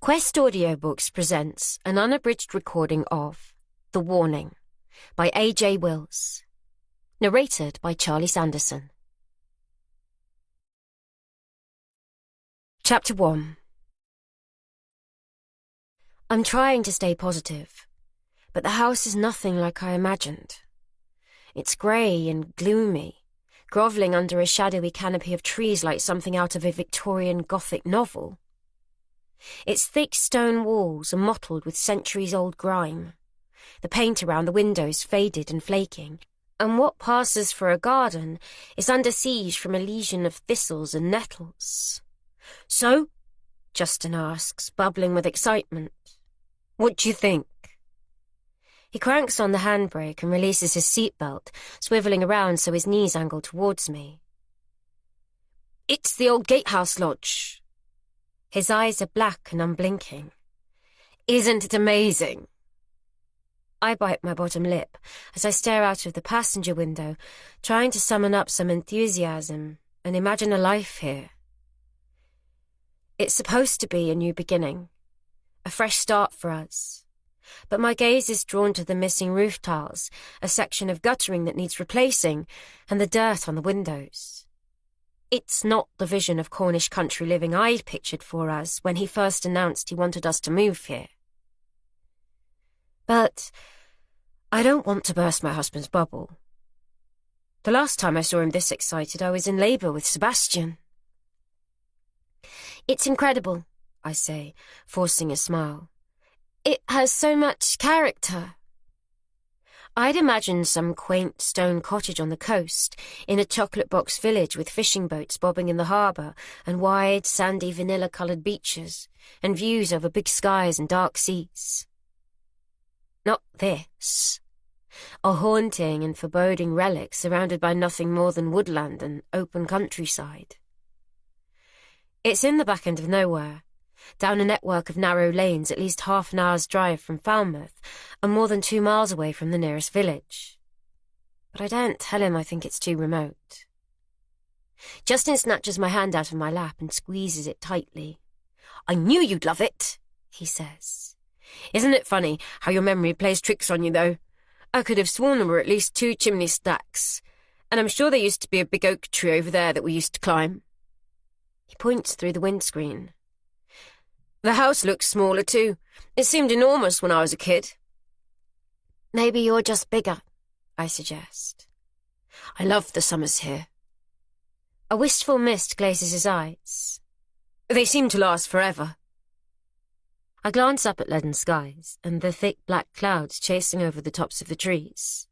Quest Audiobooks presents an unabridged recording of The Warning by A.J. Wills, narrated by Charlie Sanderson. Chapter 1. I'm trying to stay positive, but the house is nothing like I imagined. It's grey and gloomy, grovelling under a shadowy canopy of trees like something out of a Victorian Gothic novel. Its thick stone walls are mottled with centuries-old grime. The paint around the windows faded and flaking, and what passes for a garden is under siege from a legion of thistles and nettles. "So?" Justin asks, bubbling with excitement. "What do you think?" He cranks on the handbrake and releases his seatbelt, swivelling around so his knees angle towards me. "It's the old gatehouse lodge." His eyes are black and unblinking. "Isn't it amazing?" I bite my bottom lip as I stare out of the passenger window, trying to summon up some enthusiasm and imagine a life here. It's supposed to be a new beginning, a fresh start for us. But my gaze is drawn to the missing roof tiles, a section of guttering that needs replacing, and the dirt on the windows. It's not the vision of Cornish country living I'd pictured for us when he first announced he wanted us to move here. But I don't want to burst my husband's bubble. The last time I saw him this excited, I was in labour with Sebastian. "It's incredible," I say, forcing a smile. "It has so much character." I'd imagined some quaint stone cottage on the coast, in a chocolate box village with fishing boats bobbing in the harbour, and wide, sandy, vanilla-coloured beaches, and views over big skies and dark seas. Not this. A haunting and foreboding relic surrounded by nothing more than woodland and open countryside. It's in the back end of nowhere, down a network of narrow lanes at least half an hour's drive from Falmouth, and more than 2 miles away from the nearest village. But I daren't tell him I think it's too remote. Justin snatches my hand out of my lap and squeezes it tightly. "I knew you'd love it," he says. "Isn't it funny how your memory plays tricks on you, though? I could have sworn there were at least 2 chimney stacks, and I'm sure there used to be a big oak tree over there that we used to climb." He points through the windscreen. "The house looks smaller, too. It seemed enormous when I was a kid." "Maybe you're just bigger," I suggest. "I love the summers here." A wistful mist glazes his eyes. "They seem to last forever." I glance up at leaden skies and the thick black clouds chasing over the tops of the trees.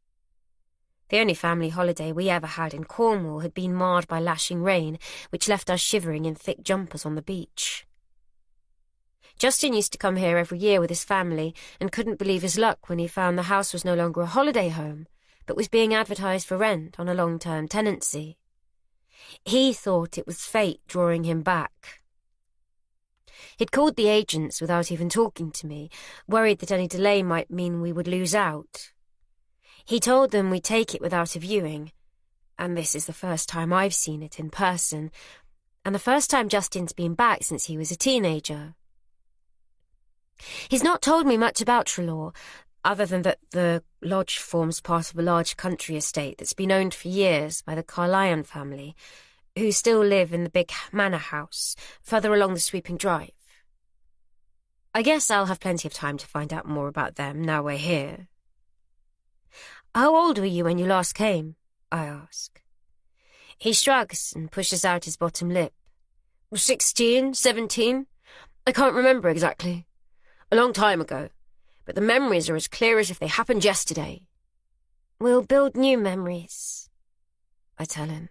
The only family holiday we ever had in Cornwall had been marred by lashing rain, which left us shivering in thick jumpers on the beach. Justin used to come here every year with his family and couldn't believe his luck when he found the house was no longer a holiday home, but was being advertised for rent on a long-term tenancy. He thought it was fate drawing him back. He'd called the agents without even talking to me, worried that any delay might mean we would lose out. He told them we'd take it without a viewing, and this is the first time I've seen it in person, and the first time Justin's been back since he was a teenager. He's not told me much about Trelaw, other than that the lodge forms part of a large country estate that's been owned for years by the Carlyon family, who still live in the big manor house further along the sweeping drive. I guess I'll have plenty of time to find out more about them now we're here. "How old were you when you last came?" I ask. He shrugs and pushes out his bottom lip. 16, 17? I can't remember exactly. A long time ago, but the memories are as clear as if they happened yesterday." "We'll build new memories," I tell him.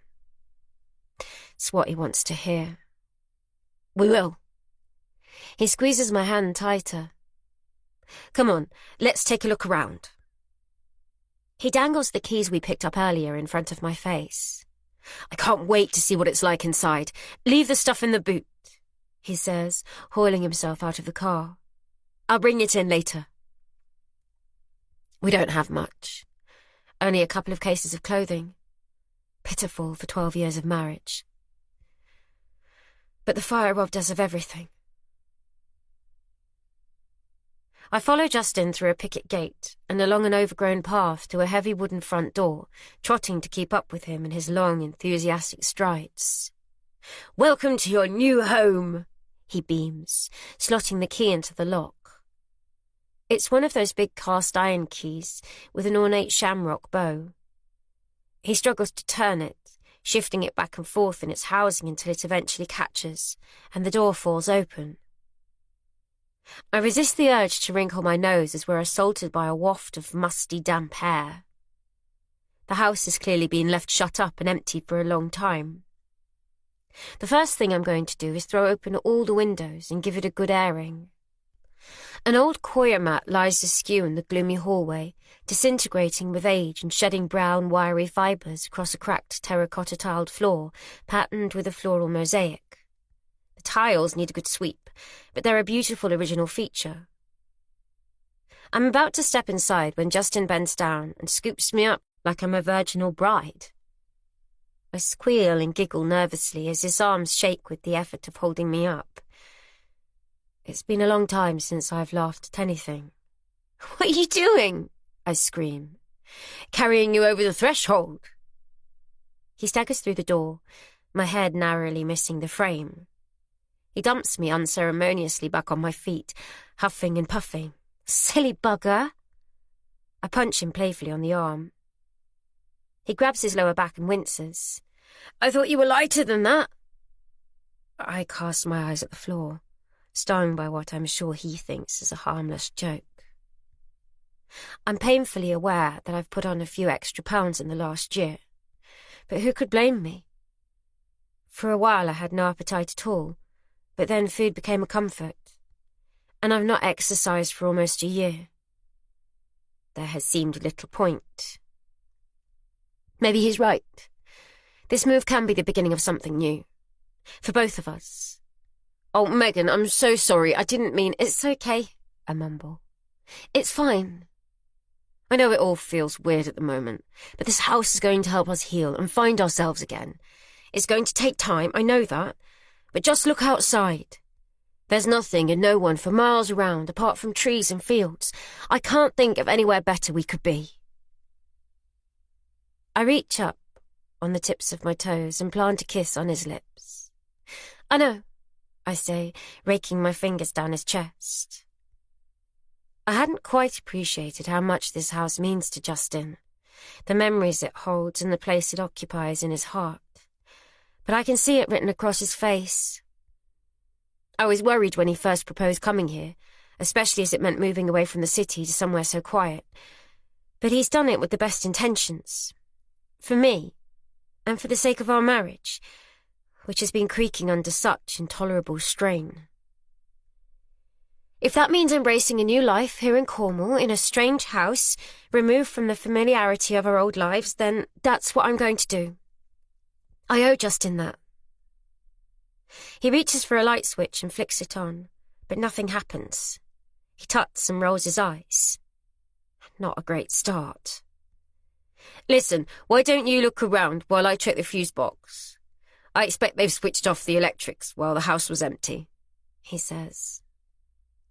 It's what he wants to hear. "We will." He squeezes my hand tighter. "Come on, let's take a look around." He dangles the keys we picked up earlier in front of my face. "I can't wait to see what it's like inside. Leave the stuff in the boot," he says, hauling himself out of the car. "I'll bring it in later." We don't have much. Only a couple of cases of clothing. Pitiful for 12 years of marriage. But the fire robbed us of everything. I follow Justin through a picket gate and along an overgrown path to a heavy wooden front door, trotting to keep up with him in his long, enthusiastic strides. "Welcome to your new home," he beams, slotting the key into the lock. It's one of those big cast-iron keys with an ornate shamrock bow. He struggles to turn it, shifting it back and forth in its housing until it eventually catches, and the door falls open. I resist the urge to wrinkle my nose as we're assaulted by a waft of musty, damp air. The house has clearly been left shut up and empty for a long time. The first thing I'm going to do is throw open all the windows and give it a good airing. An old coir mat lies askew in the gloomy hallway, disintegrating with age and shedding brown, wiry fibres across a cracked terracotta-tiled floor, patterned with a floral mosaic. The tiles need a good sweep, but they're a beautiful original feature. I'm about to step inside when Justin bends down and scoops me up like I'm a virginal bride. I squeal and giggle nervously as his arms shake with the effort of holding me up. It's been a long time since I've laughed at anything. "What are you doing?" I scream. "Carrying you over the threshold." He staggers through the door, my head narrowly missing the frame. He dumps me unceremoniously back on my feet, huffing and puffing. "Silly bugger!" I punch him playfully on the arm. He grabs his lower back and winces. "I thought you were lighter than that." I cast my eyes at the floor, stung by what I'm sure he thinks is a harmless joke. I'm painfully aware that I've put on a few extra pounds in the last year, but who could blame me? For a while I had no appetite at all, but then food became a comfort, and I've not exercised for almost a year. There has seemed little point. Maybe he's right. This move can be the beginning of something new. For both of us. "Oh, Megan, I'm so sorry. I didn't mean..." "It's okay," I mumble. "It's fine. I know it all feels weird at the moment, but this house is going to help us heal and find ourselves again. It's going to take time, I know that, but just look outside. There's nothing and no one for miles around apart from trees and fields. I can't think of anywhere better we could be." I reach up on the tips of my toes and plant a kiss on his lips. "I know," I say, raking my fingers down his chest. I hadn't quite appreciated how much this house means to Justin, the memories it holds and the place it occupies in his heart. But I can see it written across his face. I was worried when he first proposed coming here, especially as it meant moving away from the city to somewhere so quiet. But he's done it with the best intentions. For me, and for the sake of our marriage, which has been creaking under such intolerable strain. If that means embracing a new life here in Cornwall, in a strange house, removed from the familiarity of our old lives, then that's what I'm going to do. I owe Justin that. He reaches for a light switch and flicks it on, but nothing happens. He tuts and rolls his eyes. Not a great start. "Listen, why don't you look around while I check the fuse box? I expect they've switched off the electrics while the house was empty," he says.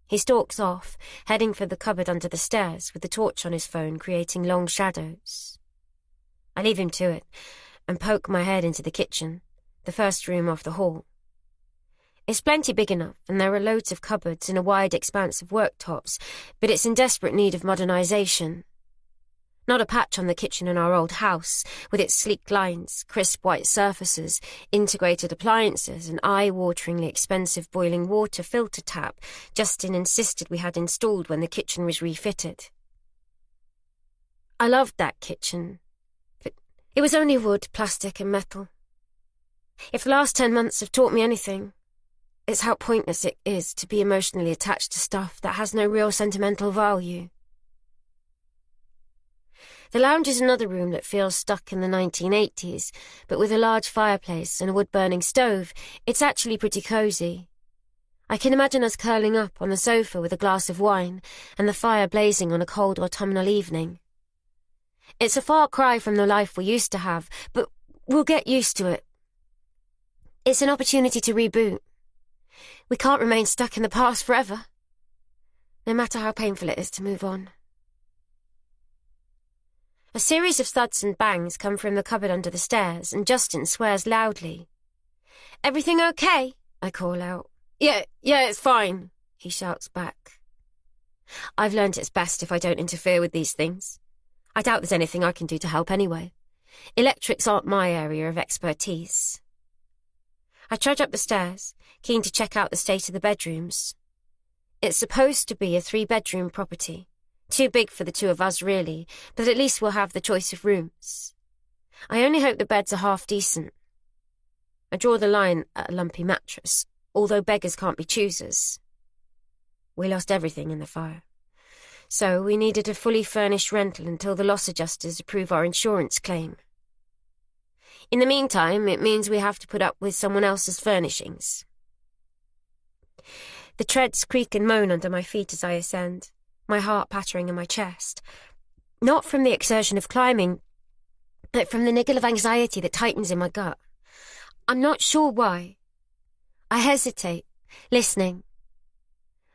He stalks off, heading for the cupboard under the stairs with the torch on his phone creating long shadows. I leave him to it and poke my head into the kitchen, the first room off the hall. It's plenty big enough and there are loads of cupboards and a wide expanse of worktops, but it's in desperate need of modernisation. Not a patch on the kitchen in our old house, with its sleek lines, crisp white surfaces, integrated appliances, and eye-wateringly expensive boiling water filter tap Justin insisted we had installed when the kitchen was refitted. I loved that kitchen, but it was only wood, plastic and metal. If the last 10 months have taught me anything, it's how pointless it is to be emotionally attached to stuff that has no real sentimental value. The lounge is another room that feels stuck in the 1980s, but with a large fireplace and a wood-burning stove, it's actually pretty cosy. I can imagine us curling up on the sofa with a glass of wine and the fire blazing on a cold autumnal evening. It's a far cry from the life we used to have, but we'll get used to it. It's an opportunity to reboot. We can't remain stuck in the past forever. no matter how painful it is to move on. A series of thuds and bangs come from the cupboard under the stairs, and Justin swears loudly. "Everything okay?" I call out. Yeah, it's fine," he shouts back. I've learned it's best if I don't interfere with these things. I doubt there's anything I can do to help anyway. Electrics aren't my area of expertise. I trudge up the stairs, keen to check out the state of the bedrooms. It's supposed to be a 3-bedroom property. Too big for the two of us, really, but at least we'll have the choice of rooms. I only hope the beds are half decent. I draw the line at a lumpy mattress, although beggars can't be choosers. We lost everything in the fire, so we needed a fully furnished rental until the loss adjusters approve our insurance claim. In the meantime, it means we have to put up with someone else's furnishings. The treads creak and moan under my feet as I ascend, my heart pattering in my chest. Not from the exertion of climbing, but from the niggle of anxiety that tightens in my gut. I'm not sure why. I hesitate, listening.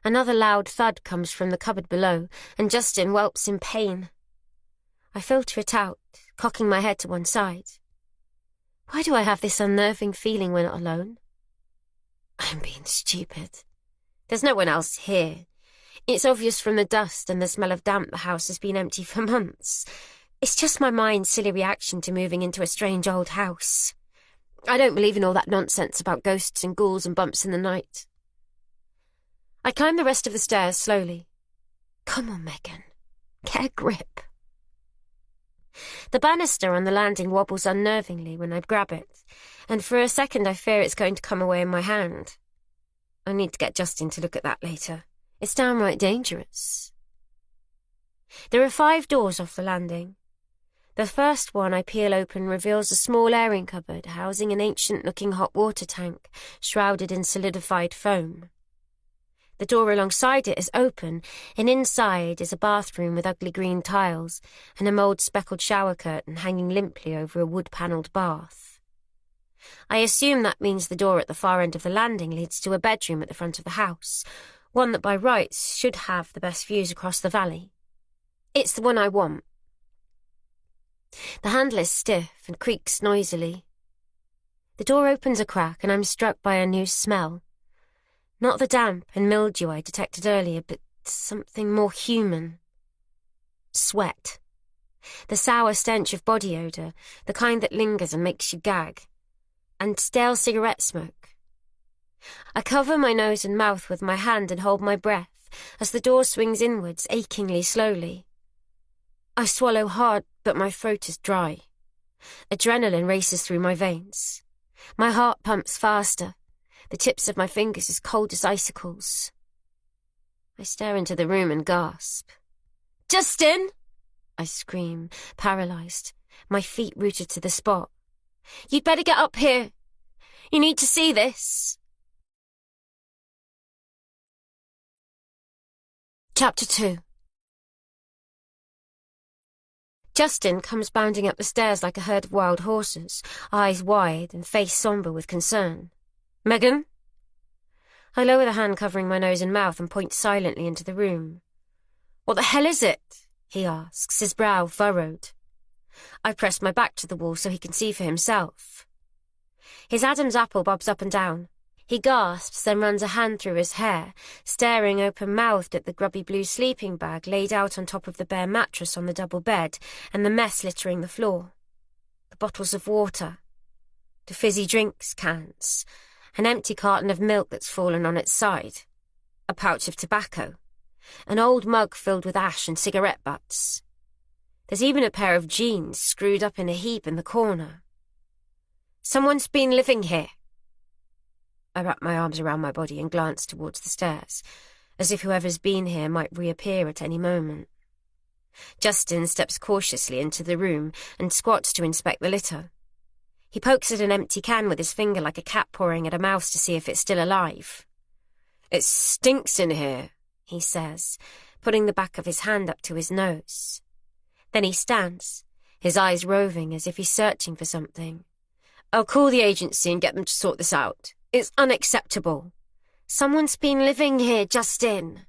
Another loud thud comes from the cupboard below, and Justin whelps in pain. I filter it out, cocking my head to one side. Why do I have this unnerving feeling when not alone? I'm being stupid. There's no one else here. It's obvious from the dust and the smell of damp the house has been empty for months. It's just my mind's silly reaction to moving into a strange old house. I don't believe in all that nonsense about ghosts and ghouls and bumps in the night. I climb the rest of the stairs slowly. Come on, Megan. Get a grip. The banister on the landing wobbles unnervingly when I grab it, and for a second I fear it's going to come away in my hand. I need to get Justin to look at that later. It's downright dangerous. There are 5 doors off the landing. The first one I peel open reveals a small airing cupboard housing an ancient-looking hot water tank shrouded in solidified foam. The door alongside it is open, and inside is a bathroom with ugly green tiles and a mould-speckled shower curtain hanging limply over a wood-panelled bath. I assume that means the door at the far end of the landing leads to a bedroom at the front of the house, one that by rights should have the best views across the valley. It's the one I want. The handle is stiff and creaks noisily. The door opens a crack and I'm struck by a new smell. Not the damp and mildew I detected earlier, but something more human. Sweat. The sour stench of body odour, the kind that lingers and makes you gag. And stale cigarette smoke. I cover my nose and mouth with my hand and hold my breath as the door swings inwards, achingly slowly. I swallow hard, but my throat is dry. Adrenaline races through my veins. My heart pumps faster, the tips of my fingers as cold as icicles. I stare into the room and gasp. "Justin!" I scream, paralysed, my feet rooted to the spot. "You'd better get up here. You need to see this." Chapter 2. Justin comes bounding up the stairs like a herd of wild horses, eyes wide and face sombre with concern. "Megan?" I lower the hand covering my nose and mouth and point silently into the room. "What the hell is it?" he asks, his brow furrowed. I press my back to the wall so he can see for himself. His Adam's apple bobs up and down. He gasps, then runs a hand through his hair, staring open-mouthed at the grubby blue sleeping bag laid out on top of the bare mattress on the double bed and the mess littering the floor. The bottles of water, the fizzy drinks cans, an empty carton of milk that's fallen on its side, a pouch of tobacco, an old mug filled with ash and cigarette butts. There's even a pair of jeans screwed up in a heap in the corner. "Someone's been living here." I wrap my arms around my body and glance towards the stairs, as if whoever's been here might reappear at any moment. Justin steps cautiously into the room and squats to inspect the litter. He pokes at an empty can with his finger like a cat pawing at a mouse to see if it's still alive. "It stinks in here," he says, putting the back of his hand up to his nose. Then he stands, his eyes roving as if he's searching for something. "I'll call the agency and get them to sort this out. It's unacceptable. Someone's been living here, Justin."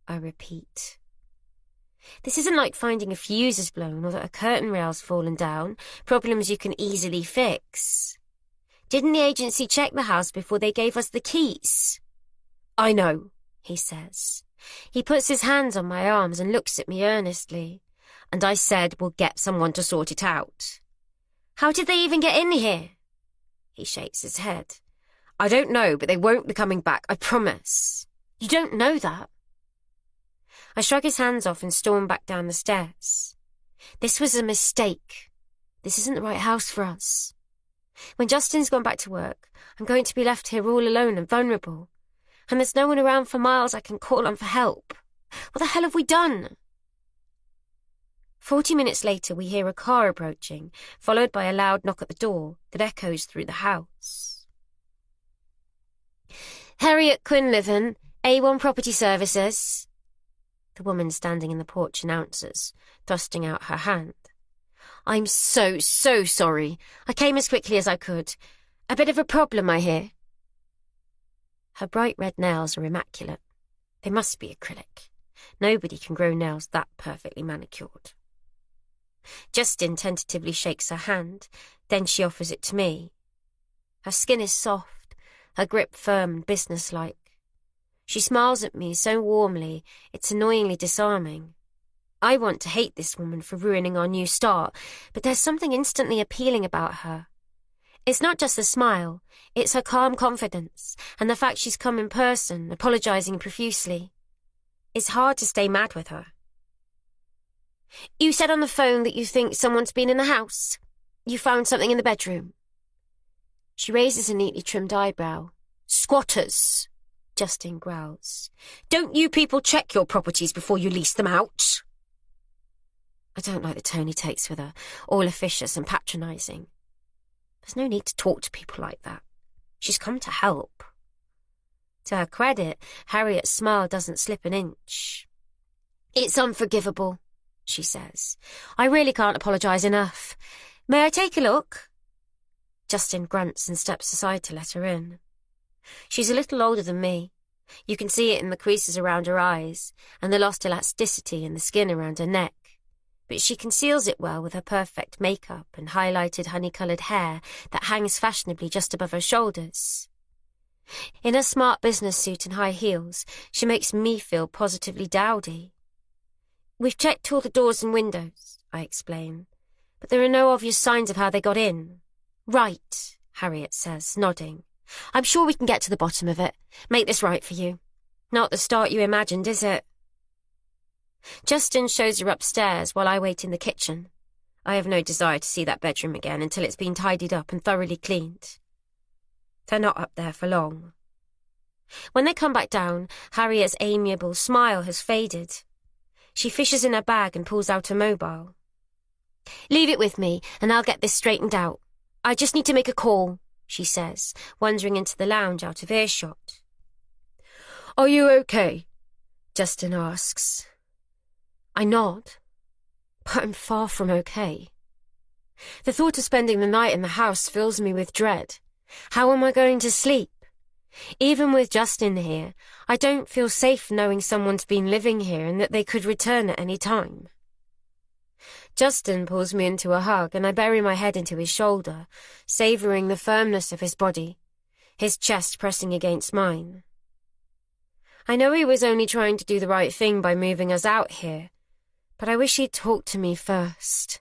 I repeat. This isn't like finding a fuse is blown or that a curtain rail's fallen down, problems you can easily fix. Didn't the agency check the house before they gave us the keys? I know, he says. He puts his hands on my arms and looks at me earnestly. And I said we'll get someone to sort it out. How did they even get in here? He shakes his head. I don't know, but they won't be coming back, I promise. You don't know that. I shrug his hands off and storm back down the stairs. This was a mistake. This isn't the right house for us. When Justin's gone back to work, I'm going to be left here all alone and vulnerable. And there's no one around for miles I can call on for help. What the hell have we done? 40 minutes later, we hear a car approaching, followed by a loud knock at the door that echoes through the house. Harriet Quinlivan, A1 Property Services. The woman standing in the porch announces, thrusting out her hand. I'm so sorry. I came as quickly as I could. A bit of a problem, I hear. Her bright red nails are immaculate. They must be acrylic. Nobody can grow nails that perfectly manicured. Justin tentatively shakes her hand, then she offers it to me. Her skin is soft, her grip firm and businesslike. She smiles at me so warmly, it's annoyingly disarming. I want to hate this woman for ruining our new start, but there's something instantly appealing about her. It's not just the smile, it's her calm confidence, and the fact she's come in person, apologising profusely. It's hard to stay mad with her. You said on the phone that you think someone's been in the house. You found something in the bedroom. She raises a neatly trimmed eyebrow. Squatters, Justin growls. Don't you people check your properties before you lease them out? I don't like the tone he takes with her, all officious and patronising. There's no need to talk to people like that. She's come to help. To her credit, Harriet's smile doesn't slip an inch. It's unforgivable, she says. I really can't apologise enough. May I take a look? Justin grunts and steps aside to let her in. She's a little older than me. You can see it in the creases around her eyes and the lost elasticity in the skin around her neck. But she conceals it well with her perfect makeup and highlighted honey-coloured hair that hangs fashionably just above her shoulders. In her smart business suit and high heels, she makes me feel positively dowdy. We've checked all the doors and windows, I explain, but there are no obvious signs of how they got in. Right, Harriet says, nodding. I'm sure we can get to the bottom of it. Make this right for you. Not the start you imagined, is it? Justin shows her upstairs while I wait in the kitchen. I have no desire to see that bedroom again until it's been tidied up and thoroughly cleaned. They're not up there for long. When they come back down, Harriet's amiable smile has faded. She fishes in her bag and pulls out a mobile. Leave it with me, and I'll get this straightened out. I just need to make a call, she says, wandering into the lounge out of earshot. Are you okay? Justin asks. I nod, but I'm far from okay. The thought of spending the night in the house fills me with dread. How am I going to sleep? Even with Justin here, I don't feel safe knowing someone's been living here and that they could return at any time. Justin pulls me into a hug and I bury my head into his shoulder, savouring the firmness of his body, his chest pressing against mine. I know he was only trying to do the right thing by moving us out here, but I wish he'd talked to me first.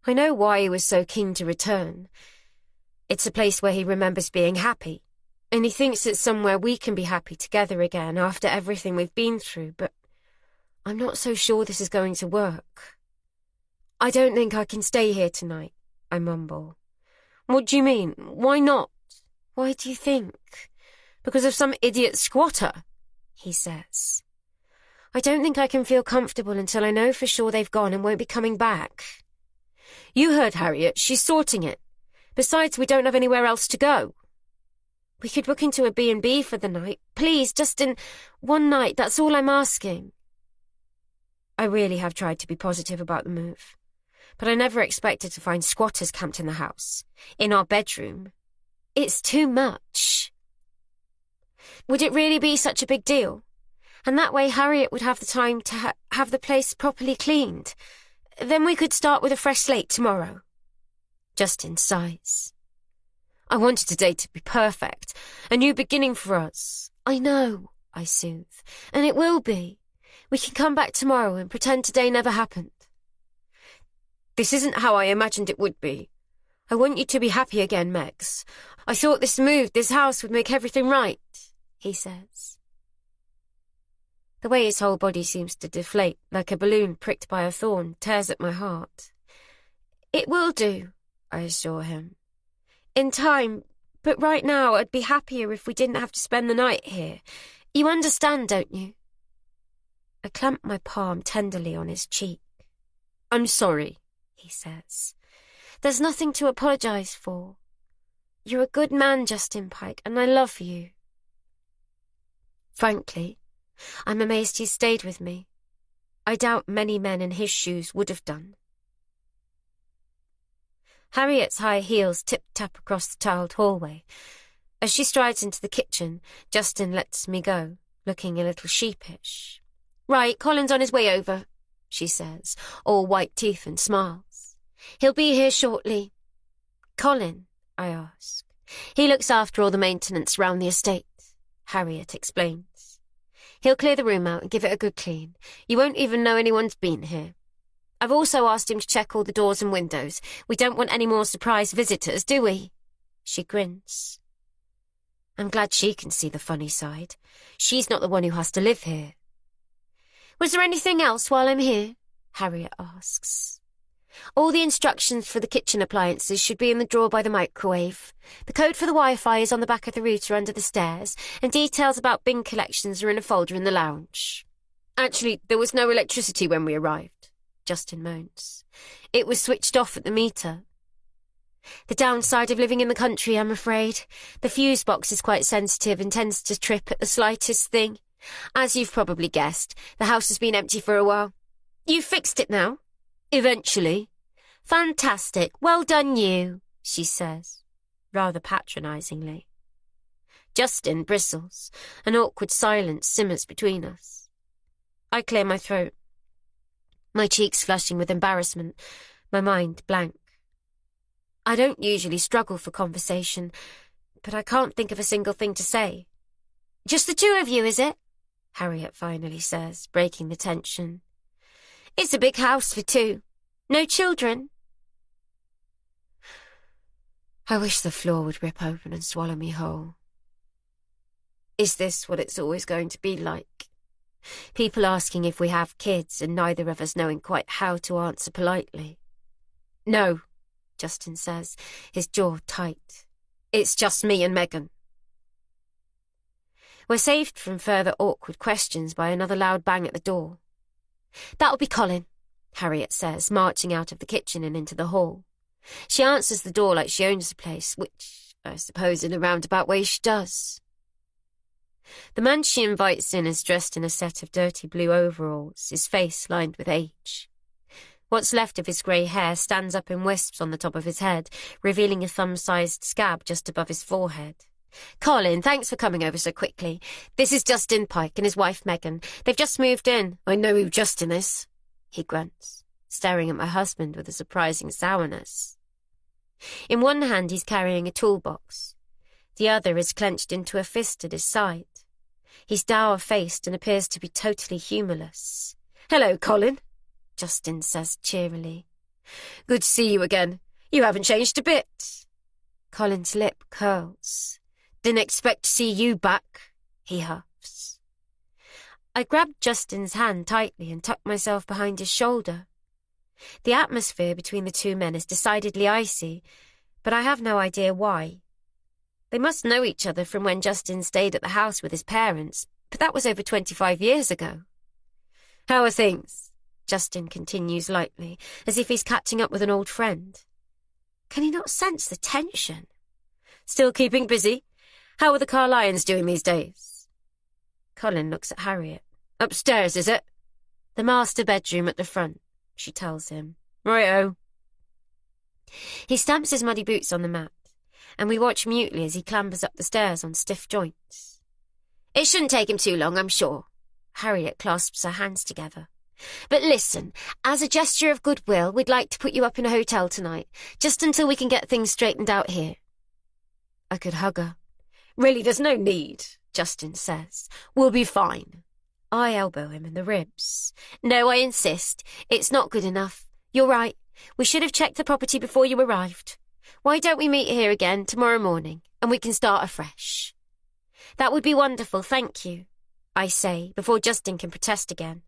I know why he was so keen to return. It's a place where he remembers being happy, and he thinks it's somewhere we can be happy together again after everything we've been through, but I'm not so sure this is going to work. I don't think I can stay here tonight, I mumble. What do you mean? Why not? Why do you think? Because of some idiot squatter, he says. I don't think I can feel comfortable until I know for sure they've gone and won't be coming back. You heard Harriet, she's sorting it. Besides, we don't have anywhere else to go. We could book into a B&B for the night. Please, just in one night, that's all I'm asking. I really have tried to be positive about the move, but I never expected to find squatters camped in the house, in our bedroom. It's too much. Would it really be such a big deal? And that way Harriet would have the time to have the place properly cleaned. Then we could start with a fresh slate tomorrow. Justin sighs. I wanted today to be perfect, a new beginning for us. I know, I soothe, and it will be. We can come back tomorrow and pretend today never happened. This isn't how I imagined it would be. I want you to be happy again, Megs. I thought this move, this house, would make everything right, he says. The way his whole body seems to deflate, like a balloon pricked by a thorn, tears at my heart. It will do, I assure him. In time, but right now I'd be happier if we didn't have to spend the night here. You understand, don't you? I clamp my palm tenderly on his cheek. I'm sorry, he says. There's nothing to apologise for. You're a good man, Justin Pike, and I love you. Frankly, I'm amazed he's stayed with me. I doubt many men in his shoes would have done. Harriet's high heels tip-tap across the tiled hallway. As she strides into the kitchen, Justin lets me go, looking a little sheepish. Right, Colin's on his way over, she says, all white teeth and smiles. He'll be here shortly. Colin, I ask. He looks after all the maintenance round the estate, Harriet explains. He'll clear the room out and give it a good clean. You won't even know anyone's been here. I've also asked him to check all the doors and windows. We don't want any more surprise visitors, do we? She grins. I'm glad she can see the funny side. She's not the one who has to live here. Was there anything else while I'm here? Harriet asks. All the instructions for the kitchen appliances should be in the drawer by the microwave. The code for the Wi-Fi is on the back of the router under the stairs, and details about bin collections are in a folder in the lounge. Actually, there was no electricity when we arrived, Justin moans. It was switched off at the meter. The downside of living in the country, I'm afraid. The fuse box is quite sensitive and tends to trip at the slightest thing. As you've probably guessed, the house has been empty for a while. You've fixed it now? Eventually. Fantastic. Well done, you, she says, rather patronisingly. Justin bristles. An awkward silence simmers between us. I clear my throat. My cheeks flushing with embarrassment, my mind blank. I don't usually struggle for conversation, but I can't think of a single thing to say. Just the two of you, is it? Harriet finally says, breaking the tension. It's a big house for two. No children. I wish the floor would rip open and swallow me whole. Is this what it's always going to be like? People asking if we have kids and neither of us knowing quite how to answer politely. No, Justin says, his jaw tight. It's just me and Megan. We're saved from further awkward questions by another loud bang at the door. That'll be Colin, Harriet says, marching out of the kitchen and into the hall. She answers the door like she owns the place, which, I suppose in a roundabout way, she does. The man she invites in is dressed in a set of dirty blue overalls, his face lined with age. What's left of his grey hair stands up in wisps on the top of his head, revealing a thumb-sized scab just above his forehead. Colin, thanks for coming over so quickly. This is Justin Pike and his wife Megan. They've just moved in. I know who Justin is, he grunts, staring at my husband with a surprising sourness. In one hand he's carrying a toolbox. The other is clenched into a fist at his side. He's dour-faced and appears to be totally humourless. Hello, Colin, Justin says cheerily. Good to see you again. You haven't changed a bit. Colin's lip curls. Didn't expect to see you back, he huffs. I grabbed Justin's hand tightly and tucked myself behind his shoulder. The atmosphere between the two men is decidedly icy, but I have no idea why. They must know each other from when Justin stayed at the house with his parents, but that was over 25 years ago. How are things? Justin continues lightly, as if he's catching up with an old friend. Can he not sense the tension? Still keeping busy? How are the Carlyons doing these days? Colin looks at Harriet. Upstairs, is it? The master bedroom at the front, she tells him. Righto. He stamps his muddy boots on the mat, and we watch mutely as he clambers up the stairs on stiff joints. It shouldn't take him too long, I'm sure, Harriet clasps her hands together. But listen, as a gesture of goodwill, we'd like to put you up in a hotel tonight, just until we can get things straightened out here. I could hug her. Really, there's no need, Justin says. We'll be fine. I elbow him in the ribs. No, I insist. It's not good enough. You're right. We should have checked the property before you arrived. Why don't we meet here again tomorrow morning, and we can start afresh? That would be wonderful, thank you, I say, before Justin can protest again.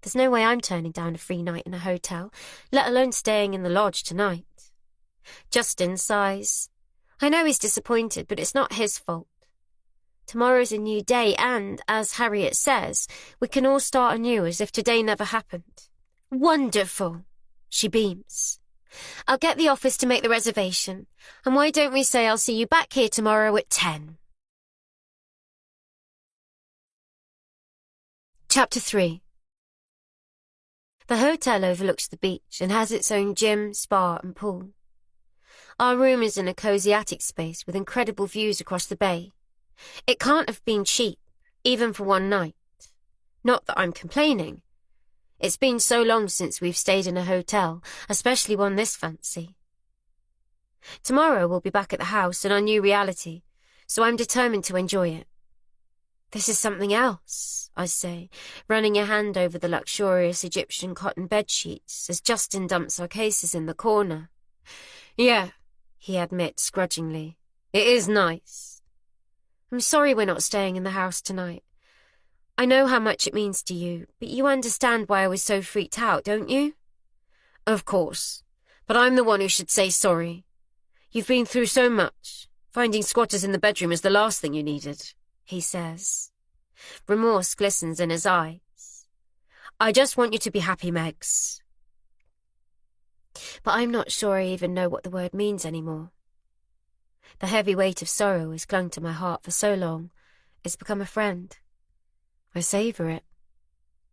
There's no way I'm turning down a free night in a hotel, let alone staying in the lodge tonight. Justin sighs. I know he's disappointed, but it's not his fault. Tomorrow's a new day and, as Harriet says, we can all start anew as if today never happened. Wonderful, she beams. I'll get the office to make the reservation, and why don't we say I'll see you back here tomorrow at 10? Chapter 3. The hotel overlooks the beach and has its own gym, spa and pool. Our room is in a cosy attic space with incredible views across the bay. It can't have been cheap, even for one night. Not that I'm complaining. It's been so long since we've stayed in a hotel, especially one this fancy. Tomorrow we'll be back at the house in our new reality, so I'm determined to enjoy it. This is something else, I say, running a hand over the luxurious Egyptian cotton bedsheets as Justin dumps our cases in the corner. Yeah, he admits grudgingly. It is nice. I'm sorry we're not staying in the house tonight. I know how much it means to you, but you understand why I was so freaked out, don't you? Of course, but I'm the one who should say sorry. You've been through so much. Finding squatters in the bedroom is the last thing you needed, he says. Remorse glistens in his eyes. I just want you to be happy, Megs. But I'm not sure I even know what the word means anymore. The heavy weight of sorrow has clung to my heart for so long, it's become a friend. I savour it,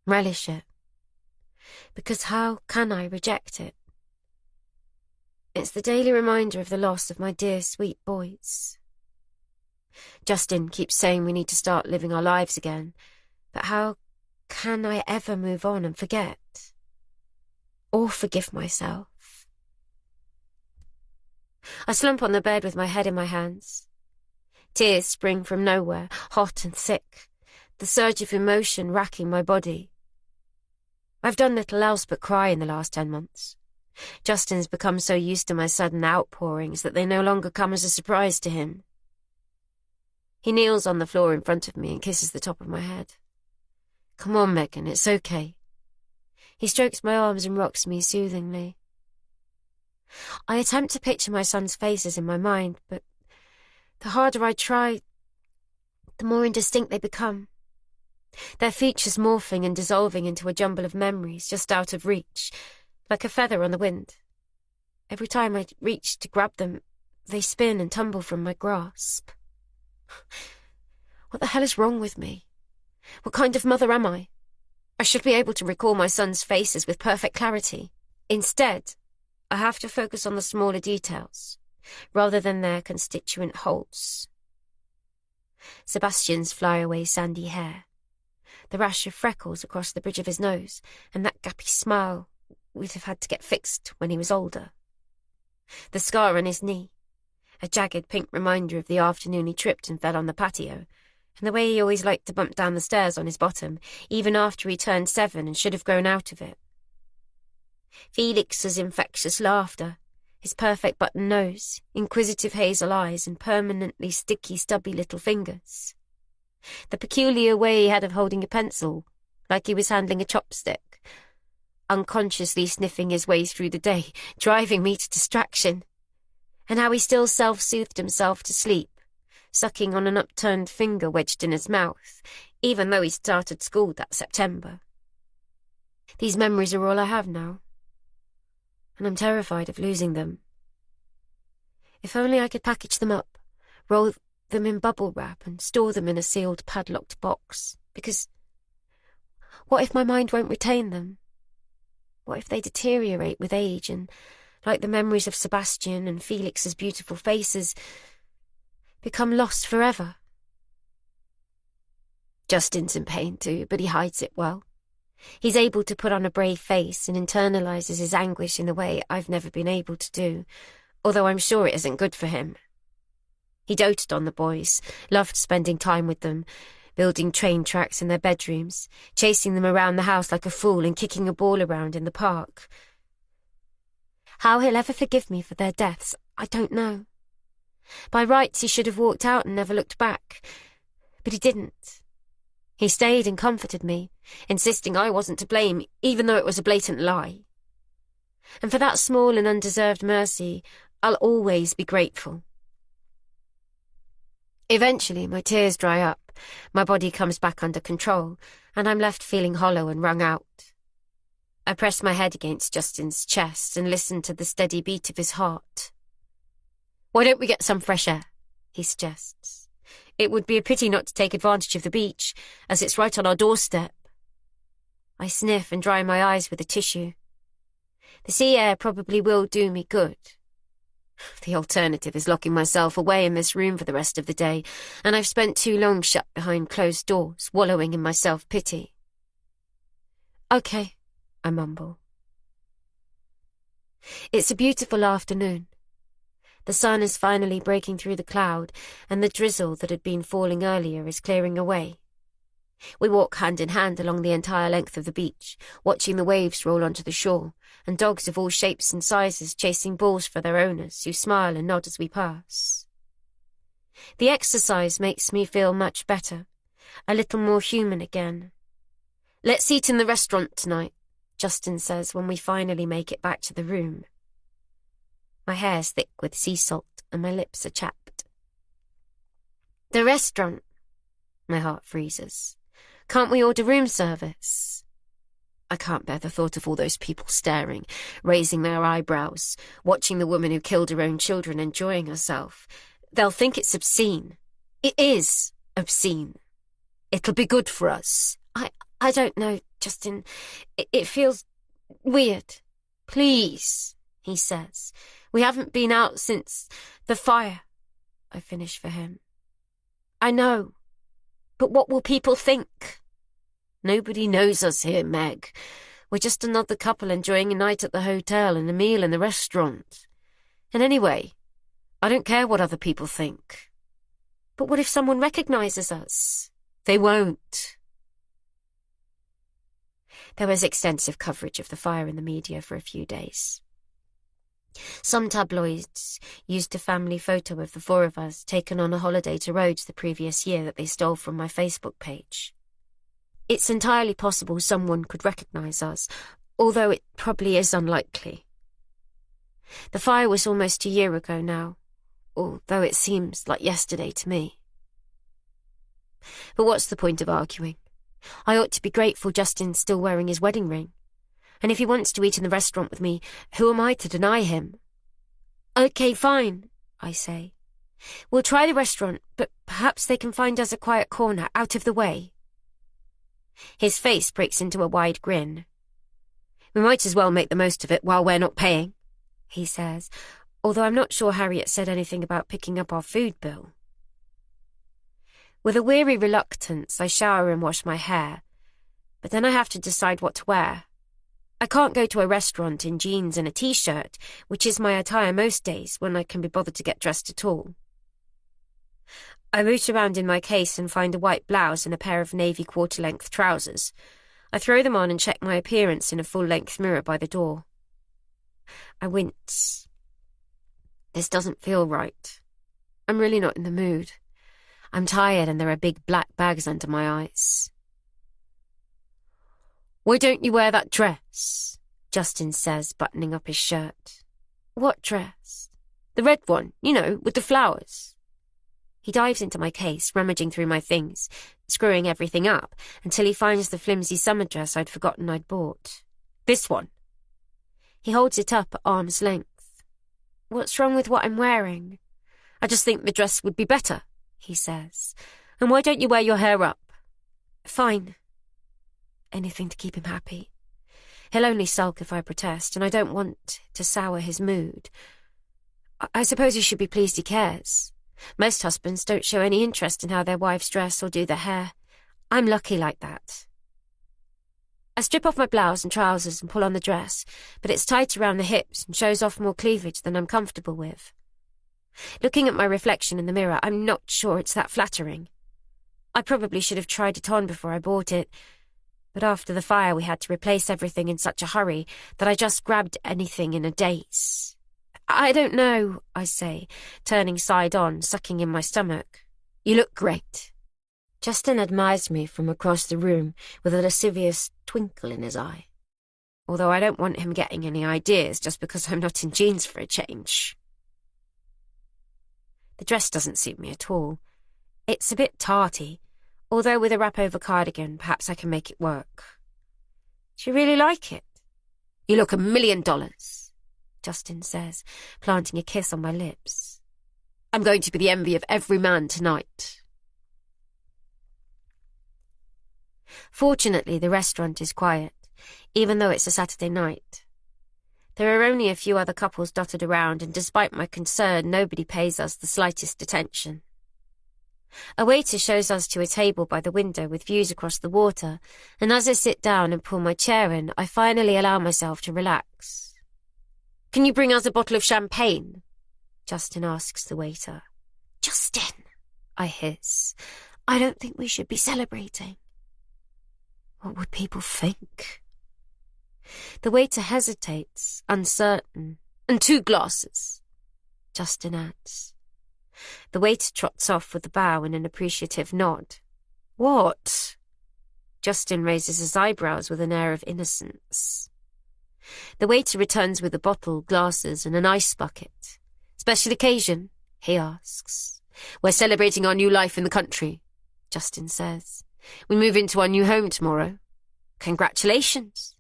relish it, because how can I reject it? It's the daily reminder of the loss of my dear, sweet boys. Justin keeps saying we need to start living our lives again, but how can I ever move on and forget? Or forgive myself? I slump on the bed with my head in my hands. Tears spring from nowhere, hot and thick, the surge of emotion racking my body. I've done little else but cry in the last 10 months. Justin's become so used to my sudden outpourings that they no longer come as a surprise to him. He kneels on the floor in front of me and kisses the top of my head. Come on, Megan, it's okay. He strokes my arms and rocks me soothingly. I attempt to picture my son's faces in my mind, but the harder I try, the more indistinct they become. Their features morphing and dissolving into a jumble of memories just out of reach, like a feather on the wind. Every time I reach to grab them, they spin and tumble from my grasp. What the hell is wrong with me? What kind of mother am I? I should be able to recall my son's faces with perfect clarity. Instead, I have to focus on the smaller details, rather than their constituent wholes. Sebastian's flyaway sandy hair, the rash of freckles across the bridge of his nose, and that gappy smile we'd have had to get fixed when he was older. The scar on his knee, a jagged pink reminder of the afternoon he tripped and fell on the patio, and the way he always liked to bump down the stairs on his bottom, even after he turned 7 and should have grown out of it. Felix's infectious laughter, his perfect button nose, inquisitive hazel eyes, and permanently sticky, stubby little fingers. The peculiar way he had of holding a pencil, like he was handling a chopstick, unconsciously sniffing his way through the day, driving me to distraction. And how he still self-soothed himself to sleep, sucking on an upturned finger wedged in his mouth, even though he started school that September. These memories are all I have now, and I'm terrified of losing them. If only I could package them up, roll them in bubble wrap and store them in a sealed, padlocked box, because what if my mind won't retain them? What if they deteriorate with age and, like the memories of Sebastian and Felix's beautiful faces, become lost forever? Justin's in pain too, but he hides it well. He's able to put on a brave face and internalises his anguish in a way I've never been able to do, although I'm sure it isn't good for him. He doted on the boys, loved spending time with them, building train tracks in their bedrooms, chasing them around the house like a fool and kicking a ball around in the park. How he'll ever forgive me for their deaths, I don't know. By rights, he should have walked out and never looked back, but he didn't. He stayed and comforted me, insisting I wasn't to blame, even though it was a blatant lie. And for that small and undeserved mercy, I'll always be grateful. Eventually, my tears dry up, my body comes back under control, and I'm left feeling hollow and wrung out. I press my head against Justin's chest and listen to the steady beat of his heart. "Why don't we get some fresh air?" he suggests. "It would be a pity not to take advantage of the beach, as it's right on our doorstep." I sniff and dry my eyes with a tissue. The sea air probably will do me good. The alternative is locking myself away in this room for the rest of the day, and I've spent too long shut behind closed doors, wallowing in my self-pity. "Okay," I mumble. It's a beautiful afternoon. The sun is finally breaking through the cloud, and the drizzle that had been falling earlier is clearing away. We walk hand in hand along the entire length of the beach, watching the waves roll onto the shore, and dogs of all shapes and sizes chasing balls for their owners, who smile and nod as we pass. The exercise makes me feel much better, a little more human again. "Let's eat in the restaurant tonight," Justin says when we finally make it back to the room. My hair's thick with sea salt and my lips are chapped. "The restaurant?" My heart freezes. "Can't we order room service?" I can't bear the thought of all those people staring, raising their eyebrows, watching the woman who killed her own children enjoying herself. They'll think it's obscene. It is obscene. It'll be good for us. I don't know, Justin. It feels weird. "Please," he says. "We haven't been out since the fire," I finish for him. "I know, but what will people think?" "Nobody knows us here, Meg. We're just another couple enjoying a night at the hotel and a meal in the restaurant. And anyway, I don't care what other people think." "But what if someone recognises us?" "They won't." There was extensive coverage of the fire in the media for a few days. Some tabloids used a family photo of the four of us taken on a holiday to Rhodes the previous year that they stole from my Facebook page. It's entirely possible someone could recognise us, although it probably is unlikely. The fire was almost a year ago now, although it seems like yesterday to me. But what's the point of arguing? I ought to be grateful Justin's still wearing his wedding ring. And if he wants to eat in the restaurant with me, who am I to deny him? "Okay, fine," I say. "We'll try the restaurant, but perhaps they can find us a quiet corner out of the way." His face breaks into a wide grin. "We might as well make the most of it while we're not paying," he says, although I'm not sure Harriet said anything about picking up our food bill. With a weary reluctance, I shower and wash my hair, but then I have to decide what to wear. I can't go to a restaurant in jeans and a t-shirt, which is my attire most days when I can be bothered to get dressed at all. I root around in my case and find a white blouse and a pair of navy quarter-length trousers. I throw them on and check my appearance in a full-length mirror by the door. I wince. This doesn't feel right. I'm really not in the mood. I'm tired and there are big black bags under my eyes. "Why don't you wear that dress?" Justin says, buttoning up his shirt. "What dress?" "The red one, with the flowers." He dives into my case, rummaging through my things, screwing everything up, until he finds the flimsy summer dress I'd forgotten I'd bought. "This one." He holds it up at arm's length. "What's wrong with what I'm wearing?" "I just think the dress would be better," he says. "And why don't you wear your hair up?" "Fine." Anything to keep him happy. He'll only sulk if I protest, and I don't want to sour his mood. I suppose he should be pleased he cares. Most husbands don't show any interest in how their wives dress or do their hair. I'm lucky like that. I strip off my blouse and trousers and pull on the dress, but it's tight around the hips and shows off more cleavage than I'm comfortable with. Looking at my reflection in the mirror, I'm not sure it's that flattering. I probably should have tried it on before I bought it, but after the fire we had to replace everything in such a hurry that I just grabbed anything in a daze. I don't know, I say, turning side on, sucking in my stomach. You look great. Justin admires me from across the room with a lascivious twinkle in his eye. Although I don't want him getting any ideas just because I'm not in jeans for a change. The dress doesn't suit me at all. It's a bit tarty, although with a wrap-over cardigan perhaps I can make it work. Do you really like it? You look $1 million, Justin says, planting a kiss on my lips. I'm going to be the envy of every man tonight. Fortunately, the restaurant is quiet, even though it's a Saturday night. There are only a few other couples dotted around, and despite my concern, nobody pays us the slightest attention. A waiter shows us to a table by the window with views across the water, and as I sit down and pull my chair in, I finally allow myself to relax. Can you bring us a bottle of champagne? Justin asks the waiter. Justin, I hiss. I don't think we should be celebrating. What would people think? The waiter hesitates, uncertain. And 2 glasses, Justin adds. The waiter trots off with a bow and an appreciative nod. What? Justin raises his eyebrows with an air of innocence. The waiter returns with a bottle, glasses, and an ice bucket. Special occasion? He asks. We're celebrating our new life in the country, Justin says. We move into our new home tomorrow. Congratulations.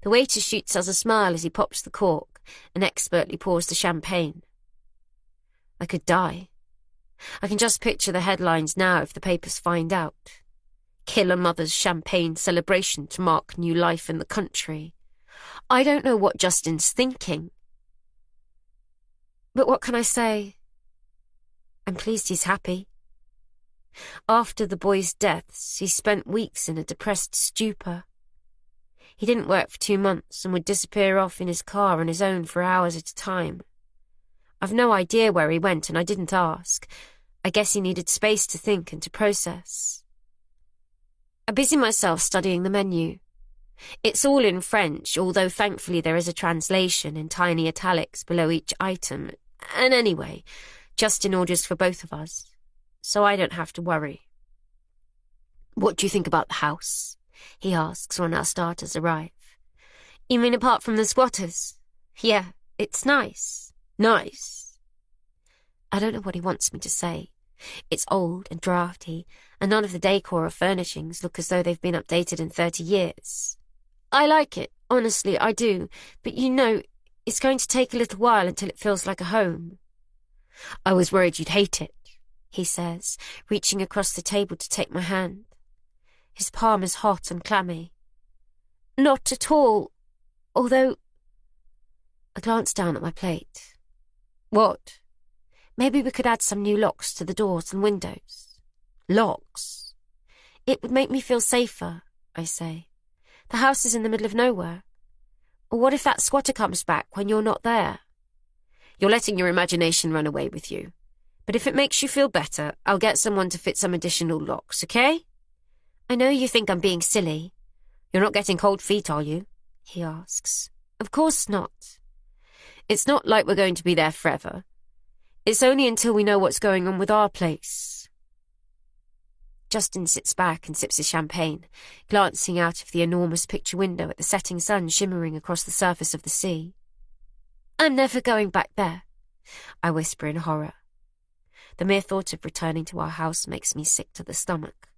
The waiter shoots us a smile as he pops the cork and expertly pours the champagne. I could die. I can just picture the headlines now if the papers find out. Kill a mother's champagne celebration to mark new life in the country. I don't know what Justin's thinking. But what can I say? I'm pleased he's happy. After the boys' deaths, he spent weeks in a depressed stupor. He didn't work for 2 months and would disappear off in his car on his own for hours at a time. I've no idea where he went, and I didn't ask. I guess he needed space to think and to process. I busy myself studying the menu. It's all in French, although thankfully there is a translation in tiny italics below each item. And anyway, Justin orders for both of us, so I don't have to worry. What do you think about the house? He asks when our starters arrive. You mean apart from the squatters? Yeah, it's nice. Nice. I don't know what he wants me to say. It's old and drafty, and none of the decor or furnishings look as though they've been updated in 30 years. I like it, honestly, I do, but you know, it's going to take a little while until it feels like a home. I was worried you'd hate it, he says, reaching across the table to take my hand. His palm is hot and clammy. Not at all, although... I glance down at my plate. What? Maybe we could add some new locks to the doors and windows. Locks? It would make me feel safer, I say. The house is in the middle of nowhere. Or what if that squatter comes back when you're not there? You're letting your imagination run away with you. But if it makes you feel better, I'll get someone to fit some additional locks, okay? I know you think I'm being silly. You're not getting cold feet, are you? He asks. Of course not. It's not like we're going to be there forever. It's only until we know what's going on with our place. Justin sits back and sips his champagne, glancing out of the enormous picture window at the setting sun shimmering across the surface of the sea. I'm never going back there, I whisper in horror. The mere thought of returning to our house makes me sick to the stomach.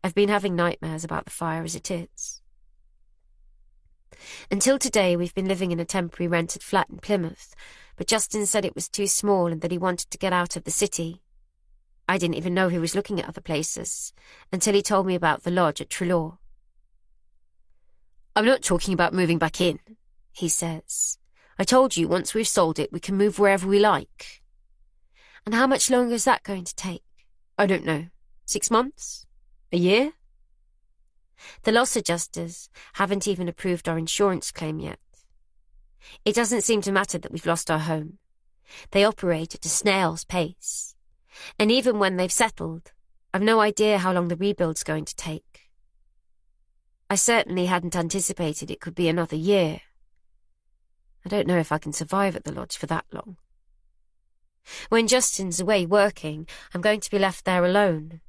I've been having nightmares about the fire as it is. Until today, we've been living in a temporary rented flat in Plymouth, but Justin said it was too small and that he wanted to get out of the city. I didn't even know he was looking at other places, until he told me about the lodge at Trelaw. I'm not talking about moving back in, he says. I told you once we've sold it, we can move wherever we like. And how much longer is that going to take? I don't know. 6 months? A year? The loss adjusters haven't even approved our insurance claim yet. It doesn't seem to matter that we've lost our home. They operate at a snail's pace. And even when they've settled, I've no idea how long the rebuild's going to take. I certainly hadn't anticipated it could be another year. I don't know if I can survive at the lodge for that long. When Justin's away working, I'm going to be left there alone.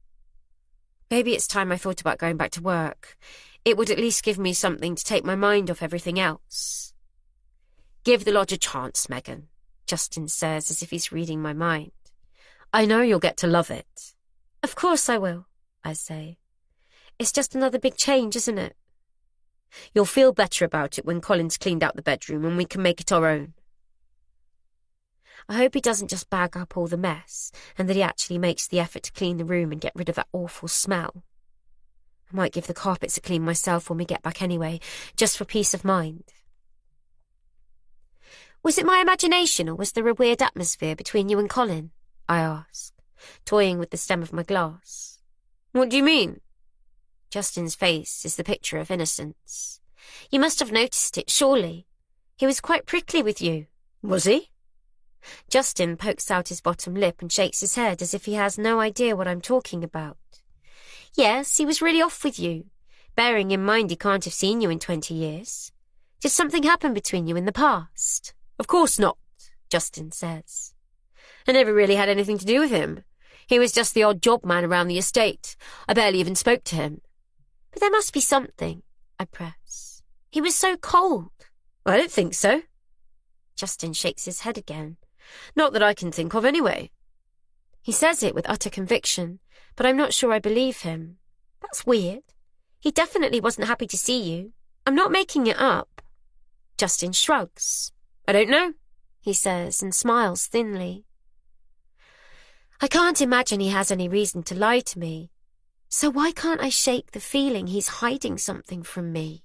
Maybe it's time I thought about going back to work. It would at least give me something to take my mind off everything else. Give the lodge a chance, Megan, Justin says as if he's reading my mind. I know you'll get to love it. Of course I will, I say. It's just another big change, isn't it? You'll feel better about it when Colin's cleaned out the bedroom and we can make it our own. I hope he doesn't just bag up all the mess and that he actually makes the effort to clean the room and get rid of that awful smell. I might give the carpets a clean myself when we get back anyway, just for peace of mind. Was it my imagination or was there a weird atmosphere between you and Colin? I ask, toying with the stem of my glass. What do you mean? Justin's face is the picture of innocence. You must have noticed it, surely. He was quite prickly with you. Was he? Justin pokes out his bottom lip and shakes his head as if he has no idea what I'm talking about. Yes, he was really off with you, bearing in mind he can't have seen you in 20 years. Did something happen between you in the past? Of course not, Justin says. I never really had anything to do with him. He was just the odd job man around the estate. I barely even spoke to him. But there must be something, I press. He was so cold. I don't think so. Justin shakes his head again. Not that I can think of, anyway. He says it with utter conviction, but I'm not sure I believe him. That's weird. He definitely wasn't happy to see you. I'm not making it up. Justin shrugs. I don't know, he says, and smiles thinly. I can't imagine he has any reason to lie to me. So why can't I shake the feeling he's hiding something from me?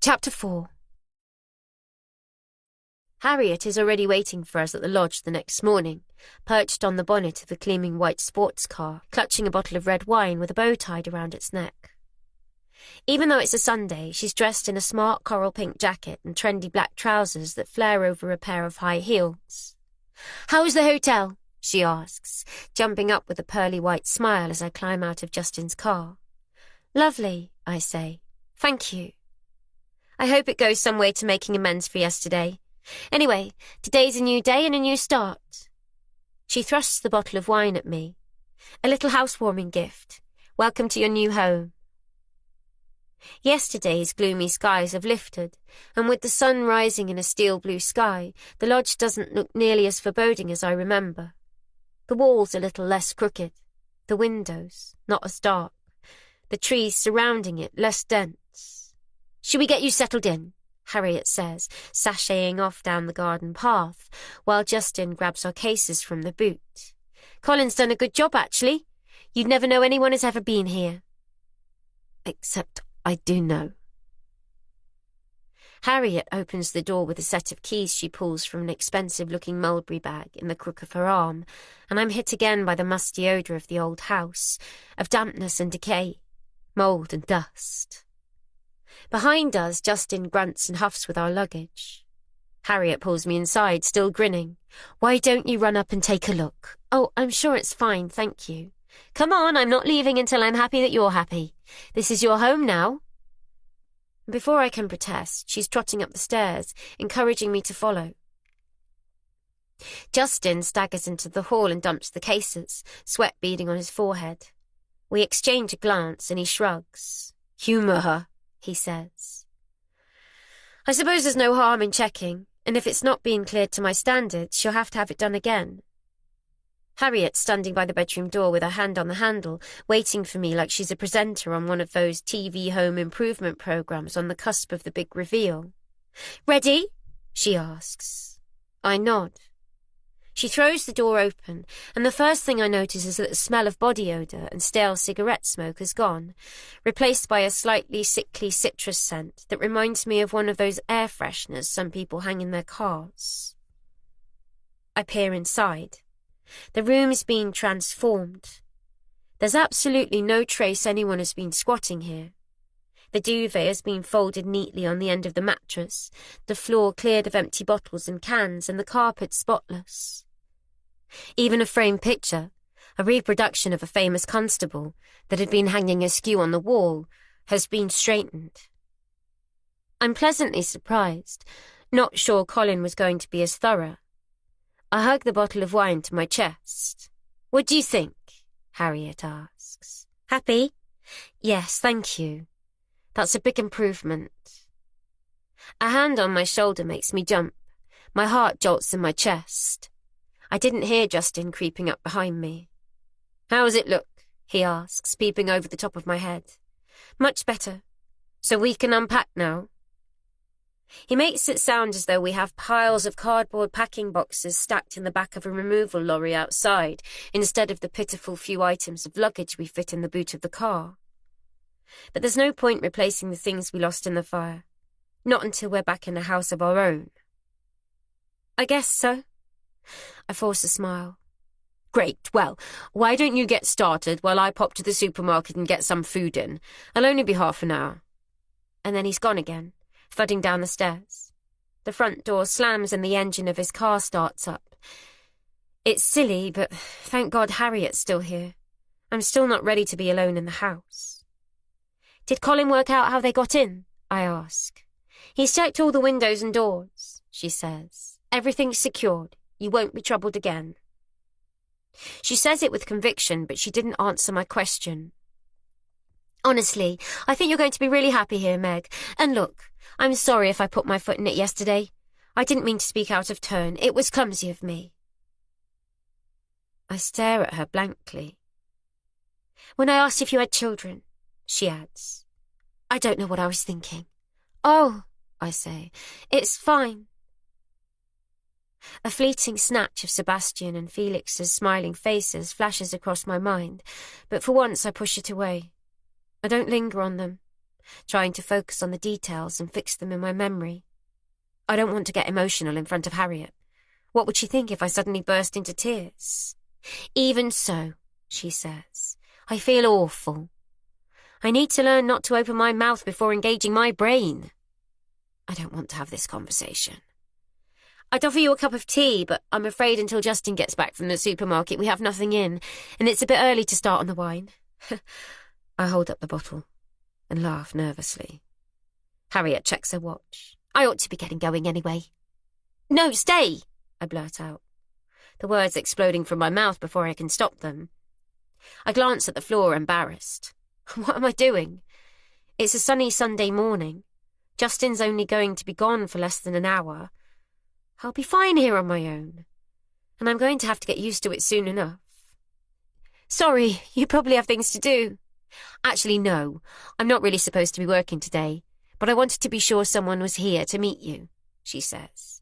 Chapter 4. Harriet is already waiting for us at the lodge the next morning, perched on the bonnet of the gleaming white sports car, clutching a bottle of red wine with a bow tied around its neck. Even though it's a Sunday, she's dressed in a smart coral pink jacket and trendy black trousers that flare over a pair of high heels. How's the hotel? She asks, jumping up with a pearly white smile as I climb out of Justin's car. Lovely, I say. Thank you. I hope it goes some way to making amends for yesterday. Anyway, today's a new day and a new start. She thrusts the bottle of wine at me. A little housewarming gift. Welcome to your new home. Yesterday's gloomy skies have lifted, and with the sun rising in a steel blue sky, the lodge doesn't look nearly as foreboding as I remember. The walls a little less crooked, the windows not as dark, the trees surrounding it less dense. Should we get you settled in? Harriet says, sashaying off down the garden path, while Justin grabs our cases from the boot. Colin's done a good job, actually. You'd never know anyone has ever been here. Except I do know. Harriet opens the door with a set of keys she pulls from an expensive-looking mulberry bag in the crook of her arm, and I'm hit again by the musty odour of the old house, of dampness and decay, mould and dust. Behind us, Justin grunts and huffs with our luggage. Harriet pulls me inside, still grinning. Why don't you run up and take a look? Oh, I'm sure it's fine, thank you. Come on, I'm not leaving until I'm happy that you're happy. This is your home now. Before I can protest, she's trotting up the stairs, encouraging me to follow. Justin staggers into the hall and dumps the cases, sweat beading on his forehead. We exchange a glance and he shrugs. Humour her, he says. I suppose there's no harm in checking, and if it's not being cleared to my standards, she'll have to have it done again. Harriet's standing by the bedroom door with her hand on the handle, waiting for me like she's a presenter on one of those TV home improvement programs on the cusp of the big reveal. Ready? She asks. I nod. She throws the door open, and the first thing I notice is that the smell of body odour and stale cigarette smoke is gone, replaced by a slightly sickly citrus scent that reminds me of one of those air fresheners some people hang in their cars. I peer inside. The room's been transformed. There's absolutely no trace anyone has been squatting here. The duvet has been folded neatly on the end of the mattress, the floor cleared of empty bottles and cans, and the carpet spotless. Even a framed picture, a reproduction of a famous constable that had been hanging askew on the wall, has been straightened. I'm pleasantly surprised, not sure Colin was going to be as thorough. I hug the bottle of wine to my chest. "What do you think?" Harriet asks. "Happy?" "Yes, thank you. That's a big improvement." A hand on my shoulder makes me jump. My heart jolts in my chest. I didn't hear Justin creeping up behind me. "How does it look?" he asks, peeping over the top of my head. "Much better. So we can unpack now." He makes it sound as though we have piles of cardboard packing boxes stacked in the back of a removal lorry outside, instead of the pitiful few items of luggage we fit in the boot of the car. But there's no point replacing the things we lost in the fire. Not until we're back in a house of our own. "I guess so." I force a smile. "Great. Well, why don't you get started while I pop to the supermarket and get some food in? I'll only be half an hour." And then he's gone again, thudding down the stairs. The front door slams and the engine of his car starts up. It's silly, but thank God Harriet's still here. I'm still not ready to be alone in the house. "Did Colin work out how they got in?" I ask. "He's checked all the windows and doors," she says. "Everything's secured. You won't be troubled again." She says it with conviction, but she didn't answer my question. "Honestly, I think you're going to be really happy here, Meg. And look, I'm sorry if I put my foot in it yesterday. I didn't mean to speak out of turn. It was clumsy of me." I stare at her blankly. "When I asked if you had children," she adds. "I don't know what I was thinking." "Oh," I say, "it's fine." A fleeting snatch of Sebastian and Felix's smiling faces flashes across my mind, but for once I push it away. I don't linger on them, trying to focus on the details and fix them in my memory. I don't want to get emotional in front of Harriet. What would she think if I suddenly burst into tears? "Even so," she says, "I feel awful. I need to learn not to open my mouth before engaging my brain. I don't want to have this conversation. I'd offer you a cup of tea, but I'm afraid until Justin gets back from the supermarket we have nothing in, and it's a bit early to start on the wine." I hold up the bottle and laugh nervously. Harriet checks her watch. "I ought to be getting going anyway." "No, stay," I blurt out, the words exploding from my mouth before I can stop them. I glance at the floor, embarrassed. What am I doing? It's a sunny Sunday morning. Justin's only going to be gone for less than an hour. I'll be fine here on my own, and I'm going to have to get used to it soon enough. "Sorry, you probably have things to do." "Actually, no. I'm not really supposed to be working today, but I wanted to be sure someone was here to meet you," she says.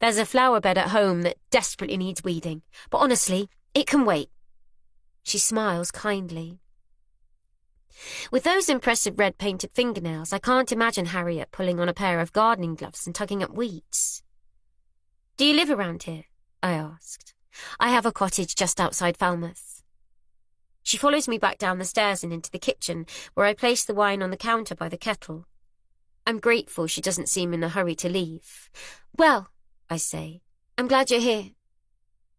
"There's a flower bed at home that desperately needs weeding, but honestly, it can wait." She smiles kindly. With those impressive red-painted fingernails, I can't imagine Harriet pulling on a pair of gardening gloves and tugging up weeds. "Do you live around here?" I asked. "I have a cottage just outside Falmouth." She follows me back down the stairs and into the kitchen, where I place the wine on the counter by the kettle. I'm grateful she doesn't seem in a hurry to leave. "Well," I say, "I'm glad you're here."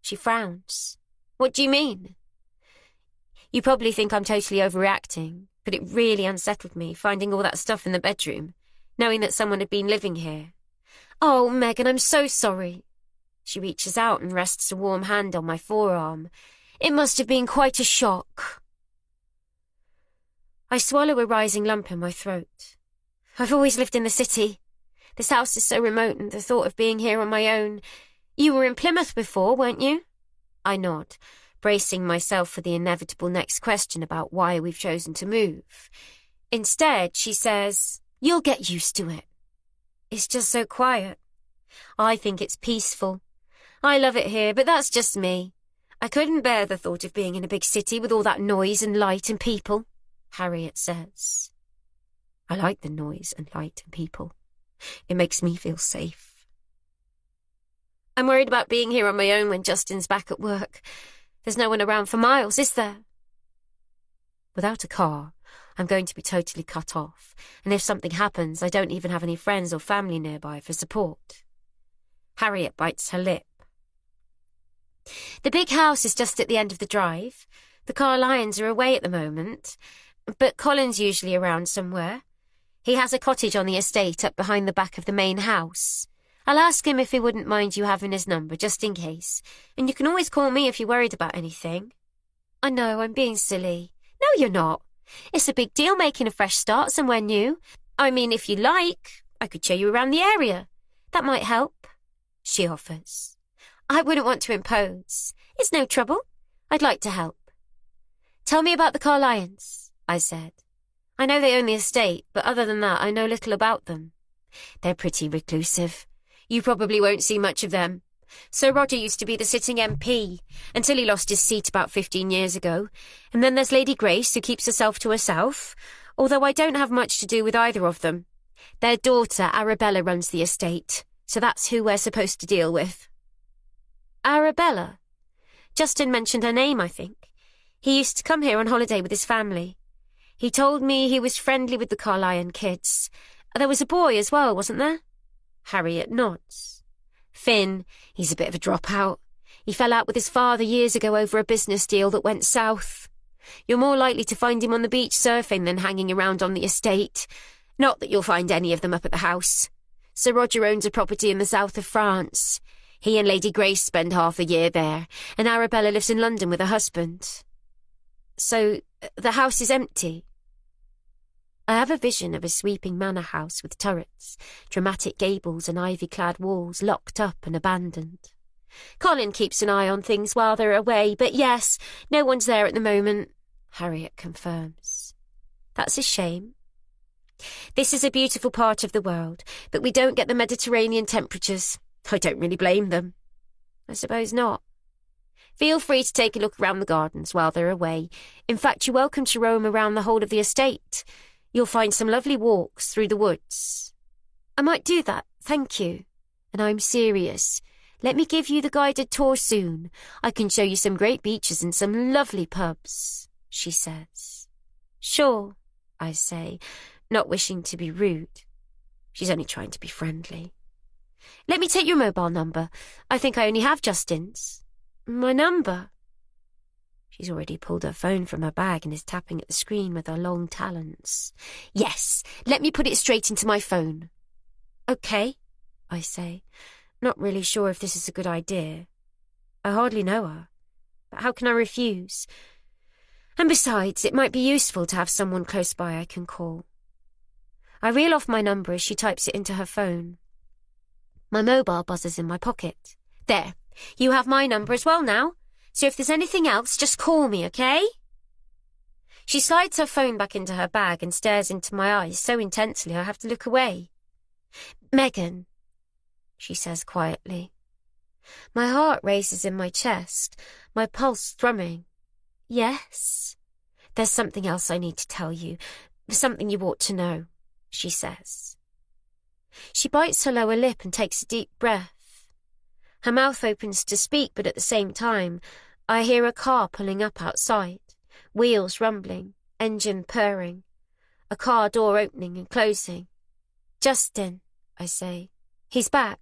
She frowns. "What do you mean?" You probably think I'm totally overreacting, but it really unsettled me finding all that stuff in the bedroom, knowing that someone had been living here. "Oh, Megan, I'm so sorry." She reaches out and rests a warm hand on my forearm. "It must have been quite a shock." I swallow a rising lump in my throat. I've always lived in the city. This house is so remote, and the thought of being here on my own. You were in Plymouth before, weren't you? I nod, bracing myself for the inevitable next question about why we've chosen to move. Instead, she says, "You'll get used to it. It's just so quiet. I think it's peaceful. I love it here, but that's just me. I couldn't bear the thought of being in a big city with all that noise and light and people," Harriet says. I like the noise and light and people. It makes me feel safe. "I'm worried about being here on my own when Justin's back at work. There's no one around for miles, is there?" Without a car, I'm going to be totally cut off, and if something happens, I don't even have any friends or family nearby for support. Harriet bites her lip. The big house is just at the end of the drive. The Carlyons are away at the moment, but Colin's usually around somewhere. He has a cottage on the estate up behind the back of the main house. I'll ask him if he wouldn't mind you having his number, just in case, and you can always call me if you're worried about anything. I know, I'm being silly. No, you're not. It's a big deal making a fresh start somewhere new. I mean, if you like, I could show you around the area. That might help, she offers. I wouldn't want to impose. It's no trouble. I'd like to help. Tell me about the Carlyons, I said. I know they own the estate, but other than that, I know little about them. They're pretty reclusive. You probably won't see much of them. Sir Roger used to be the sitting MP, until he lost his seat about 15 years ago. And then there's Lady Grace, who keeps herself to herself, although I don't have much to do with either of them. Their daughter, Arabella, runs the estate, so that's who we're supposed to deal with. Arabella? Justin mentioned her name, I think. He used to come here on holiday with his family. He told me he was friendly with the Carlyon kids. There was a boy as well, wasn't there? Harriet nods. Finn, he's a bit of a dropout. He fell out with his father years ago over a business deal that went south. You're more likely to find him on the beach surfing than hanging around on the estate. Not that you'll find any of them up at the house. Sir Roger owns a property in the south of France. He and Lady Grace spend half the year there, and Arabella lives in London with her husband. So, the house is empty? I have a vision of a sweeping manor house with turrets, dramatic gables and ivy-clad walls locked up and abandoned. Colin keeps an eye on things while they're away, but yes, no one's there at the moment, Harriet confirms. That's a shame. This is a beautiful part of the world, but we don't get the Mediterranean temperatures. I don't really blame them. I suppose not. Feel free to take a look around the gardens while they're away. In fact, you're welcome to roam around the whole of the estate. You'll find some lovely walks through the woods. I might do that, thank you. And I'm serious. Let me give you the guided tour soon. I can show you some great beaches and some lovely pubs, she says. Sure, I say, not wishing to be rude. She's only trying to be friendly. Let me take your mobile number. I think I only have Justin's. My number? She's already pulled her phone from her bag and is tapping at the screen with her long talons. Yes, let me put it straight into my phone. Okay, I say, not really sure if this is a good idea. I hardly know her, but how can I refuse? And besides, it might be useful to have someone close by I can call. I reel off my number as she types it into her phone. My mobile buzzes in my pocket. There, you have my number as well now. So if there's anything else, just call me, okay? She slides her phone back into her bag and stares into my eyes so intensely I have to look away. Megan, she says quietly. My heart races in my chest, my pulse thrumming. Yes? There's something else I need to tell you, something you ought to know, she says. She bites her lower lip and takes a deep breath. Her mouth opens to speak, but at the same time, I hear a car pulling up outside, wheels rumbling, engine purring, a car door opening and closing. Justin, I say. He's back.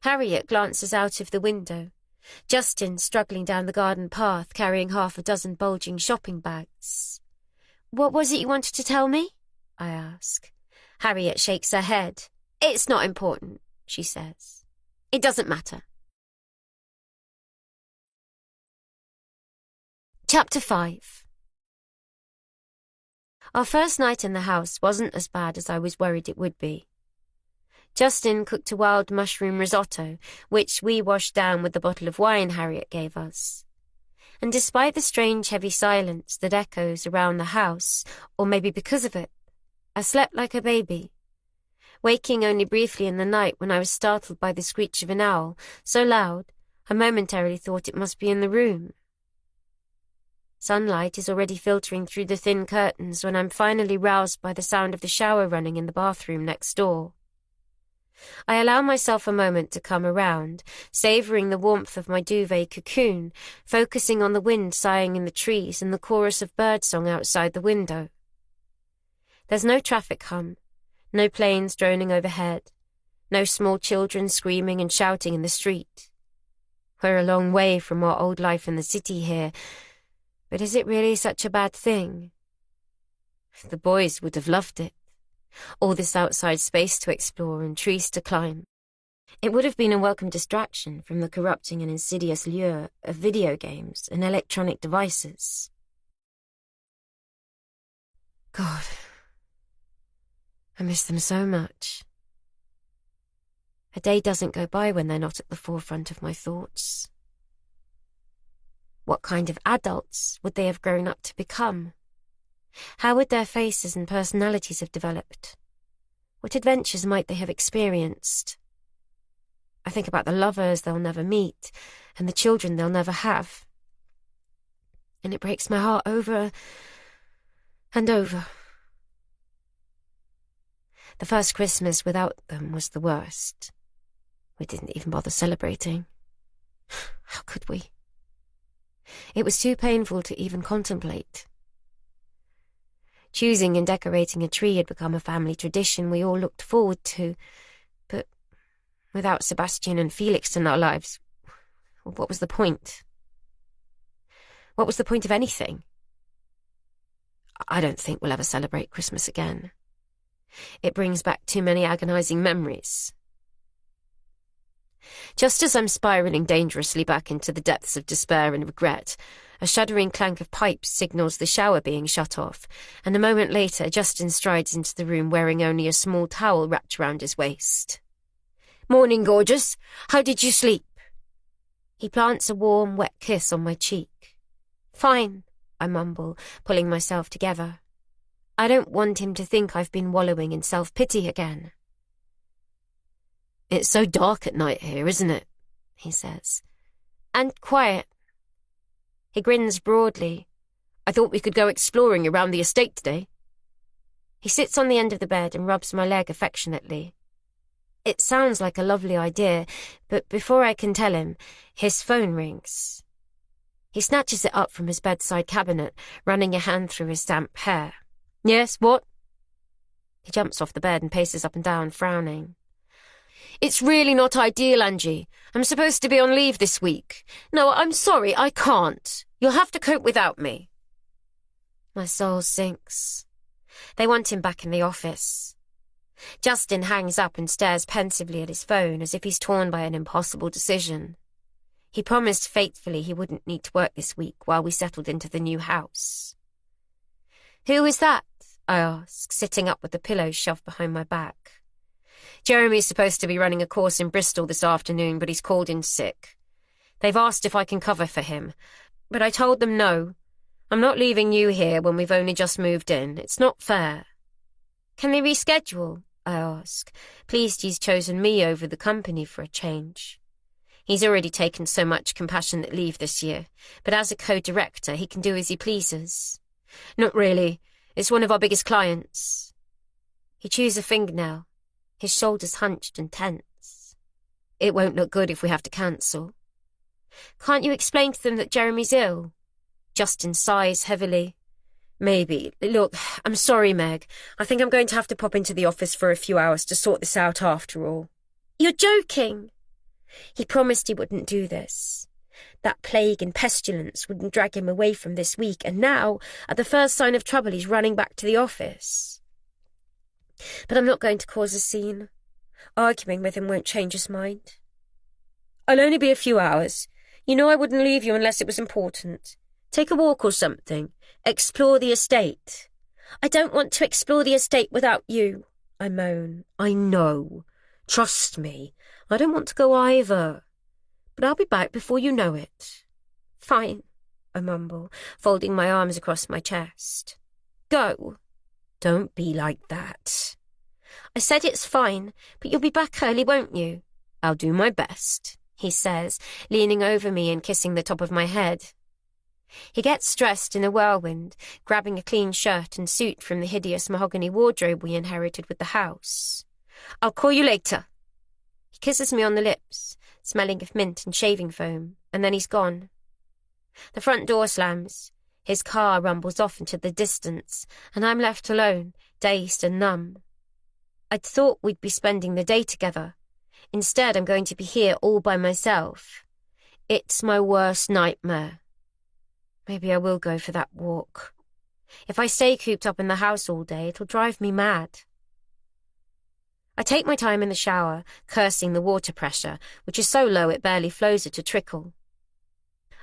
Harriet glances out of the window. Justin struggling down the garden path, carrying half a dozen bulging shopping bags. What was it you wanted to tell me? I ask. Harriet shakes her head. It's not important, she says. It doesn't matter. Chapter 5. Our first night in the house wasn't as bad as I was worried it would be. Justin cooked a wild mushroom risotto, which we washed down with the bottle of wine Harriet gave us. And despite the strange heavy silence that echoes around the house, or maybe because of it, I slept like a baby, waking only briefly in the night when I was startled by the screech of an owl, so loud I momentarily thought it must be in the room. Sunlight is already filtering through the thin curtains when I'm finally roused by the sound of the shower running in the bathroom next door. I allow myself a moment to come around, savouring the warmth of my duvet cocoon, focusing on the wind sighing in the trees and the chorus of birdsong outside the window. There's no traffic hum, no planes droning overhead, no small children screaming and shouting in the street. We're a long way from our old life in the city here, but is it really such a bad thing? The boys would have loved it. All this outside space to explore and trees to climb. It would have been a welcome distraction from the corrupting and insidious lure of video games and electronic devices. God, I miss them so much. A day doesn't go by when they're not at the forefront of my thoughts. What kind of adults would they have grown up to become? How would their faces and personalities have developed? What adventures might they have experienced? I think about the lovers they'll never meet and the children they'll never have. And it breaks my heart over and over. The first Christmas without them was the worst. We didn't even bother celebrating. How could we? It was too painful to even contemplate. Choosing and decorating a tree had become a family tradition we all looked forward to, but without Sebastian and Felix in our lives, what was the point? What was the point of anything? I don't think we'll ever celebrate Christmas again. It brings back too many agonizing memories. Just as I'm spiraling dangerously back into the depths of despair and regret, a shuddering clank of pipes signals the shower being shut off, and a moment later Justin strides into the room wearing only a small towel wrapped round his waist. "Morning, gorgeous. How did you sleep?" He plants a warm, wet kiss on my cheek. "Fine," I mumble, pulling myself together. I don't want him to think I've been wallowing in self-pity again. "It's so dark at night here, isn't it?" he says. "And quiet." He grins broadly. "I thought we could go exploring around the estate today." He sits on the end of the bed and rubs my leg affectionately. It sounds like a lovely idea, but before I can tell him, his phone rings. He snatches it up from his bedside cabinet, running a hand through his damp hair. "Yes, what?" He jumps off the bed and paces up and down, frowning. "It's really not ideal, Angie. I'm supposed to be on leave this week. No, I'm sorry, I can't. You'll have to cope without me." My soul sinks. They want him back in the office. Justin hangs up and stares pensively at his phone as if he's torn by an impossible decision. He promised faithfully he wouldn't need to work this week while we settled into the new house. "Who is that?" I ask, sitting up with the pillows shoved behind my back. "Jeremy's supposed to be running a course in Bristol this afternoon, but he's called in sick. They've asked if I can cover for him, but I told them no. I'm not leaving you here when we've only just moved in. It's not fair." "Can they reschedule?" I ask, pleased he's chosen me over the company for a change. He's already taken so much compassionate leave this year, but as a co-director he can do as he pleases. "Not really. It's one of our biggest clients." He chews a fingernail, his shoulders hunched and tense. "It won't look good if we have to cancel." "Can't you explain to them that Jeremy's ill?" Justin sighs heavily. "Maybe. Look, I'm sorry, Meg. I think I'm going to have to pop into the office for a few hours to sort this out after all." "You're joking." He promised he wouldn't do this. That plague and pestilence wouldn't drag him away from this week, and now, at the first sign of trouble, he's running back to the office. But I'm not going to cause a scene. Arguing with him won't change his mind. "I'll only be a few hours. You know I wouldn't leave you unless it was important. Take a walk or something. Explore the estate." "I don't want to explore the estate without you," I moan. "I know. Trust me. I don't want to go either. But I'll be back before you know it." "Fine," I mumble, folding my arms across my chest. "Go." "Don't be like that." "I said it's fine, but you'll be back early, won't you?" "I'll do my best," he says, leaning over me and kissing the top of my head. He gets dressed in a whirlwind, grabbing a clean shirt and suit from the hideous mahogany wardrobe we inherited with the house. "I'll call you later," kisses me on the lips, smelling of mint and shaving foam, and then he's gone. The front door slams. His car rumbles off into the distance, and I'm left alone, dazed and numb. I'd thought we'd be spending the day together. Instead, I'm going to be here all by myself. It's my worst nightmare. Maybe I will go for that walk. If I stay cooped up in the house all day, it'll drive me mad. I take my time in the shower, cursing the water pressure, which is so low it barely flows at a trickle.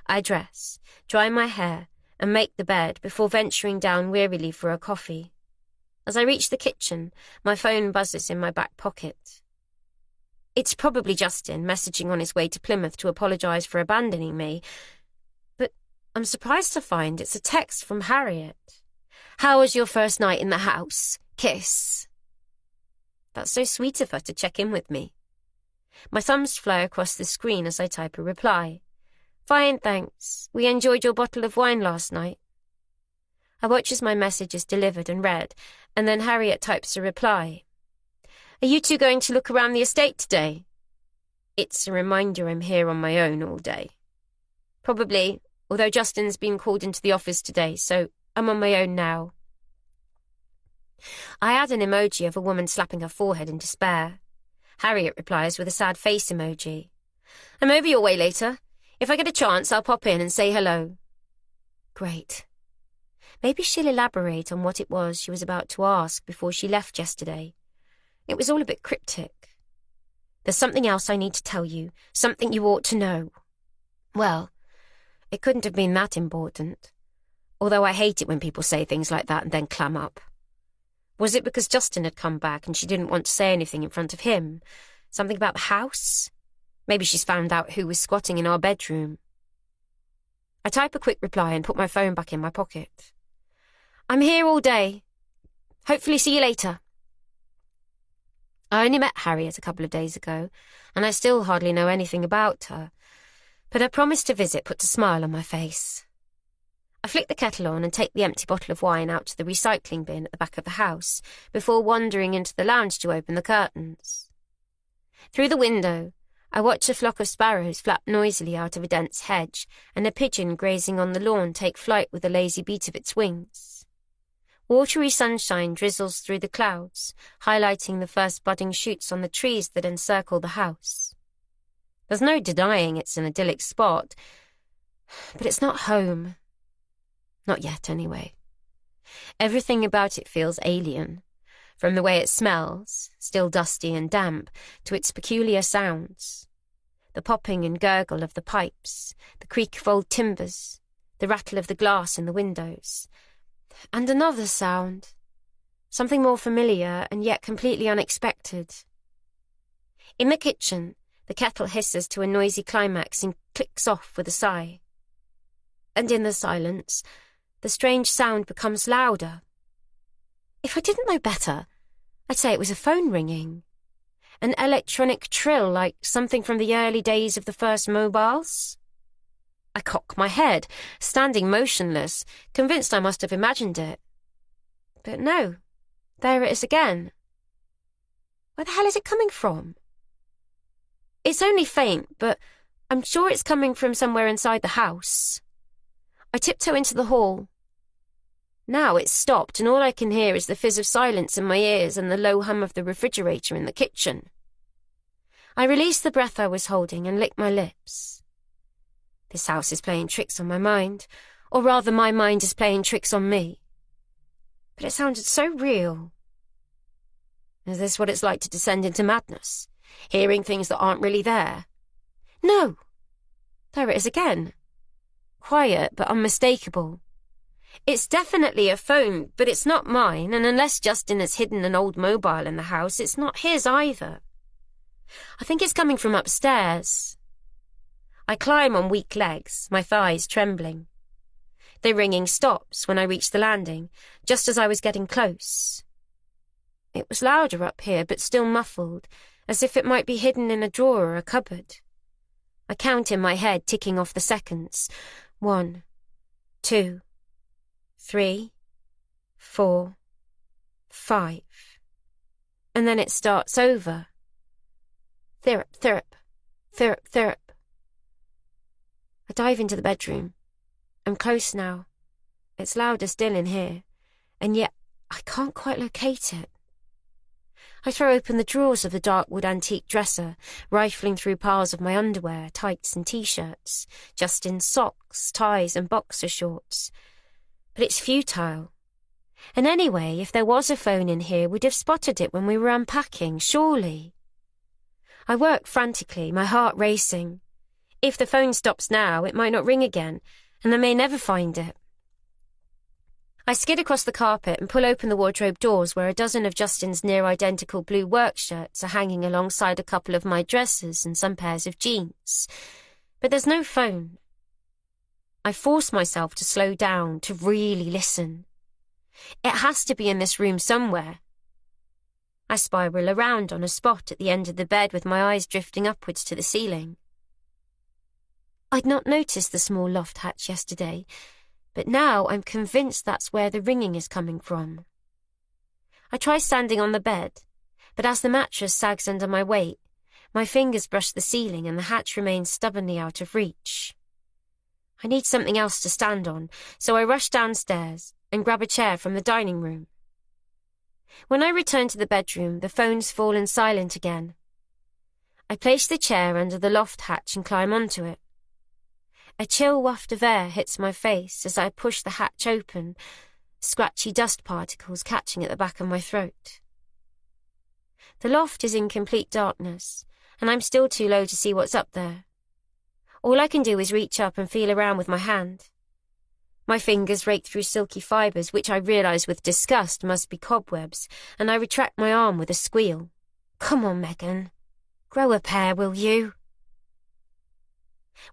I dress, dry my hair, and make the bed before venturing down wearily for a coffee. As I reach the kitchen, my phone buzzes in my back pocket. It's probably Justin messaging on his way to Plymouth to apologise for abandoning me, but I'm surprised to find it's a text from Harriet. "How was your first night in the house? Kiss." That's so sweet of her to check in with me. My thumbs fly across the screen as I type a reply. "Fine, thanks. We enjoyed your bottle of wine last night." I watch as my message is delivered and read, and then Harriet types a reply. "Are you two going to look around the estate today?" It's a reminder I'm here on my own all day. Probably, although Justin's been called into the office today, so I'm on my own now. I add an emoji of a woman slapping her forehead in despair. Harriet replies with a sad face emoji. "I'm over your way later. If I get a chance, I'll pop in and say hello." Great. Maybe she'll elaborate on what it was she was about to ask before she left yesterday. It was all a bit cryptic. "There's something else I need to tell you, something you ought to know." Well, it couldn't have been that important. Although I hate it when people say things like that and then clam up. Was it because Justin had come back and she didn't want to say anything in front of him? Something about the house? Maybe she's found out who was squatting in our bedroom. I type a quick reply and put my phone back in my pocket. "I'm here all day. Hopefully see you later." I only met Harriet a couple of days ago, and I still hardly know anything about her, but her promise to visit puts a smile on my face. I flick the kettle on and take the empty bottle of wine out to the recycling bin at the back of the house before wandering into the lounge to open the curtains. Through the window, I watch a flock of sparrows flap noisily out of a dense hedge and a pigeon grazing on the lawn take flight with a lazy beat of its wings. Watery sunshine drizzles through the clouds, highlighting the first budding shoots on the trees that encircle the house. There's no denying it's an idyllic spot, but it's not home. Not yet, anyway. Everything about it feels alien, from the way it smells, still dusty and damp, to its peculiar sounds. The popping and gurgle of the pipes, the creak of old timbers, the rattle of the glass in the windows. And another sound, something more familiar and yet completely unexpected. In the kitchen, the kettle hisses to a noisy climax and clicks off with a sigh. And in the silence, the strange sound becomes louder. If I didn't know better, I'd say it was a phone ringing. An electronic trill like something from the early days of the first mobiles. I cock my head, standing motionless, convinced I must have imagined it. But no, there it is again. Where the hell is it coming from? It's only faint, but I'm sure it's coming from somewhere inside the house. I tiptoe into the hall. Now it's stopped, and all I can hear is the fizz of silence in my ears and the low hum of the refrigerator in the kitchen. I release the breath I was holding and lick my lips. This house is playing tricks on my mind, or rather my mind is playing tricks on me. But it sounded so real. Is this what it's like to descend into madness? Hearing things that aren't really there? No! There it is again. Quiet but unmistakable. It's definitely a phone, but it's not mine, and unless Justin has hidden an old mobile in the house, it's not his either. I think it's coming from upstairs. I climb on weak legs, my thighs trembling. The ringing stops when I reach the landing, just as I was getting close. It was louder up here, but still muffled, as if it might be hidden in a drawer or a cupboard. I count in my head, ticking off the seconds. 1, 2, 3, 4, 5. And then it starts over. Thirp, thirp, thirp, thirp. I dive into the bedroom. I'm close now. It's louder still in here, and yet I can't quite locate it. I throw open the drawers of the dark wood antique dresser, rifling through piles of my underwear, tights and t-shirts, Justin's socks, ties and boxer shorts. But it's futile. And anyway, if there was a phone in here, we'd have spotted it when we were unpacking, surely. I work frantically, my heart racing. If the phone stops now, it might not ring again, and I may never find it. I skid across the carpet and pull open the wardrobe doors where a dozen of Justin's near-identical blue work shirts are hanging alongside a couple of my dresses and some pairs of jeans. But there's no phone. I force myself to slow down, to really listen. It has to be in this room somewhere. I spiral around on a spot at the end of the bed with my eyes drifting upwards to the ceiling. I'd not noticed the small loft hatch yesterday, but now I'm convinced that's where the ringing is coming from. I try standing on the bed, but as the mattress sags under my weight, my fingers brush the ceiling and the hatch remains stubbornly out of reach. I need something else to stand on, so I rush downstairs and grab a chair from the dining room. When I return to the bedroom, the phone's fallen silent again. I place the chair under the loft hatch and climb onto it. A chill waft of air hits my face as I push the hatch open, scratchy dust particles catching at the back of my throat. The loft is in complete darkness, and I'm still too low to see what's up there. All I can do is reach up and feel around with my hand. My fingers rake through silky fibres, which I realise with disgust must be cobwebs, and I retract my arm with a squeal. Come on, Megan. Grow a pair, will you?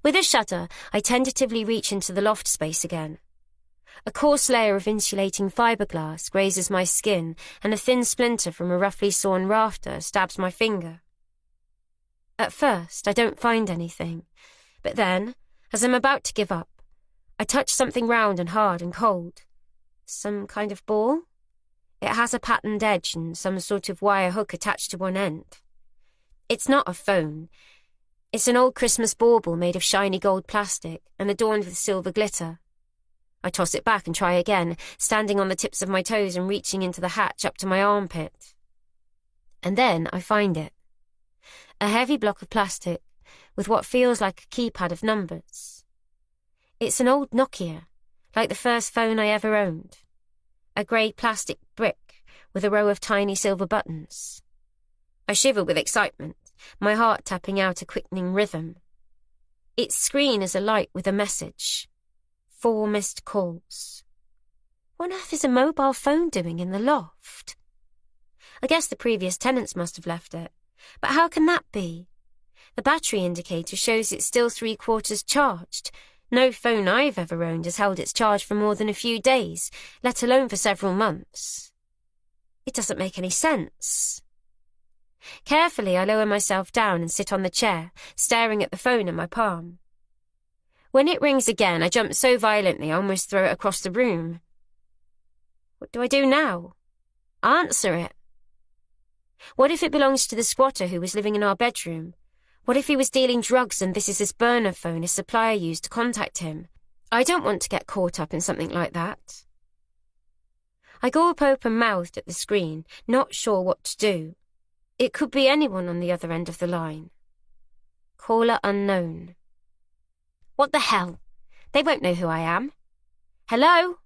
With a shudder, I tentatively reach into the loft space again. A coarse layer of insulating fiberglass grazes my skin, and a thin splinter from a roughly sawn rafter stabs my finger. At first, I don't find anything, but then, as I'm about to give up, I touch something round and hard and cold. Some kind of ball? It has a patterned edge and some sort of wire hook attached to one end. It's not a phone. It's an old Christmas bauble made of shiny gold plastic and adorned with silver glitter. I toss it back and try again, standing on the tips of my toes and reaching into the hatch up to my armpit. And then I find it. A heavy block of plastic with what feels like a keypad of numbers. It's an old Nokia, like the first phone I ever owned. A grey plastic brick with a row of tiny silver buttons. I shiver with excitement, my heart tapping out a quickening rhythm. Its screen is alight with a message. 4 missed calls. What on earth is a mobile phone doing in the loft? I guess the previous tenants must have left it. But how can that be? The battery indicator shows it's still 3/4 charged. No phone I've ever owned has held its charge for more than a few days, let alone for several months. It doesn't make any sense. Carefully, I lower myself down and sit on the chair, staring at the phone in my palm. When it rings again, I jump so violently I almost throw it across the room. What do I do now? Answer it. What if it belongs to the squatter who was living in our bedroom? What if he was dealing drugs and this is his burner phone his supplier used to contact him? I don't want to get caught up in something like that. I go up open-mouthed at the screen, not sure what to do. It could be anyone on the other end of the line. Caller unknown. What the hell? They won't know who I am. Hello?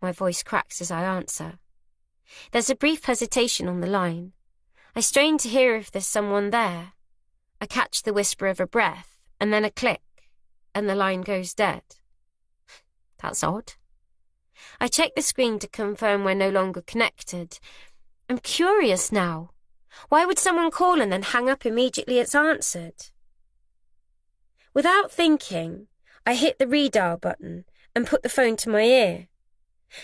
My voice cracks as I answer. There's a brief hesitation on the line. I strain to hear if there's someone there. I catch the whisper of a breath, and then a click, and the line goes dead. That's odd. I check the screen to confirm we're no longer connected. I'm curious now. Why would someone call and then hang up immediately it's answered? Without thinking, I hit the redial button and put the phone to my ear.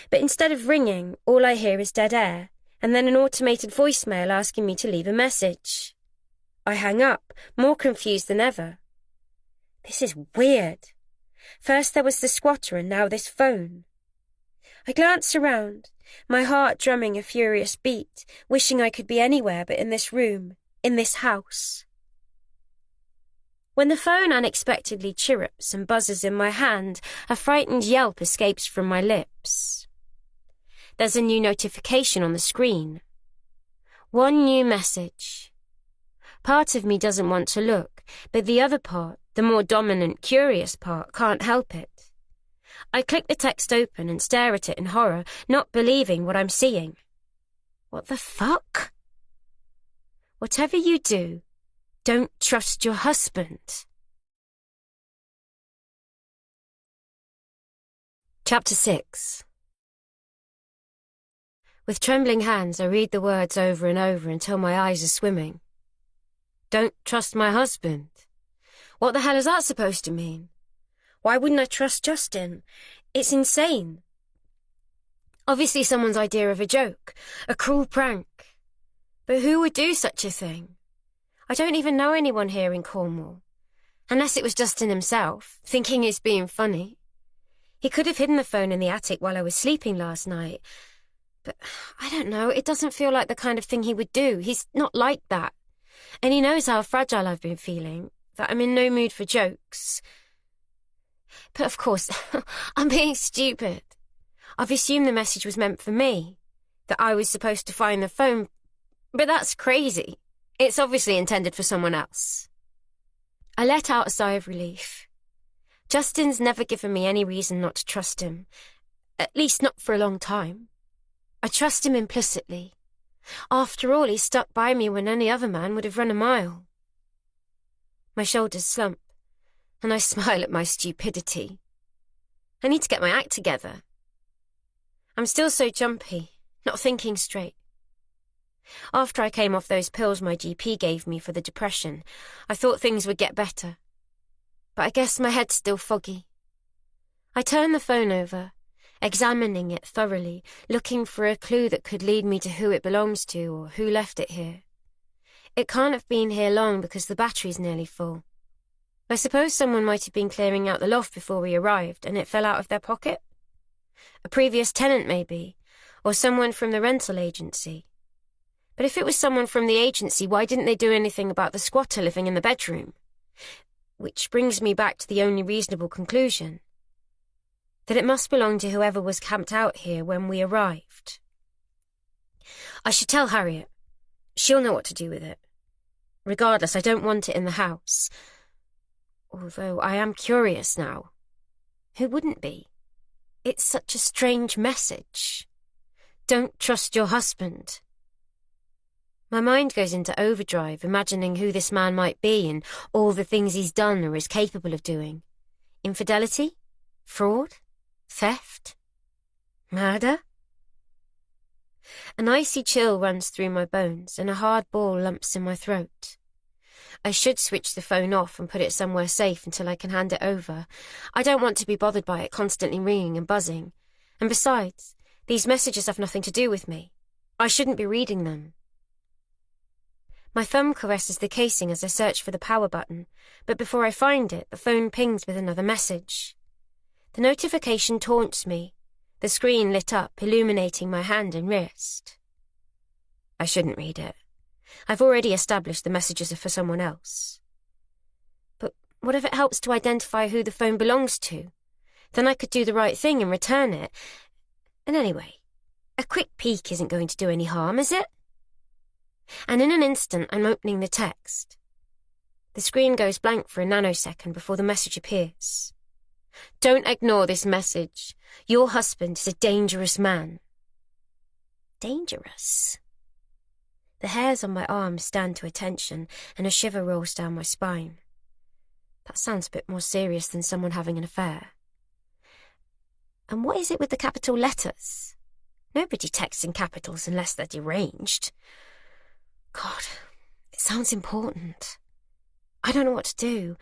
But instead of ringing, all I hear is dead air, and then an automated voicemail asking me to leave a message. I hang up, more confused than ever. This is weird. First there was the squatter and now this phone. I glance around, my heart drumming a furious beat, wishing I could be anywhere but in this room, in this house. When the phone unexpectedly chirrups and buzzes in my hand, a frightened yelp escapes from my lips. There's a new notification on the screen. One new message. Part of me doesn't want to look, but the other part, the more dominant, curious part, can't help it. I click the text open and stare at it in horror, not believing what I'm seeing. What the fuck? Whatever you do, don't trust your husband. Chapter 6. With trembling hands, I read the words over and over until my eyes are swimming. Don't trust my husband. What the hell is that supposed to mean? Why wouldn't I trust Justin? It's insane. Obviously someone's idea of a joke, a cruel prank. But who would do such a thing? I don't even know anyone here in Cornwall. Unless it was Justin himself, thinking he's being funny. He could have hidden the phone in the attic while I was sleeping last night. But I don't know, it doesn't feel like the kind of thing he would do. He's not like that. And he knows how fragile I've been feeling, that I'm in no mood for jokes. But of course, I'm being stupid. I've assumed the message was meant for me, that I was supposed to find the phone, but that's crazy. It's obviously intended for someone else. I let out a sigh of relief. Justin's never given me any reason not to trust him, at least not for a long time. I trust him implicitly. After all, he stuck by me when any other man would have run a mile. My shoulders slump, and I smile at my stupidity. I need to get my act together. I'm still so jumpy, not thinking straight. After I came off those pills my GP gave me for the depression, I thought things would get better. But I guess my head's still foggy. I turn the phone over, examining it thoroughly, looking for a clue that could lead me to who it belongs to or who left it here. It can't have been here long because the battery's nearly full. I suppose someone might have been clearing out the loft before we arrived and it fell out of their pocket. A previous tenant, maybe, or someone from the rental agency. But if it was someone from the agency, why didn't they do anything about the squatter living in the bedroom? Which brings me back to the only reasonable conclusion. That it must belong to whoever was camped out here when we arrived. I should tell Harriet. She'll know what to do with it. Regardless, I don't want it in the house. Although I am curious now. Who wouldn't be? It's such a strange message. Don't trust your husband. My mind goes into overdrive, imagining who this man might be and all the things he's done or is capable of doing. Infidelity? Fraud? Theft? Murder? An icy chill runs through my bones and a hard ball lumps in my throat. I should switch the phone off and put it somewhere safe until I can hand it over. I don't want to be bothered by it constantly ringing and buzzing. And besides, these messages have nothing to do with me. I shouldn't be reading them. My thumb caresses the casing as I search for the power button, but before I find it, the phone pings with another message. The notification taunts me, the screen lit up, illuminating my hand and wrist. I shouldn't read it. I've already established the messages are for someone else. But what if it helps to identify who the phone belongs to? Then I could do the right thing and return it. And anyway, a quick peek isn't going to do any harm, is it? And in an instant, I'm opening the text. The screen goes blank for a nanosecond before the message appears. Don't ignore this message. Your husband is a dangerous man. Dangerous? The hairs on my arms stand to attention, and a shiver rolls down my spine. That sounds a bit more serious than someone having an affair. And what is it with the capital letters? Nobody texts in capitals unless they're deranged. God, it sounds important. I don't know what to do.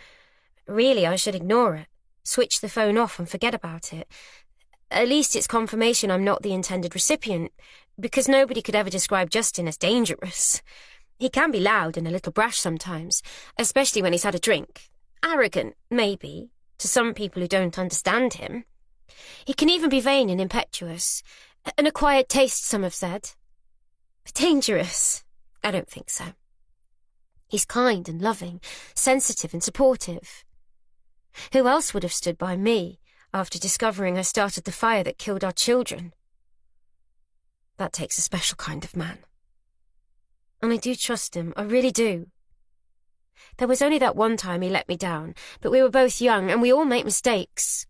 Really, I should ignore it, switch the phone off and forget about it. At least it's confirmation I'm not the intended recipient, because nobody could ever describe Justin as dangerous. He can be loud and a little brash sometimes, especially when he's had a drink. Arrogant, maybe, to some people who don't understand him. He can even be vain and impetuous. An acquired taste, some have said. But dangerous? I don't think so. He's kind and loving, sensitive and supportive. Who else would have stood by me after discovering I started the fire that killed our children? That takes a special kind of man. And I do trust him, I really do. There was only that one time he let me down, but we were both young and we all make mistakes.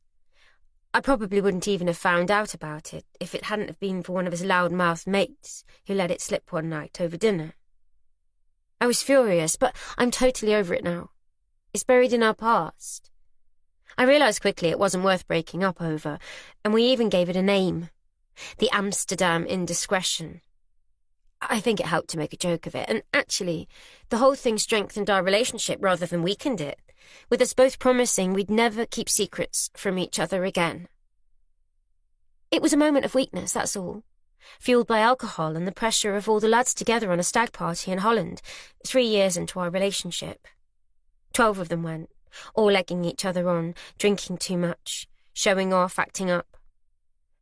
I probably wouldn't even have found out about it if it hadn't have been for one of his loud-mouthed mates who let it slip one night over dinner. I was furious, but I'm totally over it now. It's buried in our past. I realised quickly it wasn't worth breaking up over, and we even gave it a name. The Amsterdam Indiscretion. I think it helped to make a joke of it, and actually, the whole thing strengthened our relationship rather than weakened it, with us both promising we'd never keep secrets from each other again. It was a moment of weakness, that's all, fueled by alcohol and the pressure of all the lads together on a stag party in Holland, 3 years into our relationship. 12 of them went, all egging each other on, drinking too much, showing off, acting up.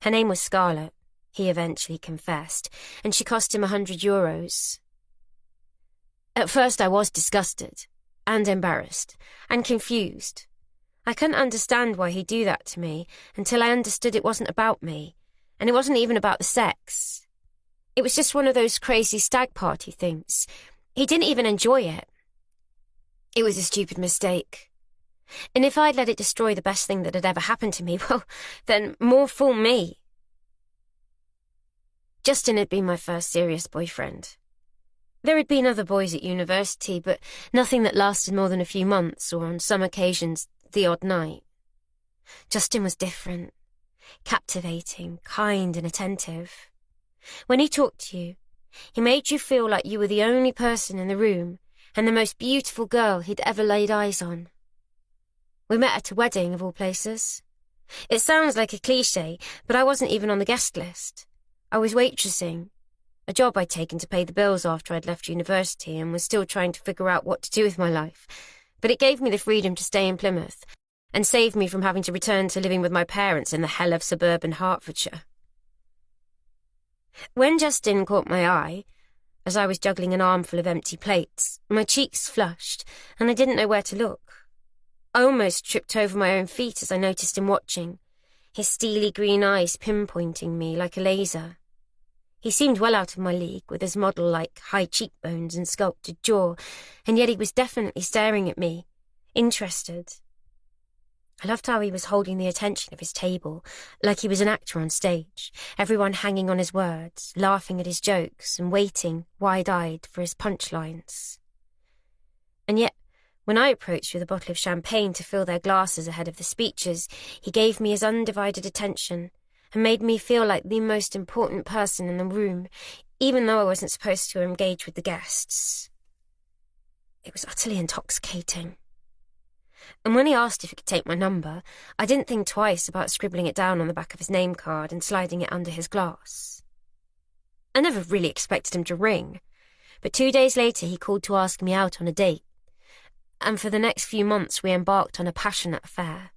Her name was Scarlett, he eventually confessed, and she cost him €100. At first I was disgusted, and embarrassed, and confused. I couldn't understand why he'd do that to me until I understood it wasn't about me, and it wasn't even about the sex. It was just one of those crazy stag party things. He didn't even enjoy it. It was a stupid mistake. And if I'd let it destroy the best thing that had ever happened to me, well, then more fool me. Justin had been my first serious boyfriend. There had been other boys at university, but nothing that lasted more than a few months, or on some occasions, the odd night. Justin was different, captivating, kind and attentive. When he talked to you, he made you feel like you were the only person in the room and the most beautiful girl he'd ever laid eyes on. We met at a wedding, of all places. It sounds like a cliché, but I wasn't even on the guest list. I was waitressing, a job I'd taken to pay the bills after I'd left university and was still trying to figure out what to do with my life. But it gave me the freedom to stay in Plymouth and saved me from having to return to living with my parents in the hell of suburban Hertfordshire. When Justin caught my eye, as I was juggling an armful of empty plates, my cheeks flushed and I didn't know where to look. I almost tripped over my own feet as I noticed him watching, his steely green eyes pinpointing me like a laser. He seemed well out of my league, with his model-like high cheekbones and sculpted jaw, and yet he was definitely staring at me, interested. I loved how he was holding the attention of his table, like he was an actor on stage, everyone hanging on his words, laughing at his jokes, and waiting, wide-eyed, for his punchlines. And yet, when I approached with a bottle of champagne to fill their glasses ahead of the speeches, he gave me his undivided attention and made me feel like the most important person in the room, even though I wasn't supposed to engage with the guests. It was utterly intoxicating. And when he asked if he could take my number, I didn't think twice about scribbling it down on the back of his name card and sliding it under his glass. I never really expected him to ring, but 2 days later he called to ask me out on a date, and for the next few months we embarked on a passionate affair.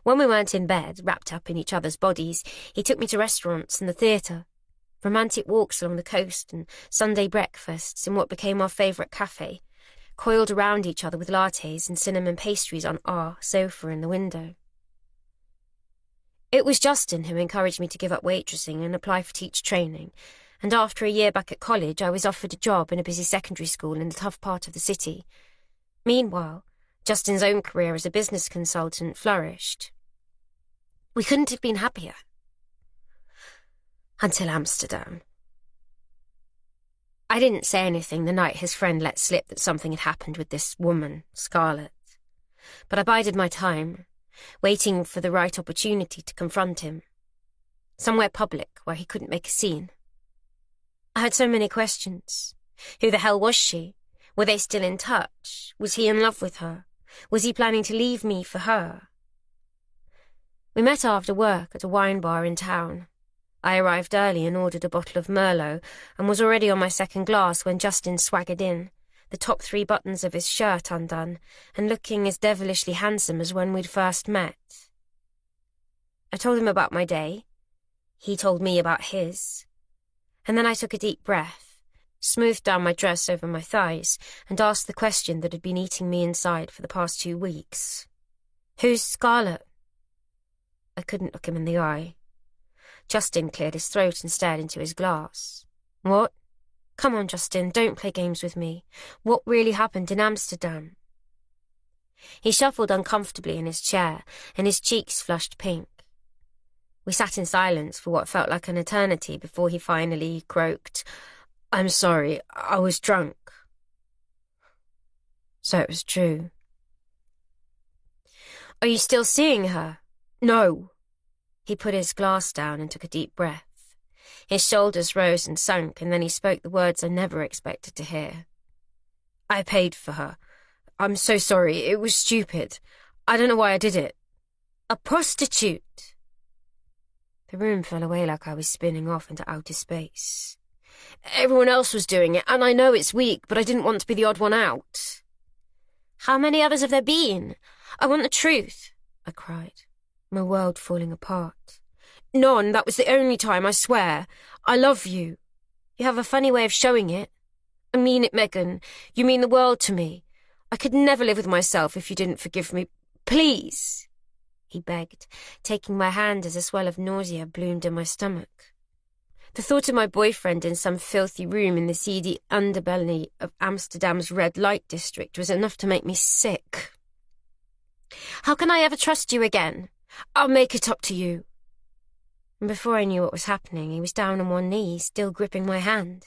When we weren't in bed, wrapped up in each other's bodies, he took me to restaurants and the theatre, romantic walks along the coast and Sunday breakfasts in what became our favourite cafe, coiled around each other with lattes and cinnamon pastries on our sofa in the window. It was Justin who encouraged me to give up waitressing and apply for teacher training, and after a year back at college I was offered a job in a busy secondary school in a tough part of the city. Meanwhile, Justin's own career as a business consultant flourished. We couldn't have been happier. Until Amsterdam. I didn't say anything the night his friend let slip that something had happened with this woman, Scarlett. But I bided my time, waiting for the right opportunity to confront him. Somewhere public where he couldn't make a scene. I had so many questions. Who the hell was she? Were they still in touch? Was he in love with her? Was he planning to leave me for her? We met after work at a wine bar in town. I arrived early and ordered a bottle of Merlot and was already on my second glass when Justin swaggered in, the top 3 buttons of his shirt undone and looking as devilishly handsome as when we'd first met. I told him about my day. He told me about his. And then I took a deep breath smoothed down my dress over my thighs, and asked the question that had been eating me inside for the past 2 weeks. "Who's Scarlett?" I couldn't look him in the eye. Justin cleared his throat and stared into his glass. "What? Come on, Justin, don't play games with me. What really happened in Amsterdam?" He shuffled uncomfortably in his chair, and his cheeks flushed pink. We sat in silence for what felt like an eternity before he finally croaked, "I'm sorry, I was drunk." So it was true. "Are you still seeing her?" "No." He put his glass down and took a deep breath. His shoulders rose and sunk, and then he spoke the words I never expected to hear. "I paid for her. I'm so sorry, it was stupid. I don't know why I did it." "A prostitute!" The room fell away like I was spinning off into outer space. "Everyone else was doing it, and I know it's weak, but I didn't want to be the odd one out." "How many others have there been? I want the truth," I cried, my world falling apart. "None, that was the only time, I swear. I love you. You have a funny way of showing it. I mean it, Megan. You mean the world to me. I could never live with myself if you didn't forgive me. Please," he begged, taking my hand as a swell of nausea bloomed in my stomach. The thought of my boyfriend in some filthy room in the seedy underbelly of Amsterdam's red light district was enough to make me sick. "How can I ever trust you again? I'll make it up to you." And before I knew what was happening, he was down on one knee, still gripping my hand.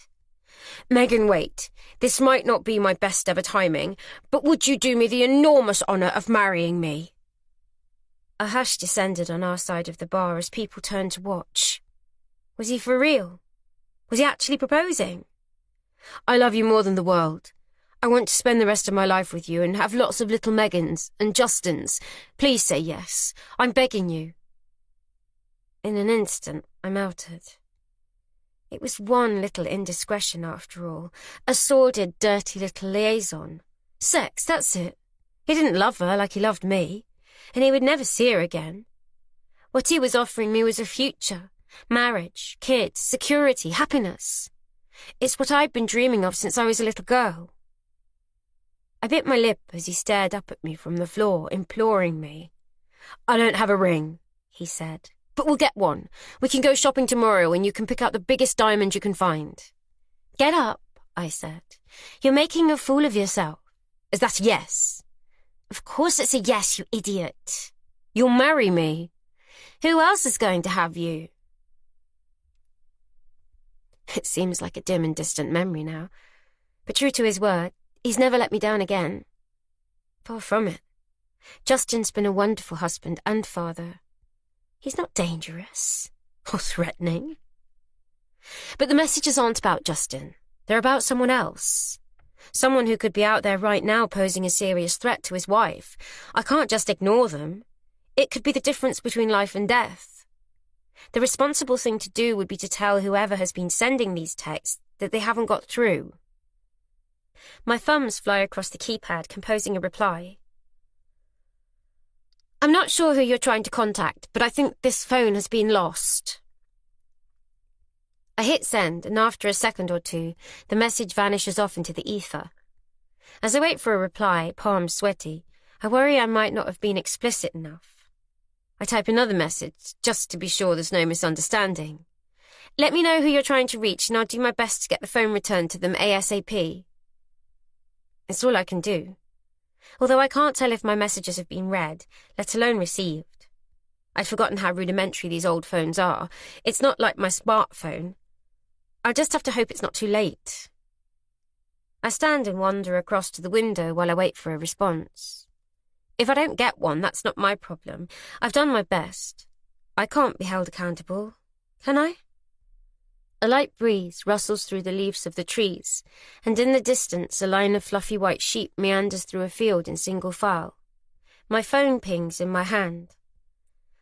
"Megan, wait. This might not be my best ever timing, but would you do me the enormous honour of marrying me?" A hush descended on our side of the bar as people turned to watch. Was he for real? Was he actually proposing? "I love you more than the world. I want to spend the rest of my life with you and have lots of little Megans and Justins. Please say yes. I'm begging you." In an instant, I melted. It was one little indiscretion, after all. A sordid, dirty little liaison. Sex, that's it. He didn't love her like he loved me, and he would never see her again. What he was offering me was a future. Marriage, kids, security, happiness. It's what I'd been dreaming of since I was a little girl. I bit my lip as he stared up at me from the floor, imploring me. "I don't have a ring," he said, "but we'll get one. We can go shopping tomorrow and you can pick out the biggest diamond you can find." "Get up," I said. "You're making a fool of yourself." "Is that a yes?" "Of course it's a yes, you idiot." "You'll marry me." "Who else is going to have you?" It seems like a dim and distant memory now, but true to his word, he's never let me down again. Far from it. Justin's been a wonderful husband and father. He's not dangerous or threatening. But the messages aren't about Justin. They're about someone else. Someone who could be out there right now posing a serious threat to his wife. I can't just ignore them. It could be the difference between life and death. The responsible thing to do would be to tell whoever has been sending these texts that they haven't got through. My thumbs fly across the keypad, composing a reply. "I'm not sure who you're trying to contact, but I think this phone has been lost." I hit send, and after a second or two, the message vanishes off into the ether. As I wait for a reply, palms sweaty, I worry I might not have been explicit enough. I type another message, just to be sure there's no misunderstanding. "Let me know who you're trying to reach, and I'll do my best to get the phone returned to them ASAP." It's all I can do. Although I can't tell if my messages have been read, let alone received. I'd forgotten how rudimentary these old phones are. It's not like my smartphone. I'll just have to hope it's not too late. I stand and wander across to the window while I wait for a response. If I don't get one, that's not my problem. I've done my best. I can't be held accountable, can I? A light breeze rustles through the leaves of the trees, and in the distance a line of fluffy white sheep meanders through a field in single file. My phone pings in my hand.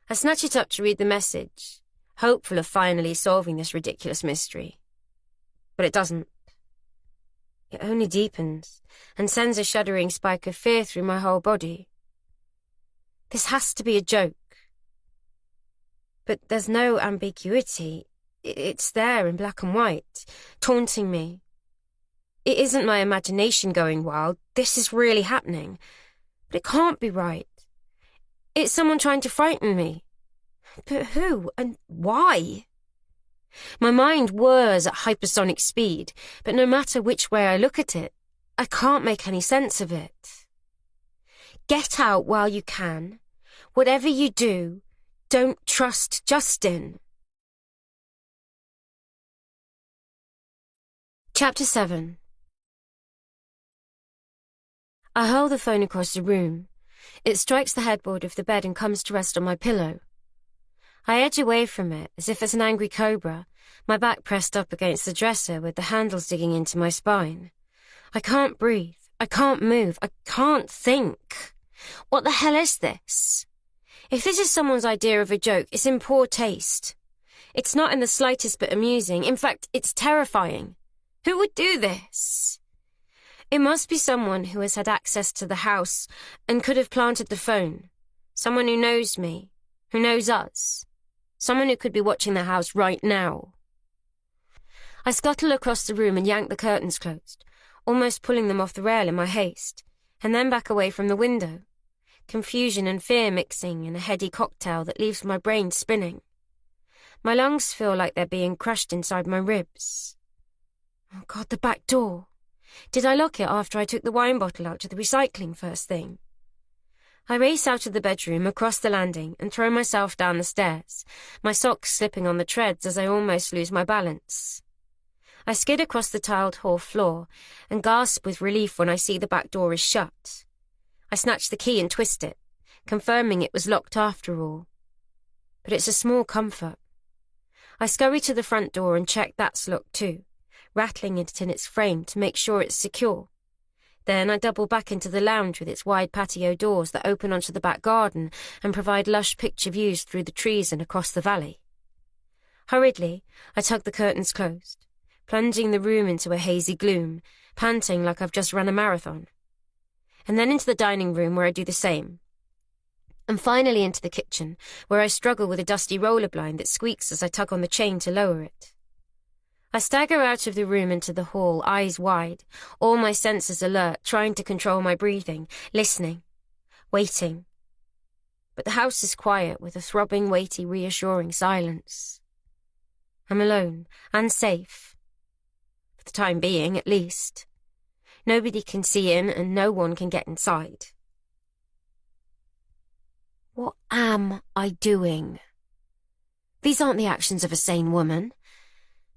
I snatch it up to read the message, hopeful of finally solving this ridiculous mystery. But it doesn't. It only deepens and sends a shuddering spike of fear through my whole body. This has to be a joke. But there's no ambiguity. It's there in black and white, taunting me. It isn't my imagination going wild. This is really happening. But it can't be right. It's someone trying to frighten me. But who and why? My mind whirs at hypersonic speed, but no matter which way I look at it, I can't make any sense of it. Get out while you can. Whatever you do, don't trust Justin. Chapter 7. I hurl the phone across the room. It strikes the headboard of the bed and comes to rest on my pillow. I edge away from it, as if it's an angry cobra, my back pressed up against the dresser with the handles digging into my spine. I can't breathe. I can't move. I can't think. What the hell is this? If this is someone's idea of a joke, it's in poor taste. It's not in the slightest bit amusing. In fact, it's terrifying. Who would do this? It must be someone who has had access to the house and could have planted the phone. Someone who knows me, who knows us. Someone who could be watching the house right now. I scuttle across the room and yank the curtains closed, almost pulling them off the rail in my haste, and then back away from the window. Confusion and fear mixing in a heady cocktail that leaves my brain spinning. My lungs feel like they're being crushed inside my ribs. Oh God, the back door. Did I lock it after I took the wine bottle out to the recycling first thing? I race out of the bedroom, across the landing, and throw myself down the stairs, my socks slipping on the treads as I almost lose my balance. I skid across the tiled hall floor and gasp with relief when I see the back door is shut. I snatch the key and twist it, confirming it was locked after all. But it's a small comfort. I scurry to the front door and check that's locked too, rattling it in its frame to make sure it's secure. Then I double back into the lounge with its wide patio doors that open onto the back garden and provide lush picture views through the trees and across the valley. Hurriedly, I tug the curtains closed, plunging the room into a hazy gloom, panting like I've just run a marathon. And then into the dining room where I do the same. And finally into the kitchen, where I struggle with a dusty roller blind that squeaks as I tug on the chain to lower it. I stagger out of the room into the hall, eyes wide, all my senses alert, trying to control my breathing, listening, waiting. But the house is quiet with a throbbing, weighty, reassuring silence. I'm alone, and safe. For the time being, at least. Nobody can see in, and no one can get inside. What am I doing? These aren't the actions of a sane woman.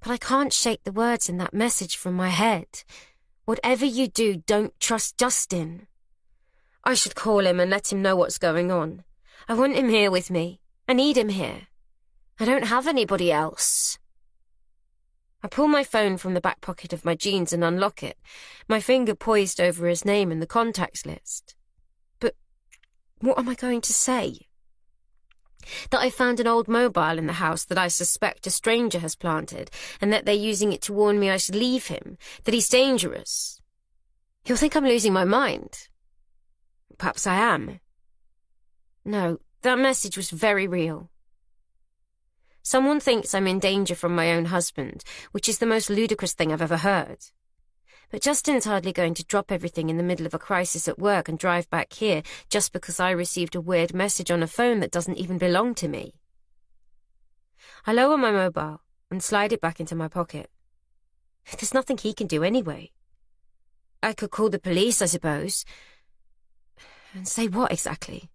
But I can't shake the words in that message from my head. Whatever you do, don't trust Justin. I should call him and let him know what's going on. I want him here with me. I need him here. I don't have anybody else. I pull my phone from the back pocket of my jeans and unlock it, my finger poised over his name in the contacts list. But what am I going to say? That I found an old mobile in the house that I suspect a stranger has planted, and that they're using it to warn me I should leave him, that he's dangerous. He'll think I'm losing my mind. Perhaps I am. No, that message was very real. Someone thinks I'm in danger from my own husband, which is the most ludicrous thing I've ever heard. But Justin's hardly going to drop everything in the middle of a crisis at work and drive back here just because I received a weird message on a phone that doesn't even belong to me. I lower my mobile and slide it back into my pocket. There's nothing he can do anyway. I could call the police, I suppose. And say what exactly?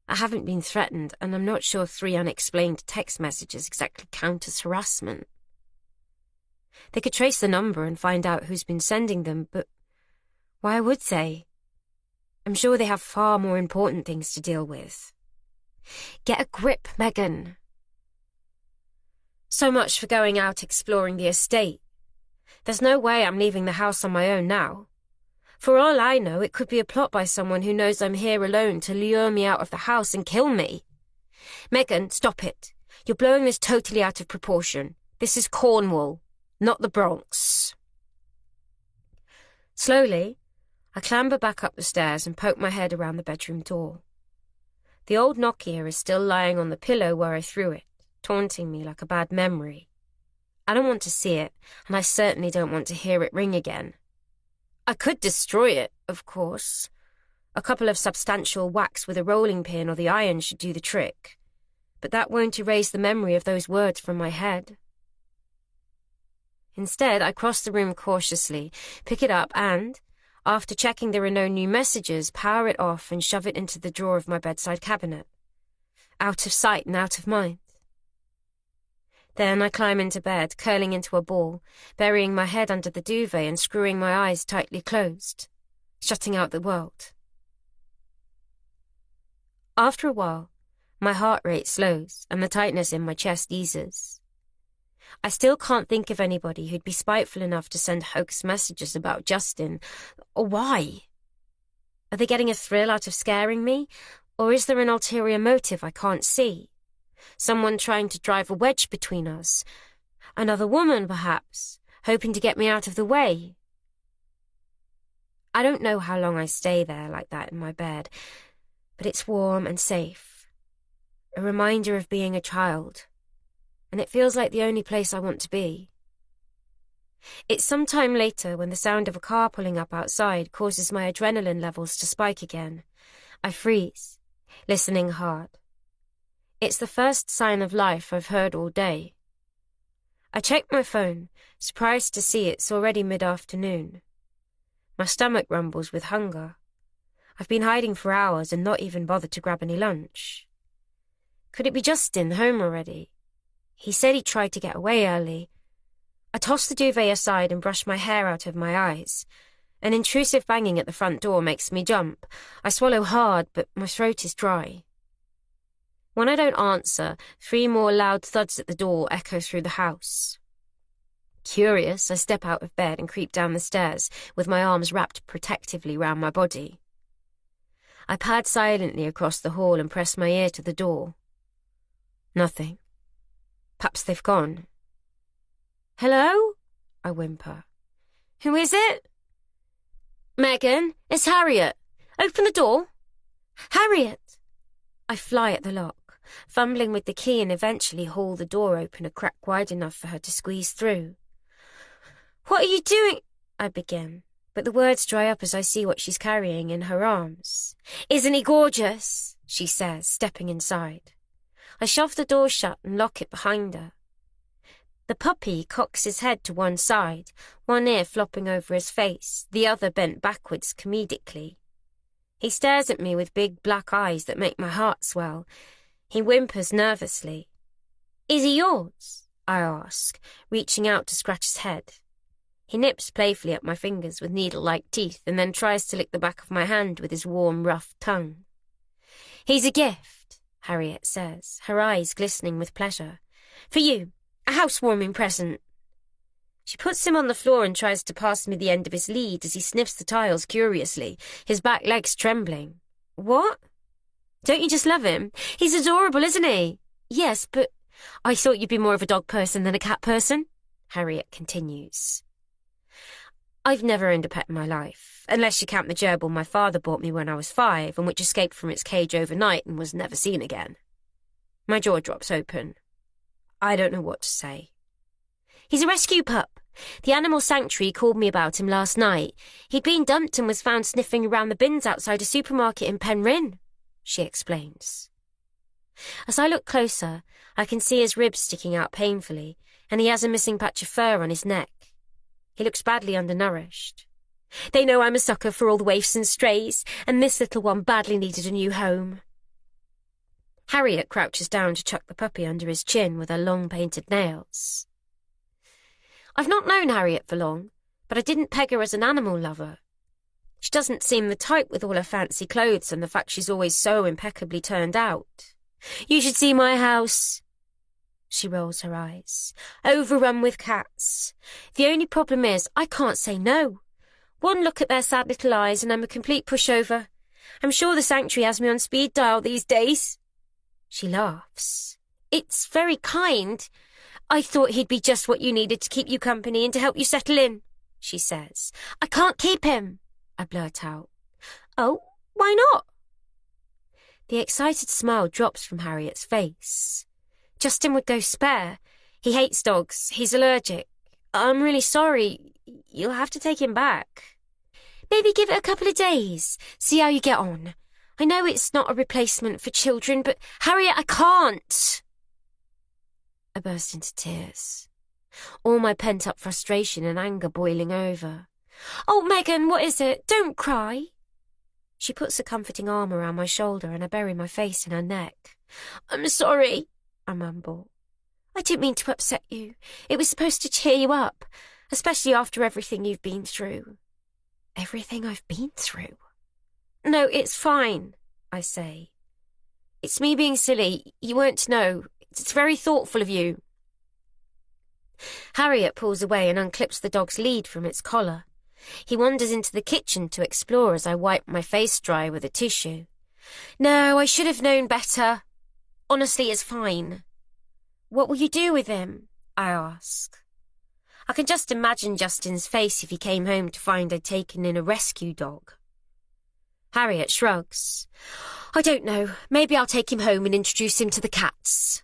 I haven't been threatened, and I'm not sure 3 unexplained text messages exactly count as harassment. They could trace the number and find out who's been sending them, but why would they? I'm sure they have far more important things to deal with. Get a grip, Megan. So much for going out exploring the estate. There's no way I'm leaving the house on my own now. For all I know, it could be a plot by someone who knows I'm here alone to lure me out of the house and kill me. Megan, stop it. You're blowing this totally out of proportion. This is Cornwall, not the Bronx. Slowly, I clamber back up the stairs and poke my head around the bedroom door. The old Nokia is still lying on the pillow where I threw it, taunting me like a bad memory. I don't want to see it, and I certainly don't want to hear it ring again. I could destroy it, of course. A couple of substantial whacks with a rolling pin or the iron should do the trick, but that won't erase the memory of those words from my head. Instead, I cross the room cautiously, pick it up and, after checking there are no new messages, power it off and shove it into the drawer of my bedside cabinet. Out of sight and out of mind. Then I climb into bed, curling into a ball, burying my head under the duvet and screwing my eyes tightly closed, shutting out the world. After a while, my heart rate slows and the tightness in my chest eases. I still can't think of anybody who'd be spiteful enough to send hoax messages about Justin. Or why? Are they getting a thrill out of scaring me? Or is there an ulterior motive I can't see? Someone trying to drive a wedge between us? Another woman, perhaps, hoping to get me out of the way? I don't know how long I stay there like that in my bed, but it's warm and safe. A reminder of being a child. And it feels like the only place I want to be. It's some time later when the sound of a car pulling up outside causes my adrenaline levels to spike again. I freeze, listening hard. It's the first sign of life I've heard all day. I check my phone, surprised to see it's already mid-afternoon. My stomach rumbles with hunger. I've been hiding for hours and not even bothered to grab any lunch. Could it be Justin home already? He said he tried to get away early. I toss the duvet aside and brush my hair out of my eyes. An intrusive banging at the front door makes me jump. I swallow hard, but my throat is dry. When I don't answer, 3 more loud thuds at the door echo through the house. Curious, I step out of bed and creep down the stairs, with my arms wrapped protectively round my body. I pad silently across the hall and press my ear to the door. Nothing. Perhaps they've gone. Hello? I whimper. Who is it? Megan, it's Harriet. Open the door. Harriet! I fly at the lock, fumbling with the key and eventually haul the door open a crack wide enough for her to squeeze through. What are you doing? I begin, but the words dry up as I see what she's carrying in her arms. Isn't he gorgeous? She says, stepping inside. I shove the door shut and lock it behind her. The puppy cocks his head to one side, one ear flopping over his face, the other bent backwards comedically. He stares at me with big black eyes that make my heart swell. He whimpers nervously. Is he yours? I ask, reaching out to scratch his head. He nips playfully at my fingers with needle-like teeth and then tries to lick the back of my hand with his warm, rough tongue. He's a gift, Harriet says, her eyes glistening with pleasure. For you, a housewarming present. She puts him on the floor and tries to pass me the end of his lead as he sniffs the tiles curiously, his back legs trembling. What? Don't you just love him? He's adorable, isn't he? Yes, but I thought you'd be more of a dog person than a cat person, Harriet continues. I've never owned a pet in my life, unless you count the gerbil my father bought me when I was 5 and which escaped from its cage overnight and was never seen again. My jaw drops open. I don't know what to say. He's a rescue pup. The animal sanctuary called me about him last night. He'd been dumped and was found sniffing around the bins outside a supermarket in Penryn, she explains. As I look closer, I can see his ribs sticking out painfully, and he has a missing patch of fur on his neck. He looks badly undernourished. They know I'm a sucker for all the waifs and strays, and this little one badly needed a new home. Harriet crouches down to chuck the puppy under his chin with her long painted nails. I've not known Harriet for long, but I didn't peg her as an animal lover. She doesn't seem the type with all her fancy clothes and the fact she's always so impeccably turned out. You should see my house. She rolls her eyes. Overrun with cats. The only problem is I can't say no. One look at their sad little eyes and I'm a complete pushover. I'm sure the sanctuary has me on speed dial these days. She laughs. It's very kind. I thought he'd be just what you needed to keep you company and to help you settle in, she says. I can't keep him, I blurt out. Oh, why not? The excited smile drops from Harriet's face. Justin would go spare. He hates dogs. He's allergic. I'm really sorry. You'll have to take him back. Maybe give it a couple of days. See how you get on. I know it's not a replacement for children, but Harriet, I can't. I burst into tears, all my pent-up frustration and anger boiling over. Oh, Megan, what is it? Don't cry. She puts a comforting arm around my shoulder and I bury my face in her neck. I'm sorry, I mumble. I didn't mean to upset you. It was supposed to cheer you up, especially after everything you've been through. Everything I've been through? No, it's fine, I say. It's me being silly. You weren't to know. It's very thoughtful of you. Harriet pulls away and unclips the dog's lead from its collar. He wanders into the kitchen to explore as I wipe my face dry with a tissue. No, I should have known better. Honestly, it's fine. What will you do with him? I ask. I can just imagine Justin's face if he came home to find I'd taken in a rescue dog. Harriet shrugs. I don't know. Maybe I'll take him home and introduce him to the cats.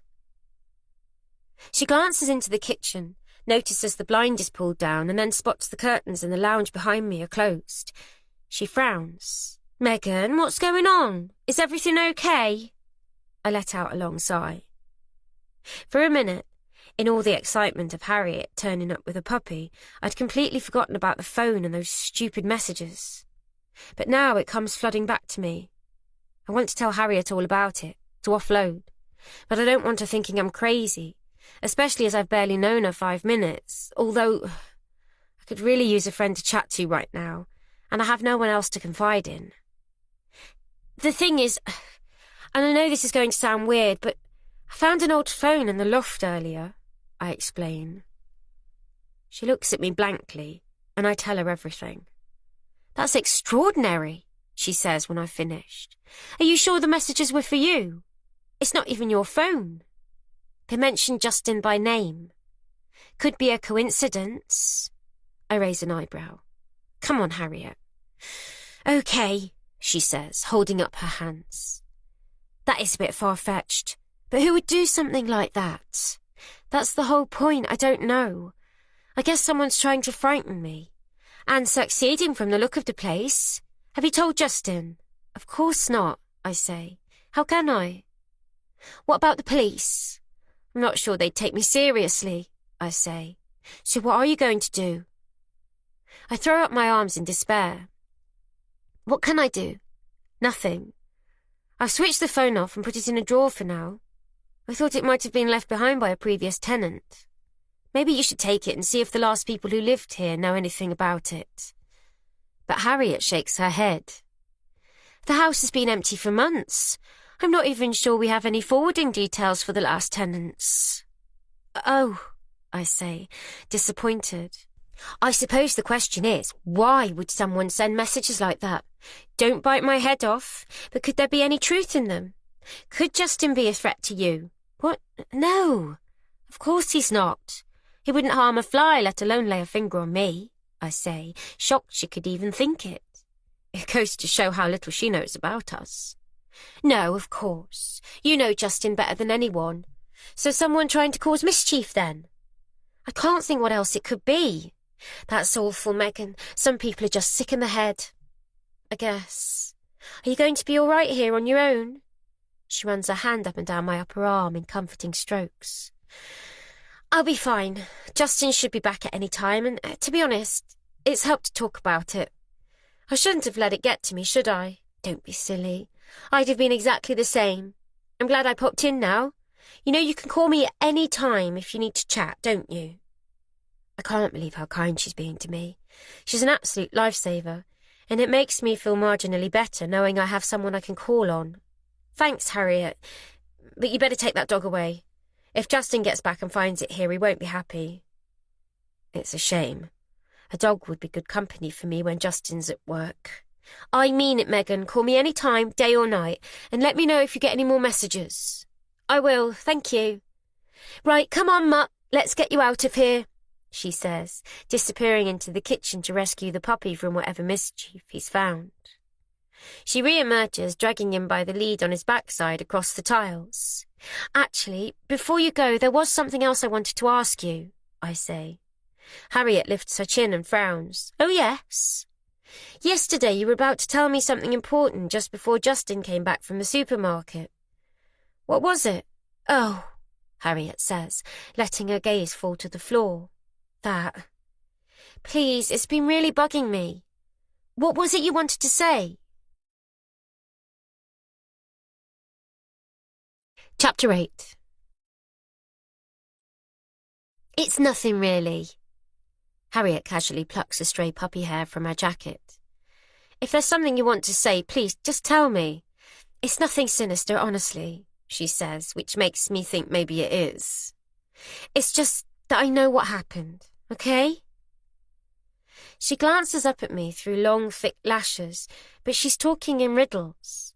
She glances into the kitchen, notices the blind is pulled down, and then spots the curtains in the lounge behind me are closed. She frowns. Megan, what's going on? Is everything okay? I let out a long sigh. For a minute, in all the excitement of Harriet turning up with a puppy, I'd completely forgotten about the phone and those stupid messages. But now it comes flooding back to me. I want to tell Harriet all about it, to offload, but I don't want her thinking I'm crazy, especially as I've barely known her 5 minutes, although I could really use a friend to chat to right now, and I have no one else to confide in. The thing is, and I know this is going to sound weird, but I found an old phone in the loft earlier, I explain. She looks at me blankly, and I tell her everything. That's extraordinary, she says when I've finished. Are you sure the messages were for you? It's not even your phone. They mentioned Justin by name. Could be a coincidence. I raise an eyebrow. Come on, Harriet. Okay, she says, holding up her hands. That is a bit far-fetched, but who would do something like that? That's the whole point. I don't know. I guess someone's trying to frighten me. And succeeding from the look of the place. Have you told Justin? Of course not, I say. How can I? What about the police? I'm not sure they'd take me seriously, I say. So what are you going to do? I throw up my arms in despair. What can I do? Nothing. I've switched the phone off and put it in a drawer for now. I thought it might have been left behind by a previous tenant. Maybe you should take it and see if the last people who lived here know anything about it. But Harriet shakes her head. The house has been empty for months. I'm not even sure we have any forwarding details for the last tenants. Oh, I say, disappointed. I suppose the question is, why would someone send messages like that? Don't bite my head off, but could there be any truth in them? Could Justin be a threat to you? What? No. Of course he's not. He wouldn't harm a fly, let alone lay a finger on me, I say, shocked she could even think it. It goes to show how little she knows about us. No, of course. You know Justin better than anyone. So someone trying to cause mischief, then? I can't think what else it could be. That's awful, Megan. Some people are just sick in the head. I guess. Are you going to be all right here on your own? She runs her hand up and down my upper arm in comforting strokes. I'll be fine. Justin should be back at any time, and to be honest, it's helped to talk about it. I shouldn't have let it get to me, should I? Don't be silly. I'd have been exactly the same. I'm glad I popped in now. You know you can call me at any time if you need to chat, don't you? I can't believe how kind she's being to me. She's an absolute lifesaver, and it makes me feel marginally better knowing I have someone I can call on. Thanks, Harriet, but you better take that dog away. If Justin gets back and finds it here, he won't be happy. It's a shame. A dog would be good company for me when Justin's at work. I mean it, Megan. Call me any time, day or night, and let me know if you get any more messages. I will, thank you. Right, come on, Mutt. Let's get you out of here, she says, disappearing into the kitchen to rescue the puppy from whatever mischief he's found. She re-emerges, dragging him by the lead on his backside across the tiles. Actually, before you go, there was something else I wanted to ask you, I say. Harriet lifts her chin and frowns. Oh, yes? Yesterday you were about to tell me something important just before Justin came back from the supermarket. What was it? Oh, Harriet says, letting her gaze fall to the floor. That. Please, it's been really bugging me. What was it you wanted to say? Chapter 8. It's nothing really. Harriet casually plucks a stray puppy hair from her jacket. If there's something you want to say, please, just tell me. It's nothing sinister, honestly, she says, which makes me think maybe it is. It's just that I know what happened, okay? She glances up at me through long, thick lashes, but she's talking in riddles.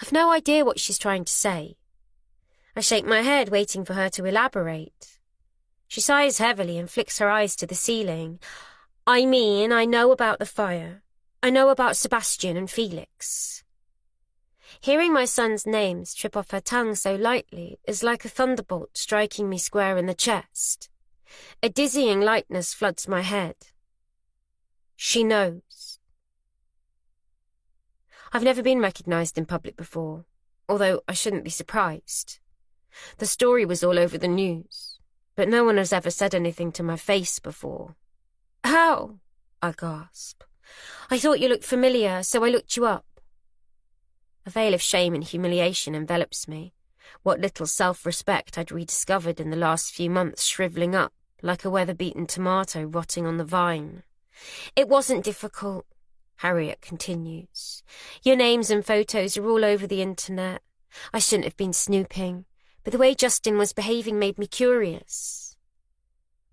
I've no idea what she's trying to say. I shake my head, waiting for her to elaborate. She sighs heavily and flicks her eyes to the ceiling. I know about the fire. I know about Sebastian and Felix. Hearing my son's names trip off her tongue so lightly is like a thunderbolt striking me square in the chest. A dizzying lightness floods my head. She knows. I've never been recognised in public before, although I shouldn't be surprised. The story was all over the news, but no one has ever said anything to my face before. How? I gasp. I thought you looked familiar, so I looked you up. A veil of shame and humiliation envelops me, what little self-respect I'd rediscovered in the last few months shrivelling up, like a weather-beaten tomato rotting on the vine. It wasn't difficult, Harriet continues. Your names and photos are all over the internet. I shouldn't have been snooping, but the way Justin was behaving made me curious.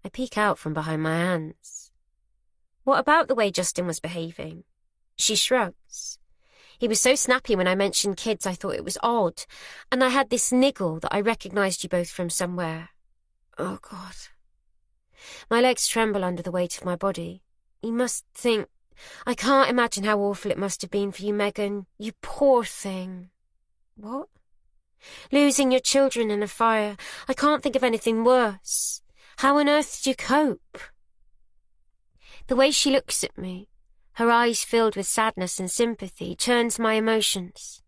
I peek out from behind my hands. What about the way Justin was behaving? She shrugs. He was so snappy when I mentioned kids I thought it was odd, and I had this niggle that I recognised you both from somewhere. Oh, God. My legs tremble under the weight of my body. You must think... I can't imagine how awful it must have been for you, Megan. You poor thing. What? Losing your children in a fire. I can't think of anything worse. How on earth did you cope? The way she looks at me, her eyes filled with sadness and sympathy, churns my emotions.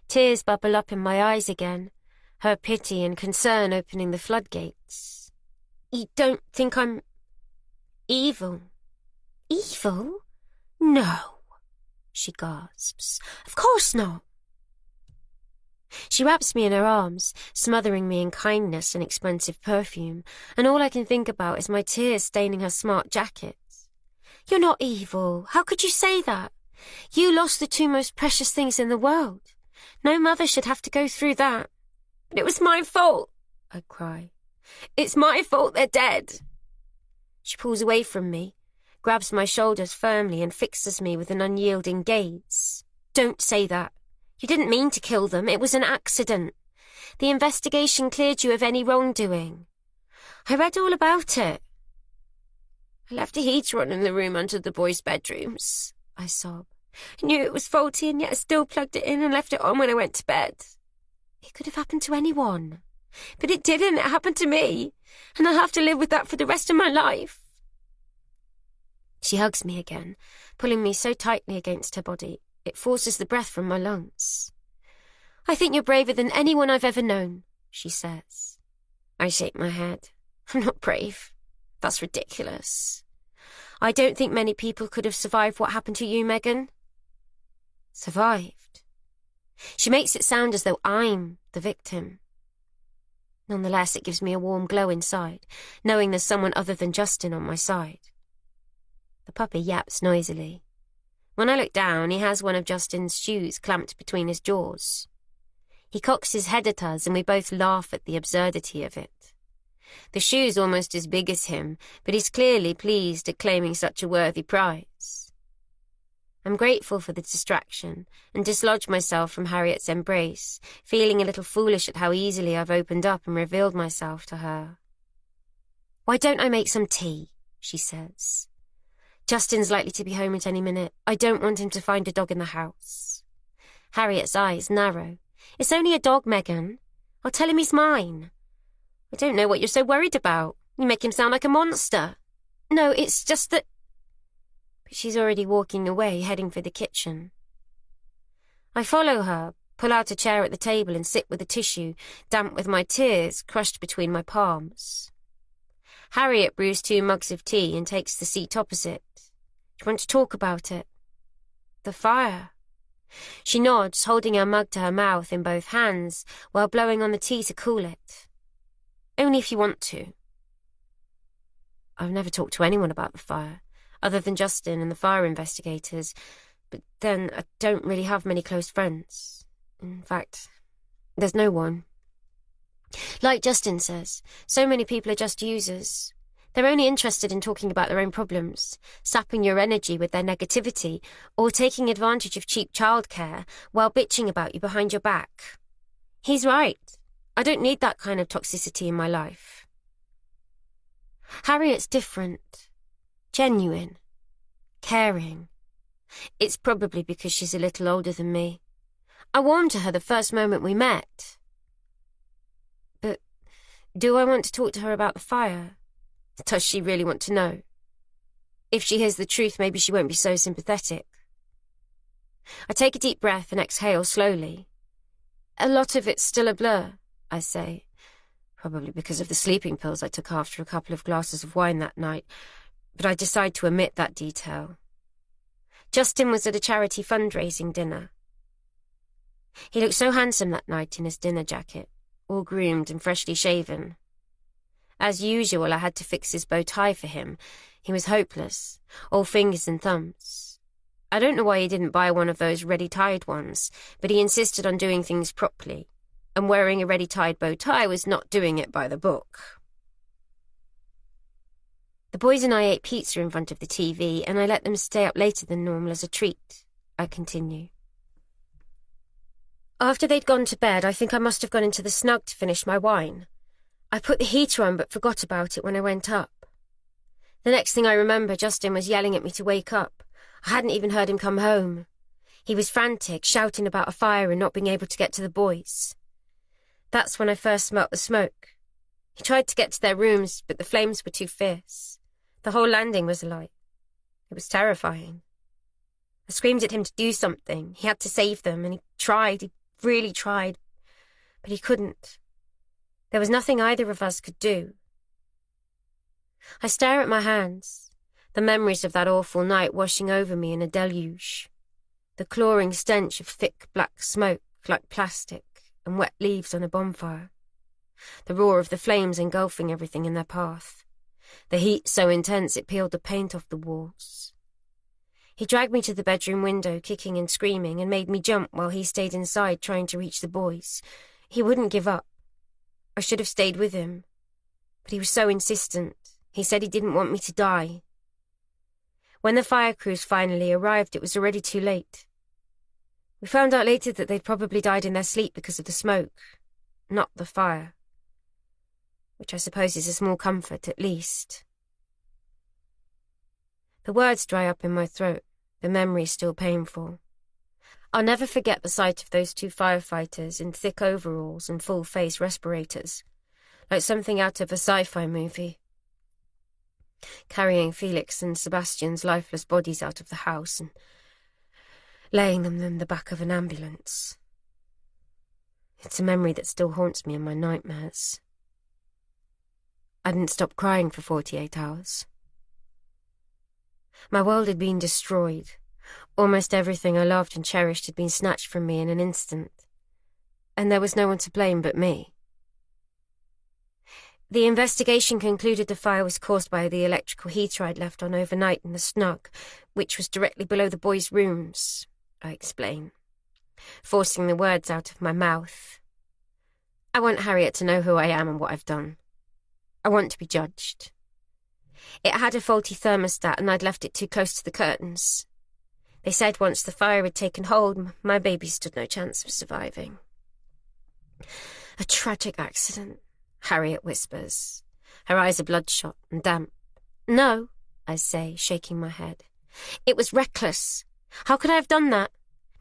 Tears bubble up in my eyes again, her pity and concern opening the floodgates. You don't think I'm... evil? Evil? No, she gasps. Of course not. She wraps me in her arms, smothering me in kindness and expensive perfume, and all I can think about is my tears staining her smart jacket. You're not evil. How could you say that? You lost the two most precious things in the world. No mother should have to go through that. But it was my fault, I cry. It's my fault they're dead. She pulls away from me, grabs my shoulders firmly and fixes me with an unyielding gaze. Don't say that. You didn't mean to kill them. It was an accident. The investigation cleared you of any wrongdoing. I read all about it. I left a heater on in the room under the boys' bedrooms, I sob. I knew it was faulty and yet I still plugged it in and left it on when I went to bed. It could have happened to anyone. But it didn't. It happened to me. And I'll have to live with that for the rest of my life. She hugs me again, pulling me so tightly against her body, it forces the breath from my lungs. I think you're braver than anyone I've ever known, she says. I shake my head. I'm not brave. That's ridiculous. I don't think many people could have survived what happened to you, Megan. Survived? She makes it sound as though I'm the victim. Nonetheless, it gives me a warm glow inside, knowing there's someone other than Justin on my side. The puppy yaps noisily. When I look down, he has one of Justin's shoes clamped between his jaws. He cocks his head at us and we both laugh at the absurdity of it. The shoe's almost as big as him, but he's clearly pleased at claiming such a worthy prize. I'm grateful for the distraction and dislodge myself from Harriet's embrace, feeling a little foolish at how easily I've opened up and revealed myself to her. Why don't I make some tea? She says. Justin's likely to be home at any minute. I don't want him to find a dog in the house. Harriet's eyes narrow. It's only a dog, Megan. I'll tell him he's mine. I don't know what you're so worried about. You make him sound like a monster. No, it's just that... But she's already walking away, heading for the kitchen. I follow her, pull out a chair at the table and sit with a tissue, damp with my tears, crushed between my palms. Harriet brews 2 mugs of tea and takes the seat opposite. She wants to talk about it. The fire. She nods, holding her mug to her mouth in both hands, while blowing on the tea to cool it. Only if you want to. I've never talked to anyone about the fire, other than Justin and the fire investigators, but then I don't really have many close friends. In fact, there's no one. Like Justin says, so many people are just users. They're only interested in talking about their own problems, sapping your energy with their negativity, or taking advantage of cheap childcare while bitching about you behind your back. He's right. I don't need that kind of toxicity in my life. Harriet's different. Genuine. Caring. It's probably because she's a little older than me. I warmed to her the first moment we met. But do I want to talk to her about the fire? Does she really want to know? If she hears the truth, maybe she won't be so sympathetic. I take a deep breath and exhale slowly. A lot of it's still a blur, I say, probably because of the sleeping pills I took after a couple of glasses of wine that night, but I decide to omit that detail. Justin was at a charity fundraising dinner. He looked so handsome that night in his dinner jacket, all groomed and freshly shaven. As usual, I had to fix his bow tie for him. He was hopeless, all fingers and thumbs. I don't know why he didn't buy one of those ready-tied ones, but he insisted on doing things properly, and wearing a ready-tied bow tie was not doing it by the book. The boys and I ate pizza in front of the TV, and I let them stay up later than normal as a treat. I continue. After they'd gone to bed, I think I must have gone into the snug to finish my wine. I put the heater on but forgot about it when I went up. The next thing I remember, Justin was yelling at me to wake up. I hadn't even heard him come home. He was frantic, shouting about a fire and not being able to get to the boys. That's when I first smelt the smoke. He tried to get to their rooms, but the flames were too fierce. The whole landing was alight. It was terrifying. I screamed at him to do something. He had to save them, and he really tried, but he couldn't. There was nothing either of us could do. I stare at my hands, the memories of that awful night washing over me in a deluge. The clawing stench of thick black smoke like plastic and wet leaves on a bonfire. The roar of the flames engulfing everything in their path. The heat so intense it peeled the paint off the walls. He dragged me to the bedroom window, kicking and screaming, and made me jump while he stayed inside trying to reach the boys. He wouldn't give up. I should have stayed with him, but he was so insistent. He said he didn't want me to die. When the fire crews finally arrived, it was already too late. We found out later that they'd probably died in their sleep because of the smoke, not the fire. Which I suppose is a small comfort, at least. The words dry up in my throat, the memory still painful. I'll never forget the sight of those 2 firefighters in thick overalls and full-face respirators, like something out of a sci-fi movie, carrying Felix and Sebastian's lifeless bodies out of the house and laying them in the back of an ambulance. It's a memory that still haunts me in my nightmares. I didn't stop crying for 48 hours. My world had been destroyed. Almost everything I loved and cherished had been snatched from me in an instant. And there was no one to blame but me. The investigation concluded the fire was caused by the electrical heater I'd left on overnight in the snug, which was directly below the boys' rooms, I explain, forcing the words out of my mouth. I want Harriet to know who I am and what I've done. I want to be judged. It had a faulty thermostat and I'd left it too close to the curtains. They said once the fire had taken hold, my baby stood no chance of surviving. A tragic accident, Harriet whispers. Her eyes are bloodshot and damp. No, I say, shaking my head. It was reckless. How could I have done that?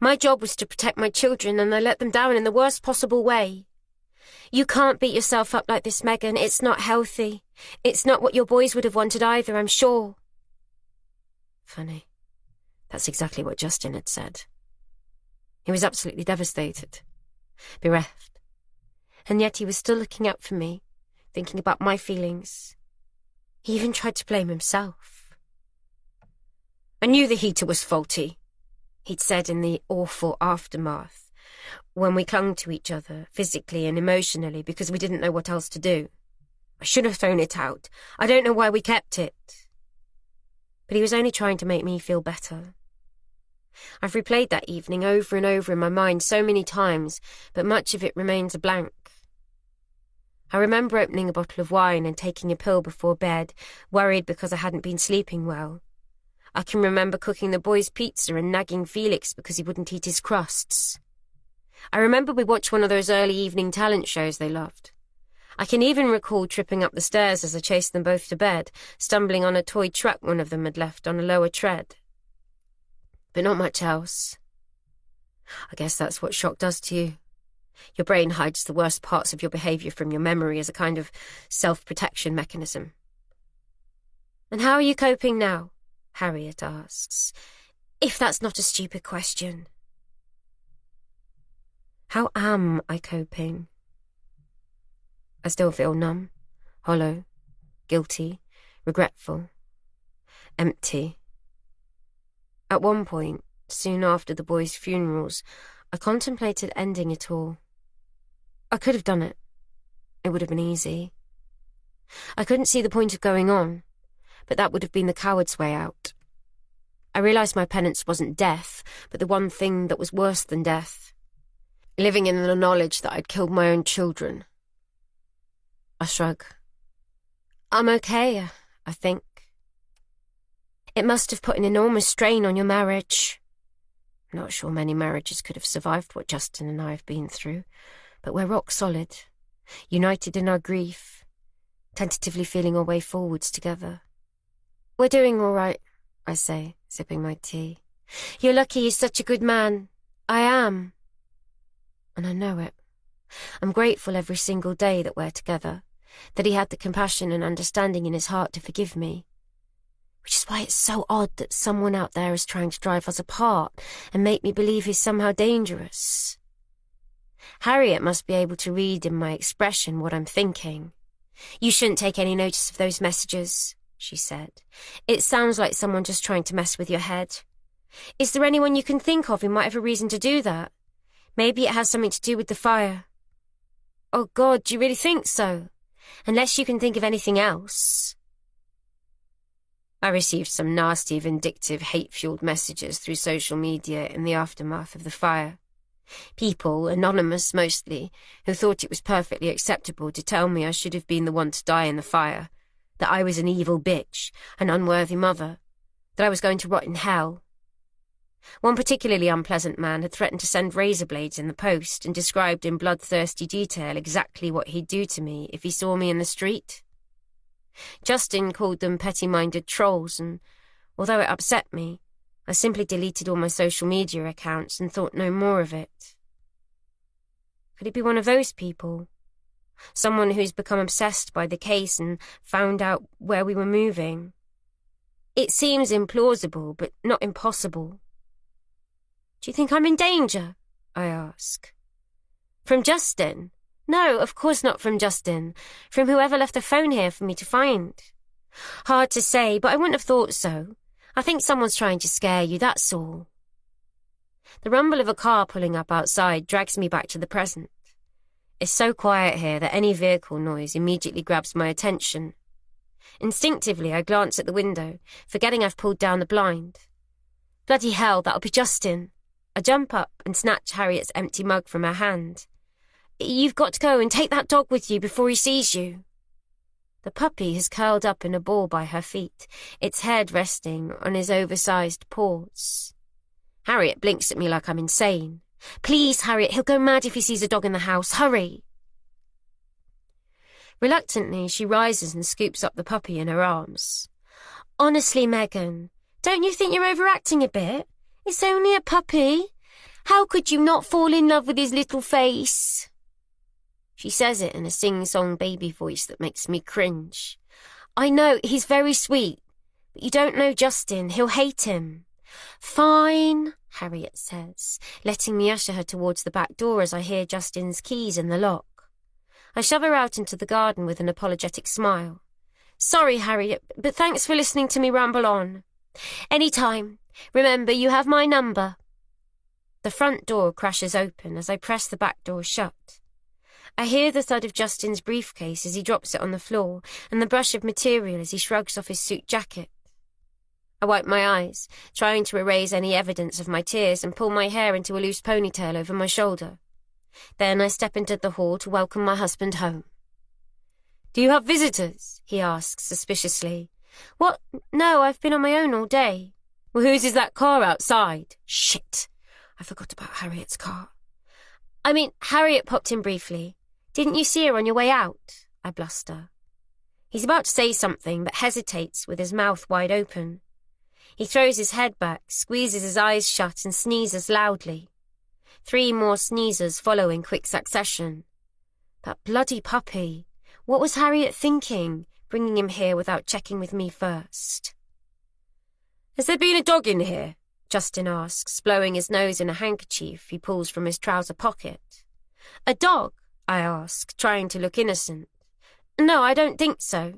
My job was to protect my children and I let them down in the worst possible way. You can't beat yourself up like this, Megan. It's not healthy. It's not what your boys would have wanted either, I'm sure. Funny. That's exactly what Justin had said. He was absolutely devastated, bereft. And yet he was still looking out for me, thinking about my feelings. He even tried to blame himself. I knew the heater was faulty, he'd said in the awful aftermath, when we clung to each other, physically and emotionally, because we didn't know what else to do. I should have thrown it out. I don't know why we kept it. But he was only trying to make me feel better. I've replayed that evening over and over in my mind so many times, but much of it remains a blank. I remember opening a bottle of wine and taking a pill before bed, worried because I hadn't been sleeping well. I can remember cooking the boys pizza and nagging Felix because he wouldn't eat his crusts. I remember we watched one of those early evening talent shows they loved. I can even recall tripping up the stairs as I chased them both to bed, stumbling on a toy truck one of them had left on a lower tread. But not much else. I guess that's what shock does to you. Your brain hides the worst parts of your behaviour from your memory as a kind of self-protection mechanism. And how are you coping now? Harriet asks, if that's not a stupid question. How am I coping? I still feel numb, hollow, guilty, regretful, empty. At one point, soon after the boys' funerals, I contemplated ending it all. I could have done it. It would have been easy. I couldn't see the point of going on, but that would have been the coward's way out. I realised my penance wasn't death, but the one thing that was worse than death. Living in the knowledge that I'd killed my own children. I shrug. I'm okay, I think. It must have put an enormous strain on your marriage. I'm not sure many marriages could have survived what Justin and I have been through, but we're rock solid, united in our grief, tentatively feeling our way forwards together. We're doing all right, I say, sipping my tea. You're lucky he's such a good man. I am. And I know it. I'm grateful every single day that we're together, that he had the compassion and understanding in his heart to forgive me. Which is why it's so odd that someone out there is trying to drive us apart and make me believe he's somehow dangerous. Harriet must be able to read in my expression what I'm thinking. You shouldn't take any notice of those messages, she said. It sounds like someone just trying to mess with your head. Is there anyone you can think of who might have a reason to do that? Maybe it has something to do with the fire. Oh God, do you really think so? Unless you can think of anything else. I received some nasty, vindictive, hate-fueled messages through social media in the aftermath of the fire. People, anonymous mostly, who thought it was perfectly acceptable to tell me I should have been the one to die in the fire, that I was an evil bitch, an unworthy mother, that I was going to rot in hell. One particularly unpleasant man had threatened to send razor blades in the post and described in bloodthirsty detail exactly what he'd do to me if he saw me in the street. Justin called them petty-minded trolls, and although it upset me, I simply deleted all my social media accounts and thought no more of it. Could it be one of those people? Someone who's become obsessed by the case and found out where we were moving? It seems implausible, but not impossible. Do you think I'm in danger? I ask. From Justin? No, of course not from Justin. From whoever left the phone here for me to find. Hard to say, but I wouldn't have thought so. I think someone's trying to scare you, that's all. The rumble of a car pulling up outside drags me back to the present. It's so quiet here that any vehicle noise immediately grabs my attention. Instinctively, I glance at the window, forgetting I've pulled down the blind. Bloody hell, that'll be Justin. I jump up and snatch Harriet's empty mug from her hand. You've got to go and take that dog with you before he sees you. The puppy has curled up in a ball by her feet, its head resting on his oversized paws. Harriet blinks at me like I'm insane. Please, Harriet, he'll go mad if he sees a dog in the house. Hurry! Reluctantly, she rises and scoops up the puppy in her arms. Honestly, Megan, don't you think you're overacting a bit? It's only a puppy. How could you not fall in love with his little face? She says it in a sing-song baby voice that makes me cringe. I know, he's very sweet, but you don't know Justin. He'll hate him. Fine, Harriet says, letting me usher her towards the back door as I hear Justin's keys in the lock. I shove her out into the garden with an apologetic smile. Sorry, Harriet, but thanks for listening to me ramble on. Any time. Remember, you have my number. The front door crashes open as I press the back door shut. I hear the thud of Justin's briefcase as he drops it on the floor and the brush of material as he shrugs off his suit jacket. I wipe my eyes, trying to erase any evidence of my tears and pull my hair into a loose ponytail over my shoulder. Then I step into the hall to welcome my husband home. Do you have visitors? He asks suspiciously. What? No, I've been on my own all day. Well, whose is that car outside? Shit! I forgot about Harriet's car. I mean, Harriet popped in briefly. Didn't you see her on your way out? I bluster. He's about to say something, but hesitates with his mouth wide open. He throws his head back, squeezes his eyes shut, and sneezes loudly. 3 more sneezes follow in quick succession. That bloody puppy. What was Harriet thinking, bringing him here without checking with me first? Has there been a dog in here? Justin asks, blowing his nose in a handkerchief he pulls from his trouser pocket. A dog? I ask, trying to look innocent. No, I don't think so.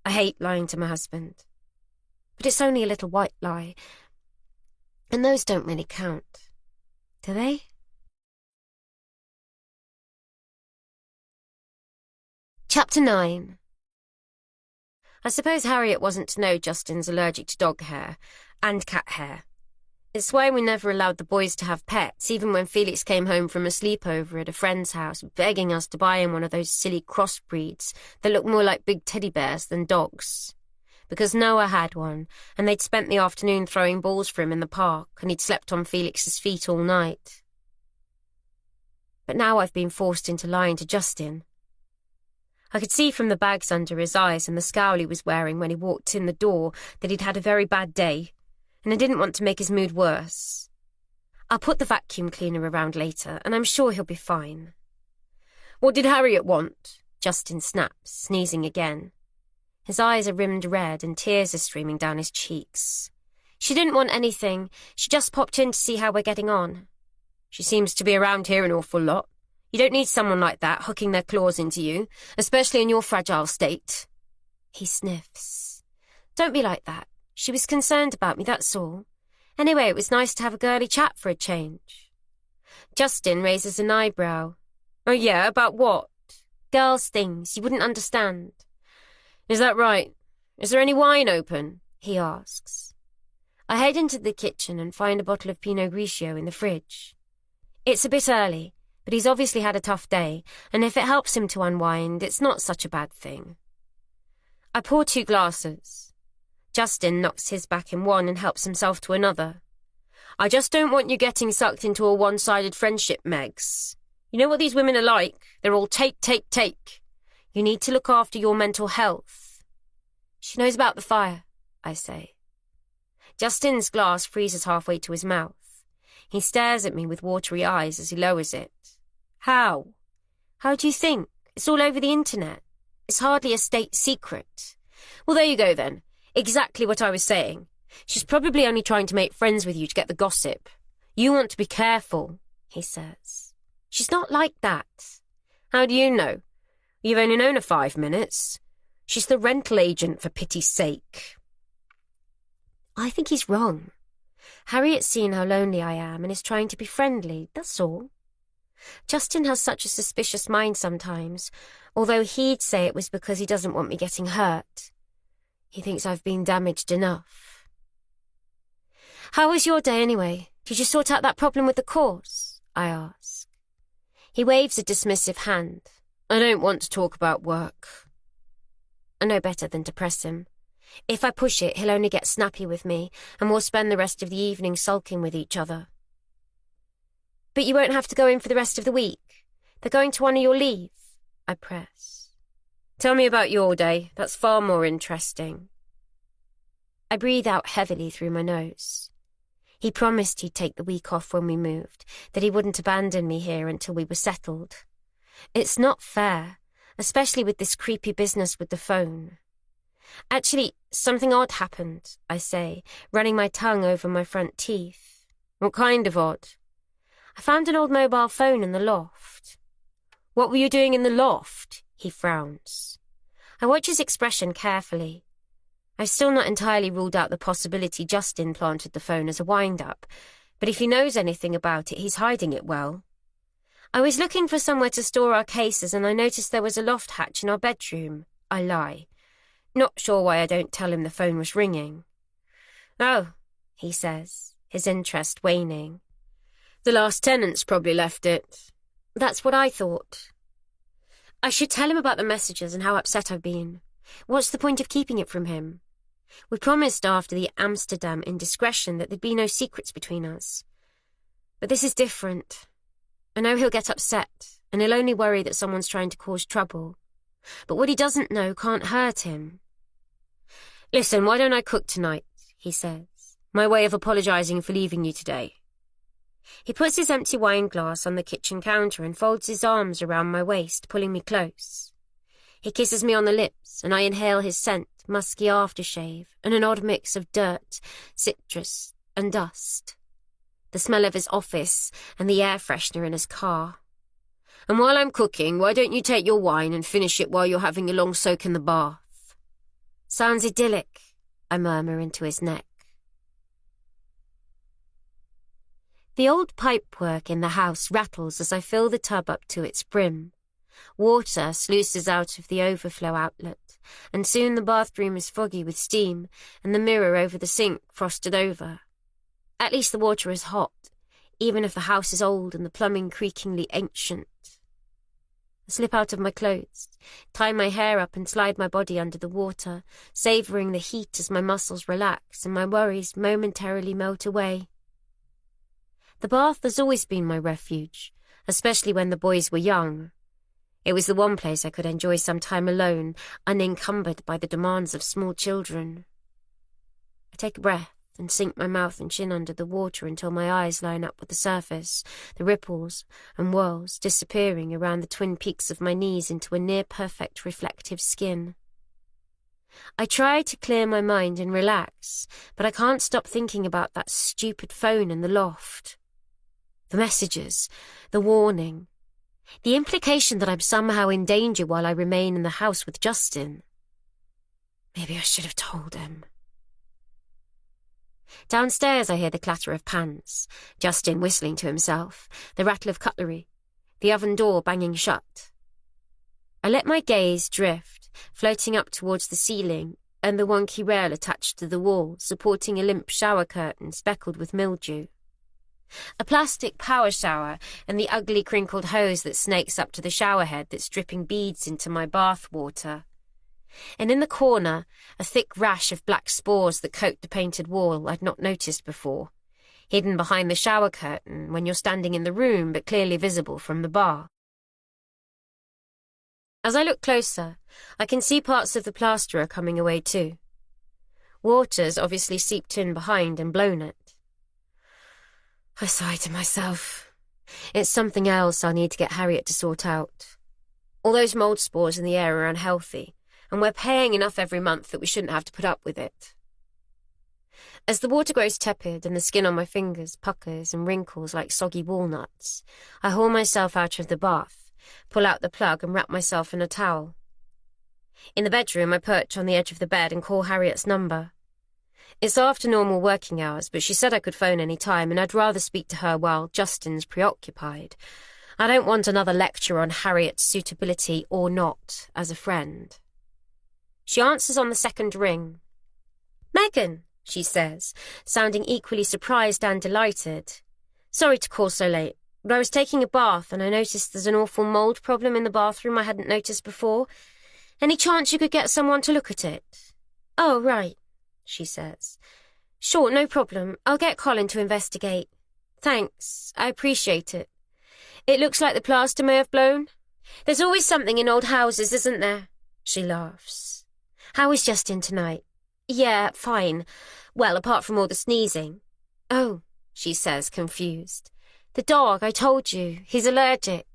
I hate lying to my husband. But it's only a little white lie. And those don't really count. Do they? Chapter 9. I suppose Harriet wasn't to know Justin's allergic to dog hair and cat hair. It's why we never allowed the boys to have pets, even when Felix came home from a sleepover at a friend's house, begging us to buy him one of those silly crossbreeds that look more like big teddy bears than dogs. Because Noah had one, and they'd spent the afternoon throwing balls for him in the park, and he'd slept on Felix's feet all night. But now I've been forced into lying to Justin. I could see from the bags under his eyes and the scowl he was wearing when he walked in the door that he'd had a very bad day, and I didn't want to make his mood worse. I'll put the vacuum cleaner around later, and I'm sure he'll be fine. What did Harriet want? Justin snaps, sneezing again. His eyes are rimmed red and tears are streaming down his cheeks. She didn't want anything. She just popped in to see how we're getting on. She seems to be around here an awful lot. You don't need someone like that hooking their claws into you, especially in your fragile state. He sniffs. Don't be like that. She was concerned about me, that's all. Anyway, it was nice to have a girly chat for a change. Justin raises an eyebrow. Oh yeah, about what? Girls' things, you wouldn't understand. Is that right? Is there any wine open? He asks. I head into the kitchen and find a bottle of Pinot Grigio in the fridge. It's a bit early, but he's obviously had a tough day, and if it helps him to unwind, it's not such a bad thing. I pour 2 glasses. Justin knocks his back in one and helps himself to another. I just don't want you getting sucked into a one-sided friendship, Megs. You know what these women are like? They're all take, take, take. You need to look after your mental health. She knows about the fire, I say. Justin's glass freezes halfway to his mouth. He stares at me with watery eyes as he lowers it. How? How do you think? It's all over the internet. It's hardly a state secret. Well, there you go then. Exactly what I was saying. She's probably only trying to make friends with you to get the gossip. You want to be careful, he says. She's not like that. How do you know? You've only known her 5 minutes. She's the rental agent, for pity's sake. I think he's wrong. Harriet's seen how lonely I am and is trying to be friendly, that's all. Justin has such a suspicious mind sometimes, although he'd say it was because he doesn't want me getting hurt. He thinks I've been damaged enough. How was your day anyway? Did you sort out that problem with the course? I ask. He waves a dismissive hand. I don't want to talk about work. I know better than to press him. If I push it, he'll only get snappy with me, and we'll spend the rest of the evening sulking with each other. But you won't have to go in for the rest of the week. They're going to honour your leave, I press. Tell me about your day. That's far more interesting. I breathe out heavily through my nose. He promised he'd take the week off when we moved, that he wouldn't abandon me here until we were settled. It's not fair, especially with this creepy business with the phone. Actually, something odd happened, I say, running my tongue over my front teeth. What kind of odd? I found an old mobile phone in the loft. What were you doing in the loft? He frowns. I watch his expression carefully. I've still not entirely ruled out the possibility Justin planted the phone as a wind-up, but if he knows anything about it, he's hiding it well. I was looking for somewhere to store our cases and I noticed there was a loft hatch in our bedroom. I lie. Not sure why I don't tell him the phone was ringing. Oh, he says, his interest waning. The last tenants probably left it. That's what I thought. I should tell him about the messages and how upset I've been. What's the point of keeping it from him? We promised after the Amsterdam indiscretion that there'd be no secrets between us. But this is different. I know he'll get upset, and he'll only worry that someone's trying to cause trouble. But what he doesn't know can't hurt him. Listen, why don't I cook tonight? He says. My way of apologising for leaving you today. He puts his empty wine glass on the kitchen counter and folds his arms around my waist, pulling me close. He kisses me on the lips, and I inhale his scent, musky aftershave, and an odd mix of dirt, citrus, and dust. The smell of his office and the air freshener in his car. And while I'm cooking, why don't you take your wine and finish it while you're having a long soak in the bath? Sounds idyllic, I murmur into his neck. The old pipework in the house rattles as I fill the tub up to its brim. Water sluices out of the overflow outlet, and soon the bathroom is foggy with steam, and the mirror over the sink frosted over. At least the water is hot, even if the house is old and the plumbing creakingly ancient. I slip out of my clothes, tie my hair up and slide my body under the water, savouring the heat as my muscles relax and my worries momentarily melt away. The bath has always been my refuge, especially when the boys were young. It was the one place I could enjoy some time alone, unencumbered by the demands of small children. I take a breath and sink my mouth and chin under the water until my eyes line up with the surface, the ripples and whirls disappearing around the twin peaks of my knees into a near-perfect reflective skin. I try to clear my mind and relax, but I can't stop thinking about that stupid phone in the loft. The messages, the warning, the implication that I'm somehow in danger while I remain in the house with Justin. Maybe I should have told him. Downstairs I hear the clatter of pans, Justin whistling to himself, the rattle of cutlery, the oven door banging shut. I let my gaze drift, floating up towards the ceiling and the wonky rail attached to the wall, supporting a limp shower curtain speckled with mildew. A plastic power shower and the ugly crinkled hose that snakes up to the shower head that's dripping beads into my bath water. And in the corner, a thick rash of black spores that coat the painted wall I'd not noticed before, hidden behind the shower curtain when you're standing in the room but clearly visible from the bar. As I look closer, I can see parts of the plasterer coming away too. Water's obviously seeped in behind and blown it. I sigh to myself. It's something else I'll need to get Harriet to sort out. All those mould spores in the air are unhealthy, and we're paying enough every month that we shouldn't have to put up with it. As the water grows tepid and the skin on my fingers puckers and wrinkles like soggy walnuts, I haul myself out of the bath, pull out the plug and wrap myself in a towel. In the bedroom, I perch on the edge of the bed and call Harriet's number. It's after normal working hours, but she said I could phone any time, and I'd rather speak to her while Justin's preoccupied. I don't want another lecture on Harriet's suitability or not as a friend. She answers on the second ring. "Megan," she says, sounding equally surprised and delighted. "Sorry to call so late, but I was taking a bath and I noticed there's an awful mould problem in the bathroom I hadn't noticed before. Any chance you could get someone to look at it?" "Oh, right," she says. "Sure, no problem. I'll get Colin to investigate. Thanks, I appreciate it. It looks like the plaster may have blown. There's always something in old houses, isn't there?" She laughs. "How is Justin tonight?" "Yeah, fine. Well, apart from all the sneezing." "Oh," she says, confused. "The dog, I told you, he's allergic."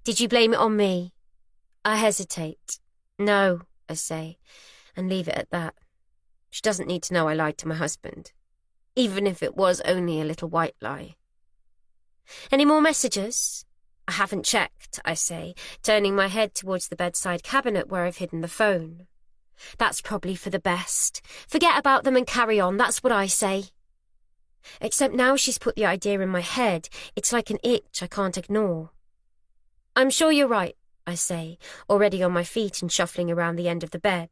Did you blame it on me? I hesitate. No, I say, and leave it at that. She doesn't need to know I lied to my husband, even if it was only a little white lie. Any more messages? I haven't checked, I say, turning my head towards the bedside cabinet where I've hidden the phone. That's probably for the best. Forget about them and carry on, that's what I say. Except now she's put the idea in my head, it's like an itch I can't ignore. I'm sure you're right, I say, already on my feet and shuffling around the end of the bed.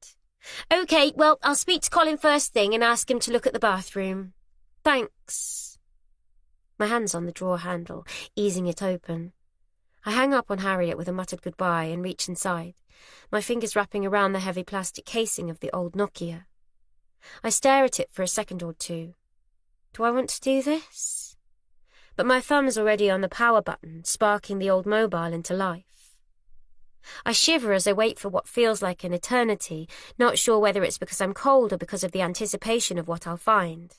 OK, well, I'll speak to Colin first thing and ask him to look at the bathroom. Thanks. My hand's on the drawer handle, easing it open. I hang up on Harriet with a muttered goodbye and reach inside, my fingers wrapping around the heavy plastic casing of the old Nokia. I stare at it for a second or two. Do I want to do this? But my thumb's already on the power button, sparking the old mobile into life. I shiver as I wait for what feels like an eternity, not sure whether it's because I'm cold or because of the anticipation of what I'll find.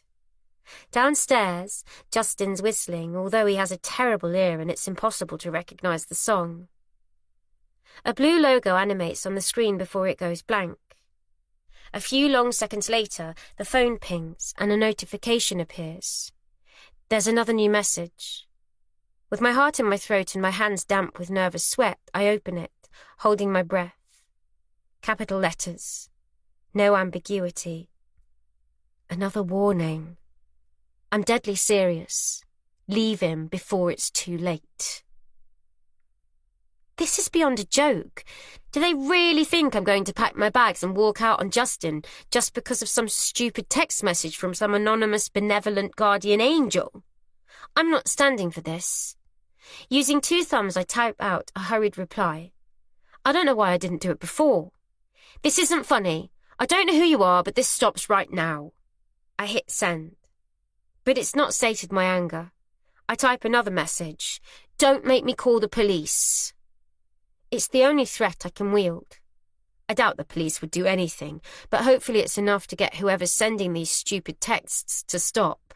Downstairs, Justin's whistling, although he has a terrible ear and it's impossible to recognise the song. A blue logo animates on the screen before it goes blank. A few long seconds later, the phone pings and a notification appears. There's another new message. With my heart in my throat and my hands damp with nervous sweat, I open it, holding my breath. Capital letters. No ambiguity. Another warning. I'm deadly serious. Leave him before it's too late. This is beyond a joke. Do they really think I'm going to pack my bags and walk out on Justin just because of some stupid text message from some anonymous benevolent guardian angel? I'm not standing for this. Using 2 thumbs, I type out a hurried reply. I don't know why I didn't do it before. This isn't funny. I don't know who you are, but this stops right now. I hit send. But it's not sated my anger. I type another message. Don't make me call the police. It's the only threat I can wield. I doubt the police would do anything, but hopefully it's enough to get whoever's sending these stupid texts to stop.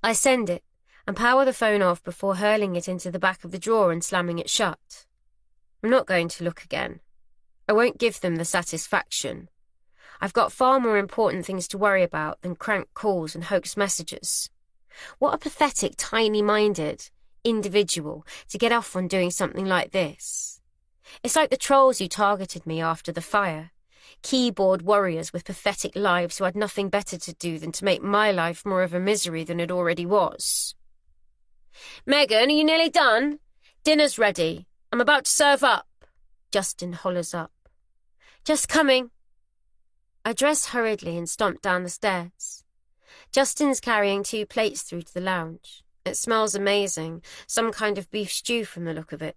I send it and power the phone off before hurling it into the back of the drawer and slamming it shut. I'm not going to look again. I won't give them the satisfaction. I've got far more important things to worry about than crank calls and hoax messages. What a pathetic, tiny-minded individual to get off on doing something like this. It's like the trolls who targeted me after the fire. Keyboard warriors with pathetic lives who had nothing better to do than to make my life more of a misery than it already was. Megan, are you nearly done? Dinner's ready. I'm about to serve up. Justin hollers up. Just coming. I dress hurriedly and stomp down the stairs. Justin's carrying 2 plates through to the lounge. It smells amazing, some kind of beef stew from the look of it.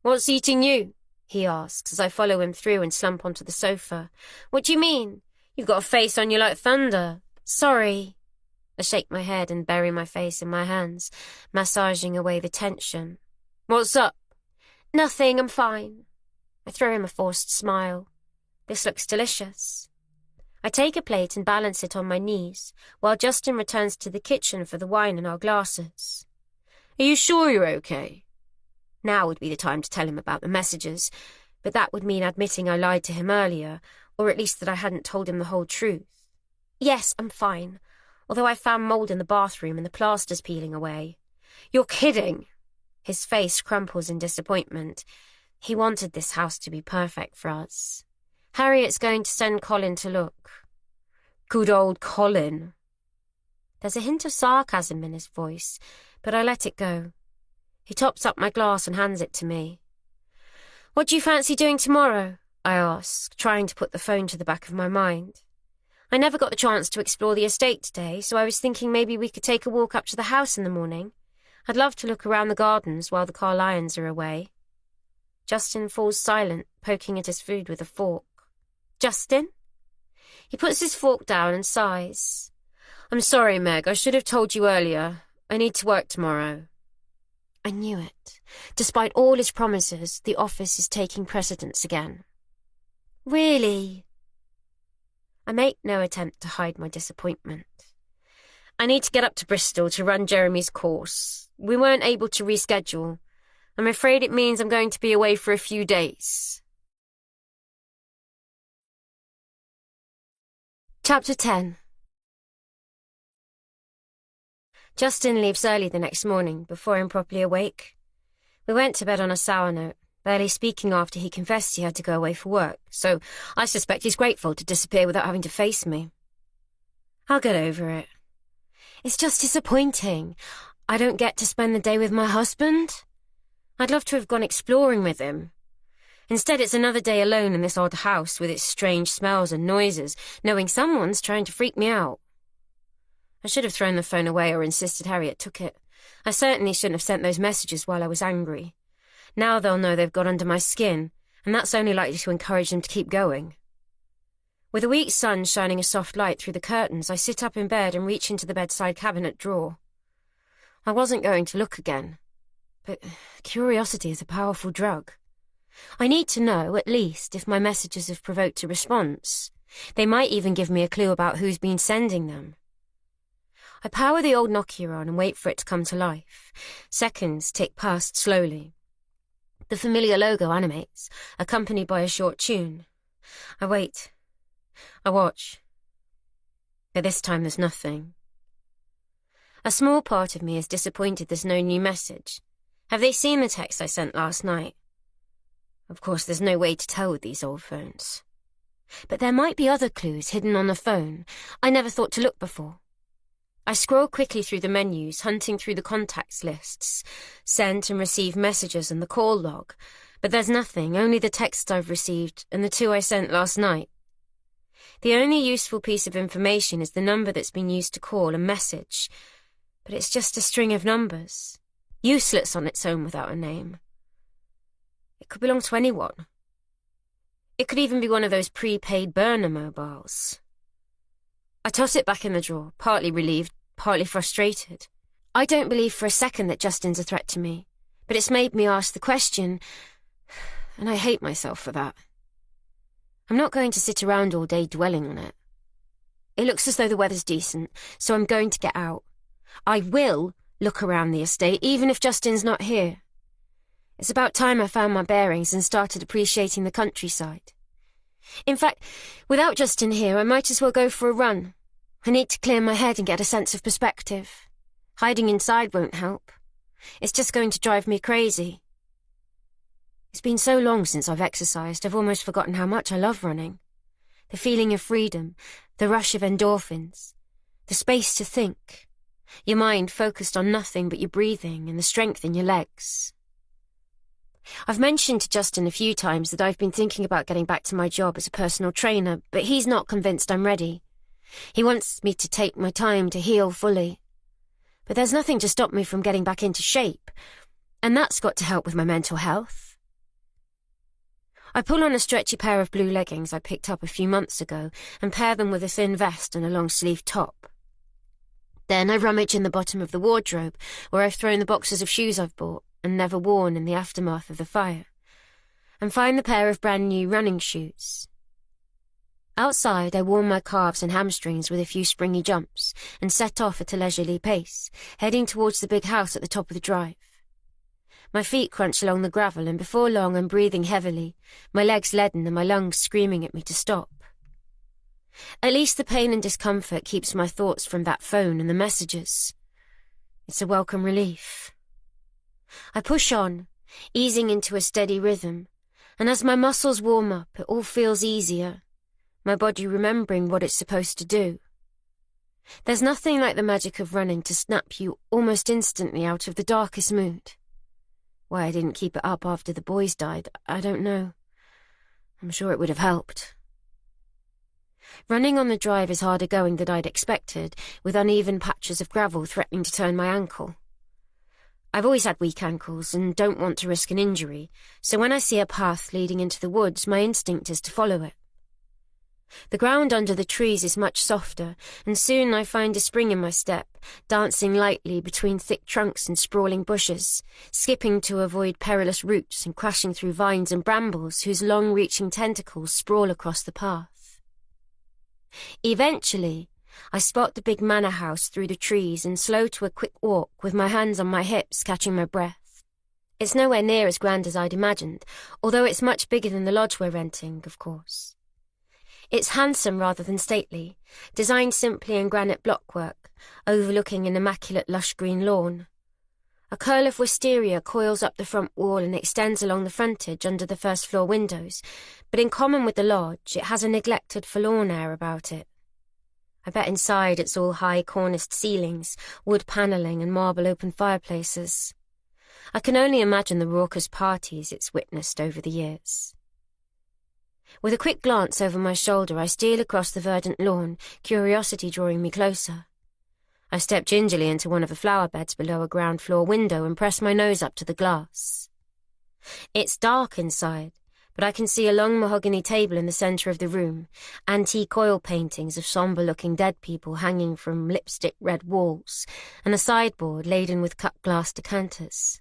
What's eating you? He asks as I follow him through and slump onto the sofa. What do you mean? You've got a face on you like thunder. Sorry. I shake my head and bury my face in my hands, massaging away the tension. What's up? Nothing, I'm fine. I throw him a forced smile. This looks delicious. I take a plate and balance it on my knees, while Justin returns to the kitchen for the wine in our glasses. Are you sure you're okay? Now would be the time to tell him about the messages, but that would mean admitting I lied to him earlier, or at least that I hadn't told him the whole truth. Yes, I'm fine, although I found mould in the bathroom and the plaster's peeling away. You're kidding! His face crumples in disappointment. He wanted this house to be perfect for us. Harriet's going to send Colin to look. Good old Colin. There's a hint of sarcasm in his voice, but I let it go. He tops up my glass and hands it to me. What do you fancy doing tomorrow? I ask, trying to put the phone to the back of my mind. I never got the chance to explore the estate today, so I was thinking maybe we could take a walk up to the house in the morning. I'd love to look around the gardens while the Carlyons are away. Justin falls silent, poking at his food with a fork. Justin? He puts his fork down and sighs. I'm sorry, Meg. I should have told you earlier. I need to work tomorrow. I knew it. Despite all his promises, the office is taking precedence again. Really? I make no attempt to hide my disappointment. I need to get up to Bristol to run Jeremy's course. We weren't able to reschedule. I'm afraid it means I'm going to be away for a few days. Chapter 10. Justin leaves early the next morning, before I'm properly awake. We went to bed on a sour note, barely speaking after he confessed he had to go away for work, so I suspect he's grateful to disappear without having to face me. I'll get over it. It's just disappointing. I don't get to spend the day with my husband. I'd love to have gone exploring with him. Instead, it's another day alone in this odd house with its strange smells and noises, knowing someone's trying to freak me out. I should have thrown the phone away or insisted Harriet took it. I certainly shouldn't have sent those messages while I was angry. Now they'll know they've got under my skin, and that's only likely to encourage them to keep going. With a weak sun shining a soft light through the curtains, I sit up in bed and reach into the bedside cabinet drawer. I wasn't going to look again, but curiosity is a powerful drug. I need to know, at least, if my messages have provoked a response. They might even give me a clue about who's been sending them. I power the old Nokia on and wait for it to come to life. Seconds tick past slowly. The familiar logo animates, accompanied by a short tune. I wait. I watch. But this time there's nothing. A small part of me is disappointed there's no new message. Have they seen the text I sent last night? Of course, there's no way to tell with these old phones. But there might be other clues hidden on the phone. I never thought to look before. I scroll quickly through the menus, hunting through the contacts lists, sent and received messages and the call log, but there's nothing, only the texts I've received and the 2 I sent last night. The only useful piece of information is the number that's been used to call a message, but it's just a string of numbers, useless on its own without a name. It could belong to anyone. It could even be one of those prepaid burner mobiles. I toss it back in the drawer, partly relieved, partly frustrated. I don't believe for a second that Justin's a threat to me, but it's made me ask the question, and I hate myself for that. I'm not going to sit around all day dwelling on it. It looks as though the weather's decent, so I'm going to get out. I will look around the estate, even if Justin's not here. It's about time I found my bearings and started appreciating the countryside. In fact, without Justin here, I might as well go for a run. I need to clear my head and get a sense of perspective. Hiding inside won't help. It's just going to drive me crazy. It's been so long since I've exercised, I've almost forgotten how much I love running. The feeling of freedom, the rush of endorphins, the space to think, your mind focused on nothing but your breathing and the strength in your legs. I've mentioned to Justin a few times that I've been thinking about getting back to my job as a personal trainer, but he's not convinced I'm ready. He wants me to take my time to heal fully. But there's nothing to stop me from getting back into shape, and that's got to help with my mental health. I pull on a stretchy pair of blue leggings I picked up a few months ago and pair them with a thin vest and a long-sleeved top. Then I rummage in the bottom of the wardrobe, where I've thrown the boxes of shoes I've bought and never worn in the aftermath of the fire, and find the pair of brand-new running shoes. Outside, I warm my calves and hamstrings with a few springy jumps and set off at a leisurely pace, heading towards the big house at the top of the drive. My feet crunch along the gravel, and before long I'm breathing heavily, my legs leaden and my lungs screaming at me to stop. At least the pain and discomfort keeps my thoughts from that phone and the messages. It's a welcome relief. I push on, easing into a steady rhythm, and as my muscles warm up, it all feels easier, my body remembering what it's supposed to do. There's nothing like the magic of running to snap you almost instantly out of the darkest mood. Why I didn't keep it up after the boys died, I don't know. I'm sure it would have helped. Running on the drive is harder going than I'd expected, with uneven patches of gravel threatening to turn my ankle. I've always had weak ankles and don't want to risk an injury, so when I see a path leading into the woods, my instinct is to follow it. The ground under the trees is much softer, and soon I find a spring in my step, dancing lightly between thick trunks and sprawling bushes, skipping to avoid perilous roots and crashing through vines and brambles whose long-reaching tentacles sprawl across the path. Eventually, I spot the big manor house through the trees and slow to a quick walk with my hands on my hips, catching my breath. It's nowhere near as grand as I'd imagined, although it's much bigger than the lodge we're renting, of course. It's handsome rather than stately, designed simply in granite blockwork, overlooking an immaculate lush green lawn. A curl of wisteria coils up the front wall and extends along the frontage under the first-floor windows, but in common with the lodge, it has a neglected, forlorn air about it. I bet inside it's all high corniced ceilings, wood panelling and marble open fireplaces. I can only imagine the raucous parties it's witnessed over the years. With a quick glance over my shoulder, I steal across the verdant lawn, curiosity drawing me closer. I step gingerly into one of the flower beds below a ground-floor window and press my nose up to the glass. It's dark inside, but I can see a long mahogany table in the centre of the room, antique oil paintings of sombre-looking dead people hanging from lipstick-red walls, and a sideboard laden with cut-glass decanters.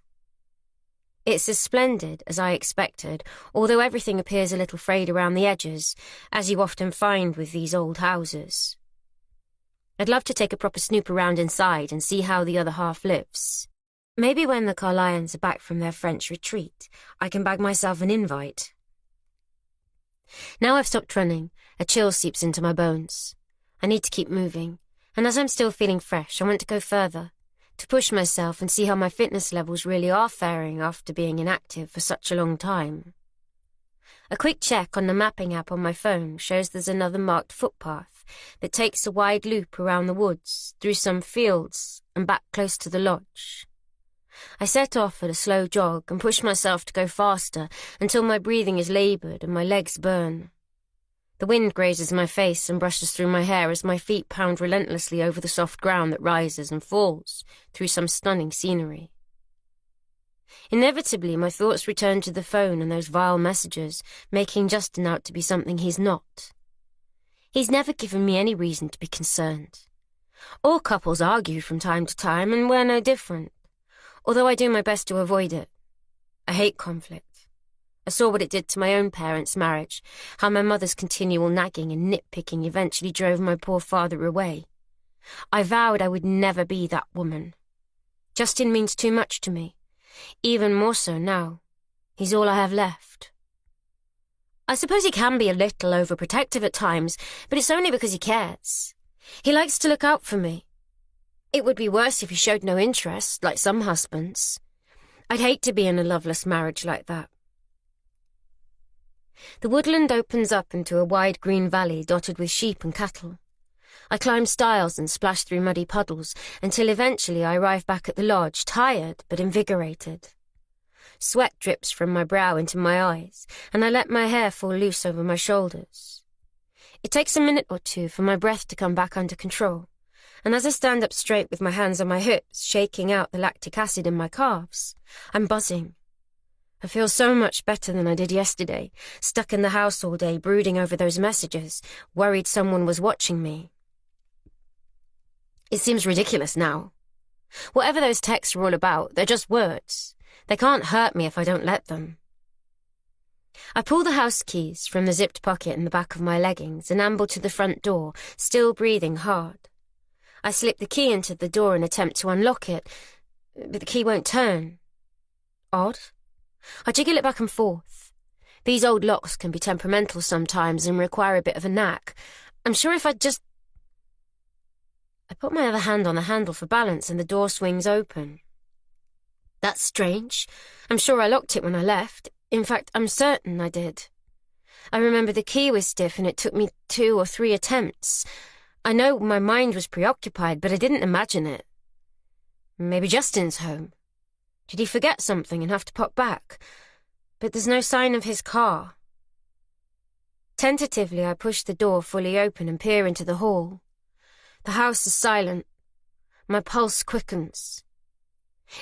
It's as splendid as I expected, although everything appears a little frayed around the edges, as you often find with these old houses. I'd love to take a proper snoop around inside and see how the other half lives. Maybe when the Carlyons are back from their French retreat, I can bag myself an invite. Now I've stopped running, a chill seeps into my bones. I need to keep moving, and as I'm still feeling fresh, I want to go further, to push myself and see how my fitness levels really are faring after being inactive for such a long time. A quick check on the mapping app on my phone shows there's another marked footpath that takes a wide loop around the woods, through some fields, and back close to the lodge. I set off at a slow jog and push myself to go faster until my breathing is laboured and my legs burn. The wind grazes my face and brushes through my hair as my feet pound relentlessly over the soft ground that rises and falls through some stunning scenery. Inevitably, my thoughts return to the phone and those vile messages, making Justin out to be something he's not. He's never given me any reason to be concerned. All couples argue from time to time, and we're no different, although I do my best to avoid it. I hate conflict. I saw what it did to my own parents' marriage, how my mother's continual nagging and nitpicking eventually drove my poor father away. I vowed I would never be that woman. Justin means too much to me. Even more so now. He's all I have left. I suppose he can be a little overprotective at times, but it's only because he cares. He likes to look out for me. It would be worse if he showed no interest, like some husbands. I'd hate to be in a loveless marriage like that. The woodland opens up into a wide green valley dotted with sheep and cattle. I climb stiles and splash through muddy puddles until eventually I arrive back at the lodge, tired but invigorated. Sweat drips from my brow into my eyes, and I let my hair fall loose over my shoulders. It takes a minute or two for my breath to come back under control, and as I stand up straight with my hands on my hips, shaking out the lactic acid in my calves, I'm buzzing. I feel so much better than I did yesterday, stuck in the house all day brooding over those messages, worried someone was watching me. It seems ridiculous now. Whatever those texts are all about, they're just words. They can't hurt me if I don't let them. I pull the house keys from the zipped pocket in the back of my leggings and amble to the front door, still breathing hard. I slip the key into the door and attempt to unlock it, but the key won't turn. Odd. I jiggle it back and forth. These old locks can be temperamental sometimes and require a bit of a knack. I'm sure if I'd just... I put my other hand on the handle for balance and the door swings open. That's strange. I'm sure I locked it when I left. In fact, I'm certain I did. I remember the key was stiff and it took me 2 or 3 attempts. I know my mind was preoccupied, but I didn't imagine it. Maybe Justin's home. Did he forget something and have to pop back? But there's no sign of his car. Tentatively, I push the door fully open and peer into the hall. The house is silent. My pulse quickens.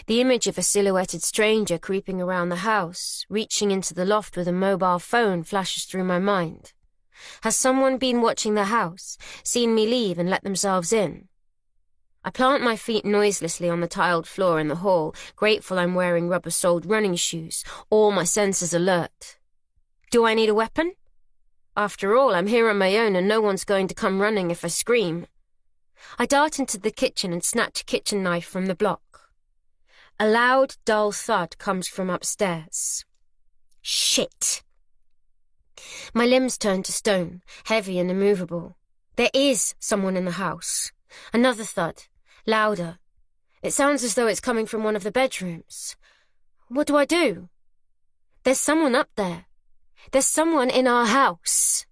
The image of a silhouetted stranger creeping around the house, reaching into the loft with a mobile phone, flashes through my mind. Has someone been watching the house, seen me leave and let themselves in? I plant my feet noiselessly on the tiled floor in the hall, grateful I'm wearing rubber-soled running shoes, all my senses alert. Do I need a weapon? After all, I'm here on my own and no one's going to come running if I scream. I dart into the kitchen and snatch a kitchen knife from the block. A loud, dull thud comes from upstairs. Shit! My limbs turn to stone, heavy and immovable. There is someone in the house. Another thud, louder. It sounds as though it's coming from one of the bedrooms. What do I do? There's someone up there. There's someone in our house.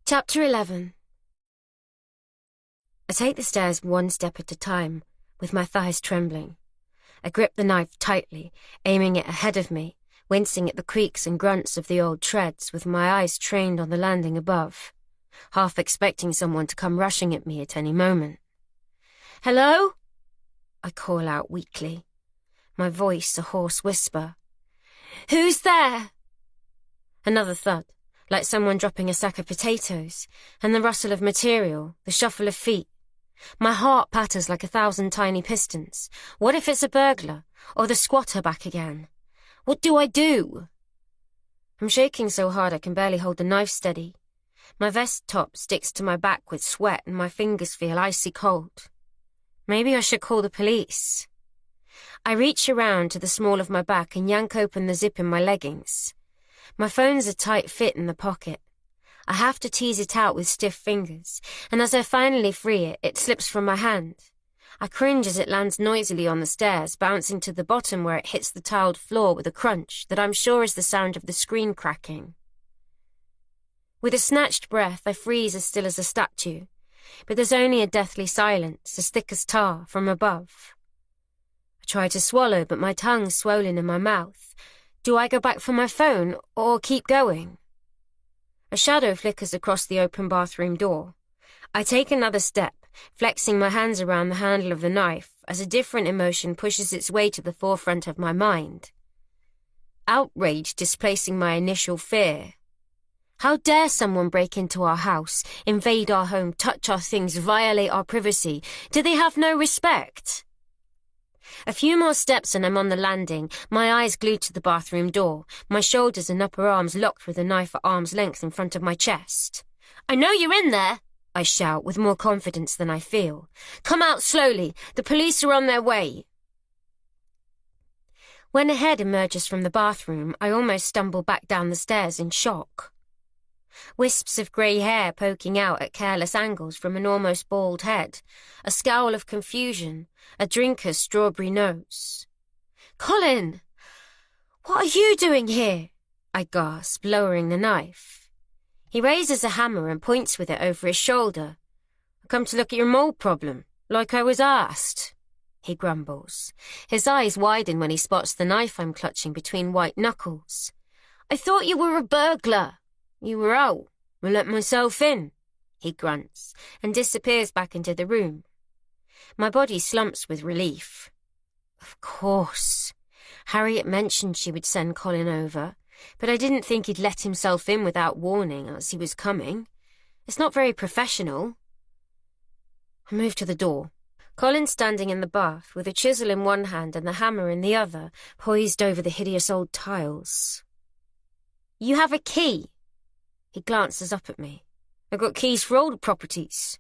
Chapter 11. I take the stairs one step at a time, with my thighs trembling. I grip the knife tightly, aiming it ahead of me, wincing at the creaks and grunts of the old treads, with my eyes trained on the landing above, half expecting someone to come rushing at me at any moment. "Hello?" I call out weakly, my voice a hoarse whisper. "Who's there?" Another thud, like someone dropping a sack of potatoes, and the rustle of material, the shuffle of feet. My heart patters like 1,000 tiny pistons. What if it's a burglar, or the squatter back again? What do I do? I'm shaking so hard I can barely hold the knife steady. My vest top sticks to my back with sweat and my fingers feel icy cold. Maybe I should call the police. I reach around to the small of my back and yank open the zip in my leggings. My phone's a tight fit in the pocket. I have to tease it out with stiff fingers, and as I finally free it, it slips from my hand. I cringe as it lands noisily on the stairs, bouncing to the bottom where it hits the tiled floor with a crunch that I'm sure is the sound of the screen cracking. With a snatched breath, I freeze as still as a statue, but there's only a deathly silence, as thick as tar, from above. I try to swallow, but my tongue's swollen in my mouth. Do I go back for my phone, or keep going? A shadow flickers across the open bathroom door. I take another step, flexing my hands around the handle of the knife, as a different emotion pushes its way to the forefront of my mind. Outrage displacing my initial fear. How dare someone break into our house, invade our home, touch our things, violate our privacy? Do they have no respect? A few more steps and I'm on the landing, my eyes glued to the bathroom door, my shoulders and upper arms locked with a knife at arm's length in front of my chest. "I know you're in there!" I shout with more confidence than I feel. "Come out slowly. The police are on their way." When a head emerges from the bathroom, I almost stumble back down the stairs in shock. Wisps of grey hair poking out at careless angles from an almost bald head, a scowl of confusion, a drinker's strawberry nose. "Colin! What are you doing here?" I gasp, lowering the knife. He raises a hammer and points with it over his shoulder. "I come to look at your mold problem, like I was asked," he grumbles. His eyes widen when he spots the knife I'm clutching between white knuckles. "I thought you were a burglar. You were out. I let myself in," he grunts, and disappears back into the room. My body slumps with relief. Of course. Harriet mentioned she would send Colin over, but I didn't think he'd let himself in without warning as he was coming. It's not very professional. I move to the door. Colin's standing in the bath, with a chisel in one hand and the hammer in the other, poised over the hideous old tiles. "You have a key?" He glances up at me. "I've got keys for all the properties."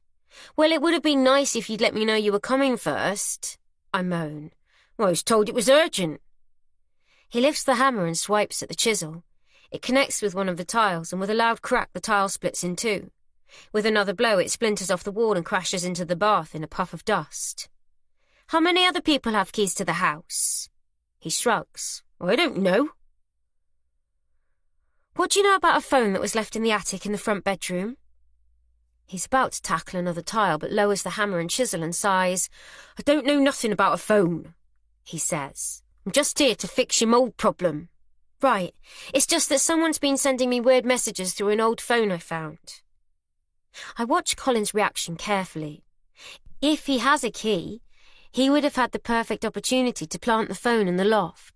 "Well, it would have been nice if you'd let me know you were coming first," I moan. "Well, I was told it was urgent." He lifts the hammer and swipes at the chisel. It connects with one of the tiles, and with a loud crack the tile splits in two. With another blow it splinters off the wall and crashes into the bath in a puff of dust. "How many other people have keys to the house?" He shrugs. "I don't know." "What do you know about a phone that was left in the attic in the front bedroom?" He's about to tackle another tile, but lowers the hammer and chisel and sighs. "I don't know nothing about a phone," he says. "I'm just here to fix your mold problem." "Right, it's just that someone's been sending me weird messages through an old phone I found." I watch Colin's reaction carefully. If he has a key, he would have had the perfect opportunity to plant the phone in the loft.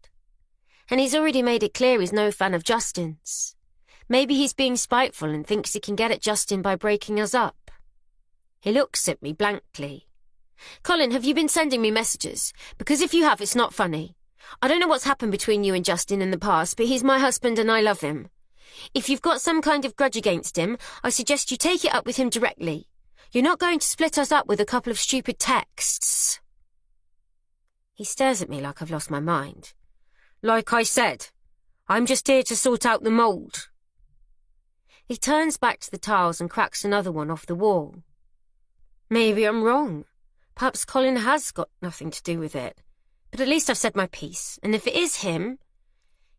And he's already made it clear he's no fan of Justin's. Maybe he's being spiteful and thinks he can get at Justin by breaking us up. He looks at me blankly. "Colin, have you been sending me messages? Because if you have, it's not funny. I don't know what's happened between you and Justin in the past, but he's my husband and I love him. If you've got some kind of grudge against him, I suggest you take it up with him directly. You're not going to split us up with a couple of stupid texts. He stares at me like I've lost my mind. Like I said, I'm just here to sort out the mould. He turns back to the tiles and cracks another one off the wall. Maybe I'm wrong. Perhaps Colin has got nothing to do with it. But at least I've said my piece, and if it is him,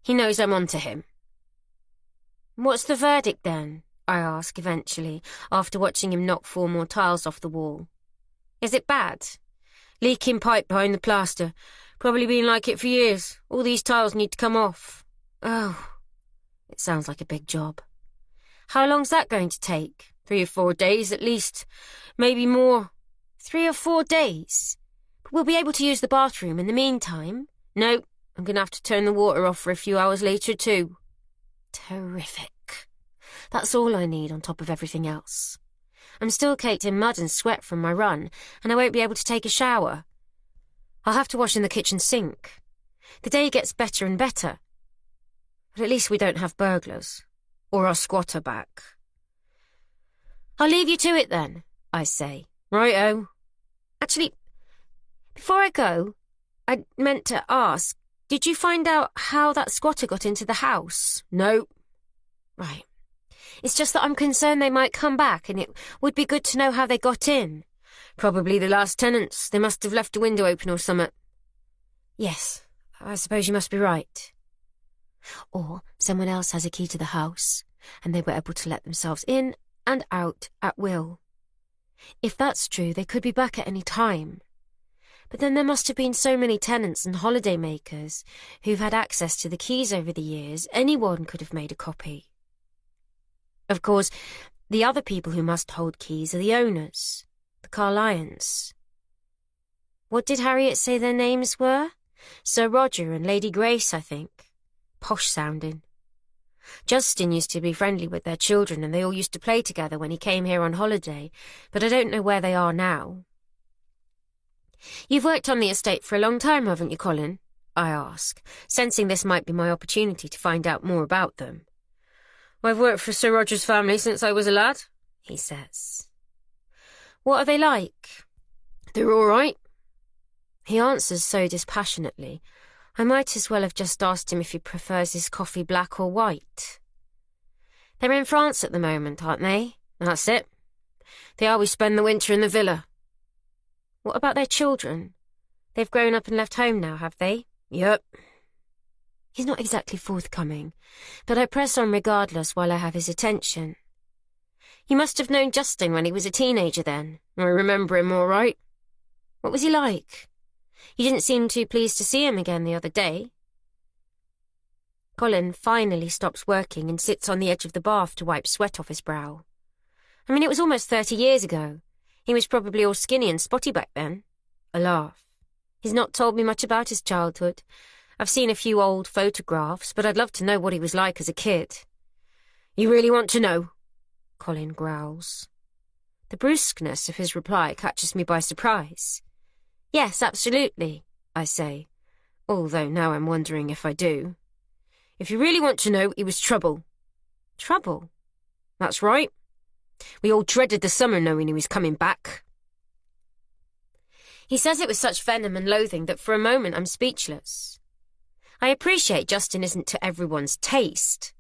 he knows I'm on to him. What's the verdict then? I ask eventually, after watching him knock 4 more tiles off the wall. Is it bad? Leaking pipe behind the plaster. Probably been like it for years. All these tiles need to come off. Oh, it sounds like a big job. How long's that going to take? 3 or 4 days at least. Maybe more. 3 or 4 days? But we'll be able to use the bathroom in the meantime. No, I'm going to have to turn the water off for a few hours later too. Terrific. That's all I need on top of everything else. I'm still caked in mud and sweat from my run, and I won't be able to take a shower. I'll have to wash in the kitchen sink. The day gets better and better. But at least we don't have burglars. Or our squatter back. I'll leave you to it then, I say. Righto. Actually, before I go, I meant to ask, did you find out how that squatter got into the house? No. Right. It's just that I'm concerned they might come back, and it would be good to know how they got in. Probably the last tenants. They must have left a window open or something. Yes, I suppose you must be right. Or someone else has a key to the house, and they were able to let themselves in and out at will. If that's true, they could be back at any time. But then there must have been so many tenants and holiday makers who've had access to the keys over the years, anyone could have made a copy. Of course, the other people who must hold keys are the owners, the Carlyons. What did Harriet say their names were? Sir Roger and Lady Grace, I think. Posh sounding. Justin used to be friendly with their children, and they all used to play together when he came here on holiday, but I don't know where they are now. You've worked on the estate for a long time, haven't you, Colin? I ask, sensing this might be my opportunity to find out more about them. I've worked for Sir Roger's family since I was a lad, he says. What are they like? They're all right. He answers so dispassionately, I might as well have just asked him if he prefers his coffee black or white. They're in France at the moment, aren't they? That's it. They always spend the winter in the villa. What about their children? They've grown up and left home now, have they? Yep. He's not exactly forthcoming, but I press on regardless while I have his attention. You must have known Justin when he was a teenager then. I remember him all right. What was he like? You didn't seem too pleased to see him again the other day. Colin finally stops working and sits on the edge of the bath to wipe sweat off his brow. I mean, it was almost 30 years ago. He was probably all skinny and spotty back then. A laugh. He's not told me much about his childhood. I've seen a few old photographs, but I'd love to know what he was like as a kid. You really want to know? Colin growls. The brusqueness of his reply catches me by surprise. Yes, absolutely, I say, although now I'm wondering if I do. If you really want to know, he was trouble. Trouble? That's right. We all dreaded the summer knowing he was coming back. He says it with such venom and loathing that for a moment I'm speechless. I appreciate Justin isn't to everyone's taste.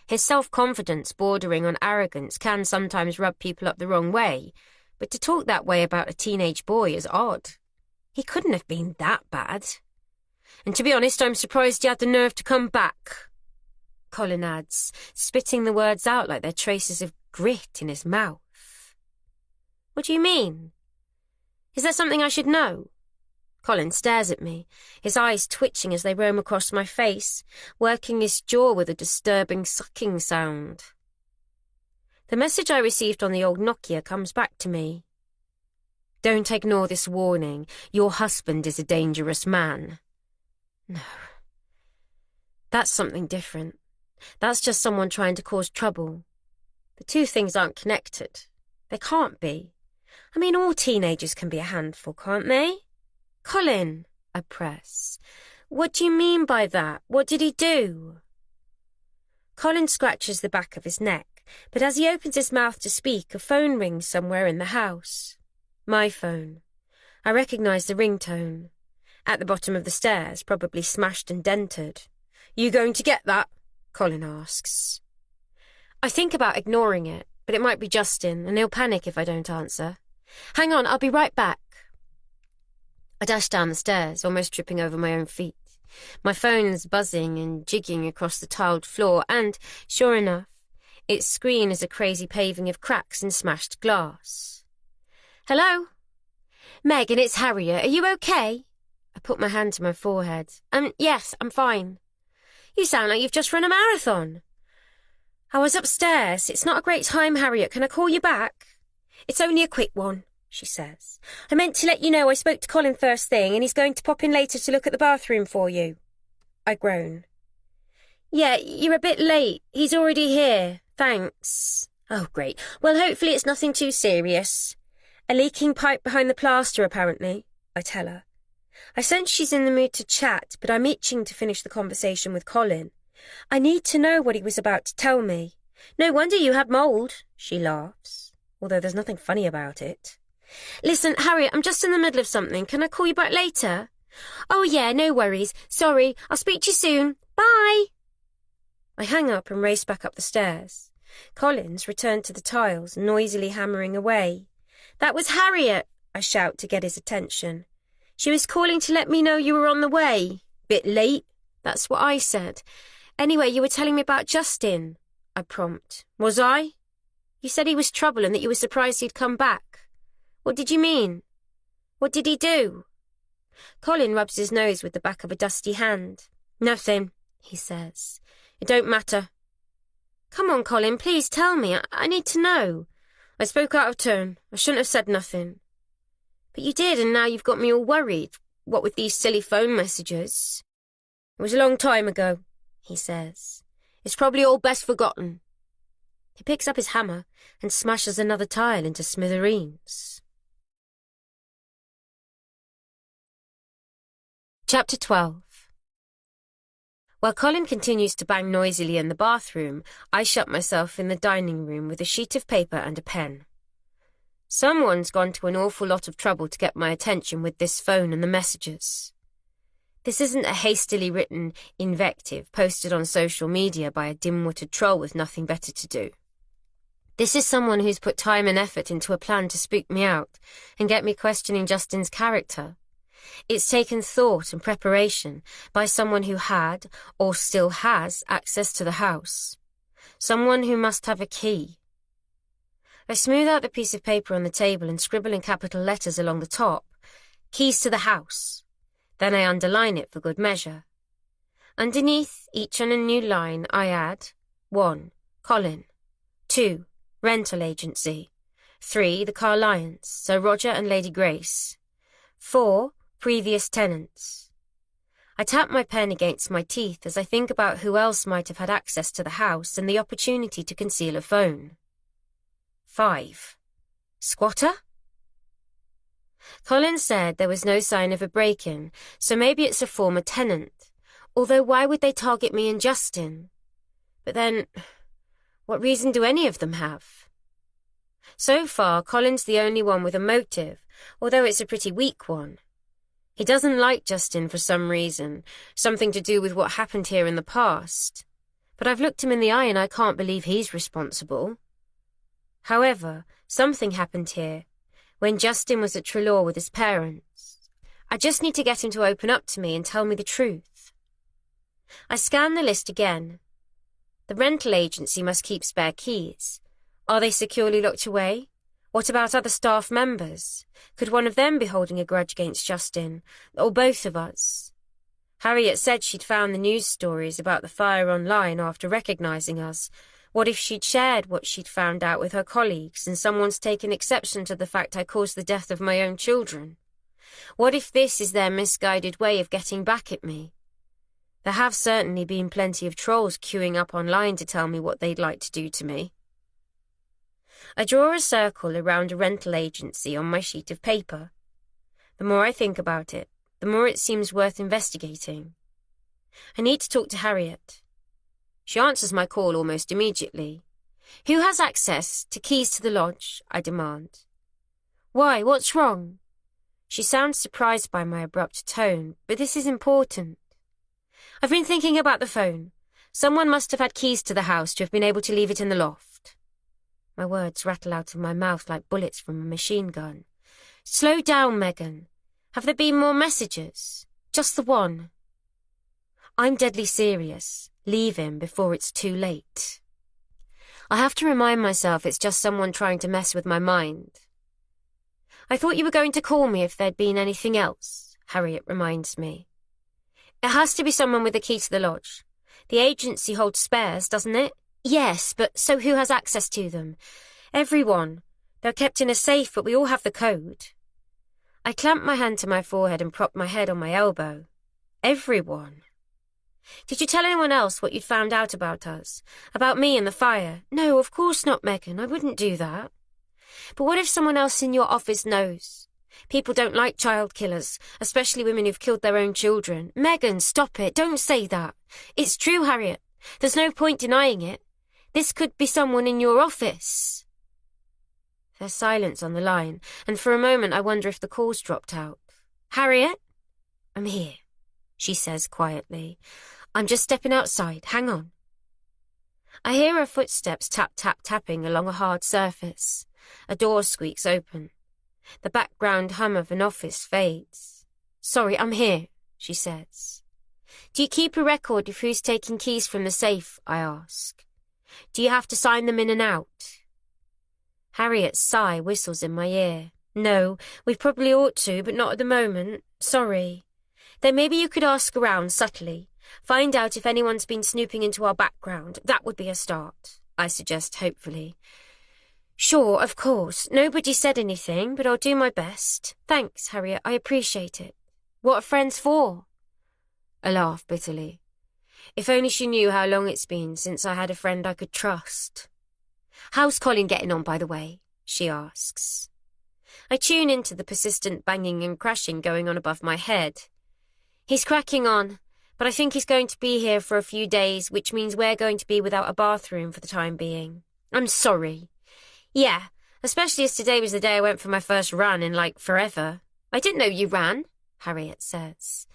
His self-confidence bordering on arrogance can sometimes rub people up the wrong way, but to talk that way about a teenage boy is odd. He couldn't have been that bad. And to be honest, I'm surprised he had the nerve to come back, Colin adds, spitting the words out like they're traces of grit in his mouth. What do you mean? Is there something I should know? Colin stares at me, his eyes twitching as they roam across my face, working his jaw with a disturbing sucking sound. The message I received on the old Nokia comes back to me. Don't ignore this warning. Your husband is a dangerous man. No. That's something different. That's just someone trying to cause trouble. The two things aren't connected. They can't be. I mean, all teenagers can be a handful, can't they? Colin, I press. What do you mean by that? What did he do? Colin scratches the back of his neck, but as he opens his mouth to speak, a phone rings somewhere in the house. My phone. I recognise the ringtone. At the bottom of the stairs, probably smashed and dented. "You going to get that?" Colin asks. I think about ignoring it, but it might be Justin, and he'll panic if I don't answer. "Hang on, I'll be right back." I dash down the stairs, almost tripping over my own feet. My phone's buzzing and jigging across the tiled floor, and, sure enough, its screen is a crazy paving of cracks and smashed glass. "Hello?" "Megan, it's Harriet. Are you okay?" I put my hand to my forehead. Yes, I'm fine." "You sound like you've just run a marathon." "I was upstairs. It's not a great time, Harriet. Can I call you back?" "It's only a quick one," she says. "I meant to let you know I spoke to Colin first thing, and he's going to pop in later to look at the bathroom for you." I groan. "Yeah, you're a bit late. He's already here. Thanks." "Oh, great. Well, hopefully it's nothing too serious." "A leaking pipe behind the plaster, apparently," I tell her. I sense she's in the mood to chat, but I'm itching to finish the conversation with Colin. I need to know what he was about to tell me. "No wonder you had mould," she laughs, although there's nothing funny about it. "Listen, Harriet, I'm just in the middle of something. Can I call you back later?" "Oh yeah, no worries. Sorry, I'll speak to you soon. Bye." I hang up and race back up the stairs. Colin's returned to the tiles, noisily hammering away. "That was Harriet," I shout to get his attention. "She was calling to let me know you were on the way." "Bit late." "That's what I said. Anyway, you were telling me about Justin," I prompt. "Was I?" "You said he was trouble and that you were surprised he'd come back. What did you mean? What did he do?" Colin rubs his nose with the back of a dusty hand. "Nothing," he says. "It don't matter." "Come on, Colin, please tell me. I need to know." "I spoke out of turn. I shouldn't have said nothing." "But you did, and now you've got me all worried. What with these silly phone messages?" "It was a long time ago," he says. "It's probably all best forgotten." He picks up his hammer and smashes another tile into smithereens. Chapter 12. While Colin continues to bang noisily in the bathroom, I shut myself in the dining room with a sheet of paper and a pen. Someone's gone to an awful lot of trouble to get my attention with this phone and the messages. This isn't a hastily written invective posted on social media by a dim-witted troll with nothing better to do. This is someone who's put time and effort into a plan to spook me out and get me questioning Justin's character. It's taken thought and preparation by someone who had, or still has, access to the house. Someone who must have a key. I smooth out the piece of paper on the table and scribble in capital letters along the top, "Keys to the house." Then I underline it for good measure. Underneath each on a new line I add 1. Colin 2. Rental agency 3. The Carlyons, Sir Roger and Lady Grace 4. Previous tenants. I tap my pen against my teeth as I think about who else might have had access to the house and the opportunity to conceal a phone. 5. Squatter? Colin said there was no sign of a break-in, so maybe it's a former tenant. Although why would they target me and Justin? But then, what reason do any of them have? So far, Colin's the only one with a motive, although it's a pretty weak one. He doesn't like Justin for some reason, something to do with what happened here in the past. But I've looked him in the eye and I can't believe he's responsible. However, something happened here, when Justin was at Trelaw with his parents. I just need to get him to open up to me and tell me the truth. I scan the list again. The rental agency must keep spare keys. Are they securely locked away? What about other staff members? Could one of them be holding a grudge against Justin, or both of us? Harriet said she'd found the news stories about the fire online after recognising us. What if she'd shared what she'd found out with her colleagues and someone's taken exception to the fact I caused the death of my own children? What if this is their misguided way of getting back at me? There have certainly been plenty of trolls queuing up online to tell me what they'd like to do to me. I draw a circle around a rental agency on my sheet of paper. The more I think about it, the more it seems worth investigating. I need to talk to Harriet. She answers my call almost immediately. Who has access to keys to the lodge? I demand. Why, what's wrong? She sounds surprised by my abrupt tone, but this is important. I've been thinking about the phone. Someone must have had keys to the house to have been able to leave it in the loft. My words rattle out of my mouth like bullets from a machine gun. Slow down, Megan. Have there been more messages? Just the one. I'm deadly serious. Leave him before it's too late. I have to remind myself it's just someone trying to mess with my mind. I thought you were going to call me if there'd been anything else, Harriet reminds me. It has to be someone with a key to the lodge. The agency holds spares, doesn't it? Yes, but so who has access to them? Everyone. They're kept in a safe, but we all have the code. I clamped my hand to my forehead and propped my head on my elbow. Everyone. Did you tell anyone else what you'd found out about us? About me and the fire? No, of course not, Megan. I wouldn't do that. But what if someone else in your office knows? People don't like child killers, especially women who've killed their own children. Megan, stop it. Don't say that. It's true, Harriet. There's no point denying it. This could be someone in your office. There's silence on the line, and for a moment I wonder if the call's dropped out. Harriet? I'm here, she says quietly. I'm just stepping outside. Hang on. I hear her footsteps tap-tap-tapping along a hard surface. A door squeaks open. The background hum of an office fades. Sorry, I'm here, she says. Do you keep a record of who's taking keys from the safe? I ask. Do you have to sign them in and out? Harriet's sigh whistles in my ear. No, we probably ought to, but not at the moment. Sorry. Then maybe you could ask around subtly. Find out if anyone's been snooping into our background. That would be a start, I suggest hopefully. Sure, of course. Nobody said anything, but I'll do my best. Thanks, Harriet. I appreciate it. What are friends for? I laugh bitterly. If only she knew how long it's been since I had a friend I could trust. How's Colin getting on, by the way? She asks. I tune into the persistent banging and crashing going on above my head. He's cracking on, but I think he's going to be here for a few days, which means we're going to be without a bathroom for the time being. I'm sorry. Yeah, especially as today was the day I went for my first run in, forever. I didn't know you ran, Harriet says.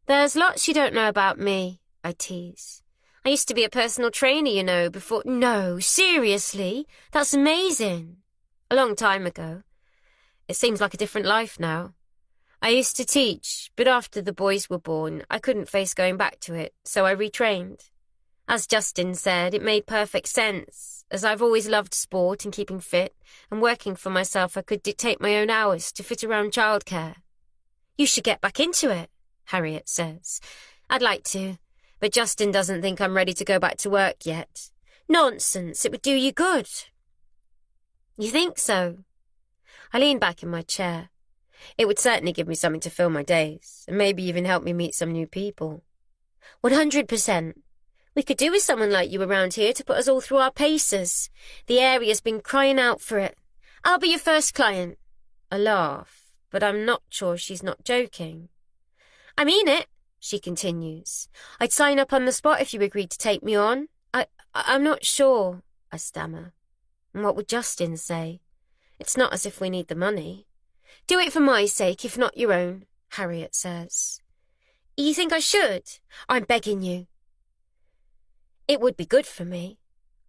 There's lots you don't know about me, I tease. I used to be a personal trainer, you know, before... No, seriously? That's amazing. A long time ago. It seems like a different life now. I used to teach, but after the boys were born, I couldn't face going back to it, so I retrained. As Justin said, it made perfect sense, as I've always loved sport and keeping fit, and working for myself I could dictate my own hours to fit around childcare. You should get back into it, Harriet says. I'd like to, but Justin doesn't think I'm ready to go back to work yet. Nonsense, it would do you good. You think so? I lean back in my chair. It would certainly give me something to fill my days, and maybe even help me meet some new people. 100%. We could do with someone like you around here to put us all through our paces. The area's been crying out for it. I'll be your first client. I laugh, but I'm not sure she's not joking. I mean it, she continues. I'd sign up on the spot if you agreed to take me on. I'm not sure, I stammer. And what would Justin say? It's not as if we need the money. Do it for my sake, if not your own, Harriet says. You think I should? I'm begging you. It would be good for me.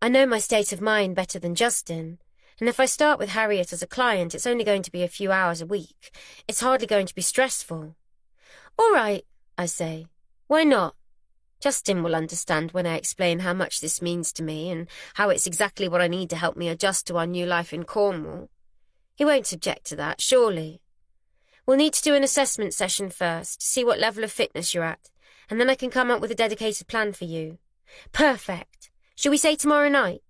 I know my state of mind better than Justin, and if I start with Harriet as a client, it's only going to be a few hours a week. It's hardly going to be stressful. All right, I say. Why not? Justin will understand when I explain how much this means to me and how it's exactly what I need to help me adjust to our new life in Cornwall. He won't object to that, surely. We'll need to do an assessment session first to see what level of fitness you're at, and then I can come up with a dedicated plan for you. Perfect. Shall we say tomorrow night?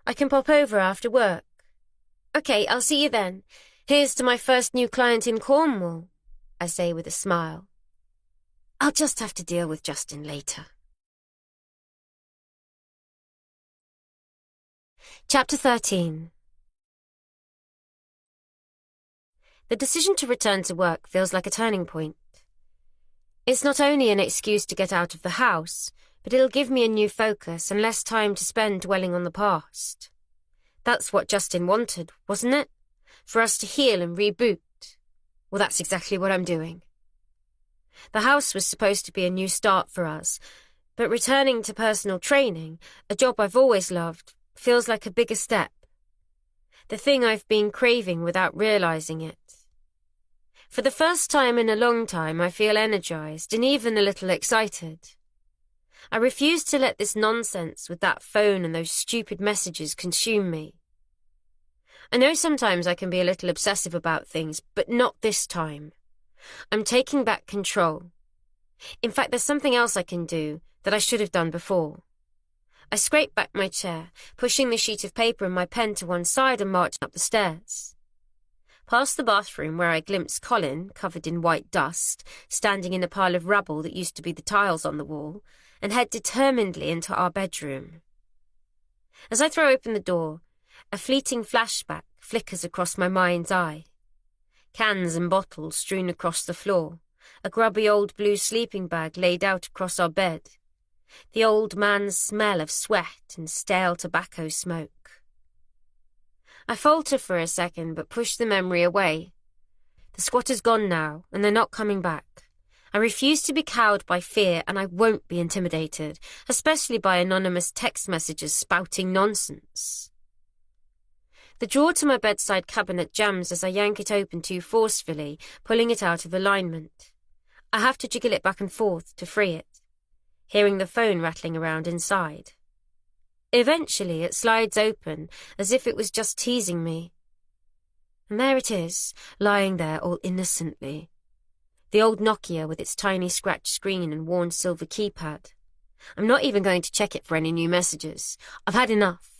I can pop over after work. Okay, I'll see you then. Here's to my first new client in Cornwall, I say with a smile. I'll just have to deal with Justin later. Chapter 13. The decision to return to work feels like a turning point. It's not only an excuse to get out of the house, but it'll give me a new focus and less time to spend dwelling on the past. That's what Justin wanted, wasn't it? For us to heal and reboot. Well, that's exactly what I'm doing. The house was supposed to be a new start for us, but returning to personal training, a job I've always loved, feels like a bigger step. The thing I've been craving without realizing it. For the first time in a long time, I feel energized and even a little excited. I refuse to let this nonsense with that phone and those stupid messages consume me. I know sometimes I can be a little obsessive about things, but not this time. I'm taking back control. In fact, there's something else I can do that I should have done before. I scraped back my chair, pushing the sheet of paper and my pen to one side and marched up the stairs. Past the bathroom where I glimpsed Colin, covered in white dust, standing in a pile of rubble that used to be the tiles on the wall, and head determinedly into our bedroom. As I throw open the door, a fleeting flashback flickers across my mind's eye. Cans and bottles strewn across the floor, a grubby old blue sleeping bag laid out across our bed, the old man's smell of sweat and stale tobacco smoke. I falter for a second but push the memory away. The squatter's gone now, and they're not coming back. I refuse to be cowed by fear, and I won't be intimidated, especially by anonymous text messages spouting nonsense. The drawer to my bedside cabinet jams as I yank it open too forcefully, pulling it out of alignment. I have to jiggle it back and forth to free it, hearing the phone rattling around inside. Eventually it slides open, as if it was just teasing me. And there it is, lying there all innocently. The old Nokia with its tiny scratched screen and worn silver keypad. I'm not even going to check it for any new messages. I've had enough.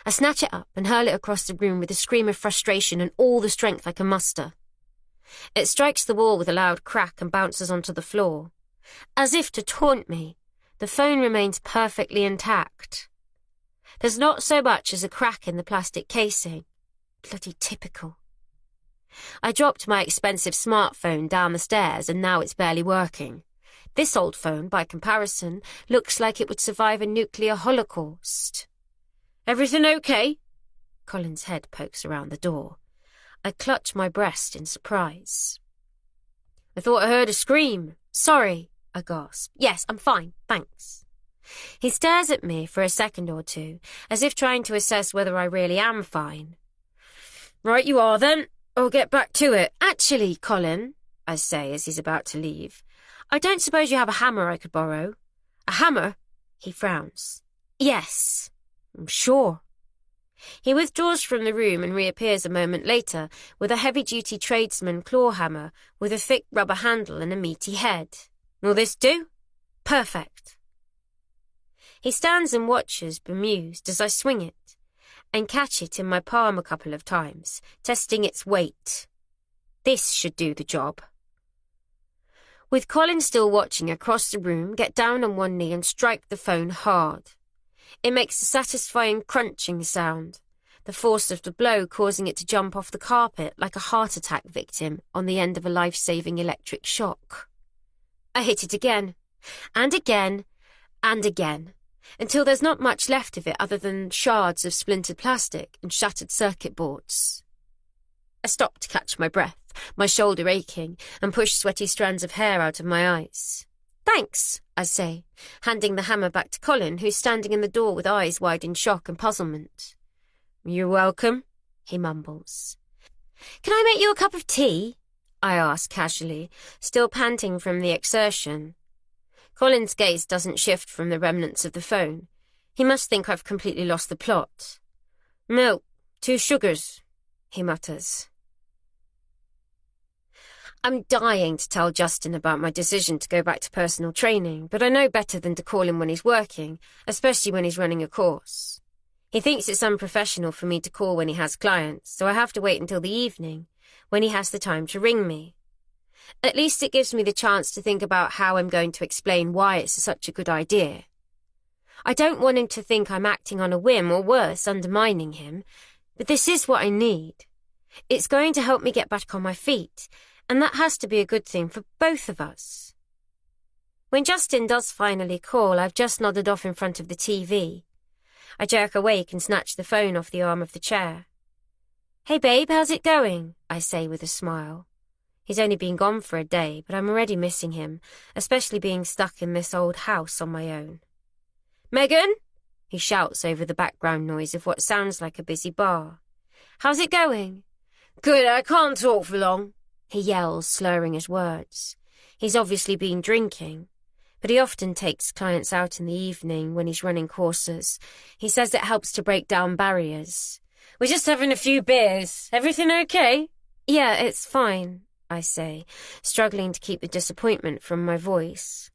I snatch it up and hurl it across the room with a scream of frustration and all the strength I can muster. It strikes the wall with a loud crack and bounces onto the floor. As if to taunt me, the phone remains perfectly intact. There's not so much as a crack in the plastic casing. Bloody typical. I dropped my expensive smartphone down the stairs and now it's barely working. This old phone, by comparison, looks like it would survive a nuclear holocaust. Everything okay? Colin's head pokes around the door. I clutch my breast in surprise. I thought I heard a scream. Sorry, I gasp. Yes, I'm fine, thanks. He stares at me for a second or two, as if trying to assess whether I really am fine. Right you are then. I'll get back to it. Actually, Colin, I say as he's about to leave, I don't suppose you have a hammer I could borrow? A hammer? He frowns. Yes. I'm sure. He withdraws from the room and reappears a moment later with a heavy-duty tradesman claw hammer with a thick rubber handle and a meaty head. Will this do? Perfect. He stands and watches, bemused, as I swing it, and catch it in my palm a couple of times, testing its weight. This should do the job. With Colin still watching across the room, get down on one knee and strike the phone hard. It makes a satisfying crunching sound, the force of the blow causing it to jump off the carpet like a heart attack victim on the end of a life-saving electric shock. I hit it again, and again, and again, until there's not much left of it other than shards of splintered plastic and shattered circuit boards. I stop to catch my breath, my shoulder aching, and push sweaty strands of hair out of my eyes. Thanks, I say, handing the hammer back to Colin, who's standing in the door with eyes wide in shock and puzzlement. You're welcome, he mumbles. Can I make you a cup of tea? I ask casually, still panting from the exertion. Colin's gaze doesn't shift from the remnants of the phone. He must think I've completely lost the plot. Milk, 2 sugars, he mutters. I'm dying to tell Justin about my decision to go back to personal training, but I know better than to call him when he's working, especially when he's running a course. He thinks it's unprofessional for me to call when he has clients, so I have to wait until the evening, when he has the time to ring me. At least it gives me the chance to think about how I'm going to explain why it's such a good idea. I don't want him to think I'm acting on a whim or worse, undermining him, but this is what I need. It's going to help me get back on my feet, and that has to be a good thing for both of us. When Justin does finally call, I've just nodded off in front of the TV. I jerk awake and snatch the phone off the arm of the chair. "Hey babe, how's it going?" I say with a smile. He's only been gone for a day, but I'm already missing him, especially being stuck in this old house on my own. "Megan?" he shouts over the background noise of what sounds like a busy bar. "How's it going?" "Good, I can't talk for long," he yells, slurring his words. He's obviously been drinking, but he often takes clients out in the evening when he's running courses. He says it helps to break down barriers. "We're just having a few beers. Everything okay?" "Yeah, it's fine," I say, struggling to keep the disappointment from my voice.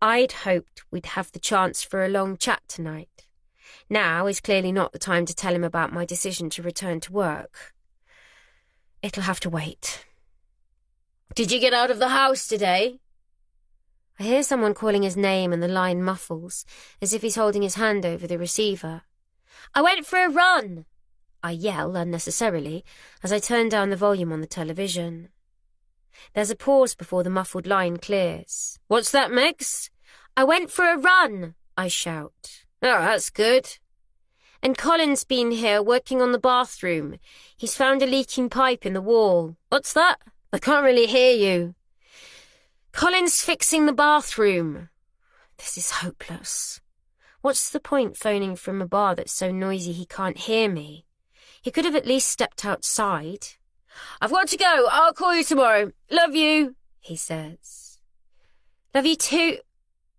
I'd hoped we'd have the chance for a long chat tonight. Now is clearly not the time to tell him about my decision to return to work. It'll have to wait. "Did you get out of the house today?" I hear someone calling his name and the line muffles, as if he's holding his hand over the receiver. "I went for a run!" I yell unnecessarily as I turn down the volume on the television. There's a pause before the muffled line clears. "What's that, Megs?" "I went for a run," I shout. "Oh, that's good." "And Colin's been here working on the bathroom. He's found a leaking pipe in the wall." "What's that? I can't really hear you." "Colin's fixing the bathroom." This is hopeless. What's the point phoning from a bar that's so noisy he can't hear me? He could have at least stepped outside. "I've got to go. I'll call you tomorrow. Love you," he says. "Love you too,"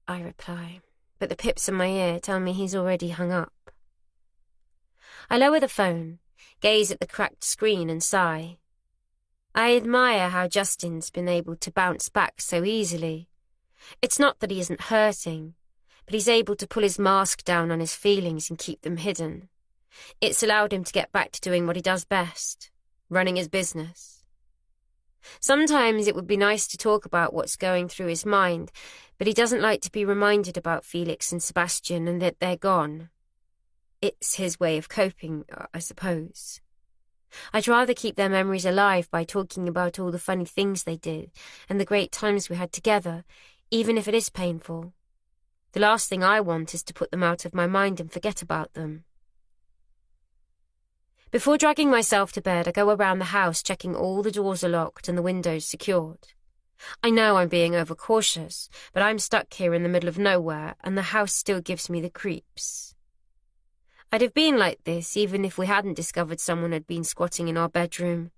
I reply, but the pips in my ear tell me he's already hung up. I lower the phone, gaze at the cracked screen and sigh. I admire how Justin's been able to bounce back so easily. It's not that he isn't hurting, but he's able to pull his mask down on his feelings and keep them hidden. It's allowed him to get back to doing what he does best, running his business. Sometimes it would be nice to talk about what's going through his mind, but he doesn't like to be reminded about Felix and Sebastian and that they're gone. It's his way of coping, I suppose. I'd rather keep their memories alive by talking about all the funny things they did and the great times we had together, even if it is painful. The last thing I want is to put them out of my mind and forget about them. Before dragging myself to bed, I go around the house checking all the doors are locked and the windows secured. I know I'm being overcautious, but I'm stuck here in the middle of nowhere and the house still gives me the creeps. I'd have been like this even if we hadn't discovered someone had been squatting in our bedroom.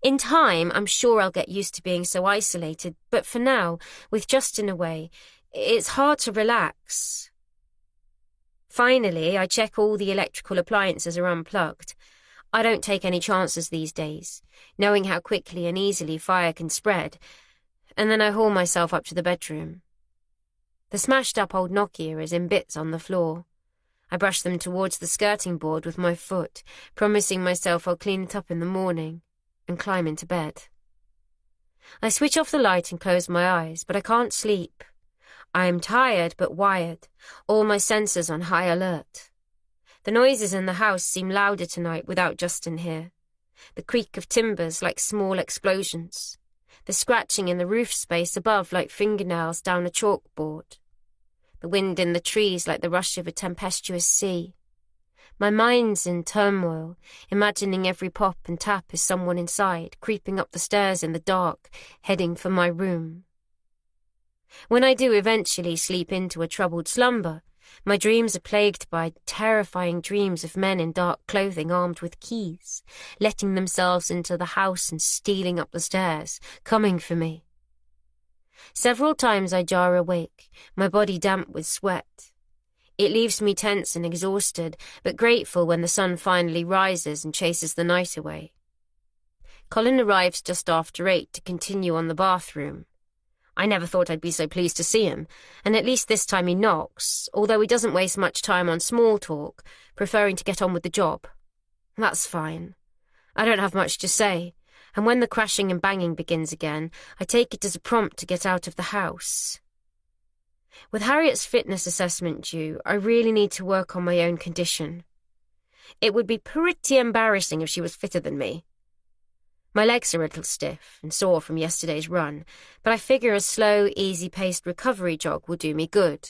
In time, I'm sure I'll get used to being so isolated, but for now, with Justin away, it's hard to relax. Finally, I check all the electrical appliances are unplugged. I don't take any chances these days, knowing how quickly and easily fire can spread, and then I haul myself up to the bedroom. The smashed-up old Nokia is in bits on the floor. I brush them towards the skirting board with my foot, promising myself I'll clean it up in the morning, and climb into bed. I switch off the light and close my eyes, but I can't sleep. I am tired but wired, all my senses on high alert. The noises in the house seem louder tonight without Justin here. The creak of timbers like small explosions. The scratching in the roof space above like fingernails down a chalkboard. The wind in the trees like the rush of a tempestuous sea. My mind's in turmoil, imagining every pop and tap is someone inside, creeping up the stairs in the dark, heading for my room. When I do eventually sleep into a troubled slumber, my dreams are plagued by terrifying dreams of men in dark clothing armed with keys, letting themselves into the house and stealing up the stairs, coming for me. Several times I jar awake, my body damp with sweat. It leaves me tense and exhausted, but grateful when the sun finally rises and chases the night away. Colin arrives just after 8 to continue on the bathroom. I never thought I'd be so pleased to see him, and at least this time he knocks, although he doesn't waste much time on small talk, preferring to get on with the job. That's fine. I don't have much to say, and when the crashing and banging begins again, I take it as a prompt to get out of the house. With Harriet's fitness assessment due, I really need to work on my own condition. It would be pretty embarrassing if she was fitter than me. My legs are a little stiff and sore from yesterday's run, but I figure a slow, easy-paced recovery jog will do me good.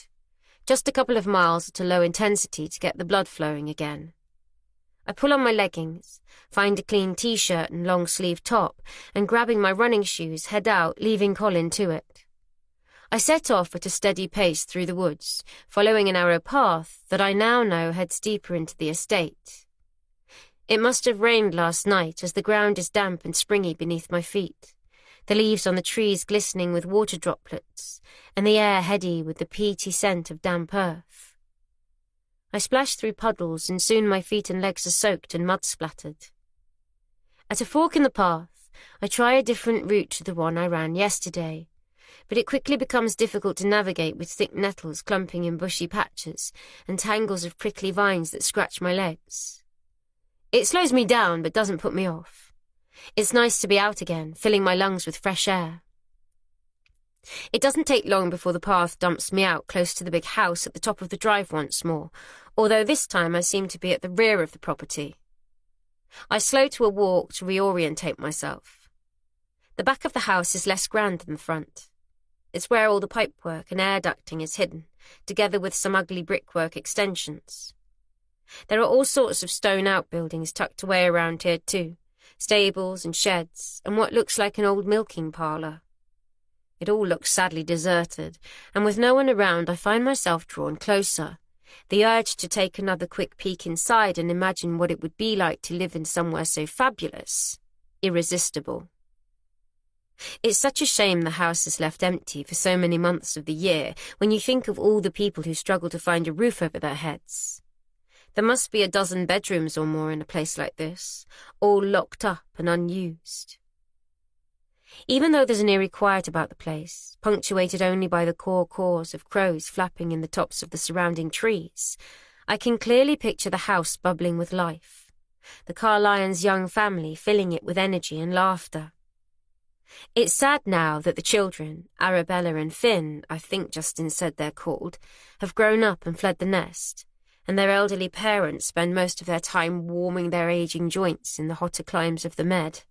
Just a couple of miles at a low intensity to get the blood flowing again. I pull on my leggings, find a clean t-shirt and long-sleeved top, and grabbing my running shoes, head out, leaving Colin to it. I set off at a steady pace through the woods, following a narrow path that I now know heads deeper into the estate. It must have rained last night, as the ground is damp and springy beneath my feet, the leaves on the trees glistening with water droplets, and the air heady with the peaty scent of damp earth. I splash through puddles, and soon my feet and legs are soaked and mud-splattered. At a fork in the path, I try a different route to the one I ran yesterday, but it quickly becomes difficult to navigate with thick nettles clumping in bushy patches and tangles of prickly vines that scratch my legs. It slows me down but doesn't put me off. It's nice to be out again, filling my lungs with fresh air. It doesn't take long before the path dumps me out close to the big house at the top of the drive once more, although this time I seem to be at the rear of the property. I slow to a walk to reorientate myself. The back of the house is less grand than the front. It's where all the pipework and air ducting is hidden, together with some ugly brickwork extensions. There are all sorts of stone outbuildings tucked away around here too, stables and sheds, and what looks like an old milking parlour. It all looks sadly deserted, and with no one around I find myself drawn closer, the urge to take another quick peek inside and imagine what it would be like to live in somewhere so fabulous, irresistible. It's such a shame the house is left empty for so many months of the year when you think of all the people who struggle to find a roof over their heads. There must be a dozen bedrooms or more in a place like this, all locked up and unused. Even though there's an eerie quiet about the place, punctuated only by the caws of crows flapping in the tops of the surrounding trees, I can clearly picture the house bubbling with life, the Carlyons' young family filling it with energy and laughter. It's sad now that the children, Arabella and Finn, I think Justin said they're called, have grown up and fled the nest, and their elderly parents spend most of their time warming their aging joints in the hotter climes of the Med.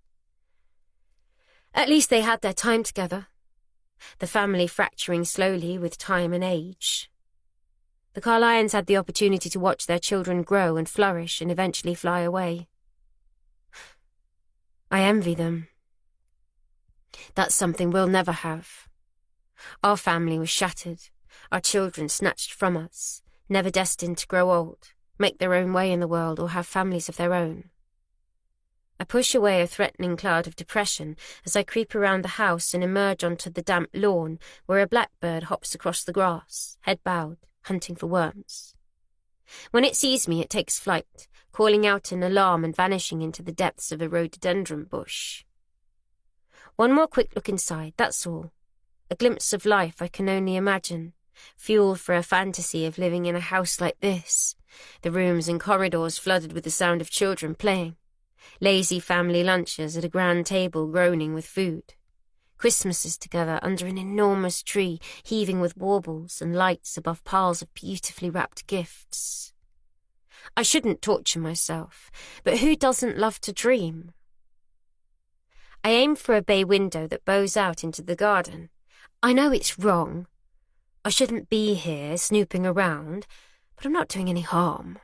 At least they had their time together, the family fracturing slowly with time and age. The Carlyons had the opportunity to watch their children grow and flourish and eventually fly away. I envy them. That's something we'll never have. Our family was shattered, our children snatched from us, never destined to grow old, make their own way in the world or have families of their own. I push away a threatening cloud of depression as I creep around the house and emerge onto the damp lawn where a blackbird hops across the grass, head bowed, hunting for worms. When it sees me, it takes flight, calling out in alarm and vanishing into the depths of a rhododendron bush. One more quick look inside, that's all. A glimpse of life I can only imagine, fuel for a fantasy of living in a house like this, the rooms and corridors flooded with the sound of children playing, lazy family lunches at a grand table groaning with food, Christmases together under an enormous tree heaving with baubles and lights above piles of beautifully wrapped gifts. I shouldn't torture myself, but who doesn't love to dream? I aim for a bay window that bows out into the garden. I know it's wrong. I shouldn't be here snooping around, but I'm not doing any harm.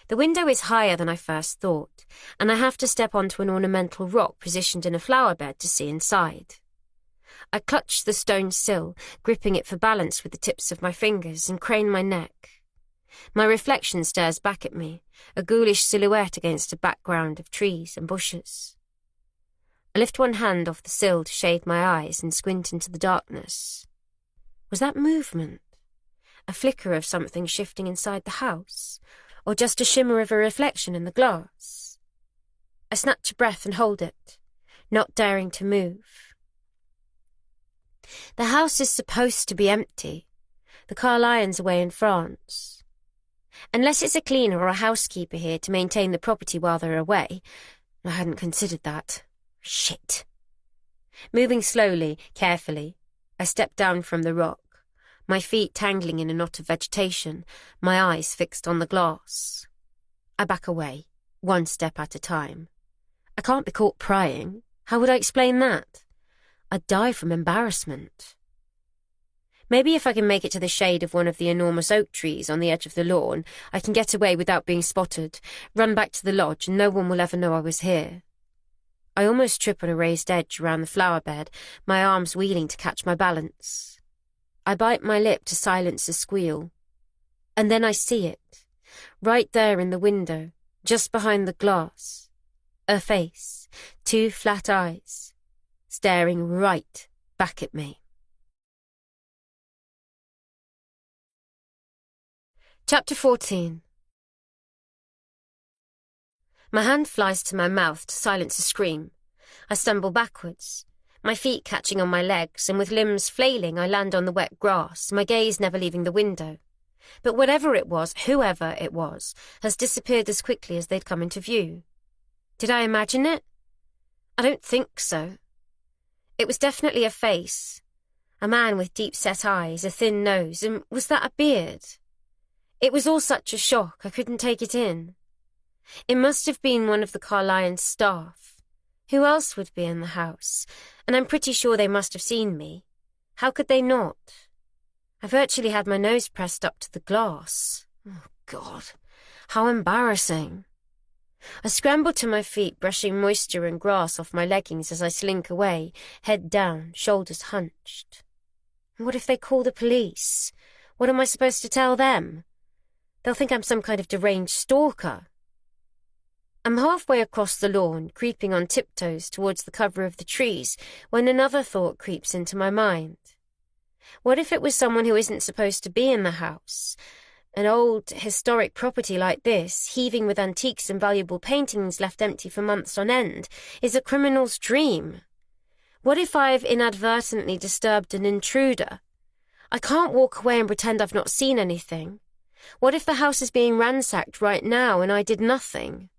The window is higher than I first thought, and I have to step onto an ornamental rock positioned in a flower bed to see inside. I clutch the stone sill, gripping it for balance with the tips of my fingers, and crane my neck. My reflection stares back at me, a ghoulish silhouette against a background of trees and bushes. I lift one hand off the sill to shade my eyes and squint into the darkness. Was that movement? A flicker of something shifting inside the house? Or just a shimmer of a reflection in the glass? I snatch a breath and hold it, not daring to move. The house is supposed to be empty. The Carlyons away in France. Unless it's a cleaner or a housekeeper here to maintain the property while they're away. I hadn't considered that. Shit. Moving slowly, carefully, I step down from the rock, my feet tangling in a knot of vegetation, my eyes fixed on the glass. I back away, one step at a time. I can't be caught prying. How would I explain that? I'd die from embarrassment. Maybe if I can make it to the shade of one of the enormous oak trees on the edge of the lawn, I can get away without being spotted, run back to the lodge, and no one will ever know I was here. I almost trip on a raised edge around the flower bed, my arms wheeling to catch my balance. I bite my lip to silence a squeal. And then I see it, right there in the window, just behind the glass. A face, 2 flat eyes, staring right back at me. Chapter 14. My hand flies to my mouth to silence a scream. I stumble backwards, my feet catching on my legs, and with limbs flailing I land on the wet grass, my gaze never leaving the window. But whatever it was, whoever it was, has disappeared as quickly as they'd come into view. Did I imagine it? I don't think so. It was definitely a face. A man with deep-set eyes, a thin nose, and was that a beard? It was all such a shock, I couldn't take it in. It must have been one of the Carlyons' staff. Who else would be in the house? And I'm pretty sure they must have seen me. How could they not? I virtually had my nose pressed up to the glass. Oh, God, how embarrassing. I scramble to my feet, brushing moisture and grass off my leggings as I slink away, head down, shoulders hunched. What if they call the police? What am I supposed to tell them? They'll think I'm some kind of deranged stalker. I'm halfway across the lawn, creeping on tiptoes towards the cover of the trees, when another thought creeps into my mind. What if it was someone who isn't supposed to be in the house? An old, historic property like this, heaving with antiques and valuable paintings left empty for months on end, is a criminal's dream. What if I've inadvertently disturbed an intruder? I can't walk away and pretend I've not seen anything. What if the house is being ransacked right now and I did nothing?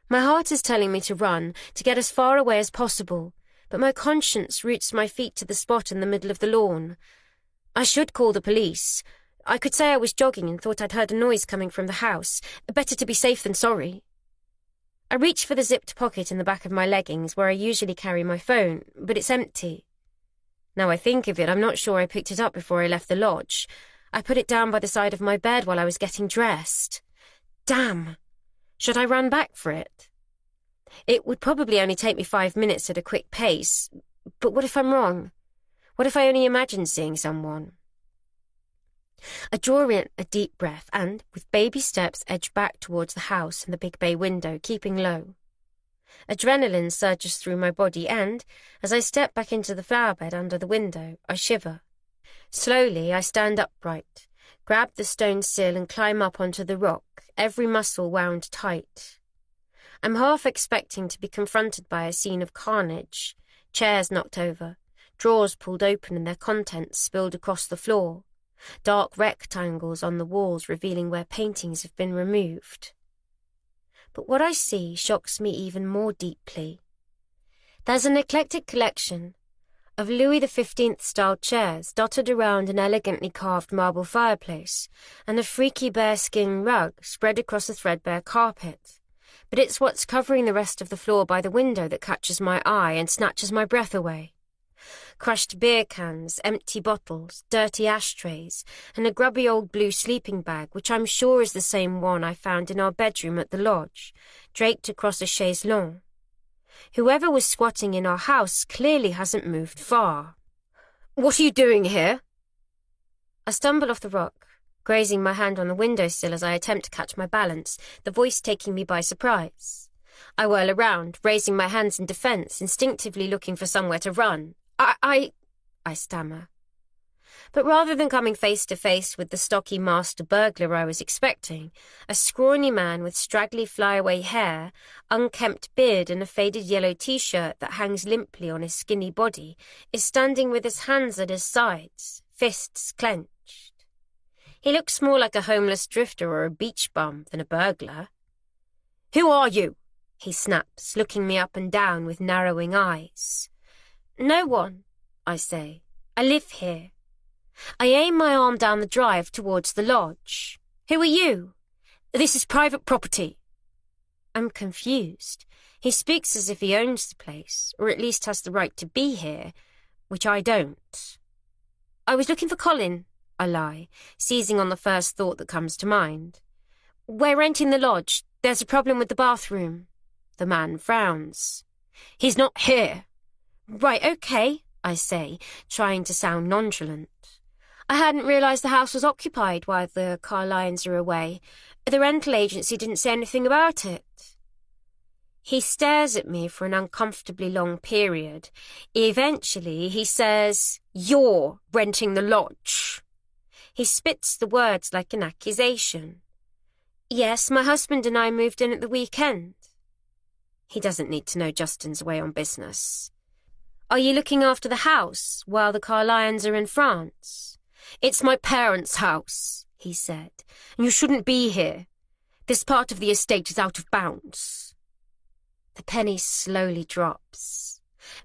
My heart is telling me to run, to get as far away as possible, but my conscience roots my feet to the spot in the middle of the lawn. I should call the police. I could say I was jogging and thought I'd heard a noise coming from the house. Better to be safe than sorry. I reach for the zipped pocket in the back of my leggings where I usually carry my phone, but it's empty. Now I think of it, I'm not sure I picked it up before I left the lodge. I put it down by the side of my bed while I was getting dressed. Damn! Should I run back for it? It would probably only take me 5 minutes at a quick pace, but what if I'm wrong? What if I only imagine seeing someone? I draw in a deep breath and, with baby steps, edge back towards the house and the big bay window, keeping low. Adrenaline surges through my body and, as I step back into the flower bed under the window, I shiver. Slowly, I stand upright, grab the stone sill and climb up onto the rock, every muscle wound tight. I'm half expecting to be confronted by a scene of carnage, chairs knocked over, drawers pulled open and their contents spilled across the floor, dark rectangles on the walls revealing where paintings have been removed. But what I see shocks me even more deeply. There's an eclectic collection of Louis XV-style chairs dotted around an elegantly carved marble fireplace and a freaky bearskin rug spread across a threadbare carpet. But it's what's covering the rest of the floor by the window that catches my eye and snatches my breath away. Crushed beer cans, empty bottles, dirty ashtrays, and a grubby old blue sleeping bag, which I'm sure is the same one I found in our bedroom at the lodge, draped across a chaise longue. Whoever was squatting in our house clearly hasn't moved far. "What are you doing here?" I stumble off the rock, grazing my hand on the windowsill as I attempt to catch my balance, the voice taking me by surprise. I whirl around, raising my hands in defense, instinctively looking for somewhere to run. I stammer. But rather than coming face to face with the stocky master burglar I was expecting, a scrawny man with straggly flyaway hair, unkempt beard and a faded yellow t-shirt that hangs limply on his skinny body is standing with his hands at his sides, fists clenched. He looks more like a homeless drifter or a beach bum than a burglar. "Who are you?" he snaps, looking me up and down with narrowing eyes. "No one," I say. "I live here." I aim my arm down the drive towards the lodge. "Who are you?" "This is private property." I'm confused. He speaks as if he owns the place, or at least has the right to be here, which I don't. I was looking for Colin, I lie, seizing on the first thought that comes to mind. We're renting the lodge. There's a problem with the bathroom. The man frowns. He's not here. Right, okay, I say, trying to sound nonchalant. I hadn't realised the house was occupied while the Carlyons are away. The rental agency didn't say anything about it. He stares at me for an uncomfortably long period. Eventually, he says, "You're renting the lodge." He spits the words like an accusation. Yes, my husband and I moved in at the weekend. He doesn't need to know Justin's away on business. Are you looking after the house while the Carlyons are in France? It's my parents' house, he said, and you shouldn't be here. This part of the estate is out of bounds. The penny slowly drops.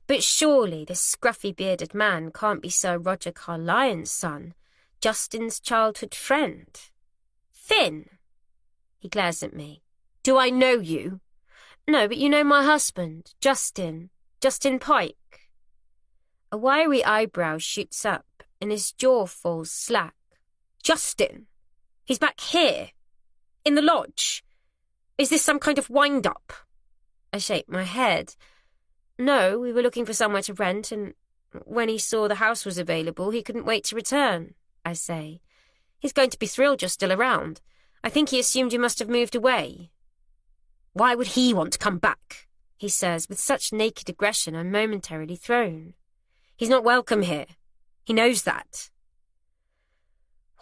But surely this scruffy-bearded man can't be Sir Roger Carlyon's son, Justin's childhood friend. Finn! He glares at me. Do I know you? No, but you know my husband, Justin Pike. A wiry eyebrow shoots up and his jaw falls slack. Justin? He's back here? In the lodge? Is this some kind of wind-up? I shake my head. No, we were looking for somewhere to rent, and when he saw the house was available, he couldn't wait to return, I say. He's going to be thrilled you're still around. I think he assumed you must have moved away. Why would he want to come back? He says with such naked aggression I'm momentarily thrown. He's not welcome here. He knows that.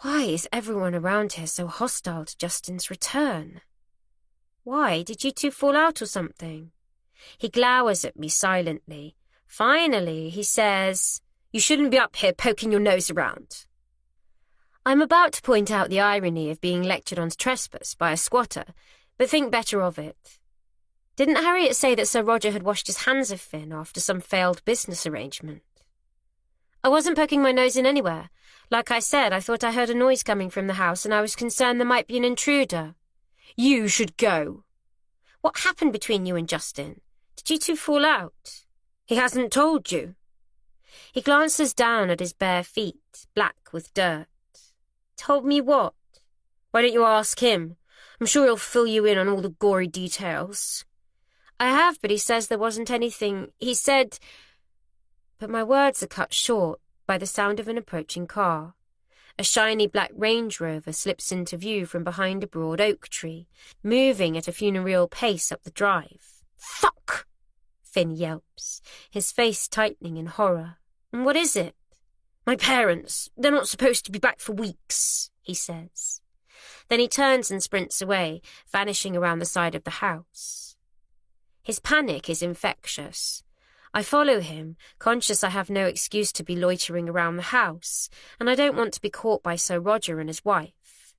Why is everyone around here so hostile to Justin's return? Why, did you two fall out or something? He glowers at me silently. Finally, he says, You shouldn't be up here poking your nose around. I'm about to point out the irony of being lectured on trespass by a squatter, but think better of it. Didn't Harriet say that Sir Roger had washed his hands of Finn after some failed business arrangement? I wasn't poking my nose in anywhere. Like I said, I thought I heard a noise coming from the house and I was concerned there might be an intruder. You should go. What happened between you and Justin? Did you two fall out? He hasn't told you. He glances down at his bare feet, black with dirt. Told me what? Why don't you ask him? I'm sure he'll fill you in on all the gory details. I have, but he says there wasn't anything. He said... But my words are cut short by the sound of an approaching car. A shiny black Range Rover slips into view from behind a broad oak tree, moving at a funereal pace up the drive. Fuck! Finn yelps, his face tightening in horror. And what is it? My parents. They're not supposed to be back for weeks, he says. Then he turns and sprints away, vanishing around the side of the house. His panic is infectious. I follow him, conscious I have no excuse to be loitering around the house, and I don't want to be caught by Sir Roger and his wife.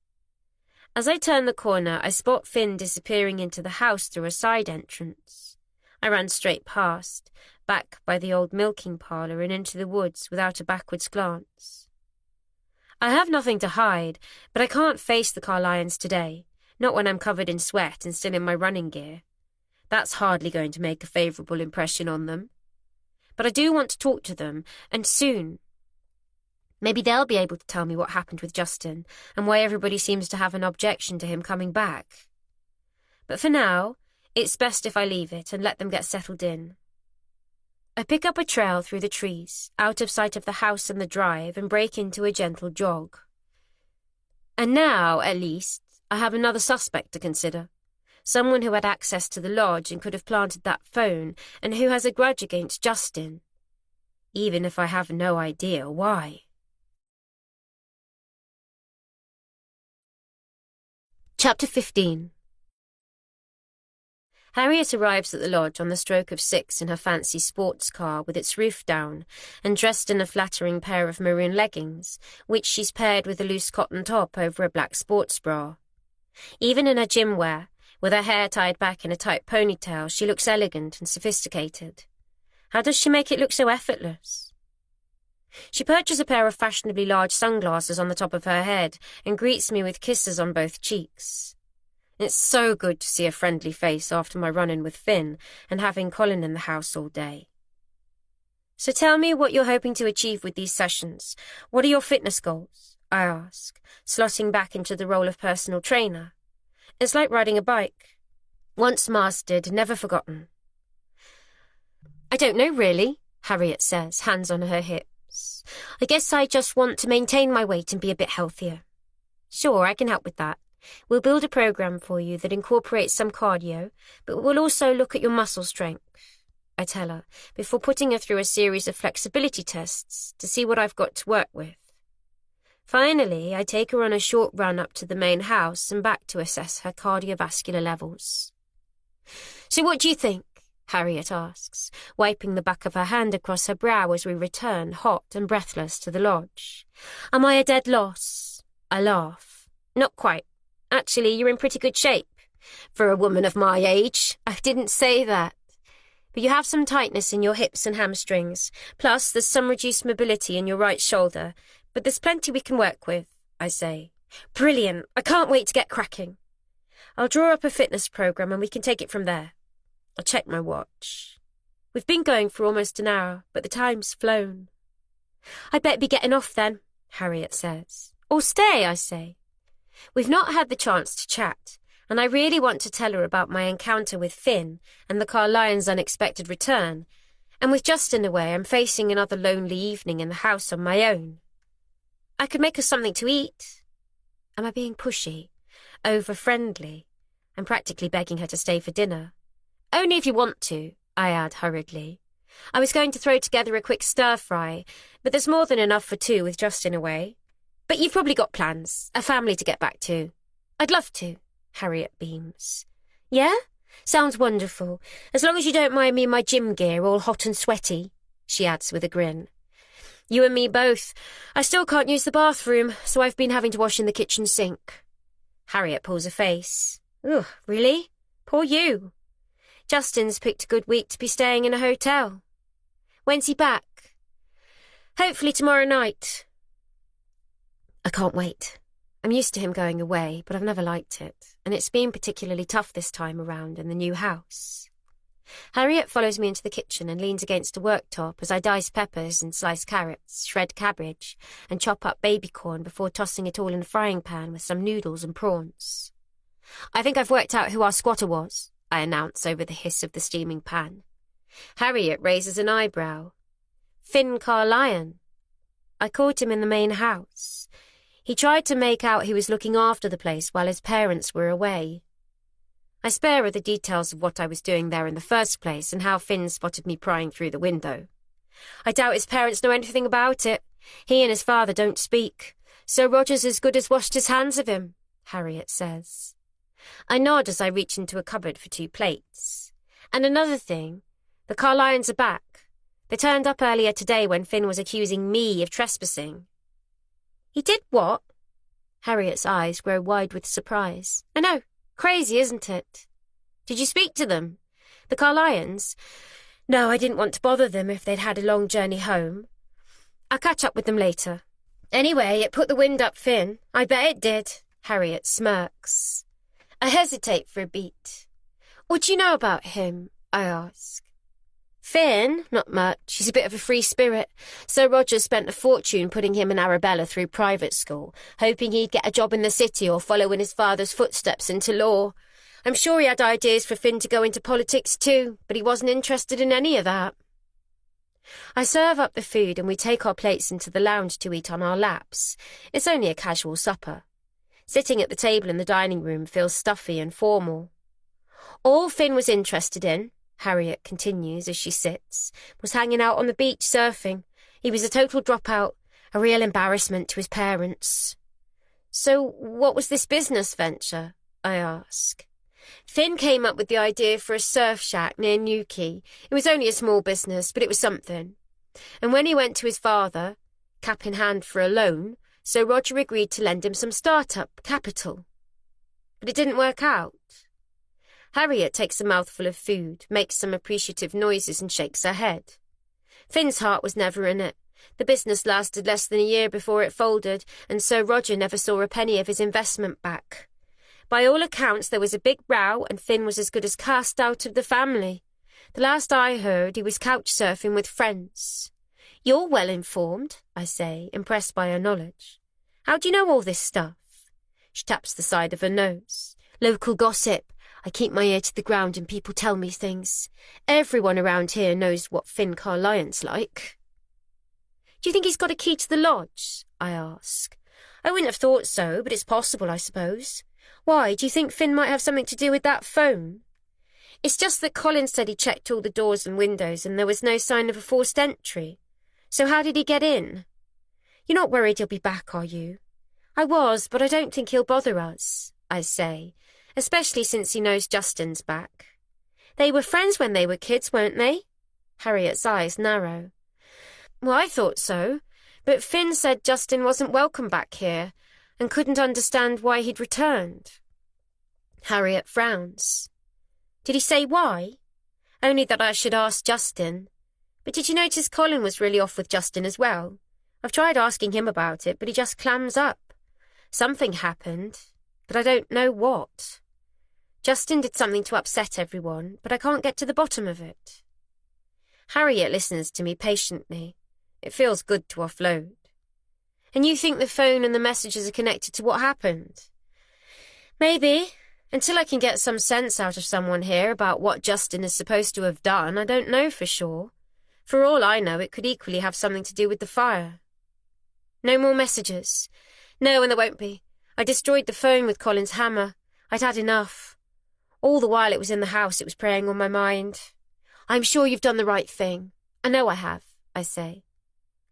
As I turn the corner, I spot Finn disappearing into the house through a side entrance. I ran straight past, back by the old milking parlour and into the woods without a backwards glance. I have nothing to hide, but I can't face the Carlyons today, not when I'm covered in sweat and still in my running gear. That's hardly going to make a favourable impression on them. But I do want to talk to them, and soon. Maybe they'll be able to tell me what happened with Justin and why everybody seems to have an objection to him coming back. But for now, it's best if I leave it and let them get settled in. I pick up a trail through the trees, out of sight of the house and the drive, and break into a gentle jog. And now, at least, I have another suspect to consider. Someone who had access to the lodge and could have planted that phone, and who has a grudge against Justin. Even if I have no idea why. Chapter 15. Harriet arrives at the lodge on the stroke of 6 in her fancy sports car with its roof down, and dressed in a flattering pair of maroon leggings, which she's paired with a loose cotton top over a black sports bra. Even in her gym wear, with her hair tied back in a tight ponytail, she looks elegant and sophisticated. How does she make it look so effortless? She perches a pair of fashionably large sunglasses on the top of her head and greets me with kisses on both cheeks. It's so good to see a friendly face after my run-in with Finn and having Colin in the house all day. So tell me what you're hoping to achieve with these sessions. What are your fitness goals? I ask, slotting back into the role of personal trainer. It's like riding a bike. Once mastered, never forgotten. I don't know, really, Harriet says, hands on her hips. I guess I just want to maintain my weight and be a bit healthier. Sure, I can help with that. We'll build a program for you that incorporates some cardio, but we'll also look at your muscle strength, I tell her, before putting her through a series of flexibility tests to see what I've got to work with. Finally, I take her on a short run up to the main house and back to assess her cardiovascular levels. So what do you think? Harriet asks, wiping the back of her hand across her brow as we return, hot and breathless, to the lodge. Am I a dead loss? I laugh. Not quite. Actually, you're in pretty good shape. For a woman of my age. I didn't say that. But you have some tightness in your hips and hamstrings. Plus, there's some reduced mobility in your right shoulder. But there's plenty we can work with, I say. Brilliant. I can't wait to get cracking. I'll draw up a fitness program and we can take it from there. I'll check my watch. We've been going for almost an hour, but the time's flown. I'd better be getting off then, Harriet says. Or stay, I say. We've not had the chance to chat, and I really want to tell her about my encounter with Finn and the Carlyons' unexpected return, and with Justin away, I'm facing another lonely evening in the house on my own. I could make us something to eat. Am I being pushy? Over-friendly? I'm practically begging her to stay for dinner. Only if you want to, I add hurriedly. I was going to throw together a quick stir-fry, but there's more than enough for two with Justin away. But you've probably got plans, a family to get back to. I'd love to, Harriet beams. Yeah? Sounds wonderful. As long as you don't mind me in my gym gear, all hot and sweaty, she adds with a grin. You and me both. I still can't use the bathroom, so I've been having to wash in the kitchen sink. Harriet pulls a face. Ugh, really? Poor you. Justin's picked a good week to be staying in a hotel. When's he back? Hopefully tomorrow night. I can't wait. I'm used to him going away, but I've never liked it, and it's been particularly tough this time around in the new house. Harriet follows me into the kitchen and leans against a worktop as I dice peppers and slice carrots, shred cabbage, and chop up baby corn before tossing it all in a frying pan with some noodles and prawns. I think I've worked out who our squatter was, I announce over the hiss of the steaming pan. Harriet raises an eyebrow. Finn Carlyon. I caught him in the main house. He tried to make out he was looking after the place while his parents were away. I spare her the details of what I was doing there in the first place and how Finn spotted me prying through the window. I doubt his parents know anything about it. He and his father don't speak. So Roger's as good as washed his hands of him, Harriet says. I nod as I reach into a cupboard for 2 plates. And another thing, the Carlyons are back. They turned up earlier today when Finn was accusing me of trespassing. He did what? Harriet's eyes grow wide with surprise. I know. Crazy, isn't it? Did you speak to them? The Carlyons? No, I didn't want to bother them if they'd had a long journey home. I'll catch up with them later. Anyway, it put the wind up Finn. I bet it did. Harriet smirks. I hesitate for a beat. What do you know about him? I ask. Finn? Not much. He's a bit of a free spirit. So Roger spent a fortune putting him and Arabella through private school, hoping he'd get a job in the city or follow in his father's footsteps into law. I'm sure he had ideas for Finn to go into politics too, but he wasn't interested in any of that. I serve up the food and we take our plates into the lounge to eat on our laps. It's only a casual supper. Sitting at the table in the dining room feels stuffy and formal. All Finn was interested in, Harriet continues as she sits, was hanging out on the beach surfing. He was a total dropout, a real embarrassment to his parents. So what was this business venture? I ask. Finn came up with the idea for a surf shack near Newquay. It was only a small business, but it was something. And when he went to his father, cap in hand for a loan, so Roger agreed to lend him some start-up capital. But it didn't work out. Harriet takes a mouthful of food, makes some appreciative noises and shakes her head. Finn's heart was never in it. The business lasted less than a year before it folded, and so Roger never saw a penny of his investment back. By all accounts, there was a big row and Finn was as good as cast out of the family. The last I heard, he was couch surfing with friends. You're well informed, I say, impressed by her knowledge. How do you know all this stuff? She taps the side of her nose. Local gossip. I keep my ear to the ground and people tell me things. Everyone around here knows what Finn Carlyon's like. Do you think he's got a key to the lodge? I ask. I wouldn't have thought so, but it's possible, I suppose. Why, do you think Finn might have something to do with that phone? It's just that Colin said he checked all the doors and windows and there was no sign of a forced entry. So how did he get in? You're not worried he'll be back, are you? I was, but I don't think he'll bother us, I say, especially since he knows Justin's back. They were friends when they were kids, weren't they? Harriet's eyes narrow. Well, I thought so, but Finn said Justin wasn't welcome back here and couldn't understand why he'd returned. Harriet frowns. Did he say why? Only that I should ask Justin. But did you notice Colin was really off with Justin as well? I've tried asking him about it, but he just clams up. Something happened, but I don't know what. Justin did something to upset everyone, but I can't get to the bottom of it. Harriet listens to me patiently. It feels good to offload. And you think the phone and the messages are connected to what happened? Maybe. Until I can get some sense out of someone here about what Justin is supposed to have done, I don't know for sure. For all I know, it could equally have something to do with the fire. No more messages. No, and there won't be. I destroyed the phone with Colin's hammer. I'd had enough. All the while it was in the house, it was preying on my mind. I'm sure you've done the right thing. I know I have, I say.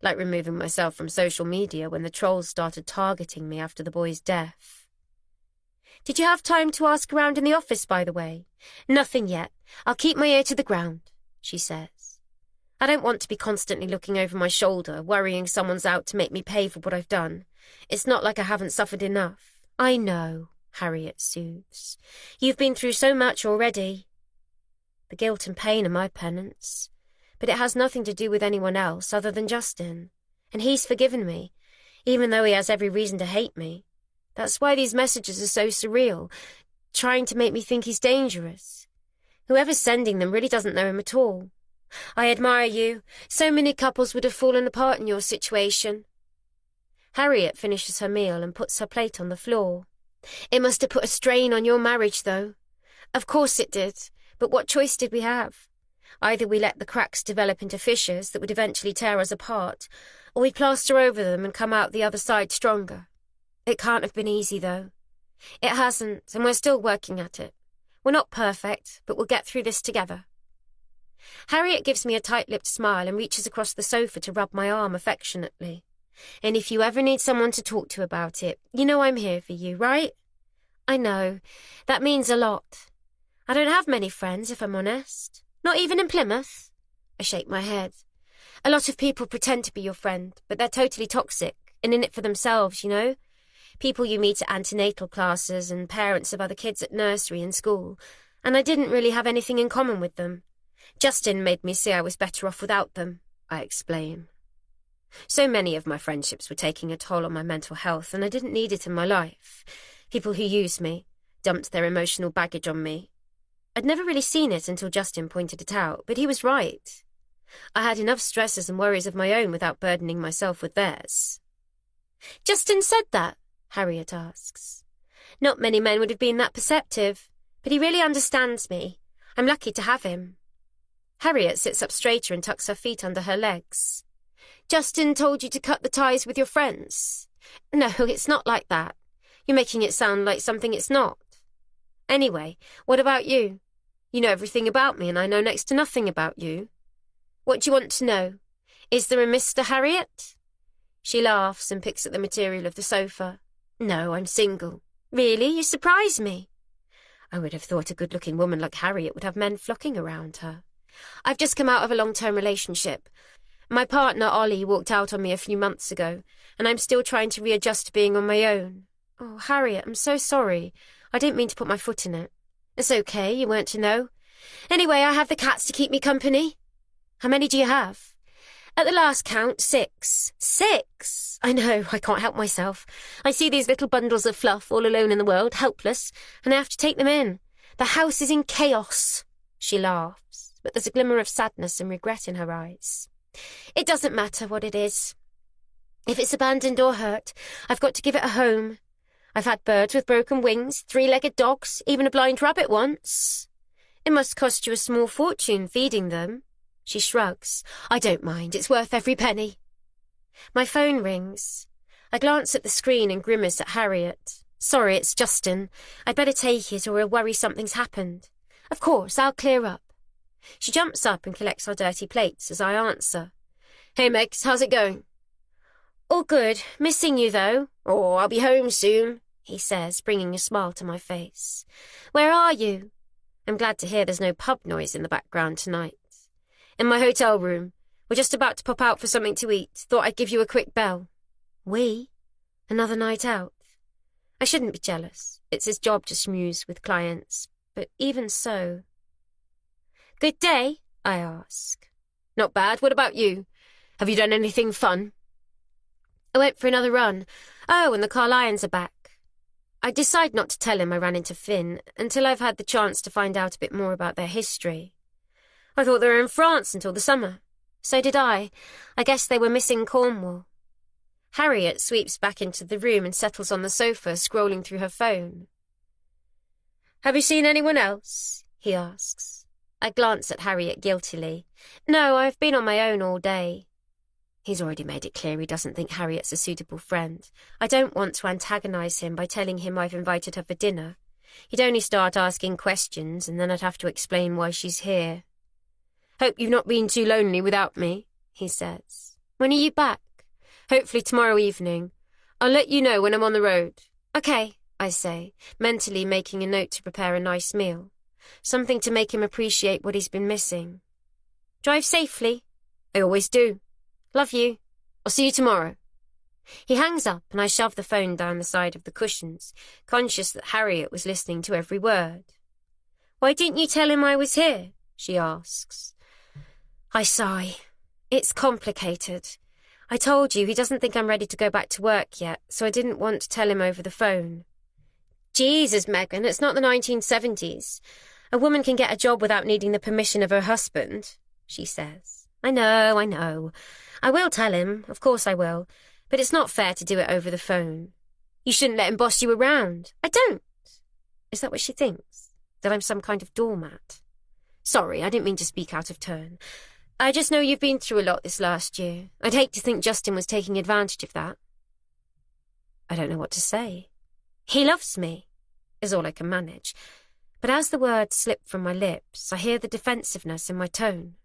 Like removing myself from social media when the trolls started targeting me after the boy's death. Did you have time to ask around in the office, by the way? Nothing yet. I'll keep my ear to the ground, she says. I don't want to be constantly looking over my shoulder, worrying someone's out to make me pay for what I've done. It's not like I haven't suffered enough. I know, Harriet soothes. You've been through so much already. The guilt and pain are my penance. But it has nothing to do with anyone else other than Justin. And he's forgiven me, even though he has every reason to hate me. That's why these messages are so surreal, trying to make me think he's dangerous. Whoever's sending them really doesn't know him at all. I admire you. So many couples would have fallen apart in your situation. Harriet finishes her meal and puts her plate on the floor. It must have put a strain on your marriage, though. Of course it did, but what choice did we have? Either we let the cracks develop into fissures that would eventually tear us apart, or we plaster over them and come out the other side stronger. It can't have been easy, though. It hasn't, and we're still working at it. We're not perfect, but we'll get through this together. Harriet gives me a tight-lipped smile and reaches across the sofa to rub my arm affectionately. And if you ever need someone to talk to about it, you know I'm here for you, right? I know. That means a lot. I don't have many friends, if I'm honest. Not even in Plymouth. I shake my head. A lot of people pretend to be your friend, but they're totally toxic, and in it for themselves, you know? People you meet at antenatal classes and parents of other kids at nursery and school, and I didn't really have anything in common with them. Justin made me see I was better off without them, I explain. So many of my friendships were taking a toll on my mental health, and I didn't need it in my life. People who used me, dumped their emotional baggage on me. I'd never really seen it until Justin pointed it out, but he was right. I had enough stresses and worries of my own without burdening myself with theirs. Justin said that? Harriet asks. Not many men would have been that perceptive, but he really understands me. I'm lucky to have him. Harriet sits up straighter and tucks her feet under her legs. Justin told you to cut the ties with your friends? No, it's not like that. You're making it sound like something it's not. Anyway, what about you? You know everything about me and I know next to nothing about you. What do you want to know? Is there a Mr. Harriet? She laughs and picks at the material of the sofa. No, I'm single. Really? You surprise me. I would have thought a good-looking woman like Harriet would have men flocking around her. I've just come out of a long-term relationship. My partner, Ollie, walked out on me a few months ago, and I'm still trying to readjust to being on my own. Oh, Harriet, I'm so sorry. I didn't mean to put my foot in it. It's okay, you weren't to know. Anyway, I have the cats to keep me company. How many do you have? At the last count, 6. 6! I know, I can't help myself. I see these little bundles of fluff all alone in the world, helpless, and I have to take them in. The house is in chaos. She laughs, but there's a glimmer of sadness and regret in her eyes. It doesn't matter what it is. If it's abandoned or hurt, I've got to give it a home. I've had birds with broken wings, 3-legged dogs, even a blind rabbit once. It must cost you a small fortune feeding them. She shrugs. I don't mind, it's worth every penny. My phone rings. I glance at the screen and grimace at Harriet. Sorry, it's Justin. I'd better take it or he'll worry something's happened. Of course, I'll clear up. She jumps up and collects our dirty plates as I answer. Hey, Megs, how's it going? All good. Missing you, though. Oh, I'll be home soon, he says, bringing a smile to my face. Where are you? I'm glad to hear there's no pub noise in the background tonight. In my hotel room. We're just about to pop out for something to eat. Thought I'd give you a quick bell. We? Another night out? I shouldn't be jealous. It's his job to schmooze with clients. But even so... Good day? I ask. Not bad. What about you? Have you done anything fun? I went for another run. Oh, and the Carlyons are back. I decide not to tell him I ran into Finn until I've had the chance to find out a bit more about their history. I thought they were in France until the summer. So did I. I guess they were missing Cornwall. Harriet sweeps back into the room and settles on the sofa, scrolling through her phone. Have you seen anyone else? He asks. I glance at Harriet guiltily. No, I've been on my own all day. He's already made it clear he doesn't think Harriet's a suitable friend. I don't want to antagonize him by telling him I've invited her for dinner. He'd only start asking questions, and then I'd have to explain why she's here. Hope you've not been too lonely without me, he says. When are you back? Hopefully tomorrow evening. I'll let you know when I'm on the road. Okay, I say, mentally making a note to prepare a nice meal. Something to make him appreciate what he's been missing. Drive safely. I always do. Love you. I'll see you tomorrow. He hangs up and I shove the phone down the side of the cushions, conscious that Harriet was listening to every word. Why didn't you tell him I was here? She asks. I sigh. It's complicated. I told you he doesn't think I'm ready to go back to work yet, so I didn't want to tell him over the phone. Jesus, Megan, it's not the 1970s. A woman can get a job without needing the permission of her husband, she says. I know. I will tell him, of course I will, but it's not fair to do it over the phone. You shouldn't let him boss you around. I don't. Is that what she thinks? That I'm some kind of doormat? Sorry, I didn't mean to speak out of turn. I just know you've been through a lot this last year. I'd hate to think Justin was taking advantage of that. I don't know what to say. He loves me, is all I can manage. But as the words slip from my lips, I hear the defensiveness in my tone.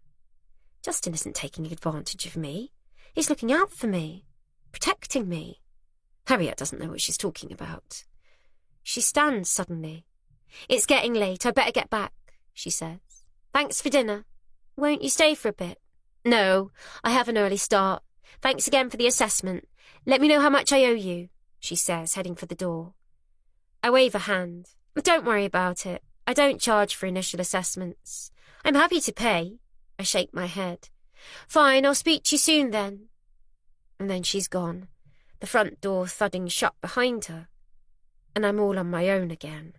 Justin isn't taking advantage of me. He's looking out for me, protecting me. Harriet doesn't know what she's talking about. She stands suddenly. It's getting late. I better get back, she says. Thanks for dinner. Won't you stay for a bit? No, I have an early start. Thanks again for the assessment. Let me know how much I owe you, she says, heading for the door. I wave a hand. Don't worry about it. I don't charge for initial assessments. I'm happy to pay. I shake my head. Fine, I'll speak to you soon then. And then she's gone, the front door thudding shut behind her, and I'm all on my own again.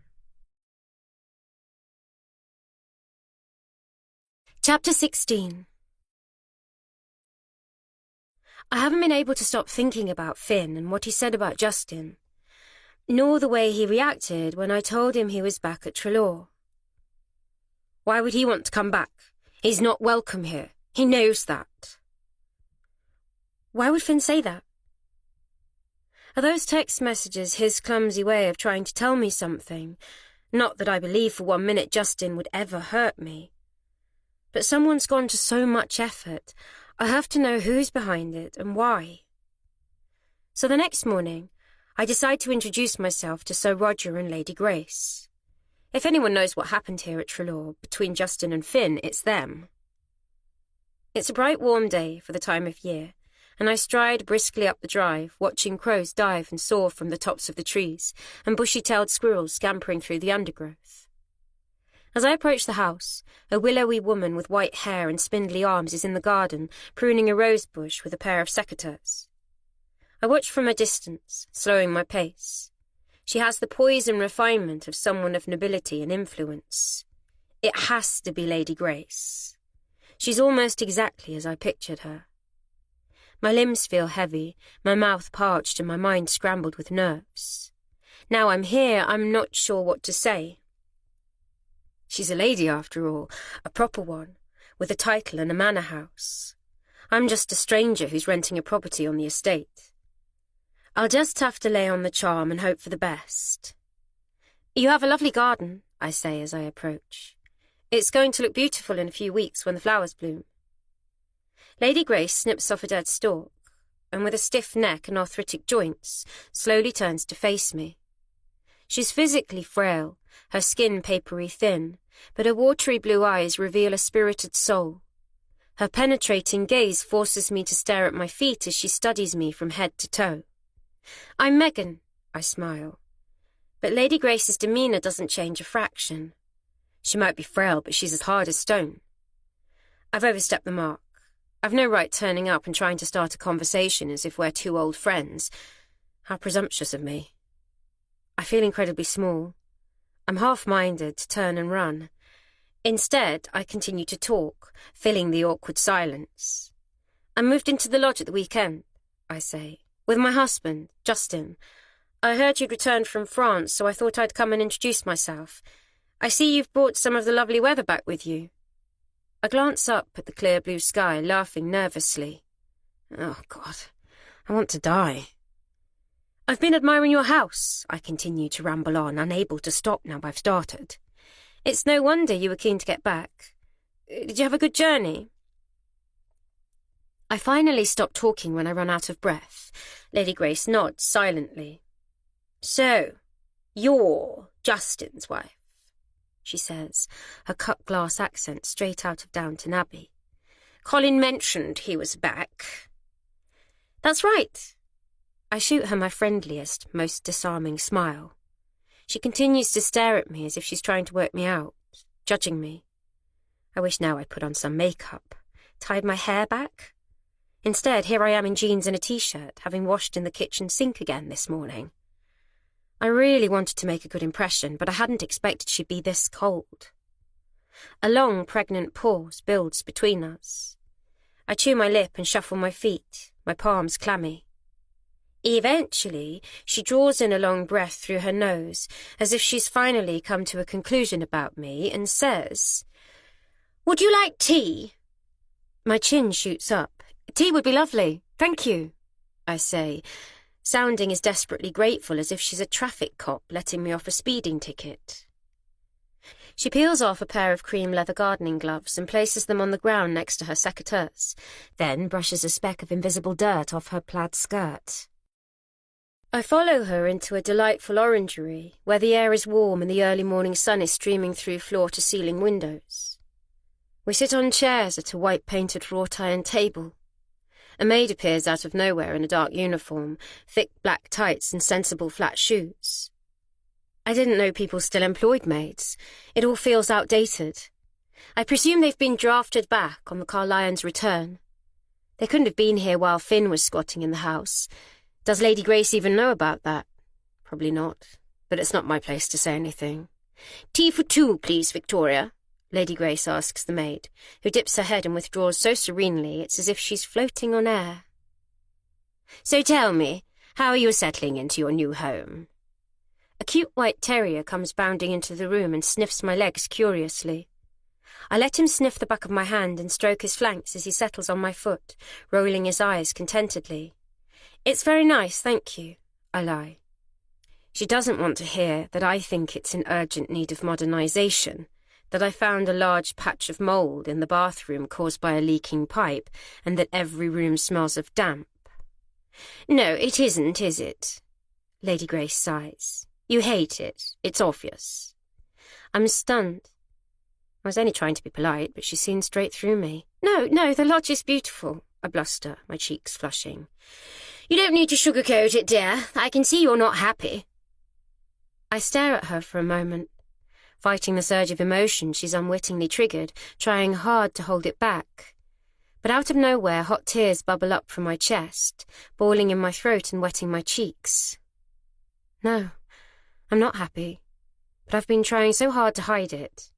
Chapter 16. I haven't been able to stop thinking about Finn and what he said about Justin, nor the way he reacted when I told him he was back at Trelaw. Why would he want to come back? He's not welcome here. He knows that. Why would Finn say that? Are those text messages his clumsy way of trying to tell me something? Not that I believe for 1 minute Justin would ever hurt me. But someone's gone to so much effort, I have to know who's behind it and why. So the next morning, I decide to introduce myself to Sir Roger and Lady Grace. If anyone knows what happened here at Trelaw between Justin and Finn, it's them. It's a bright, warm day for the time of year, and I stride briskly up the drive, watching crows dive and soar from the tops of the trees, and bushy-tailed squirrels scampering through the undergrowth. As I approach the house, a willowy woman with white hair and spindly arms is in the garden, pruning a rose bush with a pair of secateurs. I watch from a distance, slowing my pace. She has the poise and refinement of someone of nobility and influence. It has to be Lady Grace. She's almost exactly as I pictured her. My limbs feel heavy, my mouth parched and my mind scrambled with nerves. Now I'm here, I'm not sure what to say. She's a lady after all, a proper one, with a title and a manor house. I'm just a stranger who's renting a property on the estate. I'll just have to lay on the charm and hope for the best. You have a lovely garden, I say as I approach. It's going to look beautiful in a few weeks when the flowers bloom. Lady Grace snips off a dead stalk, and with a stiff neck and arthritic joints, slowly turns to face me. She's physically frail, her skin papery thin, but her watery blue eyes reveal a spirited soul. Her penetrating gaze forces me to stare at my feet as she studies me from head to toe. I'm Megan, I smile. But Lady Grace's demeanour doesn't change a fraction. She might be frail, but she's as hard as stone. I've overstepped the mark. I've no right turning up and trying to start a conversation as if we're two old friends. How presumptuous of me. I feel incredibly small. I'm half-minded to turn and run. Instead, I continue to talk, filling the awkward silence. I moved into the lodge at the weekend, I say, with my husband, Justin. I heard you'd returned from France, so I thought I'd come and introduce myself. I see you've brought some of the lovely weather back with you. I glance up at the clear blue sky, laughing nervously. Oh, God, I want to die. I've been admiring your house, I continue to ramble on, unable to stop now I've started. It's no wonder you were keen to get back. Did you have a good journey? I finally stop talking when I run out of breath. Lady Grace nods silently. So, you're Justin's wife, she says, her cut-glass accent straight out of Downton Abbey. Colin mentioned he was back. That's right. I shoot her my friendliest, most disarming smile. She continues to stare at me as if she's trying to work me out, judging me. I wish now I'd put on some makeup, tied my hair back. Instead, here I am in jeans and a t-shirt, having washed in the kitchen sink again this morning. I really wanted to make a good impression, but I hadn't expected she'd be this cold. A long, pregnant pause builds between us. I chew my lip and shuffle my feet, my palms clammy. Eventually, she draws in a long breath through her nose, as if she's finally come to a conclusion about me, and says, "Would you like tea?" My chin shoots up. "Tea would be lovely, thank you," I say, sounding as desperately grateful as if she's a traffic cop letting me off a speeding ticket. She peels off a pair of cream leather gardening gloves and places them on the ground next to her secateurs, then brushes a speck of invisible dirt off her plaid skirt. I follow her into a delightful orangery, where the air is warm and the early morning sun is streaming through floor-to-ceiling windows. We sit on chairs at a white-painted wrought-iron table. A maid appears out of nowhere in a dark uniform, thick black tights and sensible flat shoes. I didn't know people still employed maids. It all feels outdated. I presume they've been drafted back on the Carlyons' return. They couldn't have been here while Finn was squatting in the house. Does Lady Grace even know about that? Probably not, but it's not my place to say anything. "Tea for two, please, Victoria," Lady Grace asks the maid, who dips her head and withdraws so serenely it's as if she's floating on air. "So tell me, how are you settling into your new home?" A cute white terrier comes bounding into the room and sniffs my legs curiously. I let him sniff the back of my hand and stroke his flanks as he settles on my foot, rolling his eyes contentedly. "It's very nice, thank you," I lie. She doesn't want to hear that I think it's in urgent need of modernisation, that I found a large patch of mould in the bathroom caused by a leaking pipe, and that every room smells of damp. "No, it isn't, is it?" Lady Grace sighs. "You hate it, it's obvious." I'm stunned. I was only trying to be polite, but she's seen straight through me. No, the lodge is beautiful," I bluster, my cheeks flushing. "You don't need to sugarcoat it, dear. I can see you're not happy." I stare at her for a moment. fighting the surge of emotion she's unwittingly triggered, trying hard to hold it back. But out of nowhere, hot tears bubble up from my chest, boiling in my throat and wetting my cheeks. No, I'm not happy, but I've been trying so hard to hide it.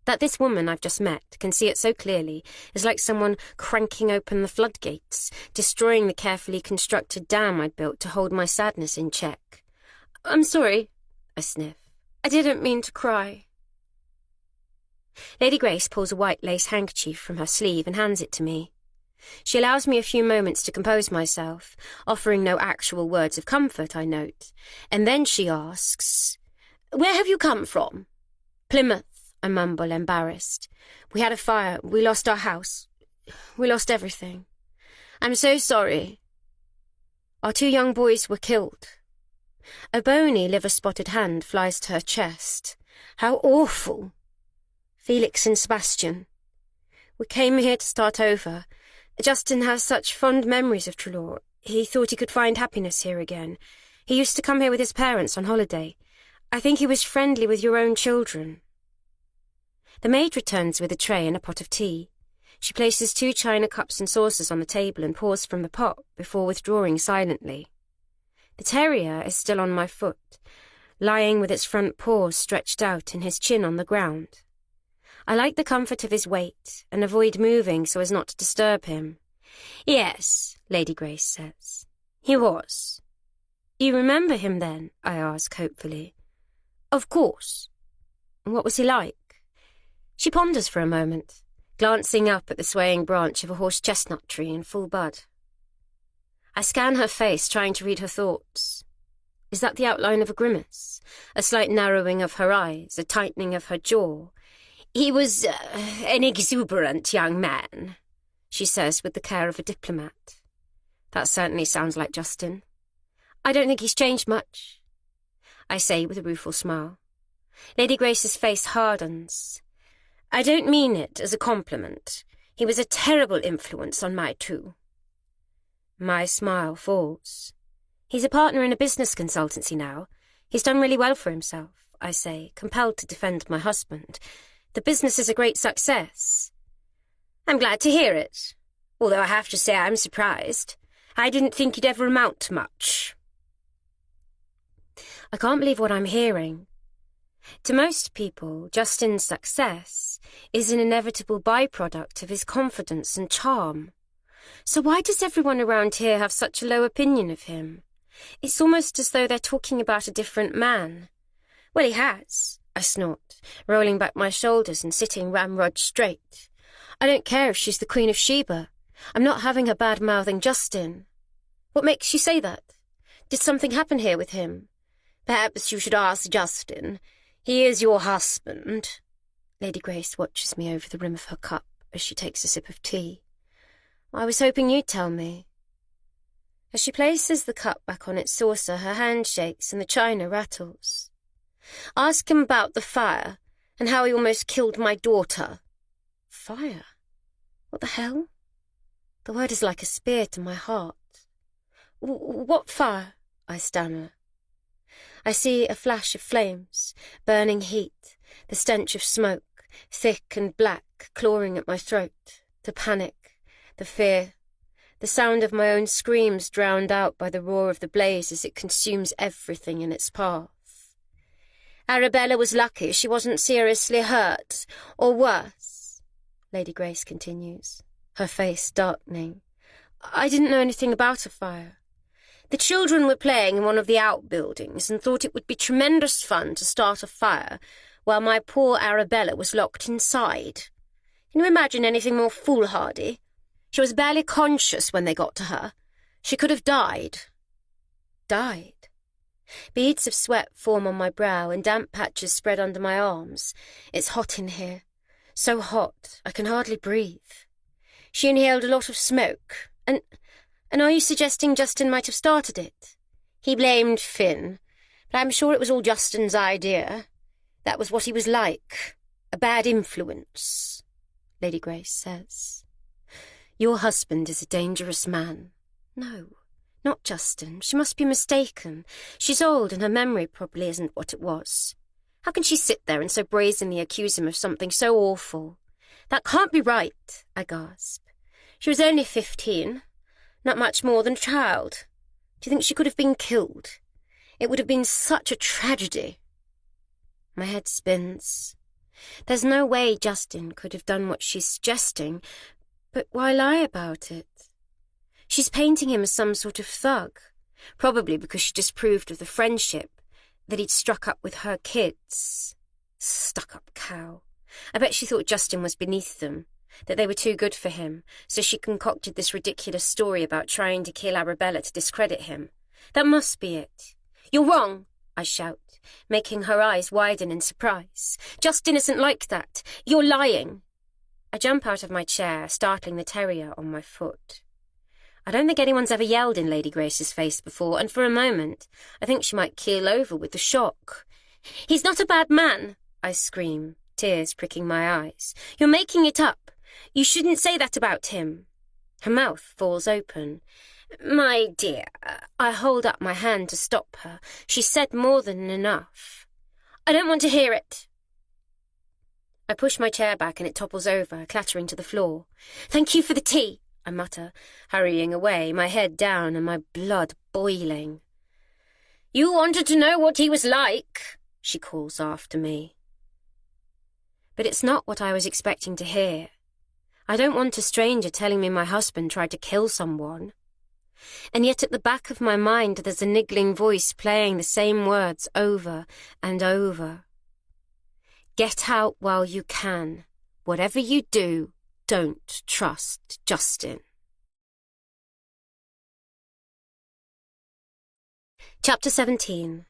That this woman I've just met can see it so clearly is like someone cranking open the floodgates, destroying the carefully constructed dam I'd built to hold my sadness in check. I'm sorry, I sniff. I didn't mean to cry. Lady Grace pulls a white lace handkerchief from her sleeve and hands it to me. She allows me a few moments to compose myself, offering no actual words of comfort, I note, and then she asks, "Where have you come from?" "Plymouth," I mumble, embarrassed. "We had a fire. We lost our house. We lost everything. I'm so sorry. Our 2 young boys were killed." A bony, liver-spotted hand flies to her chest. How awful! Felix and Sebastian. We came here to start over. Justin has such fond memories of Trelaw. He thought he could find happiness here again. He used to come here with his parents on holiday. I think he was friendly with your own children. The maid returns with a tray and a pot of tea. She places 2 china cups and saucers on the table and pours from the pot before withdrawing silently. The terrier is still on my foot, lying with its front paws stretched out and his chin on the ground. I like the comfort of his weight and avoid moving so as not to disturb him. "Yes," Lady Grace says. "He was." "You remember him then?" I ask hopefully. "Of course." "What was he like?" She ponders for a moment, glancing up at the swaying branch of a horse-chestnut tree in full bud. I scan her face, trying to read her thoughts. Is that the outline of a grimace? A slight narrowing of her eyes, a tightening of her jaw? "He was an exuberant young man," she says with the care of a diplomat. That certainly sounds like Justin. "I don't think he's changed much," I say with a rueful smile. Lady Grace's face hardens. "I don't mean it as a compliment. He was a terrible influence on my 2. My smile falls. "He's a partner in a business consultancy now. He's done really well for himself," I say, compelled to defend my husband. "The business is a great success." "I'm glad to hear it, although I have to say I'm surprised. I didn't think he'd ever amount to much." I can't believe what I'm hearing. To most people, Justin's success is an inevitable byproduct of his confidence and charm. So why does everyone around here have such a low opinion of him? It's almost as though they're talking about a different man. "Well, he has," I snort, rolling back my shoulders and sitting ramrod straight. I don't care if she's the Queen of Sheba. I'm not having her bad-mouthing Justin. "What makes you say that? Did something happen here with him?" "Perhaps you should ask Justin. He is your husband." Lady Grace watches me over the rim of her cup as she takes a sip of tea. "I was hoping you'd tell me." As she places the cup back on its saucer, her hand shakes and the china rattles. "Ask him about the fire and how he almost killed my daughter." Fire? What the hell? The word is like a spear to my heart. What fire?" I stammer. I see a flash of flames, burning heat, the stench of smoke, thick and black, clawing at my throat, the panic, the fear, the sound of my own screams drowned out by the roar of the blaze as it consumes everything in its path. "Arabella was lucky she wasn't seriously hurt, or worse," Lady Grace continues, her face darkening. "I didn't know anything about a fire. The children were playing in one of the outbuildings and thought it would be tremendous fun to start a fire while my poor Arabella was locked inside. Can you imagine anything more foolhardy? She was barely conscious when they got to her. She could have died." Died? Beads of sweat form on my brow and damp patches spread under my arms. It's hot in here. So hot, I can hardly breathe. "She inhaled a lot of smoke. And are you suggesting Justin might have started it?" "He blamed Finn, but I'm sure it was all Justin's idea. That was what he was like. A bad influence," Lady Grace says. "Your husband is a dangerous man." "No, not Justin. She must be mistaken. She's old and her memory probably isn't what it was." How can she sit there and so brazenly accuse him of something so awful? That can't be right, I gasp. She was only 15, not much more than a child. Do you think she could have been killed? It would have been such a tragedy. My head spins. There's no way Justin could have done what she's suggesting, but why lie about it? She's painting him as some sort of thug, probably because she disapproved of the friendship, that he'd struck up with her kids. Stuck-up cow. I bet she thought Justin was beneath them, that they were too good for him, so she concocted this ridiculous story about trying to kill Arabella to discredit him. That must be it. You're wrong, I shout, making her eyes widen in surprise. Justin isn't like that. You're lying. I jump out of my chair, startling the terrier on my foot. I don't think anyone's ever yelled in Lady Grace's face before, and for a moment I think she might keel over with the shock. He's not a bad man, I scream, tears pricking my eyes. You're making it up. You shouldn't say that about him. Her mouth falls open. My dear, I hold up my hand to stop her. She said more than enough. I don't want to hear it. I push my chair back and it topples over, clattering to the floor. Thank you for the tea, I mutter, hurrying away, my head down and my blood boiling. You wanted to know what he was like, she calls after me. But it's not what I was expecting to hear. I don't want a stranger telling me my husband tried to kill someone. And yet at the back of my mind there's a niggling voice playing the same words over and over. Get out while you can. Whatever you do, don't trust Justin. Chapter 17.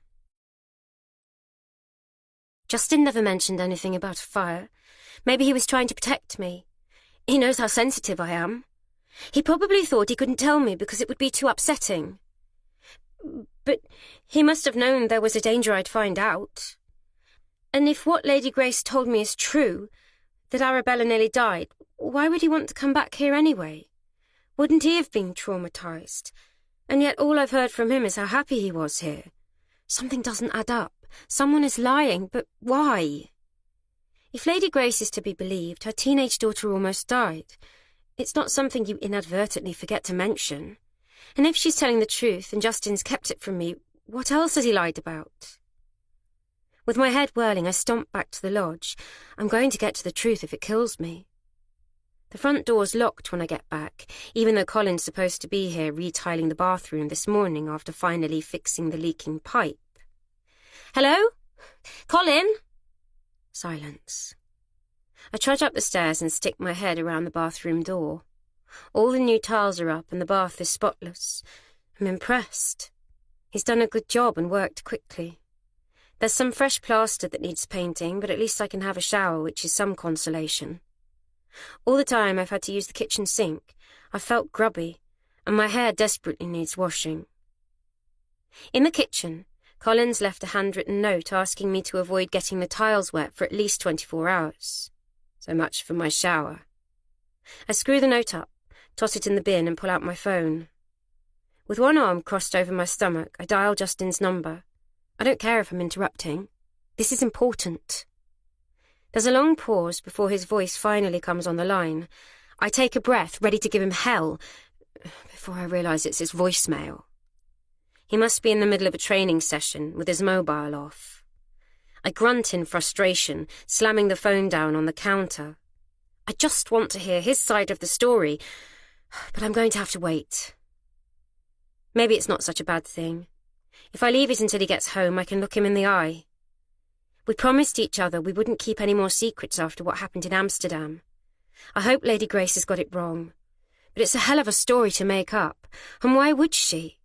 Justin never mentioned anything about a fire. Maybe he was trying to protect me. He knows how sensitive I am. He probably thought he couldn't tell me because it would be too upsetting. But he must have known there was a danger I'd find out. And if what Lady Grace told me is true, that Arabella nearly died, why would he want to come back here anyway? Wouldn't he have been traumatized? And yet all I've heard from him is how happy he was here. Something doesn't add up. Someone is lying, but why? If Lady Grace is to be believed, her teenage daughter almost died. It's not something you inadvertently forget to mention. And if she's telling the truth and Justin's kept it from me, what else has he lied about? With my head whirling, I stomp back to the lodge. I'm going to get to the truth if it kills me. The front door's locked when I get back, even though Colin's supposed to be here retiling the bathroom this morning after finally fixing the leaking pipe. Hello? Colin? Silence. I trudge up the stairs and stick my head around the bathroom door. All the new tiles are up and the bath is spotless. I'm impressed. He's done a good job and worked quickly. There's some fresh plaster that needs painting, but at least I can have a shower, which is some consolation. All the time I've had to use the kitchen sink. I've felt grubby, and my hair desperately needs washing. In the kitchen, Colin's left a handwritten note asking me to avoid getting the tiles wet for at least 24 hours. So much for my shower. I screw the note up, toss it in the bin and pull out my phone. With one arm crossed over my stomach, I dial Justin's number. I don't care if I'm interrupting. This is important. There's a long pause before his voice finally comes on the line. I take a breath, ready to give him hell, before I realise it's his voicemail. He must be in the middle of a training session, with his mobile off. I grunt in frustration, slamming the phone down on the counter. I just want to hear his side of the story, but I'm going to have to wait. Maybe it's not such a bad thing. If I leave it until he gets home, I can look him in the eye. We promised each other we wouldn't keep any more secrets after what happened in Amsterdam. I hope Lady Grace has got it wrong. But it's a hell of a story to make up, and why would she?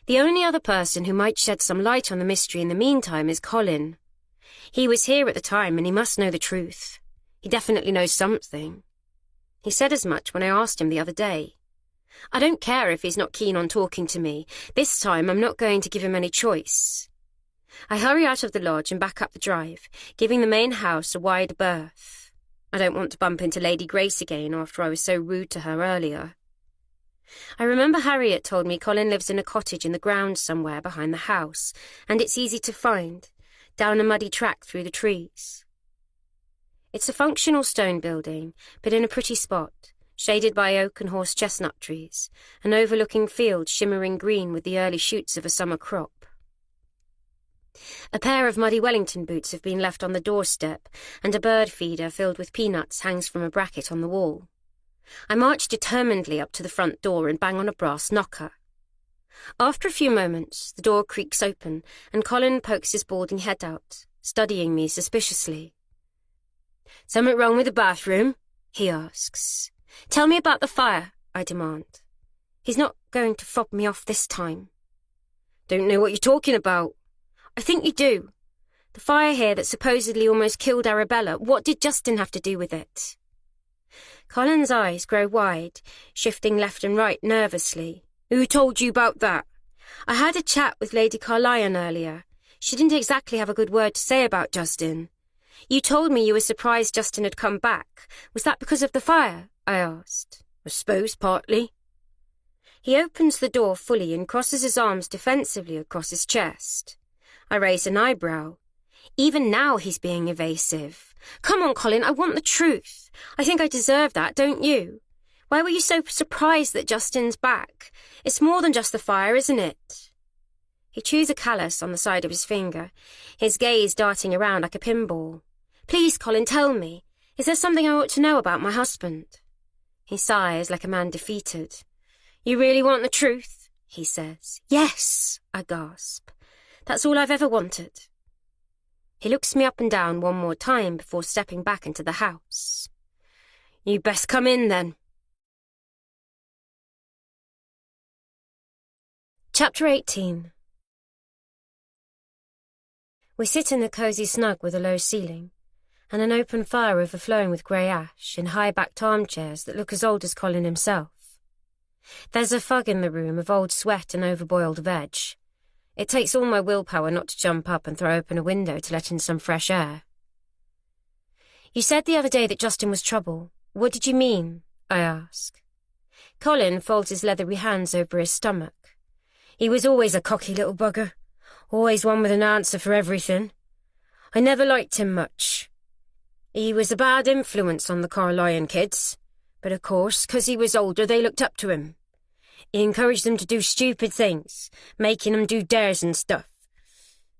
The only other person who might shed some light on the mystery in the meantime is Colin. He was here at the time, and he must know the truth. He definitely knows something. He said as much when I asked him the other day. I don't care if he's not keen on talking to me. This time I'm not going to give him any choice. I hurry out of the lodge and back up the drive, giving the main house a wide berth. I don't want to bump into Lady Grace again after I was so rude to her earlier. I remember Harriet told me Colin lives in a cottage in the grounds somewhere behind the house, and it's easy to find. down a muddy track through the trees. It's a functional stone building, but in a pretty spot, shaded by oak and horse chestnut trees, and overlooking fields shimmering green with the early shoots of a summer crop. A pair of muddy Wellington boots have been left on the doorstep, and a bird feeder filled with peanuts hangs from a bracket on the wall. I march determinedly up to the front door and bang on a brass knocker. After a few moments, the door creaks open, and Colin pokes his balding head out, studying me suspiciously. "Something wrong with the bathroom?" he asks. "Tell me about the fire," I demand. He's not going to fob me off this time. "Don't know what you're talking about." "I think you do. The fire here that supposedly almost killed Arabella, what did Justin have to do with it?" Colin's eyes grow wide, shifting left and right nervously. "Who told you about that?" "I had a chat with Lady Carlyon earlier. She didn't exactly have a good word to say about Justin. You told me you were surprised Justin had come back. Was that because of the fire?" I asked. "I suppose partly." He opens the door fully and crosses his arms defensively across his chest. I raise an eyebrow. Even now he's being evasive. "Come on, Colin, I want the truth. I think I deserve that, don't you? Why were you so surprised that Justin's back? It's more than just the fire, isn't it?" He chews a callus on the side of his finger, his gaze darting around like a pinball. "Please, Colin, tell me. Is there something I ought to know about my husband?" He sighs like a man defeated. "You really want the truth?" he says. "Yes," I gasp. "That's all I've ever wanted." He looks me up and down one more time before stepping back into the house. "You best come in, then." Chapter 18. We sit in the cosy snug with a low ceiling, and an open fire overflowing with grey ash in high-backed armchairs that look as old as Colin himself. There's a fug in the room of old sweat and overboiled veg. It takes all my willpower not to jump up and throw open a window to let in some fresh air. "You said the other day that Justin was trouble. What did you mean?" I ask. Colin folds his leathery hands over his stomach. "He was always a cocky little bugger. Always one with an answer for everything. I never liked him much. He was a bad influence on the Carlyon kids, but of course, 'cause he was older, they looked up to him. He encouraged them to do stupid things, making them do dares and stuff.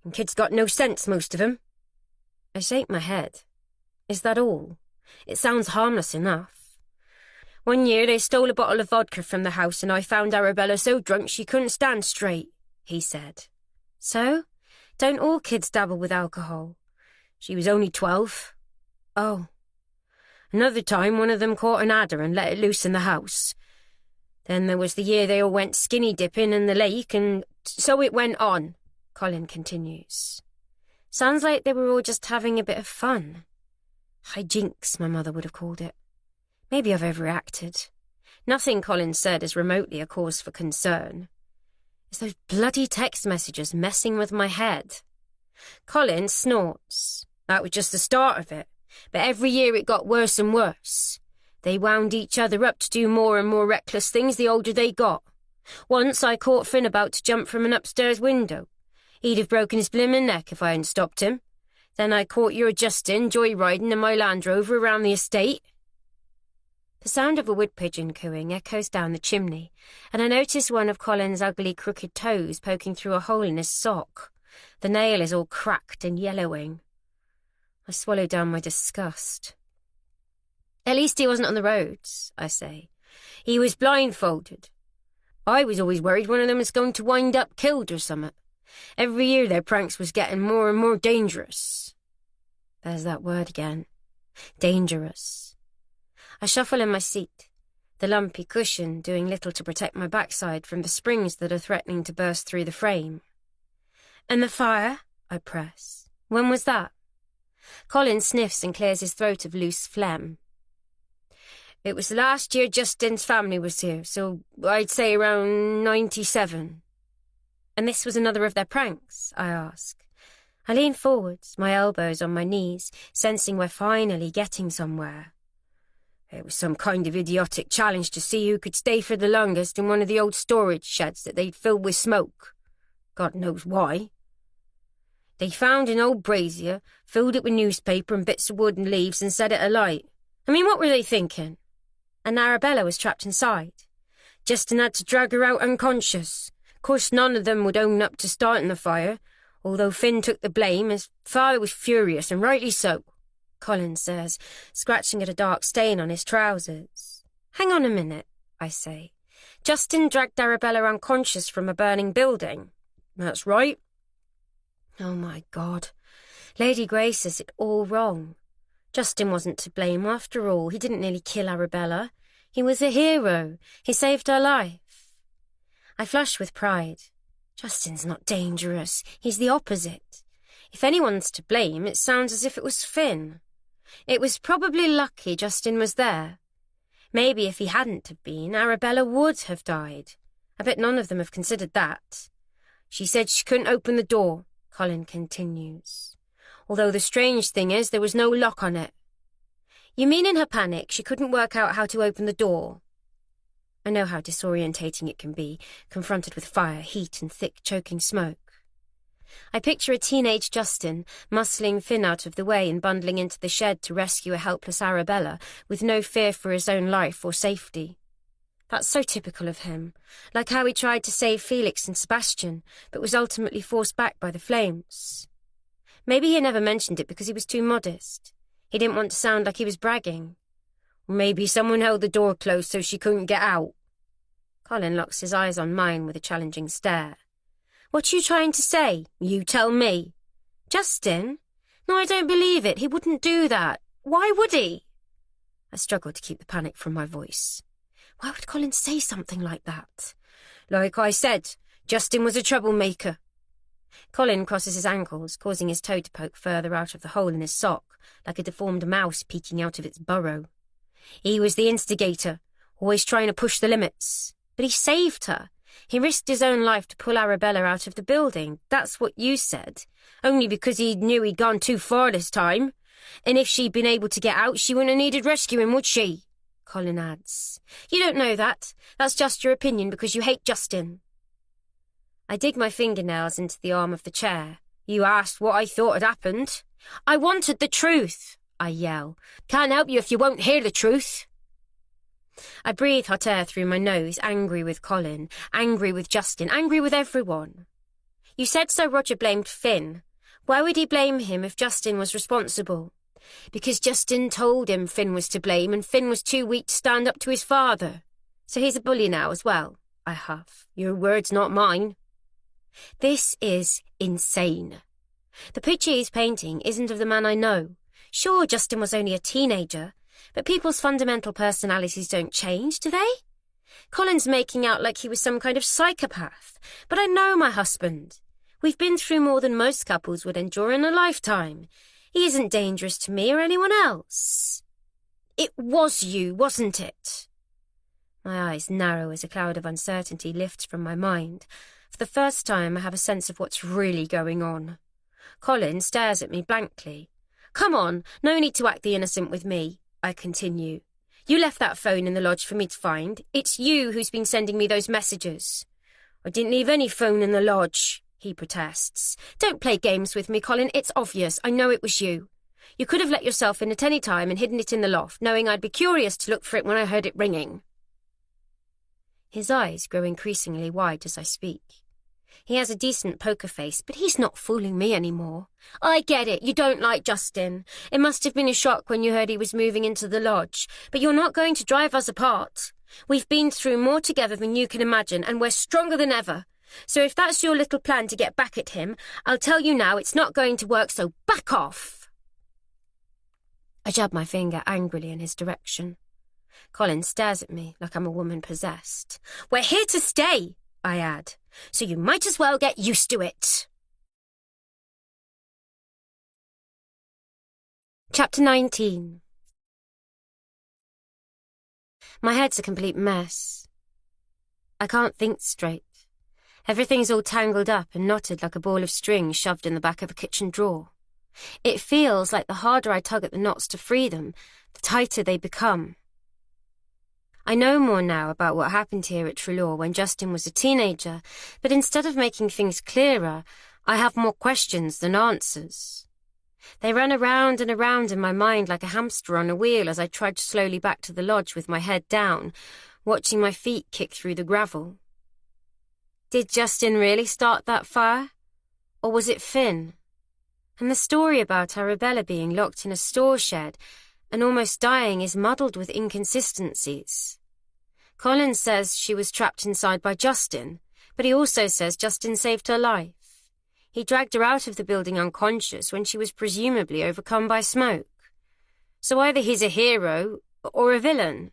And kids got no sense, most of them." I shake my head. "Is that all? It sounds harmless enough." "One year they stole a bottle of vodka from the house and I found Arabella so drunk she couldn't stand straight," he said. "So? Don't all kids dabble with alcohol?" "She was only 12. "Oh." "Another time one of them caught an adder and let it loose in the house. Then there was the year they all went skinny dipping in the lake, and so it went on," Colin continues. "Sounds like they were all just having a bit of fun. High jinks, my mother would have called it. Maybe I've overreacted. Nothing Colin said is remotely a cause for concern. It's those bloody text messages messing with my head." Colin snorts. "That was just the start of it, but every year it got worse and worse. They wound each other up to do more and more reckless things the older they got. Once I caught Finn about to jump from an upstairs window. He'd have broken his blimmin' neck if I hadn't stopped him. Then I caught your Justin joyriding in my Land Rover around the estate." The sound of a wood pigeon cooing echoes down the chimney, and I notice one of Colin's ugly crooked toes poking through a hole in his sock. The nail is all cracked and yellowing. I swallow down my disgust. "At least he wasn't on the roads," I say. "He was blindfolded. I was always worried one of them was going to wind up killed or something. Every year their pranks was getting more and more dangerous." There's that word again. Dangerous. I shuffle in my seat, the lumpy cushion doing little to protect my backside from the springs that are threatening to burst through the frame. "And the fire?" I press. "When was that?" Colin sniffs and clears his throat of loose phlegm. "It was the last year Justin's family was here, so I'd say around 97. "And this was another of their pranks?" I ask. I lean forwards, my elbows on my knees, sensing we're finally getting somewhere. "It was some kind of idiotic challenge to see who could stay for the longest in one of the old storage sheds that they'd filled with smoke. God knows why." They found an old brazier, filled it with newspaper and bits of wood and leaves and set it alight. I mean, what were they thinking? And Arabella was trapped inside. Justin had to drag her out unconscious. Of course, none of them would own up to starting the fire, although Finn took the blame. His father was furious, and rightly so, Colin says, scratching at a dark stain on his trousers. Hang on a minute, I say. Justin dragged Arabella unconscious from a burning building. That's right. Oh, my God. Lady Grace says it all wrong. Justin wasn't to blame after all. He didn't nearly kill Arabella. He was a hero. He saved her life. I flush with pride. Justin's not dangerous. He's the opposite. If anyone's to blame, it sounds as if it was Finn. It was probably lucky Justin was there. Maybe if he hadn't have been, Arabella would have died. I bet none of them have considered that. She said she couldn't open the door, Colin continues. Although the strange thing is there was no lock on it. You mean in her panic she couldn't work out how to open the door? I know how disorientating it can be, confronted with fire, heat and thick, choking smoke. I picture a teenage Justin muscling Finn out of the way and bundling into the shed to rescue a helpless Arabella with no fear for his own life or safety. That's so typical of him, like how he tried to save Felix and Sebastian, but was ultimately forced back by the flames. Maybe he never mentioned it because he was too modest. He didn't want to sound like he was bragging. Or maybe someone held the door closed so she couldn't get out. Colin locks his eyes on mine with a challenging stare. What are you trying to say? You tell me. Justin? No, I don't believe it. He wouldn't do that. Why would he? I struggle to keep the panic from my voice. Why would Colin say something like that? Like I said, Justin was a troublemaker. Colin crosses his ankles, causing his toe to poke further out of the hole in his sock, like a deformed mouse peeking out of its burrow. He was the instigator, always trying to push the limits. But he saved her. He risked his own life to pull Arabella out of the building. That's what you said. Only because he knew he'd gone too far this time. And if she'd been able to get out, she wouldn't have needed rescuing, would she? Colin adds. You don't know that. That's just your opinion because you hate Justin. I dig my fingernails into the arm of the chair. You asked what I thought had happened. I wanted the truth, I yell. Can't help you if you won't hear the truth. I breathe hot air through my nose, angry with Colin, angry with Justin, angry with everyone. You said Sir Roger blamed Finn. Why would he blame him if Justin was responsible? Because Justin told him Finn was to blame and Finn was too weak to stand up to his father. So he's a bully now as well, I huff. Your words, not mine. This is insane. The picture he's painting isn't of the man I know. Sure, Justin was only a teenager, but people's fundamental personalities don't change, do they? Colin's making out like he was some kind of psychopath, but I know my husband. We've been through more than most couples would endure in a lifetime. He isn't dangerous to me or anyone else. It was you, wasn't it? My eyes narrow as a cloud of uncertainty lifts from my mind. For the first time, I have a sense of what's really going on. Colin stares at me blankly. Come on, no need to act the innocent with me, I continue. You left that phone in the lodge for me to find. It's you who's been sending me those messages. I didn't leave any phone in the lodge, he protests. Don't play games with me, Colin. It's obvious. I know it was you. You could have let yourself in at any time and hidden it in the loft, knowing I'd be curious to look for it when I heard it ringing. His eyes grow increasingly wide as I speak. He has a decent poker face, but he's not fooling me anymore. I get it, you don't like Justin. It must have been a shock when you heard he was moving into the lodge, but you're not going to drive us apart. We've been through more together than you can imagine, and we're stronger than ever. So if that's your little plan to get back at him, I'll tell you now it's not going to work, so back off. I jab my finger angrily in his direction. Colin stares at me like I'm a woman possessed. We're here to stay, I add, so you might as well get used to it. Chapter 19. My head's a complete mess. I can't think straight. Everything's all tangled up and knotted like a ball of string shoved in the back of a kitchen drawer. It feels like the harder I tug at the knots to free them, the tighter they become. I know more now about what happened here at Trelaw when Justin was a teenager, but instead of making things clearer, I have more questions than answers. They ran around and around in my mind like a hamster on a wheel as I trudged slowly back to the lodge with my head down, watching my feet kick through the gravel. Did Justin really start that fire? Or was it Finn? And the story about Arabella being locked in a store shed and almost dying is muddled with inconsistencies. Colin says she was trapped inside by Justin, but he also says Justin saved her life. He dragged her out of the building unconscious when she was presumably overcome by smoke. So either he's a hero or a villain.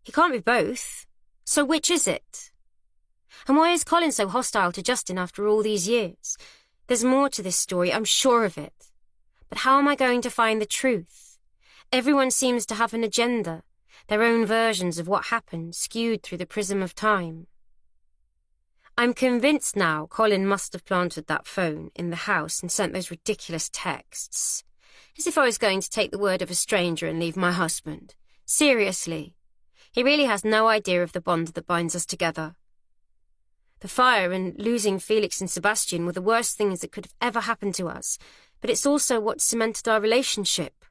He can't be both. So which is it? And why is Colin so hostile to Justin after all these years? There's more to this story, I'm sure of it. But how am I going to find the truth? Everyone seems to have an agenda, their own versions of what happened, skewed through the prism of time. I'm convinced now Colin must have planted that phone in the house and sent those ridiculous texts. As if I was going to take the word of a stranger and leave my husband. Seriously. He really has no idea of the bond that binds us together. The fire and losing Felix and Sebastian were the worst things that could have ever happened to us, but it's also what cemented our relationship.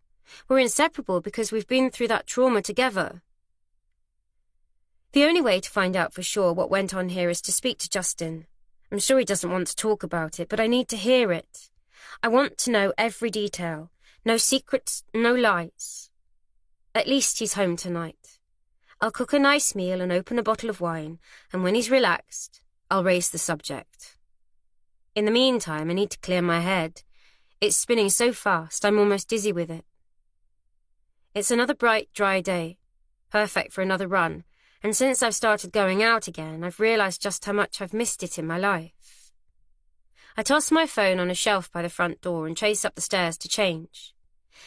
We're inseparable because we've been through that trauma together. The only way to find out for sure what went on here is to speak to Justin. I'm sure he doesn't want to talk about it, but I need to hear it. I want to know every detail. No secrets, no lies. At least he's home tonight. I'll cook a nice meal and open a bottle of wine, and when he's relaxed, I'll raise the subject. In the meantime, I need to clear my head. It's spinning so fast, I'm almost dizzy with it. It's another bright, dry day. Perfect for another run. And since I've started going out again, I've realised just how much I've missed it in my life. I toss my phone on a shelf by the front door and chase up the stairs to change.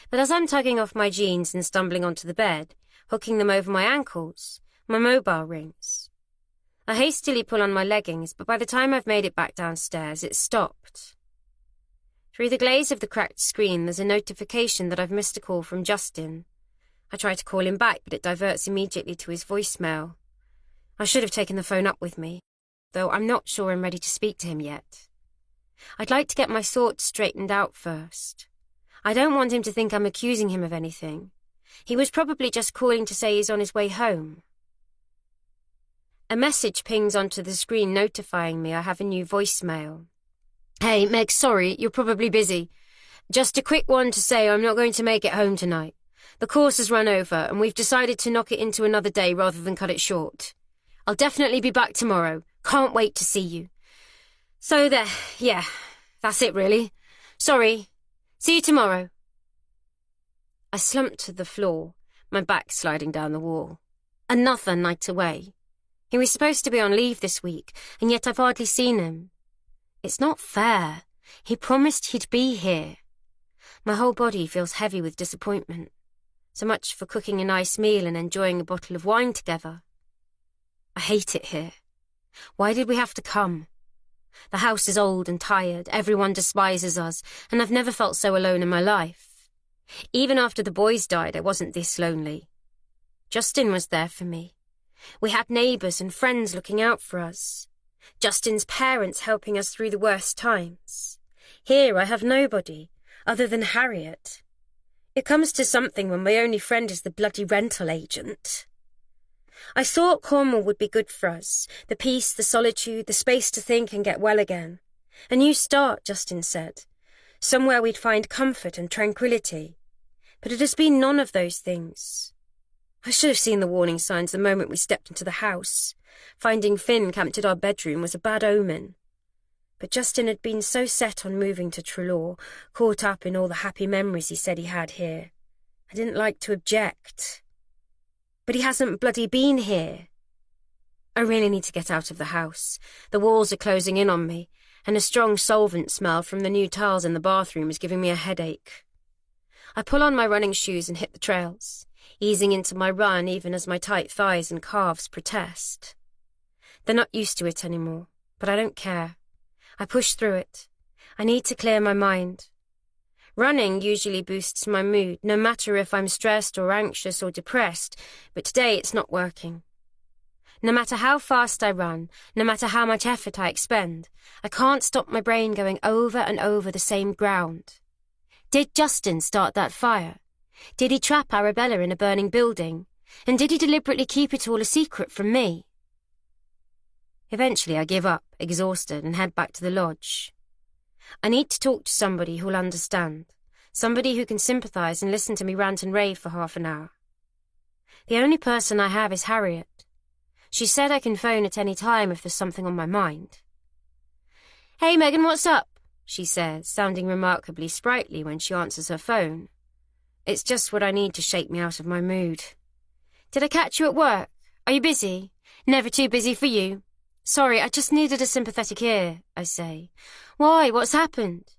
But as I'm tugging off my jeans and stumbling onto the bed, hooking them over my ankles, my mobile rings. I hastily pull on my leggings, but by the time I've made it back downstairs, it's stopped. Through the glaze of the cracked screen, there's a notification that I've missed a call from Justin. I try to call him back, but it diverts immediately to his voicemail. I should have taken the phone up with me, though I'm not sure I'm ready to speak to him yet. I'd like to get my thoughts straightened out first. I don't want him to think I'm accusing him of anything. He was probably just calling to say he's on his way home. A message pings onto the screen notifying me I have a new voicemail. Hey, Meg, sorry, you're probably busy. Just a quick one to say I'm not going to make it home tonight. The course has run over, and we've decided to knock it into another day rather than cut it short. I'll definitely be back tomorrow. Can't wait to see you. So there, yeah, that's it really. Sorry. See you tomorrow. I slumped to the floor, my back sliding down the wall. Another night away. He was supposed to be on leave this week, and yet I've hardly seen him. It's not fair. He promised he'd be here. My whole body feels heavy with disappointment. So much for cooking a nice meal and enjoying a bottle of wine together. I hate it here. Why did we have to come? The house is old and tired, everyone despises us, and I've never felt so alone in my life. Even after the boys died, I wasn't this lonely. Justin was there for me. We had neighbours and friends looking out for us. Justin's parents helping us through the worst times. Here I have nobody, other than Harriet. It comes to something when my only friend is the bloody rental agent. I thought Cornwall would be good for us. The peace, the solitude, the space to think and get well again. A new start, Justin said. Somewhere we'd find comfort and tranquility. But it has been none of those things. I should have seen the warning signs the moment we stepped into the house. Finding Finn camped at our bedroom was a bad omen. But Justin had been so set on moving to Trelaw, caught up in all the happy memories he said he had here. I didn't like to object. But he hasn't bloody been here. I really need to get out of the house. The walls are closing in on me, and a strong solvent smell from the new tiles in the bathroom is giving me a headache. I pull on my running shoes and hit the trails, easing into my run even as my tight thighs and calves protest. They're not used to it anymore, but I don't care. I push through it. I need to clear my mind. Running usually boosts my mood, no matter if I'm stressed or anxious or depressed, but today it's not working. No matter how fast I run, no matter how much effort I expend, I can't stop my brain going over and over the same ground. Did Justin start that fire? Did he trap Arabella in a burning building? And did he deliberately keep it all a secret from me? Eventually I give up, exhausted, and head back to the lodge. I need to talk to somebody who'll understand, somebody who can sympathise and listen to me rant and rave for half an hour. The only person I have is Harriet. She said I can phone at any time if there's something on my mind. "Hey, Megan, what's up?" she says, sounding remarkably sprightly when she answers her phone. It's just what I need to shake me out of my mood. "Did I catch you at work? Are you busy?" "Never too busy for you." "Sorry, I just needed a sympathetic ear," I say. "Why, what's happened?"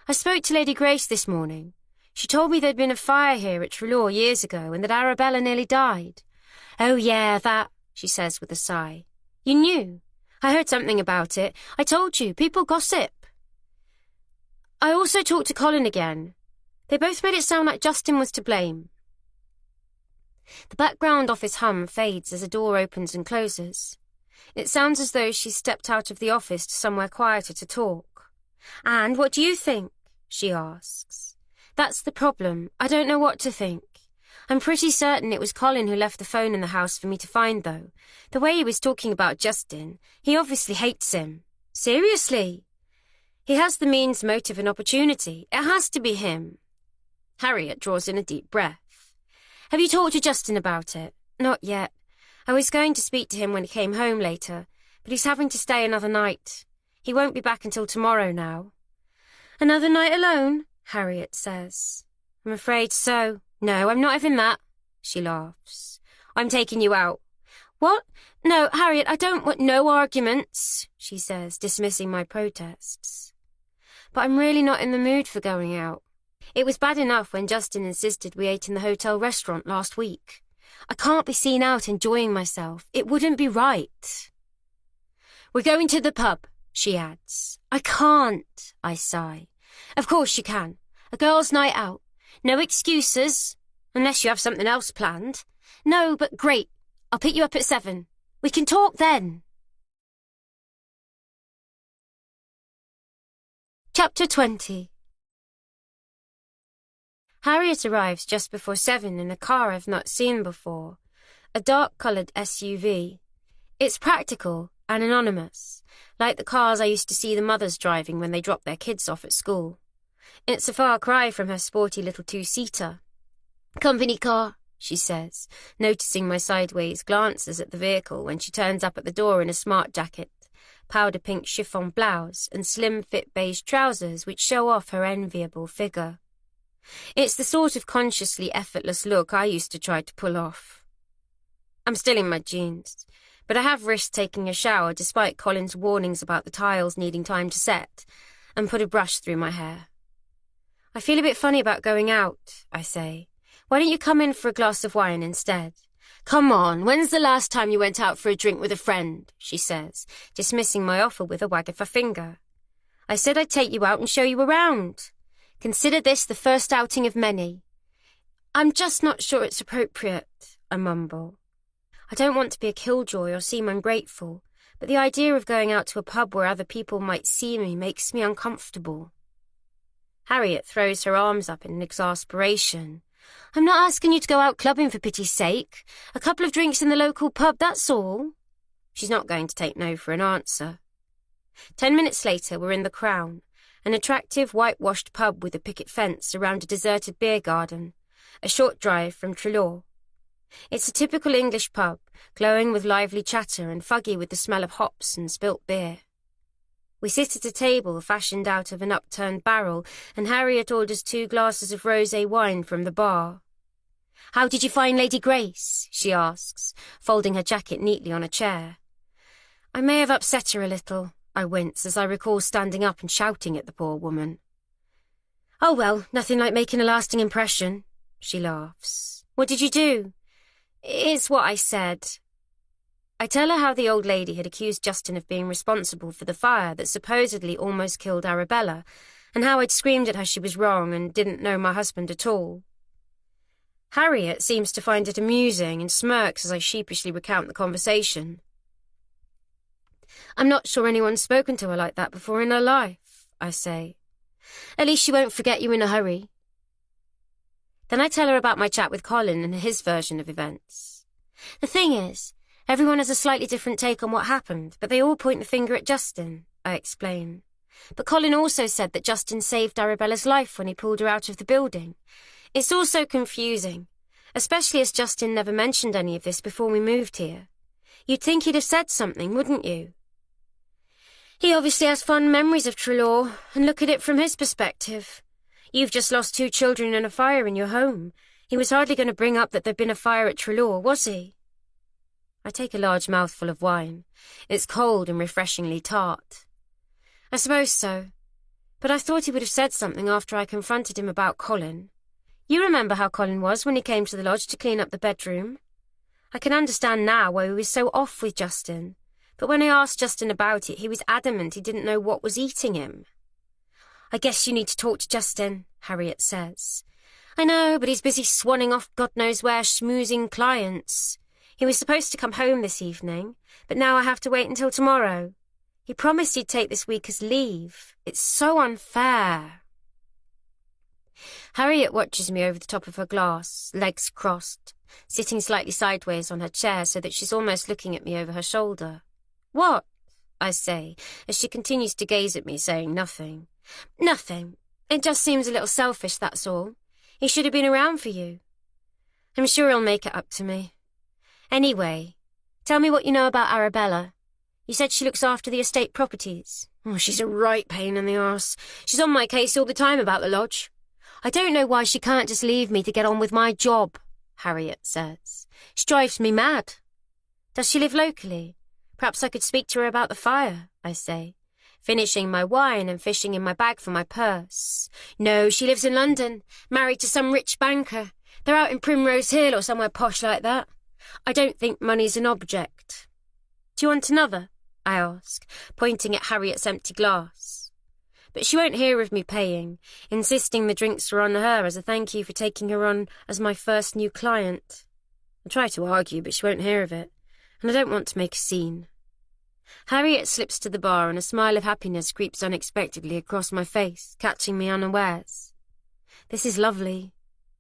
"I spoke to Lady Grace this morning. She told me there'd been a fire here at Trelaw years ago and that Arabella nearly died." "Oh yeah, that," she says with a sigh. "You knew? I heard something about it. I told you, people gossip." I also talked to Colin again. They both made it sound like Justin was to blame. The background office hum fades as a door opens and closes. It sounds as though she's stepped out of the office to somewhere quieter to talk. "And what do you think?" she asks. "That's the problem. I don't know what to think. I'm pretty certain it was Colin who left the phone in the house for me to find, though. The way he was talking about Justin, he obviously hates him." "Seriously?" "He has the means, motive and opportunity. It has to be him." Harriet draws in a deep breath. "Have you talked to Justin about it?" "Not yet. I was going to speak to him when he came home later, but he's having to stay another night. He won't be back until tomorrow now." "Another night alone?" Harriet says. "I'm afraid so. No, I'm not having that." She laughs. "I'm taking you out." "What? No, Harriet, I don't want no arguments," she says, dismissing my protests. "But I'm really not in the mood for going out. It was bad enough when Justin insisted we ate in the hotel restaurant last week. I can't be seen out enjoying myself. It wouldn't be right." "We're going to the pub," she adds. "I can't," I sigh. "Of course you can. A girls' night out. No excuses. Unless you have something else planned." "No, but great. I'll pick you up at 7. We can talk then." Chapter 20. Harriet arrives just before 7 in a car I've not seen before, a dark-coloured SUV. It's practical and anonymous, like the cars I used to see the mothers driving when they dropped their kids off at school. It's a far cry from her sporty little two-seater. "Company car," she says, noticing my sideways glances at the vehicle when she turns up at the door in a smart jacket, powder-pink chiffon blouse and slim-fit beige trousers which show off her enviable figure. It's the sort of consciously effortless look I used to try to pull off. I'm still in my jeans, but I have risked taking a shower despite Colin's warnings about the tiles needing time to set, and put a brush through my hair. "I feel a bit funny about going out," I say. "Why don't you come in for a glass of wine instead?" "Come on, when's the last time you went out for a drink with a friend?" she says, dismissing my offer with a wag of her finger. "I said I'd take you out and show you around. Consider this the first outing of many." "I'm just not sure it's appropriate," I mumble. I don't want to be a killjoy or seem ungrateful, but the idea of going out to a pub where other people might see me makes me uncomfortable. Harriet throws her arms up in exasperation. "I'm not asking you to go out clubbing for pity's sake. A couple of drinks in the local pub, that's all." She's not going to take no for an answer. 10 minutes later, we're in the Crown, an attractive whitewashed pub with a picket fence around a deserted beer garden, a short drive from Trelaw. It's a typical English pub, glowing with lively chatter and fuggy with the smell of hops and spilt beer. We sit at a table fashioned out of an upturned barrel, and Harriet orders 2 glasses of rosé wine from the bar. "How did you find Lady Grace?" she asks, folding her jacket neatly on a chair. I may have upset her a little, I wince as I recall standing up and shouting at the poor woman. "Oh well, nothing like making a lasting impression," she laughs. "What did you do?" "It's what I said." I tell her how the old lady had accused Justin of being responsible for the fire that supposedly almost killed Arabella, and how I'd screamed at her she was wrong and didn't know my husband at all. Harriet seems to find it amusing and smirks as I sheepishly recount the conversation. I'm not sure anyone's spoken to her like that before in her life, I say. At least she won't forget you in a hurry. Then I tell her about my chat with Colin and his version of events. The thing is, everyone has a slightly different take on what happened, but they all point the finger at Justin, I explain. But Colin also said that Justin saved Arabella's life when he pulled her out of the building. It's all so confusing, especially as Justin never mentioned any of this before we moved here. You'd think he'd have said something, wouldn't you? He obviously has fond memories of Trelaw, and look at it from his perspective. You've just lost 2 children in a fire in your home. He was hardly going to bring up that there'd been a fire at Trelaw, was he? I take a large mouthful of wine. It's cold and refreshingly tart. I suppose so, but I thought he would have said something after I confronted him about Colin. You remember how Colin was when he came to the lodge to clean up the bedroom? I can understand now why he was so off with Justin, but when I asked Justin about it, he was adamant he didn't know what was eating him. I guess you need to talk to Justin, Harriet says. I know, but he's busy swanning off God knows where schmoozing clients. He was supposed to come home this evening, but now I have to wait until tomorrow. He promised he'd take this week as leave. It's so unfair. Harriet watches me over the top of her glass, legs crossed, sitting slightly sideways on her chair so that she's almost looking at me over her shoulder. What? I say, as she continues to gaze at me, saying nothing. Nothing. It just seems a little selfish, that's all. He should have been around for you. I'm sure he'll make it up to me. Anyway, tell me what you know about Arabella. You said she looks after the estate properties. Oh, she's a right pain in the arse. She's on my case all the time about the lodge. I don't know why she can't just leave me to get on with my job, Harriet says. She drives me mad. Does she live locally? Perhaps I could speak to her about the fire, I say, finishing my wine and fishing in my bag for my purse. No, she lives in London, married to some rich banker. They're out in Primrose Hill or somewhere posh like that. I don't think money's an object. Do you want another? I ask, pointing at Harriet's empty glass. But she won't hear of me paying, insisting the drinks are on her as a thank you for taking her on as my first new client. I try to argue, but she won't hear of it, and I don't want to make a scene. Harriet slips to the bar and a smile of happiness creeps unexpectedly across my face, catching me unawares. This is lovely.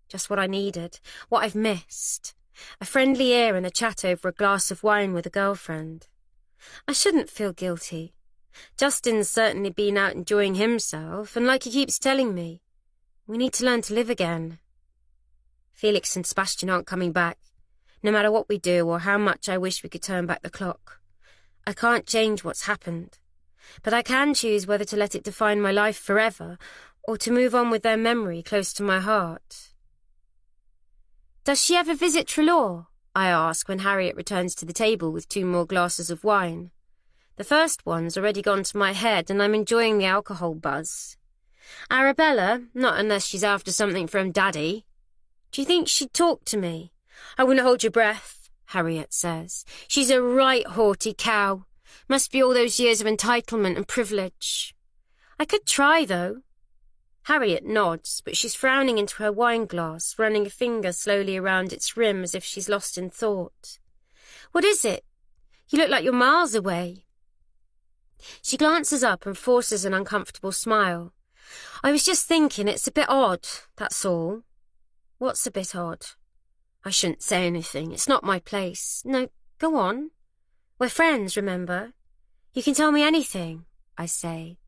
Just what I needed, what I've missed. A friendly ear and a chat over a glass of wine with a girlfriend. I shouldn't feel guilty. Justin's certainly been out enjoying himself, and like he keeps telling me, we need to learn to live again. Felix and Sebastian aren't coming back, no matter what we do or how much I wish we could turn back the clock. I can't change what's happened, but I can choose whether to let it define my life forever or to move on with their memory close to my heart. Does she ever visit Trelaw? I ask when Harriet returns to the table with 2 more glasses of wine. The first one's already gone to my head and I'm enjoying the alcohol buzz. Arabella, not unless she's after something from Daddy. Do you think she'd talk to me? I wouldn't hold your breath, Harriet says. She's a right haughty cow. Must be all those years of entitlement and privilege. I could try, though. Harriet nods, but she's frowning into her wine glass, running a finger slowly around its rim as if she's lost in thought. What is it? You look like you're miles away. She glances up and forces an uncomfortable smile. I was just thinking it's a bit odd, that's all. What's a bit odd? I shouldn't say anything. It's not my place. No, go on. We're friends, remember? You can tell me anything, I say.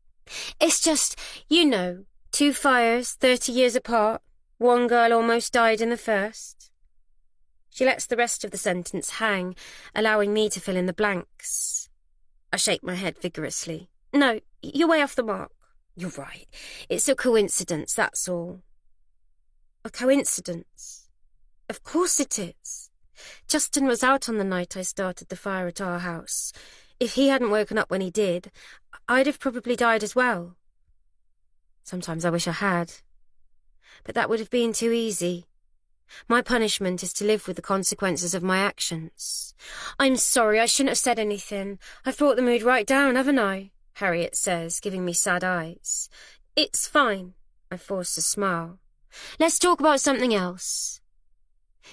It's just, you know, 2 fires, 30 years apart. One girl almost died in the first. She lets the rest of the sentence hang, allowing me to fill in the blanks. I shake my head vigorously. No, you're way off the mark. You're right. It's a coincidence, that's all. A coincidence? Of course it is. Justin was out on the night I started the fire at our house. If he hadn't woken up when he did, I'd have probably died as well. Sometimes I wish I had. But that would have been too easy. My punishment is to live with the consequences of my actions. I'm sorry, I shouldn't have said anything. I've brought the mood right down, haven't I? Harriet says, giving me sad eyes. It's fine. I force a smile. Let's talk about something else.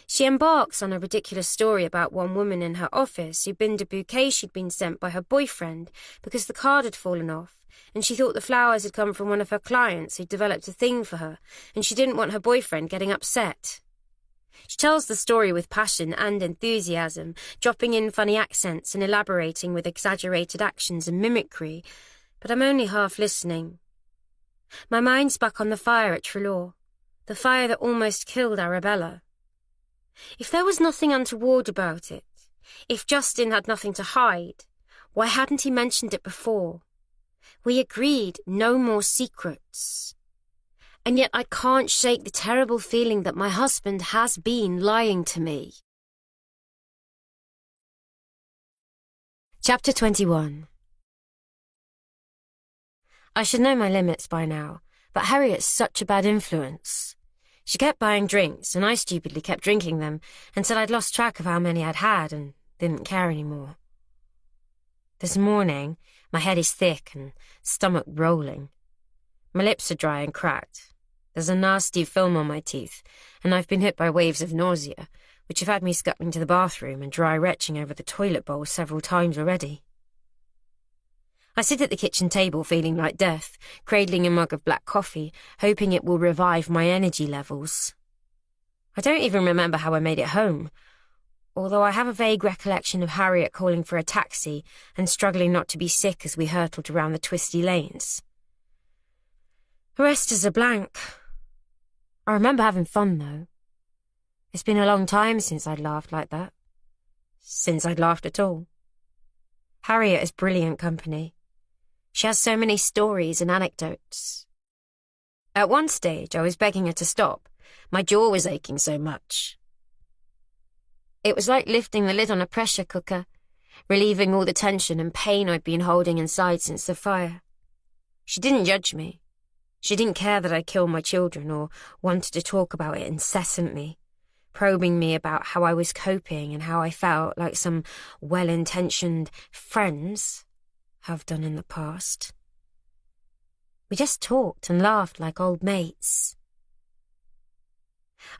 She embarks on a ridiculous story about one woman in her office who binned a bouquet she'd been sent by her boyfriend because the card had fallen off, and she thought the flowers had come from one of her clients who'd developed a thing for her, and she didn't want her boyfriend getting upset. She tells the story with passion and enthusiasm, dropping in funny accents and elaborating with exaggerated actions and mimicry, but I'm only half listening. My mind's back on the fire at Trelaw, the fire that almost killed Arabella. If there was nothing untoward about it, if Justin had nothing to hide, why hadn't he mentioned it before? We agreed no more secrets. And yet I can't shake the terrible feeling that my husband has been lying to me. Chapter 21. I should know my limits by now, but Harriet's such a bad influence. She kept buying drinks, and I stupidly kept drinking them until I'd lost track of how many I'd had and didn't care anymore. This morning, my head is thick and stomach rolling. My lips are dry and cracked. There's a nasty film on my teeth, and I've been hit by waves of nausea, which have had me scuttling to the bathroom and dry retching over the toilet bowl several times already. I sit at the kitchen table feeling like death, cradling a mug of black coffee, hoping it will revive my energy levels. I don't even remember how I made it home, although I have a vague recollection of Harriet calling for a taxi and struggling not to be sick as we hurtled around the twisty lanes. The rest is a blank. I remember having fun, though. It's been a long time since I'd laughed like that. Since I'd laughed at all. Harriet is brilliant company. She has so many stories and anecdotes. At one stage, I was begging her to stop. My jaw was aching so much. It was like lifting the lid on a pressure cooker, relieving all the tension and pain I'd been holding inside since the fire. She didn't judge me. She didn't care that I killed my children or wanted to talk about it incessantly, probing me about how I was coping and how I felt, like some well-intentioned friends have done in the past. We just talked and laughed like old mates.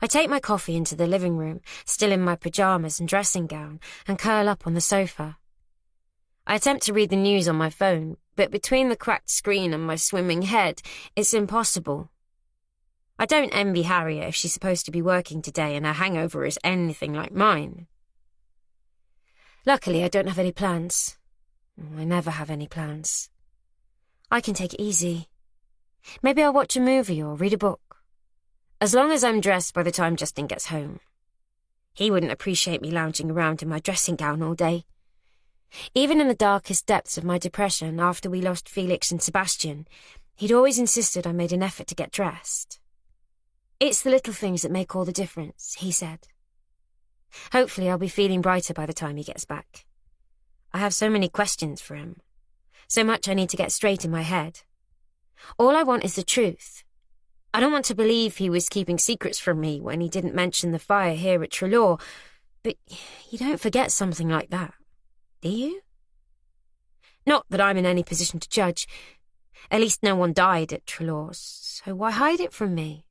I take my coffee into the living room, still in my pyjamas and dressing gown, and curl up on the sofa. I attempt to read the news on my phone, but between the cracked screen and my swimming head, it's impossible. I don't envy Harriet if she's supposed to be working today and her hangover is anything like mine. Luckily, I don't have any plans. I never have any plans. I can take it easy. Maybe I'll watch a movie or read a book. As long as I'm dressed by the time Justin gets home. He wouldn't appreciate me lounging around in my dressing gown all day. Even in the darkest depths of my depression after we lost Felix and Sebastian, he'd always insisted I made an effort to get dressed. It's the little things that make all the difference, he said. Hopefully I'll be feeling brighter by the time he gets back. I have so many questions for him. So much I need to get straight in my head. All I want is the truth. I don't want to believe he was keeping secrets from me when he didn't mention the fire here at Trelaw, but you don't forget something like that, do you? Not that I'm in any position to judge. At least no one died at Trelaw, so why hide it from me?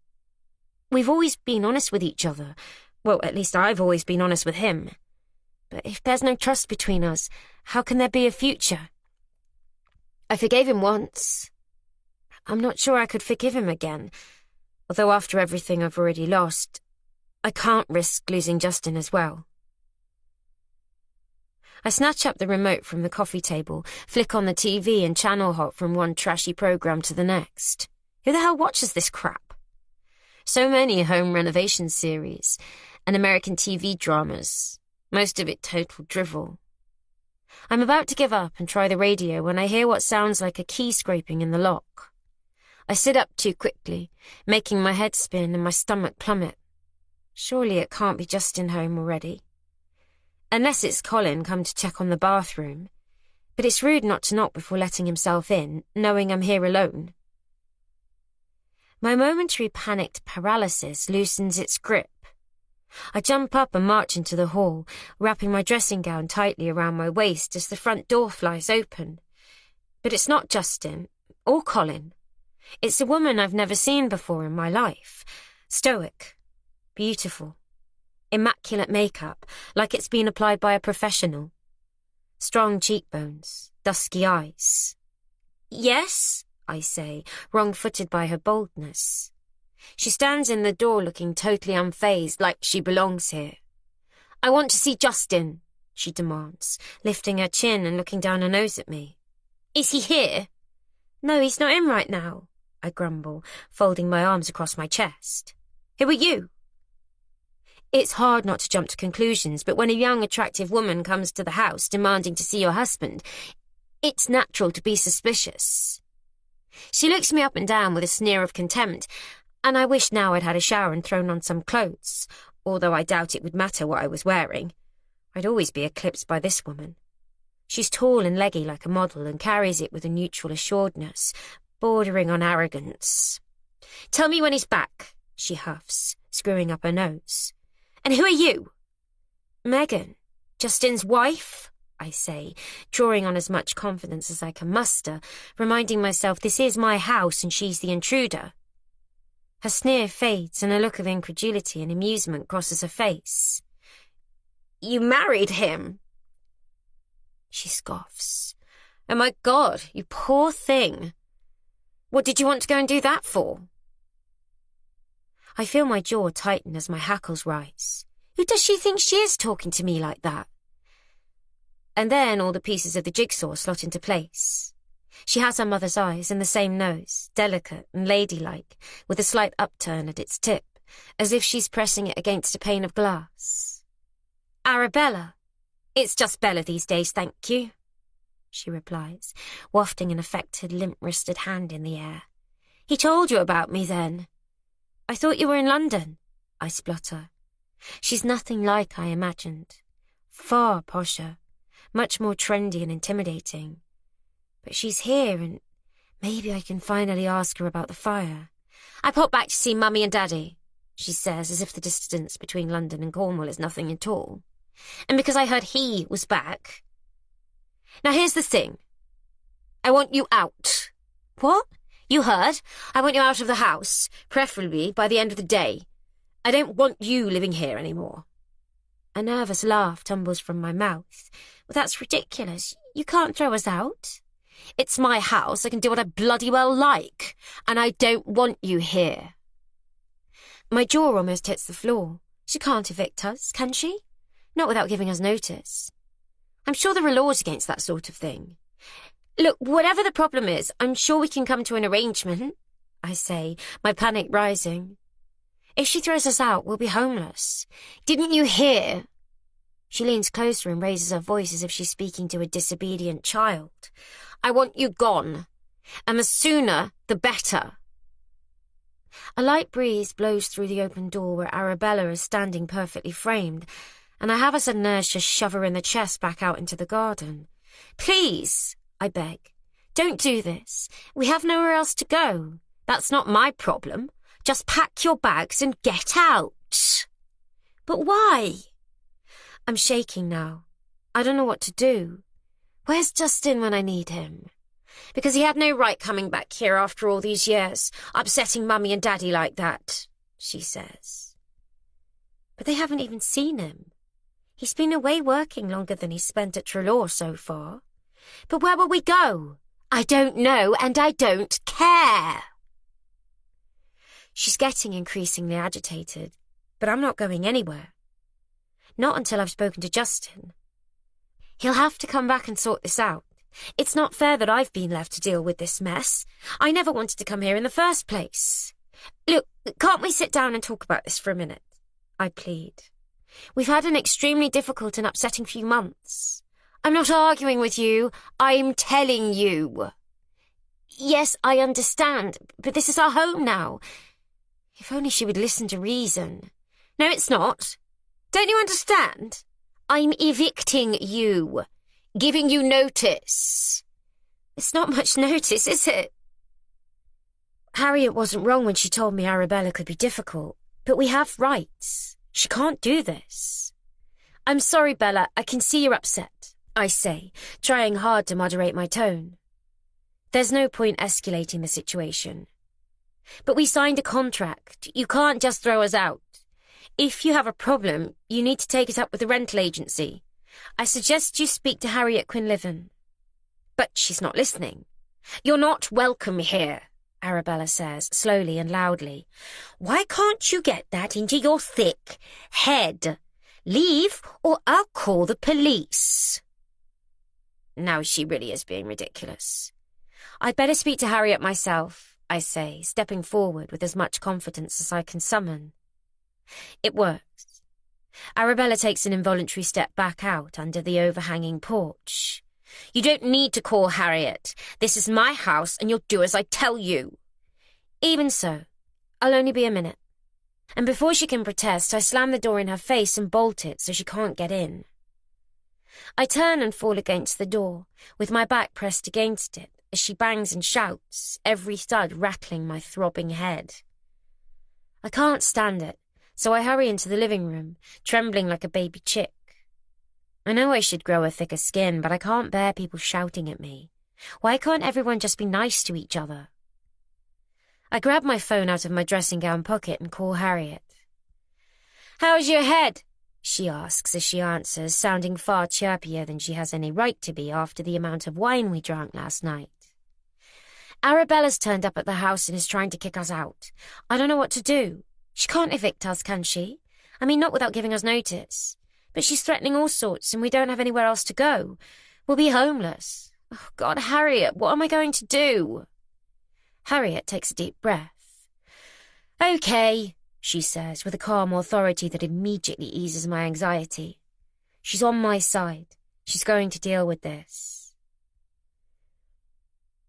We've always been honest with each other. Well, at least I've always been honest with him. But if there's no trust between us, how can there be a future? I forgave him once. I'm not sure I could forgive him again, although after everything I've already lost, I can't risk losing Justin as well. I snatch up the remote from the coffee table, flick on the TV and channel hop from one trashy program to the next. Who the hell watches this crap? So many home renovation series and American TV dramas, most of it total drivel. I'm about to give up and try the radio when I hear what sounds like a key scraping in the lock. I sit up too quickly, making my head spin and my stomach plummet. Surely it can't be Justin home already. Unless it's Colin come to check on the bathroom. But it's rude not to knock before letting himself in, knowing I'm here alone. My momentary panicked paralysis loosens its grip. I jump up and march into the hall, wrapping my dressing gown tightly around my waist as the front door flies open. But it's not Justin, or Colin. It's a woman I've never seen before in my life. Stoic, beautiful, Immaculate makeup, like it's been applied by a professional. Strong cheekbones, dusky eyes. Yes, I say, wrong-footed by her boldness. She stands in the door looking totally unfazed, like she belongs here. I want to see Justin, she demands, lifting her chin and looking down her nose at me. Is he here? No, he's not in right now, I grumble, folding my arms across my chest. Who are you? It's hard not to jump to conclusions, but when a young, attractive woman comes to the house demanding to see your husband, it's natural to be suspicious. She looks me up and down with a sneer of contempt, and I wish now I'd had a shower and thrown on some clothes, although I doubt it would matter what I was wearing. I'd always be eclipsed by this woman. She's tall and leggy like a model and carries it with a neutral assuredness, bordering on arrogance. Tell me when he's back, she huffs, screwing up her nose. And who are you? Megan, Justin's wife, I say, drawing on as much confidence as I can muster, reminding myself this is my house and she's the intruder. Her sneer fades and a look of incredulity and amusement crosses her face. You married him? She scoffs. Oh my God, you poor thing. What did you want to go and do that for? I feel my jaw tighten as my hackles rise. Who does she think she is talking to me like that? And then all the pieces of the jigsaw slot into place. She has her mother's eyes and the same nose, delicate and ladylike, with a slight upturn at its tip, as if she's pressing it against a pane of glass. Arabella. It's just Bella these days, thank you, she replies, wafting an affected, limp-wristed hand in the air. He told you about me then. I thought you were in London, I splutter. She's nothing like I imagined. Far posher, much more trendy and intimidating. But she's here and maybe I can finally ask her about the fire. I popped back to see Mummy and Daddy, she says, as if the distance between London and Cornwall is nothing at all. And because I heard he was back. Now here's the thing. I want you out. What? You heard? I want you out of the house, preferably by the end of the day. I don't want you living here anymore. A nervous laugh tumbles from my mouth. Well, that's ridiculous. You can't throw us out. It's my house. I can do what I bloody well like. And I don't want you here. My jaw almost hits the floor. She can't evict us, can she? Not without giving us notice. I'm sure there are laws against that sort of thing. Look, whatever the problem is, I'm sure we can come to an arrangement, I say, my panic rising. If she throws us out, we'll be homeless. Didn't you hear? She leans closer and raises her voice as if she's speaking to a disobedient child. I want you gone. And the sooner, the better. A light breeze blows through the open door where Arabella is standing perfectly framed, and I have a sudden urge to shove her in the chest back out into the garden. Please, I beg, don't do this. We have nowhere else to go. That's not my problem. Just pack your bags and get out. But why? I'm shaking now. I don't know what to do. Where's Justin when I need him? Because he had no right coming back here after all these years, upsetting Mummy and Daddy like that, she says. But they haven't even seen him. He's been away working longer than he's spent at Trelaw so far. But where will we go? I don't know, and I don't care. She's getting increasingly agitated, but I'm not going anywhere. Not until I've spoken to Justin. He'll have to come back and sort this out. It's not fair that I've been left to deal with this mess. I never wanted to come here in the first place. Look, can't we sit down and talk about this for a minute? I plead. We've had an extremely difficult and upsetting few months. I'm not arguing with you. I'm telling you. Yes, I understand, but this is our home now. If only she would listen to reason. No, it's not. Don't you understand? I'm evicting you. Giving you notice. It's not much notice, is it? Harriet wasn't wrong when she told me Arabella could be difficult, but we have rights. She can't do this. I'm sorry, Bella, I can see you're upset, I say, trying hard to moderate my tone. There's no point escalating the situation. But we signed a contract. You can't just throw us out. If you have a problem, you need to take it up with the rental agency. I suggest you speak to Harriet Quinlivan. But she's not listening. You're not welcome here, Arabella says, slowly and loudly. Why can't you get that into your thick head? Leave, or I'll call the police. Now she really is being ridiculous. I'd better speak to Harriet myself, I say, stepping forward with as much confidence as I can summon. It works. Arabella takes an involuntary step back out under the overhanging porch. You don't need to call Harriet. This is my house, and you'll do as I tell you. Even so, I'll only be a minute. And before she can protest, I slam the door in her face and bolt it so she can't get in. I turn and fall against the door, with my back pressed against it, as she bangs and shouts, every stud rattling my throbbing head. I can't stand it, so I hurry into the living room, trembling like a baby chick. I know I should grow a thicker skin, but I can't bear people shouting at me. Why can't everyone just be nice to each other? I grab my phone out of my dressing gown pocket and call Harriet. "How's your head?" she asks as she answers, sounding far chirpier than she has any right to be after the amount of wine we drank last night. Arabella's turned up at the house and is trying to kick us out. I don't know what to do. She can't evict us, can she? I mean, not without giving us notice. But she's threatening all sorts and we don't have anywhere else to go. We'll be homeless. Oh, God, Harriet, what am I going to do? Harriet takes a deep breath. "Okay," she says, with a calm authority that immediately eases my anxiety. She's on my side. She's going to deal with this.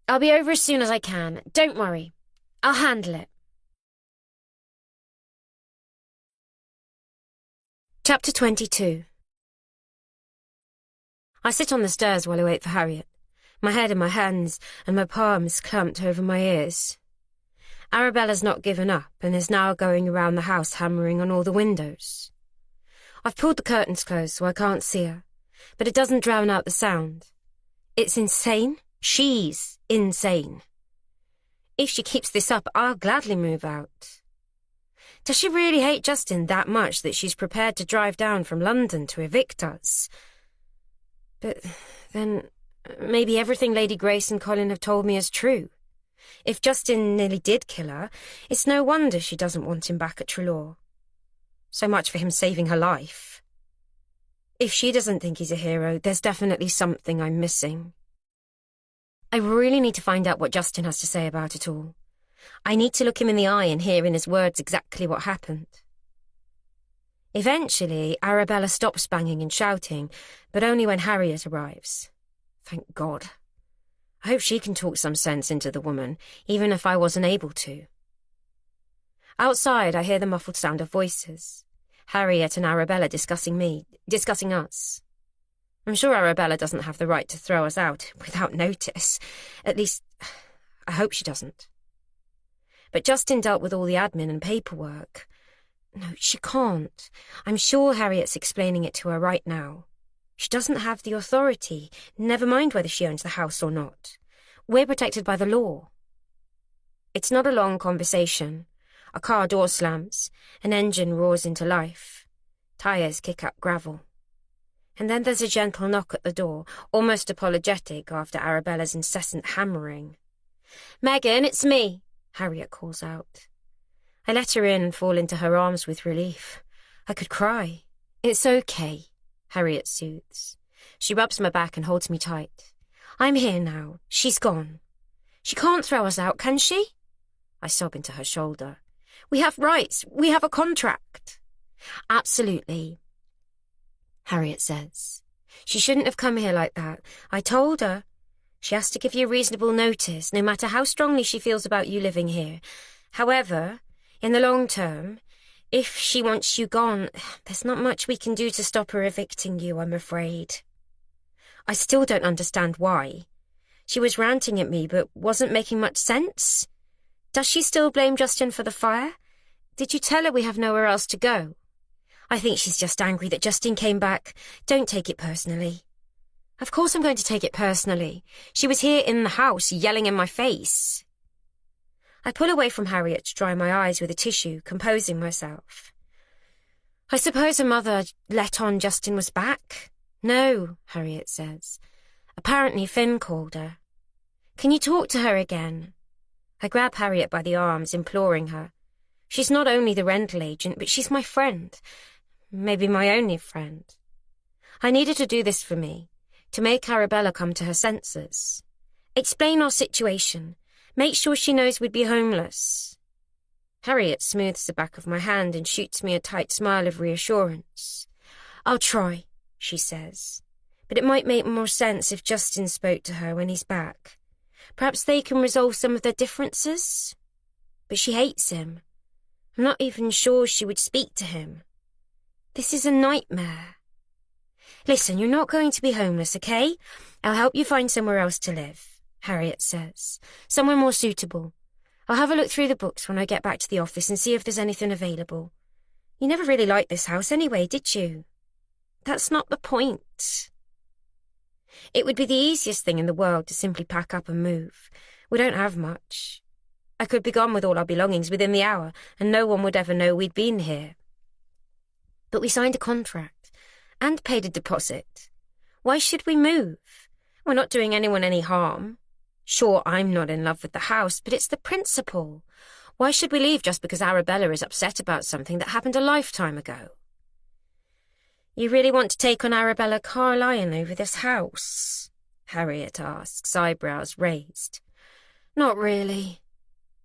"I'll be over as soon as I can. Don't worry. I'll handle it." Chapter 22. I sit on the stairs while I wait for Harriet, my head in my hands and my palms clamped over my ears. Arabella's not given up and is now going around the house hammering on all the windows. I've pulled the curtains closed so I can't see her, but it doesn't drown out the sound. It's insane. She's insane. If she keeps this up, I'll gladly move out. Does she really hate Justin that much that she's prepared to drive down from London to evict us? But then maybe everything Lady Grace and Colin have told me is true. If Justin nearly did kill her, it's no wonder she doesn't want him back at Trelaw. So much for him saving her life. If she doesn't think he's a hero, there's definitely something I'm missing. I really need to find out what Justin has to say about it all. I need to look him in the eye and hear in his words exactly what happened. Eventually, Arabella stops banging and shouting, but only when Harriet arrives. Thank God. I hope she can talk some sense into the woman, even if I wasn't able to. Outside, I hear the muffled sound of voices. Harriet and Arabella discussing us. I'm sure Arabella doesn't have the right to throw us out without notice. At least, I hope she doesn't. But Justin dealt with all the admin and paperwork. No, she can't. I'm sure Harriet's explaining it to her right now. She doesn't have the authority, never mind whether she owns the house or not. We're protected by the law. It's not a long conversation. A car door slams, an engine roars into life. Tyres kick up gravel. And then there's a gentle knock at the door, almost apologetic after Arabella's incessant hammering. "Megan, it's me," Harriet calls out. I let her in and fall into her arms with relief. I could cry. "It's okay," Harriet soothes. She rubs my back and holds me tight. "I'm here now. She's gone. She can't throw us out, can she?" I sob into her shoulder. "We have rights. We have a contract." "Absolutely," Harriet says. "She shouldn't have come here like that. I told her. She has to give you reasonable notice, no matter how strongly she feels about you living here. However, in the long term, if she wants you gone, there's not much we can do to stop her evicting you, I'm afraid." I still don't understand why. She was ranting at me, but wasn't making much sense. Does she still blame Justin for the fire? Did you tell her we have nowhere else to go? I think she's just angry that Justin came back. Don't take it personally. Of course I'm going to take it personally. She was here in the house, yelling in my face. I pull away from Harriet to dry my eyes with a tissue, composing myself. I suppose her mother let on Justin was back? No, Harriet says. Apparently Finn called her. Can you talk to her again? I grab Harriet by the arms, imploring her. She's not only the rental agent, but she's my friend. Maybe my only friend. I need her to do this for me, to make Arabella come to her senses. Explain our situation. Make sure she knows we'd be homeless. Harriet smooths the back of my hand and shoots me a tight smile of reassurance. I'll try, she says, but it might make more sense if Justin spoke to her when he's back. Perhaps they can resolve some of their differences? But she hates him. I'm not even sure she would speak to him. This is a nightmare. Listen, you're not going to be homeless, okay? I'll help you find somewhere else to live, Harriet says. Somewhere more suitable. I'll have a look through the books when I get back to the office and see if there's anything available. You never really liked this house anyway, did you? That's not the point. It would be the easiest thing in the world to simply pack up and move. We don't have much. I could be gone with all our belongings within the hour, and no one would ever know we'd been here. But we signed a contract, and paid a deposit. Why should we move? We're not doing anyone any harm. Sure, I'm not in love with the house, but it's the principle. Why should we leave just because Arabella is upset about something that happened a lifetime ago? You really want to take on Arabella Carlyon over this house? Harriet asks, eyebrows raised. Not really,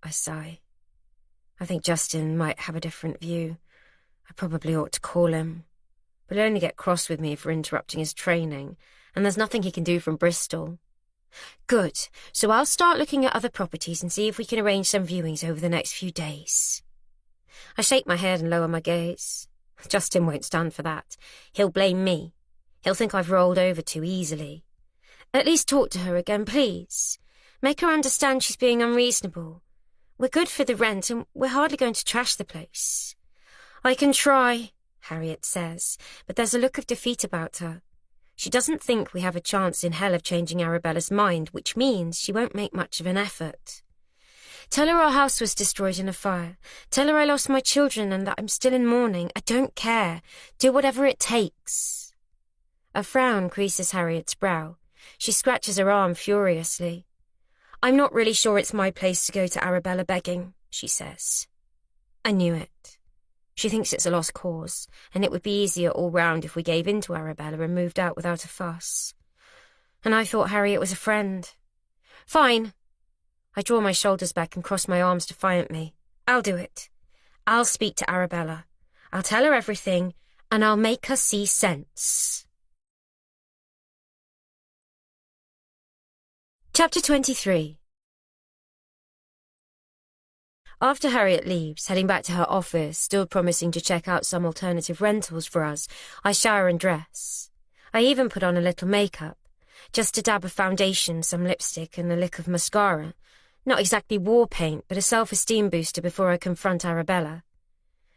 I sigh. I think Justin might have a different view. I probably ought to call him. But he'll only get cross with me for interrupting his training, and there's nothing he can do from Bristol. Good, so I'll start looking at other properties and see if we can arrange some viewings over the next few days. I shake my head and lower my gaze. Justin won't stand for that. He'll blame me. He'll think I've rolled over too easily. At least talk to her again, please. Make her understand she's being unreasonable. We're good for the rent and we're hardly going to trash the place. I can try, Harriet says, but there's a look of defeat about her. She doesn't think we have a chance in hell of changing Arabella's mind, which means she won't make much of an effort. Tell her our house was destroyed in a fire. Tell her I lost my children and that I'm still in mourning. I don't care. Do whatever it takes. A frown creases Harriet's brow. She scratches her arm furiously. I'm not really sure it's my place to go to Arabella begging, she says. I knew it. She thinks it's a lost cause, and it would be easier all round if we gave in to Arabella and moved out without a fuss. And I thought Harriet was a friend. Fine. I draw my shoulders back and cross my arms defiantly. I'll do it. I'll speak to Arabella. I'll tell her everything, and I'll make her see sense. Chapter 23. After Harriet leaves, heading back to her office, still promising to check out some alternative rentals for us, I shower and dress. I even put on a little makeup, just a dab of foundation, some lipstick, and a lick of mascara. Not exactly war paint, but a self-esteem booster before I confront Arabella.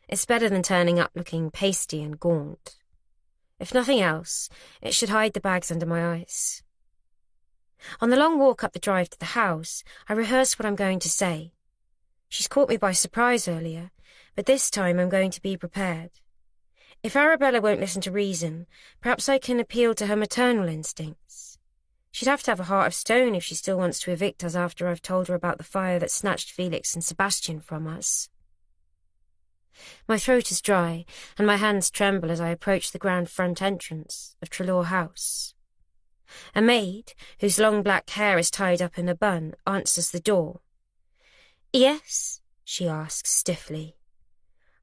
It's better than turning up looking pasty and gaunt. If nothing else, it should hide the bags under my eyes. On the long walk up the drive to the house, I rehearse what I'm going to say. She's caught me by surprise earlier, but this time I'm going to be prepared. If Arabella won't listen to reason, perhaps I can appeal to her maternal instincts. She'd have to have a heart of stone if she still wants to evict us after I've told her about the fire that snatched Felix and Sebastian from us. My throat is dry, and my hands tremble as I approach the grand front entrance of Trelaw House. A maid, whose long black hair is tied up in a bun, answers the door. Yes, she asks stiffly.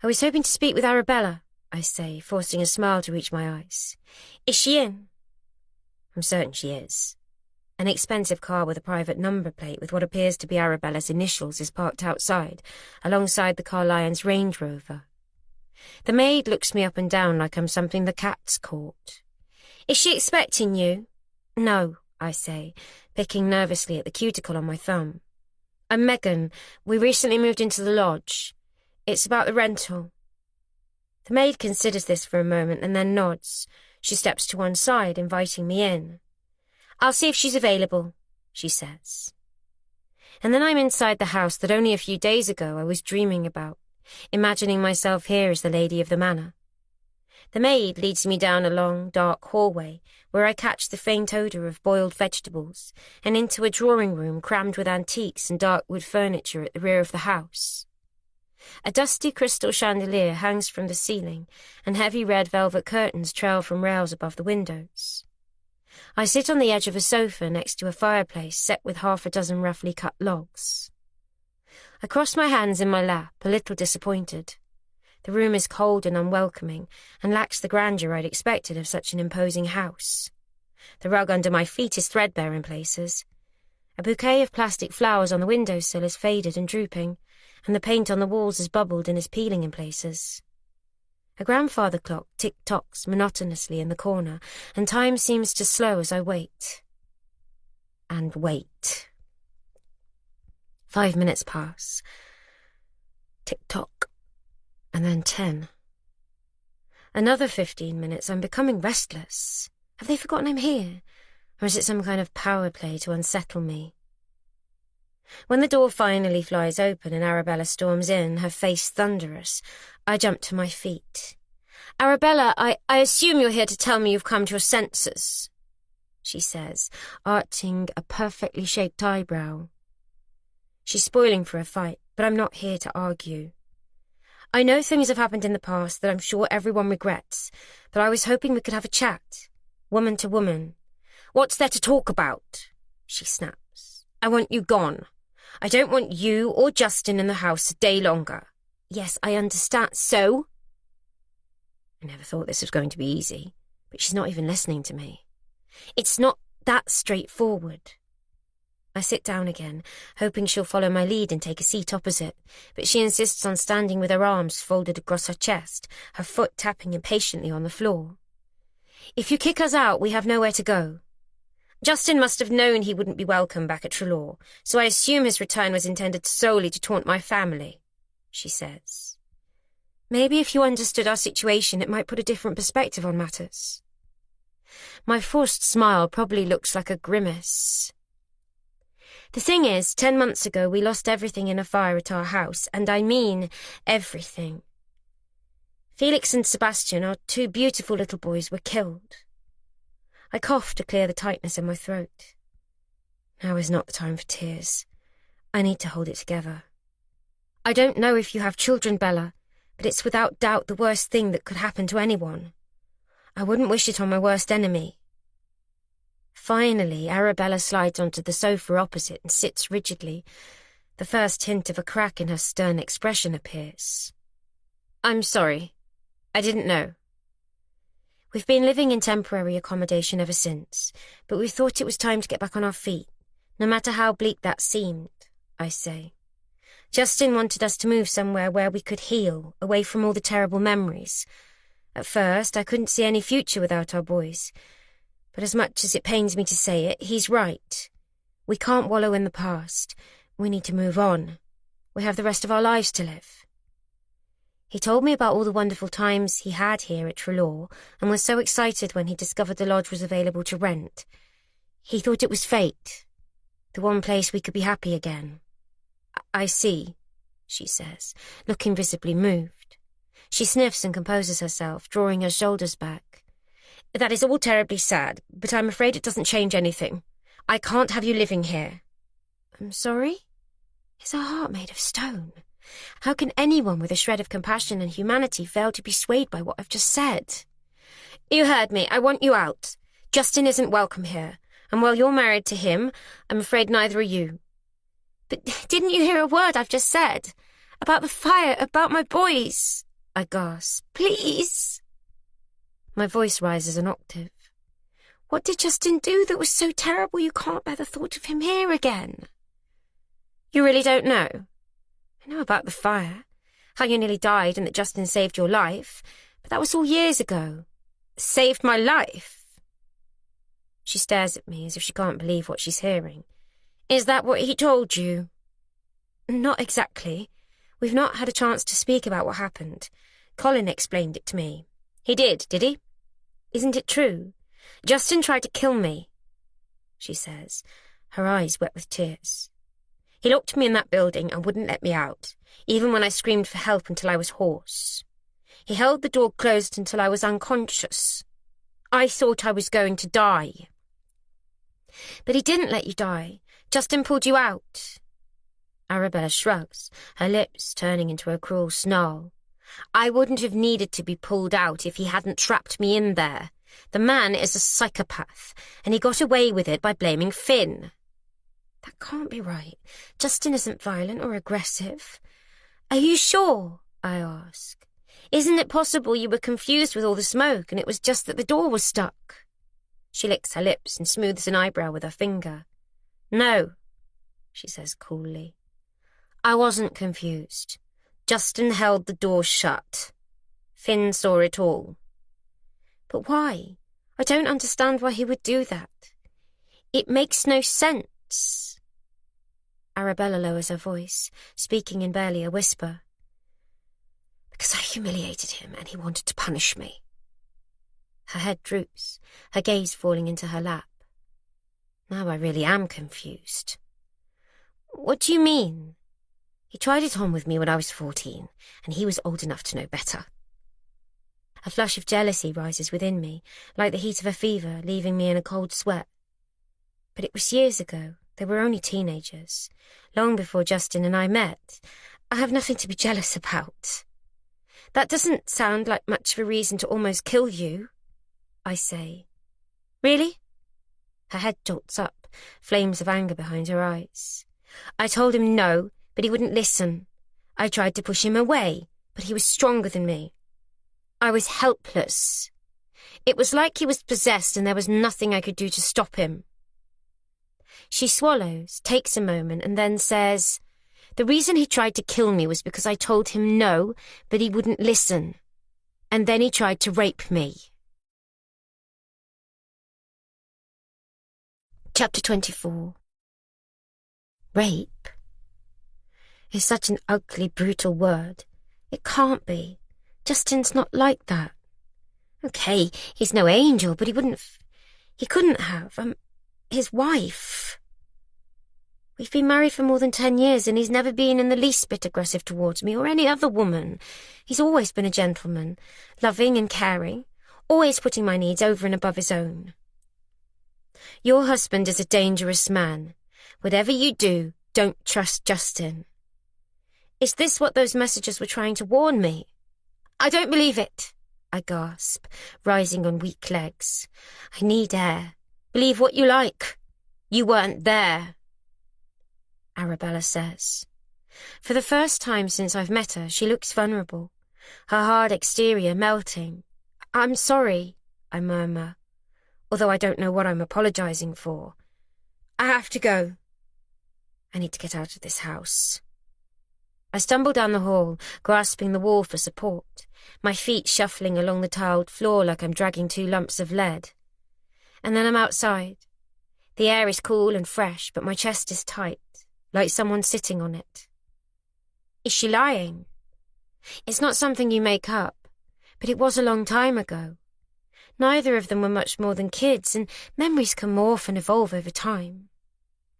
I was hoping to speak with Arabella, I say, forcing a smile to reach my eyes. Is she in? I'm certain she is. An expensive car with a private number plate with what appears to be Arabella's initials is parked outside, alongside the Carlyons' Range Rover. The maid looks me up and down like I'm something the cat's caught. Is she expecting you? No, I say, picking nervously at the cuticle on my thumb. I'm Megan. We recently moved into the lodge. It's about the rental. The maid considers this for a moment and then nods. She steps to one side, inviting me in. I'll see if she's available, she says. And then I'm inside the house that only a few days ago I was dreaming about, imagining myself here as the lady of the manor. The maid leads me down a long, dark hallway where I catch the faint odour of boiled vegetables and into a drawing room crammed with antiques and dark wood furniture at the rear of the house. A dusty crystal chandelier hangs from the ceiling, and heavy red velvet curtains trail from rails above the windows. I sit on the edge of a sofa next to a fireplace set with half a dozen roughly cut logs. I cross my hands in my lap, a little disappointed. The room is cold and unwelcoming, and lacks the grandeur I'd expected of such an imposing house. The rug under my feet is threadbare in places. A bouquet of plastic flowers on the windowsill is faded and drooping, and the paint on the walls is bubbled and is peeling in places. A grandfather clock tick-tocks monotonously in the corner, and time seems to slow as I wait. And wait. 5 minutes pass. Tick-tock. And then 10. Another 15 minutes. I'm becoming restless. Have they forgotten I'm here? Or is it some kind of power play to unsettle me? When the door finally flies open and Arabella storms in, her face thunderous, I jump to my feet. "Arabella, I assume you're here to tell me you've come to your senses," she says, arching a perfectly shaped eyebrow. She's spoiling for a fight, but I'm not here to argue. I know things have happened in the past that I'm sure everyone regrets, but I was hoping we could have a chat, woman to woman. "What's there to talk about?" she snaps. "I want you gone. I don't want you or Justin in the house a day longer." "Yes, I understand. So?" I never thought this was going to be easy, but she's not even listening to me. "It's not that straightforward." I sit down again, hoping she'll follow my lead and take a seat opposite, but she insists on standing with her arms folded across her chest, her foot tapping impatiently on the floor. "If you kick us out, we have nowhere to go. Justin must have known he wouldn't be welcome back at Trelaw, so I assume his return was intended solely to taunt my family," she says. "Maybe if you understood our situation, it might put a different perspective on matters." My forced smile probably looks like a grimace. "The thing is, 10 months ago we lost everything in a fire at our house, and I mean everything. Felix and Sebastian, our 2 beautiful little boys, were killed." I cough to clear the tightness in my throat. Now is not the time for tears. I need to hold it together. "I don't know if you have children, Bella, but it's without doubt the worst thing that could happen to anyone. I wouldn't wish it on my worst enemy." Finally, Arabella slides onto the sofa opposite and sits rigidly. The first hint of a crack in her stern expression appears. "I'm sorry. I didn't know. We've been living in temporary accommodation ever since, but we thought it was time to get back on our feet, no matter how bleak that seemed," I say. "Justin wanted us to move somewhere where we could heal, away from all the terrible memories. At first, I couldn't see any future without our boys. But as much as it pains me to say it, he's right. We can't wallow in the past. We need to move on. We have the rest of our lives to live." He told me about all the wonderful times he had here at Trelaw and was so excited when he discovered the lodge was available to rent. He thought it was fate, the one place we could be happy again. "I see," she says, looking visibly moved. She sniffs and composes herself, drawing her shoulders back. "That is all terribly sad, but I'm afraid it doesn't change anything. I can't have you living here." "I'm sorry?" Is her heart made of stone? How can anyone with a shred of compassion and humanity fail to be swayed by what I've just said? "You heard me. I want you out. Justin isn't welcome here, and while you're married to him, I'm afraid neither are you." "But didn't you hear a word I've just said? About the fire, about my boys," I gasp. "Please." My voice rises an octave. "What did Justin do that was so terrible you can't bear the thought of him here again?" "You really don't know?" "I know about the fire, how you nearly died and that Justin saved your life, but that was all years ago." "Saved my life?" She stares at me as if she can't believe what she's hearing. "Is that what he told you?" "Not exactly. We've not had a chance to speak about what happened. Colin explained it to me." "He did he?" "Isn't it true? Justin tried to kill me," she says, her eyes wet with tears. "He locked me in that building and wouldn't let me out, even when I screamed for help until I was hoarse. He held the door closed until I was unconscious. I thought I was going to die. But he didn't let you die. Justin pulled you out. Arabella shrugs, her lips turning into a cruel snarl. I wouldn't have needed to be pulled out if he hadn't trapped me in there. The man is a psychopath, and he got away with it by blaming Finn. That can't be right. Justin isn't violent or aggressive. Are you sure? I ask. Isn't it possible you were confused with all the smoke and it was just that the door was stuck? She licks her lips and smooths an eyebrow with her finger. No, she says coolly. I wasn't confused. Justin held the door shut. Finn saw it all. But why? I don't understand why he would do that. It makes no sense. Arabella lowers her voice, speaking in barely a whisper. Because I humiliated him and he wanted to punish me. Her head droops, her gaze falling into her lap. Now I really am confused. What do you mean? He tried it on with me when I was 14, and he was old enough to know better. A flush of jealousy rises within me, like the heat of a fever, leaving me in a cold sweat. But it was years ago. They were only teenagers, long before Justin and I met. I have nothing to be jealous about. That doesn't sound like much of a reason to almost kill you, I say. Really? Her head jolts up, flames of anger behind her eyes. I told him no, but he wouldn't listen. I tried to push him away, but he was stronger than me. I was helpless. It was like he was possessed and there was nothing I could do to stop him. She swallows, takes a moment, and then says, the reason he tried to kill me was because I told him no, but he wouldn't listen. And then he tried to rape me. Chapter 24. Rape is such an ugly, brutal word. It can't be. Justin's not like that. Okay, he's no angel, but he couldn't have. His wife. We've been married for more than 10 years, and he's never been in the least bit aggressive towards me or any other woman. He's always been a gentleman, loving and caring, always putting my needs over and above his own. Your husband is a dangerous man. Whatever you do, don't trust Justin. Is this what those messages were trying to warn me? I don't believe it, I gasp, rising on weak legs. I need air. Believe what you like. You weren't there. Arabella says. For the first time since I've met her, she looks vulnerable, her hard exterior melting. I'm sorry, I murmur, although I don't know what I'm apologizing for. I have to go. I need to get out of this house. I stumble down the hall, grasping the wall for support, my feet shuffling along the tiled floor like I'm dragging 2 lumps of lead. And then I'm outside. The air is cool and fresh, but my chest is tight, like someone sitting on it. Is she lying? It's not something you make up, but it was a long time ago. Neither of them were much more than kids, and memories can morph and evolve over time.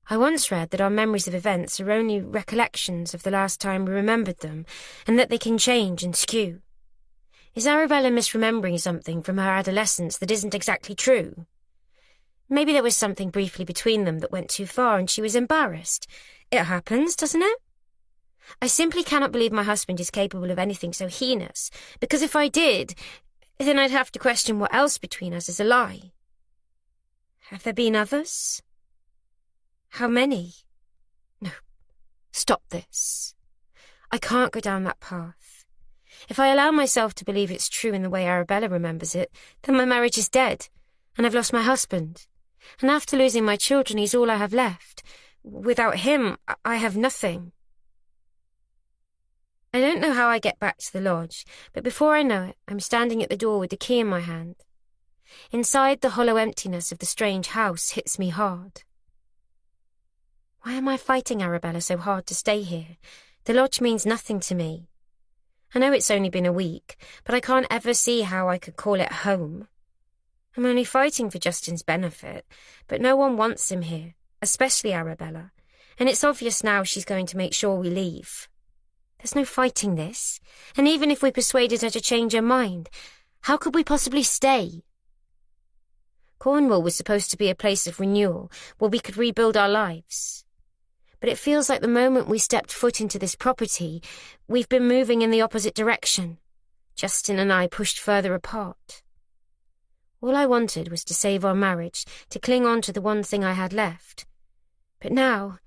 I once read that our memories of events are only recollections of the last time we remembered them, and that they can change and skew. Is Arabella misremembering something from her adolescence that isn't exactly true? Maybe there was something briefly between them that went too far and she was embarrassed. It happens, doesn't it? I simply cannot believe my husband is capable of anything so heinous, because if I did, then I'd have to question what else between us is a lie. Have there been others? How many? No, stop this. I can't go down that path. If I allow myself to believe it's true in the way Arabella remembers it, then my marriage is dead, and I've lost my husband. And after losing my children, he's all I have left. Without him, I have nothing. I don't know how I get back to the lodge, but before I know it, I'm standing at the door with the key in my hand. Inside, the hollow emptiness of the strange house hits me hard. Why am I fighting Arabella so hard to stay here? The lodge means nothing to me. I know it's only been a week, but I can't ever see how I could call it home. I'm only fighting for Justin's benefit, but no one wants him here, especially Arabella, and it's obvious now she's going to make sure we leave. There's no fighting this, and even if we persuaded her to change her mind, how could we possibly stay? Cornwall was supposed to be a place of renewal, where we could rebuild our lives. But it feels like the moment we stepped foot into this property, we've been moving in the opposite direction. Justin and I pushed further apart. All I wanted was to save our marriage, to cling on to the one thing I had left. But now,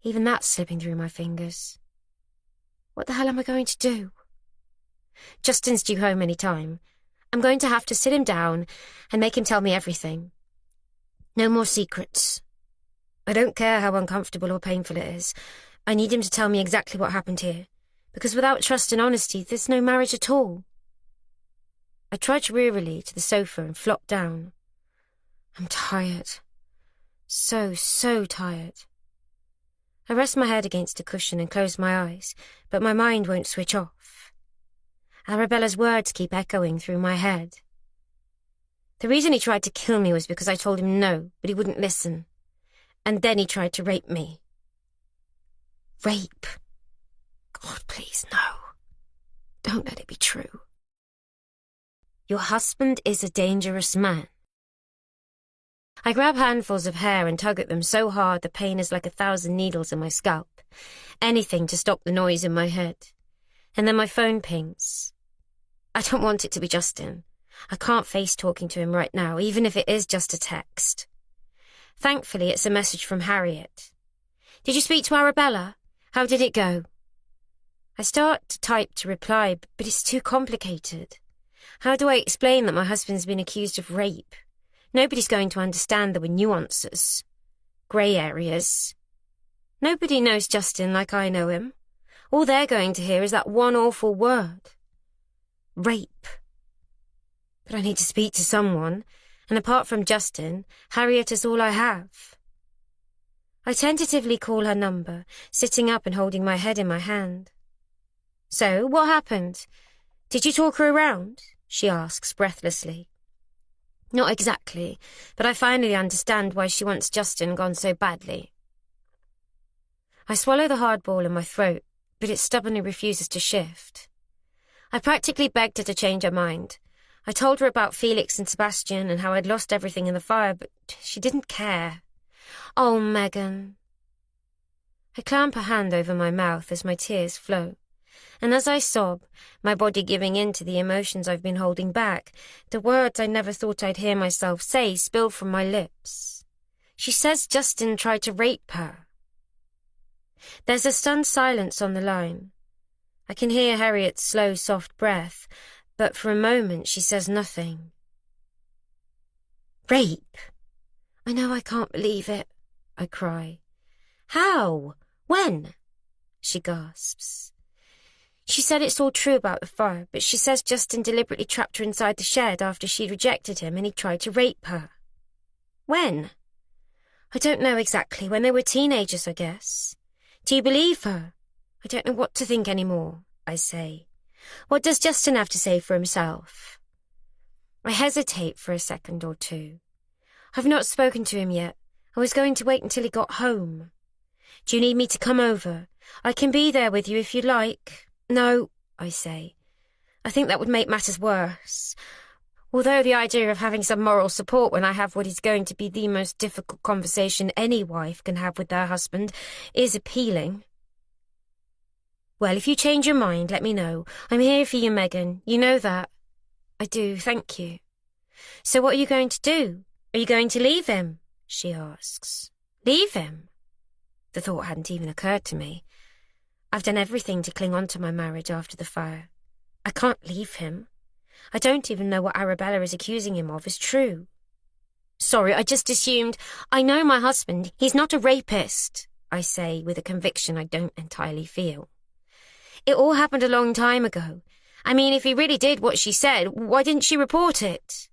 even that's slipping through my fingers. What the hell am I going to do? Justin's due home any time. I'm going to have to sit him down and make him tell me everything. No more secrets. I don't care how uncomfortable or painful it is. I need him to tell me exactly what happened here, because without trust and honesty, there's no marriage at all. I trudge wearily to the sofa and flop down. I'm tired. So tired. I rest my head against a cushion and close my eyes, but my mind won't switch off. Arabella's words keep echoing through my head. The reason he tried to kill me was because I told him no, but he wouldn't listen. And then he tried to rape me. Rape? God, please, no. Don't let it be true. Your husband is a dangerous man. I grab handfuls of hair and tug at them so hard the pain is like 1,000 needles in my scalp. Anything to stop the noise in my head. And then my phone pings. I don't want it to be Justin. I can't face talking to him right now, even if it is just a text. Thankfully, it's a message from Harriet. Did you speak to Arabella? How did it go? I start to type to reply, but it's too complicated. How do I explain that my husband's been accused of rape? Nobody's going to understand there were nuances. Grey areas. Nobody knows Justin like I know him. All they're going to hear is that one awful word. Rape. But I need to speak to someone, and apart from Justin, Harriet is all I have. I tentatively call her number, sitting up and holding my head in my hand. So, what happened? Did you talk her around? She asks breathlessly. Not exactly, but I finally understand why she wants Justin gone so badly. I swallow the hard ball in my throat, but it stubbornly refuses to shift. I practically begged her to change her mind. I told her about Felix and Sebastian and how I'd lost everything in the fire, but she didn't care. Oh, Megan. I clamp a hand over my mouth as my tears flow, and as I sob, my body giving in to the emotions I've been holding back, the words I never thought I'd hear myself say spill from my lips. She says Justin tried to rape her. There's a stunned silence on the line. I can hear Harriet's slow, soft breath, but for a moment she says nothing. Rape? I know I can't believe it, I cry. How? When? She gasps. She said it's all true about the fire, but she says Justin deliberately trapped her inside the shed after she'd rejected him and he tried to rape her. When? I don't know exactly. When they were teenagers, I guess. Do you believe her? I don't know what to think anymore, I say. What does Justin have to say for himself? I hesitate for a second or two. I've not spoken to him yet. I was going to wait until he got home. Do you need me to come over? I can be there with you if you like. No, I say. I think that would make matters worse. Although the idea of having some moral support when I have what is going to be the most difficult conversation any wife can have with their husband is appealing. Well, if you change your mind, let me know. I'm here for you, Megan. You know that. I do, thank you. So what are you going to do? Are you going to leave him? She asks. Leave him? The thought hadn't even occurred to me. I've done everything to cling on to my marriage after the fire. I can't leave him. I don't even know what Arabella is accusing him of is true. Sorry, I just assumed. I know my husband. He's not a rapist, I say with a conviction I don't entirely feel. It all happened a long time ago. I mean, if he really did what she said, why didn't she report it?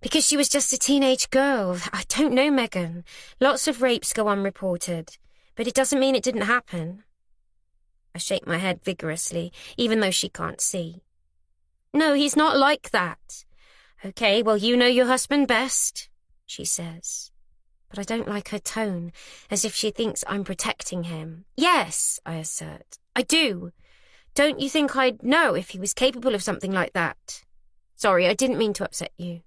Because she was just a teenage girl. I don't know, Megan. Lots of rapes go unreported, but it doesn't mean it didn't happen. I shake my head vigorously, even though she can't see. No, he's not like that. Okay, well, you know your husband best, she says. But I don't like her tone, as if she thinks I'm protecting him. Yes, I assert, I do. Don't you think I'd know if he was capable of something like that? Sorry, I didn't mean to upset you.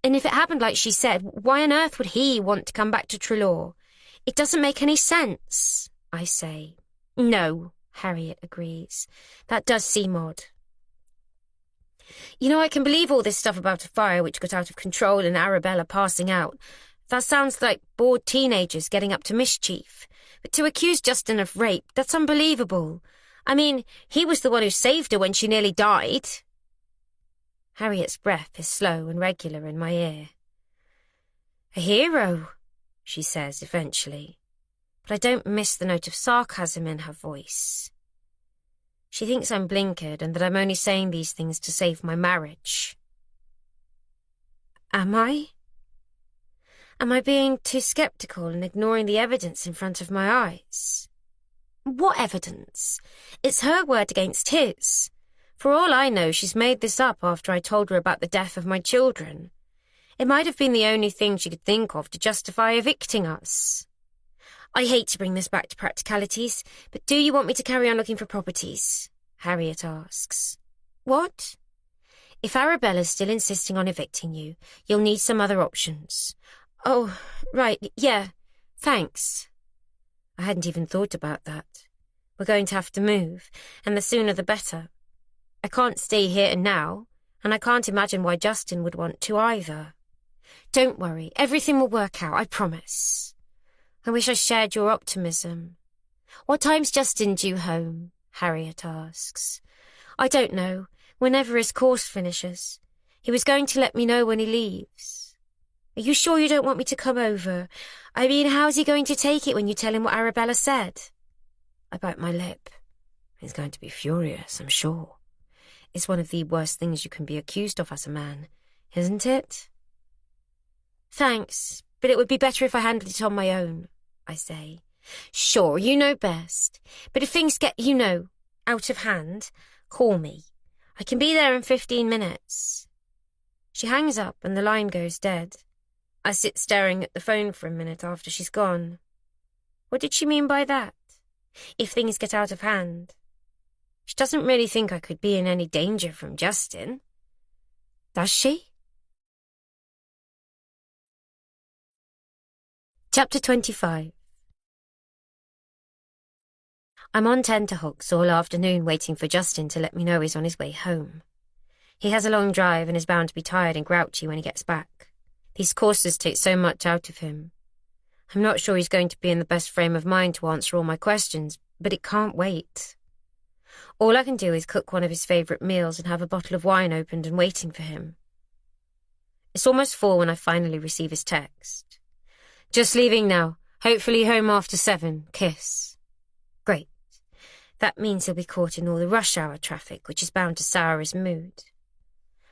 And if it happened like she said, why on earth would he want to come back to Trelaw? It doesn't make any sense, I say. No, Harriet agrees. That does seem odd. You know, I can believe all this stuff about a fire which got out of control and Arabella passing out. That sounds like bored teenagers getting up to mischief. But to accuse Justin of rape, that's unbelievable. I mean, he was the one who saved her when she nearly died. Harriet's breath is slow and regular in my ear. A hero, she says eventually, but I don't miss the note of sarcasm in her voice. She thinks I'm blinkered and that I'm only saying these things to save my marriage. Am I? Am I being too sceptical and ignoring the evidence in front of my eyes? What evidence? It's her word against his. For all I know, she's made this up after I told her about the death of my children. It might have been the only thing she could think of to justify evicting us. I hate to bring this back to practicalities, but do you want me to carry on looking for properties? Harriet asks. What? If Arabella's still insisting on evicting you, you'll need some other options. Oh, right, yeah, thanks. I hadn't even thought about that. We're going to have to move, and the sooner the better. I can't stay here and now, and I can't imagine why Justin would want to either. Don't worry, everything will work out, I promise. I wish I shared your optimism. What time's Justin due home? Harriet asks. I don't know, whenever his course finishes. He was going to let me know when he leaves. Are you sure you don't want me to come over? I mean, how's he going to take it when you tell him what Arabella said? I bite my lip. He's going to be furious, I'm sure. It's one of the worst things you can be accused of as a man, isn't it? Thanks, but it would be better if I handled it on my own, I say. Sure, you know best. But if things get, out of hand, call me. I can be there in 15 minutes. She hangs up and the line goes dead. I sit staring at the phone for a minute after she's gone. What did she mean by that? If things get out of hand. She doesn't really think I could be in any danger from Justin. Does she? Chapter 25. I'm on tenterhooks all afternoon waiting for Justin to let me know he's on his way home. He has a long drive and is bound to be tired and grouchy when he gets back. These courses take so much out of him. I'm not sure he's going to be in the best frame of mind to answer all my questions, but it can't wait. All I can do is cook one of his favourite meals and have a bottle of wine opened and waiting for him. It's almost 4 when I finally receive his text. Just leaving now. Hopefully home after 7. Kiss. Great. That means he'll be caught in all the rush hour traffic, which is bound to sour his mood.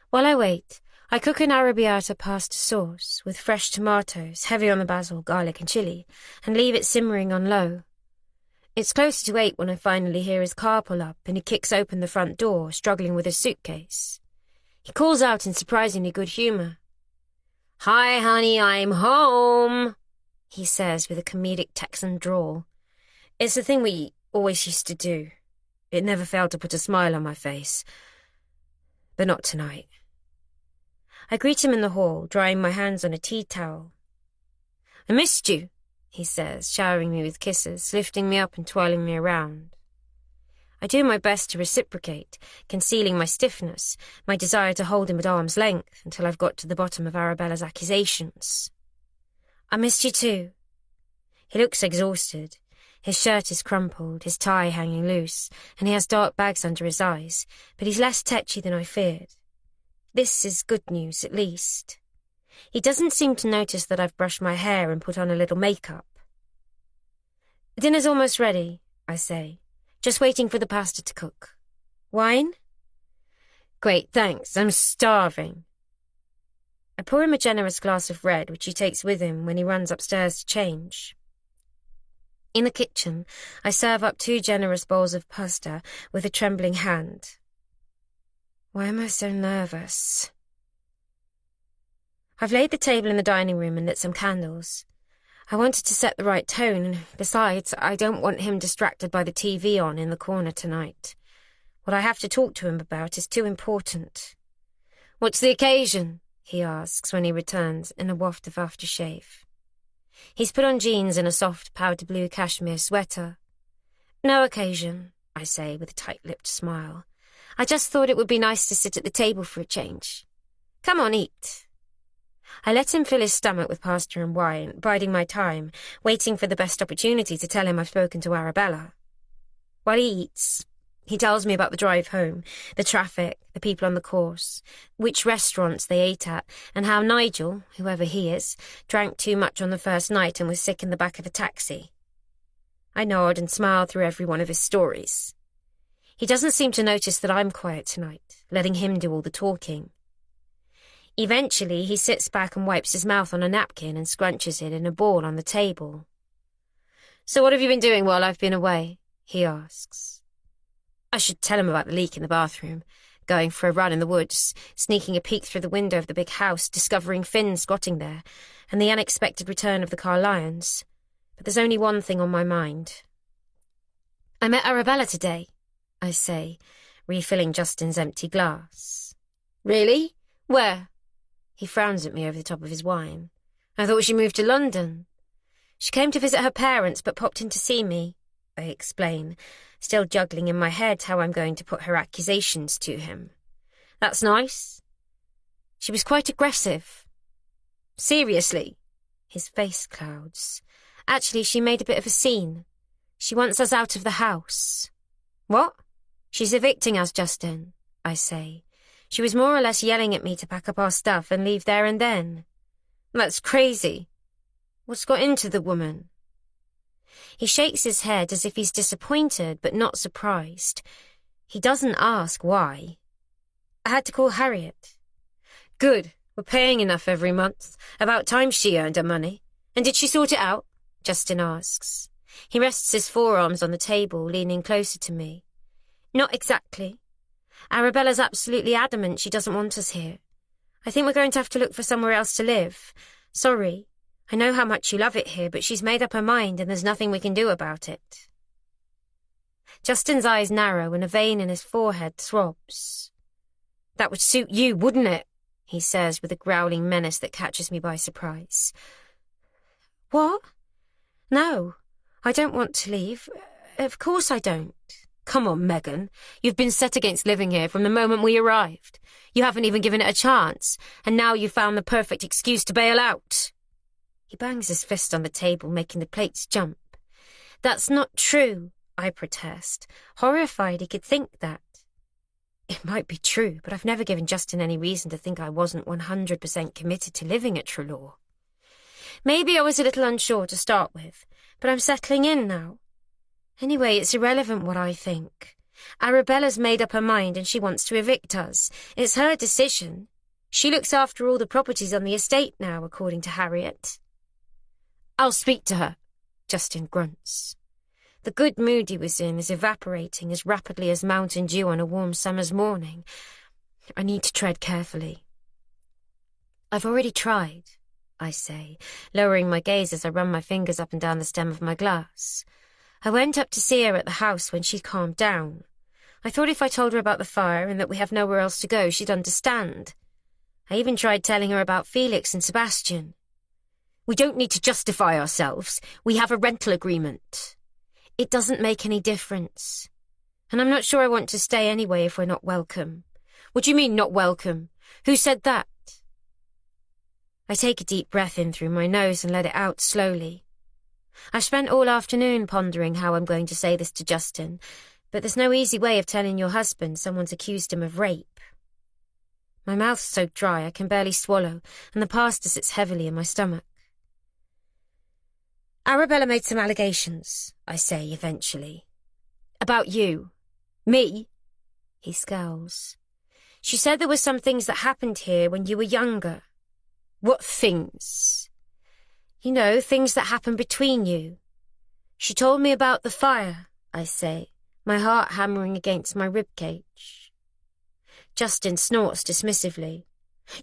While I wait, I cook an arrabbiata pasta sauce with fresh tomatoes, heavy on the basil, garlic and chilli, and leave it simmering on low. It's closer to 8 when I finally hear his car pull up and he kicks open the front door, struggling with his suitcase. He calls out in surprisingly good humour. Hi, honey, I'm home, he says with a comedic Texan drawl. It's the thing we always used to do. It never failed to put a smile on my face. But not tonight. I greet him in the hall, drying my hands on a tea towel. I missed you, he says, showering me with kisses, lifting me up and twirling me around. I do my best to reciprocate, concealing my stiffness, my desire to hold him at arm's length until I've got to the bottom of Arabella's accusations. I missed you too. He looks exhausted. His shirt is crumpled, his tie hanging loose, and he has dark bags under his eyes, but he's less tetchy than I feared. This is good news, at least. He doesn't seem to notice that I've brushed my hair and put on a little makeup. Dinner's almost ready, I say, just waiting for the pasta to cook. Wine? Great, thanks, I'm starving. I pour him a generous glass of red, which he takes with him when he runs upstairs to change. In the kitchen, I serve up 2 generous bowls of pasta with a trembling hand. Why am I so nervous? I've laid the table in the dining room and lit some candles. I wanted to set the right tone, and besides, I don't want him distracted by the TV on in the corner tonight. What I have to talk to him about is too important. "What's the occasion?" he asks when he returns in a waft of aftershave. He's put on jeans and a soft powder blue cashmere sweater. "No occasion," I say with a tight-lipped smile. "I just thought it would be nice to sit at the table for a change. Come on, eat." I let him fill his stomach with pasta and wine, biding my time, waiting for the best opportunity to tell him I've spoken to Arabella. While he eats, he tells me about the drive home, the traffic, the people on the course, which restaurants they ate at, and how Nigel, whoever he is, drank too much on the first night and was sick in the back of a taxi. I nod and smile through every one of his stories. He doesn't seem to notice that I'm quiet tonight, letting him do all the talking. Eventually, he sits back and wipes his mouth on a napkin and scrunches it in a ball on the table. "So what have you been doing while I've been away?" he asks. I should tell him about the leak in the bathroom, going for a run in the woods, sneaking a peek through the window of the big house, discovering Finn squatting there, and the unexpected return of the Carlyons. But there's only one thing on my mind. "I met Arabella today," I say, refilling Justin's empty glass. "Really? Where?" He frowns at me over the top of his wine. "I thought she moved to London." "She came to visit her parents, but popped in to see me," I explain, still juggling in my head how I'm going to put her accusations to him. "That's nice." "She was quite aggressive." "Seriously?" His face clouds. "Actually, she made a bit of a scene. She wants us out of the house." "What?" "She's evicting us, Justin," I say. "She was more or less yelling at me to pack up our stuff and leave there and then." "That's crazy. What's got into the woman?" He shakes his head as if he's disappointed but not surprised. He doesn't ask why. "I had to call Harriet." "Good. We're paying enough every month. About time she earned her money. And did she sort it out?" Justin asks. He rests his forearms on the table, leaning closer to me. "Not exactly. Arabella's absolutely adamant she doesn't want us here. I think we're going to have to look for somewhere else to live. Sorry. I know how much you love it here, but she's made up her mind and there's nothing we can do about it." Justin's eyes narrow and a vein in his forehead throbs. "That would suit you, wouldn't it?" he says with a growling menace that catches me by surprise. "What? No, I don't want to leave. Of course I don't." "Come on, Megan. You've been set against living here from the moment we arrived. You haven't even given it a chance, and now you've found the perfect excuse to bail out." He bangs his fist on the table, making the plates jump. "That's not true," I protest, horrified he could think that. It might be true, but I've never given Justin any reason to think I wasn't 100% committed to living at Trelaw. Maybe I was a little unsure to start with, but I'm settling in now. Anyway, it's irrelevant what I think. Arabella's made up her mind and she wants to evict us. It's her decision. She looks after all the properties on the estate now, according to Harriet. "I'll speak to her," Justin grunts. The good mood he was in is evaporating as rapidly as mountain dew on a warm summer's morning. I need to tread carefully. "I've already tried," I say, lowering my gaze as I run my fingers up and down the stem of my glass. "I went up to see her at the house when she'd calmed down. I thought if I told her about the fire and that we have nowhere else to go, she'd understand. I even tried telling her about Felix and Sebastian." "We don't need to justify ourselves. We have a rental agreement." "It doesn't make any difference. And I'm not sure I want to stay anyway if we're not welcome." "What do you mean, not welcome? Who said that?" I take a deep breath in through my nose and let it out slowly. I've spent all afternoon pondering how I'm going to say this to Justin, but there's no easy way of telling your husband someone's accused him of rape. My mouth's so dry I can barely swallow, and the pasta sits heavily in my stomach. "Arabella made some allegations," I say eventually. "About you." "Me?" He scowls. "She said there were some things that happened here when you were younger." "What things?" "You know, things that happened between you." "She told me about the fire," I say, my heart hammering against my ribcage. Justin snorts dismissively.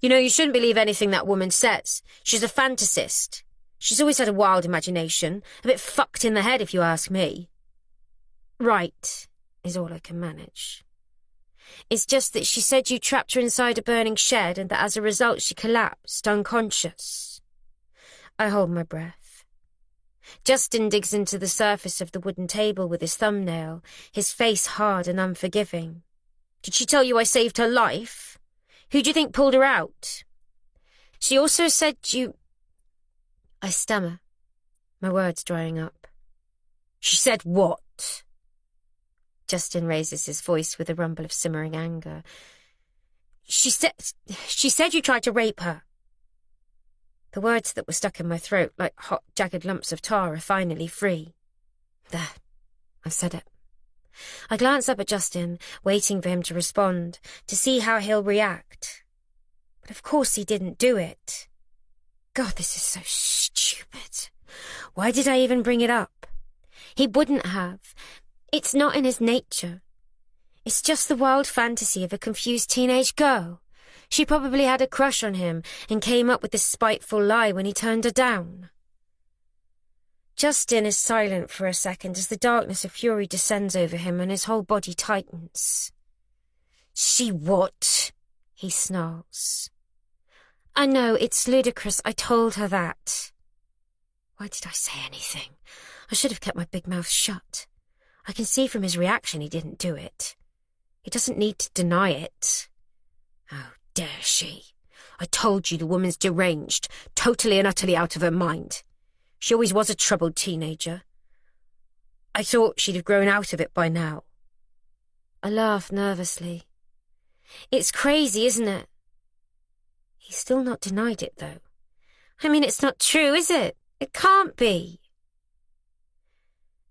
"You know, you shouldn't believe anything that woman says. She's a fantasist. She's always had a wild imagination, a bit fucked in the head if you ask me. Right, is all I can manage. It's just that she said you trapped her inside a burning shed and that as a result she collapsed, unconscious. I hold my breath. Justin digs into the surface of the wooden table with his thumbnail, his face hard and unforgiving. Did she tell you I saved her life? Who do you think pulled her out? She also said you... I stammer, my words drying up. She said what? Justin raises his voice with a rumble of simmering anger. She said you tried to rape her. The words that were stuck in my throat like hot, jagged lumps of tar are finally free. There, I've said it. I glance up at Justin, waiting for him to respond, to see how he'll react. But of course he didn't do it. God, this is so stupid. Why did I even bring it up? He wouldn't have. It's not in his nature. It's just the wild fantasy of a confused teenage girl. She probably had a crush on him and came up with this spiteful lie when he turned her down. Justin is silent for a second as the darkness of fury descends over him and his whole body tightens. She what? He snarls. I know, it's ludicrous. I told her that. Why did I say anything? I should have kept my big mouth shut. I can see from his reaction he didn't do it. He doesn't need to deny it. How dare she? I told you the woman's deranged, totally and utterly out of her mind. She always was a troubled teenager. I thought she'd have grown out of it by now. I laugh nervously. It's crazy, isn't it? He's still not denied it, though. I mean, it's not true, is it? It can't be.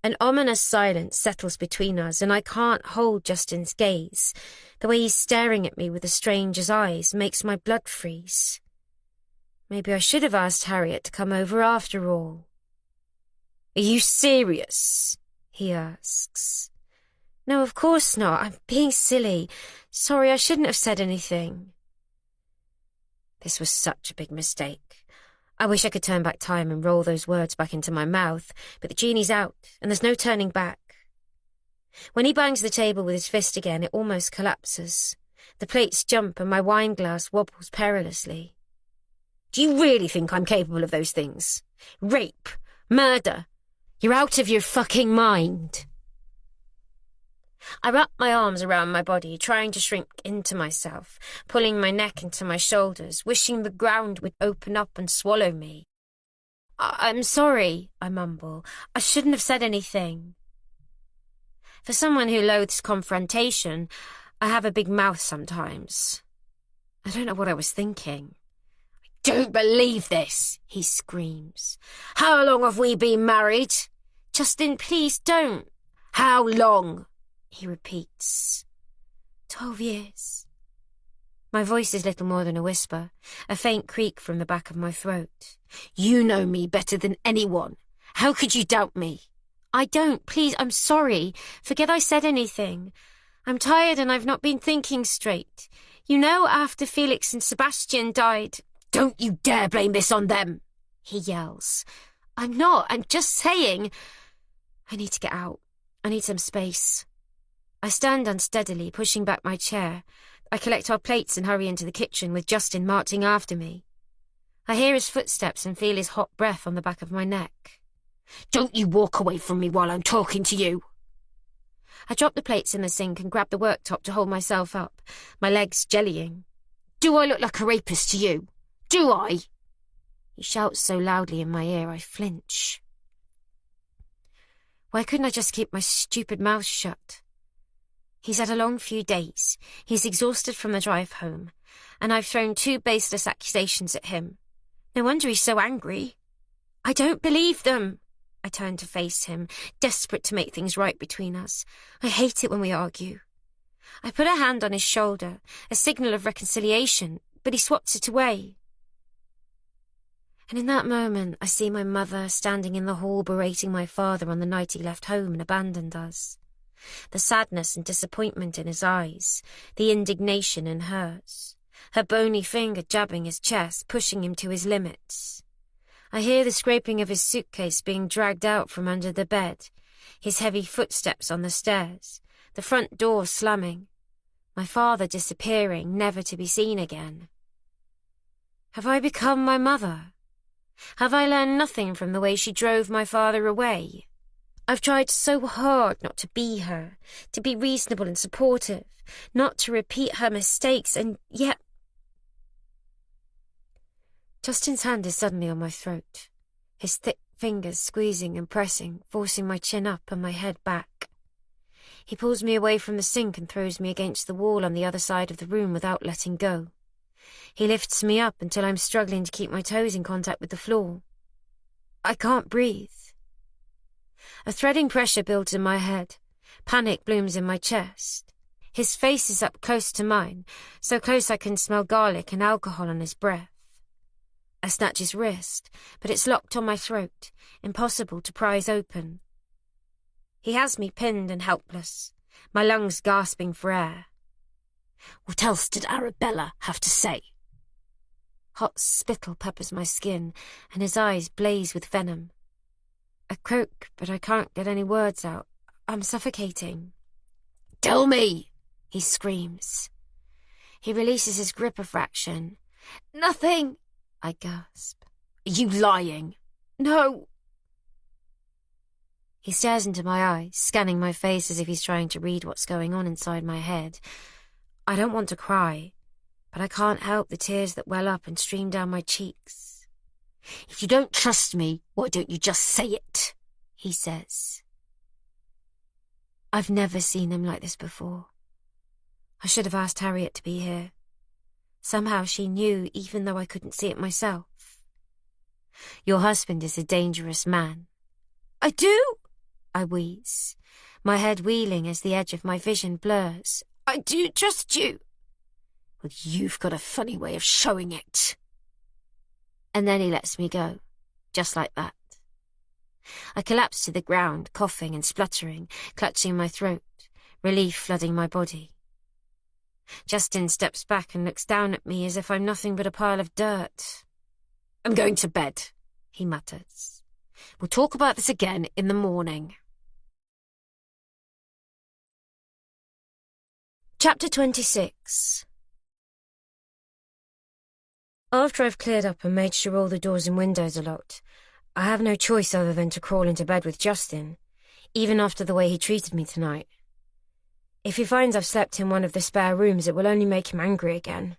An ominous silence settles between us, and I can't hold Justin's gaze. The way he's staring at me with a stranger's eyes makes my blood freeze. Maybe I should have asked Harriet to come over after all. Are you serious? He asks. No, of course not. I'm being silly. Sorry, I shouldn't have said anything. This was such a big mistake. I wish I could turn back time and roll those words back into my mouth, but the genie's out, and there's no turning back. When he bangs the table with his fist again, it almost collapses. The plates jump and my wine glass wobbles perilously. Do you really think I'm capable of those things? Rape? Murder? You're out of your fucking mind. I wrap my arms around my body, trying to shrink into myself, pulling my neck into my shoulders, wishing the ground would open up and swallow me. I'm sorry, I mumble. I shouldn't have said anything. For someone who loathes confrontation, I have a big mouth sometimes. I don't know what I was thinking. I don't believe this, he screams. How long have we been married? Justin, please don't. How long? He repeats. 12 years. My voice is little more than a whisper, a faint creak from the back of my throat. You know me better than anyone. How could you doubt me? I don't. Please, I'm sorry. Forget I said anything. I'm tired and I've not been thinking straight. You know, after Felix and Sebastian died... Don't you dare blame this on them, he yells. I'm not. I'm just saying... I need to get out. I need some space. I stand unsteadily, pushing back my chair. I collect our plates and hurry into the kitchen with Justin marching after me. I hear his footsteps and feel his hot breath on the back of my neck. Don't you walk away from me while I'm talking to you. I drop the plates in the sink and grab the worktop to hold myself up, my legs jellying. Do I look like a rapist to you? Do I? He shouts so loudly in my ear I flinch. Why couldn't I just keep my stupid mouth shut? He's had a long few days. He's exhausted from the drive home, and I've thrown 2 baseless accusations at him. No wonder he's so angry. I don't believe them. I turn to face him, desperate to make things right between us. I hate it when we argue. I put a hand on his shoulder, a signal of reconciliation, but he swats it away. And in that moment, I see my mother standing in the hall berating my father on the night he left home and abandoned us. The sadness and disappointment in his eyes, the indignation in hers, her bony finger jabbing his chest, pushing him to his limits. I hear the scraping of his suitcase being dragged out from under the bed, his heavy footsteps on the stairs, the front door slamming, my father disappearing, never to be seen again. Have I become my mother? Have I learned nothing from the way she drove my father away? I've tried so hard not to be her, to be reasonable and supportive, not to repeat her mistakes, and yet... Justin's hand is suddenly on my throat, his thick fingers squeezing and pressing, forcing my chin up and my head back. He pulls me away from the sink and throws me against the wall on the other side of the room without letting go. He lifts me up until I'm struggling to keep my toes in contact with the floor. I can't breathe. A threading pressure builds in my head. Panic blooms in my chest. His face is up close to mine, so close I can smell garlic and alcohol on his breath. I snatch his wrist, but it's locked on my throat, impossible to prise open. He has me pinned and helpless, my lungs gasping for air. What else did Arabella have to say? Hot spittle peppers my skin, and his eyes blaze with venom. I croak, but I can't get any words out. I'm suffocating. Tell me, he screams. He releases his grip of fraction. Nothing, I gasp. Are you lying? No. He stares into my eyes, scanning my face as if he's trying to read what's going on inside my head. I don't want to cry, but I can't help the tears that well up and stream down my cheeks. If you don't trust me, why don't you just say it? He says. I've never seen him like this before. I should have asked Harriet to be here. Somehow she knew, even though I couldn't see it myself. Your husband is a dangerous man. I do? I wheeze, my head wheeling as the edge of my vision blurs. I do trust you. Well, you've got a funny way of showing it. And then he lets me go, just like that. I collapse to the ground, coughing and spluttering, clutching my throat, relief flooding my body. Justin steps back and looks down at me as if I'm nothing but a pile of dirt. I'm going to bed, he mutters. We'll talk about this again in the morning. Chapter 26. After I've cleared up and made sure all the doors and windows are locked, I have no choice other than to crawl into bed with Justin, even after the way he treated me tonight. If he finds I've slept in one of the spare rooms, it will only make him angry again.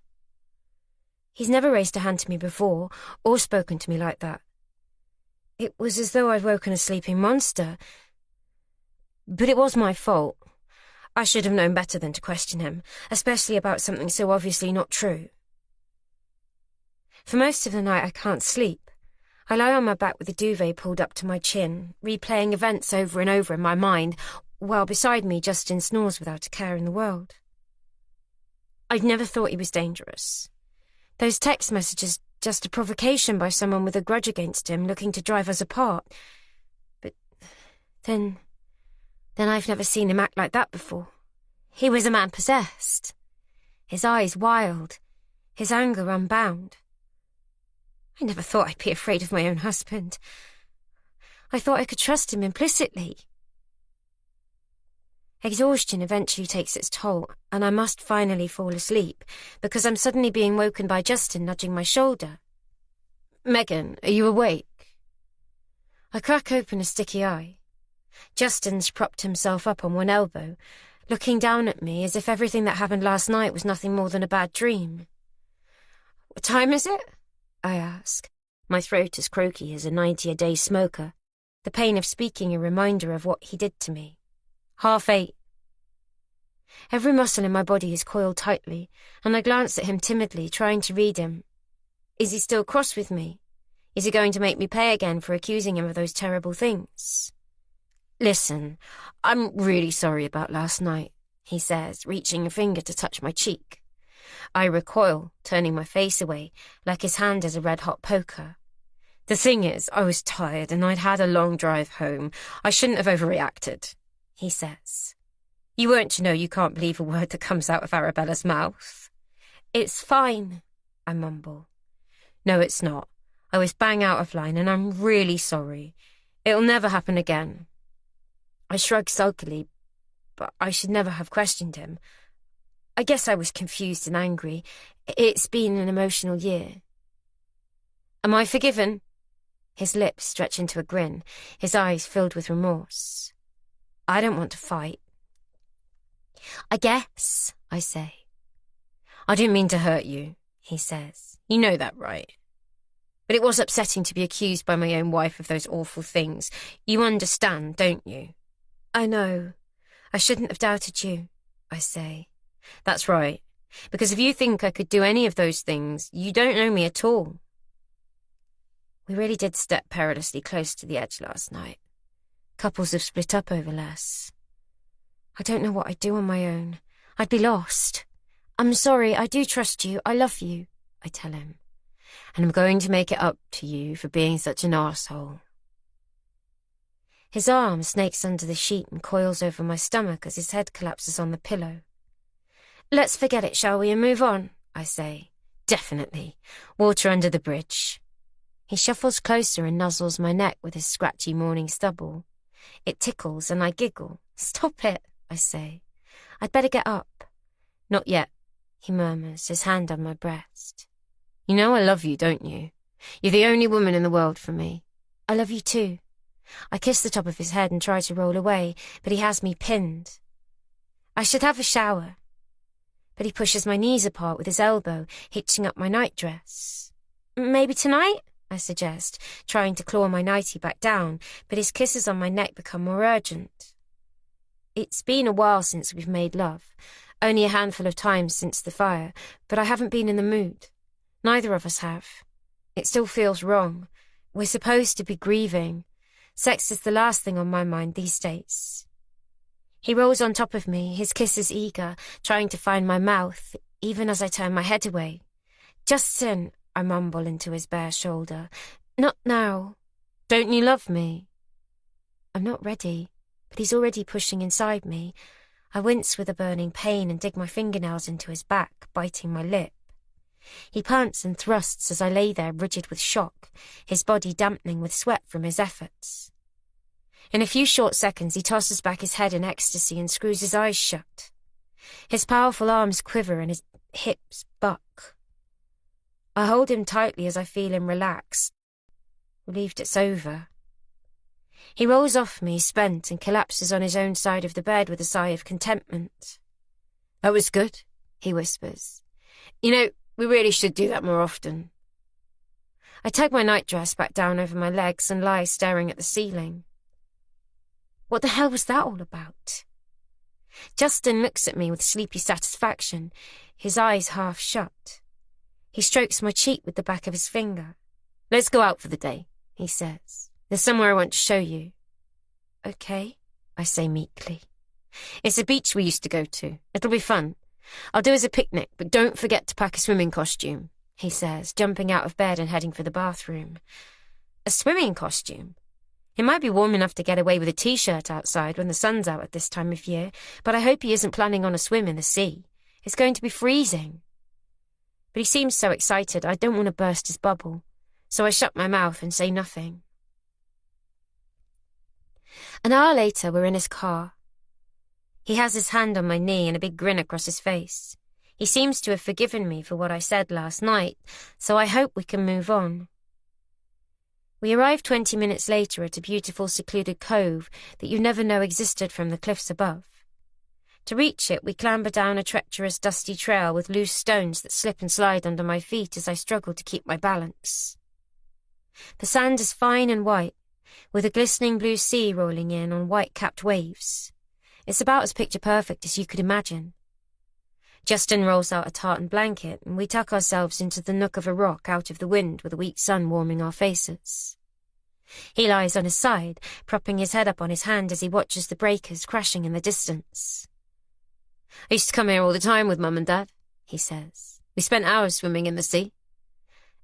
He's never raised a hand to me before, or spoken to me like that. It was as though I'd woken a sleeping monster. But it was my fault. I should have known better than to question him, especially about something so obviously not true. For most of the night I can't sleep. I lie on my back with the duvet pulled up to my chin, replaying events over and over in my mind, while beside me Justin snores without a care in the world. I'd never thought he was dangerous. Those text messages, just a provocation by someone with a grudge against him looking to drive us apart. But then I've never seen him act like that before. He was a man possessed. His eyes wild, his anger unbound. I never thought I'd be afraid of my own husband. I thought I could trust him implicitly. Exhaustion eventually takes its toll, and I must finally fall asleep, because I'm suddenly being woken by Justin nudging my shoulder. Megan, are you awake? I crack open a sticky eye. Justin's propped himself up on one elbow, looking down at me as if everything that happened last night was nothing more than a bad dream. What time is it? I ask, my throat as croaky as a 90-a-day smoker, the pain of speaking a reminder of what he did to me. 8:30. Every muscle in my body is coiled tightly, and I glance at him timidly, trying to read him. Is he still cross with me? Is he going to make me pay again for accusing him of those terrible things? Listen, I'm really sorry about last night, he says, reaching a finger to touch my cheek. I recoil, turning my face away, like his hand is a red-hot poker. The thing is, I was tired and I'd had a long drive home. I shouldn't have overreacted, he says. You weren't to know you can't believe a word that comes out of Arabella's mouth. It's fine, I mumble. No, it's not. I was bang out of line, and I'm really sorry. It'll never happen again. I shrugged sulkily, but I should never have questioned him. I guess I was confused and angry. It's been an emotional year. Am I forgiven? His lips stretch into a grin, his eyes filled with remorse. I don't want to fight. I guess, I say. I didn't mean to hurt you, he says. You know that, right? But it was upsetting to be accused by my own wife of those awful things. You understand, don't you? I know. I shouldn't have doubted you, I say. That's right. Because if you think I could do any of those things, you don't know me at all. We really did step perilously close to the edge last night. Couples have split up over less. I don't know what I'd do on my own. I'd be lost. I'm sorry, I do trust you. I love you, I tell him. And I'm going to make it up to you for being such an arsehole. His arm snakes under the sheet and coils over my stomach as his head collapses on the pillow. Let's forget it, shall we, and move on, I say. Definitely. Water under the bridge. He shuffles closer and nuzzles my neck with his scratchy morning stubble. It tickles and I giggle. Stop it, I say. I'd better get up. Not yet, he murmurs, his hand on my breast. You know I love you, don't you? You're the only woman in the world for me. I love you too. I kiss the top of his head and try to roll away, but he has me pinned. I should have a shower. But he pushes my knees apart with his elbow, hitching up my nightdress. Maybe tonight? I suggest, trying to claw my nightie back down, but his kisses on my neck become more urgent. It's been a while since we've made love, only a handful of times since the fire, but I haven't been in the mood. Neither of us have. It still feels wrong. We're supposed to be grieving. Sex is the last thing on my mind these days. He rolls on top of me, his kisses eager, trying to find my mouth, even as I turn my head away. Justin, I mumble into his bare shoulder. Not now. Don't you love me? I'm not ready, but he's already pushing inside me. I wince with a burning pain and dig my fingernails into his back, biting my lip. He pants and thrusts as I lay there rigid with shock, his body dampening with sweat from his efforts. In a few short seconds he tosses back his head in ecstasy and screws his eyes shut. His powerful arms quiver and his hips buck. I hold him tightly as I feel him relax, relieved it's over. He rolls off me, spent, and collapses on his own side of the bed with a sigh of contentment. That was good, he whispers. You know, we really should do that more often. I tug my nightdress back down over my legs and lie staring at the ceiling. What the hell was that all about? Justin looks at me with sleepy satisfaction, his eyes half shut. He strokes my cheek with the back of his finger. Let's go out for the day, he says. There's somewhere I want to show you. Okay, I say meekly. It's a beach we used to go to. It'll be fun. I'll do as a picnic, but don't forget to pack a swimming costume, he says, jumping out of bed and heading for the bathroom. A swimming costume? It might be warm enough to get away with a t-shirt outside when the sun's out at this time of year, but I hope he isn't planning on a swim in the sea. It's going to be freezing. But he seems so excited I don't want to burst his bubble, so I shut my mouth and say nothing. An hour later, we're in his car. He has his hand on my knee and a big grin across his face. He seems to have forgiven me for what I said last night, so I hope we can move on. We arrive 20 minutes later at a beautiful secluded cove that you never know existed from the cliffs above. To reach it, we clamber down a treacherous, dusty trail with loose stones that slip and slide under my feet as I struggle to keep my balance. The sand is fine and white, with a glistening blue sea rolling in on white-capped waves. It's about as picture-perfect as you could imagine. Justin rolls out a tartan blanket, and we tuck ourselves into the nook of a rock out of the wind with a weak sun warming our faces. He lies on his side, propping his head up on his hand as he watches the breakers crashing in the distance. I used to come here all the time with Mum and Dad, he says. We spent hours swimming in the sea.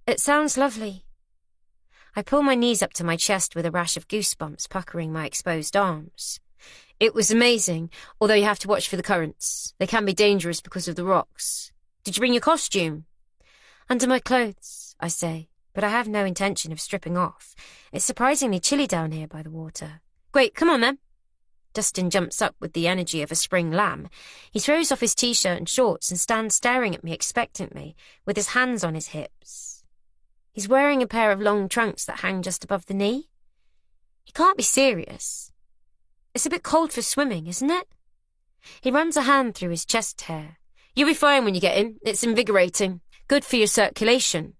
It sounds lovely. I pull my knees up to my chest with a rash of goosebumps puckering my exposed arms. It was amazing, although you have to watch for the currents. They can be dangerous because of the rocks. Did you bring your costume? Under my clothes, I say, but I have no intention of stripping off. It's surprisingly chilly down here by the water. Great, come on then. Justin jumps up with the energy of a spring lamb. He throws off his t-shirt and shorts and stands staring at me expectantly, with his hands on his hips. He's wearing a pair of long trunks that hang just above the knee. He can't be serious. It's a bit cold for swimming, isn't it? He runs a hand through his chest hair. You'll be fine when you get in. It's invigorating. Good for your circulation.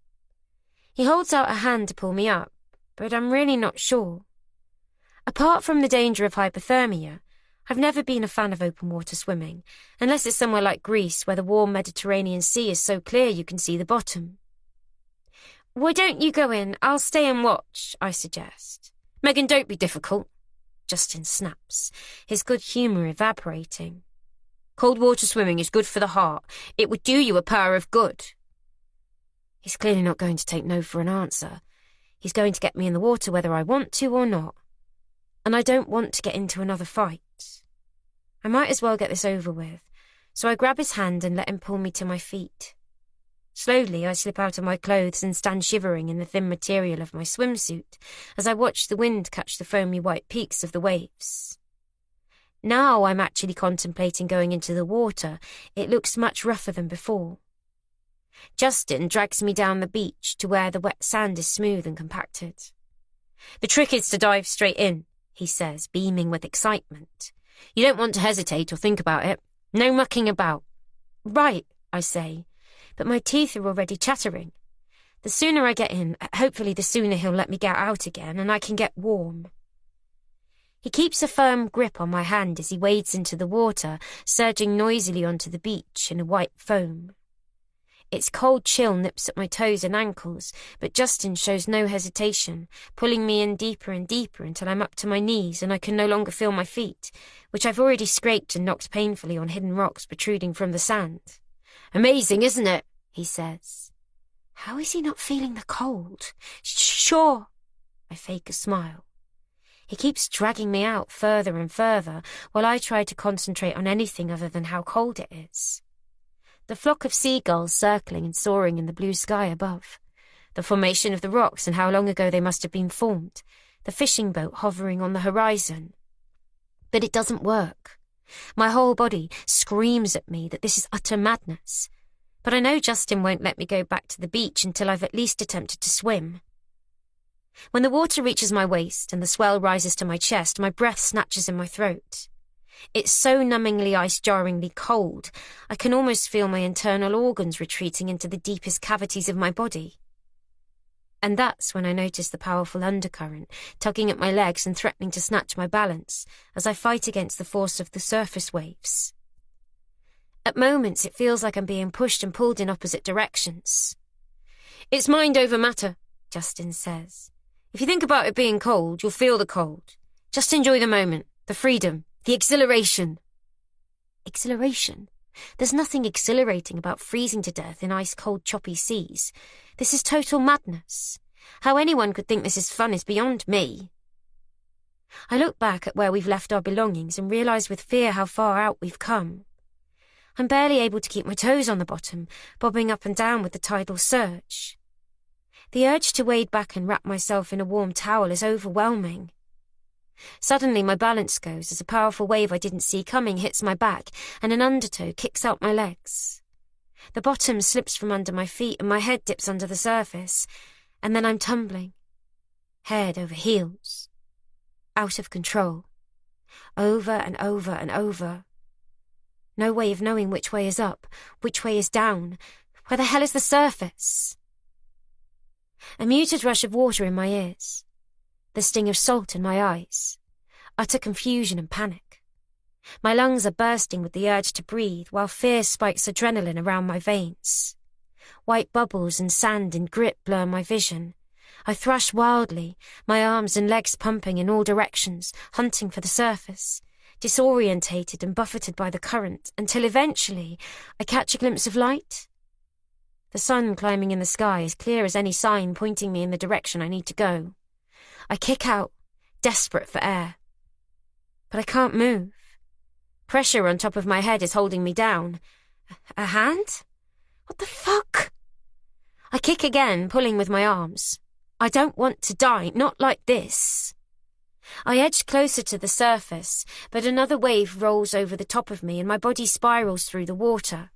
He holds out a hand to pull me up, but I'm really not sure. Apart from the danger of hypothermia, I've never been a fan of open water swimming, unless it's somewhere like Greece where the warm Mediterranean Sea is so clear you can see the bottom. Why don't you go in? I'll stay and watch, I suggest. Megan, don't be difficult. Justin snaps, his good humour evaporating. Cold water swimming is good for the heart. It would do you a power of good. He's clearly not going to take no for an answer. He's going to get me in the water whether I want to or not. And I don't want to get into another fight. I might as well get this over with, so I grab his hand and let him pull me to my feet. Slowly, I slip out of my clothes and stand shivering in the thin material of my swimsuit as I watch the wind catch the foamy white peaks of the waves. Now I'm actually contemplating going into the water. It looks much rougher than before. Justin drags me down the beach to where the wet sand is smooth and compacted. The trick is to dive straight in, he says, beaming with excitement. You don't want to hesitate or think about it. No mucking about. Right, I say, but my teeth are already chattering. The sooner I get in, hopefully the sooner he'll let me get out again and I can get warm. He keeps a firm grip on my hand as he wades into the water, surging noisily onto the beach in a white foam. Its cold chill nips at my toes and ankles, but Justin shows no hesitation, pulling me in deeper and deeper until I'm up to my knees and I can no longer feel my feet, which I've already scraped and knocked painfully on hidden rocks protruding from the sand. Amazing, isn't it? He says. How is he not feeling the cold? Sure. I fake a smile. He keeps dragging me out further and further while I try to concentrate on anything other than how cold it is. The flock of seagulls circling and soaring in the blue sky above, the formation of the rocks and how long ago they must have been formed, the fishing boat hovering on the horizon. But it doesn't work. My whole body screams at me that this is utter madness. But I know Justin won't let me go back to the beach until I've at least attempted to swim. When the water reaches my waist and the swell rises to my chest, my breath snatches in my throat. It's so numbingly ice-jarringly cold, I can almost feel my internal organs retreating into the deepest cavities of my body. And that's when I notice the powerful undercurrent tugging at my legs and threatening to snatch my balance as I fight against the force of the surface waves. At moments, it feels like I'm being pushed and pulled in opposite directions. It's mind over matter, Justin says. If you think about it being cold, you'll feel the cold. Just enjoy the moment, the freedom, the exhilaration. Exhilaration? There's nothing exhilarating about freezing to death in ice-cold, choppy seas. This is total madness. How anyone could think this is fun is beyond me. I look back at where we've left our belongings and realise with fear how far out we've come. I'm barely able to keep my toes on the bottom, bobbing up and down with the tidal surge. The urge to wade back and wrap myself in a warm towel is overwhelming. Suddenly my balance goes as a powerful wave I didn't see coming hits my back and an undertow kicks out my legs. The bottom slips from under my feet and my head dips under the surface, and then I'm tumbling, head over heels, out of control, over and over and over. No way of knowing which way is up, which way is down. Where the hell is the surface? A muted rush of water in my ears, the sting of salt in my eyes, utter confusion and panic. My lungs are bursting with the urge to breathe, while fear spikes adrenaline around my veins. White bubbles and sand and grit blur my vision. I thrash wildly, my arms and legs pumping in all directions, hunting for the surface, disorientated and buffeted by the current, until eventually I catch a glimpse of light. The sun climbing in the sky is clear as any sign pointing me in the direction I need to go. I kick out, desperate for air. But I can't move. Pressure on top of my head is holding me down. A hand? What the fuck? I kick again, pulling with my arms. I don't want to die, not like this. I edge closer to the surface, but another wave rolls over the top of me and my body spirals through the water.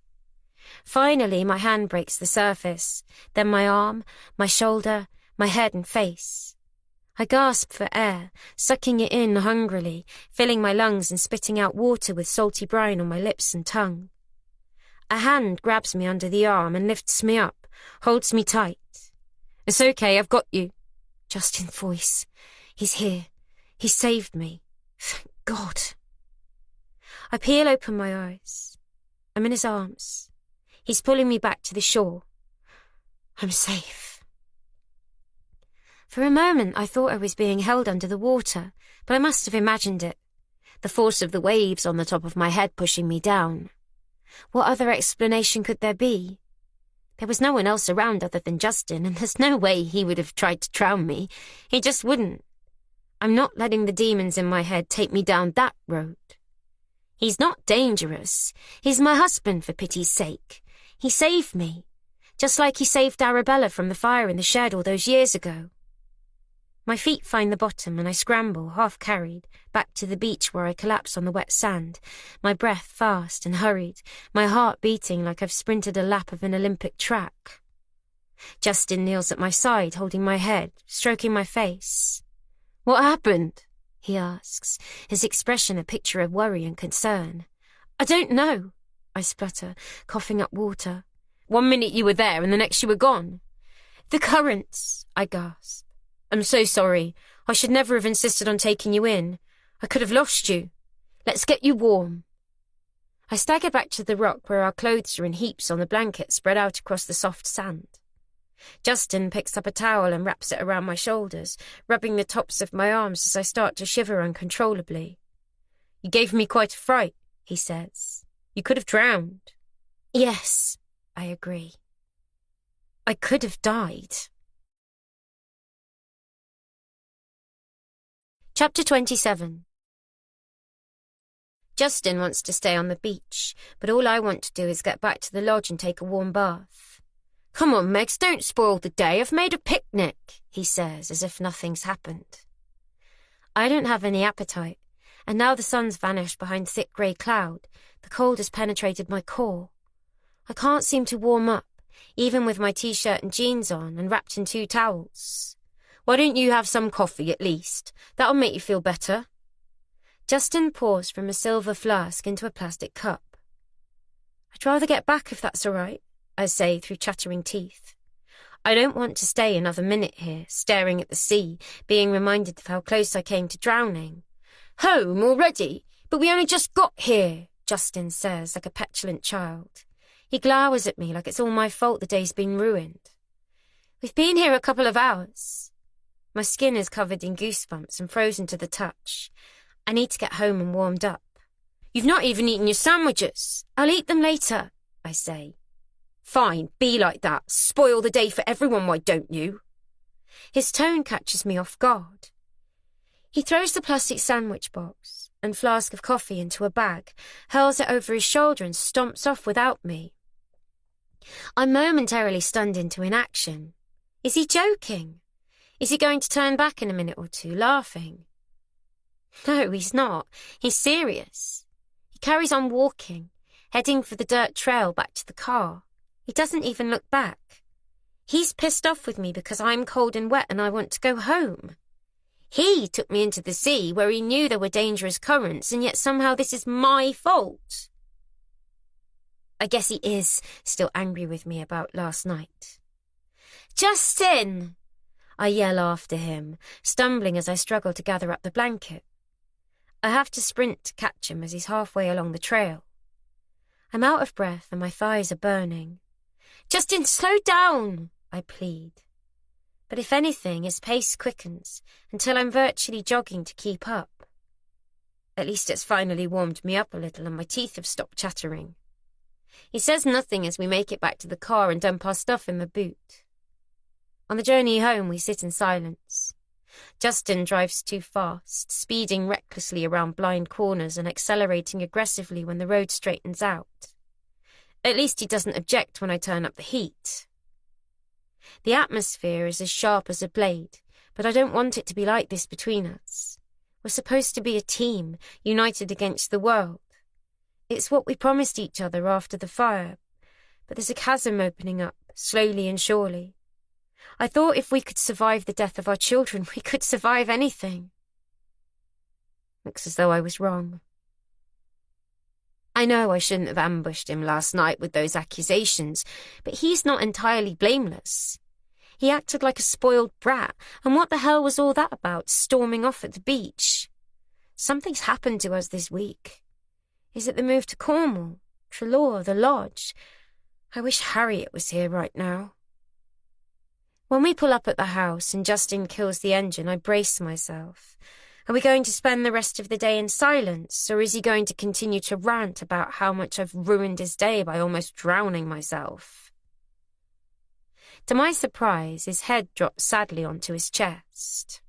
Finally, my hand breaks the surface, then my arm, my shoulder, my head and face. I gasp for air, sucking it in hungrily, filling my lungs and spitting out water with salty brine on my lips and tongue. A hand grabs me under the arm and lifts me up, holds me tight. "It's okay, I've got you." Justin's voice. He's here. He saved me. Thank God. I peel open my eyes. I'm in his arms. He's pulling me back to the shore. I'm safe. For a moment, I thought I was being held under the water, but I must have imagined it. The force of the waves on the top of my head pushing me down. What other explanation could there be? There was no one else around other than Justin, and there's no way he would have tried to drown me. He just wouldn't. I'm not letting the demons in my head take me down that road. He's not dangerous. He's my husband, for pity's sake. He saved me, just like he saved Arabella from the fire in the shed all those years ago. My feet find the bottom and I scramble, half-carried, back to the beach where I collapse on the wet sand, my breath fast and hurried, my heart beating like I've sprinted a lap of an Olympic track. Justin kneels at my side, holding my head, stroking my face. "What happened?" he asks, his expression a picture of worry and concern. "I don't know," I splutter, coughing up water. "One minute you were there and the next you were gone." "The currents," I gasp. "I'm so sorry. I should never have insisted on taking you in. I could have lost you. Let's get you warm." I stagger back to the rock where our clothes are in heaps on the blanket spread out across the soft sand. Justin picks up a towel and wraps it around my shoulders, rubbing the tops of my arms as I start to shiver uncontrollably. "You gave me quite a fright," he says. "You could have drowned." "Yes," I agree. "I could have died." Chapter 27. Justin wants to stay on the beach, but all I want to do is get back to the lodge and take a warm bath. "Come on, Megs, don't spoil the day. I've made a picnic," he says, as if nothing's happened. I don't have any appetite, and now the sun's vanished behind thick grey cloud, the cold has penetrated my core. I can't seem to warm up, even with my t-shirt and jeans on and wrapped in 2 towels. "Why don't you have some coffee, at least? That'll make you feel better." Justin pours from a silver flask into a plastic cup. "I'd rather get back if that's all right," I say through chattering teeth. I don't want to stay another minute here, staring at the sea, being reminded of how close I came to drowning. "Home already? But we only just got here," Justin says like a petulant child. He glowers at me like it's all my fault the day's been ruined. "We've been here a couple of hours." My skin is covered in goosebumps and frozen to the touch. I need to get home and warmed up. "You've not even eaten your sandwiches." "I'll eat them later," I say. "Fine, be like that. Spoil the day for everyone, why don't you?" His tone catches me off guard. He throws the plastic sandwich box and flask of coffee into a bag, hurls it over his shoulder and stomps off without me. I'm momentarily stunned into inaction. Is he joking? Is he going to turn back in a minute or two, laughing? No, he's not. He's serious. He carries on walking, heading for the dirt trail back to the car. He doesn't even look back. He's pissed off with me because I'm cold and wet and I want to go home. He took me into the sea where he knew there were dangerous currents, and yet somehow this is my fault. I guess he is still angry with me about last night. "Justin!" I yell after him, stumbling as I struggle to gather up the blanket. I have to sprint to catch him as he's halfway along the trail. I'm out of breath and my thighs are burning. "Justin, slow down," I plead. But if anything, his pace quickens until I'm virtually jogging to keep up. At least it's finally warmed me up a little and my teeth have stopped chattering. He says nothing as we make it back to the car and dump our stuff in the boot. On the journey home, we sit in silence. Justin drives too fast, speeding recklessly around blind corners and accelerating aggressively when the road straightens out. At least he doesn't object when I turn up the heat. The atmosphere is as sharp as a blade, but I don't want it to be like this between us. We're supposed to be a team, united against the world. It's what we promised each other after the fire, but there's a chasm opening up, slowly and surely. I thought if we could survive the death of our children, we could survive anything. Looks as though I was wrong. I know I shouldn't have ambushed him last night with those accusations, but he's not entirely blameless. He acted like a spoiled brat, and what the hell was all that about, storming off at the beach? Something's happened to us this week. Is it the move to Cornwall, Trelaw, the lodge? I wish Harriet was here right now. When we pull up at the house and Justin kills the engine, I brace myself. Are we going to spend the rest of the day in silence, or is he going to continue to rant about how much I've ruined his day by almost drowning myself? To my surprise, his head drops sadly onto his chest.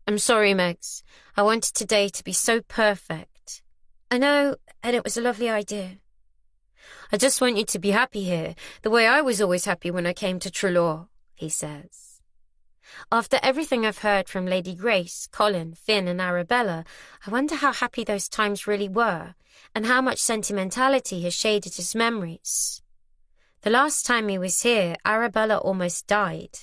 I'm sorry, Megs. I wanted today to be so perfect. I know, and it was a lovely idea. I just want you to be happy here, the way I was always happy when I came to Trelaw, he says. After everything I've heard from Lady Grace, Colin, Finn and Arabella, I wonder how happy those times really were, and how much sentimentality has shaded his memories. The last time he was here, Arabella almost died.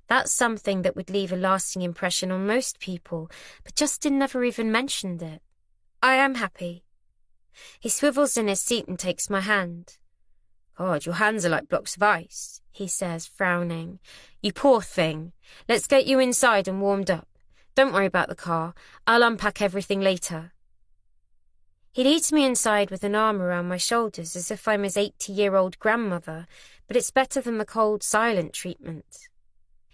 That's something that would leave a lasting impression on most people, but Justin never even mentioned it. I am happy. He swivels in his seat and takes my hand. God, your hands are like blocks of ice, he says, frowning. You poor thing. Let's get you inside and warmed up. Don't worry about the car. I'll unpack everything later. He leads me inside with an arm around my shoulders as if I'm his 80-year-old grandmother, but it's better than the cold, silent treatment.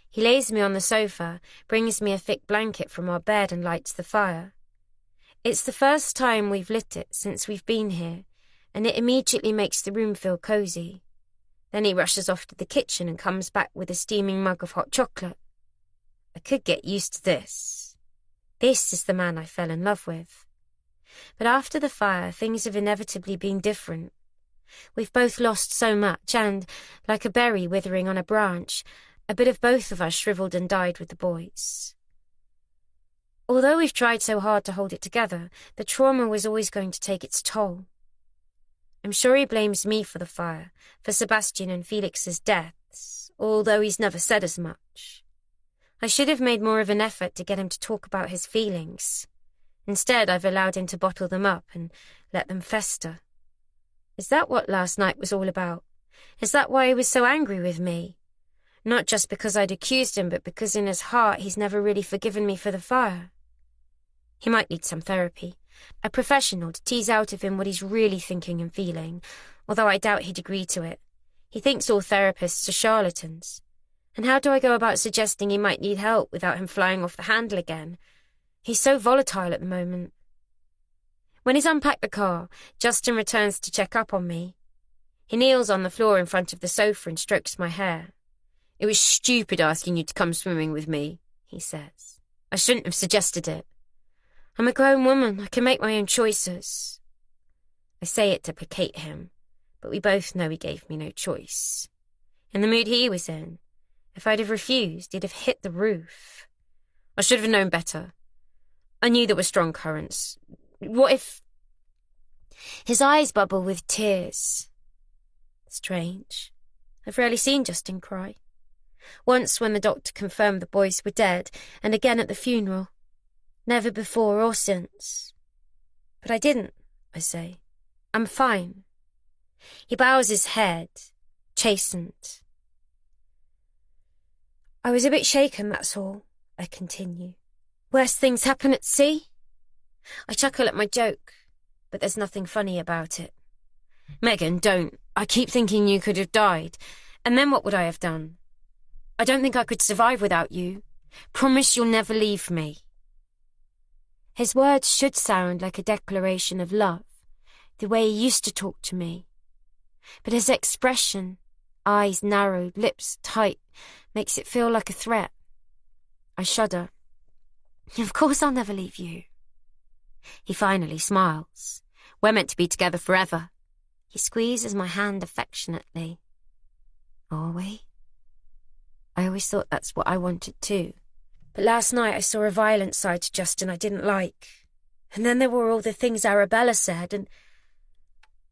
He lays me on the sofa, brings me a thick blanket from our bed and lights the fire. It's the first time we've lit it since we've been here, and it immediately makes the room feel cosy. Then he rushes off to the kitchen and comes back with a steaming mug of hot chocolate. I could get used to this. This is the man I fell in love with. But after the fire, things have inevitably been different. We've both lost so much and, like a berry withering on a branch, a bit of both of us shriveled and died with the boys. Although we've tried so hard to hold it together, the trauma was always going to take its toll. I'm sure he blames me for the fire, for Sebastian and Felix's deaths, although he's never said as much. I should have made more of an effort to get him to talk about his feelings. Instead, I've allowed him to bottle them up and let them fester. Is that what last night was all about? Is that why he was so angry with me? Not just because I'd accused him, but because in his heart he's never really forgiven me for the fire. He might need some therapy. A professional to tease out of him what he's really thinking and feeling, although I doubt he'd agree to it. He thinks all therapists are charlatans. And how do I go about suggesting he might need help without him flying off the handle again? He's so volatile at the moment. When he's unpacked the car, Justin returns to check up on me. He kneels on the floor in front of the sofa and strokes my hair. It was stupid asking you to come swimming with me, he says. I shouldn't have suggested it. I'm a grown woman. I can make my own choices. I say it to placate him, but we both know he gave me no choice. In the mood he was in, if I'd have refused, he'd have hit the roof. I should have known better. I knew there were strong currents. What if... His eyes bubble with tears. Strange. I've rarely seen Justin cry. Once when the doctor confirmed the boys were dead, and again at the funeral. Never before or since. But I didn't, I say. I'm fine. He bows his head, chastened. I was a bit shaken, that's all, I continue. Worse things happen at sea? I chuckle at my joke, but there's nothing funny about it. Megan, don't. I keep thinking you could have died. And then what would I have done? I don't think I could survive without you. Promise you'll never leave me. His words should sound like a declaration of love, the way he used to talk to me. But his expression, eyes narrowed, lips tight, makes it feel like a threat. I shudder. Of course I'll never leave you. He finally smiles. We're meant to be together forever. He squeezes my hand affectionately. Are we? I always thought that's what I wanted too. But last night I saw a violent side to Justin I didn't like. And then there were all the things Arabella said, and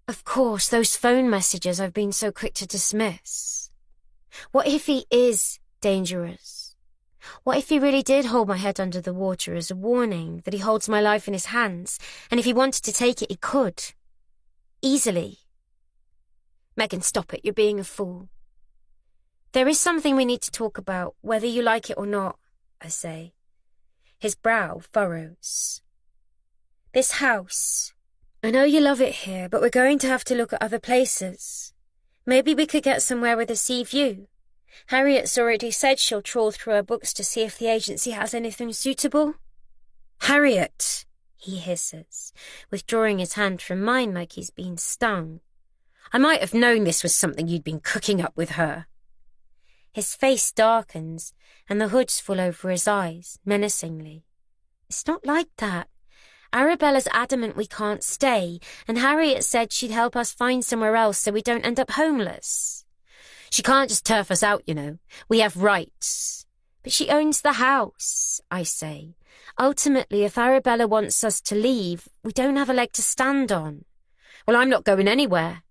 of course those phone messages I've been so quick to dismiss. What if he is dangerous? What if he really did hold my head under the water as a warning that he holds my life in his hands, and if he wanted to take it, he could? Easily. Megan, stop it. You're being a fool. There is something we need to talk about, whether you like it or not, I say. His brow furrows. This house. I know you love it here, but we're going to have to look at other places. Maybe we could get somewhere with a sea view. Harriet's already said she'll trawl through her books to see if the agency has anything suitable. Harriet, he hisses, withdrawing his hand from mine like he's been stung. I might have known this was something you'd been cooking up with her. His face darkens, and the hoods fall over his eyes, menacingly. It's not like that. Arabella's adamant we can't stay, and Harriet said she'd help us find somewhere else so we don't end up homeless. She can't just turf us out, you know. We have rights. But she owns the house, I say. Ultimately, if Arabella wants us to leave, we don't have a leg to stand on. Well, I'm not going anywhere.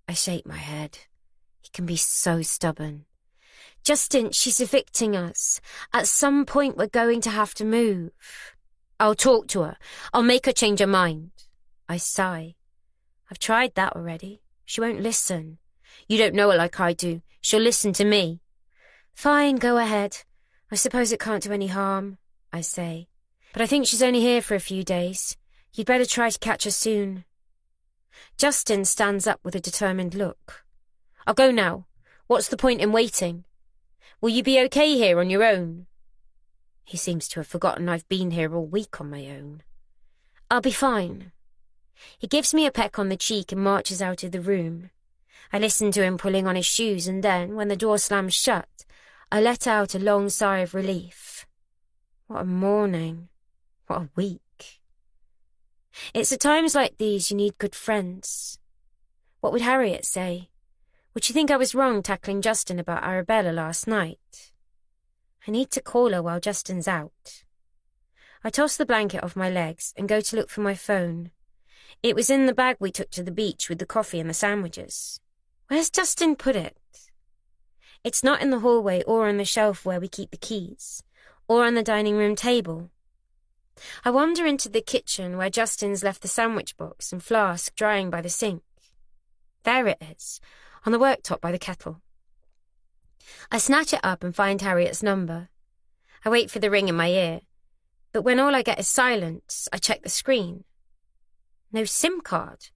I shake my head. He can be so stubborn. Justin, she's evicting us. At some point, we're going to have to move. I'll talk to her. I'll make her change her mind. I sigh. I've tried that already. She won't listen. You don't know her like I do. She'll listen to me. Fine, go ahead. I suppose it can't do any harm, I say. But I think she's only here for a few days. You'd better try to catch her soon. Justin stands up with a determined look. I'll go now. What's the point in waiting? Will you be okay here on your own? He seems to have forgotten I've been here all week on my own. I'll be fine. He gives me a peck on the cheek and marches out of the room. I listen to him pulling on his shoes, and then, when the door slams shut, I let out a long sigh of relief. What a morning. What a week. It's at times like these you need good friends. What would Harriet say? Would she think I was wrong tackling Justin about Arabella last night? I need to call her while Justin's out. I toss the blanket off my legs and go to look for my phone. It was in the bag we took to the beach with the coffee and the sandwiches. Where's Justin put it? It's not in the hallway or on the shelf where we keep the keys, or on the dining room table. I wander into the kitchen where Justin's left the sandwich box and flask drying by the sink. There it is, on the worktop by the kettle. I snatch it up and find Harriet's number. I wait for the ring in my ear, but when all I get is silence, I check the screen. No SIM card.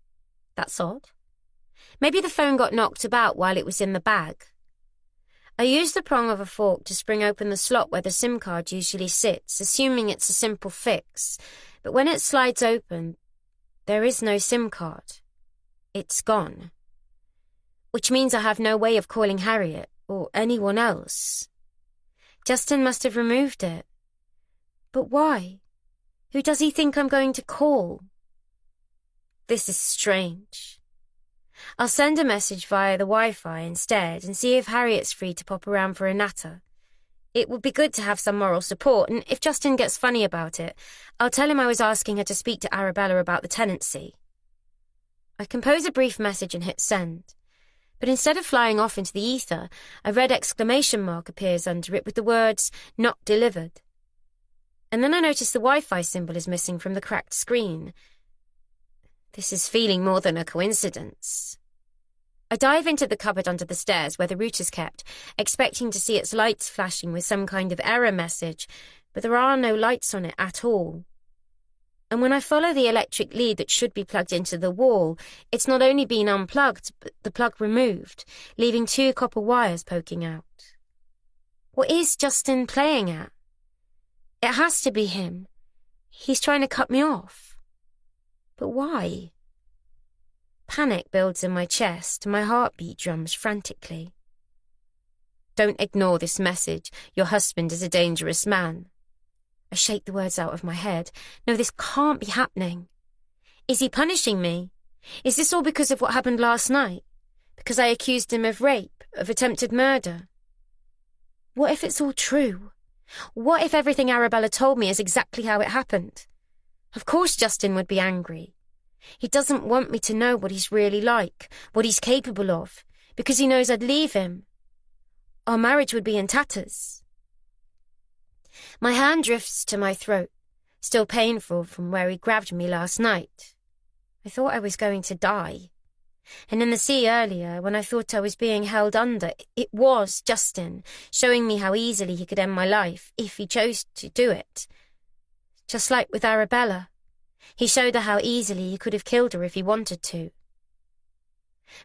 That's odd. Maybe the phone got knocked about while it was in the bag. I use the prong of a fork to spring open the slot where the SIM card usually sits, assuming it's a simple fix, but when it slides open, there is no SIM card. It's gone. Which means I have no way of calling Harriet or anyone else. Justin must have removed it. But why? Who does he think I'm going to call? This is strange. I'll send a message via the Wi-Fi instead and see if Harriet's free to pop around for a natter. It would be good to have some moral support, and if Justin gets funny about it, I'll tell him I was asking her to speak to Arabella about the tenancy. I compose a brief message and hit send, but instead of flying off into the ether, a red exclamation mark appears under it with the words, "Not delivered." And then I notice the Wi-Fi symbol is missing from the cracked screen. This is feeling more than a coincidence. I dive into the cupboard under the stairs where the router's kept, expecting to see its lights flashing with some kind of error message, but there are no lights on it at all. And when I follow the electric lead that should be plugged into the wall, it's not only been unplugged, but the plug removed, leaving 2 copper wires poking out. What is Justin playing at? It has to be him. He's trying to cut me off. But why? Panic builds in my chest and my heartbeat drums frantically. Don't ignore this message. Your husband is a dangerous man. I shake the words out of my head. No, this can't be happening. Is he punishing me? Is this all because of what happened last night? Because I accused him of rape, of attempted murder? What if it's all true? What if everything Arabella told me is exactly how it happened? Of course Justin would be angry. He doesn't want me to know what he's really like, what he's capable of, because he knows I'd leave him. Our marriage would be in tatters. My hand drifts to my throat, still painful from where he grabbed me last night. I thought I was going to die. And in the sea earlier, when I thought I was being held under, it was Justin, showing me how easily he could end my life, if he chose to do it. Just like with Arabella. He showed her how easily he could have killed her if he wanted to.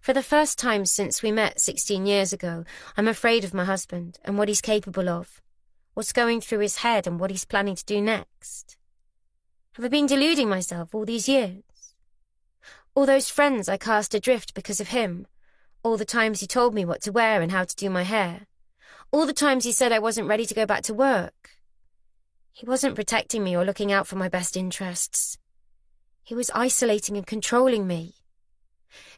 For the first time since we met 16 years ago, I'm afraid of my husband and what he's capable of, what's going through his head and what he's planning to do next. Have I been deluding myself all these years? All those friends I cast adrift because of him, all the times he told me what to wear and how to do my hair, all the times he said I wasn't ready to go back to work. He wasn't protecting me or looking out for my best interests. He was isolating and controlling me.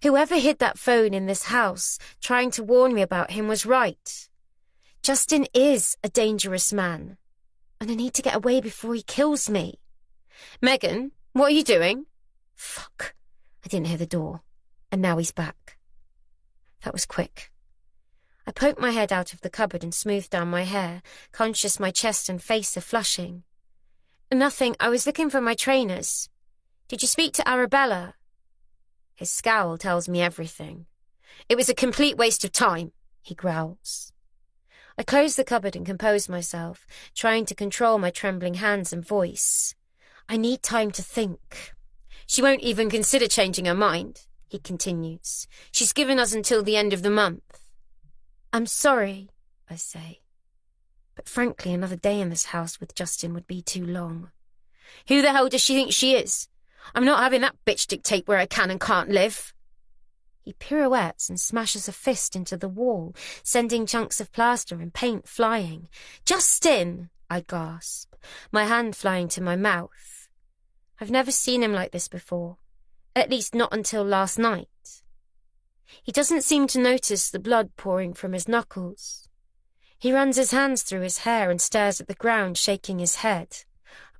Whoever hid that phone in this house, trying to warn me about him, was right. Justin is a dangerous man, and I need to get away before he kills me. Megan, what are you doing? Fuck. I didn't hear the door, and now he's back. That was quick. I poked my head out of the cupboard and smoothed down my hair, conscious my chest and face are flushing. Nothing, I was looking for my trainers. Did you speak to Arabella? His scowl tells me everything. It was a complete waste of time, he growls. I closed the cupboard and composed myself, trying to control my trembling hands and voice. I need time to think. She won't even consider changing her mind, he continues. She's given us until the end of the month. I'm sorry, I say. But frankly, another day in this house with Justin would be too long. Who the hell does she think she is? I'm not having that bitch dictate where I can and can't live. He pirouettes and smashes a fist into the wall, sending chunks of plaster and paint flying. Justin, I gasp, my hand flying to my mouth. I've never seen him like this before, at least not until last night. He doesn't seem to notice the blood pouring from his knuckles. He runs his hands through his hair and stares at the ground, shaking his head.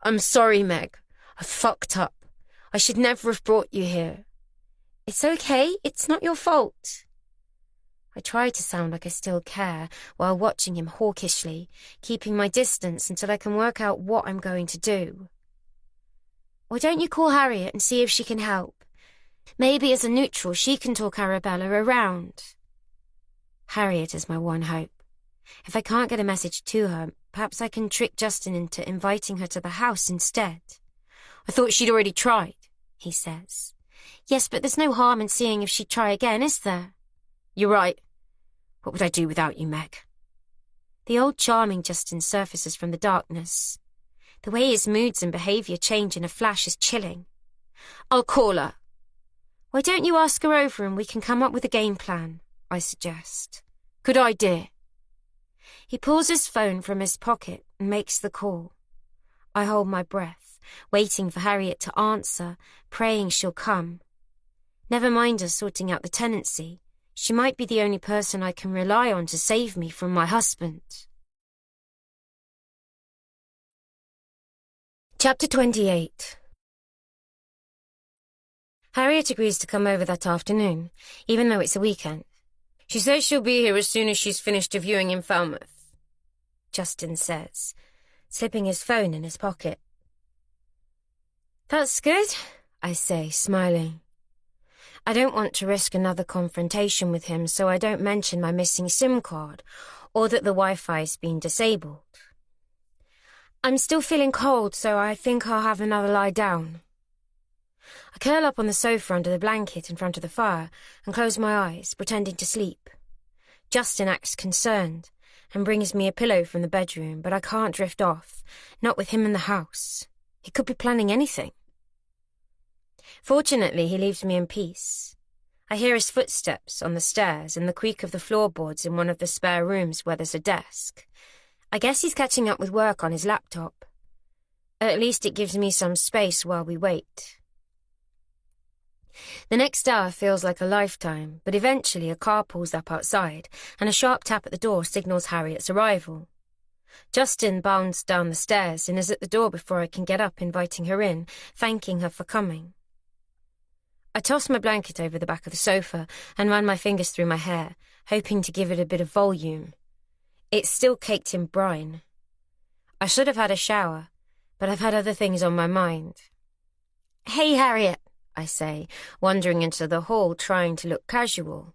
I'm sorry, Meg. I fucked up. I should never have brought you here. It's okay. It's not your fault. I try to sound like I still care while watching him hawkishly, keeping my distance until I can work out what I'm going to do. Why don't you call Harriet and see if she can help? Maybe as a neutral she can talk Arabella around. Harriet is my one hope. If I can't get a message to her, perhaps I can trick Justin into inviting her to the house instead. I thought she'd already tried, he says. Yes, but there's no harm in seeing if she'd try again, is there? You're right. What would I do without you, Meg? The old charming Justin surfaces from the darkness. The way his moods and behaviour change in a flash is chilling. I'll call her. Why don't you ask her over and we can come up with a game plan, I suggest. Good idea. He pulls his phone from his pocket and makes the call. I hold my breath, waiting for Harriet to answer, praying she'll come. Never mind her sorting out the tenancy. She might be the only person I can rely on to save me from my husband. Chapter 28. Harriet agrees to come over that afternoon, even though it's a weekend. She says she'll be here as soon as she's finished a viewing in Falmouth, Justin says, slipping his phone in his pocket. That's good, I say, smiling. I don't want to risk another confrontation with him, so I don't mention my missing SIM card or that the Wi-Fi's been disabled. I'm still feeling cold, so I think I'll have another lie down. I curl up on the sofa under the blanket in front of the fire and close my eyes, pretending to sleep. Justin acts concerned and brings me a pillow from the bedroom, but I can't drift off, not with him in the house. He could be planning anything. Fortunately, he leaves me in peace. I hear his footsteps on the stairs and the creak of the floorboards in one of the spare rooms where there's a desk. I guess he's catching up with work on his laptop. At least it gives me some space while we wait. The next hour feels like a lifetime, but eventually a car pulls up outside and a sharp tap at the door signals Harriet's arrival. Justin bounds down the stairs and is at the door before I can get up, inviting her in, thanking her for coming. I toss my blanket over the back of the sofa and run my fingers through my hair, hoping to give it a bit of volume. It's still caked in brine. I should have had a shower, but I've had other things on my mind. "Hey, Harriet," I say, wandering into the hall trying to look casual.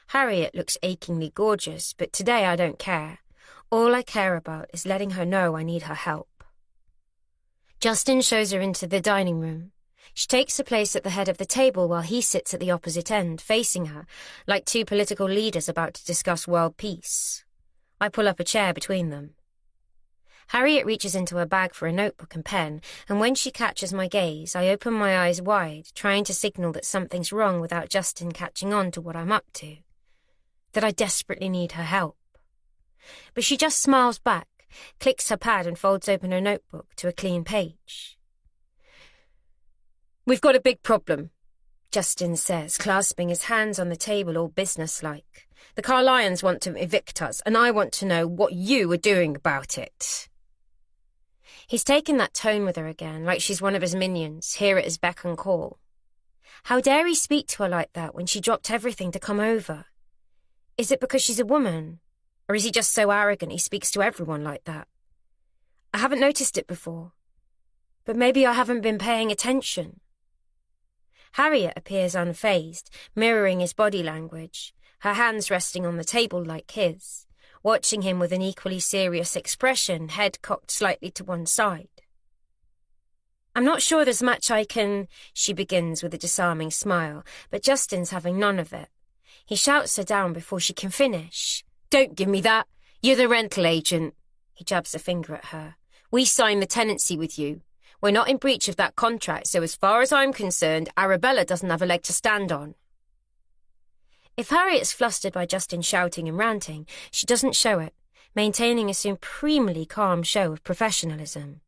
Harriet looks achingly gorgeous, but today I don't care. All I care about is letting her know I need her help. Justin shows her into the dining room. She takes a place at the head of the table while he sits at the opposite end, facing her, like two political leaders about to discuss world peace. I pull up a chair between them. Harriet reaches into her bag for a notebook and pen, and when she catches my gaze, I open my eyes wide, trying to signal that something's wrong without Justin catching on to what I'm up to. That I desperately need her help. But she just smiles back, clicks her pad and folds open her notebook to a clean page. "We've got a big problem," Justin says, clasping his hands on the table all businesslike. "The Carlyons want to evict us, and I want to know what you are doing about it." He's taken that tone with her again, like she's one of his minions, here at his beck and call. How dare he speak to her like that when she dropped everything to come over? Is it because she's a woman? Or is he just so arrogant he speaks to everyone like that? I haven't noticed it before. But maybe I haven't been paying attention. Harriet appears unfazed, mirroring his body language, her hands resting on the table like his, watching him with an equally serious expression, head cocked slightly to one side. "I'm not sure there's much I can," she begins with a disarming smile, but Justin's having none of it. He shouts her down before she can finish. "Don't give me that. You're the rental agent." He jabs a finger at her. "We signed the tenancy with you. We're not in breach of that contract, so as far as I'm concerned, Arabella doesn't have a leg to stand on." If Harriet's flustered by Justin shouting and ranting, she doesn't show it, maintaining a supremely calm show of professionalism.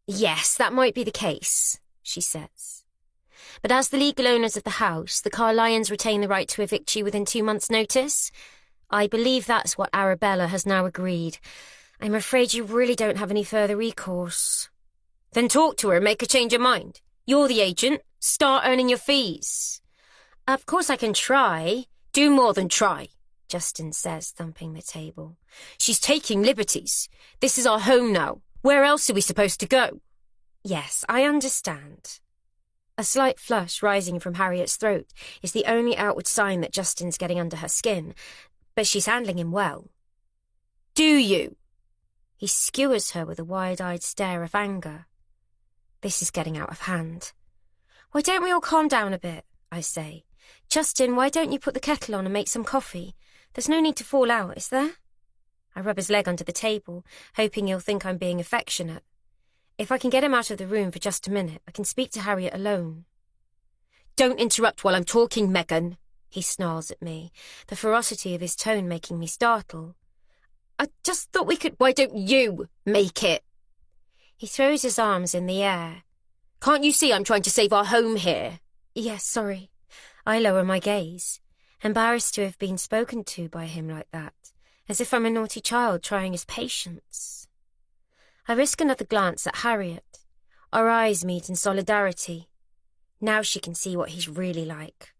"Yes, that might be the case," she says. "But as the legal owners of the house, the Carlyons retain the right to evict you within 2 months' notice. I believe that's what Arabella has now agreed. I'm afraid you really don't have any further recourse." "Then talk to her and make her change her mind. You're the agent. Start earning your fees." "Of course I can try." "Do more than try," Justin says, thumping the table. "She's taking liberties. This is our home now. Where else are we supposed to go?" "Yes, I understand." A slight flush rising from Harriet's throat is the only outward sign that Justin's getting under her skin, but she's handling him well. "Do you?" He skewers her with a wide-eyed stare of anger. This is getting out of hand. "Why don't we all calm down a bit?" I say. "Justin, why don't you put the kettle on and make some coffee? There's no need to fall out, is there?" I rub his leg under the table, hoping he'll think I'm being affectionate. If I can get him out of the room for just a minute, I can speak to Harriet alone. "Don't interrupt while I'm talking, Megan," he snarls at me, the ferocity of his tone making me startle. "I just thought we could—" "Why don't you make it?" He throws his arms in the air. "Can't you see I'm trying to save our home here?" "Yes, sorry." I lower my gaze, embarrassed to have been spoken to by him like that, as if I'm a naughty child trying his patience. I risk another glance at Harriet. Our eyes meet in solidarity. Now she can see what he's really like.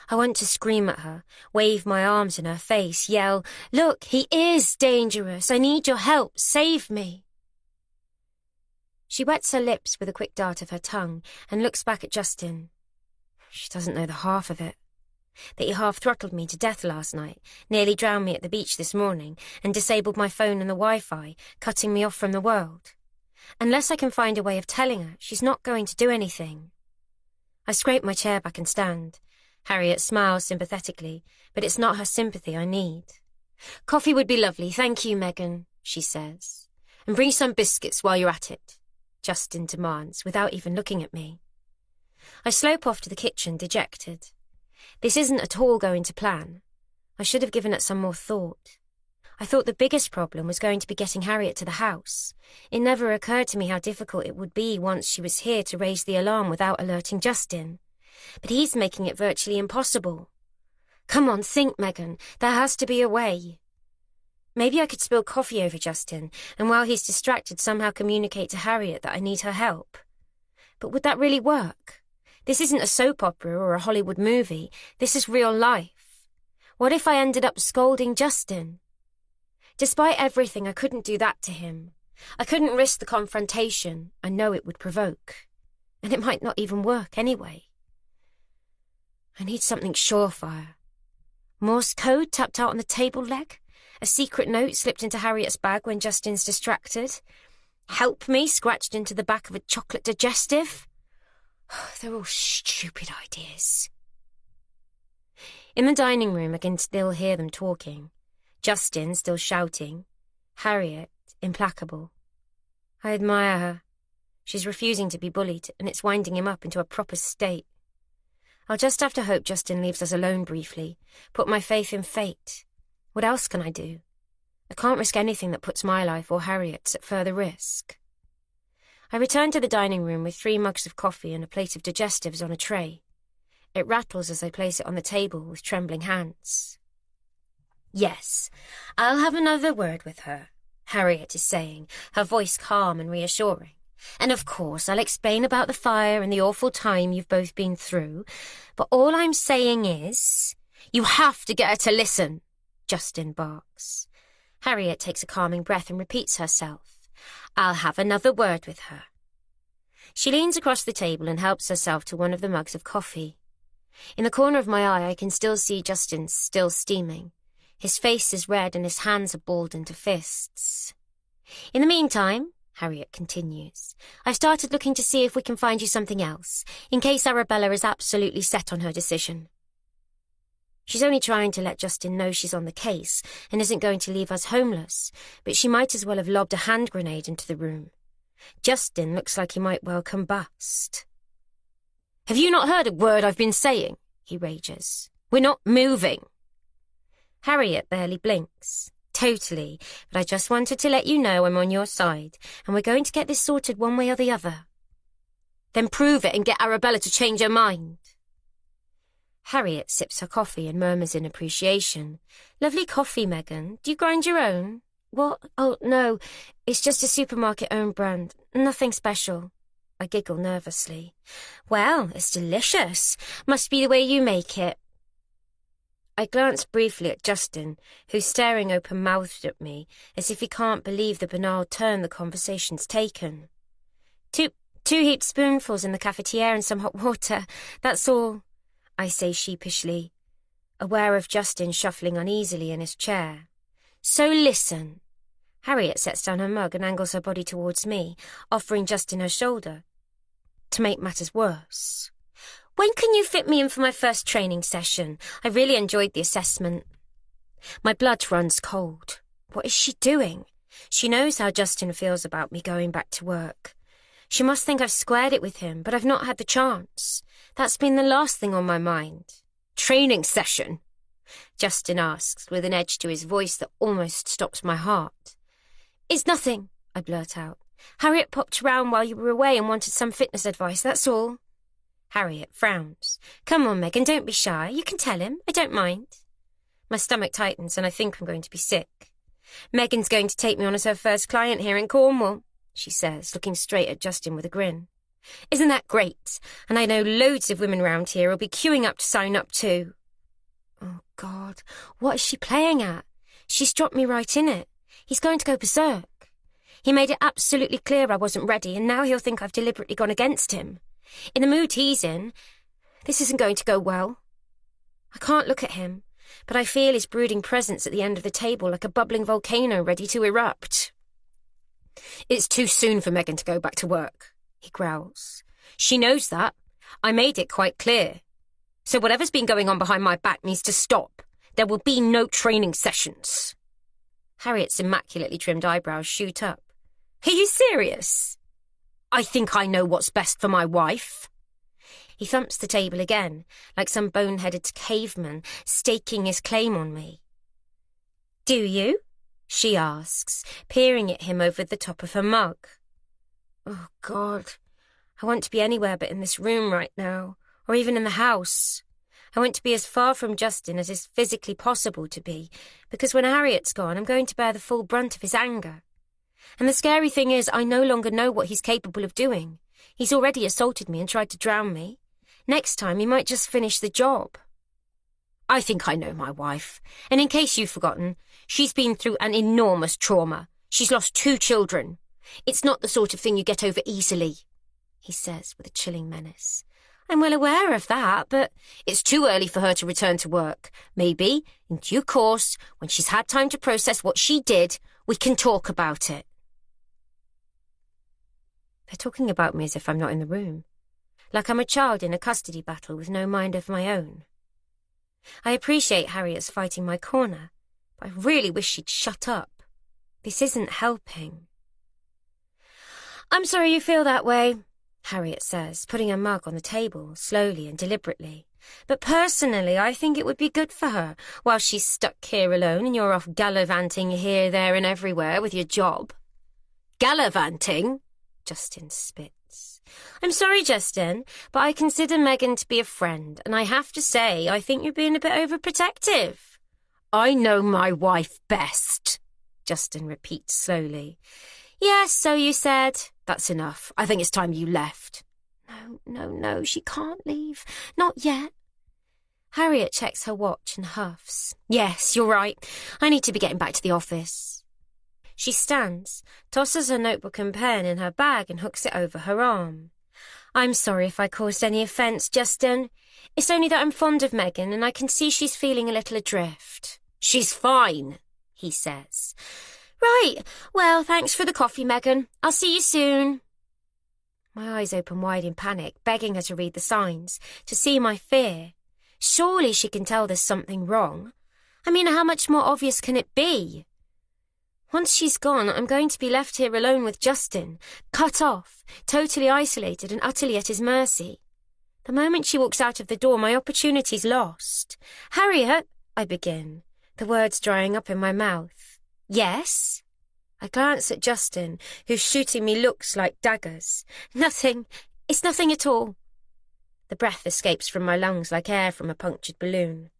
I want to scream at her, wave my arms in her face, yell, "Look, he is dangerous. I need your help. Save me." She wets her lips with a quick dart of her tongue and looks back at Justin. She doesn't know the half of it. That he half-throttled me to death last night, nearly drowned me at the beach this morning, and disabled my phone and the Wi-Fi, cutting me off from the world. Unless I can find a way of telling her, she's not going to do anything. I scrape my chair back and stand. Harriet smiles sympathetically, but it's not her sympathy I need. "Coffee would be lovely, thank you, Megan," she says. "And bring some biscuits while you're at it," Justin demands, without even looking at me. I slope off to the kitchen, dejected. This isn't at all going to plan. I should have given it some more thought. I thought the biggest problem was going to be getting Harriet to the house. It never occurred to me how difficult it would be once she was here to raise the alarm without alerting Justin. but he's making it virtually impossible. Come on, think, Megan. There has to be a way. Maybe I could spill coffee over Justin, and while he's distracted, somehow communicate to Harriet that I need her help. But would that really work? This isn't a soap opera or a Hollywood movie. This is real life. What if I ended up scolding Justin? Despite everything, I couldn't do that to him. I couldn't risk the confrontation I know it would provoke. And it might not even work anyway. I need something surefire. Morse code tapped out on the table leg? A secret note slipped into Harriet's bag when Justin's distracted? Help me scratched into the back of a chocolate digestive? They're all stupid ideas. In the dining room, I can still hear them talking. Justin still shouting. Harriet implacable. I admire her. She's refusing to be bullied, and it's winding him up into a proper state. I'll just have to hope Justin leaves us alone briefly, put my faith in fate. What else can I do? I can't risk anything that puts my life or Harriet's at further risk. I return to the dining room with 3 mugs of coffee and a plate of digestives on a tray. It rattles as I place it on the table with trembling hands. Yes, I'll have another word with her, Harriet is saying, her voice calm and reassuring. And of course, I'll explain about the fire and the awful time you've both been through. But all I'm saying is, you have to get her to listen, Justin barks. Harriet takes a calming breath and repeats herself. I'll have another word with her. She leans across the table and helps herself to one of the mugs of coffee. In the corner of my eye, I can still see Justin still steaming. His face is red and his hands are balled into fists. In the meantime, Harriet continues, I've started looking to see if we can find you something else, in case Arabella is absolutely set on her decision. She's only trying to let Justin know she's on the case and isn't going to leave us homeless, but she might as well have lobbed a hand grenade into the room. Justin looks like he might well combust. Have you not heard a word I've been saying? He rages. We're not moving. Harriet barely blinks. Totally, but I just wanted to let you know I'm on your side, and we're going to get this sorted one way or the other. Then prove it and get Arabella to change her mind. Harriet sips her coffee and murmurs in appreciation. Lovely coffee, Megan. Do you grind your own? What? Oh, no, it's just a supermarket-owned brand. Nothing special. I giggle nervously. Well, it's delicious. Must be the way you make it. I glance briefly at Justin, who's staring open-mouthed at me, as if he can't believe the banal turn the conversation's taken. Two heaped spoonfuls in the cafetiere and some hot water, that's all, I say sheepishly, aware of Justin shuffling uneasily in his chair. So listen. Harriet sets down her mug and angles her body towards me, offering Justin her shoulder. To make matters worse. When can you fit me in for my first training session? I really enjoyed the assessment. My blood runs cold. What is she doing? She knows how Justin feels about me going back to work. She must think I've squared it with him, but I've not had the chance. That's been the last thing on my mind. Training session? Justin asks, with an edge to his voice that almost stops my heart. It's nothing, I blurt out. Harriet popped round while you were away and wanted some fitness advice, that's all. Harriet frowns. Come on, Megan, don't be shy. You can tell him. I don't mind. My stomach tightens and I think I'm going to be sick. Megan's going to take me on as her first client here in Cornwall, she says, looking straight at Justin with a grin. Isn't that great? And I know loads of women round here will be queuing up to sign up too. Oh, God, what is she playing at? She's dropped me right in it. He's going to go berserk. He made it absolutely clear I wasn't ready, and now he'll think I've deliberately gone against him. In the mood he's in, this isn't going to go well. I can't look at him, but I feel his brooding presence at the end of the table like a bubbling volcano ready to erupt. It's too soon for Megan to go back to work, he growls. She knows that. I made it quite clear. So whatever's been going on behind my back needs to stop. There will be no training sessions. Harriet's immaculately trimmed eyebrows shoot up. Are you serious? I think I know what's best for my wife. He thumps the table again, like some bone-headed caveman staking his claim on me. Do you? She asks, peering at him over the top of her mug. Oh, God. I want to be anywhere but in this room right now, or even in the house. I want to be as far from Justin as is physically possible to be, because when Harriet's gone, I'm going to bear the full brunt of his anger. And the scary thing is, I no longer know what he's capable of doing. He's already assaulted me and tried to drown me. Next time, he might just finish the job. I think I know my wife, and in case you've forgotten, she's been through an enormous trauma. She's lost 2 children. It's not the sort of thing you get over easily, he says with a chilling menace. I'm well aware of that, but it's too early for her to return to work. Maybe, in due course, when she's had time to process what she did, we can talk about it. They're talking about me as if I'm not in the room, like I'm a child in a custody battle with no mind of my own. I appreciate Harriet's fighting my corner, but I really wish she'd shut up. This isn't helping. I'm sorry you feel that way, Harriet says, putting her mug on the table, slowly and deliberately. But personally, I think it would be good for her, while she's stuck here alone and you're off gallivanting here, there and everywhere with your job. Gallivanting? Justin spits. I'm sorry, Justin, but I consider Megan to be a friend, and I have to say, I think you're being a bit overprotective. I know my wife best, Justin repeats slowly. Yes, so you said. That's enough. I think it's time you left. No, she can't leave. Not yet. Harriet checks her watch and huffs. Yes, you're right. I need to be getting back to the office. She stands, tosses her notebook and pen in her bag and hooks it over her arm. I'm sorry if I caused any offence, Justin. It's only that I'm fond of Megan and I can see she's feeling a little adrift. She's fine, he says. Right, well, thanks for the coffee, Megan. I'll see you soon. My eyes open wide in panic, begging her to read the signs, to see my fear. Surely she can tell there's something wrong. I mean, how much more obvious can it be? Once she's gone, I'm going to be left here alone with Justin, cut off, totally isolated and utterly at his mercy. The moment she walks out of the door, my opportunity's lost. Harriet, I begin, the words drying up in my mouth. Yes? I glance at Justin, who's shooting me looks like daggers. Nothing. It's nothing at all. The breath escapes from my lungs like air from a punctured balloon.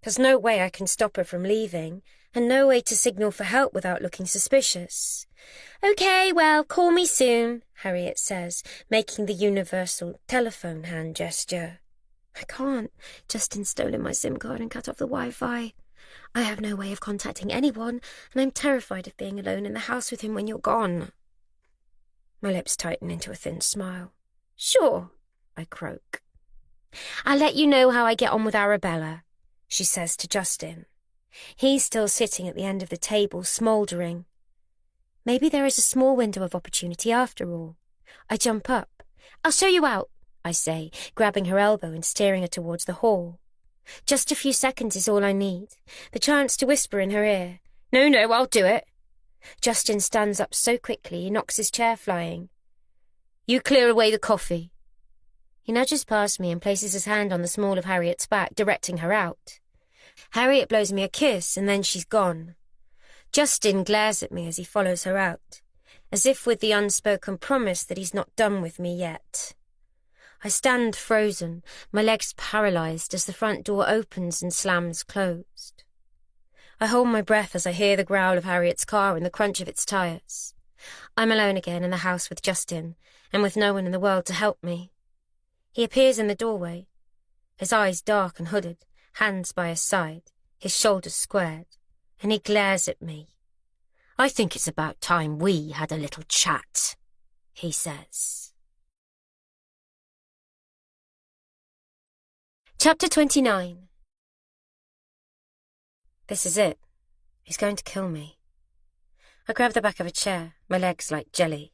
There's no way I can stop her from leaving, and no way to signal for help without looking suspicious. Okay, well, call me soon, Harriet says, making the universal telephone hand gesture. I can't. Justin's stolen my SIM card and cut off the Wi-Fi. I have no way of contacting anyone, and I'm terrified of being alone in the house with him when you're gone. My lips tighten into a thin smile. Sure, I croak. I'll let you know how I get on with Arabella, she says to Justin. He's still sitting at the end of the table, smouldering. Maybe there is a small window of opportunity after all. I jump up. I'll show you out, I say, grabbing her elbow and steering her towards the hall. Just a few seconds is all I need. The chance to whisper in her ear. No, I'll do it. Justin stands up so quickly he knocks his chair flying. You clear away the coffee. He nudges past me and places his hand on the small of Harriet's back, directing her out. Harriet blows me a kiss and then she's gone. Justin glares at me as he follows her out, as if with the unspoken promise that he's not done with me yet. I stand frozen, my legs paralysed as the front door opens and slams closed. I hold my breath as I hear the growl of Harriet's car and the crunch of its tyres. I'm alone again in the house with Justin, and with no one in the world to help me. He appears in the doorway, his eyes dark and hooded, hands by his side, his shoulders squared, and he glares at me. I think it's about time we had a little chat, he says. Chapter 29. This is it. He's going to kill me. I grab the back of a chair, my legs like jelly.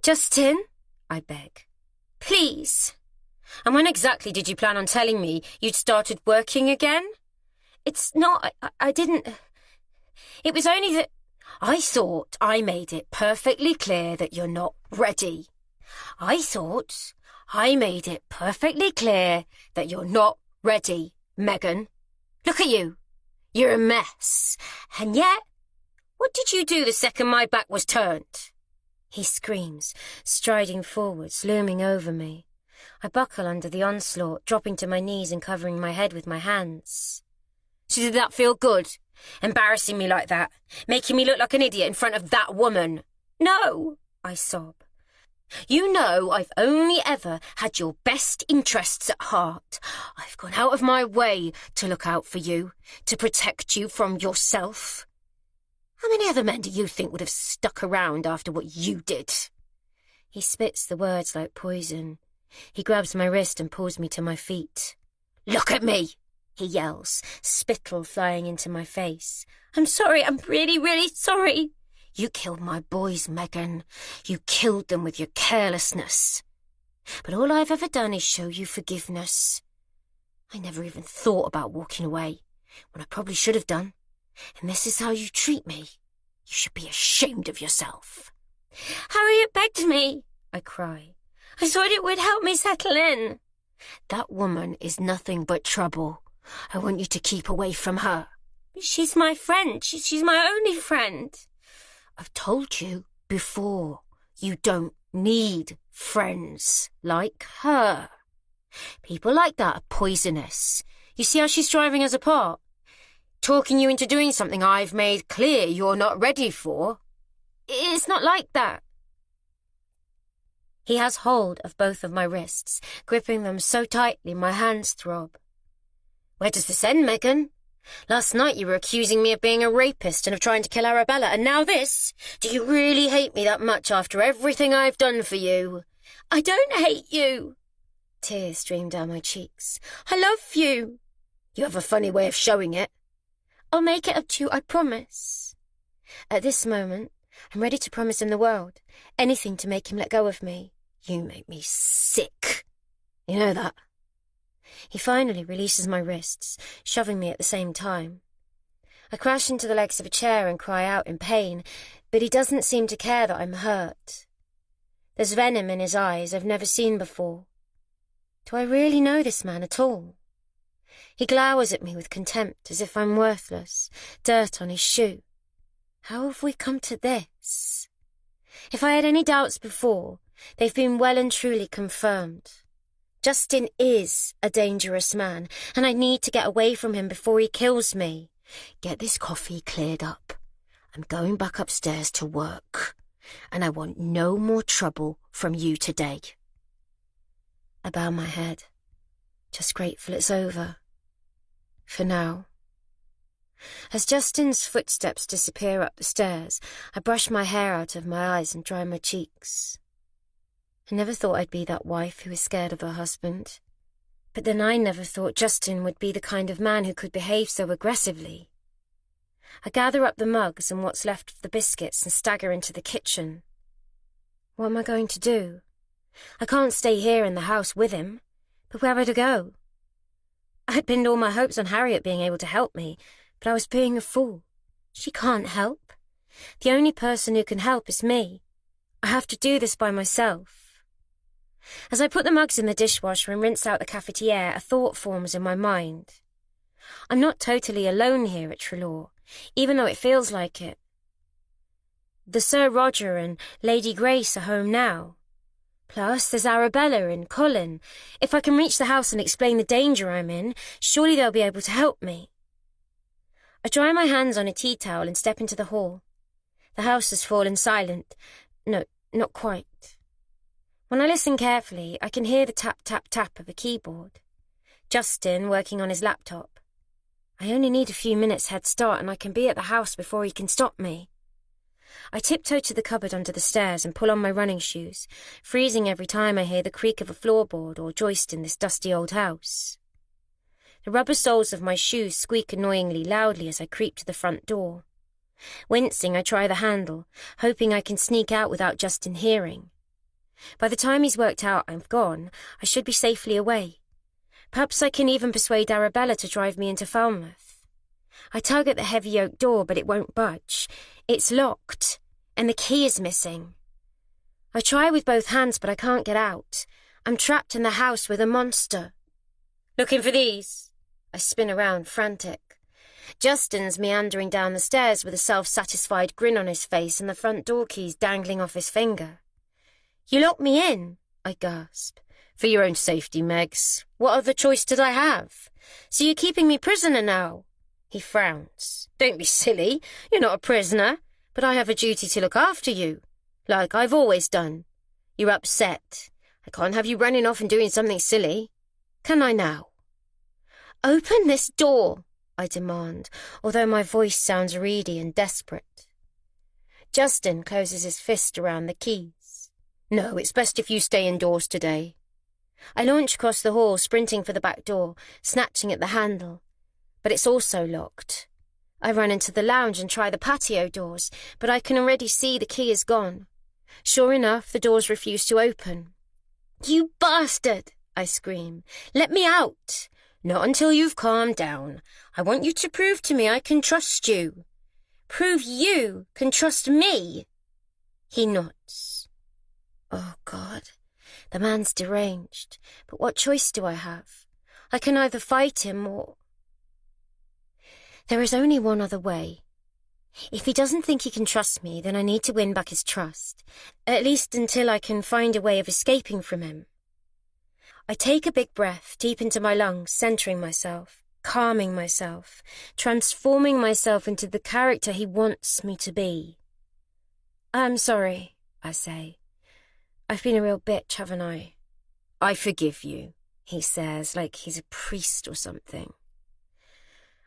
Justin, I beg. Please. And when exactly did you plan on telling me you'd started working again? It's not... I didn't... It was only that... I thought I made it perfectly clear that you're not ready. I thought I made it perfectly clear that you're not ready, Megan. Look at you. You're a mess. And yet, what did you do the second my back was turned? He screams, striding forwards, looming over me. I buckle under the onslaught, dropping to my knees and covering my head with my hands. So did that feel good? Embarrassing me like that? Making me look like an idiot in front of that woman? No, I sob. You know I've only ever had your best interests at heart. I've gone out of my way to look out for you, to protect you from yourself. How many other men do you think would have stuck around after what you did? He spits the words like poison. He grabs my wrist and pulls me to my feet. Look at me, he yells, spittle flying into my face. I'm sorry, I'm really, really sorry. You killed my boys, Megan. You killed them with your carelessness. But all I've ever done is show you forgiveness. I never even thought about walking away, when I probably should have done. And this is how you treat me. You should be ashamed of yourself. Harriet begged me, I cry. I thought it would help me settle in. That woman is nothing but trouble. I want you to keep away from her. She's my friend. She's my only friend. I've told you before, you don't need friends like her. People like that are poisonous. You see how she's driving us apart? Talking you into doing something I've made clear you're not ready for. It's not like that. He has hold of both of my wrists, gripping them so tightly my hands throb. Where does this end, Megan? Last night you were accusing me of being a rapist and of trying to kill Arabella, and now this? Do you really hate me that much after everything I've done for you? I don't hate you. Tears stream down my cheeks. I love you. You have a funny way of showing it. I'll make it up to you, I promise. At this moment, I'm ready to promise him the world, anything to make him let go of me. You make me sick. You know that? He finally releases my wrists, shoving me at the same time. I crash into the legs of a chair and cry out in pain, but he doesn't seem to care that I'm hurt. There's venom in his eyes I've never seen before. Do I really know this man at all? He glowers at me with contempt, as if I'm worthless, dirt on his shoe. How have we come to this? If I had any doubts before, they've been well and truly confirmed. Justin is a dangerous man, and I need to get away from him before he kills me. Get this coffee cleared up. I'm going back upstairs to work, and I want no more trouble from you today. I bow my head, just grateful it's over. For now. As Justin's footsteps disappear up the stairs, I brush my hair out of my eyes and dry my cheeks. I never thought I'd be that wife who is scared of her husband. But then I never thought Justin would be the kind of man who could behave so aggressively. I gather up the mugs and what's left of the biscuits and stagger into the kitchen. What am I going to do? I can't stay here in the house with him. But where would I go? I'd pinned all my hopes on Harriet being able to help me, but I was being a fool. She can't help. The only person who can help is me. I have to do this by myself. As I put the mugs in the dishwasher and rinse out the cafetiere, a thought forms in my mind. I'm not totally alone here at Trelaw, even though it feels like it. The Sir Roger and Lady Grace are home now. Plus, there's Arabella and Colin. If I can reach the house and explain the danger I'm in, surely they'll be able to help me. I dry my hands on a tea towel and step into the hall. The house has fallen silent. No, not quite. When I listen carefully, I can hear the tap-tap-tap of a keyboard. Justin working on his laptop. I only need a few minutes head start and I can be at the house before he can stop me. I tiptoe to the cupboard under the stairs and pull on my running shoes, freezing every time I hear the creak of a floorboard or joist in this dusty old house. The rubber soles of my shoes squeak annoyingly loudly as I creep to the front door. Wincing, I try the handle, hoping I can sneak out without Justin hearing. By the time he's worked out I'm gone, I should be safely away. Perhaps I can even persuade Arabella to drive me into Falmouth. I tug at the heavy oak door, but it won't budge. It's locked, and the key is missing. I try with both hands, but I can't get out. I'm trapped in the house with a monster. Looking for these? I spin around, frantic. Justin's meandering down the stairs with a self-satisfied grin on his face and the front door keys dangling off his finger. You locked me in, I gasp, For your own safety, Megs. What other choice did I have? So you're keeping me prisoner now? He frowns. Don't be silly. You're not a prisoner. But I have a duty to look after you. Like I've always done. You're upset. I can't have you running off and doing something silly. Can I now? Open this door, I demand, although my voice sounds reedy and desperate. Justin closes his fist around the keys. No, it's best if you stay indoors today. I launch across the hall, sprinting for the back door, snatching at the handle. But it's also locked. I run into the lounge and try the patio doors, but I can already see the key is gone. Sure enough, the doors refuse to open. You bastard! I scream. Let me out! Not until you've calmed down. I want you to prove to me I can trust you. Prove you can trust me. He nods. Oh, God. The man's deranged. But what choice do I have? I can either fight him or... There is only one other way. If he doesn't think he can trust me, then I need to win back his trust, at least until I can find a way of escaping from him. I take a big breath deep into my lungs, centering myself, calming myself, transforming myself into the character he wants me to be. I'm sorry, I say. I've been a real bitch, haven't I? I forgive you, he says, like he's a priest or something.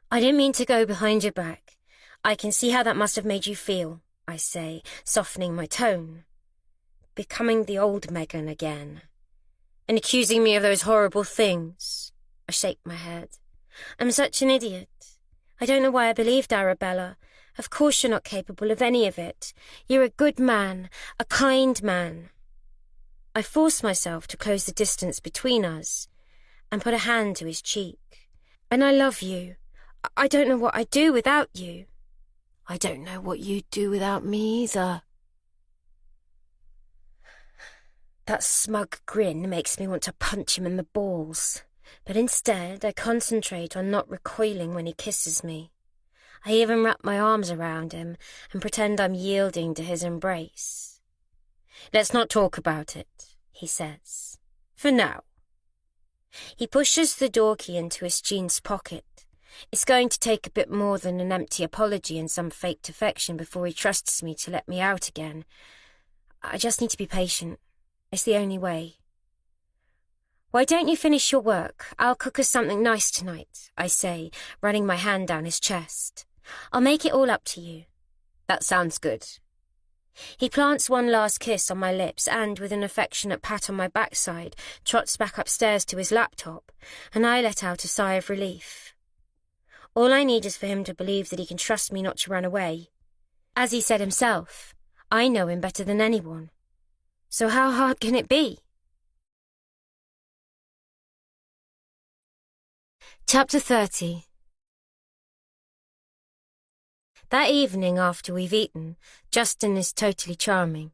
I didn't mean to go behind your back. I can see how that must have made you feel, I say, softening my tone. Becoming the old Megan again. And accusing me of those horrible things. I shake my head. I'm such an idiot. I don't know why I believed Arabella. Of course you're not capable of any of it. You're a good man, a kind man. I force myself to close the distance between us and put a hand to his cheek. And I love you. I don't know what I'd do without you. I don't know what you'd do without me either. That smug grin makes me want to punch him in the balls, but instead I concentrate on not recoiling when he kisses me. I even wrap my arms around him and pretend I'm yielding to his embrace. Let's not talk about it, he says. For now. He pushes the door key into his jeans pocket. It's going to take a bit more than an empty apology and some faked affection before he trusts me to let me out again. I just need to be patient. It's the only way. Why don't you finish your work? I'll cook us something nice tonight, I say, running my hand down his chest. I'll make it all up to you. That sounds good. He plants one last kiss on my lips and, with an affectionate pat on my backside, trots back upstairs to his laptop, and I let out a sigh of relief. All I need is for him to believe that he can trust me not to run away. As he said himself, I know him better than anyone. So how hard can it be? Chapter 30. That evening after we've eaten, Justin is totally charming.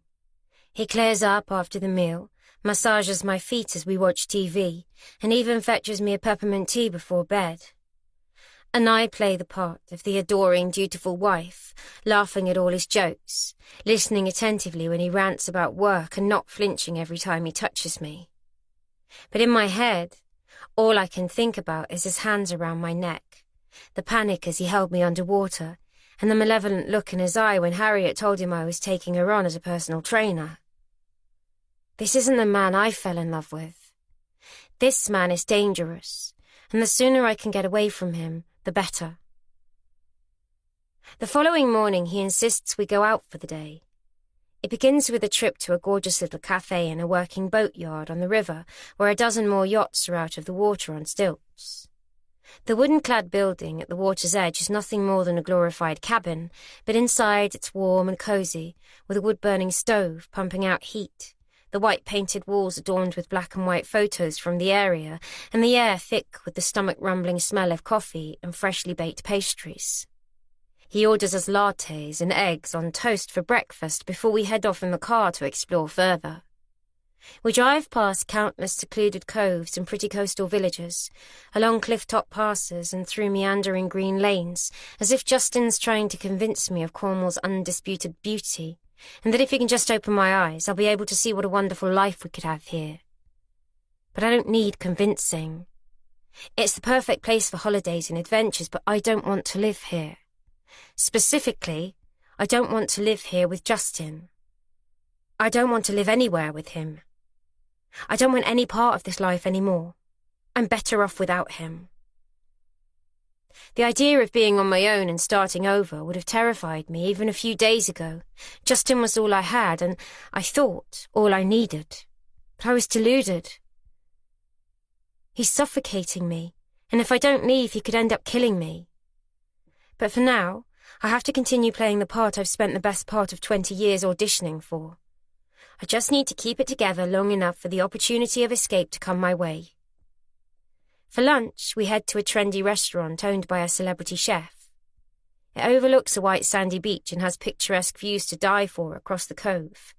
He clears up after the meal, massages my feet as we watch TV, and even fetches me a peppermint tea before bed. And I play the part of the adoring, dutiful wife, laughing at all his jokes, listening attentively when he rants about work and not flinching every time he touches me. But in my head, all I can think about is his hands around my neck, the panic as he held me underwater, and the malevolent look in his eye when Harriet told him I was taking her on as a personal trainer. This isn't the man I fell in love with. This man is dangerous, and the sooner I can get away from him, the better. The following morning he insists we go out for the day. It begins with a trip to a gorgeous little cafe in a working boatyard on the river, where a dozen more yachts are out of the water on stilts. The wooden-clad building at the water's edge is nothing more than a glorified cabin, but inside it's warm and cosy, with a wood-burning stove pumping out heat, the white-painted walls adorned with black and white photos from the area, and the air thick with the stomach-rumbling smell of coffee and freshly baked pastries. He orders us lattes and eggs on toast for breakfast before we head off in the car to explore further. We drive past countless secluded coves and pretty coastal villages, along cliff-top passes and through meandering green lanes, as if Justin's trying to convince me of Cornwall's undisputed beauty, and that if he can just open my eyes, I'll be able to see what a wonderful life we could have here. but I don't need convincing. It's the perfect place for holidays and adventures, but I don't want to live here. Specifically, I don't want to live here with Justin. I don't want to live anywhere with him. I don't want any part of this life anymore. I'm better off without him. The idea of being on my own and starting over would have terrified me even a few days ago. Justin was all I had, and I thought all I needed. But I was deluded. He's suffocating me, and if I don't leave, he could end up killing me. But for now, I have to continue playing the part I've spent the best part of 20 years auditioning for. I just need to keep it together long enough for the opportunity of escape to come my way. For lunch, we head to a trendy restaurant owned by a celebrity chef. It overlooks a white sandy beach and has picturesque views to die for across the cove.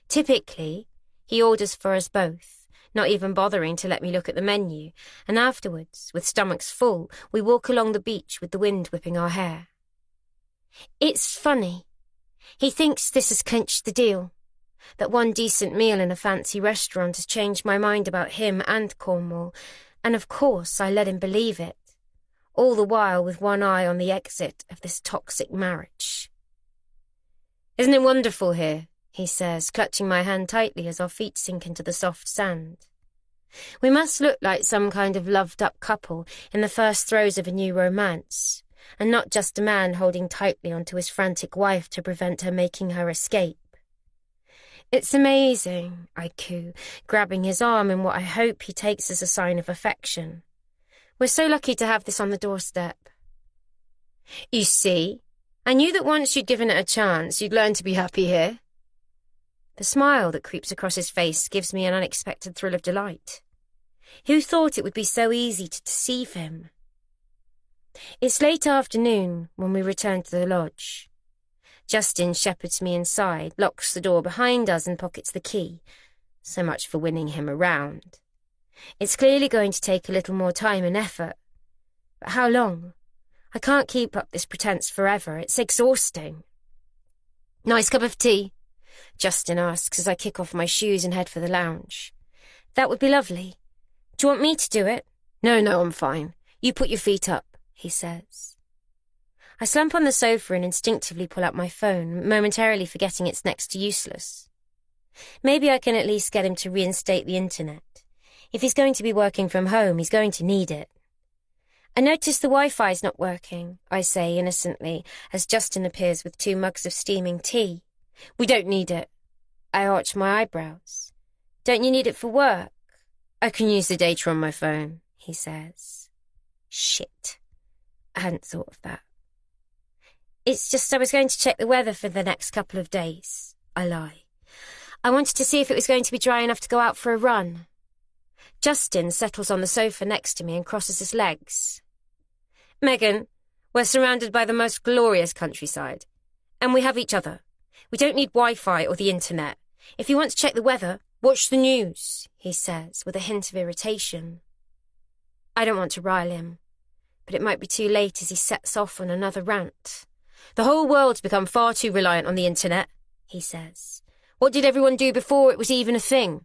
Typically, he orders for us both, not even bothering to let me look at the menu, and afterwards, with stomachs full, we walk along the beach with the wind whipping our hair. It's funny. He thinks this has clinched the deal, that one decent meal in a fancy restaurant has changed my mind about him and Cornwall, and of course I let him believe it, all the while with one eye on the exit of this toxic marriage. "Isn't it wonderful here?" he says, clutching my hand tightly as our feet sink into the soft sand. We must look like some kind of loved-up couple in the first throes of a new romance, and not just a man holding tightly onto his frantic wife to prevent her making her escape. "It's amazing," I coo, grabbing his arm in what I hope he takes as a sign of affection. "We're so lucky to have this on the doorstep." "You see, I knew that once you'd given it a chance, you'd learn to be happy here." The smile that creeps across his face gives me an unexpected thrill of delight. Who thought it would be so easy to deceive him? It's late afternoon when we return to the lodge. Justin shepherds me inside, locks the door behind us and pockets the key. So much for winning him around. It's clearly going to take a little more time and effort. But how long? I can't keep up this pretense forever. It's exhausting. "Nice cup of tea?" Justin asks as I kick off my shoes and head for the lounge. "That would be lovely. Do you want me to do it?" No, I'm fine. You put your feet up," he says. I slump on the sofa and instinctively pull out my phone, momentarily forgetting it's next to useless. Maybe I can at least get him to reinstate the internet. If he's going to be working from home, he's going to need it. "I noticed the Wi-Fi's not working," I say innocently, as Justin appears with 2 mugs of steaming tea. "We don't need it." I arch my eyebrows. "Don't you need it for work?" "I can use the data on my phone," he says. Shit. I hadn't thought of that. "It's just I was going to check the weather for the next couple of days," I lie. "I wanted to see if it was going to be dry enough to go out for a run." Justin settles on the sofa next to me and crosses his legs. "Megan, we're surrounded by the most glorious countryside. And we have each other. We don't need Wi-Fi or the internet. If you want to check the weather, watch the news," he says, with a hint of irritation. I don't want to rile him, but it might be too late as he sets off on another rant. "The whole world's become far too reliant on the internet," he says. "What did everyone do before it was even a thing?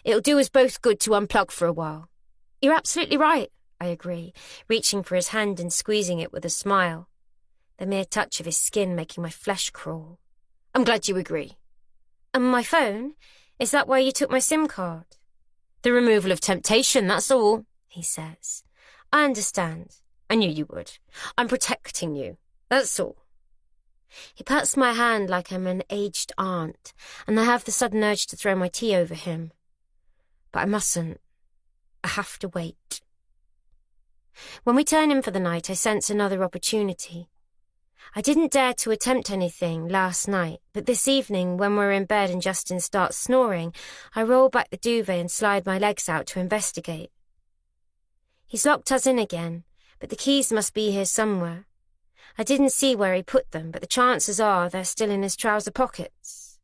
It'll do us both good to unplug for a while." "You're absolutely right," I agree, reaching for his hand and squeezing it with a smile, the mere touch of his skin making my flesh crawl. "I'm glad you agree." "And my phone? Is that why you took my SIM card?" "The removal of temptation, that's all," he says. "I understand. I knew you would. I'm protecting you, that's all." He pats my hand like I'm an aged aunt, and I have the sudden urge to throw my tea over him. But I mustn't. I have to wait. When we turn in for the night, I sense another opportunity. I didn't dare to attempt anything last night, but this evening, when we're in bed and Justin starts snoring, I roll back the duvet and slide my legs out to investigate. He's locked us in again, but the keys must be here somewhere. I didn't see where he put them, but the chances are they're still in his trouser pockets.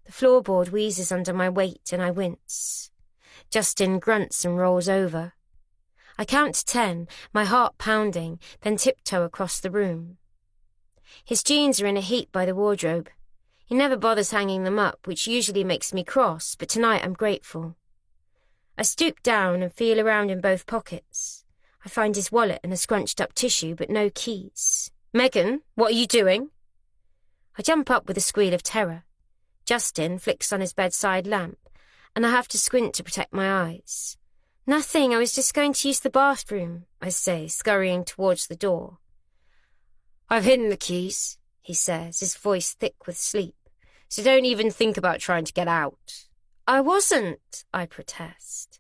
The floorboard wheezes under my weight and I wince. Justin grunts and rolls over. I count to 10, my heart pounding, then tiptoe across the room. His jeans are in a heap by the wardrobe. He never bothers hanging them up, which usually makes me cross, but tonight I'm grateful. I stoop down and feel around in both pockets. I find his wallet and a scrunched-up tissue, but no keys. "Megan, what are you doing?" I jump up with a squeal of terror. Justin flicks on his bedside lamp, and I have to squint to protect my eyes. "Nothing, I was just going to use the bathroom," I say, scurrying towards the door. "I've hidden the keys," he says, his voice thick with sleep, "so don't even think about trying to get out." "I wasn't," I protest.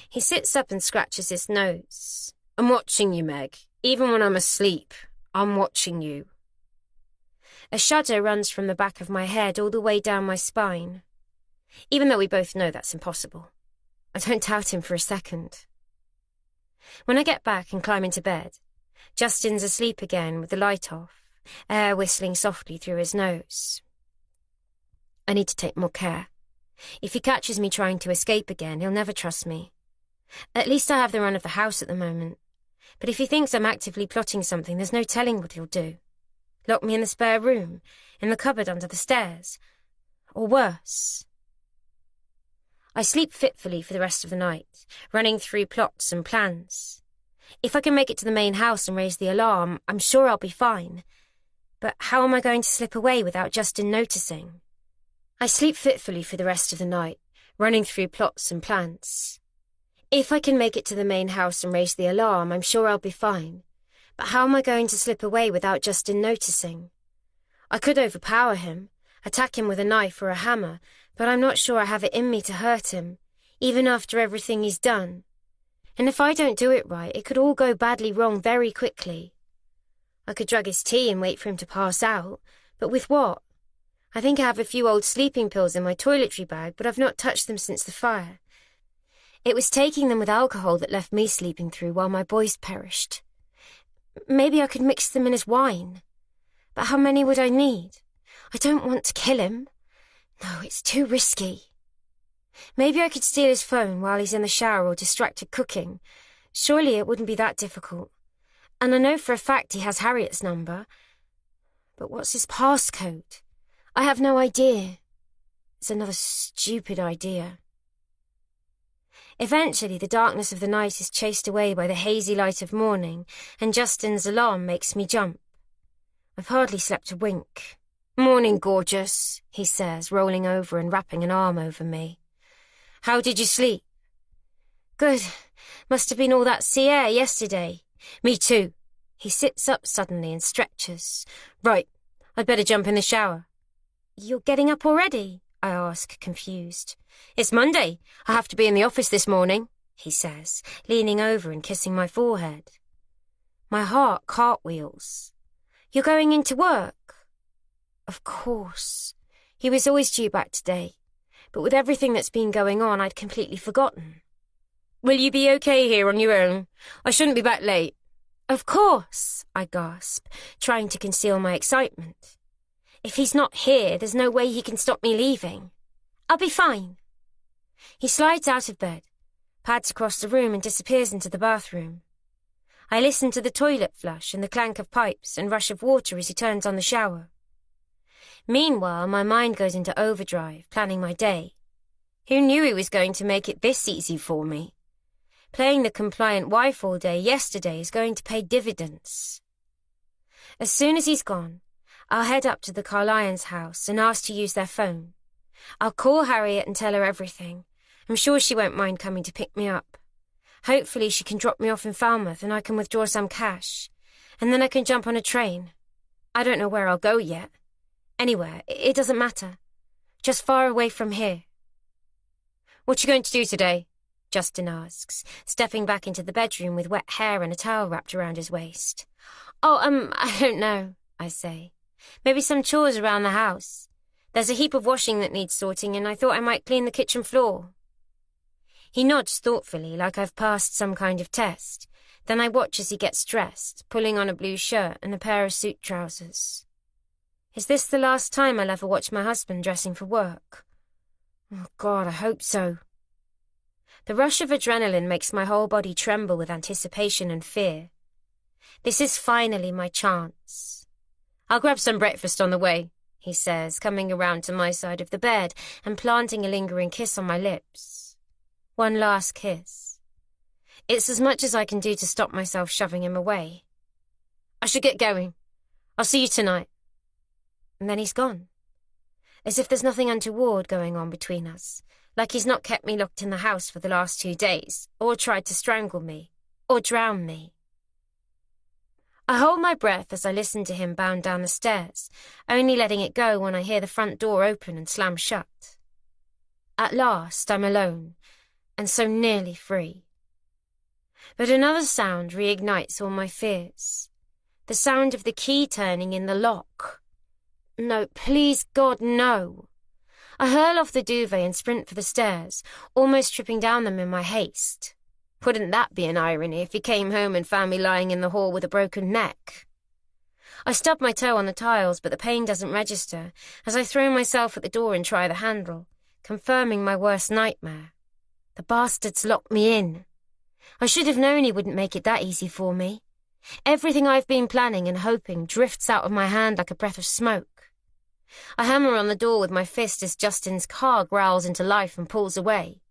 He sits up and scratches his nose. "I'm watching you, Meg. Even when I'm asleep, I'm watching you." A shudder runs from the back of my head all the way down my spine, even though we both know that's impossible. I don't doubt him for a second. When I get back and climb into bed, Justin's asleep again with the light off, air whistling softly through his nose. I need to take more care. If he catches me trying to escape again, he'll never trust me. At least I have the run of the house at the moment. But if he thinks I'm actively plotting something, there's no telling what he'll do. Lock me in the spare room, in the cupboard under the stairs. Or worse. I sleep fitfully for the rest of the night, running through plots and plans. If I can make it to the main house and raise the alarm, I'm sure I'll be fine. But how am I going to slip away without Justin noticing? I sleep fitfully for the rest of the night, running through plots and plans. If I can make it to the main house and raise the alarm, I'm sure I'll be fine. But how am I going to slip away without Justin noticing? I could overpower him, attack him with a knife or a hammer, but I'm not sure I have it in me to hurt him, even after everything he's done. And if I don't do it right, it could all go badly wrong very quickly. I could drug his tea and wait for him to pass out, but with what? I think I have a few old sleeping pills in my toiletry bag, but I've not touched them since the fire. It was taking them with alcohol that left me sleeping through while my boys perished. Maybe I could mix them in his wine. But how many would I need? I don't want to kill him. No, it's too risky. Maybe I could steal his phone while he's in the shower or distracted cooking. Surely it wouldn't be that difficult. And I know for a fact he has Harriet's number. But what's his passcode? I have no idea. It's another stupid idea. Eventually, the darkness of the night is chased away by the hazy light of morning, and Justin's alarm makes me jump. I've hardly slept a wink. "Morning, gorgeous," he says, rolling over and wrapping an arm over me. "How did you sleep?" "Good. Must have been all that sea air yesterday." "Me too." He sits up suddenly and stretches. "Right, I'd better jump in the shower." "You're getting up already?" I ask, confused. "It's Monday. I have to be in the office this morning," he says, leaning over and kissing my forehead. My heart cartwheels. "You're going into work?" Of course. He was always due back today, but with everything that's been going on, I'd completely forgotten. "Will you be okay here on your own? I shouldn't be back late." "Of course," I gasp, trying to conceal my excitement. If he's not here, there's no way he can stop me leaving. I'll be fine. He slides out of bed, pads across the room and disappears into the bathroom. I listen to the toilet flush and the clank of pipes and rush of water as he turns on the shower. Meanwhile, my mind goes into overdrive, planning my day. Who knew he was going to make it this easy for me? Playing the compliant wife all day yesterday is going to pay dividends. As soon as he's gone, I'll head up to the Carlyons' house and ask to use their phone. I'll call Harriet and tell her everything. I'm sure she won't mind coming to pick me up. Hopefully she can drop me off in Falmouth and I can withdraw some cash. And then I can jump on a train. I don't know where I'll go yet. Anywhere, it doesn't matter. Just far away from here. "What you going to do today?" Justin asks, stepping back into the bedroom with wet hair and a towel wrapped around his waist. "Oh, I don't know," I say. "Maybe some chores around the house. There's a heap of washing that needs sorting and I thought I might clean the kitchen floor." He nods thoughtfully like I've passed some kind of test. Then I watch as he gets dressed, pulling on a blue shirt and a pair of suit trousers. Is this the last time I'll ever watch my husband dressing for work? Oh God, I hope so. The rush of adrenaline makes my whole body tremble with anticipation and fear. This is finally my chance. "I'll grab some breakfast on the way," he says, coming around to my side of the bed and planting a lingering kiss on my lips. One last kiss. It's as much as I can do to stop myself shoving him away. I should get going. I'll see you tonight. And then he's gone. As if there's nothing untoward going on between us, like he's not kept me locked in the house for the last 2 days, or tried to strangle me, or drown me. I hold my breath as I listen to him bound down the stairs, only letting it go when I hear the front door open and slam shut. At last, I'm alone, and so nearly free. But another sound reignites all my fears. The sound of the key turning in the lock. No, please, God, no. I hurl off the duvet and sprint for the stairs, almost tripping down them in my haste. Wouldn't that be an irony if he came home and found me lying in the hall with a broken neck? I stub my toe on the tiles, but the pain doesn't register as I throw myself at the door and try the handle, confirming my worst nightmare. The bastard's locked me in. I should have known he wouldn't make it that easy for me. Everything I've been planning and hoping drifts out of my hand like a breath of smoke. I hammer on the door with my fist as Justin's car growls into life and pulls away.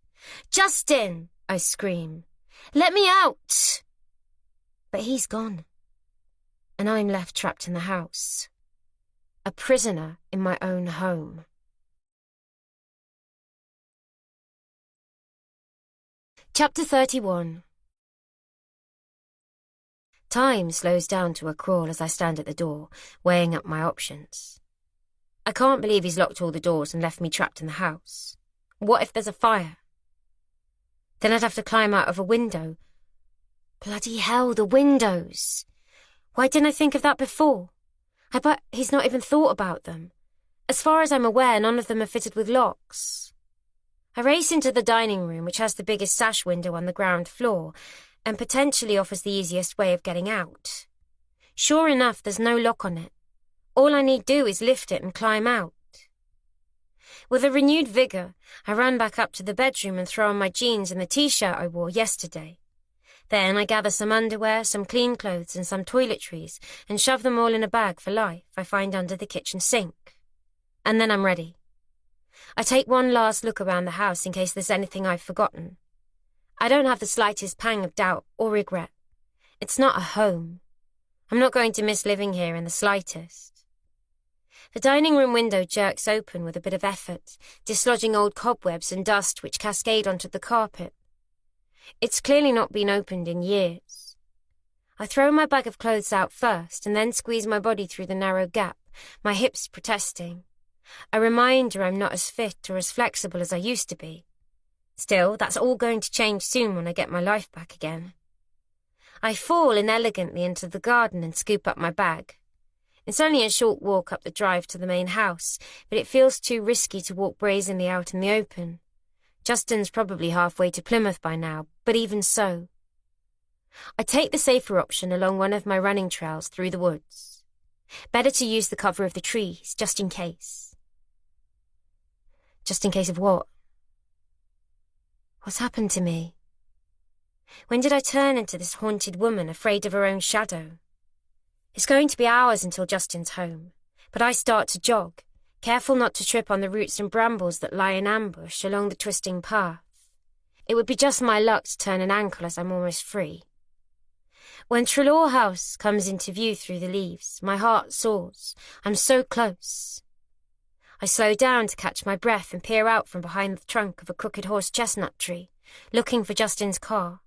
"Justin!" I scream. "Let me out!" But he's gone. And I'm left trapped in the house. A prisoner in my own home. Chapter 31. Time slows down to a crawl as I stand at the door, weighing up my options. I can't believe he's locked all the doors and left me trapped in the house. What if there's a fire? Then I'd have to climb out of a window. Bloody hell, the windows! Why didn't I think of that before? I bet he's not even thought about them. As far as I'm aware, none of them are fitted with locks. I race into the dining room, which has the biggest sash window on the ground floor, and potentially offers the easiest way of getting out. Sure enough, there's no lock on it. All I need do is lift it and climb out. With a renewed vigour, I run back up to the bedroom and throw on my jeans and the t-shirt I wore yesterday. Then I gather some underwear, some clean clothes and some toiletries and shove them all in a bag for life I find under the kitchen sink. And then I'm ready. I take one last look around the house in case there's anything I've forgotten. I don't have the slightest pang of doubt or regret. It's not a home. I'm not going to miss living here in the slightest. The dining room window jerks open with a bit of effort, dislodging old cobwebs and dust which cascade onto the carpet. It's clearly not been opened in years. I throw my bag of clothes out first and then squeeze my body through the narrow gap, my hips protesting. A reminder I'm not as fit or as flexible as I used to be. Still, that's all going to change soon when I get my life back again. I fall inelegantly into the garden and scoop up my bag. It's only a short walk up the drive to the main house, but it feels too risky to walk brazenly out in the open. Justin's probably halfway to Plymouth by now, but even so. I take the safer option along one of my running trails through the woods. Better to use the cover of the trees, just in case. Just in case of what? What's happened to me? When did I turn into this haunted woman afraid of her own shadow? It's going to be hours until Justin's home, but I start to jog, careful not to trip on the roots and brambles that lie in ambush along the twisting path. It would be just my luck to turn an ankle as I'm almost free. When Trelaw House comes into view through the leaves, my heart soars. I'm so close. I slow down to catch my breath and peer out from behind the trunk of a crooked horse chestnut tree, looking for Justin's car.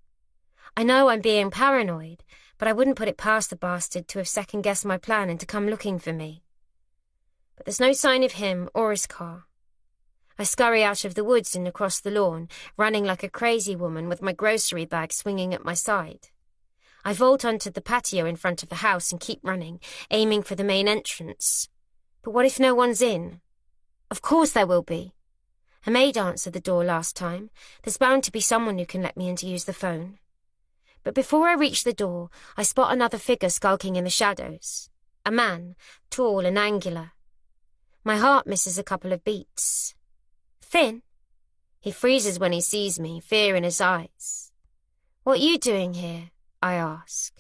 I know I'm being paranoid, but I wouldn't put it past the bastard to have second-guessed my plan and to come looking for me. But there's no sign of him or his car. I scurry out of the woods and across the lawn, running like a crazy woman with my grocery bag swinging at my side. I vault onto the patio in front of the house and keep running, aiming for the main entrance. But what if no one's in? Of course there will be. A maid answered the door last time. There's bound to be someone who can let me in to use the phone. But before I reach the door, I spot another figure skulking in the shadows. A man, tall and angular. My heart misses a couple of beats. Finn? He freezes when he sees me, fear in his eyes. What are you doing here? I ask.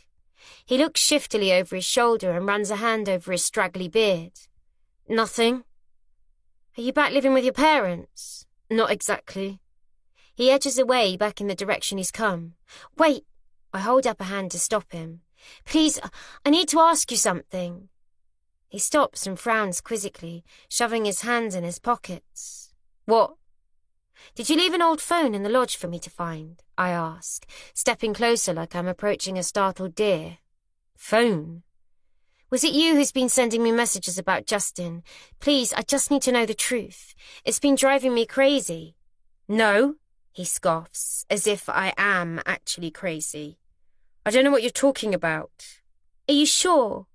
He looks shiftily over his shoulder and runs a hand over his straggly beard. Nothing. Are you back living with your parents? Not exactly. He edges away back in the direction he's come. Wait! I hold up a hand to stop him. Please, I need to ask you something. He stops and frowns quizzically, shoving his hands in his pockets. What? Did you leave an old phone in the lodge for me to find? I ask, stepping closer like I'm approaching a startled deer. Phone? Was it you who's been sending me messages about Justin? Please, I just need to know the truth. It's been driving me crazy. No, he scoffs, as if I am actually crazy. I don't know what you're talking about. Are you sure?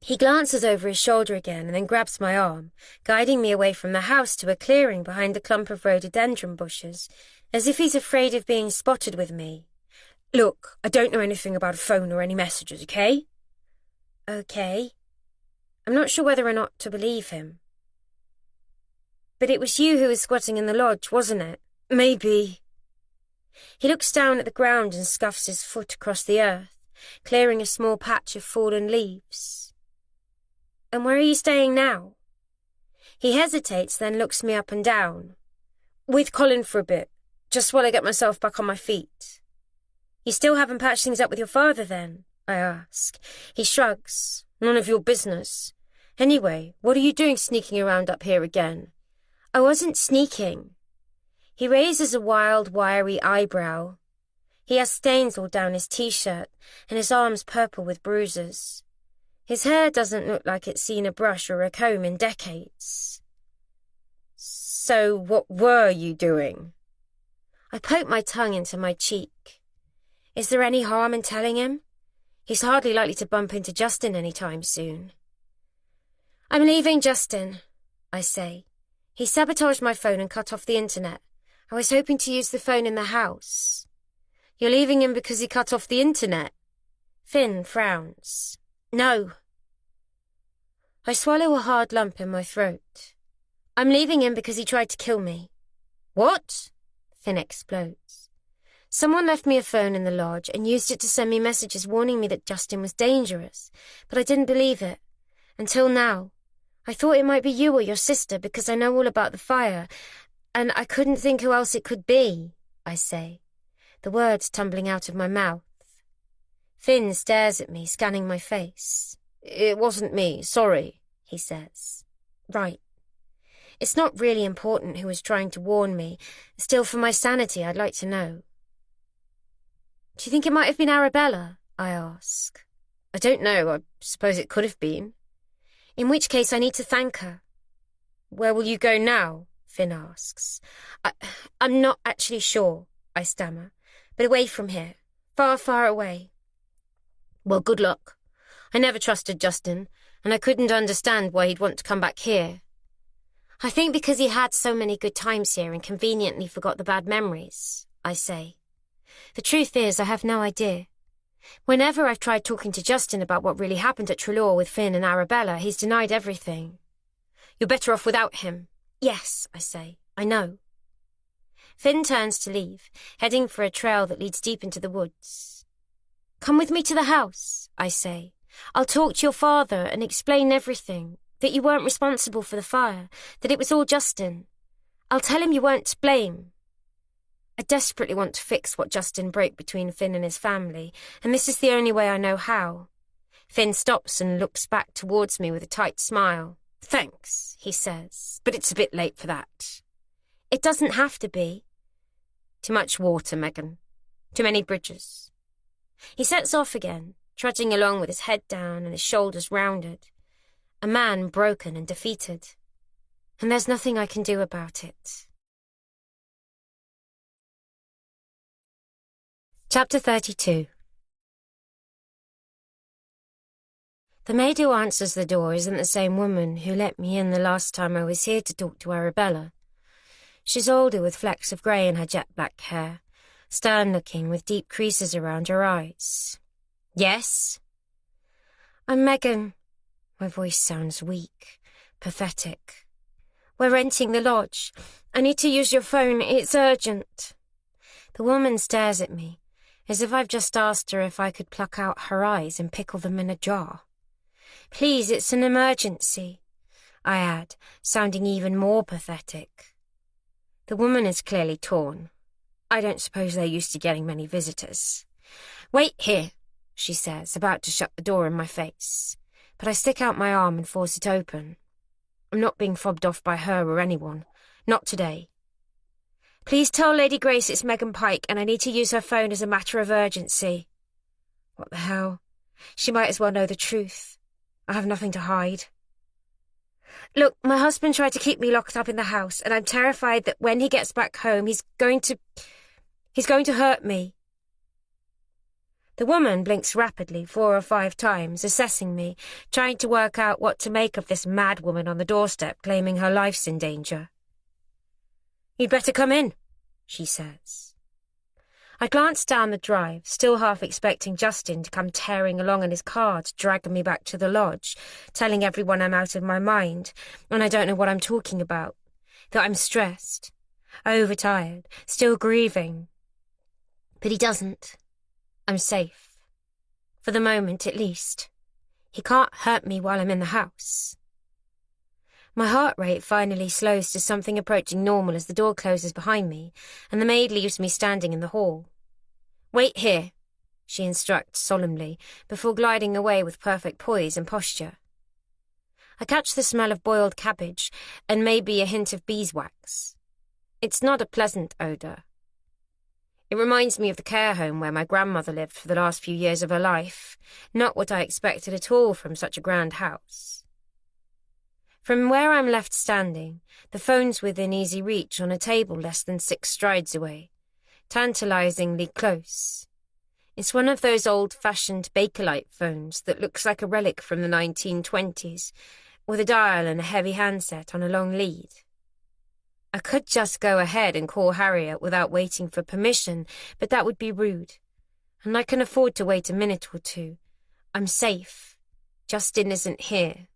He glances over his shoulder again and then grabs my arm, guiding me away from the house to a clearing behind the clump of rhododendron bushes, as if he's afraid of being spotted with me. Look, I don't know anything about a phone or any messages, okay? Okay. I'm not sure whether or not to believe him. But it was you who was squatting in the lodge, wasn't it? Maybe. He looks down at the ground and scuffs his foot across the earth, clearing a small patch of fallen leaves. And where are you staying now? He hesitates, then looks me up and down. With Colin for a bit, just while I get myself back on my feet. You still haven't patched things up with your father, then? I ask. He shrugs. None of your business. Anyway, what are you doing sneaking around up here again? I wasn't sneaking. He raises a wild, wiry eyebrow. He has stains all down his t-shirt, and his arms purple with bruises. His hair doesn't look like it's seen a brush or a comb in decades. So what were you doing? I poke my tongue into my cheek. Is there any harm in telling him? He's hardly likely to bump into Justin any time soon. I'm leaving Justin, I say. He sabotaged my phone and cut off the internet. I was hoping to use the phone in the house. You're leaving him because he cut off the internet? Finn frowns. No. I swallow a hard lump in my throat. I'm leaving him because he tried to kill me. What? Finn explodes. Someone left me a phone in the lodge and used it to send me messages warning me that Justin was dangerous, but I didn't believe it. Until now. I thought it might be you or your sister because I know all about the fire, and I couldn't think who else it could be, I say, the words tumbling out of my mouth. Finn stares at me, scanning my face. It wasn't me, sorry, he says. Right. It's not really important who was trying to warn me. Still, for my sanity, I'd like to know. Do you think it might have been Arabella? I ask. I don't know. I suppose it could have been. In which case, I need to thank her. Where will you go now? Finn asks. I'm not actually sure, I stammer, but away from here. Far, far away. Well, good luck. I never trusted Justin, and I couldn't understand why he'd want to come back here. I think because he had so many good times here and conveniently forgot the bad memories, I say. The truth is, I have no idea. Whenever I've tried talking to Justin about what really happened at Trelaw with Finn and Arabella, he's denied everything. You're better off without him. Yes, I say. I know. Finn turns to leave, heading for a trail that leads deep into the woods. Come with me to the house, I say. I'll talk to your father and explain everything, that you weren't responsible for the fire, that it was all Justin. I'll tell him you weren't to blame. I desperately want to fix what Justin broke between Finn and his family, and this is the only way I know how. Finn stops and looks back towards me with a tight smile. Thanks, he says, but it's a bit late for that. It doesn't have to be. Too much water, Megan. Too many bridges. He sets off again, trudging along with his head down and his shoulders rounded. A man broken and defeated. And there's nothing I can do about it. Chapter 32. The maid who answers the door isn't the same woman who let me in the last time I was here to talk to Arabella. She's older with flecks of grey in her jet-black hair, stern-looking with deep creases around her eyes. Yes? I'm Megan. My voice sounds weak, pathetic. We're renting the lodge. I need to use your phone. It's urgent. The woman stares at me, as if I've just asked her if I could pluck out her eyes and pickle them in a jar. Please, it's an emergency, I add, sounding even more pathetic. The woman is clearly torn. I don't suppose they're used to getting many visitors. "Wait here," she says, about to shut the door in my face. But I stick out my arm and force it open. I'm not being fobbed off by her or anyone. Not today. "Please tell Lady Grace it's Megan Pike and I need to use her phone as a matter of urgency." What the hell? She might as well know the truth. I have nothing to hide. "Look, my husband tried to keep me locked up in the house, and I'm terrified that when he gets back home, he's going to hurt me." The woman blinks rapidly 4 or 5 times, assessing me, trying to work out what to make of this mad woman on the doorstep claiming her life's in danger. "You'd better come in," she says. I glance down the drive, still half expecting Justin to come tearing along in his car to drag me back to the lodge, telling everyone I'm out of my mind, and I don't know what I'm talking about, that I'm stressed, overtired, still grieving. But he doesn't. I'm safe. For the moment, at least. He can't hurt me while I'm in the house. My heart rate finally slows to something approaching normal as the door closes behind me, and the maid leaves me standing in the hall. "Wait here," she instructs solemnly, before gliding away with perfect poise and posture. I catch the smell of boiled cabbage and maybe a hint of beeswax. It's not a pleasant odour. It reminds me of the care home where my grandmother lived for the last few years of her life, not what I expected at all from such a grand house. From where I'm left standing, the phone's within easy reach on a table less than 6 strides away, tantalisingly close. It's one of those old-fashioned Bakelite phones that looks like a relic from the 1920s, with a dial and a heavy handset on a long lead. I could just go ahead and call Harriet without waiting for permission, but that would be rude, and I can afford to wait a minute or two. I'm safe. Justin isn't here.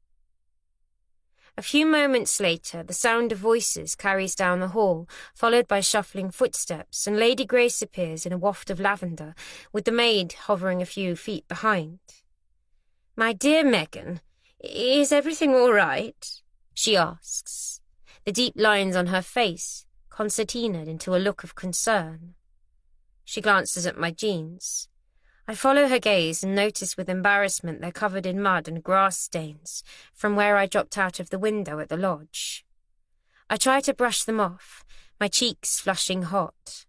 A few moments later, the sound of voices carries down the hall, followed by shuffling footsteps, and Lady Grace appears in a waft of lavender, with the maid hovering a few feet behind. "My dear Megan, is everything all right?" she asks, the deep lines on her face concertinaed into a look of concern. She glances at my jeans. I follow her gaze and notice with embarrassment they're covered in mud and grass stains from where I dropped out of the window at the lodge. I try to brush them off, my cheeks flushing hot.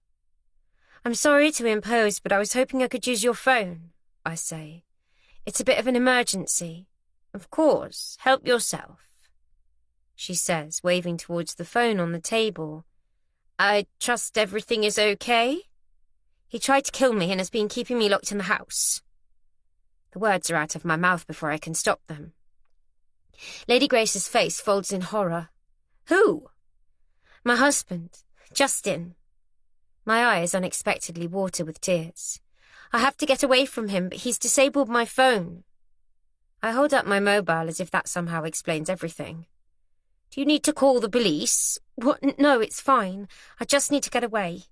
"I'm sorry to impose, but I was hoping I could use your phone," I say. "It's a bit of an emergency." "Of course, help yourself," she says, waving towards the phone on the table. "I trust everything is okay?" "He tried to kill me and has been keeping me locked in the house." The words are out of my mouth before I can stop them. Lady Grace's face folds in horror. "Who?" "My husband, Justin." My eyes unexpectedly water with tears. "I have to get away from him, but he's disabled my phone." I hold up my mobile as if that somehow explains everything. "Do you need to call the police?" "What? No, it's fine. I just need to get away.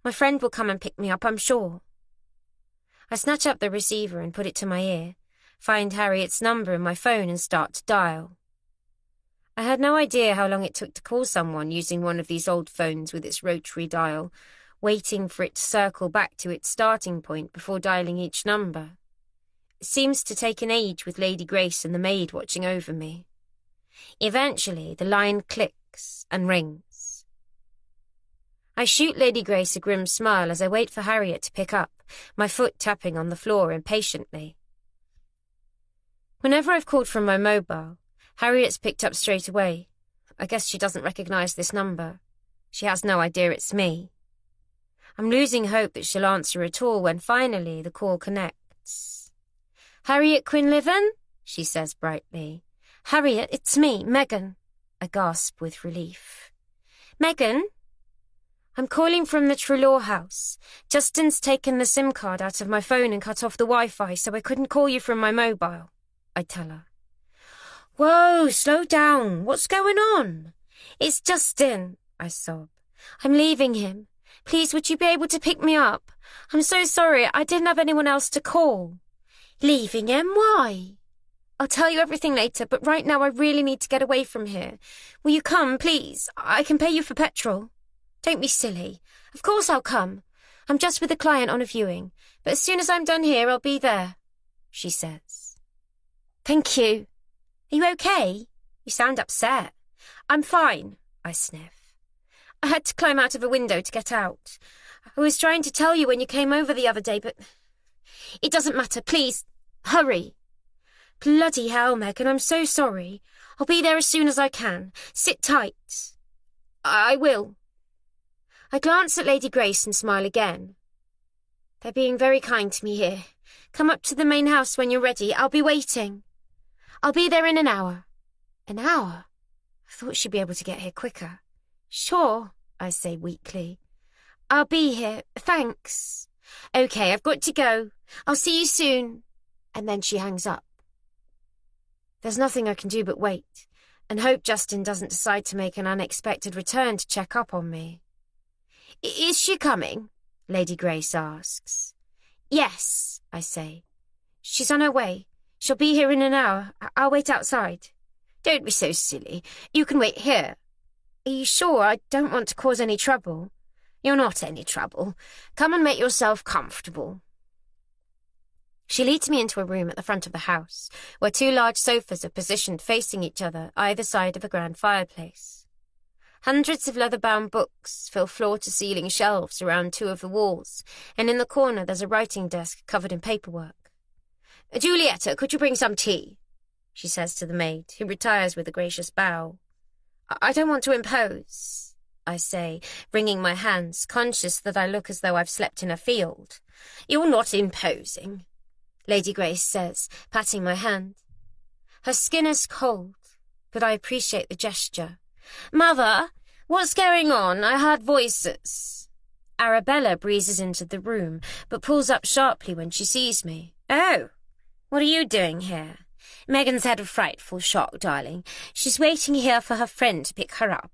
My friend will come and pick me up, I'm sure." I snatch up the receiver and put it to my ear, find Harriet's number in my phone and start to dial. I had no idea how long it took to call someone using one of these old phones with its rotary dial, waiting for it to circle back to its starting point before dialing each number. It seems to take an age with Lady Grace and the maid watching over me. Eventually, the line clicks and rings. I shoot Lady Grace a grim smile as I wait for Harriet to pick up, my foot tapping on the floor impatiently. Whenever I've called from my mobile, Harriet's picked up straight away. I guess she doesn't recognise this number. She has no idea it's me. I'm losing hope that she'll answer at all when finally the call connects. "Harriet Quinlivan?" she says brightly. "Harriet, it's me, Megan." I gasp with relief. "Megan?" "I'm calling from the Trelaw house. Justin's taken the SIM card out of my phone and cut off the Wi-Fi, so I couldn't call you from my mobile," I tell her. "Whoa, slow down. What's going on?" "It's Justin," I sob. "I'm leaving him. Please, would you be able to pick me up? I'm so sorry, I didn't have anyone else to call." "Leaving him? Why?" "I'll tell you everything later, but right now I really need to get away from here. Will you come, please? I can pay you for petrol." Don't be silly. Of course I'll come. I'm just with a client on a viewing, but as soon as I'm done here, I'll be there, she says. Thank you. Are you okay? You sound upset. I'm fine, I sniff. I had to climb out of a window to get out. I was trying to tell you when you came over the other day, but it doesn't matter. Please, hurry. Bloody hell, Megan, I'm so sorry. I'll be there as soon as I can. Sit tight. I will. I glance at Lady Grace and smile again. They're being very kind to me here. Come up to the main house when you're ready. I'll be waiting. I'll be there in an hour. An hour? I thought she'd be able to get here quicker. Sure, I say weakly. I'll be here. Thanks. Okay, I've got to go. I'll see you soon. And then she hangs up. There's nothing I can do but wait, and hope Justin doesn't decide to make an unexpected return to check up on me. Is she coming? Lady Grace asks. Yes, I say. She's on her way. She'll be here in an hour. I'll wait outside. Don't be so silly. You can wait here. Are you sure? I don't want to cause any trouble. You're not any trouble. Come and make yourself comfortable. She leads me into a room at the front of the house, where two large sofas are positioned facing each other either side of a grand fireplace. Hundreds of leather-bound books fill floor-to-ceiling shelves around two of the walls, and in the corner there's a writing desk covered in paperwork. Julietta, could you bring some tea? She says to the maid, who retires with a gracious bow. I don't want to impose, I say, wringing my hands, conscious that I look as though I've slept in a field. You're not imposing, Lady Grace says, patting my hand. Her skin is cold, but I appreciate the gesture. Mother, what's going on? I heard voices. Arabella breezes into the room, but pulls up sharply when she sees me. Oh, what are you doing here? Megan's had a frightful shock, darling. She's waiting here for her friend to pick her up,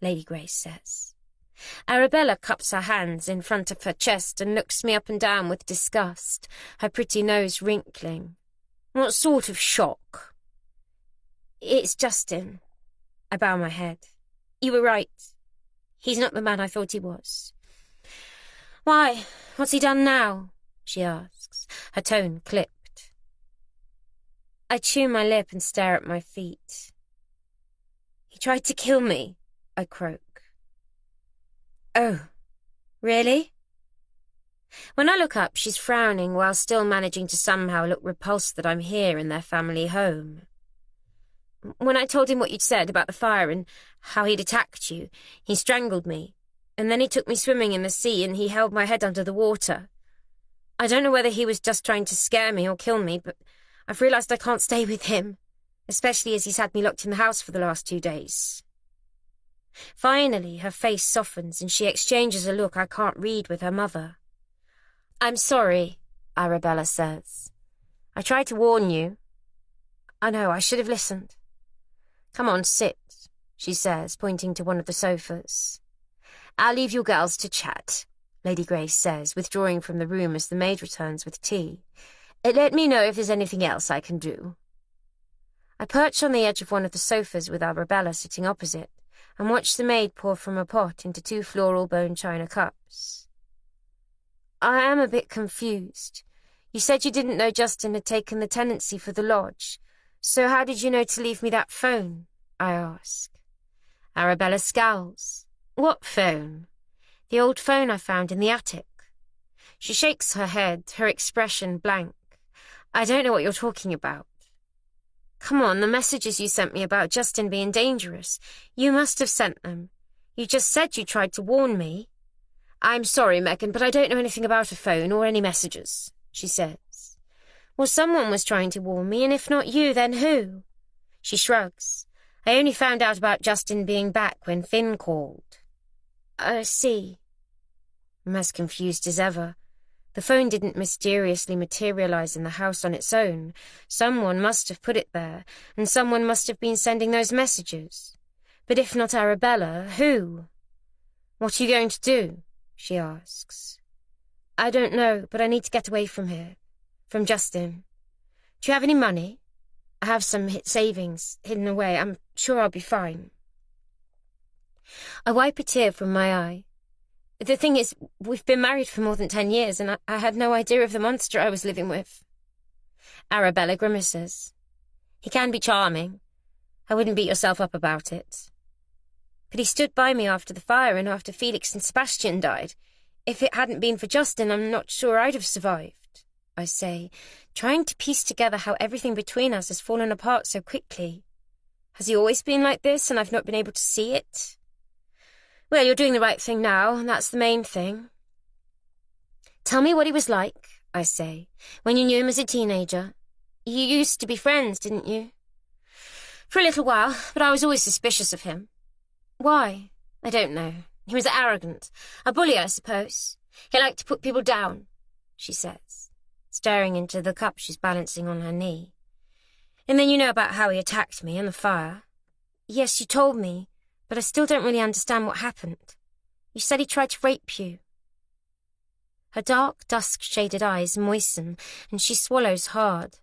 Lady Grace says. Arabella cups her hands in front of her chest and looks me up and down with disgust, her pretty nose wrinkling. What sort of shock? It's Justin. I bow my head. You were right. He's not the man I thought he was. Why? What's he done now? She asks, her tone clipped. I chew my lip and stare at my feet. He tried to kill me, I croak. Oh, really? When I look up, she's frowning while still managing to somehow look repulsed that I'm here in their family home. When I told him what you'd said about the fire and how he'd attacked you, he strangled me, and then he took me swimming in the sea and he held my head under the water. I don't know whether he was just trying to scare me or kill me, but I've realised I can't stay with him, especially as he's had me locked in the house for the last 2 days. Finally, her face softens and she exchanges a look I can't read with her mother. I'm sorry, Arabella says. I tried to warn you. I know, I should have listened. Come on, sit, she says, pointing to one of the sofas. I'll leave you girls to chat, Lady Grace says, withdrawing from the room as the maid returns with tea. Let me know if there's anything else I can do. I perch on the edge of one of the sofas with Arabella sitting opposite, and watch the maid pour from a pot into 2 floral bone china cups. I am a bit confused. You said you didn't know Justin had taken the tenancy for the lodge, so how did you know to leave me that phone? I ask. Arabella scowls. What phone? The old phone I found in the attic. She shakes her head, her expression blank. I don't know what you're talking about. Come on, the messages you sent me about Justin being dangerous. You must have sent them. You just said you tried to warn me. I'm sorry, Megan, but I don't know anything about a phone or any messages, she says. Well, someone was trying to warn me, and if not you, then who? She shrugs. I only found out about Justin being back when Finn called. I see. I'm as confused as ever. The phone didn't mysteriously materialize in the house on its own. Someone must have put it there, and someone must have been sending those messages. But if not Arabella, who? What are you going to do? She asks. I don't know, but I need to get away from here. From Justin. Do you have any money? I have some savings hidden away. I'm sure I'll be fine. I wipe a tear from my eye. The thing is, we've been married for more than 10 years, and I had no idea of the monster I was living with. Arabella grimaces. He can be charming. I wouldn't beat yourself up about it. But he stood by me after the fire and after Felix and Sebastian died. If it hadn't been for Justin, I'm not sure I'd have survived, I say, trying to piece together how everything between us has fallen apart so quickly. Has he always been like this and I've not been able to see it? Well, you're doing the right thing now, and that's the main thing. Tell me what he was like, I say, when you knew him as a teenager. You used to be friends, didn't you? For a little while, but I was always suspicious of him. Why? I don't know. He was arrogant. A bully, I suppose. He liked to put people down, she says, staring into the cup she's balancing on her knee. And then you know about how he attacked me in the fire. Yes, you told me, but I still don't really understand what happened. You said he tried to rape you. Her dark, dusk-shaded eyes moisten, and she swallows hard.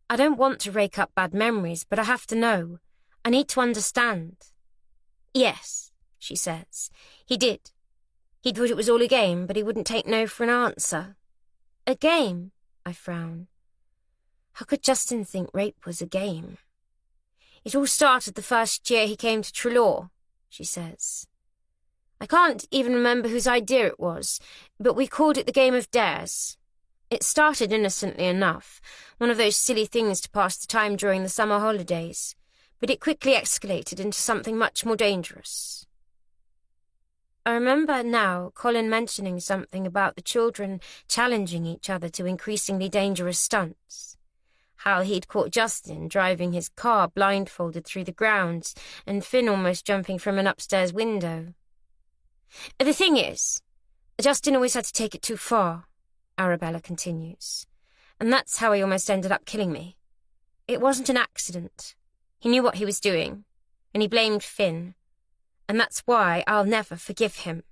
I don't want to rake up bad memories, but I have to know. I need to understand. Yes, she says. He did. He thought it was all a game, but he wouldn't take no for an answer. A game? I frown. How could Justin think rape was a game? It all started the first year he came to Trelaw, she says. I can't even remember whose idea it was, but we called it the game of dares. It started innocently enough, one of those silly things to pass the time during the summer holidays, but it quickly escalated into something much more dangerous. I remember now Colin mentioning something about the children challenging each other to increasingly dangerous stunts. How he'd caught Justin driving his car blindfolded through the grounds and Finn almost jumping from an upstairs window. The thing is, Justin always had to take it too far, Arabella continues, and that's how he almost ended up killing me. It wasn't an accident. He knew what he was doing, and he blamed Finn, and that's why I'll never forgive him.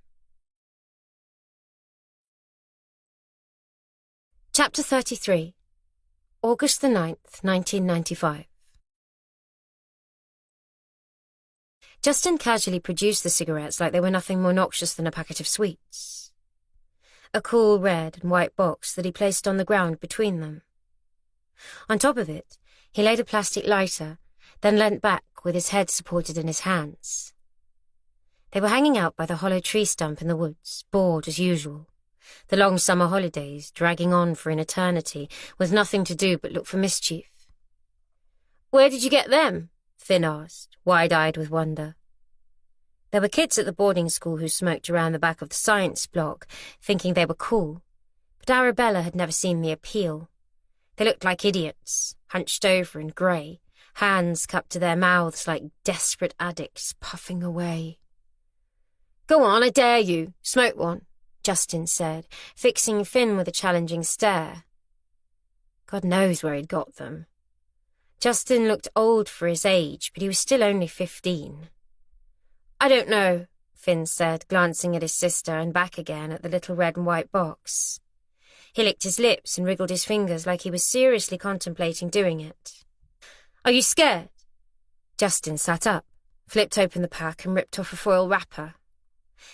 Chapter 33. August the 9th, 1995. Justin casually produced the cigarettes like they were nothing more noxious than a packet of sweets. A cool red and white box that he placed on the ground between them. On top of it, he laid a plastic lighter, then leant back with his head supported in his hands. They were hanging out by the hollow tree stump in the woods, bored as usual. The long summer holidays dragging on for an eternity, with nothing to do but look for mischief. "Where did you get them?" Finn asked, wide-eyed with wonder. There were kids at the boarding school who smoked around the back of the science block, thinking they were cool, but Arabella had never seen the appeal. They looked like idiots, hunched over and grey, hands cupped to their mouths like desperate addicts puffing away. "Go on, I dare you. Smoke one," Justin said, fixing Finn with a challenging stare. God knows where he'd got them. Justin looked old for his age, but he was still only 15. "I don't know," Finn said, glancing at his sister and back again at the little red and white box. He licked his lips and wriggled his fingers like he was seriously contemplating doing it. "Are you scared?" Justin sat up, flipped open the pack and ripped off a foil wrapper.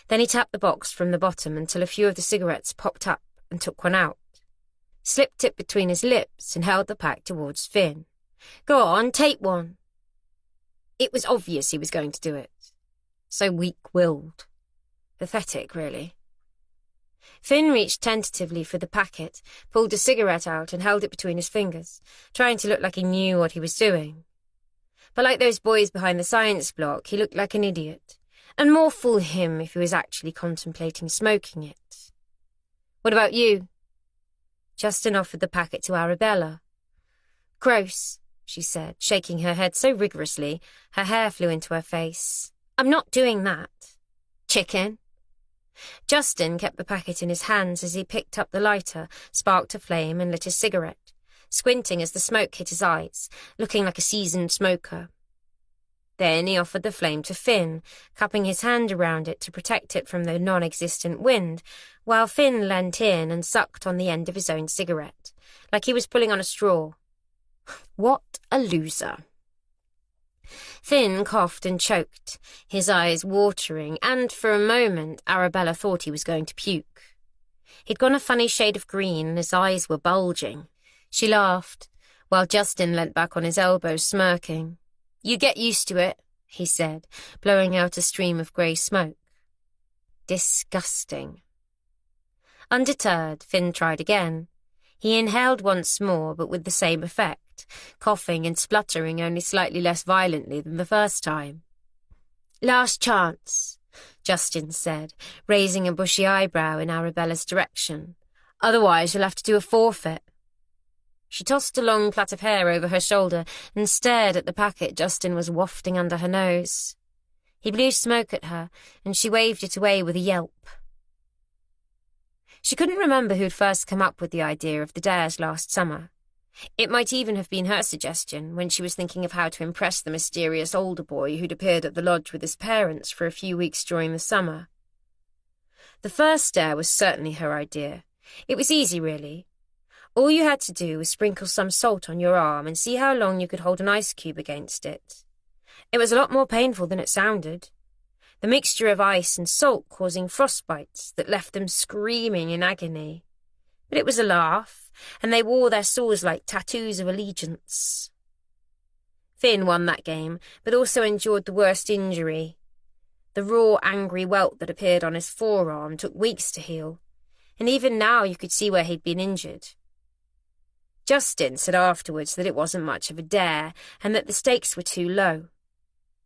Then he tapped the box from the bottom until a few of the cigarettes popped up and took one out. Slipped it between his lips and held the pack towards Finn. "Go on, take one." It was obvious he was going to do it. So weak-willed. Pathetic, really. Finn reached tentatively for the packet, pulled a cigarette out and held it between his fingers, trying to look like he knew what he was doing. But like those boys behind the science block, he looked like an idiot. And more fool him if he was actually contemplating smoking it. "What about you?" Justin offered the packet to Arabella. "Gross," she said, shaking her head so rigorously her hair flew into her face. "I'm not doing that." "Chicken?" Justin kept the packet in his hands as he picked up the lighter, sparked a flame and lit his cigarette, squinting as the smoke hit his eyes, looking like a seasoned smoker. Then he offered the flame to Finn, cupping his hand around it to protect it from the non-existent wind, while Finn leant in and sucked on the end of his own cigarette, like he was pulling on a straw. What a loser. Finn coughed and choked, his eyes watering, and for a moment Arabella thought he was going to puke. He'd gone a funny shade of green and his eyes were bulging. She laughed, while Justin leant back on his elbow, smirking. "You get used to it," he said, blowing out a stream of grey smoke. Disgusting. Undeterred, Finn tried again. He inhaled once more, but with the same effect, coughing and spluttering only slightly less violently than the first time. "Last chance," Justin said, raising a bushy eyebrow in Arabella's direction. "Otherwise you'll have to do a forfeit." She tossed a long plait of hair over her shoulder and stared at the packet Justin was wafting under her nose. He blew smoke at her, and she waved it away with a yelp. She couldn't remember who'd first come up with the idea of the dares last summer. It might even have been her suggestion when she was thinking of how to impress the mysterious older boy who'd appeared at the lodge with his parents for a few weeks during the summer. The first dare was certainly her idea. It was easy, really. All you had to do was sprinkle some salt on your arm and see how long you could hold an ice cube against it. It was a lot more painful than it sounded. The mixture of ice and salt causing frostbites that left them screaming in agony. But it was a laugh, and they wore their sores like tattoos of allegiance. Finn won that game, but also endured the worst injury. The raw, angry welt that appeared on his forearm took weeks to heal, and even now you could see where he'd been injured. Justin said afterwards that it wasn't much of a dare, and that the stakes were too low.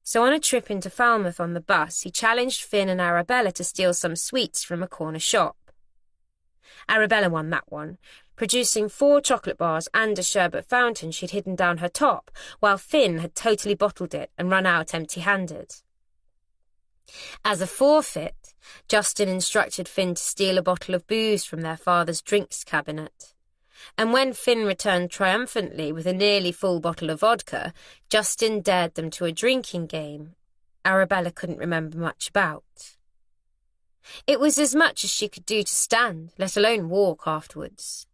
So on a trip into Falmouth on the bus, he challenged Finn and Arabella to steal some sweets from a corner shop. Arabella won that one, producing 4 chocolate bars and a sherbet fountain she'd hidden down her top, while Finn had totally bottled it and run out empty-handed. As a forfeit, Justin instructed Finn to steal a bottle of booze from their father's drinks cabinet. And when Finn returned triumphantly with a nearly full bottle of vodka, Justin dared them to a drinking game Arabella couldn't remember much about. It was as much as she could do to stand, let alone walk afterwards.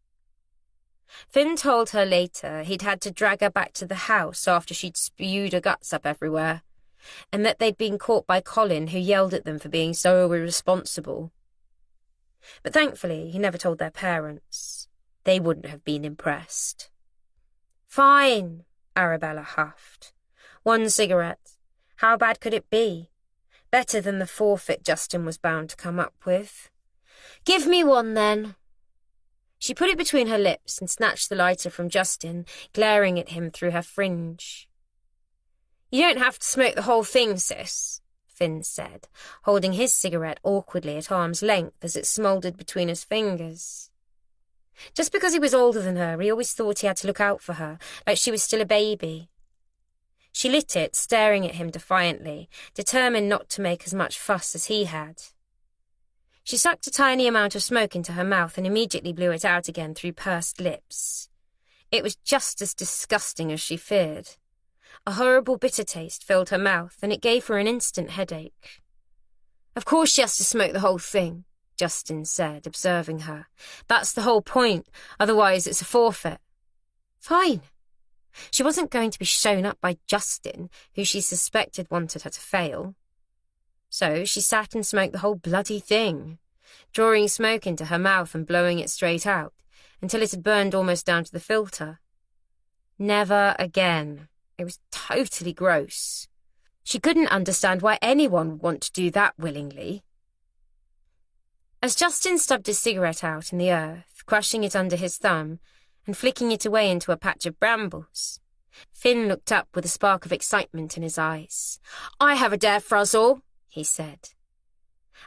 Finn told her later he'd had to drag her back to the house after she'd spewed her guts up everywhere, and that they'd been caught by Colin, who yelled at them for being so irresponsible. But thankfully he never told their parents. They wouldn't have been impressed. "Fine," Arabella huffed. "1 cigarette. How bad could it be? Better than the forfeit Justin was bound to come up with." "Give me one, then." She put it between her lips and snatched the lighter from Justin, glaring at him through her fringe. "You don't have to smoke the whole thing, sis," Finn said, holding his cigarette awkwardly at arm's length as it smouldered between his fingers. Just because he was older than her, he always thought he had to look out for her, like she was still a baby. She lit it, staring at him defiantly, determined not to make as much fuss as he had. She sucked a tiny amount of smoke into her mouth and immediately blew it out again through pursed lips. It was just as disgusting as she feared. A horrible bitter taste filled her mouth, and it gave her an instant headache. "Of course she has to smoke the whole thing," Justin said, observing her. "That's the whole point, otherwise it's a forfeit." Fine. She wasn't going to be shown up by Justin, who she suspected wanted her to fail. So she sat and smoked the whole bloody thing, drawing smoke into her mouth and blowing it straight out, until it had burned almost down to the filter. Never again. It was totally gross. She couldn't understand why anyone would want to do that willingly. As Justin stubbed his cigarette out in the earth, crushing it under his thumb and flicking it away into a patch of brambles, Finn looked up with a spark of excitement in his eyes. "I have a dare for us all," he said.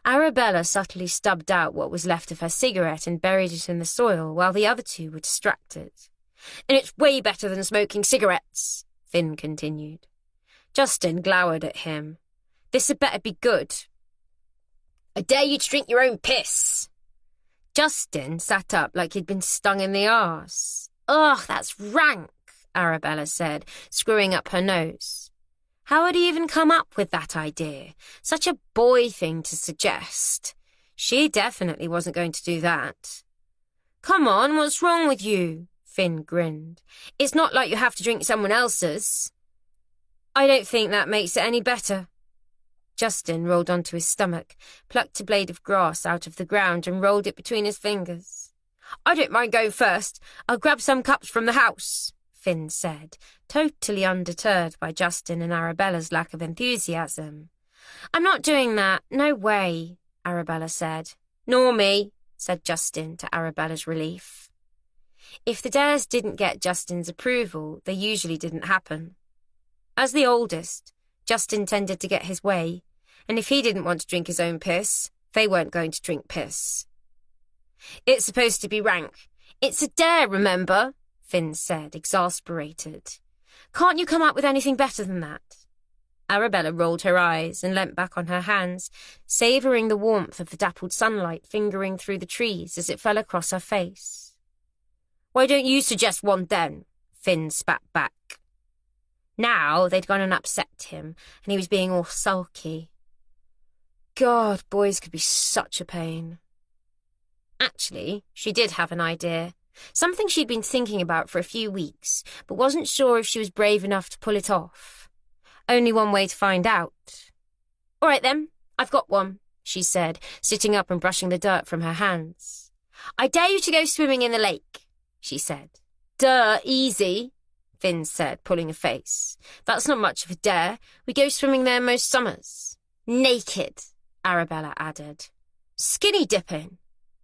Arabella subtly stubbed out what was left of her cigarette and buried it in the soil, while the other two were distracted. "And it's way better than smoking cigarettes," Finn continued. Justin glowered at him. "This had better be good." "I dare you to drink your own piss." Justin sat up like he'd been stung in the arse. "Ugh, that's rank," Arabella said, screwing up her nose. How had he even come up with that idea? Such a boy thing to suggest. She definitely wasn't going to do that. "Come on, what's wrong with you?" Finn grinned. "It's not like you have to drink someone else's." I don't think that makes it any better. Justin rolled onto his stomach, plucked a blade of grass out of the ground and rolled it between his fingers. I don't mind going first. I'll grab some cups from the house, Finn said, totally undeterred by Justin and Arabella's lack of enthusiasm. I'm not doing that. No way, Arabella said. Nor me, said Justin to Arabella's relief. If the dares didn't get Justin's approval, they usually didn't happen. As the oldest, Justin tended to get his way, and if he didn't want to drink his own piss, they weren't going to drink piss. It's supposed to be rank. It's a dare, remember? Finn said, exasperated. Can't you come up with anything better than that? Arabella rolled her eyes and leant back on her hands, savouring the warmth of the dappled sunlight fingering through the trees as it fell across her face. Why don't you suggest one then? Finn spat back. Now they'd gone and upset him, and he was being all sulky. God, boys could be such a pain. Actually, she did have an idea. Something she'd been thinking about for a few weeks, but wasn't sure if she was brave enough to pull it off. Only one way to find out. All right then, I've got one, she said, sitting up and brushing the dirt from her hands. I dare you to go swimming in the lake, she said. Duh, easy, Finn said, pulling a face. That's not much of a dare. We go swimming there most summers. Naked, Arabella added. Skinny dipping,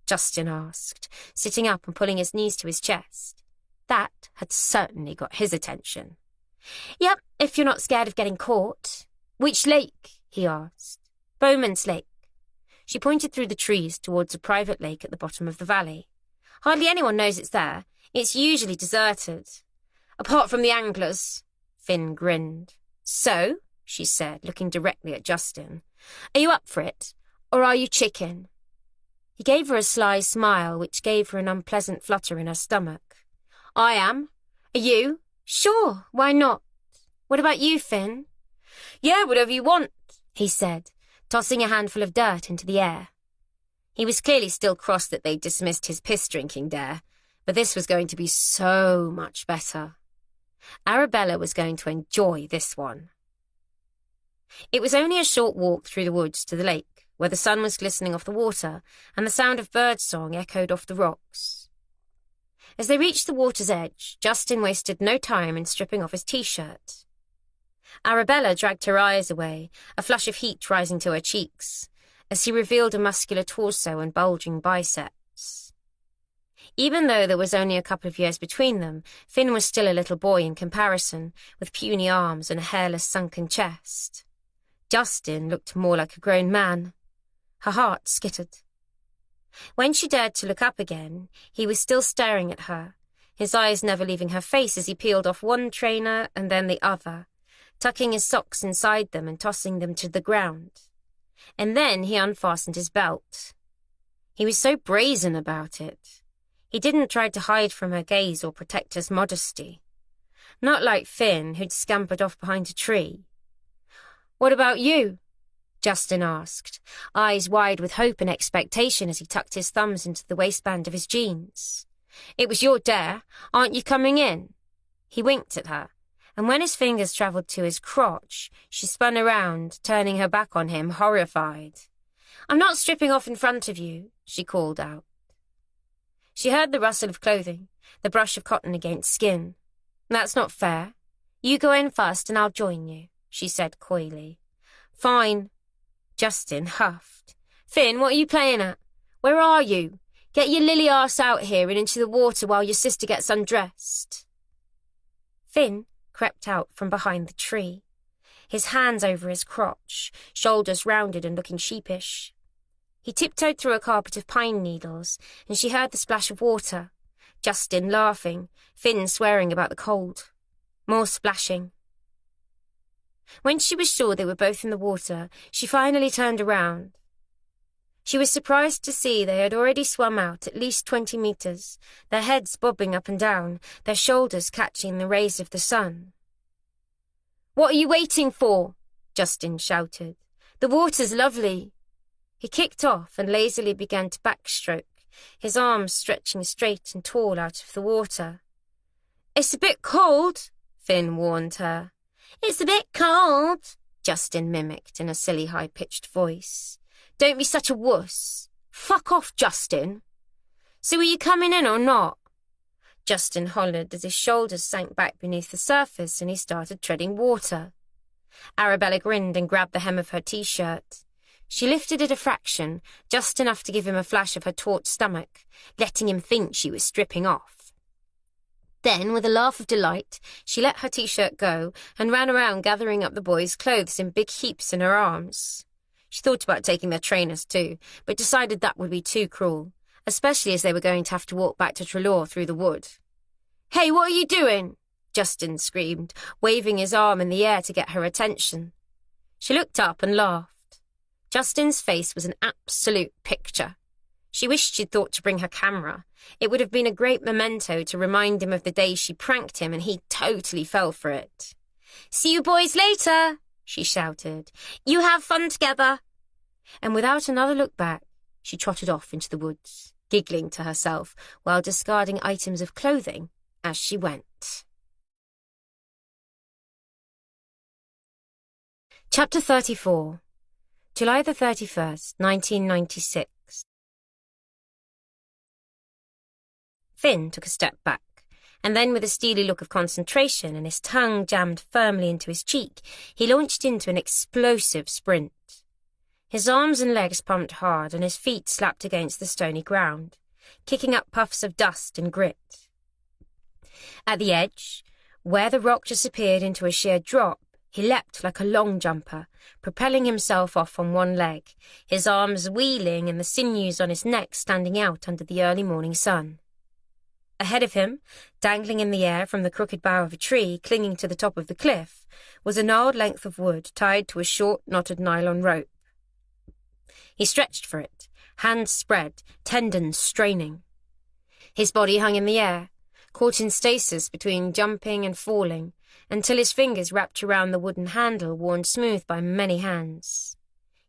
Justin asked, sitting up and pulling his knees to his chest. That had certainly got his attention. Yep, if you're not scared of getting caught. Which lake? He asked. Bowman's Lake. She pointed through the trees towards a private lake at the bottom of the valley. Hardly anyone knows it's there. It's usually deserted. Apart from the anglers. Finn grinned. So, she said, looking directly at Justin, are you up for it, or are you chicken? He gave her a sly smile, which gave her an unpleasant flutter in her stomach. I am. Are you? Sure, why not? What about you, Finn? Yeah, whatever you want, he said, tossing a handful of dirt into the air. He was clearly still cross that they'd dismissed his piss-drinking dare, but this was going to be so much better. Arabella was going to enjoy this one. It was only a short walk through the woods to the lake, where the sun was glistening off the water and the sound of birdsong echoed off the rocks. As they reached the water's edge, Justin wasted no time in stripping off his T-shirt. Arabella dragged her eyes away, a flush of heat rising to her cheeks, as he revealed a muscular torso and bulging biceps. Even though there was only a couple of years between them, Finn was still a little boy in comparison, with puny arms and a hairless sunken chest. Justin looked more like a grown man. Her heart skittered. When she dared to look up again, he was still staring at her, his eyes never leaving her face as he peeled off one trainer and then the other, tucking his socks inside them and tossing them to the ground. And then he unfastened his belt. He was so brazen about it. He didn't try to hide from her gaze or protect his modesty. Not like Finn, who'd scampered off behind a tree. What about you? Justin asked, eyes wide with hope and expectation as he tucked his thumbs into the waistband of his jeans. It was your dare. Aren't you coming in? He winked at her, and when his fingers travelled to his crotch, she spun around, turning her back on him, horrified. I'm not stripping off in front of you, she called out. She heard the rustle of clothing, the brush of cotton against skin. That's not fair. You go in first and I'll join you, she said coyly. Fine. Justin huffed. Finn, what are you playing at? Where are you? Get your lily arse out here and into the water while your sister gets undressed. Finn crept out from behind the tree, his hands over his crotch, shoulders rounded and looking sheepish. He tiptoed through a carpet of pine needles, and she heard the splash of water, Justin laughing, Finn swearing about the cold. More splashing. When she was sure they were both in the water, she finally turned around. She was surprised to see they had already swum out at least 20 meters, their heads bobbing up and down, their shoulders catching the rays of the sun. What are you waiting for? Justin shouted. The water's lovely. He kicked off and lazily began to backstroke, his arms stretching straight and tall out of the water. It's a bit cold, Finn warned her. It's a bit cold, Justin mimicked in a silly high-pitched voice. Don't be such a wuss. Fuck off, Justin. So are you coming in or not? Justin hollered as his shoulders sank back beneath the surface and he started treading water. Arabella grinned and grabbed the hem of her T-shirt. She lifted it a fraction, just enough to give him a flash of her taut stomach, letting him think she was stripping off. Then, with a laugh of delight, she let her T-shirt go and ran around gathering up the boys' clothes in big heaps in her arms. She thought about taking their trainers too, but decided that would be too cruel, especially as they were going to have to walk back to Trelaw through the wood. "Hey, what are you doing?" Justin screamed, waving his arm in the air to get her attention. She looked up and laughed. Justin's face was an absolute picture. She wished she'd thought to bring her camera. It would have been a great memento to remind him of the day she pranked him and he totally fell for it. "See you boys later," she shouted. "You have fun together." And without another look back, she trotted off into the woods, giggling to herself while discarding items of clothing as she went. Chapter 34. July the 31st, 1996. Finn took a step back, and then with a steely look of concentration and his tongue jammed firmly into his cheek, he launched into an explosive sprint. His arms and legs pumped hard and his feet slapped against the stony ground, kicking up puffs of dust and grit. At the edge, where the rock disappeared into a sheer drop, he leapt like a long jumper, propelling himself off on one leg, his arms wheeling and the sinews on his neck standing out under the early morning sun. Ahead of him, dangling in the air from the crooked bough of a tree clinging to the top of the cliff, was a gnarled length of wood tied to a short, knotted nylon rope. He stretched for it, hands spread, tendons straining. His body hung in the air, caught in stasis between jumping and falling, until his fingers wrapped around the wooden handle worn smooth by many hands.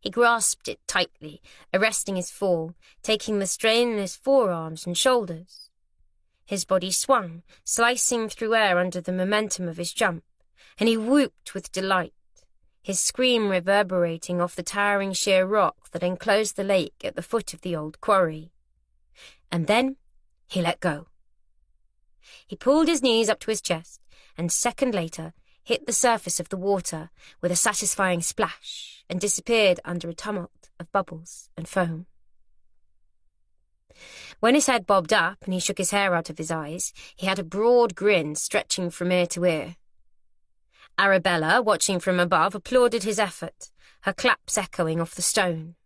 He grasped it tightly, arresting his fall, taking the strain in his forearms and shoulders. His body swung, slicing through air under the momentum of his jump, and he whooped with delight, his scream reverberating off the towering sheer rock that enclosed the lake at the foot of the old quarry. And then he let go. He pulled his knees up to his chest, and a second later hit the surface of the water with a satisfying splash and disappeared under a tumult of bubbles and foam. When his head bobbed up and he shook his hair out of his eyes, he had a broad grin stretching from ear to ear. Arabella, watching from above, applauded his effort, her claps echoing off the stone.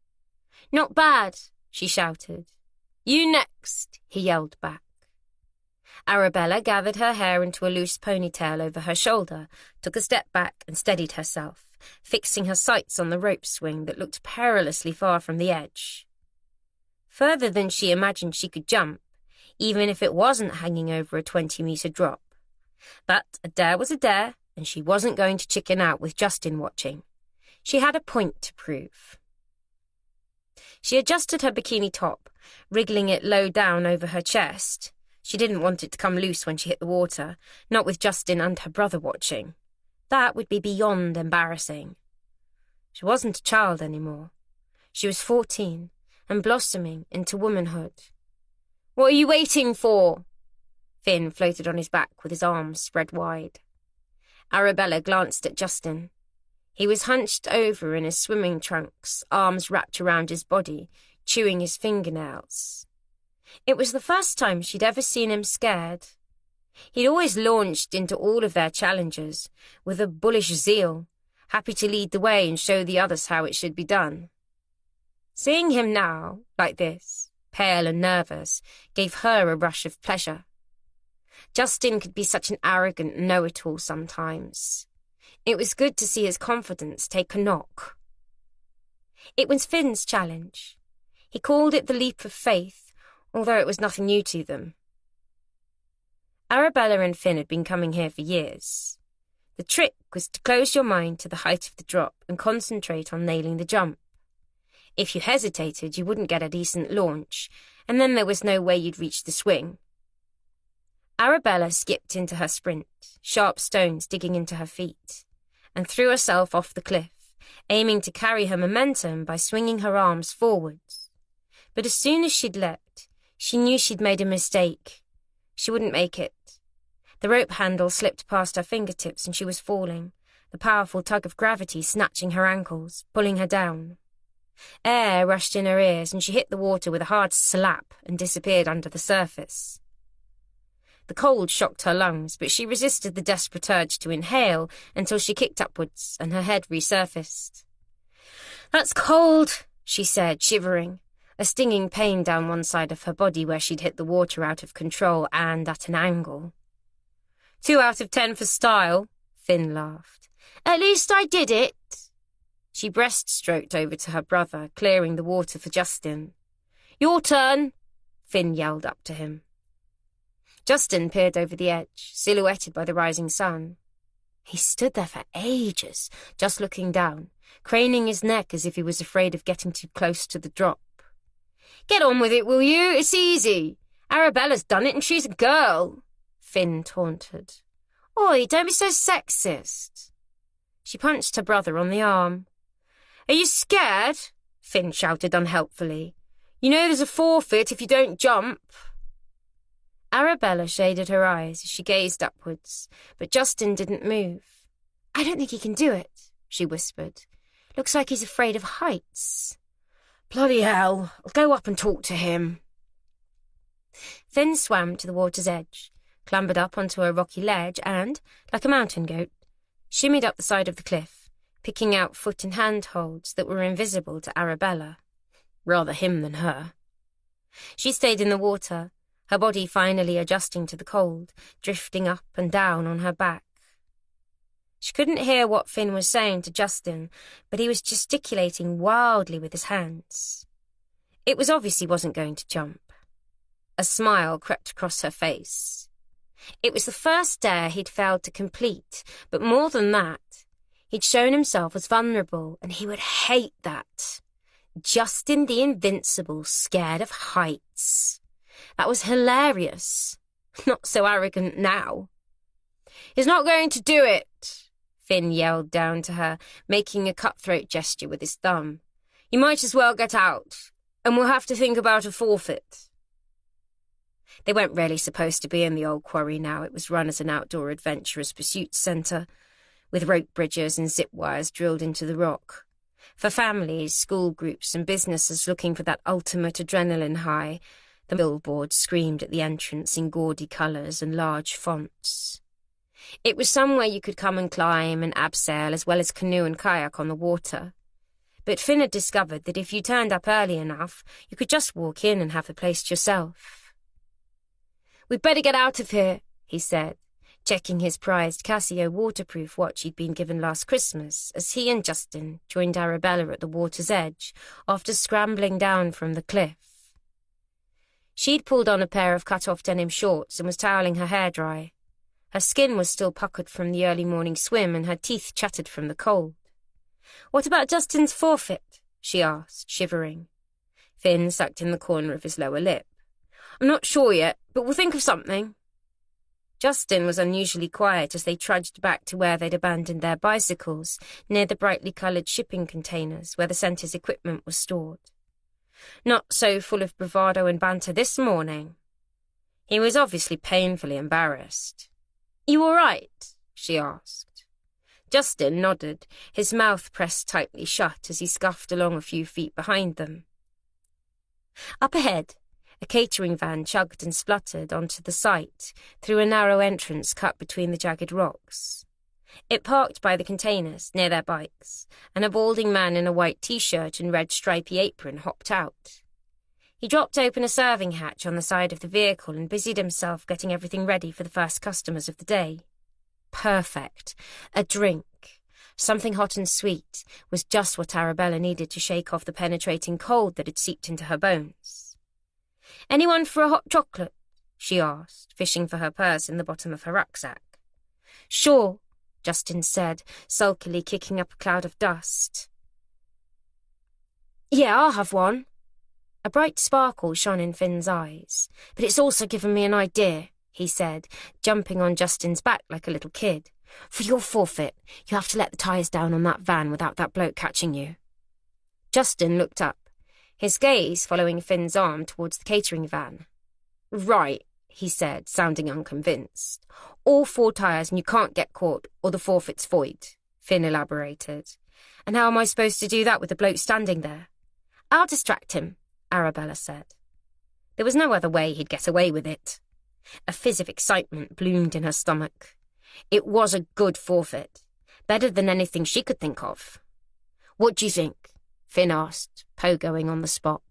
"Not bad," she shouted. "You next," he yelled back. Arabella gathered her hair into a loose ponytail over her shoulder, took a step back and steadied herself, fixing her sights on the rope swing that looked perilously far from the edge. Further than she imagined she could jump, even if it wasn't hanging over a 20-metre drop. But a dare was a dare, and she wasn't going to chicken out with Justin watching. She had a point to prove. She adjusted her bikini top, wriggling it low down over her chest. She didn't want it to come loose when she hit the water, not with Justin and her brother watching. That would be beyond embarrassing. She wasn't a child anymore. She was 14 and blossoming into womanhood. "What are you waiting for?" Finn floated on his back with his arms spread wide. Arabella glanced at Justin. He was hunched over in his swimming trunks, arms wrapped around his body, chewing his fingernails. It was the first time she'd ever seen him scared. He'd always launched into all of their challenges with a bullish zeal, happy to lead the way and show the others how it should be done. Seeing him now, like this, pale and nervous, gave her a rush of pleasure. Justin could be such an arrogant know-it-all sometimes. It was good to see his confidence take a knock. It was Finn's challenge. He called it the leap of faith, although it was nothing new to them. Arabella and Finn had been coming here for years. The trick was to close your mind to the height of the drop and concentrate on nailing the jump. If you hesitated, you wouldn't get a decent launch, and then there was no way you'd reach the swing. Arabella skipped into her sprint, sharp stones digging into her feet. and threw herself off the cliff, aiming to carry her momentum by swinging her arms forwards. But as soon as she'd leapt, she knew she'd made a mistake. She wouldn't make it. The rope handle slipped past her fingertips and she was falling, the powerful tug of gravity snatching her ankles, pulling her down. Air rushed in her ears and she hit the water with a hard slap and disappeared under the surface. The cold shocked her lungs, but she resisted the desperate urge to inhale until she kicked upwards and her head resurfaced. "That's cold," she said, shivering, a stinging pain down one side of her body where she'd hit the water out of control and at an angle. 2 out of 10 for style, Finn laughed. "At least I did it." She breaststroked over to her brother, clearing the water for Justin. "Your turn," Finn yelled up to him. Justin peered over the edge, silhouetted by the rising sun. He stood there for ages, just looking down, craning his neck as if he was afraid of getting too close to the drop. "Get on with it, will you? It's easy. Arabella's done it and she's a girl," Finn taunted. "Oi, don't be so sexist." She punched her brother on the arm. "Are you scared?" Finn shouted unhelpfully. "You know there's a forfeit if you don't jump." Arabella shaded her eyes as she gazed upwards, but Justin didn't move. "I don't think he can do it," she whispered. "Looks like he's afraid of heights." "Bloody hell, I'll go up and talk to him." Finn swam to the water's edge, clambered up onto a rocky ledge and, like a mountain goat, shimmied up the side of the cliff, picking out foot and hand holds that were invisible to Arabella. Rather him than her. She stayed in the water, her body finally adjusting to the cold, drifting up and down on her back. She couldn't hear what Finn was saying to Justin, but he was gesticulating wildly with his hands. It was obvious he wasn't going to jump. A smile crept across her face. It was the first dare he'd failed to complete, but more than that, he'd shown himself as vulnerable, and he would hate that. Justin the Invincible, scared of heights. That was hilarious. Not so arrogant now. "He's not going to do it," Finn yelled down to her, making a cutthroat gesture with his thumb. "You might as well get out, and we'll have to think about a forfeit." They weren't really supposed to be in the old quarry now. It was run as an outdoor adventurous pursuits centre, with rope bridges and zip wires drilled into the rock. For families, school groups and businesses looking for that ultimate adrenaline high, the billboard screamed at the entrance in gaudy colours and large fonts. It was somewhere you could come and climb and abseil as well as canoe and kayak on the water. But Finn had discovered that if you turned up early enough, you could just walk in and have the place to yourself. "We'd better get out of here," he said, checking his prized Casio waterproof watch he'd been given last Christmas as he and Justin joined Arabella at the water's edge after scrambling down from the cliff. She'd pulled on a pair of cut-off denim shorts and was toweling her hair dry. Her skin was still puckered from the early morning swim and her teeth chattered from the cold. "What about Justin's forfeit?" she asked, shivering. Finn sucked in the corner of his lower lip. "I'm not sure yet, but we'll think of something." Justin was unusually quiet as they trudged back to where they'd abandoned their bicycles, near the brightly coloured shipping containers where the centre's equipment was stored. Not so full of bravado and banter this morning. He was obviously painfully embarrassed. "You all right?" she asked. Justin nodded, his mouth pressed tightly shut as he scuffed along a few feet behind them. Up ahead, a catering van chugged and spluttered onto the site through a narrow entrance cut between the jagged rocks. It parked by the containers, near their bikes, and a balding man in a white T-shirt and red stripy apron hopped out. He dropped open a serving hatch on the side of the vehicle and busied himself getting everything ready for the first customers of the day. Perfect. A drink. Something hot and sweet was just what Arabella needed to shake off the penetrating cold that had seeped into her bones. "Anyone for a hot chocolate?" she asked, fishing for her purse in the bottom of her rucksack. "Sure," Justin said, sulkily kicking up a cloud of dust. "Yeah, I'll have one." A bright sparkle shone in Finn's eyes. "But it's also given me an idea," he said, jumping on Justin's back like a little kid. For your forfeit, you have to let the tyres down on that van without that bloke catching you. Justin looked up, his gaze following Finn's arm towards the catering van. Right, he said, sounding unconvinced. All 4 tyres and you can't get caught, or the forfeit's void, Finn elaborated. And how am I supposed to do that with the bloke standing there? I'll distract him, Arabella said. There was no other way he'd get away with it. A fizz of excitement bloomed in her stomach. It was a good forfeit, better than anything she could think of. What do you think? Finn asked, pogoing on the spot.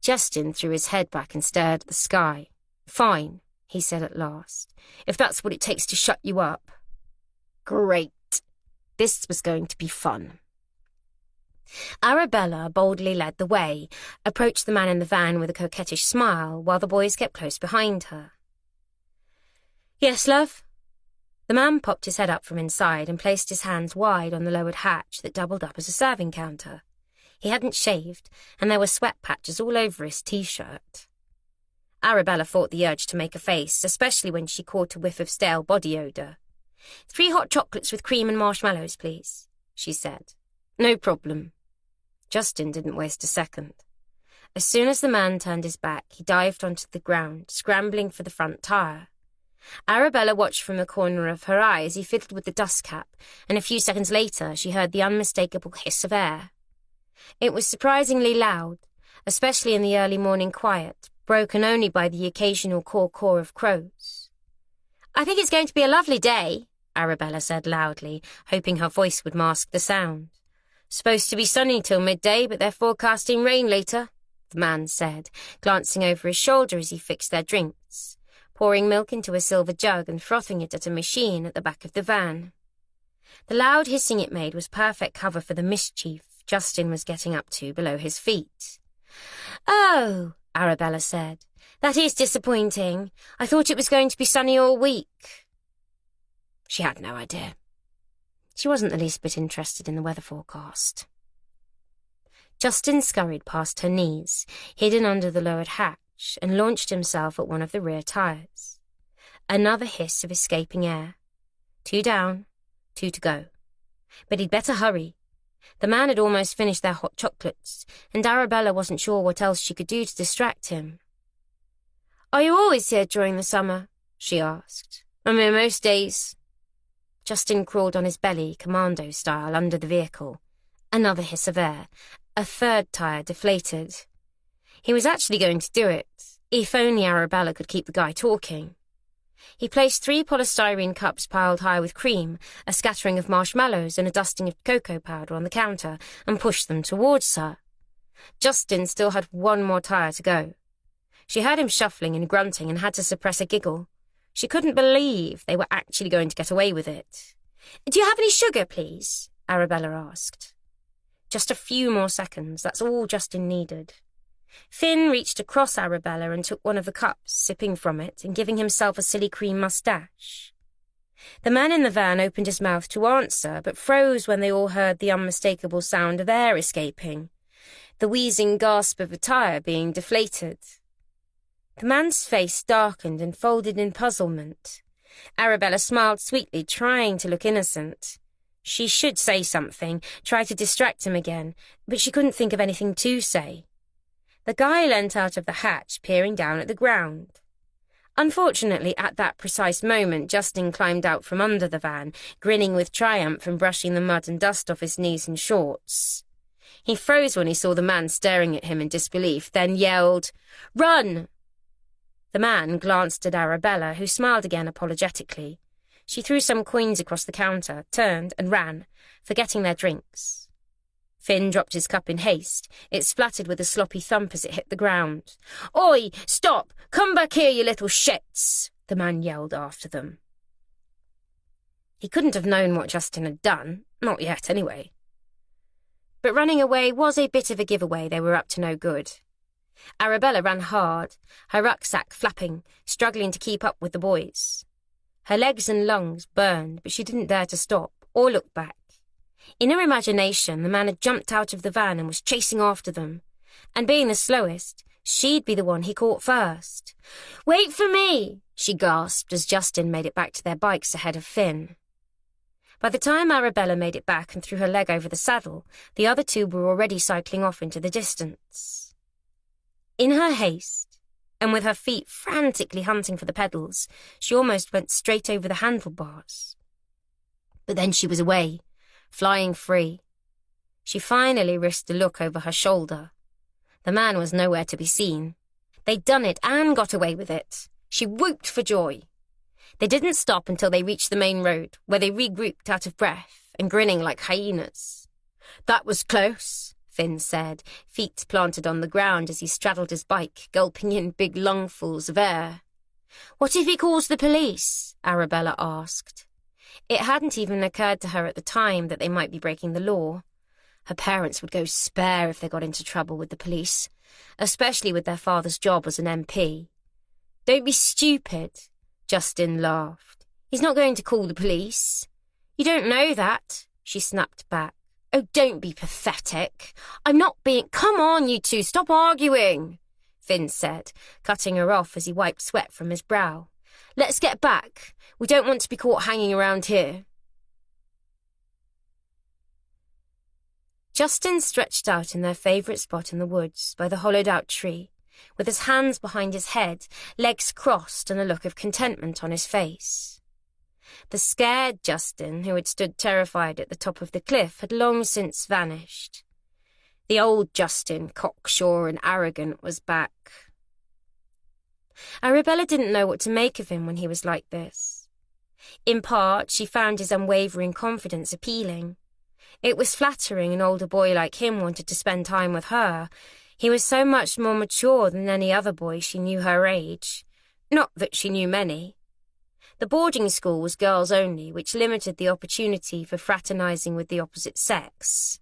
Justin threw his head back and stared at the sky. Fine, he said at last, if that's what it takes to shut you up. Great. This was going to be fun. Arabella boldly led the way, approached the man in the van with a coquettish smile, while the boys kept close behind her. Yes, love? The man popped his head up from inside and placed his hands wide on the lowered hatch that doubled up as a serving counter. He hadn't shaved, and there were sweat patches all over his T-shirt. Arabella fought the urge to make a face, especially when she caught a whiff of stale body odour. 3 hot chocolates with cream and marshmallows, please, she said. No problem. Justin didn't waste a second. As soon as the man turned his back, he dived onto the ground, scrambling for the front tyre. Arabella watched from the corner of her eye as he fiddled with the dust cap, and a few seconds later she heard the unmistakable hiss of air. It was surprisingly loud, especially in the early morning quiet, broken only by the occasional caw-caw of crows. I think it's going to be a lovely day, Arabella said loudly, hoping her voice would mask the sound. Supposed to be sunny till midday, but they're forecasting rain later, the man said, glancing over his shoulder as he fixed their drinks, pouring milk into a silver jug and frothing it at a machine at the back of the van. The loud hissing it made was perfect cover for the mischief Justin was getting up to below his feet. Oh, Arabella said, that is disappointing. I thought it was going to be sunny all week. She had no idea. She wasn't the least bit interested in the weather forecast. Justin scurried past her knees, hidden under the lowered hatch, and launched himself at one of the rear tyres. Another hiss of escaping air. 2 down, 2 to go. But he'd better hurry. The man had almost finished their hot chocolates, and Arabella wasn't sure what else she could do to distract him. Are you always here during the summer? She asked. I'm here most days. Justin crawled on his belly, commando style, under the vehicle. Another hiss of air. A 3rd tyre deflated. He was actually going to do it, if only Arabella could keep the guy talking. He placed 3 polystyrene cups piled high with cream, a scattering of marshmallows and a dusting of cocoa powder on the counter, and pushed them towards her. Justin still had 1 more tyre to go. She heard him shuffling and grunting and had to suppress a giggle. She couldn't believe they were actually going to get away with it. Do you have any sugar, please? Arabella asked. Just a few more seconds, that's all Justin needed. Finn reached across Arabella and took one of the cups, sipping from it and giving himself a silly cream moustache. The man in the van opened his mouth to answer, but froze when they all heard the unmistakable sound of air escaping, the wheezing gasp of a tyre being deflated. The man's face darkened and folded in puzzlement. Arabella smiled sweetly, trying to look innocent. She should say something, try to distract him again, but she couldn't think of anything to say. The guy leant out of the hatch, peering down at the ground. Unfortunately, at that precise moment, Justin climbed out from under the van, grinning with triumph and brushing the mud and dust off his knees and shorts. He froze when he saw the man staring at him in disbelief, then yelled, "Run!" The man glanced at Arabella, who smiled again apologetically. She threw some coins across the counter, turned, and ran, forgetting their drinks. Finn dropped his cup in haste. It splattered with a sloppy thump as it hit the ground. "Oi! Stop! Come back here, you little shits!" the man yelled after them. He couldn't have known what Justin had done, not yet anyway. But running away was a bit of a giveaway they were up to no good. Arabella ran hard, her rucksack flapping, struggling to keep up with the boys. Her legs and lungs burned, but she didn't dare to stop or look back. In her imagination, the man had jumped out of the van and was chasing after them. And being the slowest, she'd be the one he caught first. "Wait for me!" she gasped as Justin made it back to their bikes ahead of Finn. By the time Arabella made it back and threw her leg over the saddle, the other two were already cycling off into the distance. In her haste, and with her feet frantically hunting for the pedals, she almost went straight over the handlebars. But then she was away, flying free. She finally risked a look over her shoulder. The man was nowhere to be seen. They'd done it and got away with it. She whooped for joy. They didn't stop until they reached the main road, where they regrouped out of breath and grinning like hyenas. "That was close," Finn said, feet planted on the ground as he straddled his bike, gulping in big lungfuls of air. "What if he calls the police?" Arabella asked. It hadn't even occurred to her at the time that they might be breaking the law. Her parents would go spare if they got into trouble with the police, especially with their father's job as an MP. "Don't be stupid," Justin laughed. "He's not going to call the police." "You don't know that," she snapped back. "Oh, don't be pathetic. I'm not being— Come on, you two, stop arguing," Finn said, cutting her off as he wiped sweat from his brow. "Let's get back. We don't want to be caught hanging around here." Justin stretched out in their favourite spot in the woods by the hollowed-out tree, with his hands behind his head, legs crossed and a look of contentment on his face. The scared Justin, who had stood terrified at the top of the cliff, had long since vanished. The old Justin, cocksure and arrogant, was back. Arabella didn't know what to make of him when he was like this. In part, she found his unwavering confidence appealing. It was flattering an older boy like him wanted to spend time with her. He was so much more mature than any other boy she knew her age. Not that she knew many. The boarding school was girls only, which limited the opportunity for fraternizing with the opposite sex.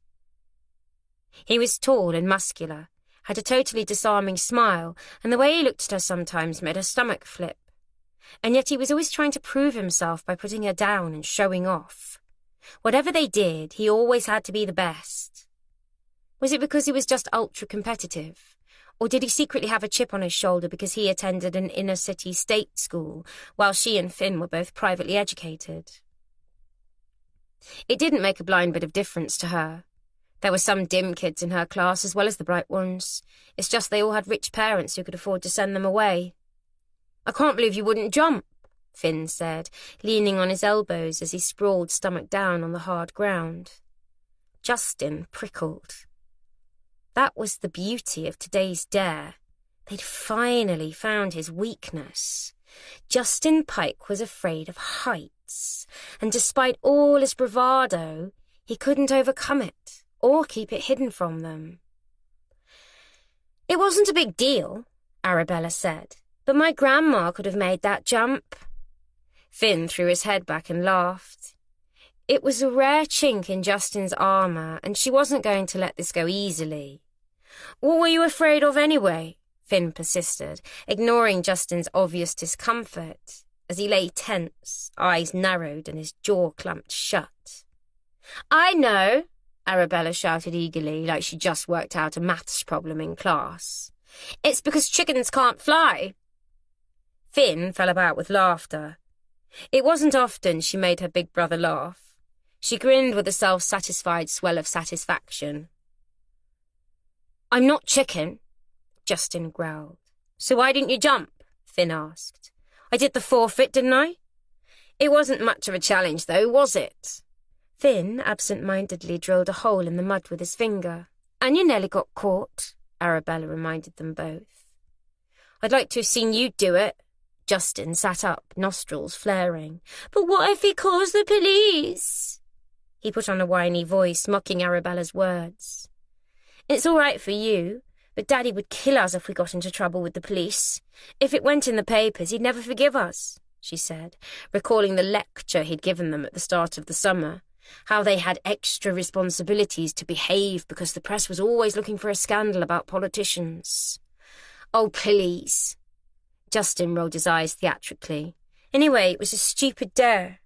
He was tall and muscular, had a totally disarming smile, and the way he looked at her sometimes made her stomach flip. And yet he was always trying to prove himself by putting her down and showing off. Whatever they did, he always had to be the best. Was it because he was just ultra-competitive? Or did he secretly have a chip on his shoulder because he attended an inner-city state school, while she and Finn were both privately educated? It didn't make a blind bit of difference to her. There were some dim kids in her class as well as the bright ones. It's just they all had rich parents who could afford to send them away. "I can't believe you wouldn't jump," Finn said, leaning on his elbows as he sprawled stomach down on the hard ground. Justin prickled. That was the beauty of today's dare. They'd finally found his weakness. Justin Pike was afraid of heights, and despite all his bravado, he couldn't overcome it or keep it hidden from them. "It wasn't a big deal," Arabella said, "but my grandma could have made that jump." Finn threw his head back and laughed. It was a rare chink in Justin's armour, and she wasn't going to let this go easily. "What were you afraid of anyway?" Finn persisted, ignoring Justin's obvious discomfort, as he lay tense, eyes narrowed and his jaw clamped shut. "I know," Arabella shouted eagerly, like she just worked out a maths problem in class. "It's because chickens can't fly." Finn fell about with laughter. It wasn't often she made her big brother laugh. She grinned with a self-satisfied swell of satisfaction. "I'm not chicken," Justin growled. "So why didn't you jump?" Finn asked. "I did the forfeit, didn't I?" "It wasn't much of a challenge, though, was it?" Finn absent-mindedly drilled a hole in the mud with his finger. "And you nearly got caught," Arabella reminded them both. "I'd like to have seen you do it." Justin sat up, nostrils flaring. "But what if he calls the police?" He put on a whiny voice, mocking Arabella's words. "It's all right for you, but Daddy would kill us if we got into trouble with the police. If it went in the papers, he'd never forgive us," she said, recalling the lecture he'd given them at the start of the summer, how they had extra responsibilities to behave because the press was always looking for a scandal about politicians. "Oh, please." Justin rolled his eyes theatrically. "Anyway, it was a stupid dare."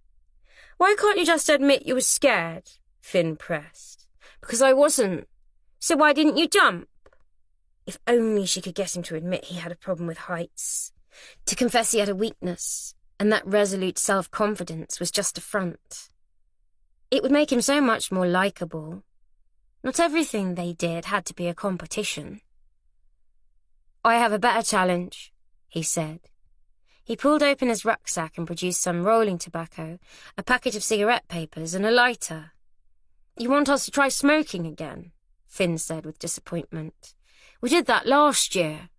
"Why can't you just admit you were scared?" Finn pressed. "Because I wasn't. So why didn't you jump?" If only she could get him to admit he had a problem with heights. To confess he had a weakness, and that resolute self-confidence was just a front. It would make him so much more likeable. Not everything they did had to be a competition. "I have a better challenge," he said. He pulled open his rucksack and produced some rolling tobacco, a packet of cigarette papers, and a lighter. "You want us to try smoking again?" Finn said with disappointment. "We did that last year."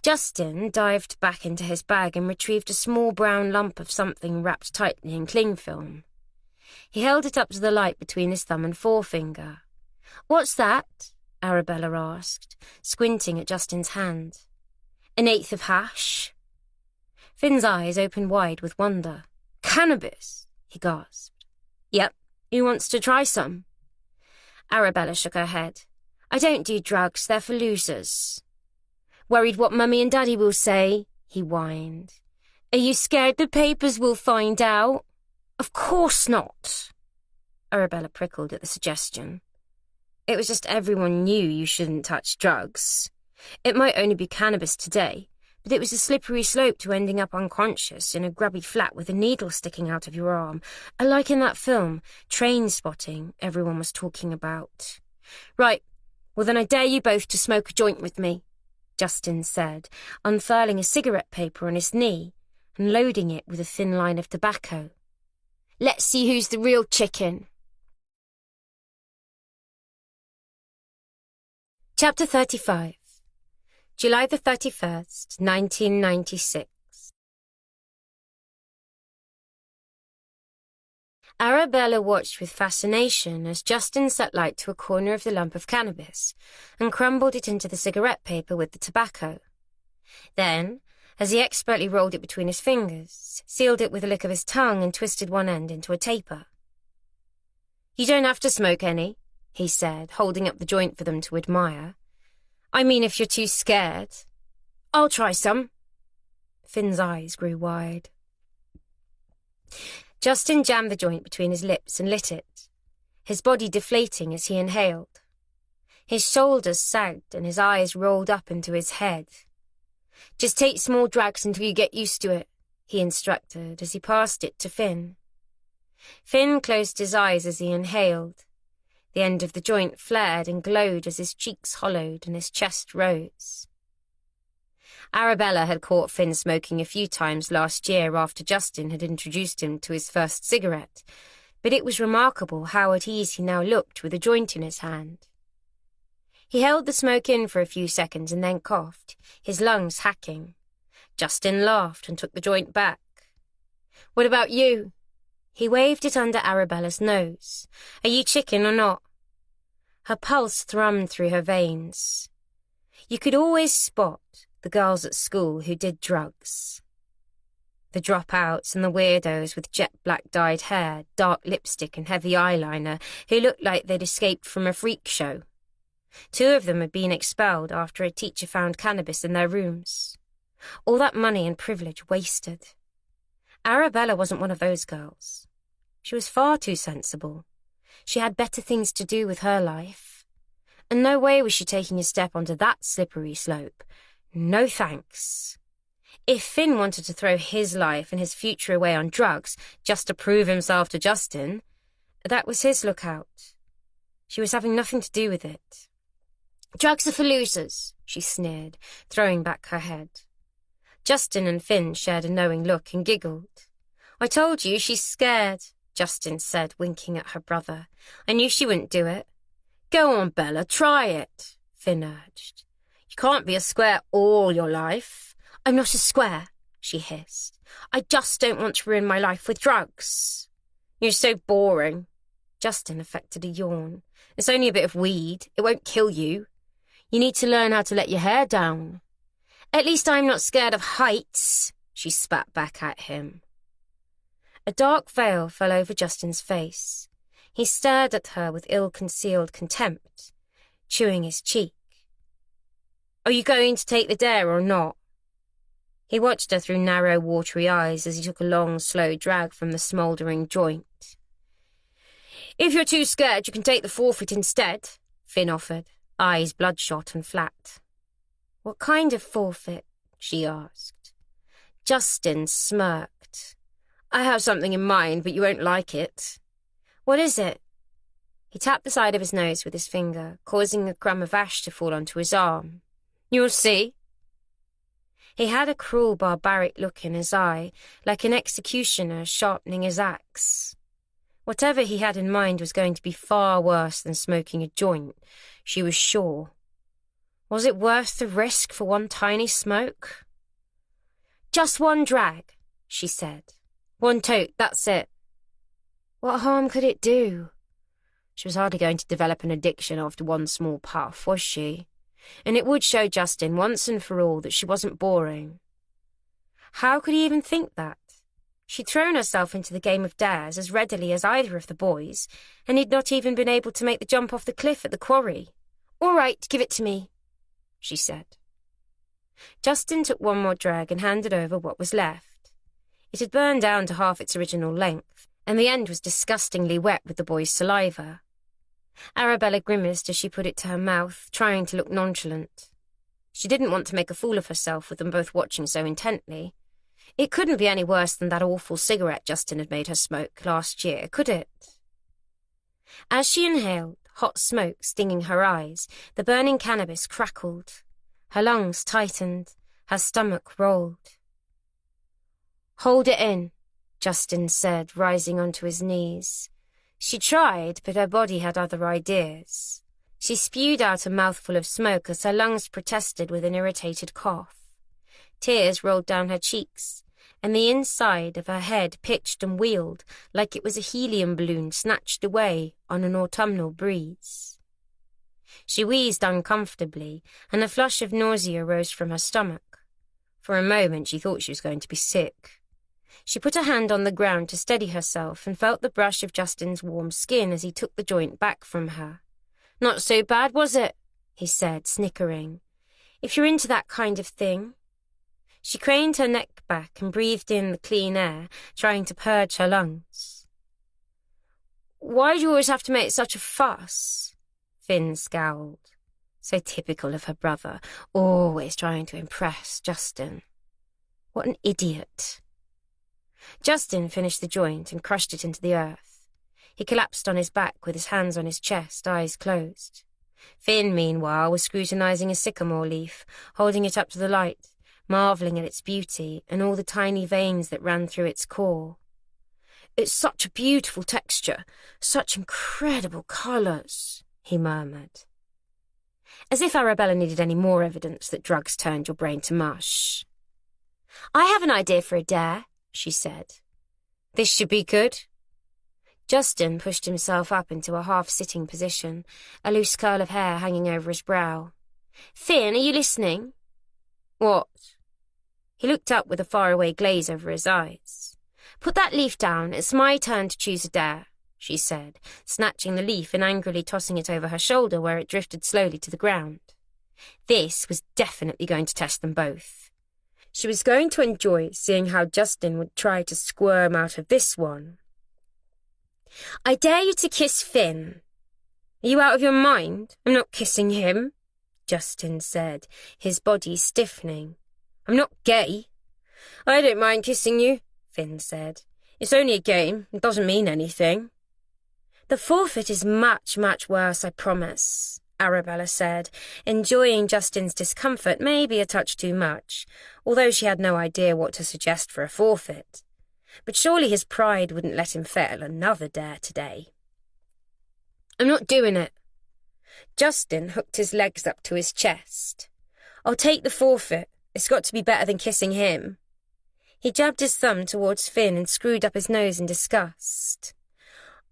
Justin dived back into his bag and retrieved a small brown lump of something wrapped tightly in cling film. He held it up to the light between his thumb and forefinger. "What's that?" Arabella asked, squinting at Justin's hand. "An eighth of hash?" Finn's eyes opened wide with wonder. "Cannabis," he gasped. "Yep. Who wants to try some?" Arabella shook her head. "I don't do drugs, they're for losers." "Worried what Mummy and Daddy will say?" he whined. "Are you scared the papers will find out?" "Of course not." Arabella prickled at the suggestion. It was just everyone knew you shouldn't touch drugs. It might only be cannabis today, but it was a slippery slope to ending up unconscious in a grubby flat with a needle sticking out of your arm, like in that film, Train Spotting, everyone was talking about. "Right, well then I dare you both to smoke a joint with me," Justin said, unfurling a cigarette paper on his knee and loading it with a thin line of tobacco. "Let's see who's the real chicken." Chapter 35. July the 31st, 1996. Arabella watched with fascination as Justin set light to a corner of the lump of cannabis and crumbled it into the cigarette paper with the tobacco. Then, as he expertly rolled it between his fingers, sealed it with a lick of his tongue and twisted one end into a taper. "You don't have to smoke any," he said, holding up the joint for them to admire. "I mean, if you're too scared." "I'll try some." Finn's eyes grew wide. Justin jammed the joint between his lips and lit it, his body deflating as he inhaled. His shoulders sagged and his eyes rolled up into his head. "Just take small drags until you get used to it," he instructed as he passed it to Finn. Finn closed his eyes as he inhaled. The end of the joint flared and glowed as his cheeks hollowed and his chest rose. Arabella had caught Finn smoking a few times last year after Justin had introduced him to his first cigarette, but it was remarkable how at ease he now looked with a joint in his hand. He held the smoke in for a few seconds and then coughed, his lungs hacking. Justin laughed and took the joint back. "What about you?" He waved it under Arabella's nose. "Are you chicken or not?" Her pulse thrummed through her veins. You could always spot the girls at school who did drugs. The dropouts and the weirdos with jet black dyed hair, dark lipstick and heavy eyeliner who looked like they'd escaped from a freak show. 2 of them had been expelled after a teacher found cannabis in their rooms. All that money and privilege wasted. Arabella wasn't one of those girls. She was far too sensible. She had better things to do with her life. And no way was she taking a step onto that slippery slope. No thanks. If Finn wanted to throw his life and his future away on drugs just to prove himself to Justin, that was his lookout. She was having nothing to do with it. "Drugs are for losers," she sneered, throwing back her head. Justin and Finn shared a knowing look and giggled. "I told you she's scared," Justin said, winking at her brother. "I knew she wouldn't do it." "Go on, Bella, try it," Finn urged. "You can't be a square all your life." "I'm not a square," she hissed. "I just don't want to ruin my life with drugs." "You're so boring." Justin affected a yawn. "It's only a bit of weed. It won't kill you. You need to learn how to let your hair down." "At least I'm not scared of heights," she spat back at him. A dark veil fell over Justin's face. He stared at her with ill-concealed contempt, chewing his cheek. "Are you going to take the dare or not?" He watched her through narrow, watery eyes as he took a long, slow drag from the smouldering joint. "If you're too scared, you can take the forfeit instead," Finn offered, eyes bloodshot and flat. "What kind of forfeit?" she asked. Justin smirked. "I have something in mind, but you won't like it." What is it? He tapped the side of his nose with his finger, causing a crumb of ash to fall onto his arm. You'll see. He had a cruel, barbaric look in his eye, like an executioner sharpening his axe. Whatever he had in mind was going to be far worse than smoking a joint, she was sure. Was it worth the risk for one tiny smoke? Just one drag, she said. One toke, that's it. What harm could it do? She was hardly going to develop an addiction after one small puff, was she? And it would show Justin once and for all that she wasn't boring. How could he even think that? She'd thrown herself into the game of dares as readily as either of the boys, and he'd not even been able to make the jump off the cliff at the quarry. All right, give it to me, she said. Justin took one more drag and handed over what was left. It had burned down to half its original length, and the end was disgustingly wet with the boy's saliva. Arabella grimaced as she put it to her mouth, trying to look nonchalant. She didn't want to make a fool of herself with them both watching so intently. It couldn't be any worse than that awful cigarette Justin had made her smoke last year, could it? As she inhaled, hot smoke stinging her eyes, the burning cannabis crackled. Her lungs tightened, her stomach rolled. Hold it in, Justin said, rising onto his knees. She tried, but her body had other ideas. She spewed out a mouthful of smoke as her lungs protested with an irritated cough. Tears rolled down her cheeks, and the inside of her head pitched and wheeled like it was a helium balloon snatched away on an autumnal breeze. She wheezed uncomfortably, and a flush of nausea rose from her stomach. For a moment she thought she was going to be sick. She put a hand on the ground to steady herself and felt the brush of Justin's warm skin as he took the joint back from her. Not so bad, was it? He said, snickering. If you're into that kind of thing. She craned her neck back and breathed in the clean air, trying to purge her lungs. Why do you always have to make such a fuss? Finn scowled. So typical of her brother, always trying to impress Justin. What an idiot. Justin finished the joint and crushed it into the earth. He collapsed on his back with his hands on his chest, eyes closed. Finn, meanwhile, was scrutinizing a sycamore leaf, holding it up to the light, marveling at its beauty and all the tiny veins that ran through its core. It's such a beautiful texture, such incredible colours, he murmured. As if Arabella needed any more evidence that drugs turned your brain to mush. I have an idea for a dare, she said. This should be good. Justin pushed himself up into a half-sitting position, a loose curl of hair hanging over his brow. Finn, are you listening? What? He looked up with a faraway glaze over his eyes. Put that leaf down. It's my turn to choose a dare, she said, snatching the leaf and angrily tossing it over her shoulder where it drifted slowly to the ground. This was definitely going to test them both. She was going to enjoy seeing how Justin would try to squirm out of this one. I dare you to kiss Finn. Are you out of your mind? I'm not kissing him, Justin said, his body stiffening. I'm not gay. I don't mind kissing you, Finn said. It's only a game. It doesn't mean anything. The forfeit is much, much worse, I promise, Arabella said, enjoying Justin's discomfort maybe a touch too much, although she had no idea what to suggest for a forfeit. But surely his pride wouldn't let him fail another dare today. I'm not doing it. Justin hooked his legs up to his chest. I'll take the forfeit. It's got to be better than kissing him. He jabbed his thumb towards Finn and screwed up his nose in disgust.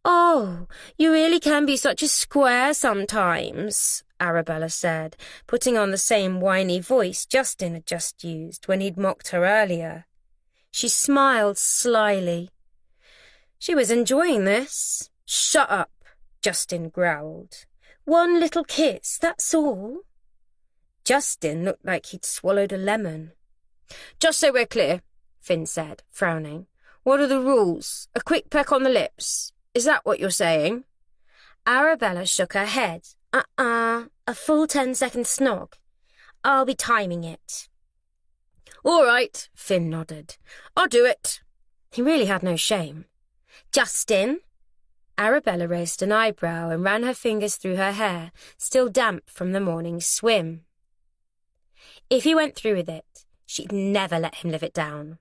Oh, you really can be such a square sometimes, Arabella said, putting on the same whiny voice Justin had just used when he'd mocked her earlier. She smiled slyly. She was enjoying this. Shut up, Justin growled. One little kiss, that's all. Justin looked like he'd swallowed a lemon. Just so we're clear, Finn said, frowning. What are the rules? A quick peck on the lips. Is that what you're saying? Arabella shook her head. A full 10-second snog. I'll be timing it. All right, Finn nodded. I'll do it. He really had no shame. Justin? Arabella raised an eyebrow and ran her fingers through her hair, still damp from the morning's swim. If he went through with it, she'd never let him live it down.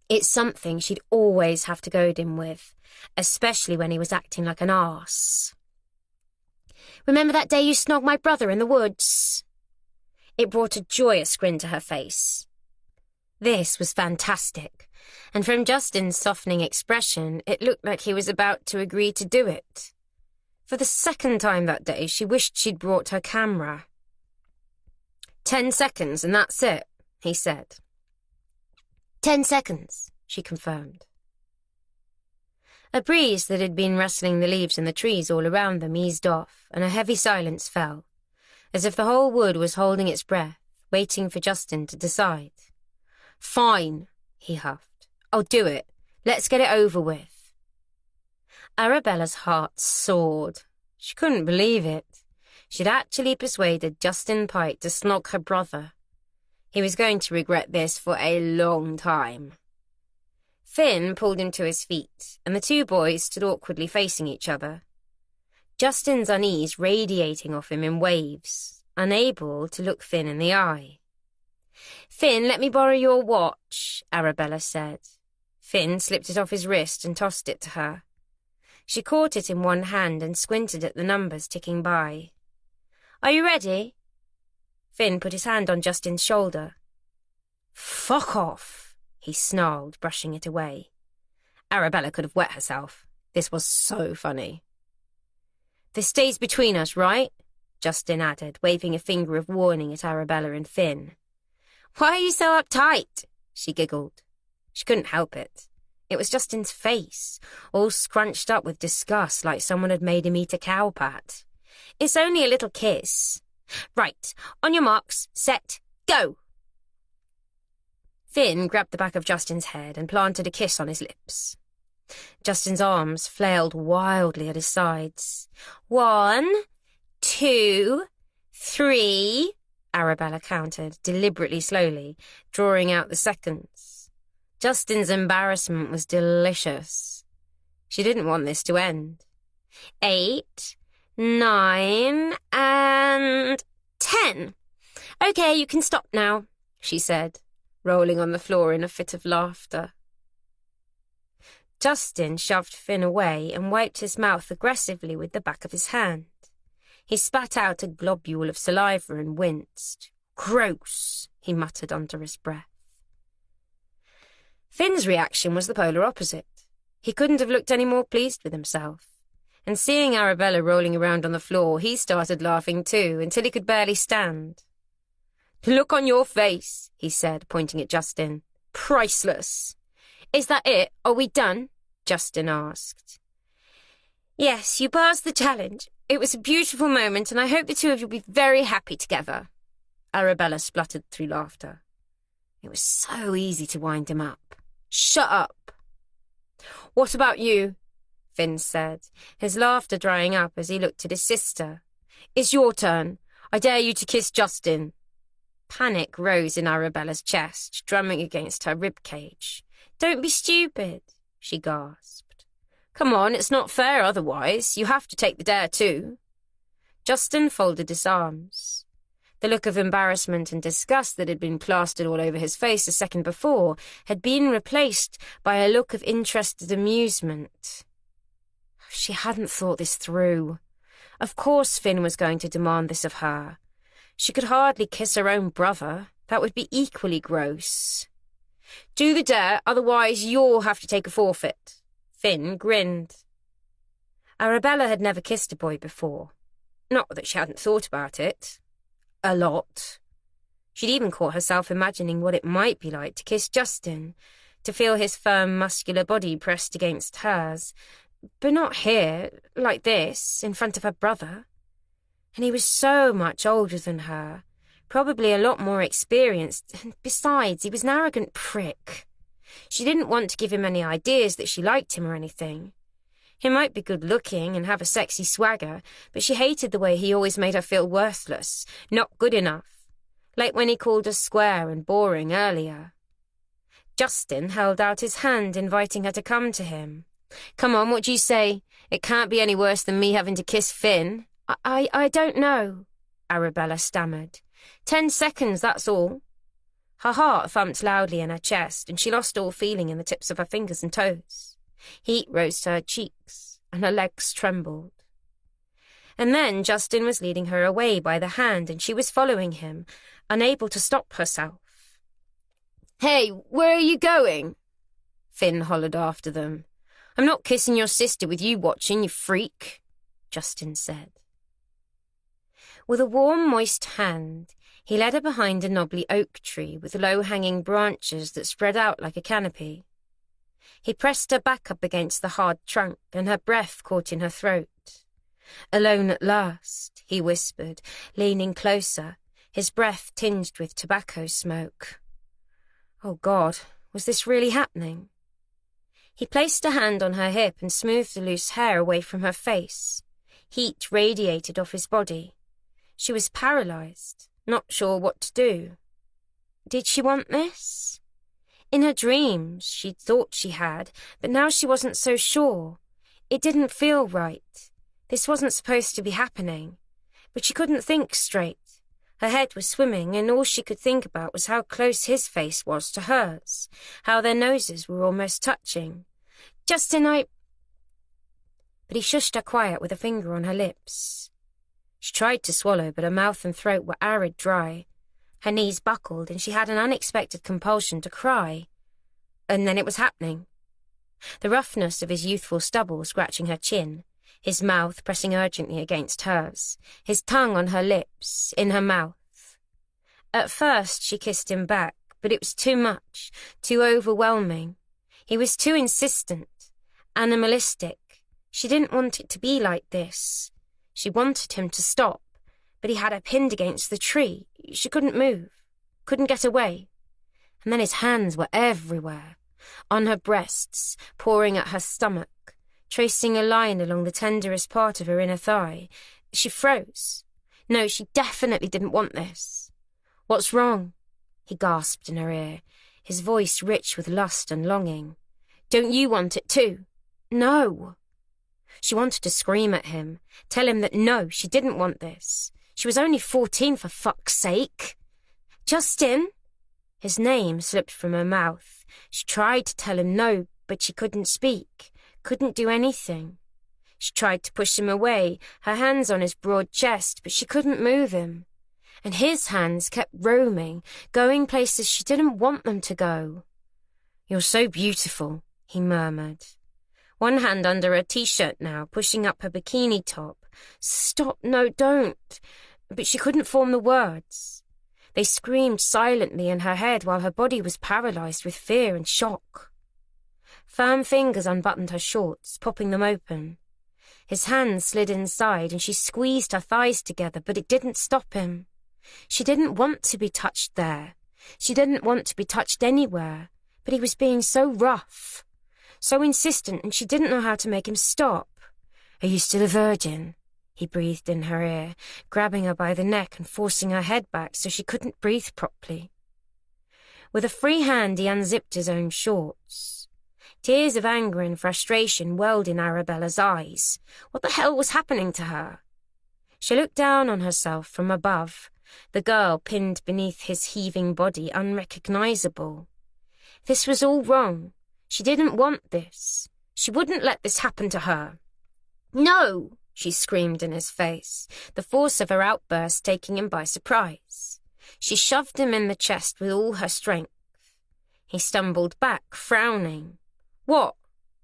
It's something she'd always have to goad him with, especially when he was acting like an arse. "Remember that day you snogged my brother in the woods?" It brought a joyous grin to her face. This was fantastic, and from Justin's softening expression, it looked like he was about to agree to do it. For the second time that day, she wished she'd brought her camera. 10 seconds and that's it, he said. 10 seconds, she confirmed. A breeze that had been rustling the leaves in the trees all around them eased off, and a heavy silence fell, as if the whole wood was holding its breath, waiting for Justin to decide. "Fine," he huffed. "I'll do it. Let's get it over with." Arabella's heart soared. She couldn't believe it. She'd actually persuaded Justin Pike to snog her brother. He was going to regret this for a long time. Finn pulled him to his feet, and the two boys stood awkwardly facing each other. Justin's unease radiating off him in waves, unable to look Finn in the eye. "Finn, let me borrow your watch," Arabella said. Finn slipped it off his wrist and tossed it to her. She caught it in one hand and squinted at the numbers ticking by. "Are you ready?" Finn put his hand on Justin's shoulder. "Fuck off," he snarled, brushing it away. Arabella could have wet herself. This was so funny. "This stays between us, right?" Justin added, waving a finger of warning at Arabella and Finn. "Why are you so uptight?" she giggled. She couldn't help it. It was Justin's face, all scrunched up with disgust like someone had made him eat a cow pat. "It's only a little kiss. Right, on your marks, set, go!" Finn grabbed the back of Justin's head and planted a kiss on his lips. Justin's arms flailed wildly at his sides. 1, 2, 3, Arabella counted, deliberately slowly, drawing out the seconds. Justin's embarrassment was delicious. She didn't want this to end. 8, 9, and 10. "Okay, you can stop now," she said, rolling on the floor in a fit of laughter. Justin shoved Finn away and wiped his mouth aggressively with the back of his hand. He spat out a globule of saliva and winced. "Gross," he muttered under his breath. Finn's reaction was the polar opposite. He couldn't have looked any more pleased with himself. And seeing Arabella rolling around on the floor, he started laughing too, until he could barely stand. "The look on your face," he said, pointing at Justin. "Priceless." "Is that it? Are we done?" Justin asked. "Yes, you passed the challenge. It was a beautiful moment, and I hope the two of you will be very happy together." Arabella spluttered through laughter. It was so easy to wind him up. "Shut up." "What about you?" Finn said, his laughter drying up as he looked at his sister. "It's your turn. I dare you to kiss Justin." Panic rose in Arabella's chest, drumming against her ribcage. "Don't be stupid," she gasped. "Come on, it's not fair otherwise. You have to take the dare too." Justin folded his arms. The look of embarrassment and disgust that had been plastered all over his face a second before had been replaced by a look of interested amusement. She hadn't thought this through. Of course Finn was going to demand this of her. She could hardly kiss her own brother. That would be equally gross. "Do the dare, otherwise you'll have to take a forfeit." Finn grinned. Arabella had never kissed a boy before. Not that she hadn't thought about it. A lot. She'd even caught herself imagining what it might be like to kiss Justin, to feel his firm, muscular body pressed against hers, but not here, like this, in front of her brother. And he was so much older than her, probably a lot more experienced, and besides, he was an arrogant prick. She didn't want to give him any ideas that she liked him or anything. He might be good-looking and have a sexy swagger, but she hated the way he always made her feel worthless, not good enough, like when he called her square and boring earlier. Justin held out his hand, inviting her to come to him. Come on, what do you say? It can't be any worse than me having to kiss Finn. I don't know, Arabella stammered. 10 seconds, that's all. Her heart thumped loudly in her chest, and she lost all feeling in the tips of her fingers and toes. Heat rose to her cheeks, and her legs trembled. And then Justin was leading her away by the hand, and she was following him, unable to stop herself. Hey, where are you going? Finn hollered after them. I'm not kissing your sister with you watching, you freak, Justin said. With a warm, moist hand, he led her behind a knobbly oak tree with low-hanging branches that spread out like a canopy. He pressed her back up against the hard trunk, and her breath caught in her throat. Alone at last, he whispered, leaning closer, his breath tinged with tobacco smoke. Oh God, was this really happening? He placed a hand on her hip and smoothed the loose hair away from her face. Heat radiated off his body. She was paralyzed, not sure what to do. Did she want this? In her dreams, she'd thought she had, but now she wasn't so sure. It didn't feel right. This wasn't supposed to be happening. But she couldn't think straight. Her head was swimming, and all she could think about was how close his face was to hers, how their noses were almost touching. Justin, But he shushed her quiet with a finger on her lips. She tried to swallow, but her mouth and throat were arid dry. Her knees buckled, and she had an unexpected compulsion to cry. And then it was happening. The roughness of his youthful stubble scratching her chin, his mouth pressing urgently against hers, his tongue on her lips, in her mouth. At first she kissed him back, but it was too much, too overwhelming. He was too insistent, animalistic. She didn't want it to be like this. She wanted him to stop, but he had her pinned against the tree. She couldn't move, couldn't get away. And then his hands were everywhere, on her breasts, pouring at her stomach, tracing a line along the tenderest part of her inner thigh. She froze. No, she definitely didn't want this. What's wrong? He gasped in her ear, his voice rich with lust and longing. Don't you want it too? No. She wanted to scream at him, tell him that no, she didn't want this. She was only 14, for fuck's sake. Justin? His name slipped from her mouth. She tried to tell him no, but she couldn't speak, couldn't do anything. She tried to push him away, her hands on his broad chest, but she couldn't move him. And his hands kept roaming, going places she didn't want them to go. You're so beautiful, he murmured. One hand under her t-shirt now, pushing up her bikini top. Stop, no, don't. But she couldn't form the words. They screamed silently in her head while her body was paralyzed with fear and shock. Firm fingers unbuttoned her shorts, popping them open. His hands slid inside and she squeezed her thighs together, but it didn't stop him. She didn't want to be touched there. She didn't want to be touched anywhere, but he was being so rough, so insistent, and she didn't know how to make him stop. Are you still a virgin? He breathed in her ear, grabbing her by the neck and forcing her head back so she couldn't breathe properly. With a free hand he unzipped his own shorts. Tears of anger and frustration welled in Arabella's eyes. What the hell was happening to her? She looked down on herself from above, the girl pinned beneath his heaving body, unrecognizable. This was all wrong. She didn't want this. She wouldn't let this happen to her. No! She screamed in his face, the force of her outburst taking him by surprise. She shoved him in the chest with all her strength. He stumbled back, frowning. What?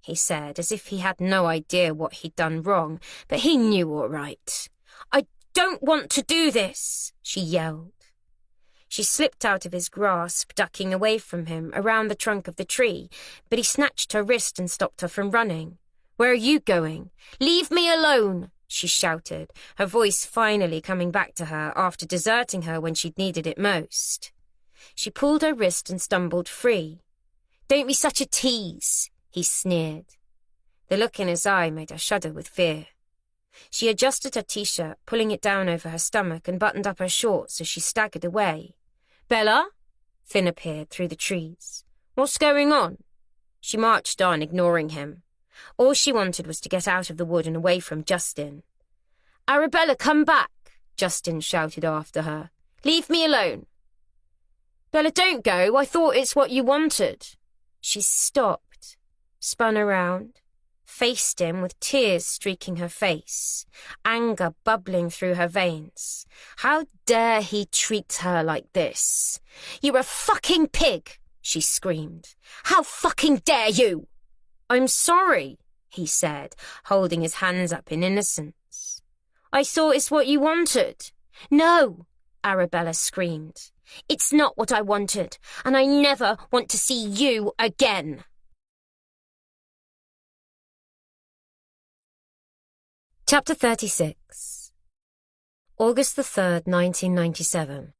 He said, as if he had no idea what he'd done wrong, but he knew all right. I don't want to do this, she yelled. She slipped out of his grasp, ducking away from him, around the trunk of the tree, but he snatched her wrist and stopped her from running. Where are you going? Leave me alone, she shouted, her voice finally coming back to her after deserting her when she'd needed it most. She pulled her wrist and stumbled free. Don't be such a tease, he sneered. The look in his eye made her shudder with fear. She adjusted her t-shirt, pulling it down over her stomach, and buttoned up her shorts as she staggered away. Bella? Finn appeared through the trees. What's going on? She marched on, ignoring him. All she wanted was to get out of the wood and away from Justin. "Arabella, come back!" Justin shouted after her. "Leave me alone." "Bella, don't go. I thought it's what you wanted." She stopped, spun around, faced him with tears streaking her face, anger bubbling through her veins. How dare he treat her like this? "You're a fucking pig!" she screamed. "How fucking dare you?" "I'm sorry," he said, holding his hands up in innocence. "I thought it's what you wanted." "No," Arabella screamed. "It's not what I wanted, and I never want to see you again." Chapter 36. August the 3rd, 1997.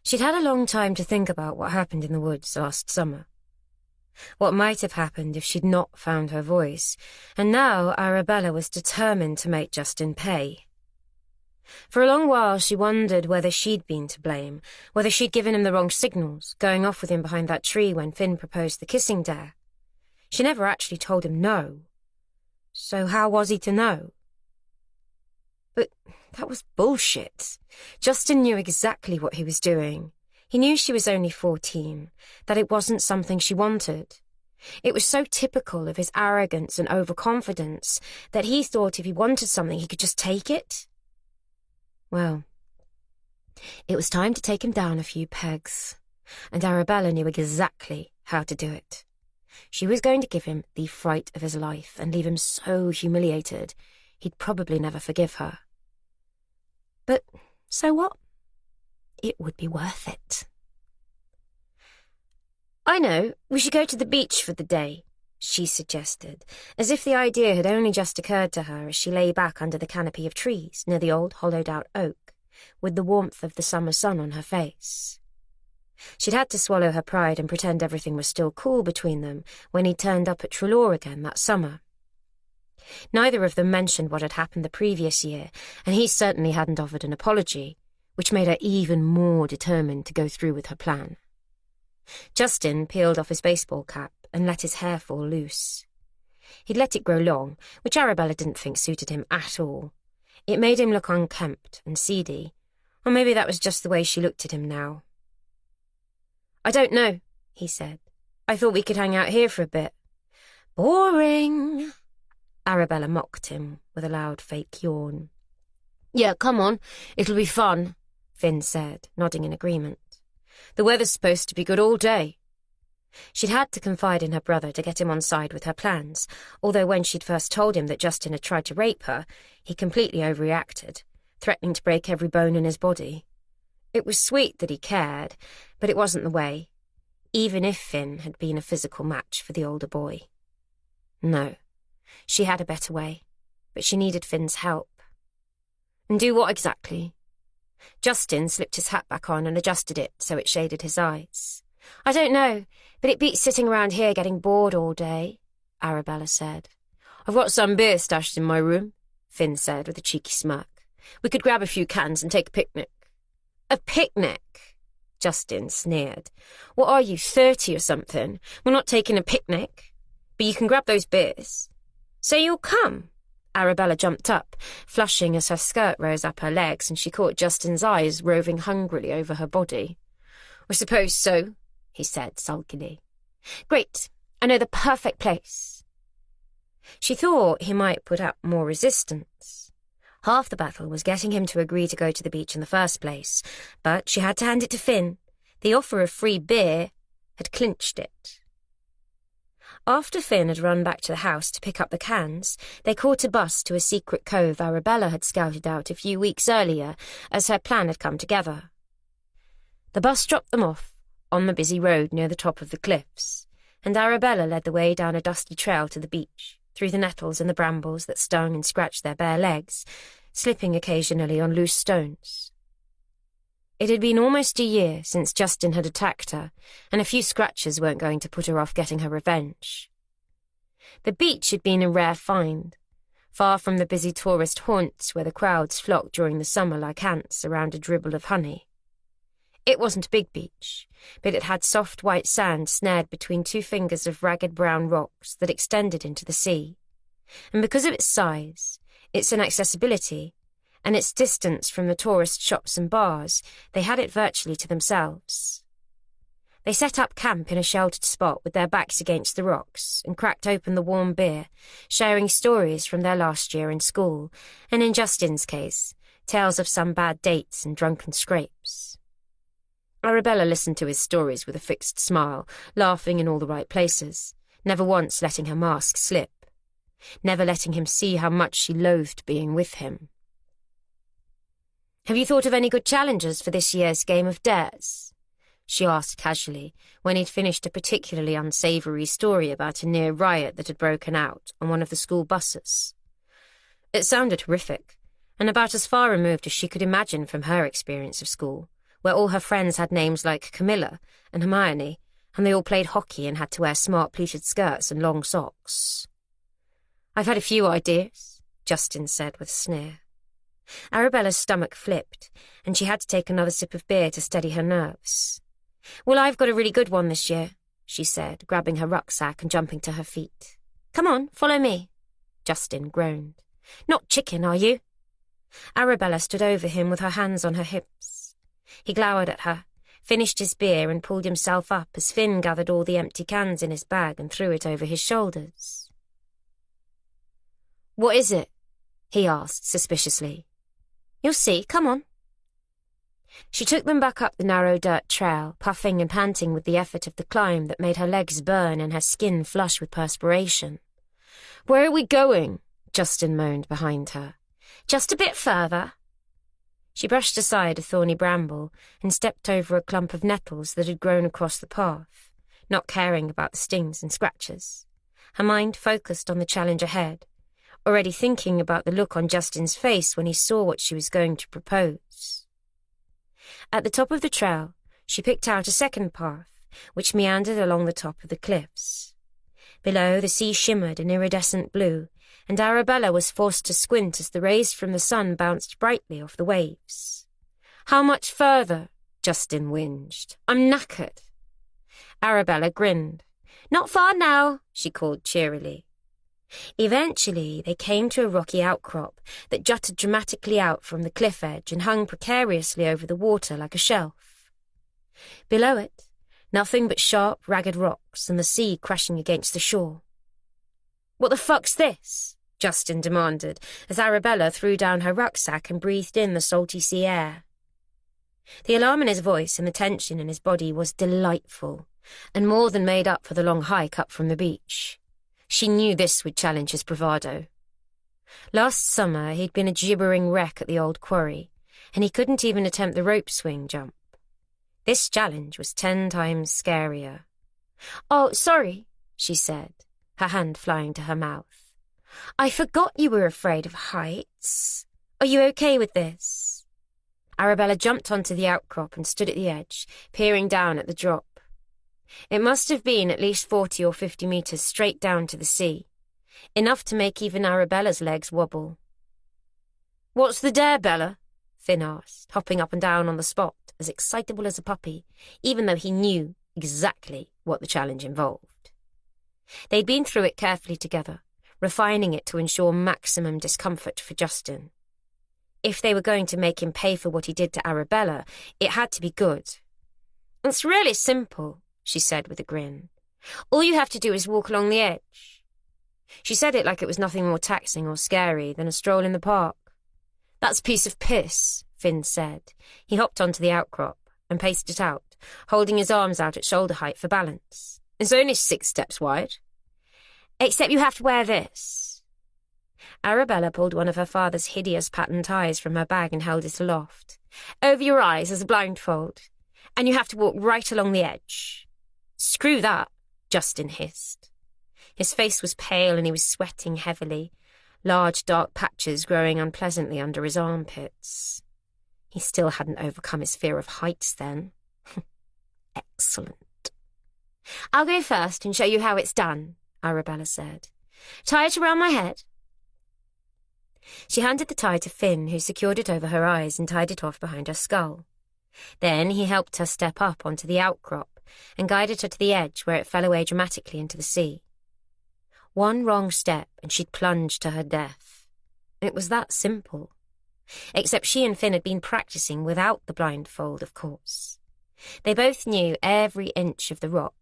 She'd had a long time to think about what happened in the woods last summer. What might have happened if she'd not found her voice, and now Arabella was determined to make Justin pay. For a long while she wondered whether she'd been to blame, whether she'd given him the wrong signals, going off with him behind that tree when Finn proposed the kissing dare. She never actually told him no. So how was he to know? But that was bullshit. Justin knew exactly what he was doing. He knew she was only 14, that it wasn't something she wanted. It was so typical of his arrogance and overconfidence that he thought if he wanted something he could just take it. Well, it was time to take him down a few pegs, and Arabella knew exactly how to do it. She was going to give him the fright of his life and leave him so humiliated he'd probably never forgive her. But so what? It would be worth it. "I know, we should go to the beach for the day," she suggested, as if the idea had only just occurred to her as she lay back under the canopy of trees near the old hollowed-out oak, with the warmth of the summer sun on her face. She'd had to swallow her pride and pretend everything was still cool between them when he turned up at Trelaw again that summer. Neither of them mentioned what had happened the previous year, and he certainly hadn't offered an apology, which made her even more determined to go through with her plan. Justin peeled off his baseball cap and let his hair fall loose. He'd let it grow long, which Arabella didn't think suited him at all. It made him look unkempt and seedy, or maybe that was just the way she looked at him now. "I don't know," he said. "I thought we could hang out here for a bit." "Boring," Arabella mocked him with a loud fake yawn. "Yeah, come on, it'll be fun," Finn said, nodding in agreement. "The weather's supposed to be good all day." She'd had to confide in her brother to get him on side with her plans, although when she'd first told him that Justin had tried to rape her, he completely overreacted, threatening to break every bone in his body. It was sweet that he cared, but it wasn't the way, even if Finn had been a physical match for the older boy. No, she had a better way, but she needed Finn's help. And do what exactly? Justin slipped his hat back on and adjusted it so it shaded his eyes. "I don't know, but it beats sitting around here getting bored all day," Arabella said. "I've got some beer stashed in my room," Finn said with a cheeky smirk. "We could grab a few cans and take a picnic." "A picnic?" Justin sneered. "What are you, 30 or something? We're not taking a picnic. But you can grab those beers. So you'll come?" Arabella jumped up, flushing as her skirt rose up her legs and she caught Justin's eyes roving hungrily over her body. "I suppose so," he said sulkily. "Great, I know the perfect place." She thought he might put up more resistance. Half the battle was getting him to agree to go to the beach in the first place, but she had to hand it to Finn. The offer of free beer had clinched it. After Finn had run back to the house to pick up the cans, they caught a bus to a secret cove Arabella had scouted out a few weeks earlier as her plan had come together. The bus dropped them off on the busy road near the top of the cliffs, and Arabella led the way down a dusty trail to the beach, through the nettles and the brambles that stung and scratched their bare legs, slipping occasionally on loose stones. It had been almost a year since Justin had attacked her, and a few scratches weren't going to put her off getting her revenge. The beach had been a rare find, far from the busy tourist haunts where the crowds flocked during the summer like ants around a dribble of honey. It wasn't a big beach, but it had soft white sand snared between two fingers of ragged brown rocks that extended into the sea. And because of its size, its inaccessibility, and its distance from the tourist shops and bars, they had it virtually to themselves. They set up camp in a sheltered spot with their backs against the rocks and cracked open the warm beer, sharing stories from their last year in school, and in Justin's case, tales of some bad dates and drunken scrapes. Arabella listened to his stories with a fixed smile, laughing in all the right places, never once letting her mask slip, never letting him see how much she loathed being with him. "Have you thought of any good challenges for this year's Game of Dares?" she asked casually, when he'd finished a particularly unsavoury story about a near riot that had broken out on one of the school buses. It sounded horrific, and about as far removed as she could imagine from her experience of school, where all her friends had names like Camilla and Hermione, and they all played hockey and had to wear smart pleated skirts and long socks. "I've had a few ideas," Justin said with a sneer. Arabella's stomach flipped, and she had to take another sip of beer to steady her nerves. "Well, I've got a really good one this year," she said, grabbing her rucksack and jumping to her feet. "Come on, follow me." Justin groaned. "Not chicken, are you?" Arabella stood over him with her hands on her hips. He glowered at her, finished his beer and pulled himself up as Finn gathered all the empty cans in his bag and threw it over his shoulders. "What is it?" he asked suspiciously. "You'll see, come on." She took them back up the narrow dirt trail, puffing and panting with the effort of the climb that made her legs burn and her skin flush with perspiration. "Where are we going?" Justin moaned behind her. "Just a bit further." She brushed aside a thorny bramble and stepped over a clump of nettles that had grown across the path, not caring about the stings and scratches, her mind focused on the challenge ahead, already thinking about the look on Justin's face when he saw what she was going to propose. At the top of the trail, she picked out a second path, which meandered along the top of the cliffs. Below, the sea shimmered an iridescent blue, and Arabella was forced to squint as the rays from the sun bounced brightly off the waves. "How much further?" Justin whinged. "I'm knackered." Arabella grinned. "Not far now," she called cheerily. Eventually, they came to a rocky outcrop that jutted dramatically out from the cliff edge and hung precariously over the water like a shelf. Below it, nothing but sharp, ragged rocks and the sea crashing against the shore. "What the fuck's this?" Justin demanded, as Arabella threw down her rucksack and breathed in the salty sea air. The alarm in his voice and the tension in his body was delightful, and more than made up for the long hike up from the beach. She knew this would challenge his bravado. Last summer, he'd been a gibbering wreck at the old quarry, and he couldn't even attempt the rope swing jump. This challenge was 10 times scarier. "Oh, sorry," she said, her hand flying to her mouth. "I forgot you were afraid of heights. Are you okay with this?" Arabella jumped onto the outcrop and stood at the edge, peering down at the drop. It must have been at least 40 or 50 metres straight down to the sea, enough to make even Arabella's legs wobble. "What's the dare, Bella?" Finn asked, hopping up and down on the spot, as excitable as a puppy, even though he knew exactly what the challenge involved. They'd been through it carefully together, refining it to ensure maximum discomfort for Justin. If they were going to make him pay for what he did to Arabella, it had to be good. "It's really simple," she said with a grin. "All you have to do is walk along the edge." She said it like it was nothing more taxing or scary than a stroll in the park. "That's a piece of piss," Finn said. He hopped onto the outcrop and paced it out, holding his arms out at shoulder height for balance. "It's only 6 steps wide." "Except you have to wear this." Arabella pulled one of her father's hideous pattern ties from her bag and held it aloft. "Over your eyes as a blindfold, and you have to walk right along the edge." "Screw that," Justin hissed. His face was pale and he was sweating heavily, large dark patches growing unpleasantly under his armpits. He still hadn't overcome his fear of heights then. Excellent. "I'll go first and show you how it's done," Arabella said. "Tie it around my head." She handed the tie to Finn, who secured it over her eyes and tied it off behind her skull. Then he helped her step up onto the outcrop and guided her to the edge where it fell away dramatically into the sea. One wrong step and she'd plunged to her death. It was that simple. Except she and Finn had been practicing without the blindfold, of course. They both knew every inch of the rock,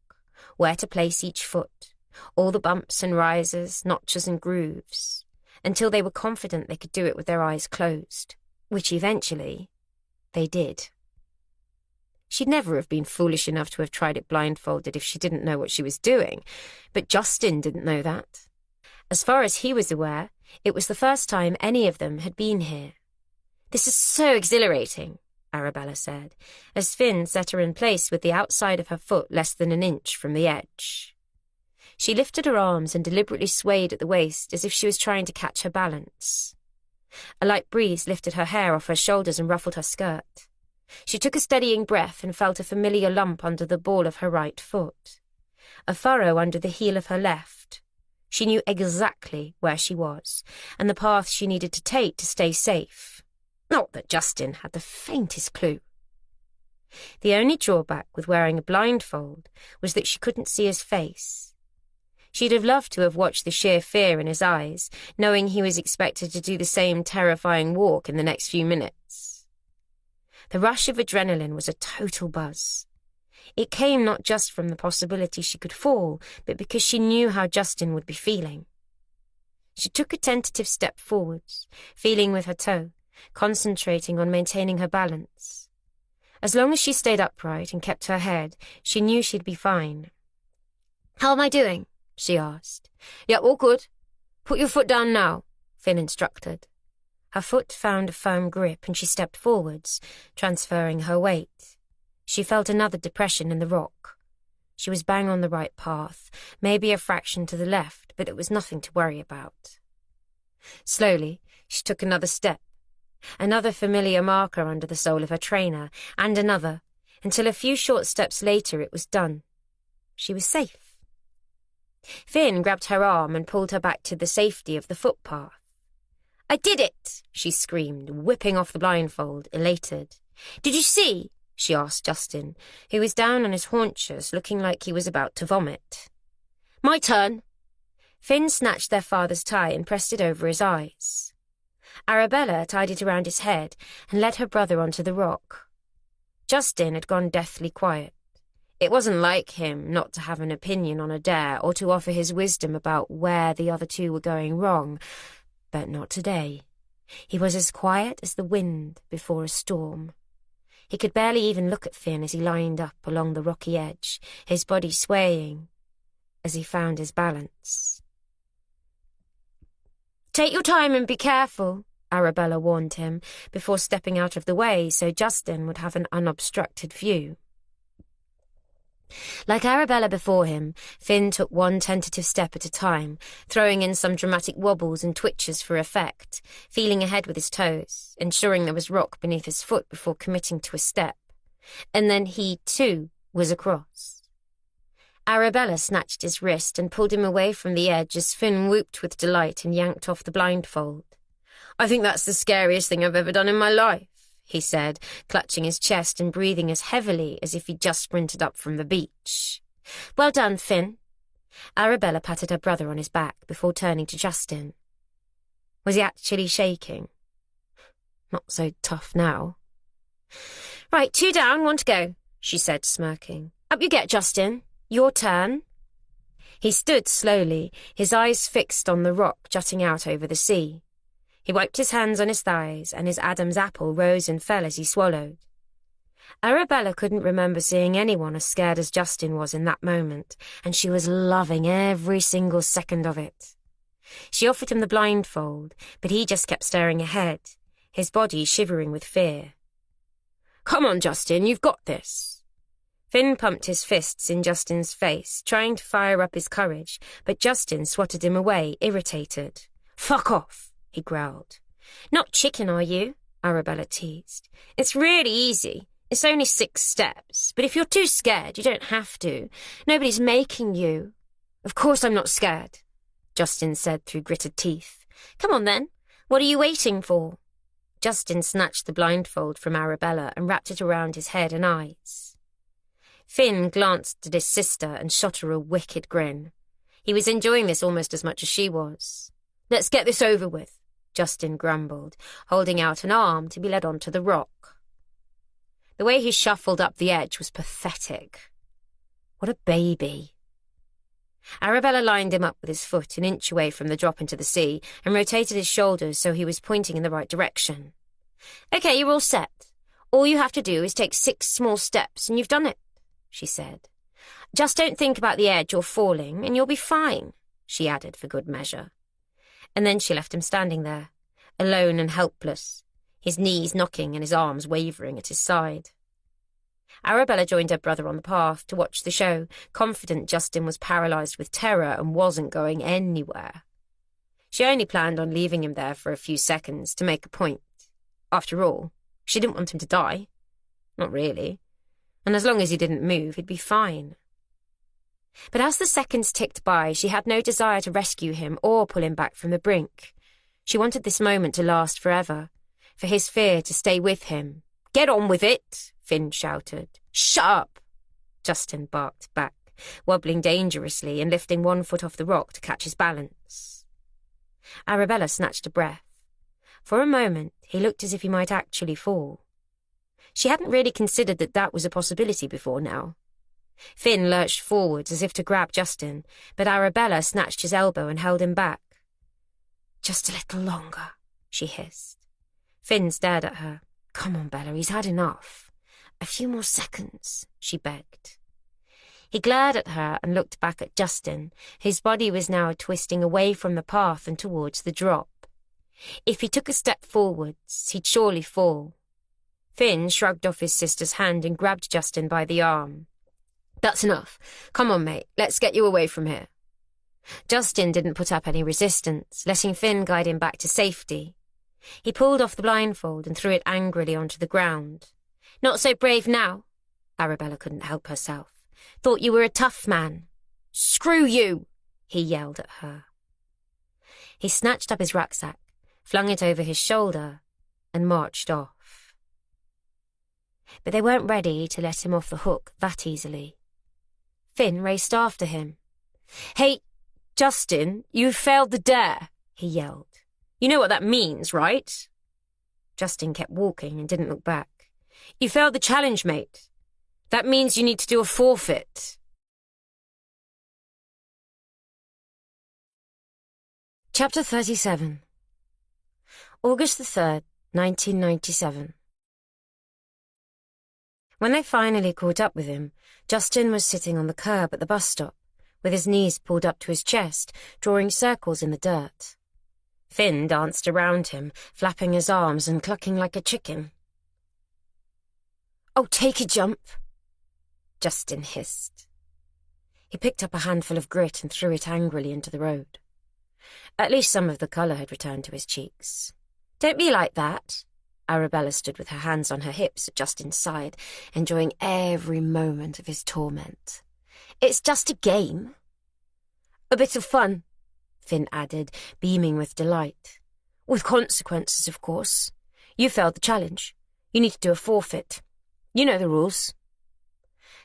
where to place each foot, all the bumps and rises, notches and grooves, until they were confident they could do it with their eyes closed, which eventually they did. She'd never have been foolish enough to have tried it blindfolded if she didn't know what she was doing, but Justin didn't know that. As far as he was aware, it was the first time any of them had been here. "This is so exhilarating," Arabella said, as Finn set her in place with the outside of her foot less than an inch from the edge. She lifted her arms and deliberately swayed at the waist as if she was trying to catch her balance. A light breeze lifted her hair off her shoulders and ruffled her skirt. She took a steadying breath and felt a familiar lump under the ball of her right foot. A furrow under the heel of her left. She knew exactly where she was, and the path she needed to take to stay safe. Not that Justin had the faintest clue. The only drawback with wearing a blindfold was that she couldn't see his face. She'd have loved to have watched the sheer fear in his eyes, knowing he was expected to do the same terrifying walk in the next few minutes. The rush of adrenaline was a total buzz. It came not just from the possibility she could fall, but because she knew how Justin would be feeling. She took a tentative step forwards, feeling with her toe, concentrating on maintaining her balance. As long as she stayed upright and kept her head, she knew she'd be fine. "How am I doing?" she asked. "Yeah, all good. Put your foot down now," Finn instructed. Her foot found a firm grip and she stepped forwards, transferring her weight. She felt another depression in the rock. She was bang on the right path, maybe a fraction to the left, but it was nothing to worry about. Slowly, she took another step, another familiar marker under the sole of her trainer, and another, until a few short steps later it was done. She was safe. Finn grabbed her arm and pulled her back to the safety of the footpath. "I did it!" she screamed, whipping off the blindfold, elated. "Did you see?" she asked Justin, who was down on his haunches, looking like he was about to vomit. "My turn." Finn snatched their father's tie and pressed it over his eyes. Arabella tied it around his head and led her brother onto the rock. Justin had gone deathly quiet. It wasn't like him not to have an opinion on a dare or to offer his wisdom about where the other two were going wrong, but not today. He was as quiet as the wind before a storm. He could barely even look at Finn as he lined up along the rocky edge, his body swaying as he found his balance. "Take your time and be careful," Arabella warned him, before stepping out of the way so Justin would have an unobstructed view. Like Arabella before him, Finn took one tentative step at a time, throwing in some dramatic wobbles and twitches for effect, feeling ahead with his toes, ensuring there was rock beneath his foot before committing to a step. And then he, too, was across. Arabella snatched his wrist and pulled him away from the edge as Finn whooped with delight and yanked off the blindfold. "I think that's the scariest thing I've ever done in my life," he said, clutching his chest and breathing as heavily as if he'd just sprinted up from the beach. "Well done, Finn." Arabella patted her brother on his back before turning to Justin. Was he actually shaking? Not so tough now. "Right, 2 down, 1 to go," she said, smirking. "Up you get, Justin. Your turn." He stood slowly, his eyes fixed on the rock jutting out over the sea. He wiped his hands on his thighs, and his Adam's apple rose and fell as he swallowed. Arabella couldn't remember seeing anyone as scared as Justin was in that moment, and she was loving every single second of it. She offered him the blindfold, but he just kept staring ahead, his body shivering with fear. "Come on, Justin, you've got this." Finn pumped his fists in Justin's face, trying to fire up his courage, but Justin swatted him away, irritated. "Fuck off," he growled. "Not chicken, are you?" Arabella teased. "It's really easy. It's only 6 steps. But if you're too scared, you don't have to. Nobody's making you." "Of course I'm not scared," Justin said through gritted teeth. "Come on then. What are you waiting for?" Justin snatched the blindfold from Arabella and wrapped it around his head and eyes. Finn glanced at his sister and shot her a wicked grin. He was enjoying this almost as much as she was. "Let's get this over with," Justin grumbled, holding out an arm to be led onto the rock. The way he shuffled up the edge was pathetic. What a baby. Arabella lined him up with his foot an inch away from the drop into the sea and rotated his shoulders so he was pointing in the right direction. "Okay, you're all set. All you have to do is take 6 small steps and you've done it," she said. "Just don't think about the edge or falling and you'll be fine," she added for good measure. And then she left him standing there, alone and helpless, his knees knocking and his arms wavering at his side. Arabella joined her brother on the path to watch the show, confident Justin was paralysed with terror and wasn't going anywhere. She only planned on leaving him there for a few seconds to make a point. After all, she didn't want him to die. Not really. And as long as he didn't move, he'd be fine. But as the seconds ticked by, she had no desire to rescue him or pull him back from the brink. She wanted this moment to last forever, for his fear to stay with him. "Get on with it," Finn shouted. "Shut up," Justin barked back, wobbling dangerously and lifting one foot off the rock to catch his balance. Arabella snatched a breath. For a moment, he looked as if he might actually fall. She hadn't really considered that was a possibility before now. Finn lurched forwards as if to grab Justin, but Arabella snatched his elbow and held him back. "Just a little longer," she hissed. Finn stared at her. "Come on, Bella, he's had enough. A few more seconds," she begged. He glared at her and looked back at Justin. His body was now twisting away from the path and towards the drop. If he took a step forwards, he'd surely fall. Finn shrugged off his sister's hand and grabbed Justin by the arm. "That's enough. Come on, mate, let's get you away from here." Justin didn't put up any resistance, letting Finn guide him back to safety. He pulled off the blindfold and threw it angrily onto the ground. "Not so brave now." Arabella couldn't help herself. "Thought you were a tough man." "Screw you," he yelled at her. He snatched up his rucksack, flung it over his shoulder, and marched off. But they weren't ready to let him off the hook that easily. Finn raced after him. "Hey, Justin, you failed the dare," he yelled. "You know what that means, right?" Justin kept walking and didn't look back. "You failed the challenge, mate. That means you need to do a forfeit." Chapter 37. August the 3rd, 1997. When they finally caught up with him, Justin was sitting on the curb at the bus stop, with his knees pulled up to his chest, drawing circles in the dirt. Finn danced around him, flapping his arms and clucking like a chicken. "Oh, take a jump," Justin hissed. He picked up a handful of grit and threw it angrily into the road. At least some of the colour had returned to his cheeks. "Don't be like that." Arabella stood with her hands on her hips at Justin's side, enjoying every moment of his torment. "It's just a game." "A bit of fun," Finn added, beaming with delight. "With consequences, of course. You failed the challenge. You need to do a forfeit. You know the rules."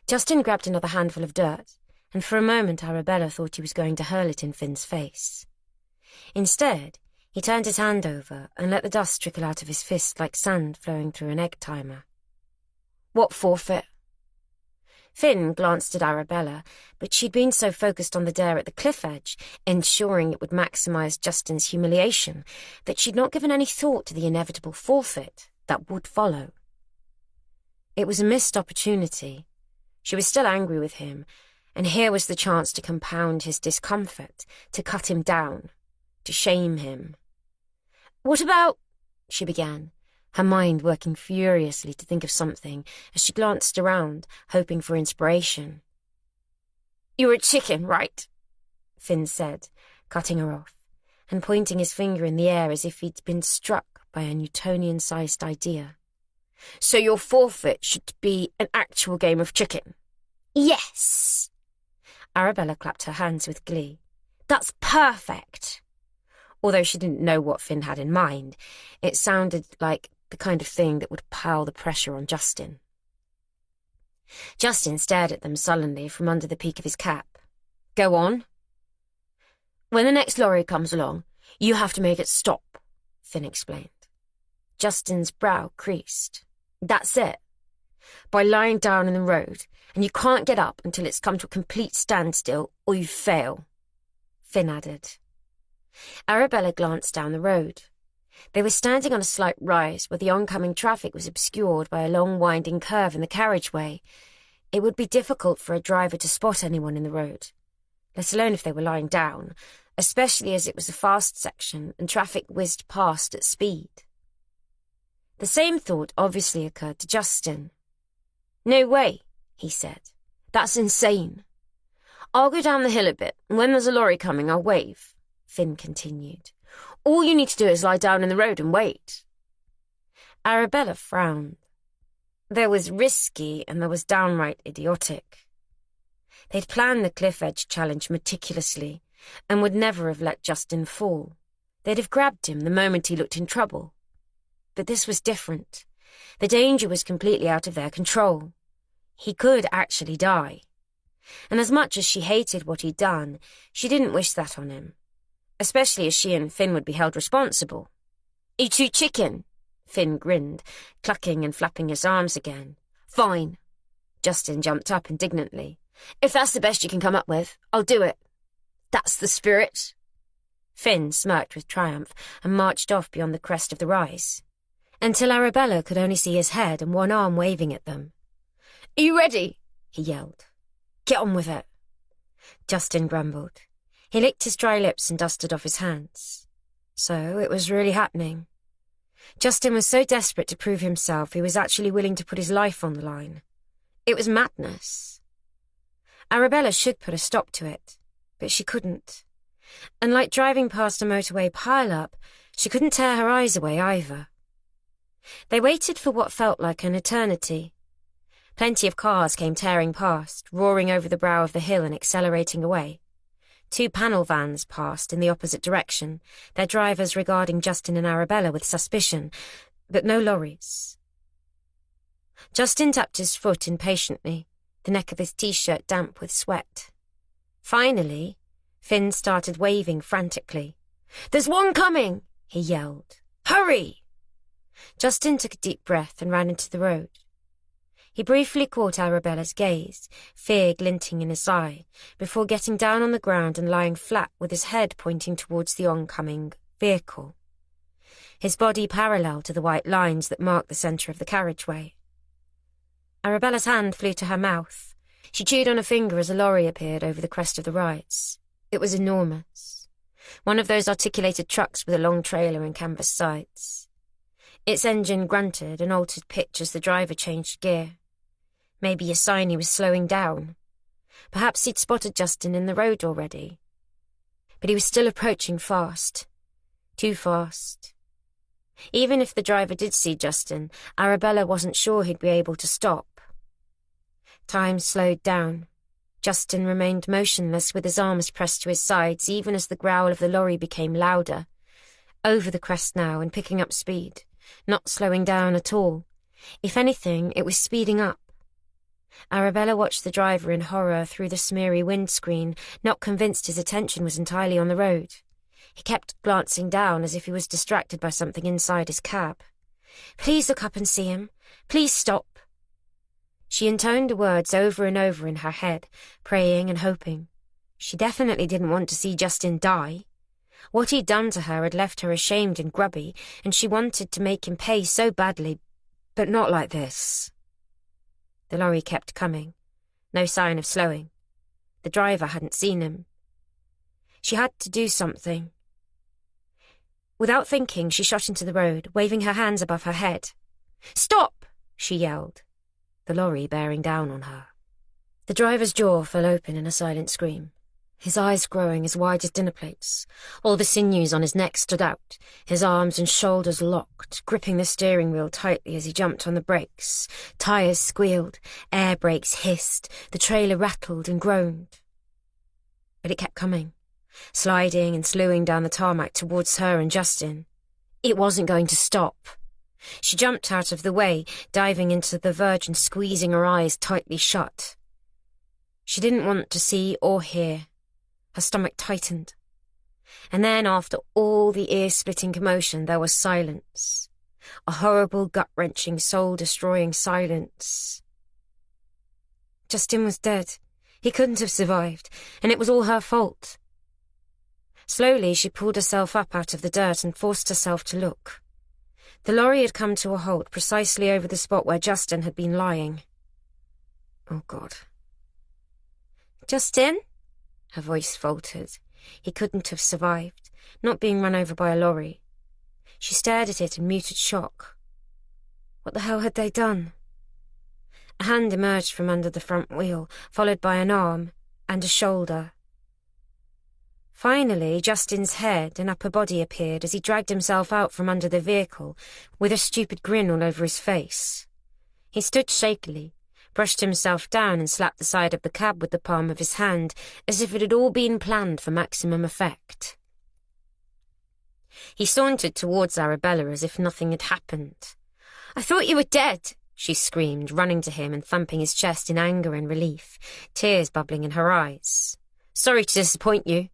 Justin grabbed another handful of dirt, and for a moment Arabella thought he was going to hurl it in Finn's face. Instead, he turned his hand over and let the dust trickle out of his fist like sand flowing through an egg timer. "What forfeit?" Finn glanced at Arabella, but she'd been so focused on the dare at the cliff edge, ensuring it would maximise Justin's humiliation, that she'd not given any thought to the inevitable forfeit that would follow. It was a missed opportunity. She was still angry with him, and here was the chance to compound his discomfort, to cut him down, to shame him. "What about—" she began, her mind working furiously to think of something as she glanced around, hoping for inspiration. "You're a chicken, right?" Finn said, cutting her off, and pointing his finger in the air as if he'd been struck by a Newtonian-sized idea. "So your forfeit should be an actual game of chicken." "Yes!" Arabella clapped her hands with glee. "That's perfect!" Although she didn't know what Finn had in mind, it sounded like the kind of thing that would pile the pressure on Justin. Justin stared at them sullenly from under the peak of his cap. "Go on." "When the next lorry comes along, you have to make it stop," Finn explained. Justin's brow creased. "That's it. By lying down in the road, and you can't get up until it's come to a complete standstill, or you fail," Finn added. Arabella glanced down the road. They were standing on a slight rise where the oncoming traffic was obscured by a long winding curve in the carriageway. It would be difficult for a driver to spot anyone in the road, let alone if they were lying down, especially as it was a fast section and traffic whizzed past at speed. The same thought obviously occurred to Justin. "No way," he said. "That's insane. I'll go down the hill a bit, and when there's a lorry coming, I'll wave," Finn continued. "All you need to do is lie down in the road and wait." Arabella frowned. There was risky and there was downright idiotic. They'd planned the cliff edge challenge meticulously and would never have let Justin fall. They'd have grabbed him the moment he looked in trouble. But this was different. The danger was completely out of their control. He could actually die. And as much as she hated what he'd done, she didn't wish that on him, especially as she and Finn would be held responsible. "You too chicken?" Finn grinned, clucking and flapping his arms again. "Fine." Justin jumped up indignantly. "If that's the best you can come up with, I'll do it. That's the spirit." Finn smirked with triumph and marched off beyond the crest of the rise, until Arabella could only see his head and one arm waving at them. "Are you ready?" he yelled. "Get on with it." Justin grumbled. He licked his dry lips and dusted off his hands. So it was really happening. Justin was so desperate to prove himself he was actually willing to put his life on the line. It was madness. Arabella should put a stop to it, but she couldn't. And like driving past a motorway pile-up, she couldn't tear her eyes away either. They waited for what felt like an eternity. Plenty of cars came tearing past, roaring over the brow of the hill and accelerating away. 2 panel vans passed in the opposite direction, their drivers regarding Justin and Arabella with suspicion, but no lorries. Justin tapped his foot impatiently, the neck of his t-shirt damp with sweat. Finally, Finn started waving frantically. "There's one coming!" he yelled. "Hurry!" Justin took a deep breath and ran into the road. He briefly caught Arabella's gaze, fear glinting in his eye, before getting down on the ground and lying flat with his head pointing towards the oncoming vehicle, his body parallel to the white lines that marked the centre of the carriageway. Arabella's hand flew to her mouth. She chewed on a finger as a lorry appeared over the crest of the rise. It was enormous. One of those articulated trucks with a long trailer and canvas sides. Its engine grunted and altered pitch as the driver changed gear. Maybe a sign he was slowing down. Perhaps he'd spotted Justin in the road already. But he was still approaching fast. Too fast. Even if the driver did see Justin, Arabella wasn't sure he'd be able to stop. Time slowed down. Justin remained motionless with his arms pressed to his sides even as the growl of the lorry became louder. Over the crest now and picking up speed, not slowing down at all. If anything, it was speeding up. Arabella watched the driver in horror through the smeary windscreen, not convinced his attention was entirely on the road. He kept glancing down as if he was distracted by something inside his cab. "Please look up and see him. Please stop." She intoned the words over and over in her head, praying and hoping. She definitely didn't want to see Justin die. What he'd done to her had left her ashamed and grubby, and she wanted to make him pay so badly, but not like this. The lorry kept coming. No sign of slowing. The driver hadn't seen him. She had to do something. Without thinking, she shot into the road, waving her hands above her head. "Stop!" she yelled, the lorry bearing down on her. The driver's jaw fell open in a silent scream, his eyes growing as wide as dinner plates. All the sinews on his neck stood out, his arms and shoulders locked, gripping the steering wheel tightly as he jumped on the brakes. Tires squealed, air brakes hissed, the trailer rattled and groaned. But it kept coming. sliding and slewing down the tarmac towards her and Justin. It wasn't going to stop. She jumped out of the way, diving into the verge and squeezing her eyes tightly shut. She didn't want to see or hear. Her stomach tightened. And then, after all the ear-splitting commotion, there was silence. A horrible, gut-wrenching, soul-destroying silence. Justin was dead. He couldn't have survived, and it was all her fault. Slowly, she pulled herself up out of the dirt and forced herself to look. The lorry had come to a halt precisely over the spot where Justin had been lying. Oh, God. Justin? Her voice faltered. He couldn't have survived, not being run over by a lorry. She stared at it in muted shock. What the hell had they done? A hand emerged from under the front wheel, followed by an arm and a shoulder. Finally, Justin's head and upper body appeared as he dragged himself out from under the vehicle, with a stupid grin all over his face. He stood shakily, brushed himself down and slapped the side of the cab with the palm of his hand, as if it had all been planned for maximum effect. He sauntered towards Arabella as if nothing had happened. "I thought you were dead," she screamed, running to him and thumping his chest in anger and relief, tears bubbling in her eyes. "Sorry to disappoint you."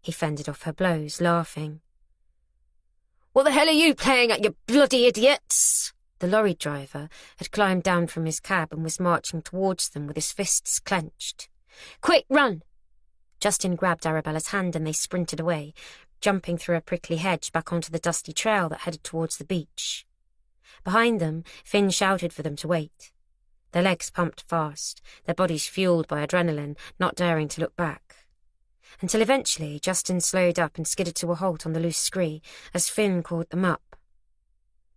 He fended off her blows, laughing. "What the hell are you playing at, you bloody idiots?" The lorry driver had climbed down from his cab and was marching towards them with his fists clenched. "Quick, run!" Justin grabbed Arabella's hand and they sprinted away, jumping through a prickly hedge back onto the dusty trail that headed towards the beach. Behind them, Finn shouted for them to wait. Their legs pumped fast, their bodies fueled by adrenaline, not daring to look back. Until eventually Justin slowed up and skidded to a halt on the loose scree as Finn called them up.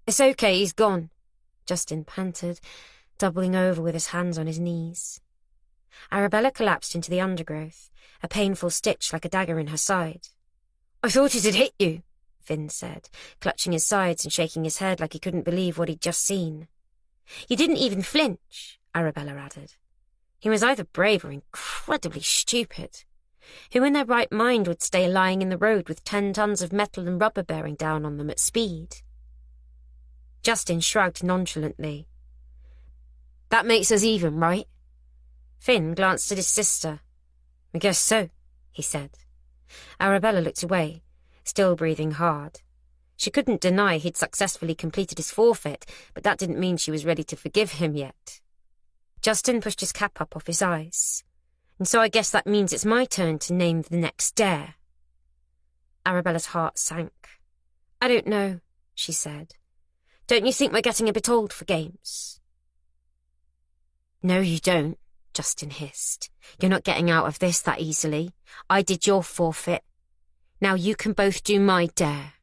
"It's okay, he's gone," Justin panted, doubling over with his hands on his knees. Arabella collapsed into the undergrowth, a painful stitch like a dagger in her side. "I thought it had hit you," Finn said, clutching his sides and shaking his head like he couldn't believe what he'd just seen. "You didn't even flinch," Arabella added. He was either brave or incredibly stupid. Who in their right mind would stay lying in the road with 10 tons of metal and rubber bearing down on them at speed? Justin shrugged nonchalantly. "That makes us even, right?" Finn glanced at his sister. "I guess so," he said. Arabella looked away, still breathing hard. She couldn't deny he'd successfully completed his forfeit, but that didn't mean she was ready to forgive him yet. Justin pushed his cap up off his eyes. "And so I guess that means it's my turn to name the next dare." Arabella's heart sank. "I don't know," she said. "Don't you think we're getting a bit old for games?" "No, you don't," Justin hissed. "You're not getting out of this that easily. I did your forfeit. Now you can both do my dare."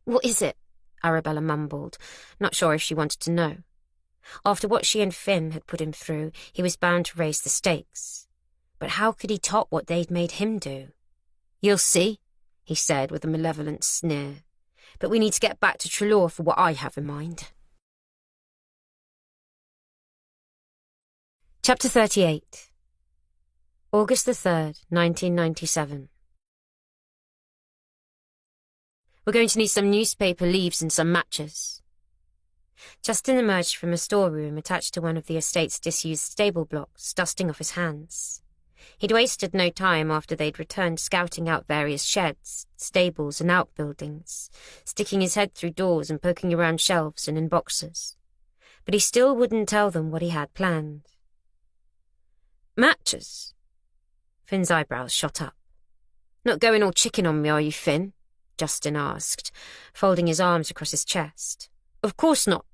"What is it?" Arabella mumbled, not sure if she wanted to know. After what she and Finn had put him through, he was bound to raise the stakes. But how could he top what they'd made him do? "You'll see," he said with a malevolent sneer. "But we need to get back to Trelaw for what I have in mind." Chapter 38. August the 3rd, 1997. "We're going to need some newspaper leaves and some matches." Justin emerged from a storeroom attached to one of the estate's disused stable blocks, dusting off his hands. He'd wasted no time after they'd returned scouting out various sheds, stables and outbuildings, sticking his head through doors and poking around shelves and in boxes. But he still wouldn't tell them what he had planned. "Matches?" Finn's eyebrows shot up. "Not going all chicken on me, are you, Finn?" Justin asked, folding his arms across his chest. "Of course not.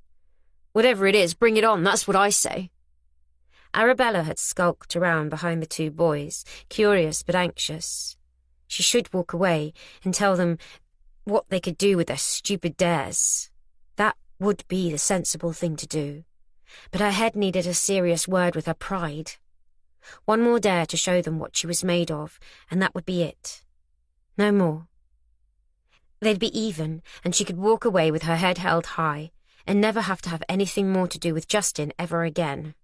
Whatever it is, bring it on, that's what I say." Arabella had skulked around behind the two boys, curious but anxious. She should walk away and tell them what they could do with their stupid dares. That would be the sensible thing to do. But her head needed a serious word with her pride. One more dare to show them what she was made of, and that would be it. No more. They'd be even, and she could walk away with her head held high, and never have to have anything more to do with Justin ever again.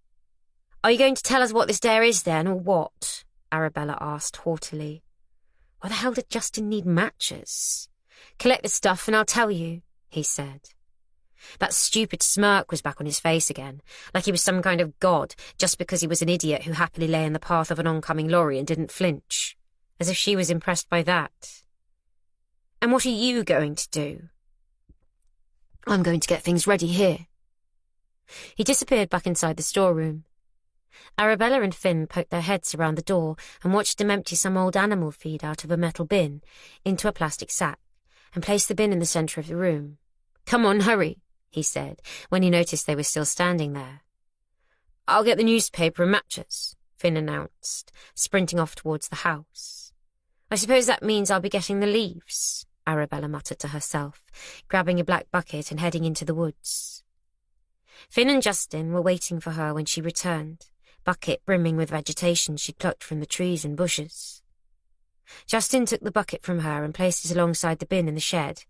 "Are you going to tell us what this dare is then, or what?" Arabella asked haughtily. Why the hell did Justin need matches? Collect the stuff and I'll tell you, he said. That stupid smirk was back on his face again, like he was some kind of god just because he was an idiot who happily lay in the path of an oncoming lorry and didn't flinch, as if she was impressed by that. And what are you going to do? I'm going to get things ready here. He disappeared back inside the storeroom. Arabella and Finn poked their heads around the door and watched him empty some old animal feed out of a metal bin into a plastic sack and place the bin in the centre of the room. Come on, hurry, he said, when he noticed they were still standing there. I'll get the newspaper and matches, Finn announced, sprinting off towards the house. I suppose that means I'll be getting the leaves, Arabella muttered to herself, grabbing a black bucket and heading into the woods. Finn and Justin were waiting for her when she returned, bucket brimming with vegetation she'd plucked from the trees and bushes. Justin took the bucket from her and placed it alongside the bin in the shed.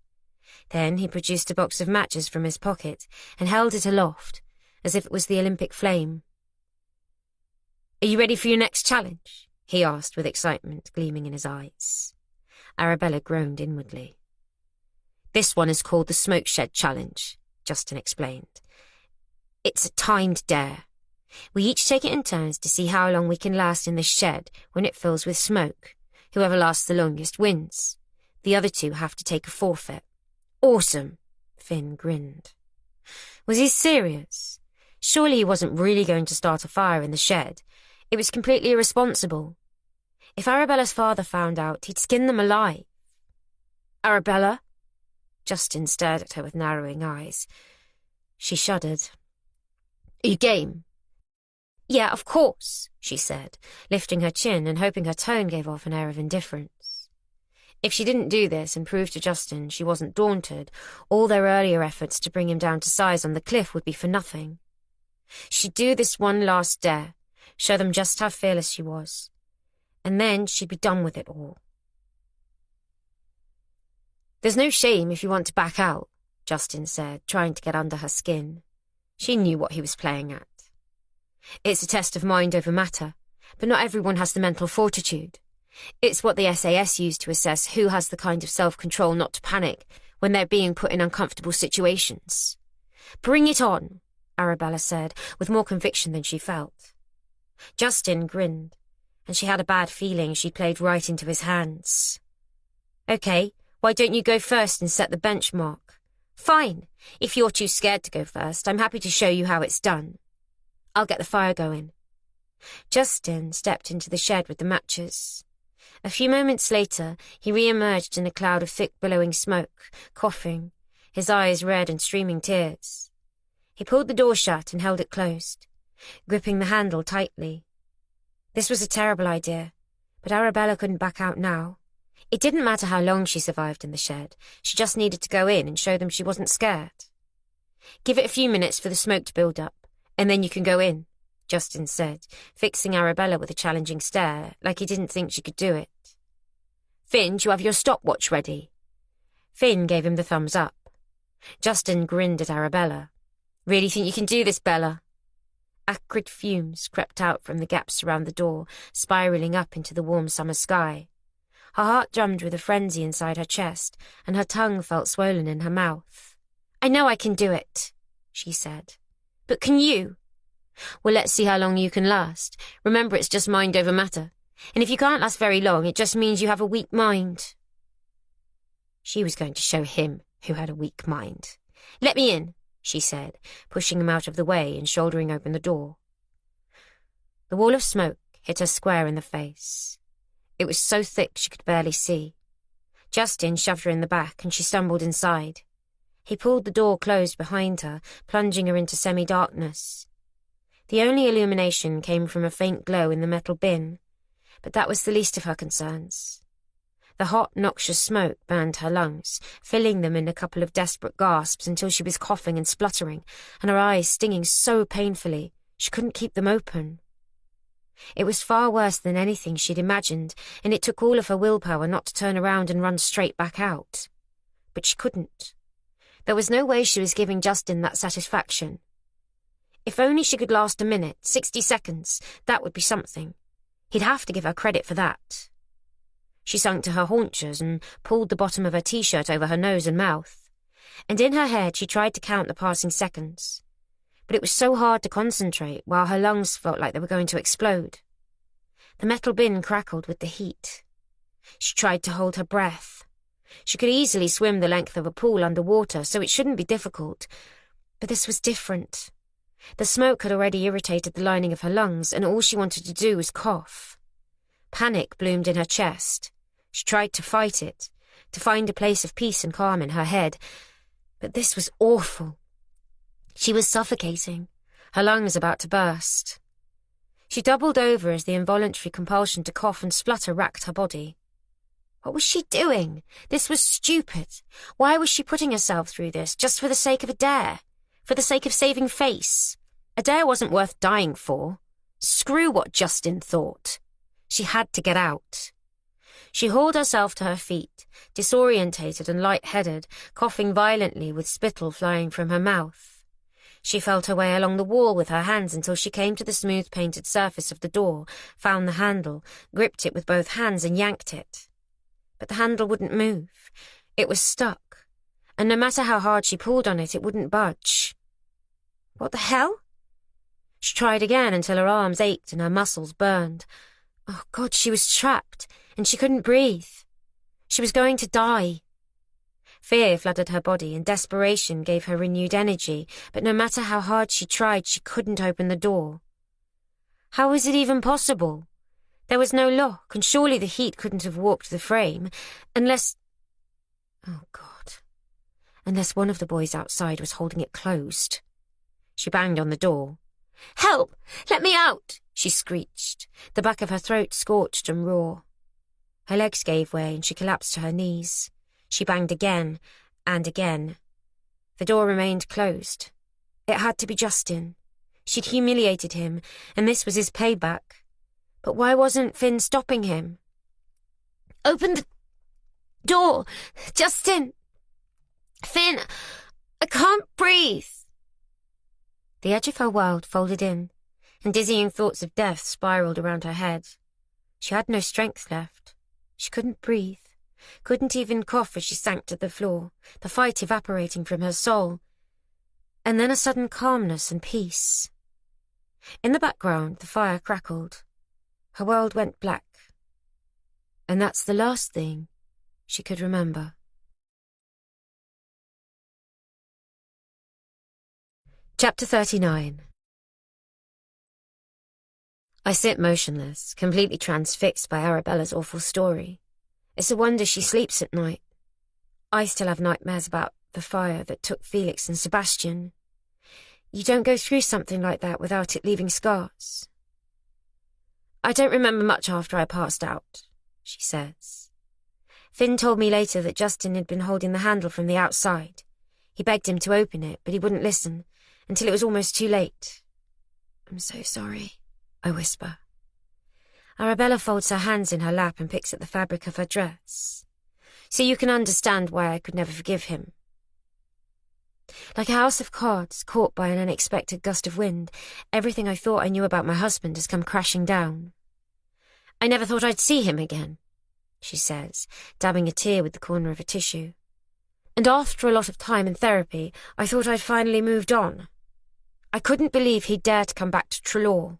Then he produced a box of matches from his pocket and held it aloft, as if it was the Olympic flame. Are you ready for your next challenge? He asked with excitement gleaming in his eyes. Arabella groaned inwardly. This one is called the Smoke Shed Challenge, Justin explained. It's a timed dare. We each take it in turns to see how long we can last in this shed when it fills with smoke. Whoever lasts the longest wins. The other two have to take a forfeit. Awesome, Finn grinned. Was he serious? Surely he wasn't really going to start a fire in the shed. It was completely irresponsible. If Arabella's father found out, he'd skin them alive. Arabella? Justin stared at her with narrowing eyes. She shuddered. Are you game? Yeah, of course, she said, lifting her chin and hoping her tone gave off an air of indifference. If she didn't do this and prove to Justin she wasn't daunted, all their earlier efforts to bring him down to size on the cliff would be for nothing. She'd do this one last dare, show them just how fearless she was, and then she'd be done with it all. There's no shame if you want to back out, Justin said, trying to get under her skin. She knew what he was playing at. It's a test of mind over matter, but not everyone has the mental fortitude. It's what the SAS use to assess who has the kind of self-control not to panic when they're being put in uncomfortable situations. Bring it on, Arabella said, with more conviction than she felt. Justin grinned, and she had a bad feeling she'd played right into his hands. Okay, why don't you go first and set the benchmark? Fine. If you're too scared to go first, I'm happy to show you how it's done. I'll get the fire going. Justin stepped into the shed with the matches. A few moments later, he re-emerged in a cloud of thick billowing smoke, coughing, his eyes red and streaming tears. He pulled the door shut and held it closed, gripping the handle tightly. This was a terrible idea, but Arabella couldn't back out now. It didn't matter how long she survived in the shed. She just needed to go in and show them she wasn't scared. Give it a few minutes for the smoke to build up, and then you can go in, Justin said, fixing Arabella with a challenging stare, like he didn't think she could do it. Finn, do you have your stopwatch ready? Finn gave him the thumbs up. Justin grinned at Arabella. Really think you can do this, Bella? Acrid fumes crept out from the gaps around the door, spiralling up into the warm summer sky. Her heart drummed with a frenzy inside her chest, and her tongue felt swollen in her mouth. I know I can do it, she said. But can you? Well, let's see how long you can last. Remember, it's just mind over matter. And if you can't last very long, it just means you have a weak mind. She was going to show him who had a weak mind. Let me in, she said, pushing him out of the way and shouldering open the door. The wall of smoke hit her square in the face. It was so thick she could barely see. Justin shoved her in the back and she stumbled inside. He pulled the door closed behind her, plunging her into semi-darkness. The only illumination came from a faint glow in the metal bin, but that was the least of her concerns. The hot, noxious smoke burned her lungs, filling them in a couple of desperate gasps until she was coughing and spluttering, and her eyes stinging so painfully she couldn't keep them open. It was far worse than anything she'd imagined, and it took all of her willpower not to turn around and run straight back out. But she couldn't. There was no way she was giving Justin that satisfaction. If only she could last a minute, 60 seconds, that would be something. He'd have to give her credit for that. She sunk to her haunches and pulled the bottom of her t-shirt over her nose and mouth. And in her head she tried to count the passing seconds. But it was so hard to concentrate while her lungs felt like they were going to explode. The metal bin crackled with the heat. She tried to hold her breath. She could easily swim the length of a pool underwater, so it shouldn't be difficult. But this was different. The smoke had already irritated the lining of her lungs, and all she wanted to do was cough. Panic bloomed in her chest. She tried to fight it, to find a place of peace and calm in her head. But this was awful. She was suffocating, her lungs about to burst. She doubled over as the involuntary compulsion to cough and splutter racked her body. What was she doing? This was stupid. Why was she putting herself through this, just for the sake of a dare? For the sake of saving face? A dare wasn't worth dying for. Screw what Justin thought. She had to get out. She hauled herself to her feet, disorientated and light-headed, coughing violently with spittle flying from her mouth. She felt her way along the wall with her hands until she came to the smooth painted surface of the door, found the handle, gripped it with both hands and yanked it. But the handle wouldn't move. It was stuck, and no matter how hard she pulled on it, it wouldn't budge. What the hell? She tried again until her arms ached and her muscles burned. Oh, God, she was trapped, and she couldn't breathe. She was going to die. Fear flooded her body, and desperation gave her renewed energy, but no matter how hard she tried, she couldn't open the door. How was it even possible? There was no lock, and surely the heat couldn't have warped the frame, unless... Oh, God. Unless one of the boys outside was holding it closed. She banged on the door. "Help! Let me out!" she screeched, the back of her throat scorched and raw. Her legs gave way, and she collapsed to her knees. She banged again and again. The door remained closed. It had to be Justin. She'd humiliated him, and this was his payback. But why wasn't Finn stopping him? "Open the door! Justin! Finn! I can't breathe!" The edge of her world folded in, and dizzying thoughts of death spiraled around her head. She had no strength left. She couldn't breathe, couldn't even cough as she sank to the floor, the fight evaporating from her soul. And then a sudden calmness and peace. In the background, the fire crackled. Her world went black. And that's the last thing she could remember. Chapter 39. I sit motionless, completely transfixed by Arabella's awful story. It's a wonder she sleeps at night. I still have nightmares about the fire that took Felix and Sebastian. You don't go through something like that without it leaving scars. "I don't remember much after I passed out," she says. Finn told me later that Justin had been holding the handle from the outside. He begged him to open it, but he wouldn't listen, until it was almost too late. "I'm so sorry," I whisper. Arabella folds her hands in her lap and picks at the fabric of her dress. "So you can understand why I could never forgive him." Like a house of cards caught by an unexpected gust of wind, everything I thought I knew about my husband has come crashing down. "I never thought I'd see him again," she says, dabbing a tear with the corner of a tissue. "And after a lot of time in therapy, I thought I'd finally moved on. I couldn't believe he'd dare to come back to Trelaw.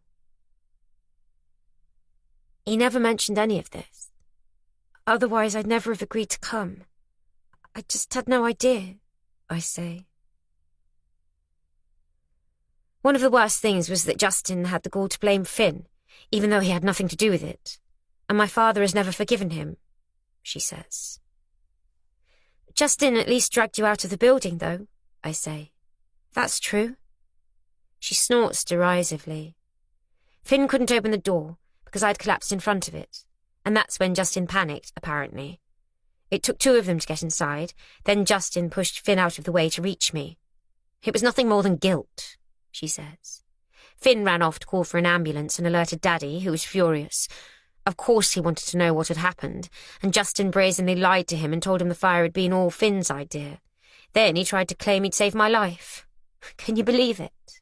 He never mentioned any of this. Otherwise, I'd never have agreed to come. I just had no idea," I say. "One of the worst things was that Justin had the gall to blame Finn, even though he had nothing to do with it. And my father has never forgiven him," she says. "Justin at least dragged you out of the building, though," I say. "That's true." She snorts derisively. "Finn couldn't open the door because I'd collapsed in front of it, and that's when Justin panicked, apparently. It took two of them to get inside, then Justin pushed Finn out of the way to reach me. It was nothing more than guilt," she says. "Finn ran off to call for an ambulance and alerted Daddy, who was furious. Of course he wanted to know what had happened, and Justin brazenly lied to him and told him the fire had been all Finn's idea. Then he tried to claim he'd saved my life. Can you believe it?"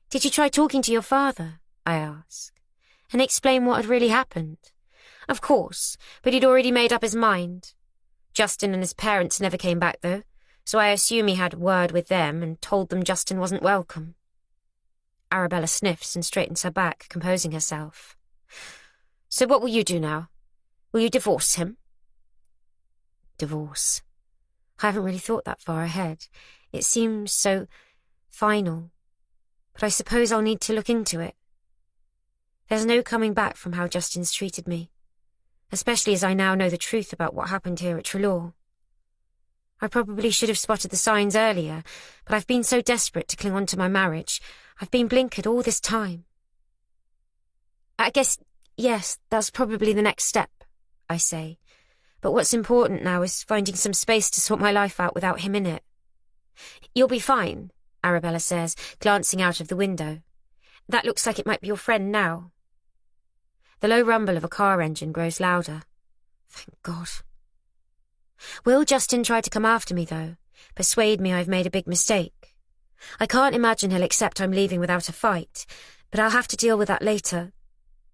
"Did you try talking to your father?" I ask, "and explain what had really happened? Of course, but he'd already made up his mind. Justin and his parents never came back, though, so I assume he had a word with them and told them Justin wasn't welcome. Arabella sniffs and straightens her back, composing herself. So what will you do now? Will you divorce him? Divorce. I haven't really thought that far ahead. It seems so final. But I suppose I'll need to look into it. There's no coming back from how Justin's treated me, especially as I now know the truth about what happened here at Trelaw. I probably should have spotted the signs earlier, but I've been so desperate to cling on to my marriage, I've been blinkered all this time. I guess, yes, that's probably the next step, I say. But what's important now is finding some space to sort my life out without him in it. You'll be fine, Arabella says, glancing out of the window. That looks like it might be your friend now. The low rumble of a car engine grows louder. Thank God. Will Justin try to come after me, though? Persuade me I've made a big mistake? I can't imagine he'll accept I'm leaving without a fight, but I'll have to deal with that later.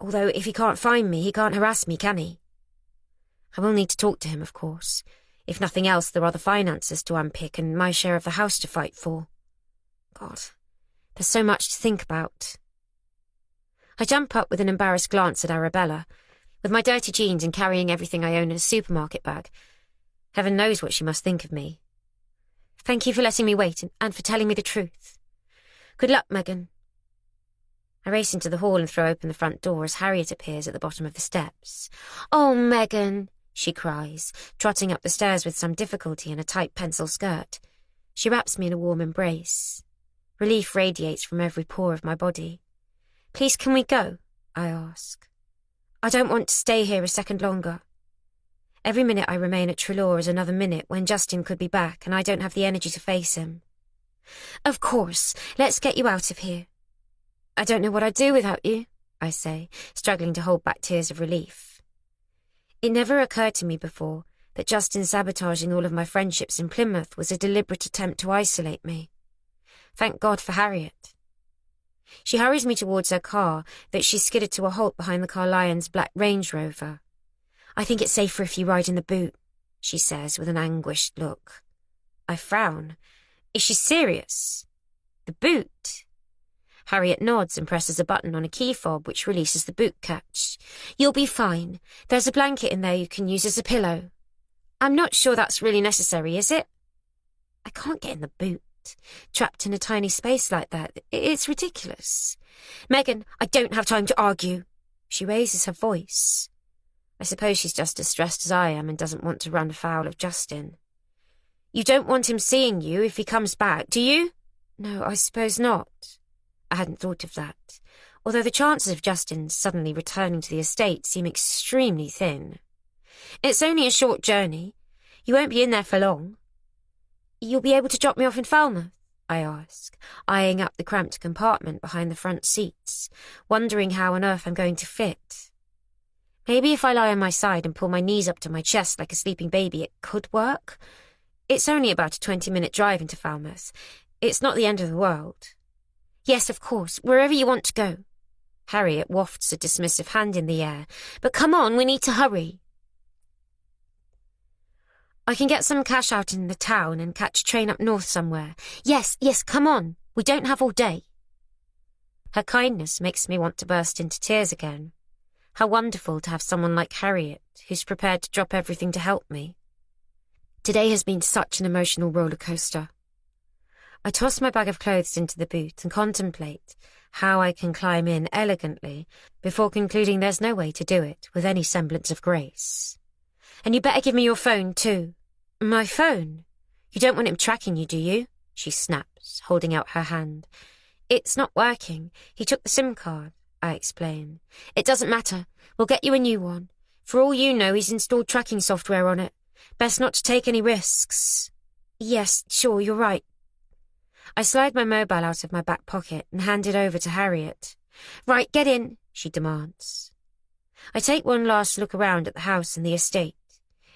Although if he can't find me, he can't harass me, can he? I will need to talk to him, of course. If nothing else, there are the finances to unpick and my share of the house to fight for. God, there's so much to think about. I jump up with an embarrassed glance at Arabella, with my dirty jeans and carrying everything I own in a supermarket bag. Heaven knows what she must think of me. Thank you for letting me wait and for telling me the truth. Good luck, Megan. I race into the hall and throw open the front door as Harriet appears at the bottom of the steps. Oh, Megan, she cries, trotting up the stairs with some difficulty in a tight pencil skirt. She wraps me in a warm embrace. Relief radiates from every pore of my body. Please, can we go? I ask. I don't want to stay here a second longer. Every minute I remain at Trelaw is another minute when Justin could be back and I don't have the energy to face him. Of course, let's get you out of here. I don't know what I'd do without you, I say, struggling to hold back tears of relief. It never occurred to me before that Justin sabotaging all of my friendships in Plymouth was a deliberate attempt to isolate me. Thank God for Harriet. She hurries me towards her car that she skidded to a halt behind the Carlyons' black Range Rover. I think it's safer if you ride in the boot, she says with an anguished look. I frown. Is she serious? The boot? Harriet nods and presses a button on a key fob which releases the boot catch. You'll be fine. There's a blanket in there you can use as a pillow. I'm not sure that's really necessary, is it? I can't get in the boot. Trapped in a tiny space like that. It's ridiculous. Megan, I don't have time to argue. She raises her voice. I suppose she's just as stressed as I am and doesn't want to run afoul of Justin. You don't want him seeing you if he comes back, do you? No, I suppose not. I hadn't thought of that, although the chances of Justin suddenly returning to the estate seem extremely thin. It's only a short journey. You won't be in there for long. You'll be able to drop me off in Falmouth? I ask, eyeing up the cramped compartment behind the front seats, wondering how on earth I'm going to fit. Maybe if I lie on my side and pull my knees up to my chest like a sleeping baby, it could work. It's only about a 20-minute drive into Falmouth. It's not the end of the world. Yes, of course, wherever you want to go. Harriet wafts a dismissive hand in the air. But come on, we need to hurry. I can get some cash out in the town and catch a train up north somewhere. Yes, come on. We don't have all day. Her kindness makes me want to burst into tears again. How wonderful to have someone like Harriet, who's prepared to drop everything to help me. Today has been such an emotional roller coaster. I toss my bag of clothes into the boot and contemplate how I can climb in elegantly before concluding there's no way to do it with any semblance of grace. And you better give me your phone, too. My phone? You don't want him tracking you, do you? She snaps, holding out her hand. It's not working. He took the SIM card, I explain. It doesn't matter. We'll get you a new one. For all you know, he's installed tracking software on it. Best not to take any risks. Yes, sure, you're right. I slide my mobile out of my back pocket and hand it over to Harriet. Right, get in, she demands. I take one last look around at the house and the estate.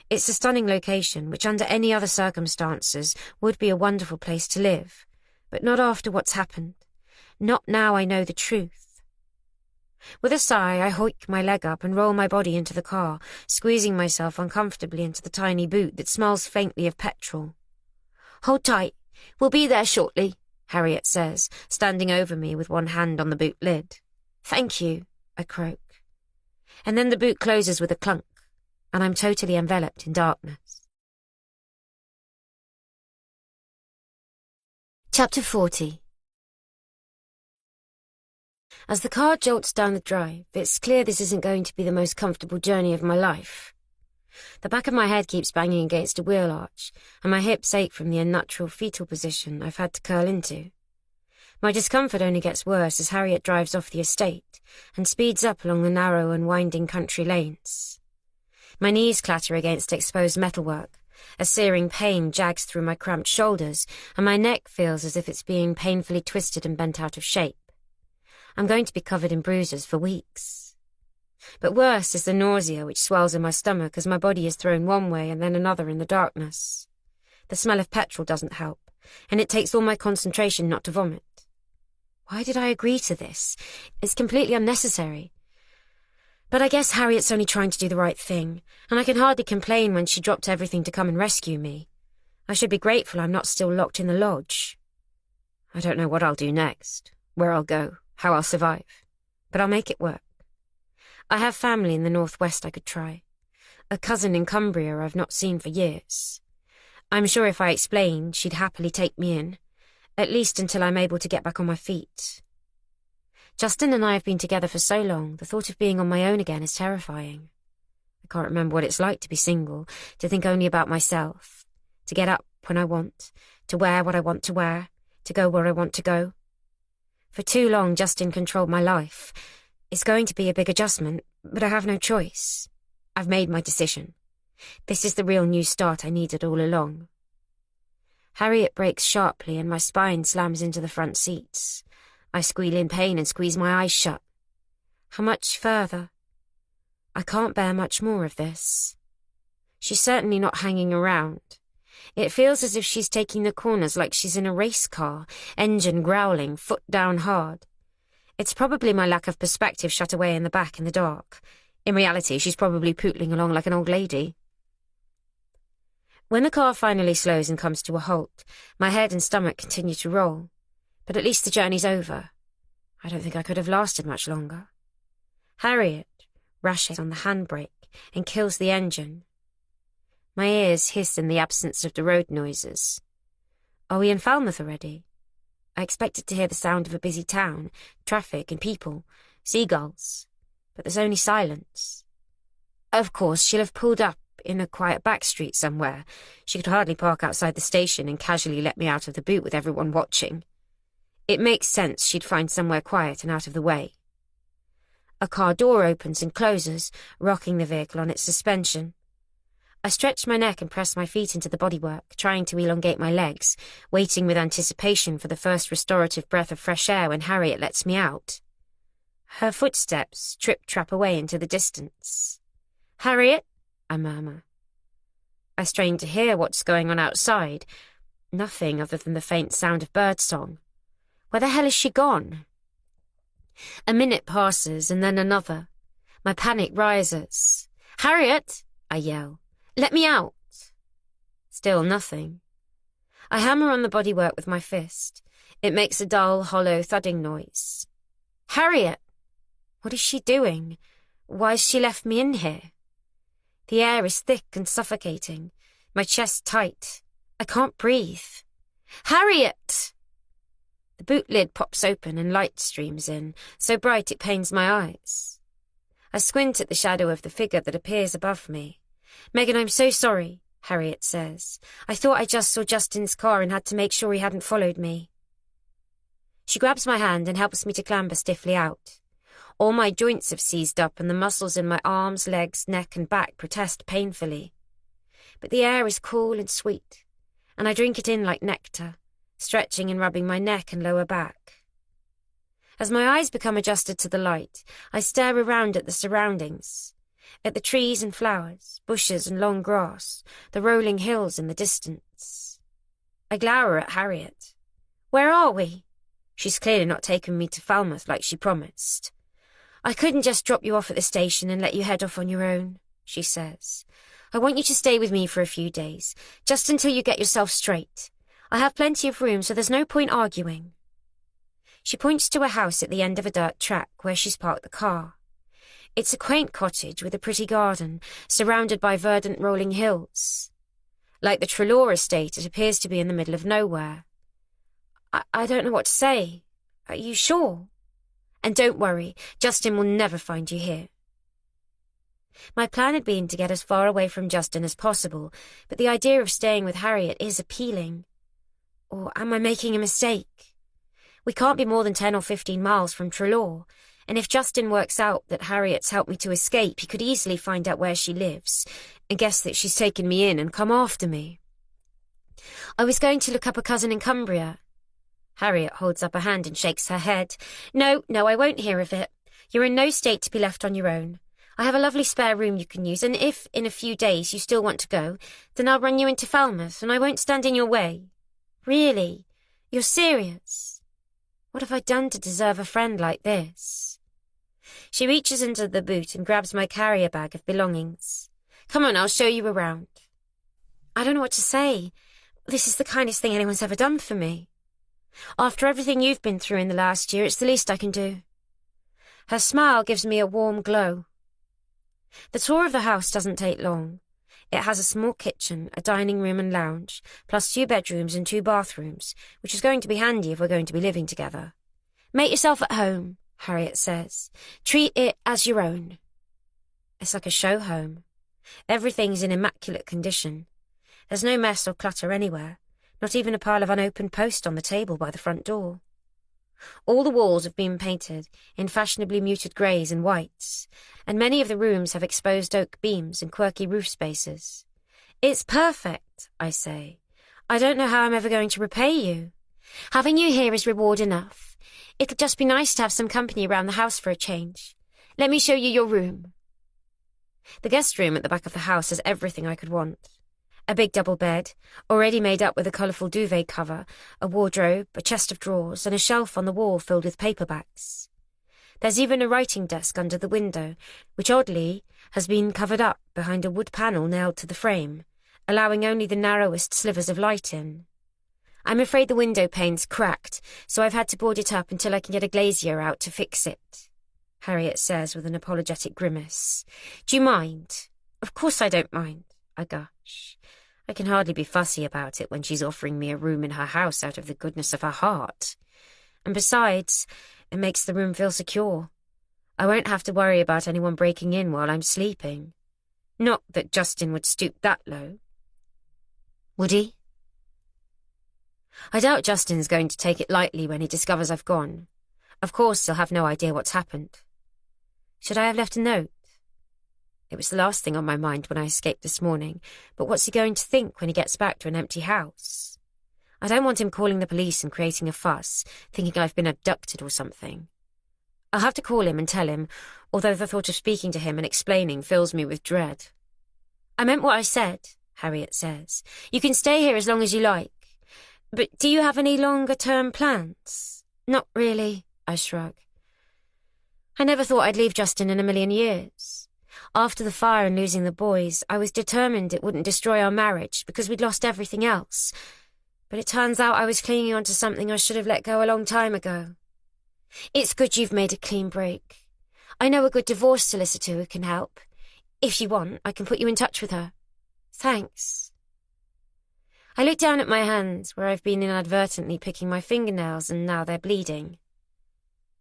It's a stunning location, which under any other circumstances would be a wonderful place to live. But not after what's happened. Not now I know the truth. With a sigh, I hoik my leg up and roll my body into the car, squeezing myself uncomfortably into the tiny boot that smells faintly of petrol. "Hold tight. We'll be there shortly," Harriet says, standing over me with one hand on the boot lid. "Thank you," I croak. And then the boot closes with a clunk, and I'm totally enveloped in darkness. Chapter 40. As the car jolts down the drive, it's clear this isn't going to be the most comfortable journey of my life. The back of my head keeps banging against a wheel arch, and my hips ache from the unnatural fetal position I've had to curl into. My discomfort only gets worse as Harriet drives off the estate and speeds up along the narrow and winding country lanes. My knees clatter against exposed metalwork, a searing pain jags through my cramped shoulders, and my neck feels as if it's being painfully twisted and bent out of shape. I'm going to be covered in bruises for weeks. But worse is the nausea which swells in my stomach as my body is thrown one way and then another in the darkness. The smell of petrol doesn't help, and it takes all my concentration not to vomit. Why did I agree to this? It's completely unnecessary. But I guess Harriet's only trying to do the right thing, and I can hardly complain when she dropped everything to come and rescue me. I should be grateful I'm not still locked in the lodge. I don't know what I'll do next, where I'll go, how I'll survive, but I'll make it work. I have family in the northwest I could try. A cousin in Cumbria I've not seen for years. I'm sure if I explained, she'd happily take me in, at least until I'm able to get back on my feet. Justin and I have been together for so long, the thought of being on my own again is terrifying. I can't remember what it's like to be single, to think only about myself, to get up when I want, to wear what I want to wear, to go where I want to go. For too long, Justin controlled my life. It's going to be a big adjustment, but I have no choice. I've made my decision. This is the real new start I needed all along. Harriet brakes sharply and my spine slams into the front seats. I squeal in pain and squeeze my eyes shut. How much further? I can't bear much more of this. She's certainly not hanging around. It feels as if she's taking the corners like she's in a race car, engine growling, foot down hard. It's probably my lack of perspective shut away in the back in the dark. In reality, she's probably pootling along like an old lady. When the car finally slows and comes to a halt, my head and stomach continue to roll. But at least the journey's over. I don't think I could have lasted much longer. Harriet rashes on the handbrake and kills the engine. My ears hiss in the absence of the road noises. Are we in Falmouth already? I expected to hear the sound of a busy town, traffic and people, seagulls, but there's only silence. Of course, she'll have pulled up in a quiet back street somewhere. She could hardly park outside the station and casually let me out of the boot with everyone watching. It makes sense she'd find somewhere quiet and out of the way. A car door opens and closes, rocking the vehicle on its suspension. I stretch my neck and press my feet into the bodywork, trying to elongate my legs, waiting with anticipation for the first restorative breath of fresh air when Harriet lets me out. Her footsteps trip-trap away into the distance. "Harriet?" I murmur. I strain to hear what's going on outside. Nothing other than the faint sound of birdsong. Where the hell is she gone? A minute passes and then another. My panic rises. "Harriet!" I yell. "Let me out!" Still nothing. I hammer on the bodywork with my fist. It makes a dull, hollow, thudding noise. "Harriet! What is she doing? Why has she left me in here?" The air is thick and suffocating. My chest tight. I can't breathe. "Harriet!" The boot lid pops open and light streams in, so bright it pains my eyes. I squint at the shadow of the figure that appears above me. "Megan, I'm so sorry," Harriet says. "I thought I just saw Justin's car and had to make sure he hadn't followed me." She grabs my hand and helps me to clamber stiffly out. All my joints have seized up and the muscles in my arms, legs, neck and back protest painfully. But the air is cool and sweet, and I drink it in like nectar, stretching and rubbing my neck and lower back. As my eyes become adjusted to the light, I stare around at the surroundings, at the trees and flowers, bushes and long grass, the rolling hills in the distance. I glower at Harriet. "Where are we?" She's clearly not taken me to Falmouth like she promised. I couldn't just drop you off at the station and let you head off on your own, she says. I want you to stay with me for a few days, just until you get yourself straight. I have plenty of room, so there's no point arguing. She points to a house at the end of a dirt track where she's parked the car. It's a quaint cottage with a pretty garden, surrounded by verdant rolling hills. Like the Trelaw estate, it appears to be in the middle of nowhere. I don't know what to say. Are you sure? And don't worry, Justin will never find you here. My plan had been to get as far away from Justin as possible, but the idea of staying with Harriet is appealing. Or am I making a mistake? We can't be more than 10 or 15 miles from Trelaw, and if Justin works out that Harriet's helped me to escape, he could easily find out where she lives and guess that she's taken me in and come after me. I was going to look up a cousin in Cumbria. Harriet holds up a hand and shakes her head. No, I won't hear of it. You're in no state to be left on your own. I have a lovely spare room you can use, and if, in a few days, you still want to go, then I'll run you into Falmouth, and I won't stand in your way. Really? You're serious? What have I done to deserve a friend like this? She reaches into the boot and grabs my carrier bag of belongings. Come on, I'll show you around. I don't know what to say. This is the kindest thing anyone's ever done for me. After everything you've been through in the last year, it's the least I can do. Her smile gives me a warm glow. The tour of the house doesn't take long. It has a small kitchen, a dining room and lounge, plus 2 bedrooms and 2 bathrooms, which is going to be handy if we're going to be living together. Make yourself at home, Harriet says. Treat it as your own. It's like a show home. Everything's in immaculate condition. There's no mess or clutter anywhere, not even a pile of unopened post on the table by the front door. All the walls have been painted in fashionably muted greys and whites, and many of the rooms have exposed oak beams and quirky roof spaces. It's perfect, I say. I don't know how I'm ever going to repay you. Having you here is reward enough. It'll just be nice to have some company around the house for a change. Let me show you your room. The guest room at the back of the house has everything I could want. A big double bed, already made up with a colourful duvet cover, a wardrobe, a chest of drawers, and a shelf on the wall filled with paperbacks. There's even a writing desk under the window, which oddly has been covered up behind a wood panel nailed to the frame, allowing only the narrowest slivers of light in. I'm afraid the window pane's cracked, so I've had to board it up until I can get a glazier out to fix it, Harriet says with an apologetic grimace. Do you mind? Of course I don't mind, I gush. I can hardly be fussy about it when she's offering me a room in her house out of the goodness of her heart. And besides, it makes the room feel secure. I won't have to worry about anyone breaking in while I'm sleeping. Not that Justin would stoop that low. Would he? I doubt Justin's going to take it lightly when he discovers I've gone. Of course, he'll have no idea what's happened. Should I have left a note? It was the last thing on my mind when I escaped this morning, but what's he going to think when he gets back to an empty house? I don't want him calling the police and creating a fuss, thinking I've been abducted or something. I'll have to call him and tell him, although the thought of speaking to him and explaining fills me with dread. I meant what I said, Harriet says. You can stay here as long as you like. But do you have any longer-term plans? Not really, I shrug. I never thought I'd leave Justin in a million years. After the fire and losing the boys, I was determined it wouldn't destroy our marriage because we'd lost everything else. But it turns out I was clinging on to something I should have let go a long time ago. It's good you've made a clean break. I know a good divorce solicitor who can help. If you want, I can put you in touch with her. Thanks. I look down at my hands, where I've been inadvertently picking my fingernails and now they're bleeding.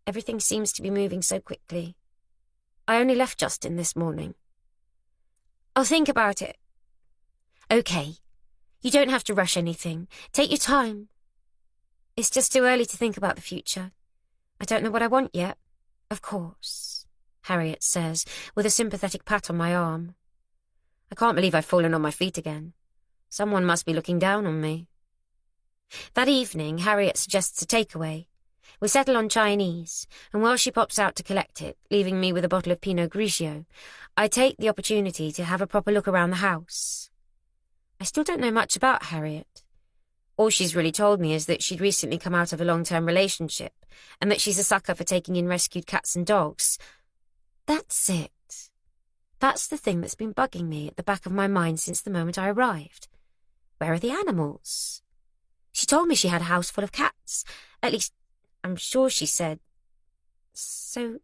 Everything seems to be moving so quickly. I only left Justin this morning. I'll think about it. Okay. You don't have to rush anything. Take your time. It's just too early to think about the future. I don't know what I want yet. Of course, Harriet says, with a sympathetic pat on my arm. I can't believe I've fallen on my feet again. Someone must be looking down on me. That evening, Harriet suggests a takeaway. We settle on Chinese, and while she pops out to collect it, leaving me with a bottle of Pinot Grigio, I take the opportunity to have a proper look around the house. I still don't know much about Harriet. All she's really told me is that she'd recently come out of a long-term relationship, and that she's a sucker for taking in rescued cats and dogs, That's it. That's the thing that's been bugging me at the back of my mind since the moment I arrived. Where are the animals? She told me she had a house full of cats. At least, I'm sure she said. So,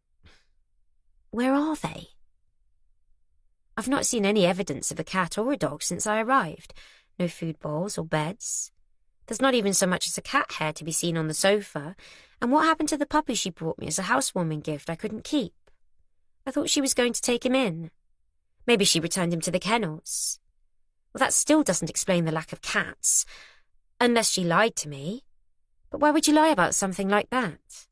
where are they? I've not seen any evidence of a cat or a dog since I arrived. No food bowls or beds. There's not even so much as a cat hair to be seen on the sofa. And what happened to the puppy she brought me as a housewarming gift I couldn't keep? I thought she was going to take him in. Maybe she returned him to the kennels. Well, that still doesn't explain the lack of cats. Unless she lied to me. But why would you lie about something like that?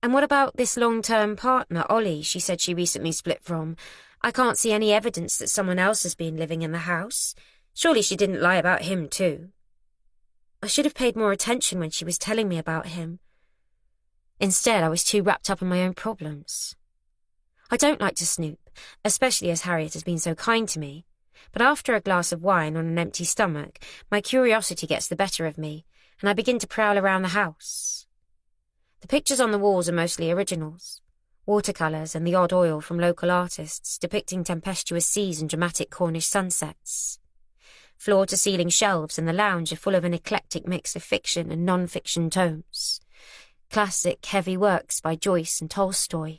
And what about this long-term partner, Ollie, she said she recently split from? I can't see any evidence that someone else has been living in the house. Surely she didn't lie about him too. I should have paid more attention when she was telling me about him. Instead, I was too wrapped up in my own problems. I don't like to snoop, especially as Harriet has been so kind to me. But after a glass of wine on an empty stomach, my curiosity gets the better of me, and I begin to prowl around the house. The pictures on the walls are mostly originals. Watercolours and the odd oil from local artists depicting tempestuous seas and dramatic Cornish sunsets. Floor-to-ceiling shelves in the lounge are full of an eclectic mix of fiction and non-fiction tomes. Classic, heavy works by Joyce and Tolstoy,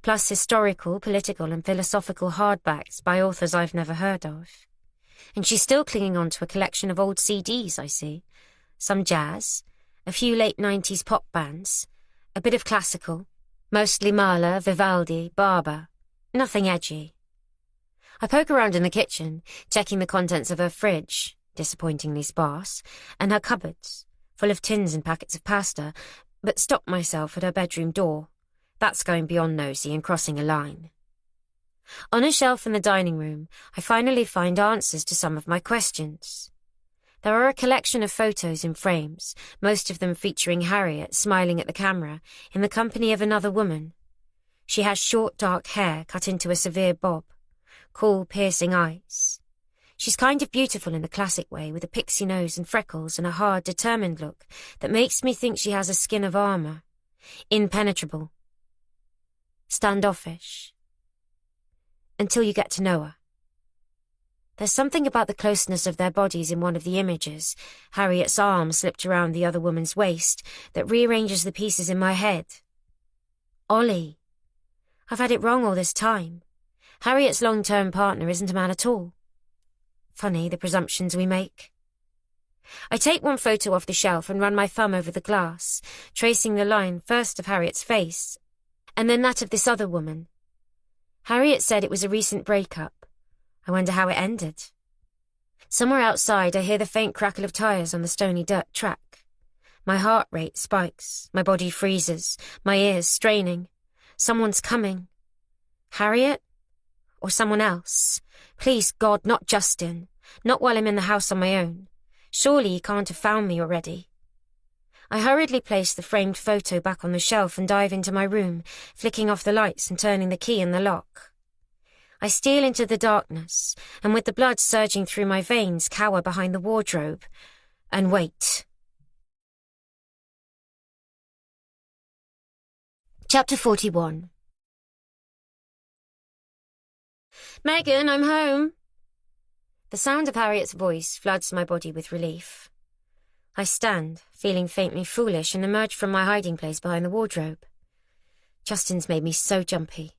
plus historical, political and philosophical hardbacks by authors I've never heard of. And she's still clinging on to a collection of old CDs, I see. Some jazz, a few late 90s pop bands, a bit of classical, mostly Mahler, Vivaldi, Barber. Nothing edgy. I poke around in the kitchen, checking the contents of her fridge, disappointingly sparse, and her cupboards, full of tins and packets of pasta, but stop myself at her bedroom door. That's going beyond nosy and crossing a line. On a shelf in the dining room, I finally find answers to some of my questions. There are a collection of photos in frames, most of them featuring Harriet smiling at the camera in the company of another woman. She has short, dark hair cut into a severe bob, cool, piercing eyes. She's kind of beautiful in the classic way, with a pixie nose and freckles and a hard, determined look that makes me think she has a skin of armour. Impenetrable. Standoffish. Until you get to know her. There's something about the closeness of their bodies in one of the images, Harriet's arm slipped around the other woman's waist, that rearranges the pieces in my head. Ollie. I've had it wrong all this time. Harriet's long-term partner isn't a man at all. Funny, the presumptions we make. I take one photo off the shelf and run my thumb over the glass, tracing the line first of Harriet's face, and then that of this other woman. Harriet said it was a recent breakup. I wonder how it ended. Somewhere outside, I hear the faint crackle of tyres on the stony dirt track. My heart rate spikes, my body freezes, my ears straining. Someone's coming. Harriet? Or someone else? Please, God, not Justin. Not while I'm in the house on my own. Surely he can't have found me already. I hurriedly place the framed photo back on the shelf and dive into my room, flicking off the lights and turning the key in the lock. I steal into the darkness, and with the blood surging through my veins, cower behind the wardrobe, and wait. Chapter 41. Megan, I'm home. The sound of Harriet's voice floods my body with relief. I stand, feeling faintly foolish, and emerge from my hiding place behind the wardrobe. Justin's made me so jumpy.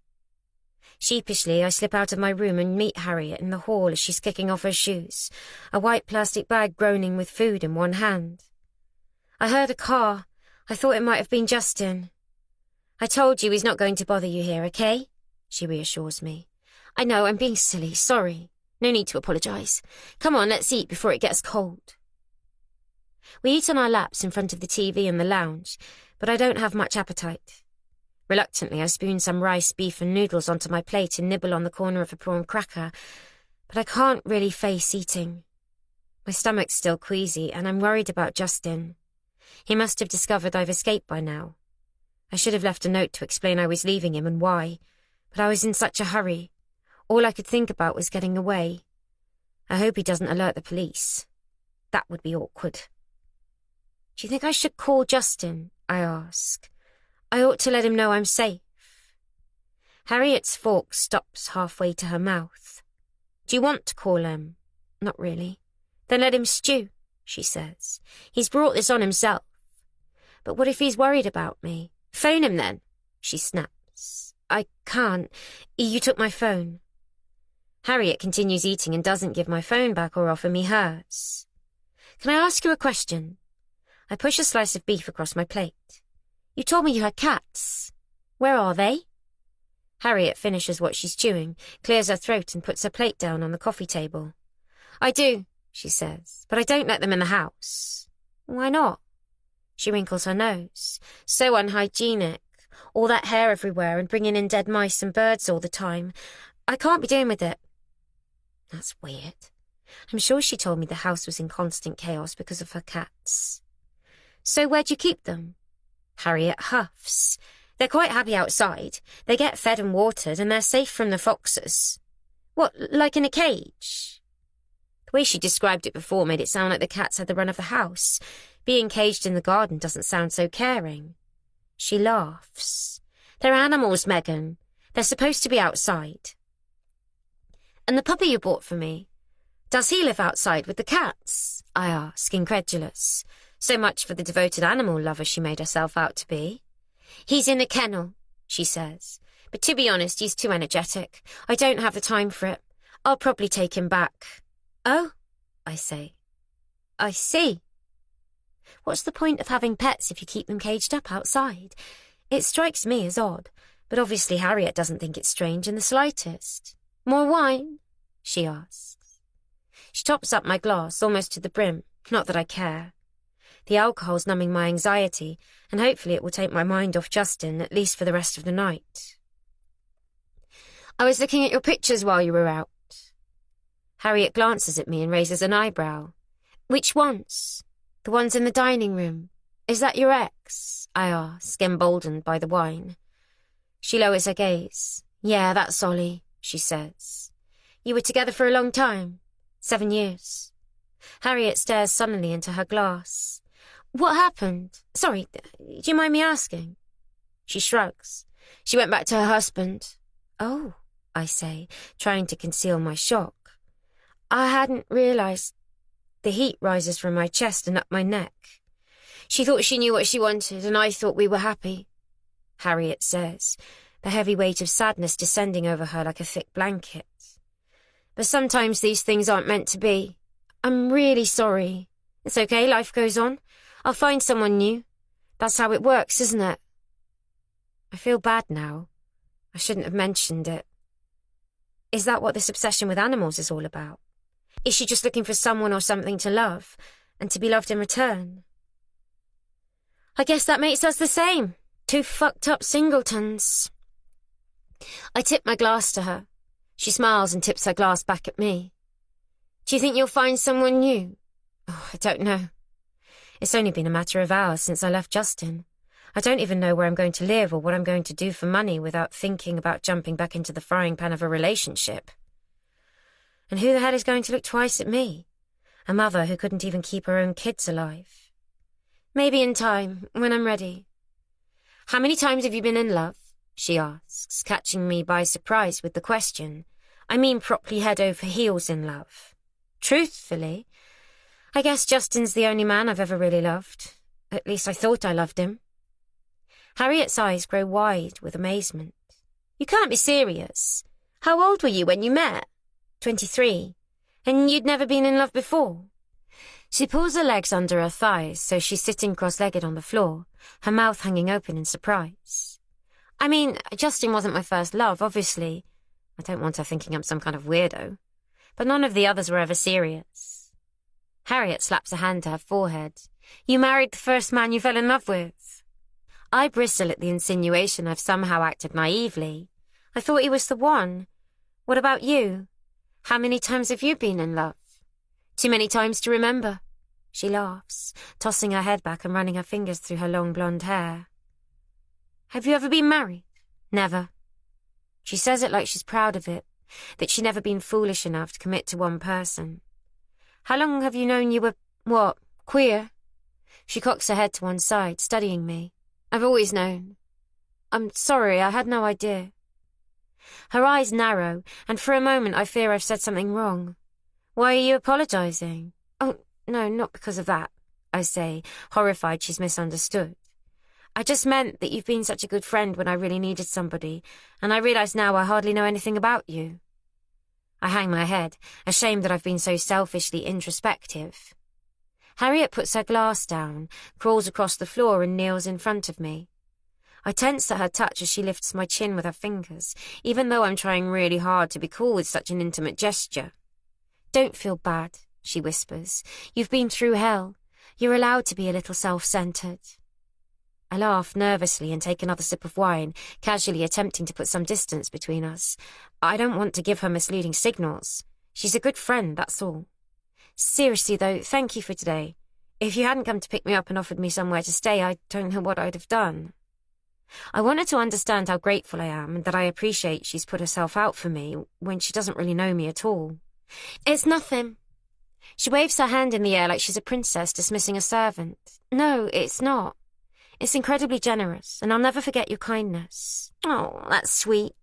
Sheepishly, I slip out of my room and meet Harriet in the hall as she's kicking off her shoes, a white plastic bag groaning with food in one hand. I heard a car. I thought it might have been Justin. I told you he's not going to bother you here, okay? She reassures me. I know, I'm being silly, sorry. No need to apologise. Come on, let's eat before it gets cold. We eat on our laps in front of the TV in the lounge, but I don't have much appetite. Reluctantly, I spoon some rice, beef and noodles onto my plate and nibble on the corner of a prawn cracker, but I can't really face eating. My stomach's still queasy, and I'm worried about Justin. He must have discovered I've escaped by now. I should have left a note to explain I was leaving him and why, but I was in such a hurry. All I could think about was getting away. I hope he doesn't alert the police. That would be awkward. Do you think I should call Justin? I ask. I ought to let him know I'm safe. Harriet's fork stops halfway to her mouth. Do you want to call him? Not really. Then let him stew, she says. He's brought this on himself. But what if he's worried about me? Phone him then, she snaps. I can't. You took my phone. Harriet continues eating and doesn't give my phone back or offer me hers. Can I ask you a question? I push a slice of beef across my plate. You told me you had cats. Where are they? Harriet finishes what she's chewing, clears her throat and puts her plate down on the coffee table. I do, she says, but I don't let them in the house. Why not? She wrinkles her nose. So unhygienic. All that hair everywhere and bringing in dead mice and birds all the time. I can't be doing with it. That's weird. I'm sure she told me the house was in constant chaos because of her cats. So where'd you keep them? Harriet huffs. They're quite happy outside. They get fed and watered and they're safe from the foxes. What, like in a cage? The way she described it before made it sound like the cats had the run of the house. Being caged in the garden doesn't sound so caring. She laughs. They're animals, Megan. They're supposed to be outside. And the puppy you bought for me, does he live outside with the cats? I ask, incredulous. So much for the devoted animal lover she made herself out to be. He's in a kennel, she says. But to be honest, he's too energetic. I don't have the time for it. I'll probably take him back. Oh, I say. I see. What's the point of having pets if you keep them caged up outside? It strikes me as odd, but obviously Harriet doesn't think it's strange in the slightest. More wine? She asks. She tops up my glass almost to the brim, not that I care. The alcohol's numbing my anxiety, and hopefully it will take my mind off Justin, at least for the rest of the night. I was looking at your pictures while you were out. Harriet glances at me and raises an eyebrow. Which ones? The ones in the dining room. Is that your ex? I ask, emboldened by the wine. She lowers her gaze. Yeah, that's Ollie, she says. You were together for a long time. 7 years. Harriet stares sullenly into her glass. What happened? Sorry, do you mind me asking? She shrugs. She went back to her husband. Oh, I say, trying to conceal my shock. I hadn't realised. The heat rises from my chest and up my neck. She thought she knew what she wanted, and I thought we were happy, Harriet says, the heavy weight of sadness descending over her like a thick blanket. But sometimes these things aren't meant to be. I'm really sorry. It's okay, life goes on. I'll find someone new. That's how it works, isn't it? I feel bad now. I shouldn't have mentioned it. Is that what this obsession with animals is all about? Is she just looking for someone or something to love, and to be loved in return? I guess that makes us the same. Two fucked up singletons. I tip my glass to her. She smiles and tips her glass back at me. Do you think you'll find someone new? Oh, I don't know. It's only been a matter of hours since I left Justin. I don't even know where I'm going to live or what I'm going to do for money without thinking about jumping back into the frying pan of a relationship. And who the hell is going to look twice at me? A mother who couldn't even keep her own kids alive. Maybe in time, when I'm ready. How many times have you been in love? She asks, catching me by surprise with the question. I mean properly head over heels in love. Truthfully, I guess Justin's the only man I've ever really loved. At least I thought I loved him. Harriet's eyes grow wide with amazement. You can't be serious. How old were you when you met? 23. And you'd never been in love before? She pulls her legs under her thighs so she's sitting cross-legged on the floor, her mouth hanging open in surprise. I mean, Justin wasn't my first love, obviously. I don't want her thinking I'm some kind of weirdo. But none of the others were ever serious. Harriet slaps a hand to her forehead. You married the first man you fell in love with. I bristle at the insinuation I've somehow acted naively. I thought he was the one. What about you? How many times have you been in love? Too many times to remember. She laughs, tossing her head back and running her fingers through her long blonde hair. Have you ever been married? Never. She says it like she's proud of it, that she'd never been foolish enough to commit to one person. How long have you known you were, queer? She cocks her head to one side, studying me. I've always known. I'm sorry, I had no idea. Her eyes narrow, and for a moment I fear I've said something wrong. Why are you apologising? Oh, no, not because of that, I say, horrified she's misunderstood. I just meant that you've been such a good friend when I really needed somebody, and I realise now I hardly know anything about you. I hang my head, ashamed that I've been so selfishly introspective. Harriet puts her glass down, crawls across the floor and kneels in front of me. I tense at her touch as she lifts my chin with her fingers, even though I'm trying really hard to be cool with such an intimate gesture. Don't feel bad, she whispers. You've been through hell. You're allowed to be a little self-centred. I laugh nervously and take another sip of wine, casually attempting to put some distance between us. I don't want to give her misleading signals. She's a good friend, that's all. Seriously, though, thank you for today. If you hadn't come to pick me up and offered me somewhere to stay, I don't know what I'd have done. I want her to understand how grateful I am and that I appreciate she's put herself out for me when she doesn't really know me at all. It's nothing. She waves her hand in the air like she's a princess dismissing a servant. No, it's not. It's incredibly generous, and I'll never forget your kindness. Oh, that's sweet.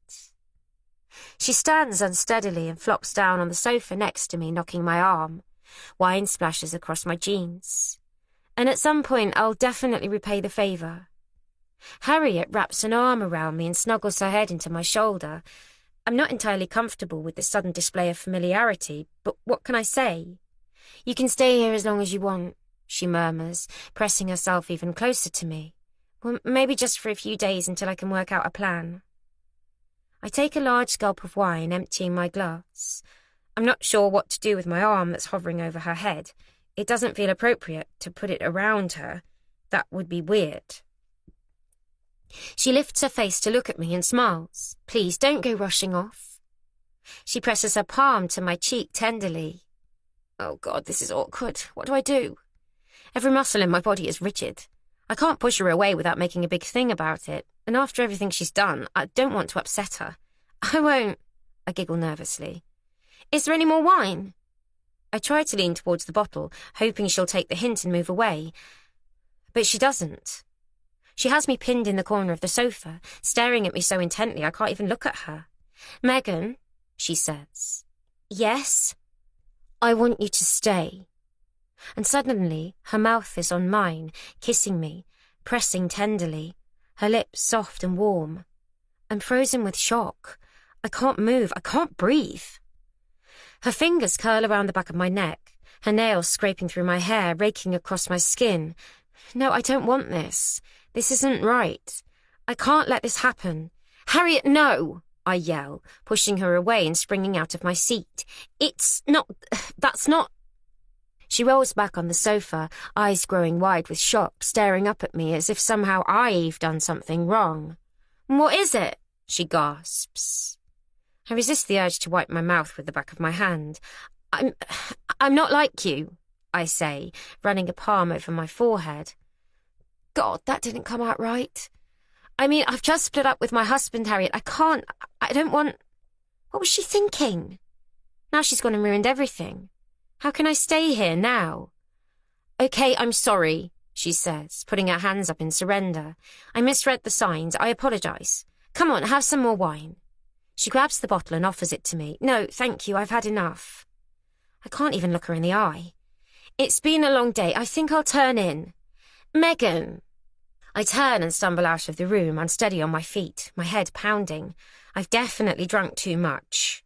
She stands unsteadily and flops down on the sofa next to me, knocking my arm. Wine splashes across my jeans. And at some point, I'll definitely repay the favour. Harriet wraps an arm around me and snuggles her head into my shoulder. I'm not entirely comfortable with this sudden display of familiarity, but what can I say? You can stay here as long as you want, she murmurs, pressing herself even closer to me. Well, maybe just for a few days until I can work out a plan. I take a large gulp of wine, emptying my glass. I'm not sure what to do with my arm that's hovering over her head. It doesn't feel appropriate to put it around her. That would be weird. She lifts her face to look at me and smiles. Please, don't go rushing off. She presses her palm to my cheek tenderly. Oh God, this is awkward. What do I do? Every muscle in my body is rigid. I can't push her away without making a big thing about it, and after everything she's done, I don't want to upset her. I won't. I giggle nervously. Is there any more wine? I try to lean towards the bottle, hoping she'll take the hint and move away. But she doesn't. She has me pinned in the corner of the sofa, staring at me so intently I can't even look at her. Megan, she says. Yes? I want you to stay. And suddenly her mouth is on mine, kissing me, pressing tenderly, her lips soft and warm. I'm frozen with shock. I can't move. I can't breathe. Her fingers curl around the back of my neck, her nails scraping through my hair, raking across my skin. No, I don't want this. This isn't right. I can't let this happen. Harriet, no! I yell, pushing her away and springing out of my seat. It's not... That's not... She rolls back on the sofa, eyes growing wide with shock, staring up at me as if somehow I've done something wrong. What is it? She gasps. I resist the urge to wipe my mouth with the back of my hand. I'm not like you, I say, running a palm over my forehead. God, that didn't come out right. I mean, I've just split up with my husband, Harriet. I don't want... What was she thinking? Now she's gone and ruined everything. How can I stay here now? Okay, I'm sorry, she says, putting her hands up in surrender. I misread the signs. I apologise. Come on, have some more wine. She grabs the bottle and offers it to me. No, thank you, I've had enough. I can't even look her in the eye. It's been a long day. I think I'll turn in. Megan! I turn and stumble out of the room, unsteady on my feet, my head pounding. I've definitely drunk too much.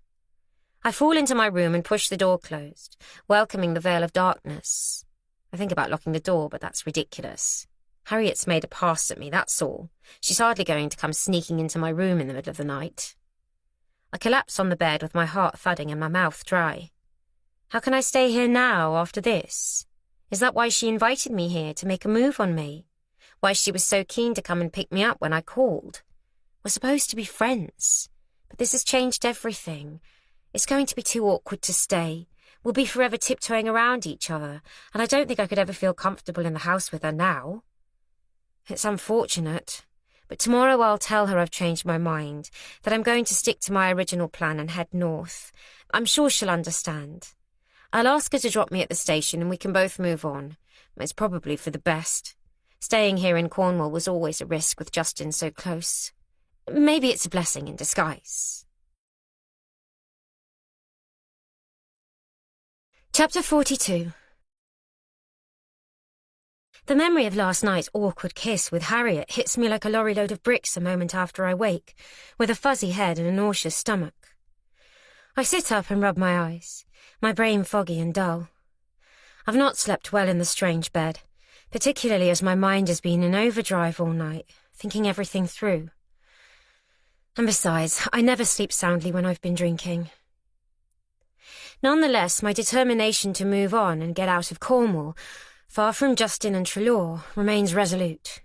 I fall into my room and push the door closed, welcoming the veil of darkness. I think about locking the door, but that's ridiculous. Harriet's made a pass at me, that's all. She's hardly going to come sneaking into my room in the middle of the night. I collapse on the bed with my heart thudding and my mouth dry. How can I stay here now after this? Is that why she invited me here, to make a move on me? Why she was so keen to come and pick me up when I called? We're supposed to be friends, but this has changed everything. It's going to be too awkward to stay. We'll be forever tiptoeing around each other, and I don't think I could ever feel comfortable in the house with her now. It's unfortunate, but tomorrow I'll tell her I've changed my mind, that I'm going to stick to my original plan and head north. I'm sure she'll understand. I'll ask her to drop me at the station and we can both move on. It's probably for the best. Staying here in Cornwall was always a risk with Justin so close. Maybe it's a blessing in disguise. Chapter 42. The memory of last night's awkward kiss with Harriet hits me like a lorry load of bricks a moment after I wake, with a fuzzy head and a nauseous stomach. I sit up and rub my eyes, my brain foggy and dull. I've not slept well in the strange bed, particularly as my mind has been in overdrive all night, thinking everything through. And besides, I never sleep soundly when I've been drinking. Nonetheless, my determination to move on and get out of Cornwall, far from Justin and Trelaw, remains resolute.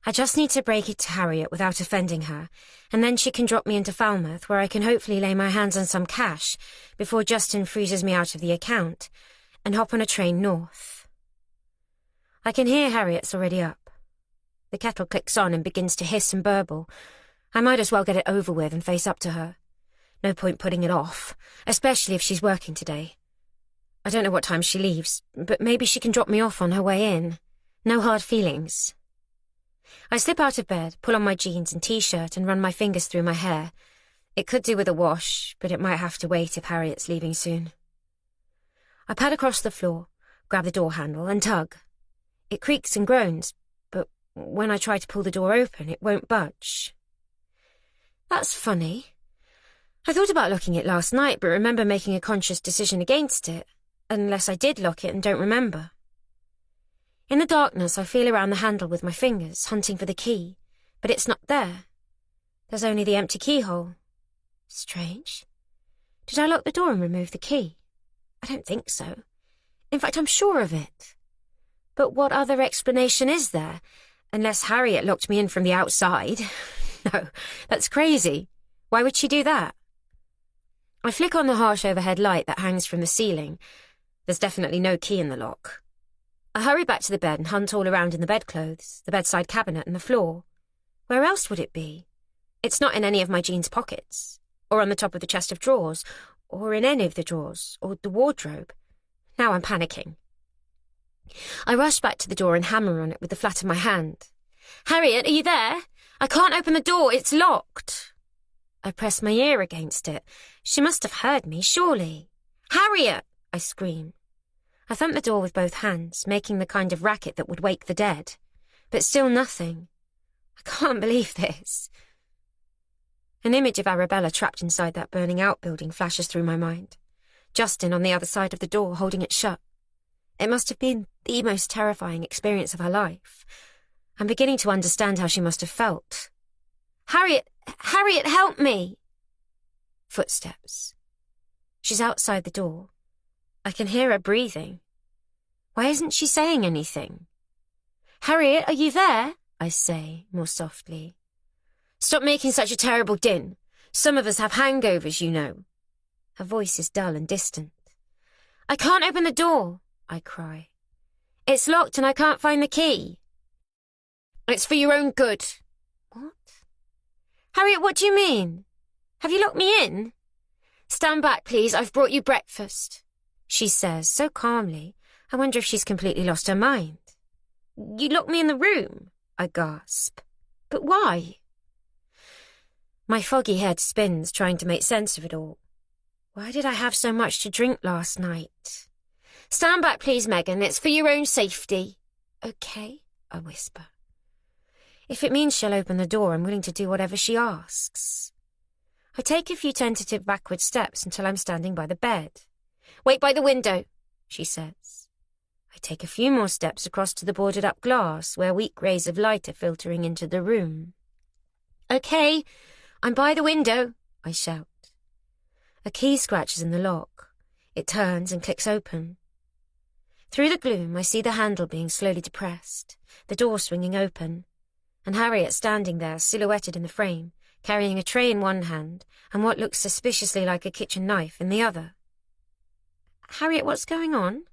I just need to break it to Harriet without offending her, and then she can drop me into Falmouth, where I can hopefully lay my hands on some cash before Justin freezes me out of the account, and hop on a train north. I can hear Harriet's already up. The kettle clicks on and begins to hiss and burble. I might as well get it over with and face up to her. No point putting it off, especially if she's working today. I don't know what time she leaves, but maybe she can drop me off on her way in. No hard feelings. I slip out of bed, pull on my jeans and t-shirt and run my fingers through my hair. It could do with a wash, but it might have to wait if Harriet's leaving soon. I pad across the floor, grab the door handle and tug. It creaks and groans, but when I try to pull the door open, it won't budge. That's funny. I thought about locking it last night, but remember making a conscious decision against it, unless I did lock it and don't remember. In the darkness, I feel around the handle with my fingers, hunting for the key, but it's not there. There's only the empty keyhole. Strange. Did I lock the door and remove the key? I don't think so. In fact, I'm sure of it. But what other explanation is there? Unless Harriet locked me in from the outside. No, that's crazy. Why would she do that? I flick on the harsh overhead light that hangs from the ceiling. There's definitely no key in the lock. I hurry back to the bed and hunt all around in the bedclothes, the bedside cabinet and the floor. Where else would it be? It's not in any of my jeans pockets, or on the top of the chest of drawers, or in any of the drawers, or the wardrobe. Now I'm panicking. I rush back to the door and hammer on it with the flat of my hand. Harriet, are you there? I can't open the door, it's locked. I press my ear against it. She must have heard me, surely. Harriet! I scream. I thump the door with both hands, making the kind of racket that would wake the dead. But still nothing. I can't believe this. An image of Arabella trapped inside that burning outbuilding flashes through my mind. Justin on the other side of the door, holding it shut. It must have been the most terrifying experience of her life. I'm beginning to understand how she must have felt. Harriet, help me! Footsteps. She's outside the door. I can hear her breathing. Why isn't she saying anything? Harriet, are you there? I say, more softly. Stop making such a terrible din. Some of us have hangovers, you know. Her voice is dull and distant. I can't open the door, I cry. It's locked and I can't find the key. It's for your own good. What? Harriet, what do you mean? Have you locked me in? Stand back, please. I've brought you breakfast, she says so calmly. I wonder if she's completely lost her mind. You locked me in the room, I gasp. But why? My foggy head spins, trying to make sense of it all. Why did I have so much to drink last night? Stand back, please, Megan. It's for your own safety. Okay, I whisper. If it means she'll open the door, I'm willing to do whatever she asks. I take a few tentative backward steps until I'm standing by the bed. Wait by the window, she says. I take a few more steps across to the boarded-up glass, where weak rays of light are filtering into the room. Okay, I'm by the window, I shout. A key scratches in the lock. It turns and clicks open. Through the gloom, I see the handle being slowly depressed, the door swinging open, and Harriet standing there, silhouetted in the frame, carrying a tray in one hand and what looks suspiciously like a kitchen knife in the other. Harriet, what's going on?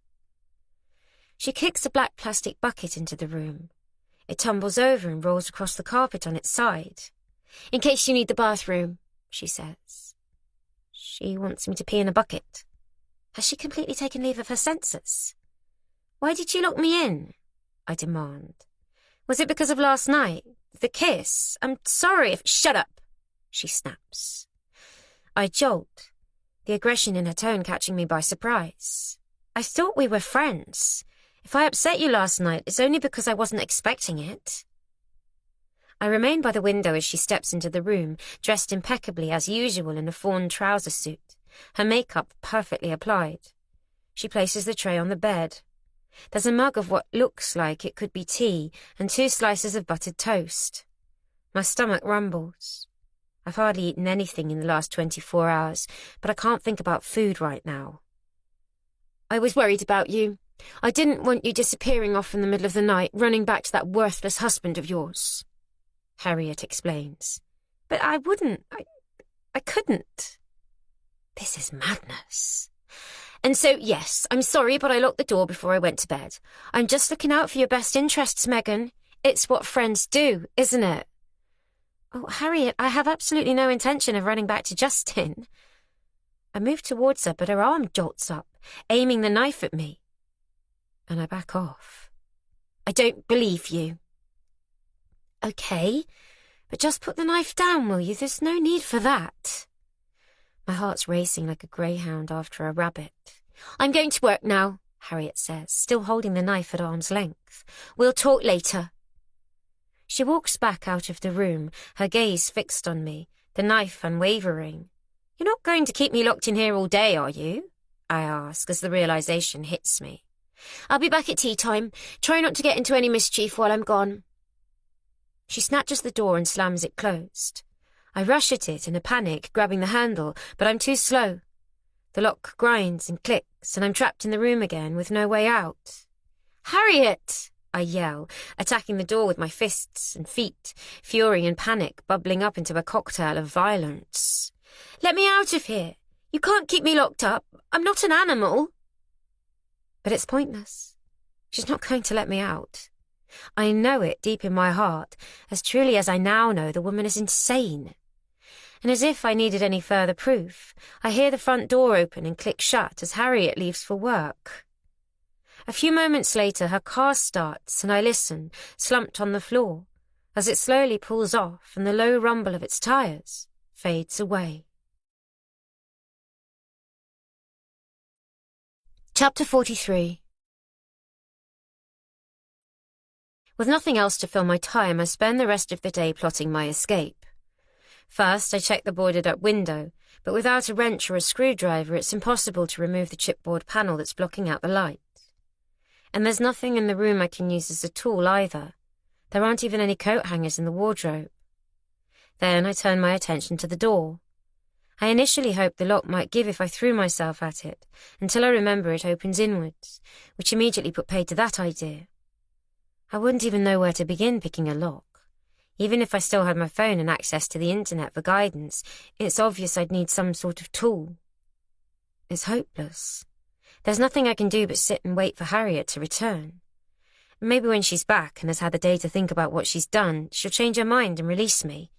She kicks a black plastic bucket into the room. It tumbles over and rolls across the carpet on its side. In case you need the bathroom, she says. She wants me to pee in a bucket. Has she completely taken leave of her senses? Why did you lock me in? I demand. Was it because of last night? The kiss? I'm sorry if... Shut up, she snaps. I jolt. the aggression in her tone catching me by surprise. "I thought we were friends. If I upset you last night, it's only because I wasn't expecting it." I remain by the window as she steps into the room, dressed impeccably as usual in a fawn trouser suit, her makeup perfectly applied. She places the tray on the bed. There's a mug of what looks like it could be tea and 2 slices of buttered toast. My stomach rumbles. I've hardly eaten anything in the last 24 hours, but I can't think about food right now. "I was worried about you. I didn't want you disappearing off in the middle of the night, running back to that worthless husband of yours," Harriet explains. "But I wouldn't. I couldn't." This is madness. "And so, yes, I'm sorry, but I locked the door before I went to bed. I'm just looking out for your best interests, Megan. It's what friends do, isn't it?" "Oh, Harriet, I have absolutely no intention of running back to Justin." I move towards her, but her arm jolts up, aiming the knife at me. And I back off. "I don't believe you." "Okay, but just put the knife down, will you? There's no need for that." My heart's racing like a greyhound after a rabbit. "I'm going to work now," Harriet says, still holding the knife at arm's length. "We'll talk later." She walks back out of the room, her gaze fixed on me, the knife unwavering. "You're not going to keep me locked in here all day, are you?" I ask as the realization hits me. "I'll be back at tea time. Try not to get into any mischief while I'm gone." She snatches the door and slams it closed. I rush at it in a panic, grabbing the handle, but I'm too slow. The lock grinds and clicks, and I'm trapped in the room again with no way out. "Harriet!" I yell, attacking the door with my fists and feet, fury and panic bubbling up into a cocktail of violence. "Let me out of here! You can't keep me locked up! I'm not an animal!" But it's pointless. She's not going to let me out. I know it deep in my heart, as truly as I now know the woman is insane. And as if I needed any further proof, I hear the front door open and click shut as Harriet leaves for work. A few moments later, her car starts and I listen, slumped on the floor, as it slowly pulls off and the low rumble of its tires fades away. Chapter 43. With nothing else to fill my time, I spend the rest of the day plotting my escape. First, I check the boarded-up window, but without a wrench or a screwdriver, it's impossible to remove the chipboard panel that's blocking out the light. And there's nothing in the room I can use as a tool either. There aren't even any coat hangers in the wardrobe. Then I turn my attention to the door. I initially hoped the lock might give if I threw myself at it, until I remember it opens inwards, which immediately put paid to that idea. I wouldn't even know where to begin picking a lock. Even if I still had my phone and access to the internet for guidance, it's obvious I'd need some sort of tool. It's hopeless. There's nothing I can do but sit and wait for Harriet to return. Maybe when she's back and has had the day to think about what she's done, she'll change her mind and release me.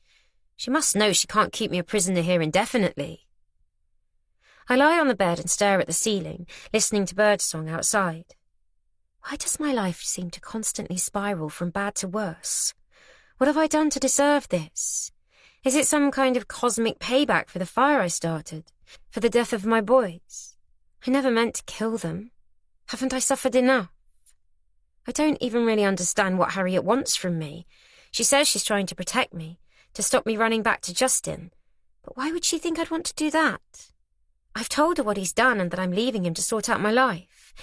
She must know she can't keep me a prisoner here indefinitely. I lie on the bed and stare at the ceiling, listening to birdsong outside. Why does my life seem to constantly spiral from bad to worse? What have I done to deserve this? Is it some kind of cosmic payback for the fire I started? For the death of my boys? I never meant to kill them. Haven't I suffered enough? I don't even really understand what Harriet wants from me. She says she's trying to protect me, to stop me running back to Justin. But why would she think I'd want to do that? I've told her what he's done and that I'm leaving him to sort out my life.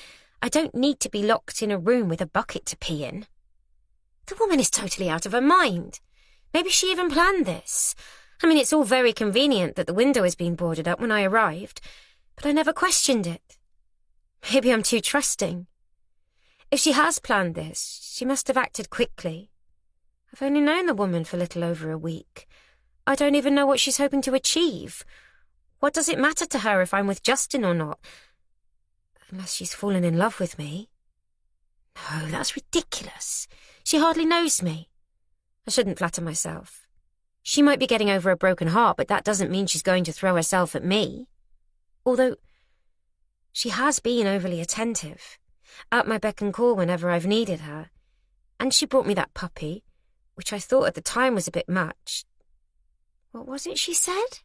I don't need to be locked in a room with a bucket to pee in. The woman is totally out of her mind. Maybe she even planned this. I mean, it's all very convenient that the window has been boarded up when I arrived, but I never questioned it. Maybe I'm too trusting. If she has planned this, she must have acted quickly. I've only known the woman for little over a week. I don't even know what she's hoping to achieve. What does it matter to her if I'm with Justin or not? Unless she's fallen in love with me. No, that's ridiculous. She hardly knows me. I shouldn't flatter myself. She might be getting over a broken heart, but that doesn't mean she's going to throw herself at me. Although she has been overly attentive, at my beck and call whenever I've needed her. And she brought me that puppy, which I thought at the time was a bit much. What was it she said?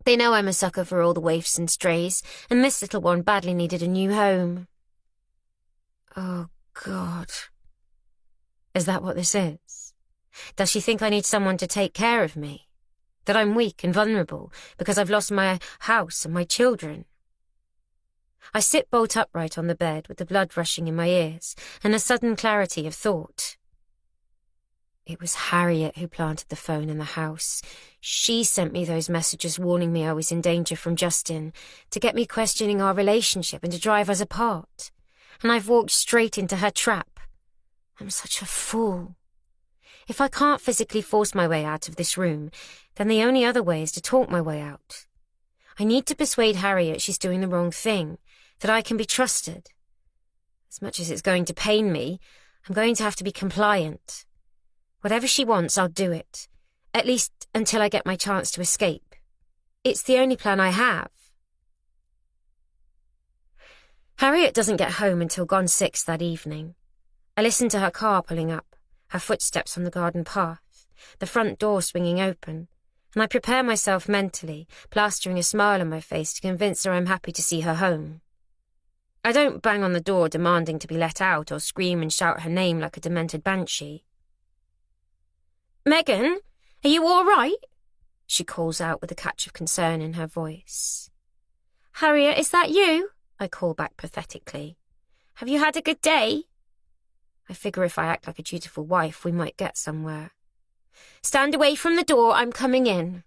They know I'm a sucker for all the waifs and strays, and this little one badly needed a new home. Oh, God. Is that what this is? Does she think I need someone to take care of me? That I'm weak and vulnerable because I've lost my house and my children? I sit bolt upright on the bed with the blood rushing in my ears and a sudden clarity of thought. It was Harriet who planted the phone in the house. She sent me those messages warning me I was in danger from Justin, to get me questioning our relationship and to drive us apart. And I've walked straight into her trap. I'm such a fool. If I can't physically force my way out of this room, then the only other way is to talk my way out. I need to persuade Harriet she's doing the wrong thing, that I can be trusted. As much as it's going to pain me, I'm going to have to be compliant. Whatever she wants, I'll do it, at least until I get my chance to escape. It's the only plan I have. Harriet doesn't get home until gone 6 that evening. I listen to her car pulling up, her footsteps on the garden path, the front door swinging open, and I prepare myself mentally, plastering a smile on my face to convince her I'm happy to see her home. I don't bang on the door demanding to be let out or scream and shout her name like a demented banshee. "Megan, are you all right?" she calls out with a catch of concern in her voice. "Harriet, is that you?" I call back pathetically. "Have you had a good day?" I figure if I act like a dutiful wife, we might get somewhere. "Stand away from the door, I'm coming in."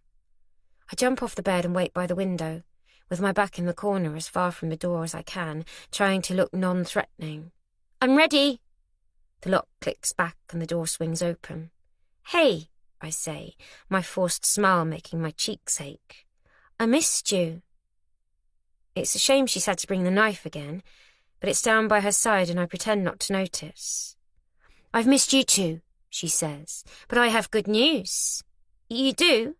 I jump off the bed and wait by the window, with my back in the corner as far from the door as I can, trying to look non-threatening. "I'm ready." The lock clicks back and the door swings open. "Hey," I say, my forced smile making my cheeks ache. "I missed you." It's a shame she's had to bring the knife again, but it's down by her side and I pretend not to notice. "I've missed you too," she says, "but I have good news." "You do?"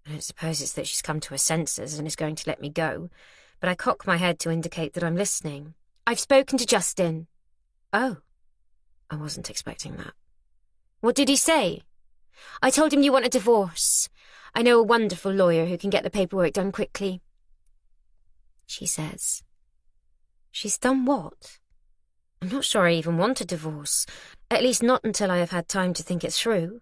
I don't suppose it's that she's come to her senses and is going to let me go, but I cock my head to indicate that I'm listening. "I've spoken to Justin." "Oh." I wasn't expecting that. "What did he say?" "I told him you want a divorce. I know a wonderful lawyer who can get the paperwork done quickly." She says. She's done what? I'm not sure I even want a divorce, at least not until I have had time to think it through.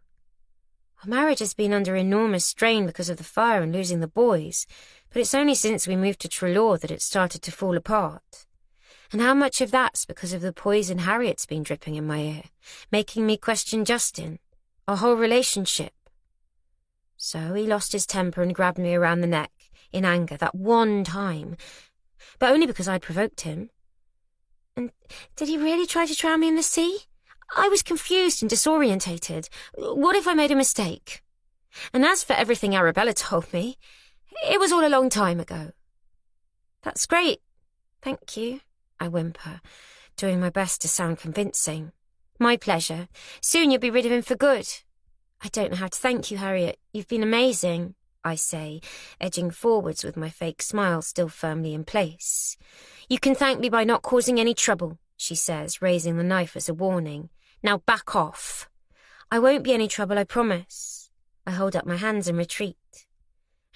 Our marriage has been under enormous strain because of the fire and losing the boys, but it's only since we moved to Trelaw that it started to fall apart. And how much of that's because of the poison Harriet's been dripping in my ear, making me question Justin, our whole relationship. So he lost his temper and grabbed me around the neck, in anger, that one time, but only because I'd provoked him. And did he really try to drown me in the sea? I was confused and disorientated. What if I made a mistake? And as for everything Arabella told me, it was all a long time ago. "That's great. Thank you," I whimper, doing my best to sound convincing. "My pleasure. Soon you'll be rid of him for good." "I don't know how to thank you, Harriet. You've been amazing," I say, edging forwards with my fake smile still firmly in place. "You can thank me by not causing any trouble," she says, raising the knife as a warning. "Now back off." "I won't be any trouble, I promise." I hold up my hands and retreat.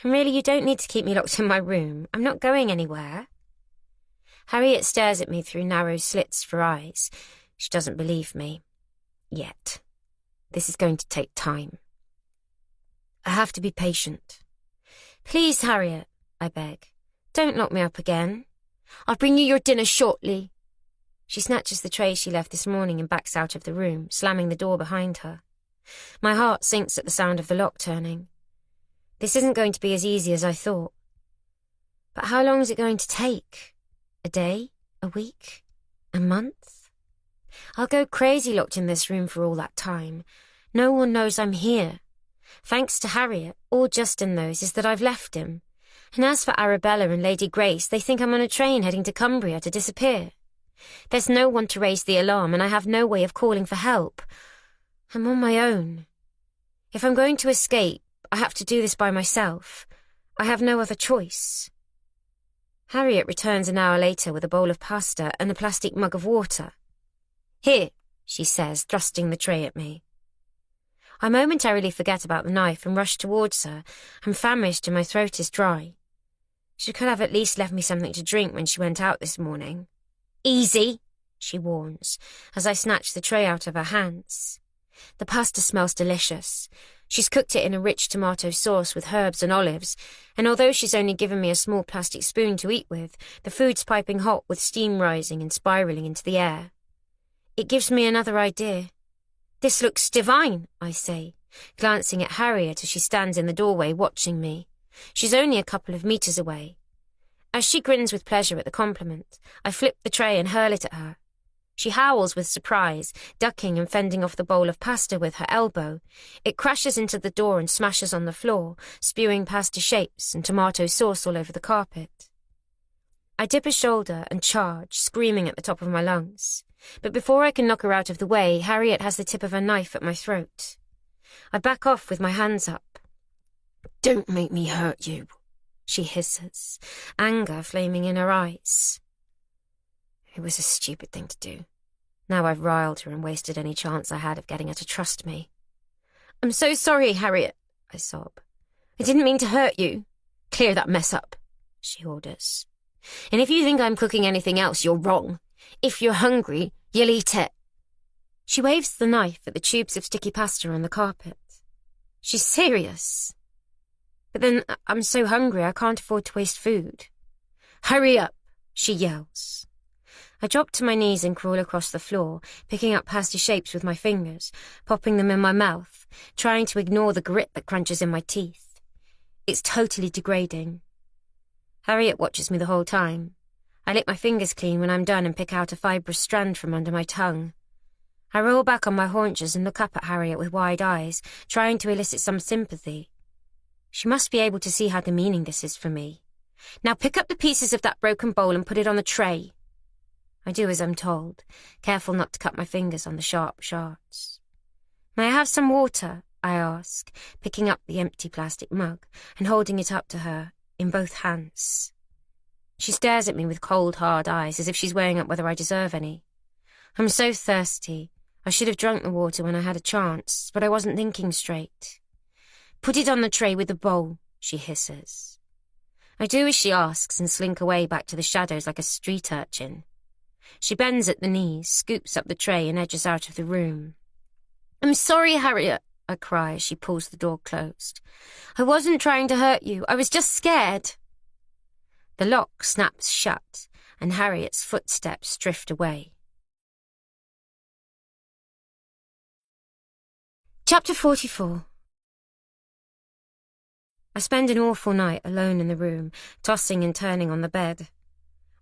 "And really, you don't need to keep me locked in my room. I'm not going anywhere." Harriet stares at me through narrow slits for eyes. She doesn't believe me. Yet. This is going to take time. I have to be patient. "Please, Harriet," I beg. "Don't lock me up again." "I'll bring you your dinner shortly." She snatches the tray she left this morning and backs out of the room, slamming the door behind her. My heart sinks at the sound of the lock turning. This isn't going to be as easy as I thought. But how long is it going to take? A day? A week? A month? I'll go crazy locked in this room for all that time. No one knows I'm here. Thanks to Harriet, all Justin knows is that I've left him. And as for Arabella and Lady Grace, they think I'm on a train heading to Cumbria to disappear. There's no one to raise the alarm, and I have no way of calling for help. I'm on my own. If I'm going to escape, I have to do this by myself. I have no other choice. Harriet returns an hour later with a bowl of pasta and a plastic mug of water. "Here," she says, thrusting the tray at me. I momentarily forget about the knife and rush towards her. I'm famished and my throat is dry. She could have at least left me something to drink when she went out this morning. "Easy," she warns, as I snatch the tray out of her hands. The pasta smells delicious. She's cooked it in a rich tomato sauce with herbs and olives, and although she's only given me a small plastic spoon to eat with, the food's piping hot with steam rising and spiralling into the air. It gives me another idea. "This looks divine," I say, glancing at Harriet as she stands in the doorway watching me. She's only a couple of meters away. As she grins with pleasure at the compliment, I flip the tray and hurl it at her. She howls with surprise, ducking and fending off the bowl of pasta with her elbow. It crashes into the door and smashes on the floor, spewing pasta shapes and tomato sauce all over the carpet. I dip a shoulder and charge, screaming at the top of my lungs. But before I can knock her out of the way, Harriet has the tip of her knife at my throat. I back off with my hands up. "Don't make me hurt you," she hisses, anger flaming in her eyes. It was a stupid thing to do. Now I've riled her and wasted any chance I had of getting her to trust me. "I'm so sorry, Harriet," I sob. "I didn't mean to hurt you." "Clear that mess up," she orders. "And if you think I'm cooking anything else, you're wrong. If you're hungry, you'll eat it." She waves the knife at the tubes of sticky pasta on the carpet. She's serious. But then I'm so hungry I can't afford to waste food. "Hurry up," she yells. I drop to my knees and crawl across the floor, picking up pasta shapes with my fingers, popping them in my mouth, trying to ignore the grit that crunches in my teeth. It's totally degrading. Harriet watches me the whole time. I lick my fingers clean when I'm done and pick out a fibrous strand from under my tongue. I roll back on my haunches and look up at Harriet with wide eyes, trying to elicit some sympathy. She must be able to see how demeaning this is for me. "Now pick up the pieces of that broken bowl and put it on the tray." I do as I'm told, careful not to cut my fingers on the sharp shards. "May I have some water?" I ask, picking up the empty plastic mug and holding it up to her in both hands. She stares at me with cold, hard eyes as if she's weighing up whether I deserve any. I'm so thirsty. I should have drunk the water when I had a chance, but I wasn't thinking straight. "Put it on the tray with the bowl," she hisses. I do as she asks and slink away back to the shadows like a street urchin. She bends at the knees, scoops up the tray and edges out of the room. "I'm sorry, Harriet," I cry as she pulls the door closed. "I wasn't trying to hurt you. I was just scared." The lock snaps shut and Harriet's footsteps drift away. Chapter 44. I spend an awful night alone in the room, tossing and turning on the bed.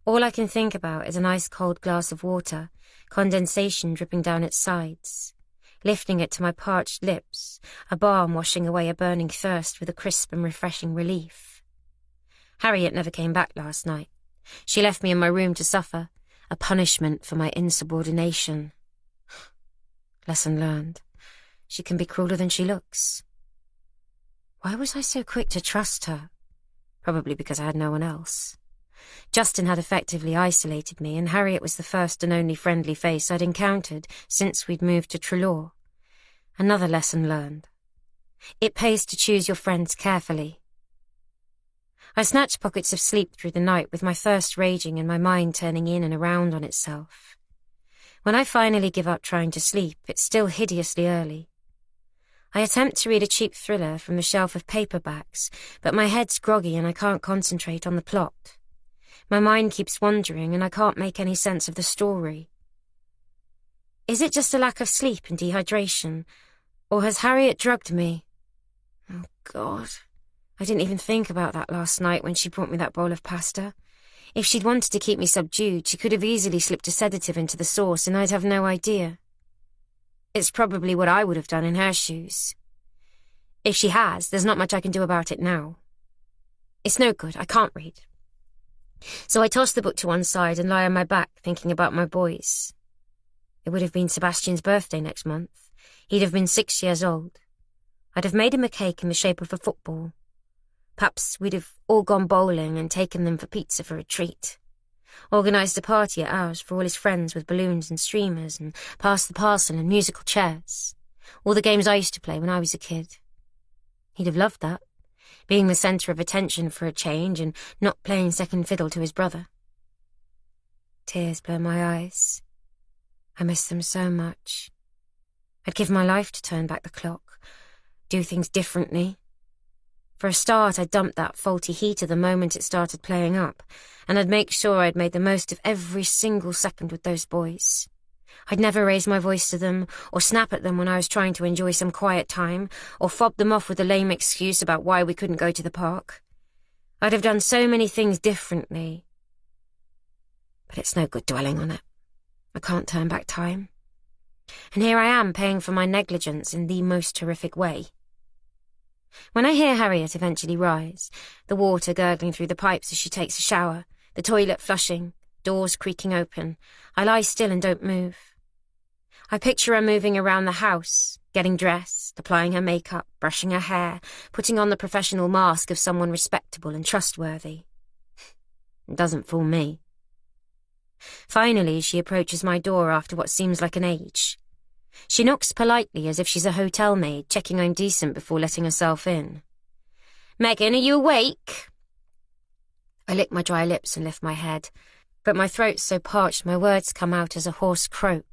All I can think about is an ice-cold glass of water, condensation dripping down its sides. Lifting it to my parched lips, a balm washing away a burning thirst with a crisp and refreshing relief. Harriet never came back last night. She left me in my room to suffer, a punishment for my insubordination. Lesson learned. She can be crueler than she looks. Why was I so quick to trust her? Probably because I had no one else. Justin had effectively isolated me, and Harriet was the first and only friendly face I'd encountered since we'd moved to Trelaw. Another lesson learned. It pays to choose your friends carefully. I snatched pockets of sleep through the night with my thirst raging and my mind turning in and around on itself. When I finally give up trying to sleep, it's still hideously early. I attempt to read a cheap thriller from the shelf of paperbacks, but my head's groggy and I can't concentrate on the plot. My mind keeps wandering and I can't make any sense of the story. Is it just a lack of sleep and dehydration, or has Harriet drugged me? Oh, God. I didn't even think about that last night when she brought me that bowl of pasta. If she'd wanted to keep me subdued, she could have easily slipped a sedative into the sauce and I'd have no idea. It's probably what I would have done in her shoes. If she has, there's not much I can do about it now. It's no good, I can't read. So I toss the book to one side and lie on my back thinking about my boys. It would have been Sebastian's birthday next month. He'd have been 6 years old. I'd have made him a cake in the shape of a football. Perhaps we'd have all gone bowling and taken them for pizza for a treat. Organised a party at ours for all his friends with balloons and streamers and passed the parcel and musical chairs. All the games I used to play when I was a kid. He'd have loved that, being the centre of attention for a change and not playing second fiddle to his brother. Tears blur my eyes. I miss them so much. I'd give my life to turn back the clock, do things differently. For a start, I'd dump that faulty heater the moment it started playing up, and I'd make sure I'd made the most of every single second with those boys. I'd never raise my voice to them, or snap at them when I was trying to enjoy some quiet time, or fob them off with a lame excuse about why we couldn't go to the park. I'd have done so many things differently. But it's no good dwelling on it. I can't turn back time. And here I am paying for my negligence in the most horrific way. When I hear Harriet eventually rise, the water gurgling through the pipes as she takes a shower, the toilet flushing, doors creaking open, I lie still and don't move. I picture her moving around the house, getting dressed, applying her makeup, brushing her hair, putting on the professional mask of someone respectable and trustworthy. It doesn't fool me. Finally, she approaches my door after what seems like an age. She knocks politely as if she's a hotel maid, checking I'm decent before letting herself in. "Megan, are you awake?" I lick my dry lips and lift my head, but my throat's so parched my words come out as a hoarse croak.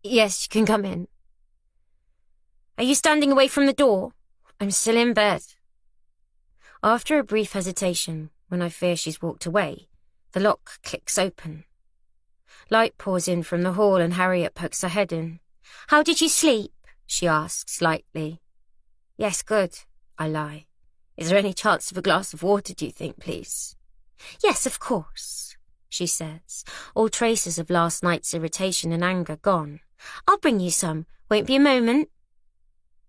"Yes, you can come in." "Are you standing away from the door?" "I'm still in bed." After a brief hesitation, when I fear she's walked away, the lock clicks open. Light pours in from the hall and Harriet pokes her head in. "How did you sleep?" she asks lightly. "Yes, good," I lie. "Is there any chance of a glass of water, do you think, please?" "Yes, of course," she says, all traces of last night's irritation and anger gone. "I'll bring you some. Won't be a moment."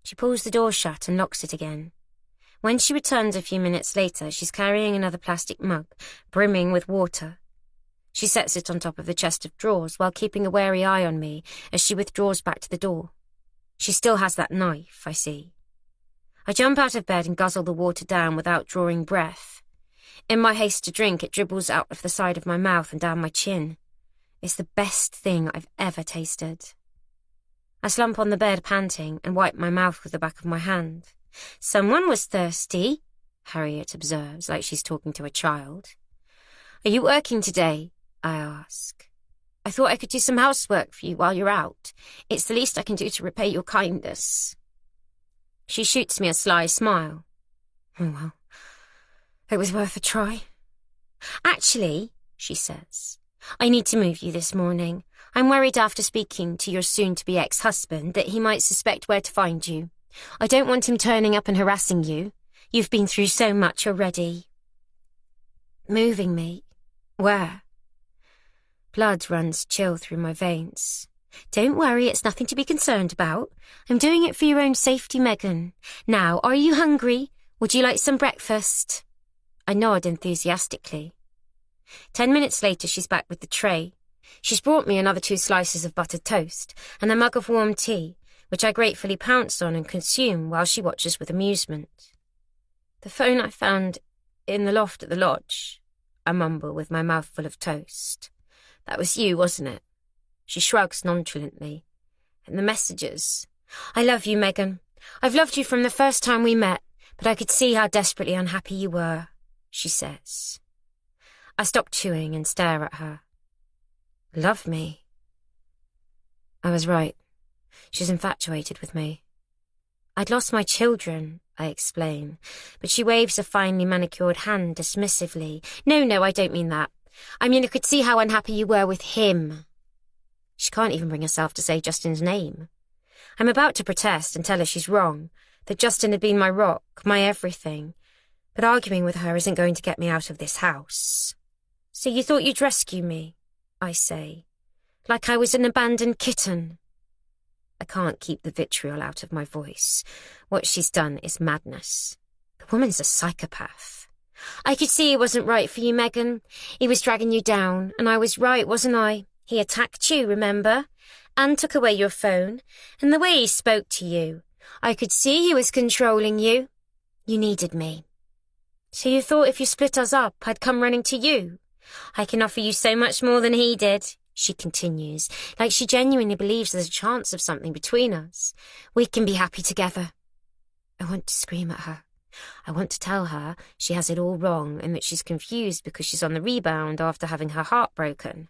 She pulls the door shut and locks it again. When she returns a few minutes later, she's carrying another plastic mug, brimming with water. She sets it on top of the chest of drawers while keeping a wary eye on me as she withdraws back to the door. She still has that knife, I see. I jump out of bed and guzzle the water down without drawing breath. In my haste to drink, it dribbles out of the side of my mouth and down my chin. It's the best thing I've ever tasted. I slump on the bed panting and wipe my mouth with the back of my hand. "Someone was thirsty," Harriet observes, like she's talking to a child. "Are you working today?" I ask. "I thought I could do some housework for you while you're out. It's the least I can do to repay your kindness." She shoots me a sly smile. "Oh, well, it was worth a try." "Actually," she says, "I need to move you this morning. I'm worried after speaking to your soon-to-be ex-husband that he might suspect where to find you. I don't want him turning up and harassing you. You've been through so much already." "Moving me? Where?" Blood runs chill through my veins. "Don't worry, it's nothing to be concerned about. I'm doing it for your own safety, Megan. Now, are you hungry? Would you like some breakfast?" I nod enthusiastically. 10 minutes later, she's back with the tray. She's brought me another 2 slices of buttered toast and a mug of warm tea, which I gratefully pounce on and consume while she watches with amusement. "The phone I found in the loft at the lodge," I mumble with my mouth full of toast. "That was you, wasn't it?" She shrugs nonchalantly. "And the messages. I love you, Megan. I've loved you from the first time we met, but I could see how desperately unhappy you were," she says. I stop chewing and stare at her. "Love me?" I was right. She's infatuated with me. "I'd lost my children," I explain, but she waves a finely manicured hand dismissively. No, I don't mean that. I mean I could see how unhappy you were with him." She can't even bring herself to say Justin's name. I'm about to protest and tell her she's wrong, that Justin had been my rock, my everything, but arguing with her isn't going to get me out of this house. "So you thought you'd rescue me?" I say, like I was an abandoned kitten. I can't keep the vitriol out of my voice. What she's done is madness. The woman's a psychopath. "I could see he wasn't right for you, Megan. He was dragging you down, and I was right, wasn't I? He attacked you, remember? And took away your phone. And the way he spoke to you. I could see he was controlling you. You needed me. So you thought if you split us up, I'd come running to you? I can offer you so much more than he did. she continues, like she genuinely believes there's a chance of something between us. We can be happy together. I want to scream at her. I want to tell her she has it all wrong and that she's confused because she's on the rebound after having her heart broken.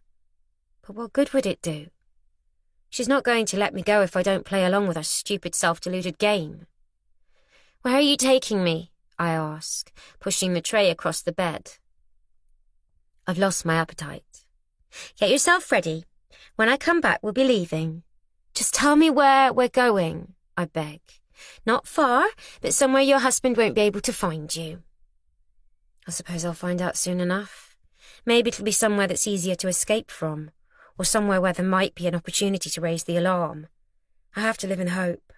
But what good would it do? She's not going to let me go if I don't play along with her stupid self-deluded game. Where are you taking me? I ask, pushing the tray across the bed. I've lost my appetite. Get yourself ready. When I come back, we'll be leaving. Just tell me where we're going, I beg. Not far, but somewhere your husband won't be able to find you. I suppose I'll find out soon enough. Maybe it'll be somewhere that's easier to escape from, or somewhere where there might be an opportunity to raise the alarm. I have to live in hope.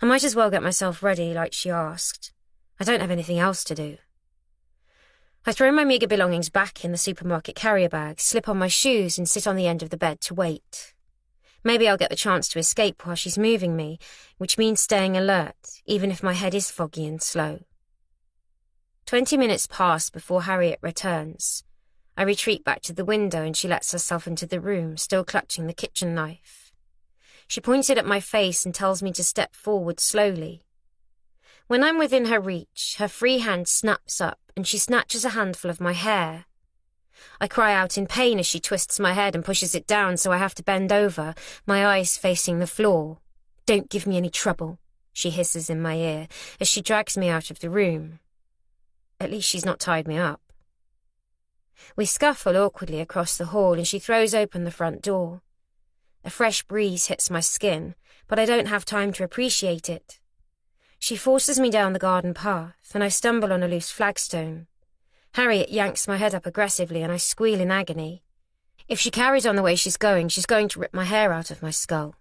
I might as well get myself ready, like she asked. I don't have anything else to do. I throw my meagre belongings back in the supermarket carrier bag, slip on my shoes and sit on the end of the bed to wait. Maybe I'll get the chance to escape while she's moving me, which means staying alert, even if my head is foggy and slow. 20 minutes pass before Harriet returns. I retreat back to the window and she lets herself into the room, still clutching the kitchen knife. She points it at my face and tells me to step forward slowly. When I'm within her reach, her free hand snaps up and she snatches a handful of my hair. I cry out in pain as she twists my head and pushes it down so I have to bend over, my eyes facing the floor. Don't give me any trouble, she hisses in my ear as she drags me out of the room. At least she's not tied me up. We scuffle awkwardly across the hall and she throws open the front door. A fresh breeze hits my skin, but I don't have time to appreciate it. She forces me down the garden path and I stumble on a loose flagstone. Harriet yanks my head up aggressively and I squeal in agony. If she carries on the way she's going to rip my hair out of my skull.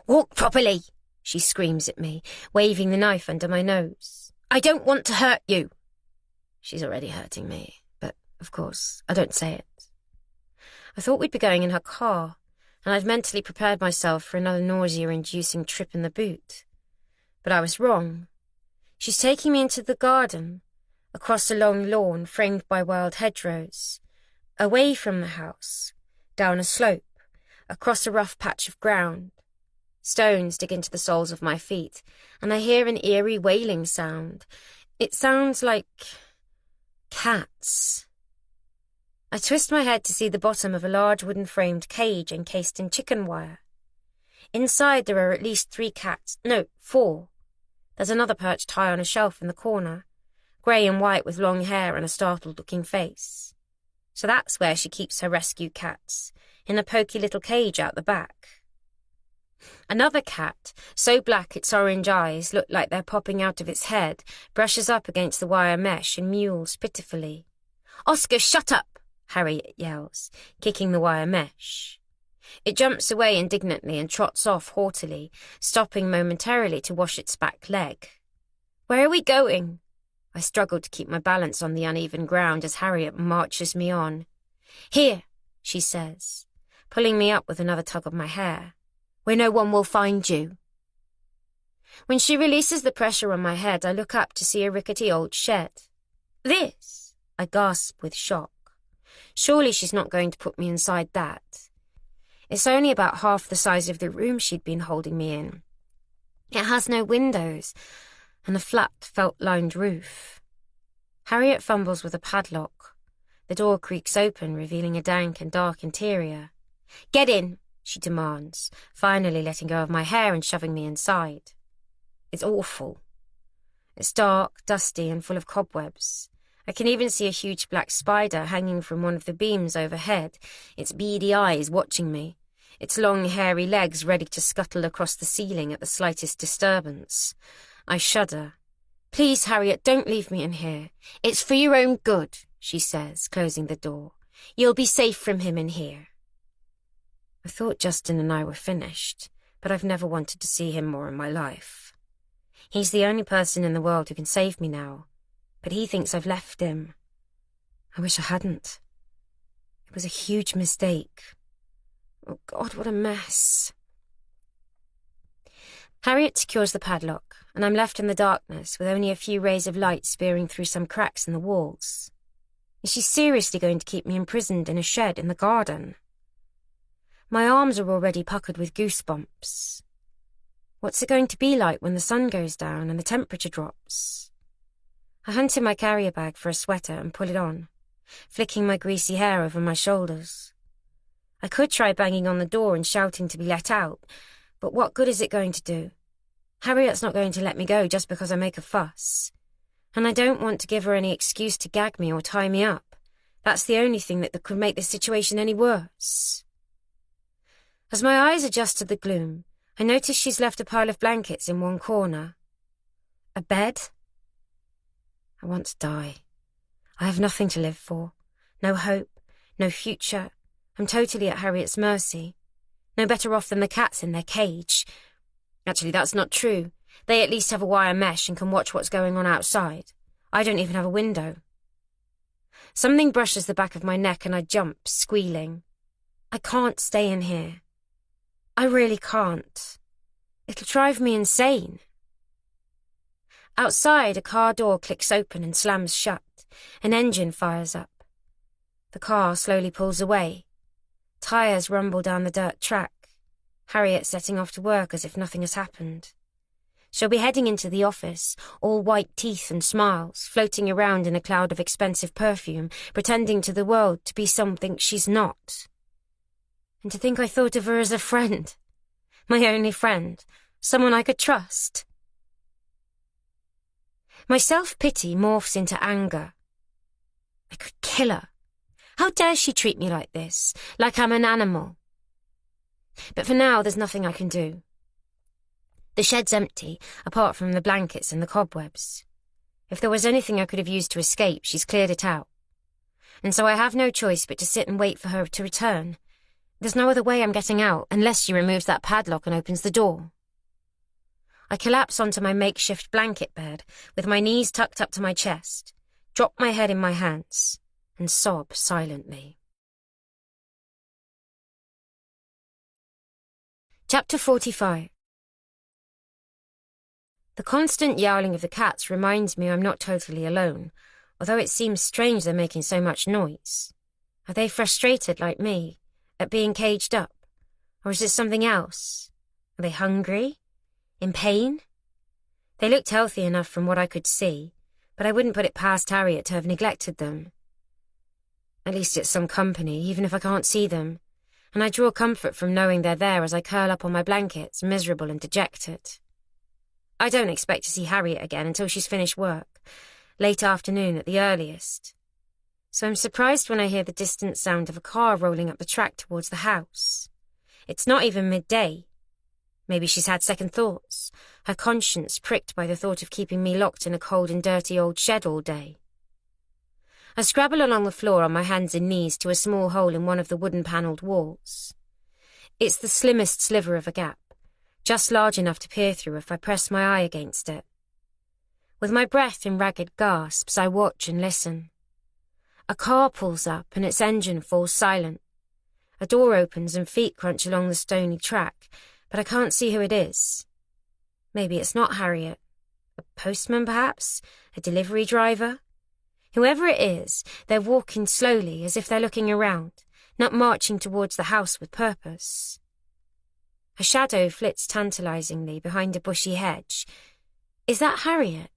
Walk properly, she screams at me, waving the knife under my nose. I don't want to hurt you. She's already hurting me, but, of course, I don't say it. I thought we'd be going in her car, and I'd mentally prepared myself for another nausea-inducing trip in the boot. But I was wrong. She's taking me into the garden, across a long lawn framed by wild hedgerows, away from the house, down a slope, across a rough patch of ground. Stones dig into the soles of my feet, and I hear an eerie wailing sound. It sounds like cats. I twist my head to see the bottom of a large wooden-framed cage encased in chicken wire. Inside there are at least 3 cats. No, 4. There's another perched high on a shelf in the corner, grey and white with long hair and a startled-looking face. So that's where she keeps her rescue cats, in a poky little cage out the back. Another cat, so black its orange eyes look like they're popping out of its head, brushes up against the wire mesh and mewls pitifully. "Oscar, shut up!" Harriet yells, kicking the wire mesh. It jumps away indignantly and trots off haughtily, stopping momentarily to wash its back leg. Where are we going? I struggle to keep my balance on the uneven ground as Harriet marches me on. Here, she says, pulling me up with another tug of my hair, where no one will find you. When she releases the pressure on my head, I look up to see a rickety old shed. This? I gasp with shock. Surely she's not going to put me inside that. It's only about half the size of the room she'd been holding me in. It has no windows and a flat, felt-lined roof. Harriet fumbles with a padlock. The door creaks open, revealing a dank and dark interior. "Get in," she demands, finally letting go of my hair and shoving me inside. It's awful. It's dark, dusty, and full of cobwebs. I can even see a huge black spider hanging from one of the beams overhead, its beady eyes watching me, its long, hairy legs ready to scuttle across the ceiling at the slightest disturbance. I shudder. "Please, Harriet, don't leave me in here. It's for your own good," she says, closing the door. "You'll be safe from him in here." I thought Justin and I were finished, but I've never wanted to see him more in my life. He's the only person in the world who can save me now, but he thinks I've left him. I wish I hadn't. It was a huge mistake. Oh God, what a mess. Harriet secures the padlock, and I'm left in the darkness with only a few rays of light spearing through some cracks in the walls. Is she seriously going to keep me imprisoned in a shed in the garden? My arms are already puckered with goosebumps. What's it going to be like when the sun goes down and the temperature drops? I hunt in my carrier bag for a sweater and put it on, flicking my greasy hair over my shoulders. I could try banging on the door and shouting to be let out, but what good is it going to do? Harriet's not going to let me go just because I make a fuss. And I don't want to give her any excuse to gag me or tie me up. That's the only thing that could make this situation any worse. As my eyes adjust to the gloom, I notice she's left a pile of blankets in one corner. A bed? I want to die. I have nothing to live for. No hope, no future. I'm totally at Harriet's mercy. No better off than the cats in their cage. Actually, that's not true. They at least have a wire mesh and can watch what's going on outside. I don't even have a window. Something brushes the back of my neck and I jump, squealing. I can't stay in here. I really can't. It'll drive me insane. Outside, a car door clicks open and slams shut. An engine fires up. The car slowly pulls away. Tires rumble down the dirt track. Harriet setting off to work as if nothing has happened. She'll be heading into the office, all white teeth and smiles, floating around in a cloud of expensive perfume, pretending to the world to be something she's not. And to think I thought of her as a friend. My only friend. Someone I could trust. My self-pity morphs into anger. I could kill her. How dare she treat me like this, like I'm an animal? But for now, there's nothing I can do. The shed's empty, apart from the blankets and the cobwebs. If there was anything I could have used to escape, she's cleared it out. And so I have no choice but to sit and wait for her to return. There's no other way I'm getting out, unless she removes that padlock and opens the door. I collapse onto my makeshift blanket bed, with my knees tucked up to my chest, drop my head in my hands, and sob silently. Chapter 45. The constant yowling of the cats reminds me I'm not totally alone, although it seems strange they're making so much noise. Are they frustrated like me, at being caged up? Or is it something else? Are they hungry? In pain? They looked healthy enough from what I could see, but I wouldn't put it past Harriet to have neglected them. At least it's some company, even if I can't see them, and I draw comfort from knowing they're there as I curl up on my blankets, miserable and dejected. I don't expect to see Harriet again until she's finished work, late afternoon at the earliest. So I'm surprised when I hear the distant sound of a car rolling up the track towards the house. It's not even midday. Maybe she's had second thoughts, her conscience pricked by the thought of keeping me locked in a cold and dirty old shed all day. I scrabble along the floor on my hands and knees to a small hole in one of the wooden-panelled walls. It's the slimmest sliver of a gap, just large enough to peer through if I press my eye against it. With my breath in ragged gasps, I watch and listen. A car pulls up and its engine falls silent. A door opens and feet crunch along the stony track, but I can't see who it is. Maybe it's not Harriet. A postman, perhaps? A delivery driver? Whoever it is, they're walking slowly as if they're looking around, not marching towards the house with purpose. A shadow flits tantalizingly behind a bushy hedge. Is that Harriet?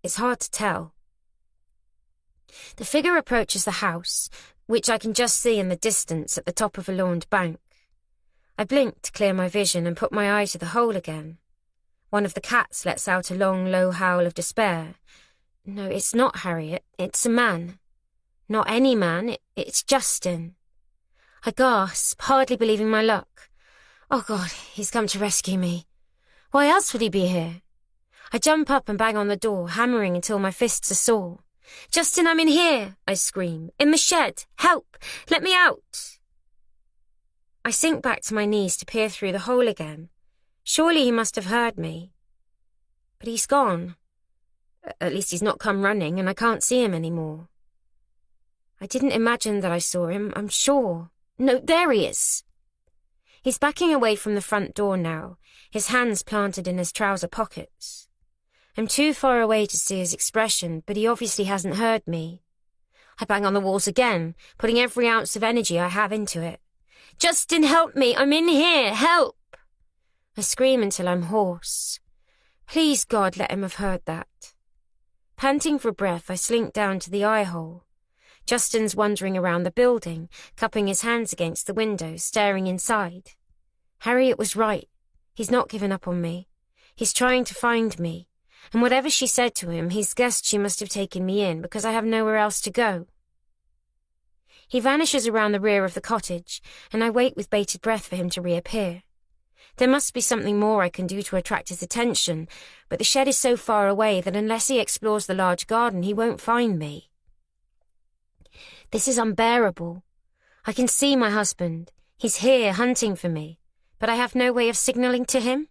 It's hard to tell. The figure approaches the house, which I can just see in the distance at the top of a lawned bank. I blink to clear my vision and put my eye to the hole again. One of the cats lets out a long, low howl of despair. No, it's not Harriet. It's a man. Not any man. It's Justin. I gasp, hardly believing my luck. Oh, God, he's come to rescue me. Why else would he be here? I jump up and bang on the door, hammering until my fists are sore. Justin, I'm in here, I scream. In the shed. Help! Let me out! I sink back to my knees to peer through the hole again. Surely he must have heard me. But he's gone. At least he's not come running, and I can't see him anymore. I didn't imagine that I saw him, I'm sure. No, there he is. He's backing away from the front door now, his hands planted in his trouser pockets. I'm too far away to see his expression, but he obviously hasn't heard me. I bang on the walls again, putting every ounce of energy I have into it. Justin, help me! I'm in here! Help! I scream until I'm hoarse. Please, God, let him have heard that. Panting for breath, I slink down to the eye hole. Justin's wandering around the building, cupping his hands against the window, staring inside. Harriet was right. He's not given up on me. He's trying to find me. And whatever she said to him, he's guessed she must have taken me in because I have nowhere else to go. He vanishes around the rear of the cottage, and I wait with bated breath for him to reappear. There must be something more I can do to attract his attention, but the shed is so far away that unless he explores the large garden, he won't find me. This is unbearable. I can see my husband. He's here, hunting for me, but I have no way of signalling to him.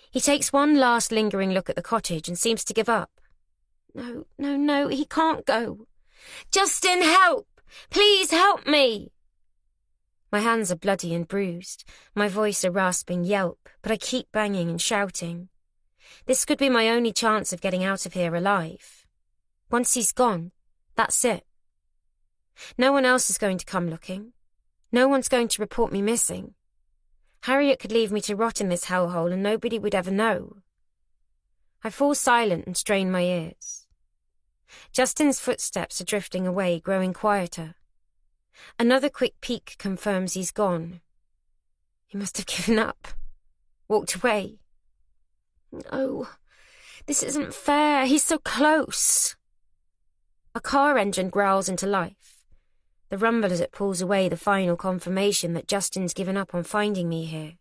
He takes one last lingering look at the cottage and seems to give up. No, he can't go. Justin, help! Please help me! My hands are bloody and bruised, my voice a rasping yelp, but I keep banging and shouting. This could be my only chance of getting out of here alive. Once he's gone, that's it. No one else is going to come looking. No one's going to report me missing. Harriet could leave me to rot in this hellhole and nobody would ever know. I fall silent and strain my ears. Justin's footsteps are drifting away, growing quieter. Another quick peek confirms he's gone. He must have given up, walked away. No, this isn't fair. He's so close. A car engine growls into life. The rumble as it pulls away the final confirmation that Justin's given up on finding me here.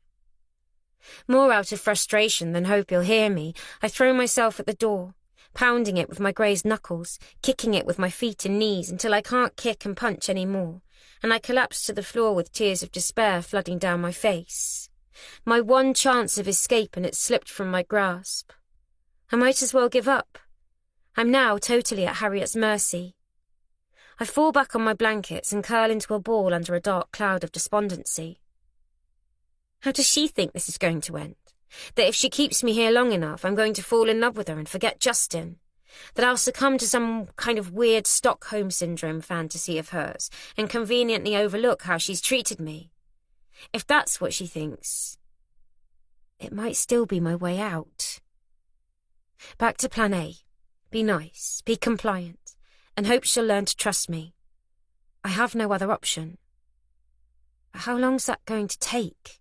More out of frustration than hope he'll hear me, I throw myself at the door, pounding it with my grazed knuckles, kicking it with my feet and knees until I can't kick and punch any more, and I collapse to the floor with tears of despair flooding down my face. My one chance of escape, and it's slipped from my grasp. I might as well give up. I'm now totally at Harriet's mercy. I fall back on my blankets and curl into a ball under a dark cloud of despondency. How does she think this is going to end? That if she keeps me here long enough, I'm going to fall in love with her and forget Justin? That I'll succumb to some kind of weird Stockholm Syndrome fantasy of hers and conveniently overlook how she's treated me? If that's what she thinks, it might still be my way out. Back to plan A. Be nice, be compliant, and hope she'll learn to trust me. I have no other option. But how long's that going to take?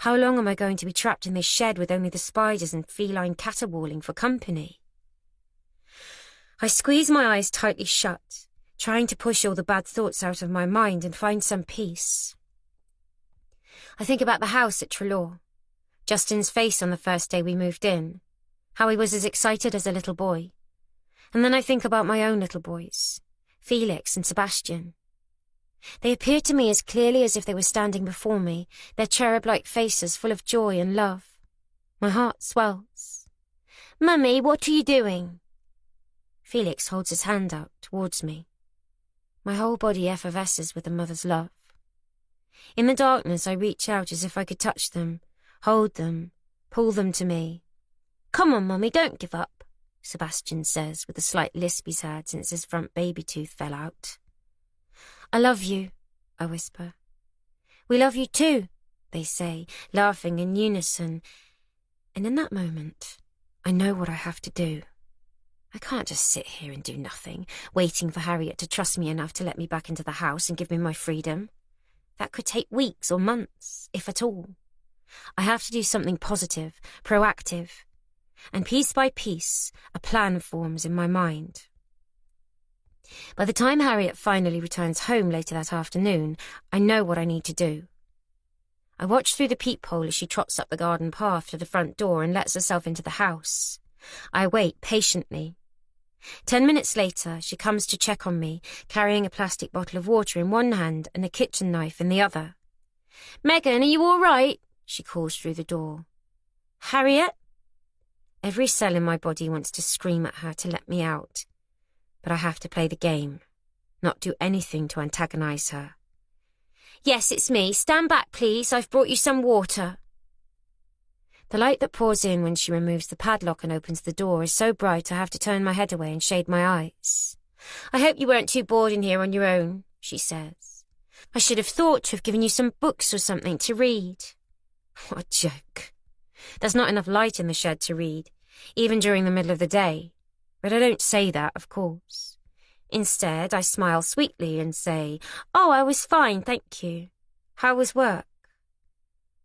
How long am I going to be trapped in this shed with only the spiders and feline caterwauling for company? I squeeze my eyes tightly shut, trying to push all the bad thoughts out of my mind and find some peace. I think about the house at Trelaw, Justin's face on the first day we moved in, how he was as excited as a little boy. And then I think about my own little boys, Felix and Sebastian. They appear to me as clearly as if they were standing before me, their cherub-like faces full of joy and love. My heart swells. "Mummy, what are you doing?" Felix holds his hand out towards me. My whole body effervesces with a mother's love. In the darkness, I reach out as if I could touch them, hold them, pull them to me. "Come on, Mummy, don't give up," Sebastian says with a slight lisp he's had since his front baby tooth fell out. "I love you," I whisper. "We love you too," they say, laughing in unison. And in that moment, I know what I have to do. I can't just sit here and do nothing, waiting for Harriet to trust me enough to let me back into the house and give me my freedom. That could take weeks or months, if at all. I have to do something positive, proactive. And piece by piece, a plan forms in my mind. By the time Harriet finally returns home later that afternoon, I know what I need to do. I watch through the peephole as she trots up the garden path to the front door and lets herself into the house. I wait patiently. 10 minutes later, she comes to check on me, carrying a plastic bottle of water in one hand and a kitchen knife in the other. "Megan, are you all right?" she calls through the door. "Harriet?" Every cell in my body wants to scream at her to let me out. But I have to play the game, not do anything to antagonize her. "Yes, it's me. Stand back, please. I've brought you some water." The light that pours in when she removes the padlock and opens the door is so bright I have to turn my head away and shade my eyes. "I hope you weren't too bored in here on your own," she says. I should have thought to have given you some books or something to read. What a joke. There's not enough light in the shed to read, even during the middle of the day. But I don't say that, of course. Instead, I smile sweetly and say, "Oh, I was fine, thank you. How was work?"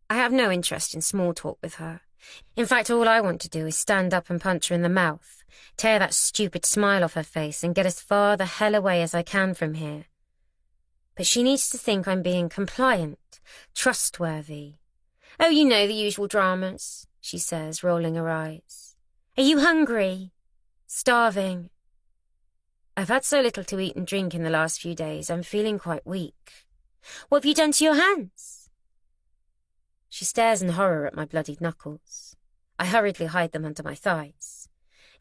I have no interest in small talk with her. In fact, all I want to do is stand up and punch her in the mouth, tear that stupid smile off her face, and get as far the hell away as I can from here. But she needs to think I'm being compliant, trustworthy. "Oh, you know the usual dramas," she says, rolling her eyes. "Are you hungry?" "Starving." I've had so little to eat and drink in the last few days, I'm feeling quite weak. "What have you done to your hands?" She stares in horror at my bloodied knuckles. I hurriedly hide them under my thighs.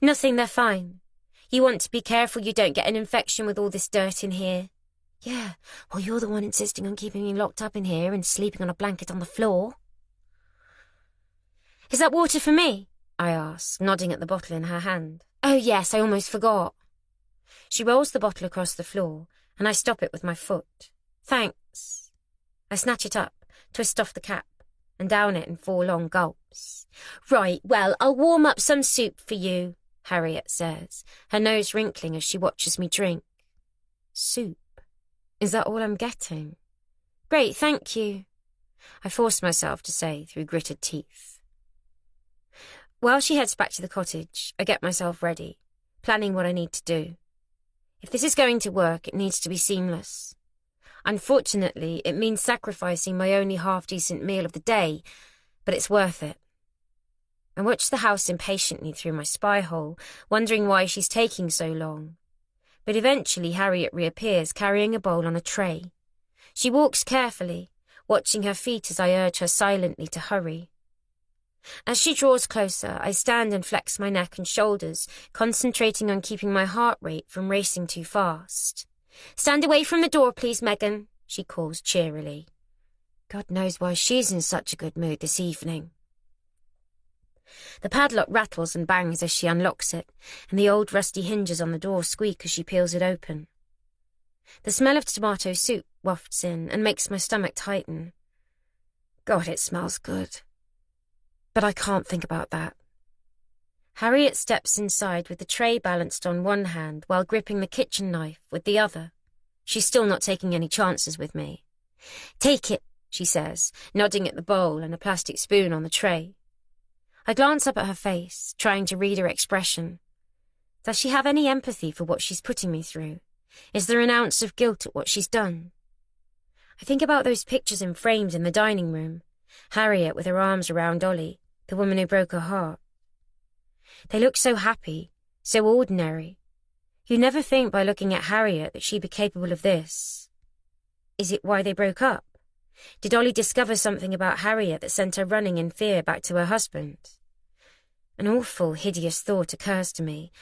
"Nothing, they're fine. You want to be careful you don't get an infection with all this dirt in here." "Yeah, well, you're the one insisting on keeping me locked up in here and sleeping on a blanket on the floor." "Is that water for me?" I ask, nodding at the bottle in her hand. "Oh, yes, I almost forgot." She rolls the bottle across the floor, and I stop it with my foot. "Thanks." I snatch it up, twist off the cap, and down it in 4 long gulps. "Right, well, I'll warm up some soup for you," Harriet says, her nose wrinkling as she watches me drink. Soup? Is that all I'm getting? "Great, thank you," I force myself to say through gritted teeth. While she heads back to the cottage, I get myself ready, planning what I need to do. If this is going to work, it needs to be seamless. Unfortunately, it means sacrificing my only half-decent meal of the day, but it's worth it. I watch the house impatiently through my spy hole, wondering why she's taking so long. But eventually Harriet reappears, carrying a bowl on a tray. She walks carefully, watching her feet as I urge her silently to hurry. As she draws closer, I stand and flex my neck and shoulders, concentrating on keeping my heart rate from racing too fast. "Stand away from the door, please, Megan," she calls cheerily. God knows why she's in such a good mood this evening. The padlock rattles and bangs as she unlocks it, and the old rusty hinges on the door squeak as she peels it open. The smell of tomato soup wafts in and makes my stomach tighten. God, it smells good. But I can't think about that. Harriet steps inside with the tray balanced on one hand while gripping the kitchen knife with the other. She's still not taking any chances with me. "Take it," she says, nodding at the bowl and a plastic spoon on the tray. I glance up at her face, trying to read her expression. Does she have any empathy for what she's putting me through? Is there an ounce of guilt at what she's done? I think about those pictures in frames in the dining room. Harriet with her arms around Ollie, the woman who broke her heart. They look so happy, so ordinary. You never think by looking at Harriet that she'd be capable of this. Is it why they broke up? Did Ollie discover something about Harriet that sent her running in fear back to her husband? An awful, hideous thought occurs to me,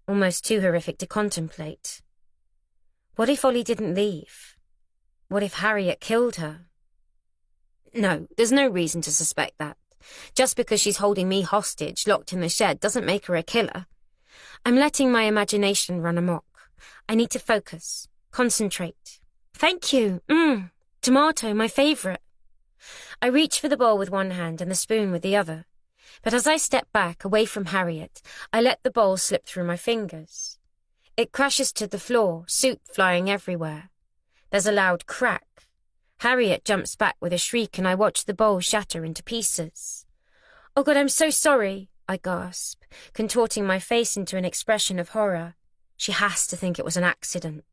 almost too horrific to contemplate. What if Ollie didn't leave? What if Harriet killed her? No, there's no reason to suspect that. Just because she's holding me hostage, locked in the shed, doesn't make her a killer. I'm letting my imagination run amok. I need to focus, concentrate. Thank you. Tomato, my favourite. I reach for the bowl with one hand and the spoon with the other. But as I step back, away from Harriet, I let the bowl slip through my fingers. It crashes to the floor, soup flying everywhere. There's a loud crack. Harriet jumps back with a shriek and I watch the bowl shatter into pieces. "Oh God, I'm so sorry," I gasp, contorting my face into an expression of horror. She has to think it was an accident.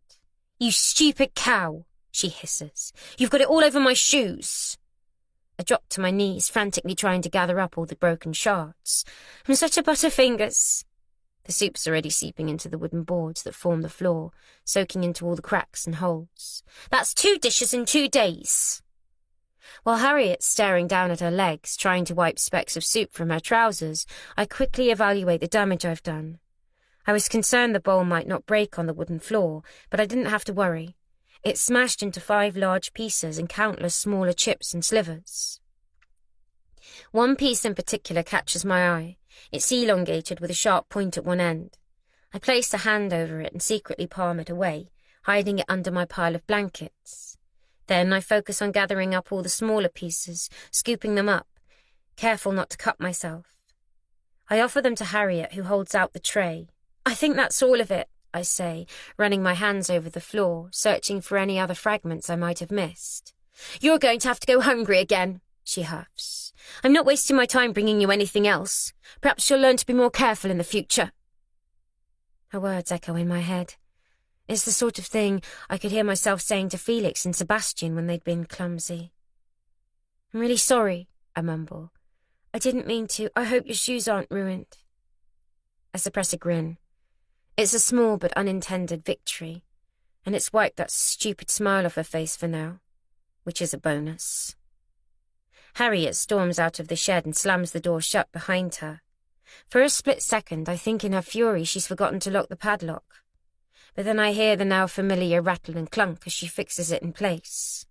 "You stupid cow," she hisses. "You've got it all over my shoes." I drop to my knees, frantically trying to gather up all the broken shards. I'm such a butterfingers. The soup's already seeping into the wooden boards that form the floor, soaking into all the cracks and holes. That's 2 dishes in 2 days. While Harriet's staring down at her legs, trying to wipe specks of soup from her trousers, I quickly evaluate the damage I've done. I was concerned the bowl might not break on the wooden floor, but I didn't have to worry. It smashed into 5 large pieces and countless smaller chips and slivers. One piece in particular catches my eye. It's elongated with a sharp point at one end. I place a hand over it and secretly palm it away, hiding it under my pile of blankets. Then I focus on gathering up all the smaller pieces, scooping them up, careful not to cut myself. I offer them to Harriet, who holds out the tray. "I think that's all of it," I say, running my hands over the floor, searching for any other fragments I might have missed. "You're going to have to go hungry again," she huffs. "I'm not wasting my time bringing you anything else. Perhaps you'll learn to be more careful in the future." Her words echo in my head. It's the sort of thing I could hear myself saying to Felix and Sebastian when they'd been clumsy. "I'm really sorry," I mumble. "I didn't mean to. I hope your shoes aren't ruined." I suppress a grin. It's a small but unintended victory, and it's wiped that stupid smile off her face for now, which is a bonus. Harriet storms out of the shed and slams the door shut behind her. For a split second, I think in her fury she's forgotten to lock the padlock. But then I hear the now familiar rattle and clunk as she fixes it in place.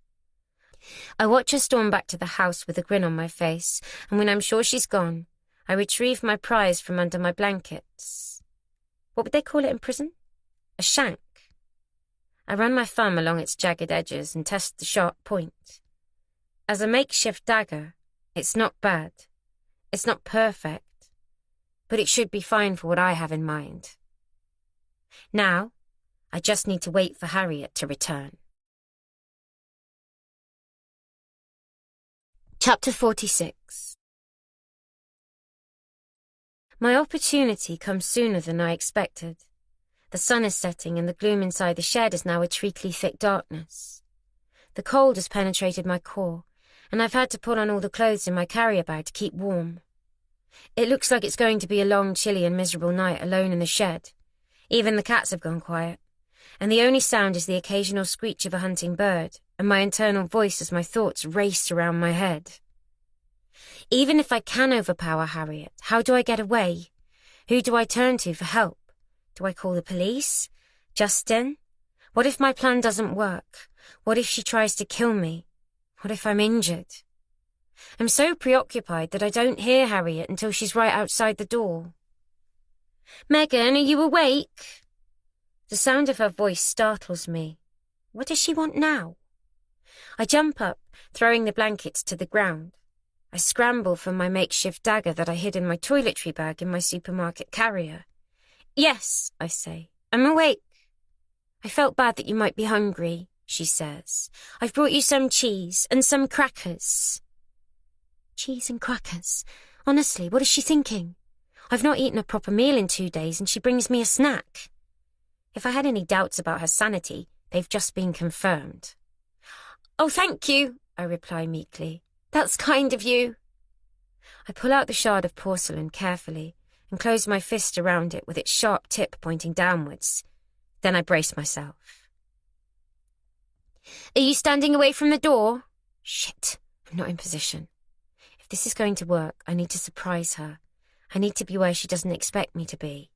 I watch her storm back to the house with a grin on my face, and when I'm sure she's gone, I retrieve my prize from under my blankets. What would they call it in prison? A shank. I run my thumb along its jagged edges and test the sharp point. As a makeshift dagger, it's not bad. It's not perfect, but it should be fine for what I have in mind. Now, I just need to wait for Harriet to return. Chapter 46. My opportunity comes sooner than I expected. The sun is setting and the gloom inside the shed is now a treacly thick darkness. The cold has penetrated my core, and I've had to put on all the clothes in my carrier bag to keep warm. It looks like it's going to be a long, chilly and miserable night alone in the shed. Even the cats have gone quiet, and the only sound is the occasional screech of a hunting bird, and my internal voice as my thoughts race around my head. Even if I can overpower Harriet, how do I get away? Who do I turn to for help? Do I call the police? Justin? What if my plan doesn't work? What if she tries to kill me? What if I'm injured? I'm so preoccupied that I don't hear Harriet until she's right outside the door. "Megan, are you awake?" The sound of her voice startles me. What does she want now? I jump up, throwing the blankets to the ground. I scramble for my makeshift dagger that I hid in my toiletry bag in my supermarket carrier. "Yes," I say, "I'm awake." "I felt bad that you might be hungry," she says. "I've brought you some cheese and some crackers." Cheese and crackers? Honestly, what is she thinking? I've not eaten a proper meal in 2 days and she brings me a snack. If I had any doubts about her sanity, they've just been confirmed. "Oh, thank you," I reply meekly. "That's kind of you." I pull out the shard of porcelain carefully and close my fist around it with its sharp tip pointing downwards. Then I brace myself. "Are you standing away from the door?" Shit, I'm not in position. If this is going to work, I need to surprise her. I need to be where she doesn't expect me to be.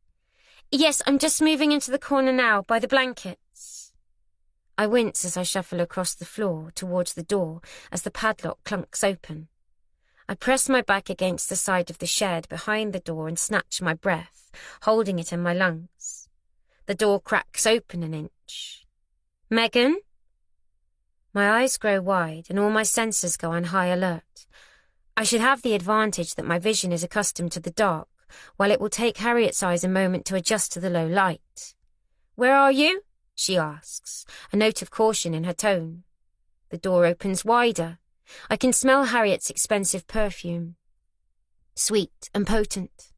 "Yes, I'm just moving into the corner now, by the blankets." I wince as I shuffle across the floor towards the door as the padlock clunks open. I press my back against the side of the shed behind the door and snatch my breath, holding it in my lungs. The door cracks open an inch. "Megan?" My eyes grow wide and all my senses go on high alert. I should have the advantage that my vision is accustomed to the dark, while it will take Harriet's eyes a moment to adjust to the low light. "Where are you?" she asks, a note of caution in her tone. The door opens wider. I can smell Harriet's expensive perfume. Sweet and potent.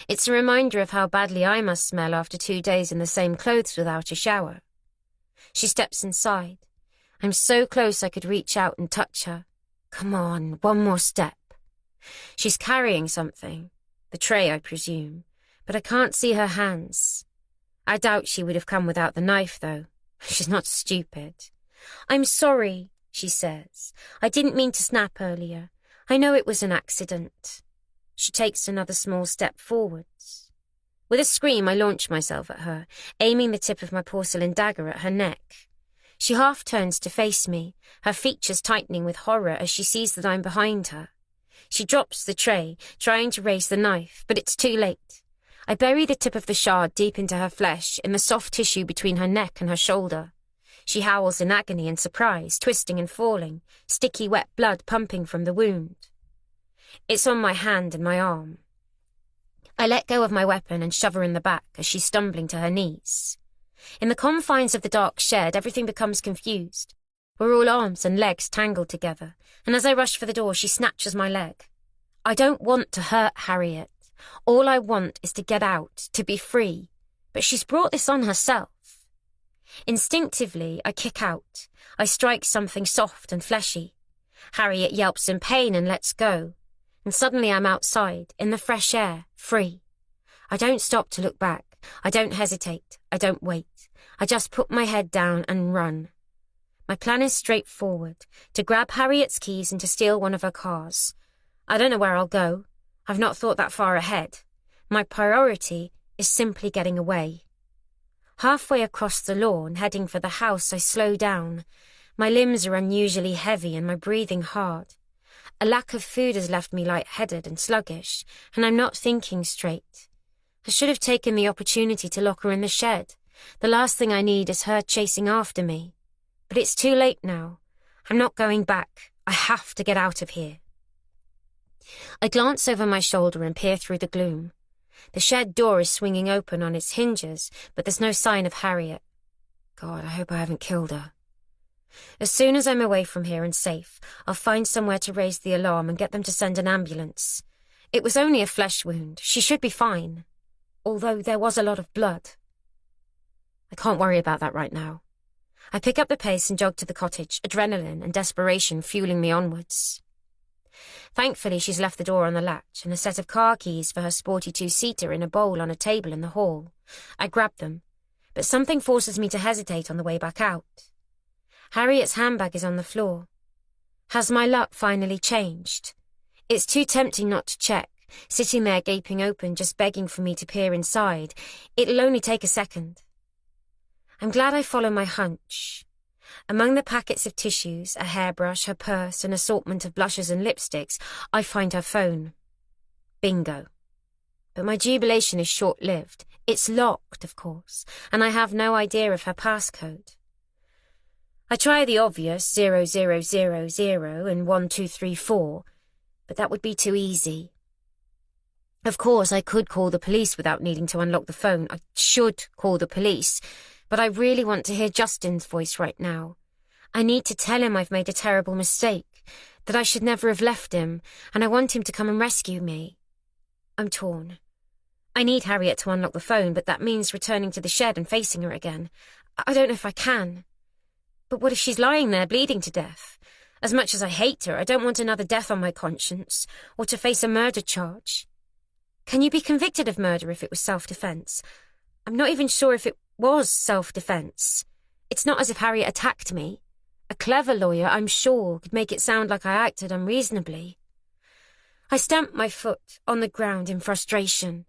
It's a reminder of how badly I must smell after 2 days in the same clothes without a shower. She steps inside. I'm so close I could reach out and touch her. Come on, one more step. She's carrying something. The tray, I presume, but I can't see her hands. I doubt she would have come without the knife, though. She's not stupid. "I'm sorry," she says. "I didn't mean to snap earlier. I know it was an accident." She takes another small step forwards. With a scream, I launch myself at her, aiming the tip of my porcelain dagger at her neck. She half turns to face me, her features tightening with horror as she sees that I'm behind her. She drops the tray, trying to raise the knife, but it's too late. I bury the tip of the shard deep into her flesh, in the soft tissue between her neck and her shoulder. She howls in agony and surprise, twisting and falling, sticky wet blood pumping from the wound. It's on my hand and my arm. I let go of my weapon and shove her in the back as she's stumbling to her knees. In the confines of the dark shed, everything becomes confused. We're all arms and legs tangled together, and as I rush for the door, she snatches my leg. I don't want to hurt Harriet. All I want is to get out, to be free, but she's brought this on herself. Instinctively, I kick out. I strike something soft and fleshy. Harriet yelps in pain and lets go, and suddenly I'm outside, in the fresh air, free. I don't stop to look back. I don't hesitate. I don't wait. I just put my head down and run. My plan is straightforward, to grab Harriet's keys and to steal one of her cars. I don't know where I'll go. I've not thought that far ahead. My priority is simply getting away. Halfway across the lawn, heading for the house, I slow down. My limbs are unusually heavy and my breathing hard. A lack of food has left me lightheaded and sluggish, and I'm not thinking straight. I should have taken the opportunity to lock her in the shed. The last thing I need is her chasing after me. But it's too late now. I'm not going back. I have to get out of here. I glance over my shoulder and peer through the gloom. The shed door is swinging open on its hinges, but there's no sign of Harriet. God, I hope I haven't killed her. As soon as I'm away from here and safe, I'll find somewhere to raise the alarm and get them to send an ambulance. It was only a flesh wound. She should be fine. Although there was a lot of blood. I can't worry about that right now. I pick up the pace and jog to the cottage, adrenaline and desperation fueling me onwards. Thankfully, she's left the door on the latch and a set of car keys for her sporty two-seater in a bowl on a table in the hall. I grab them, but something forces me to hesitate on the way back out. Harriet's handbag is on the floor. Has my luck finally changed? It's too tempting not to check, sitting there gaping open, just begging for me to peer inside. It'll only take a second. I'm glad I follow my hunch. Among the packets of tissues, a hairbrush, her purse, an assortment of blushes and lipsticks, I find her phone. Bingo. But my jubilation is short-lived. It's locked, of course, and I have no idea of her passcode. I try the obvious 0000 and 1234, but that would be too easy. Of course, I could call the police without needing to unlock the phone. I should call the police, but I really want to hear Justin's voice right now. I need to tell him I've made a terrible mistake, that I should never have left him, and I want him to come and rescue me. I'm torn. I need Harriet to unlock the phone, but that means returning to the shed and facing her again. I don't know if I can. But what if she's lying there bleeding to death? As much as I hate her, I don't want another death on my conscience, or to face a murder charge. Can you be convicted of murder if it was self-defense? I'm not even sure if it was self-defense. It's not as if Harriet attacked me. A clever lawyer, I'm sure, could make it sound like I acted unreasonably. I stamp my foot on the ground in frustration.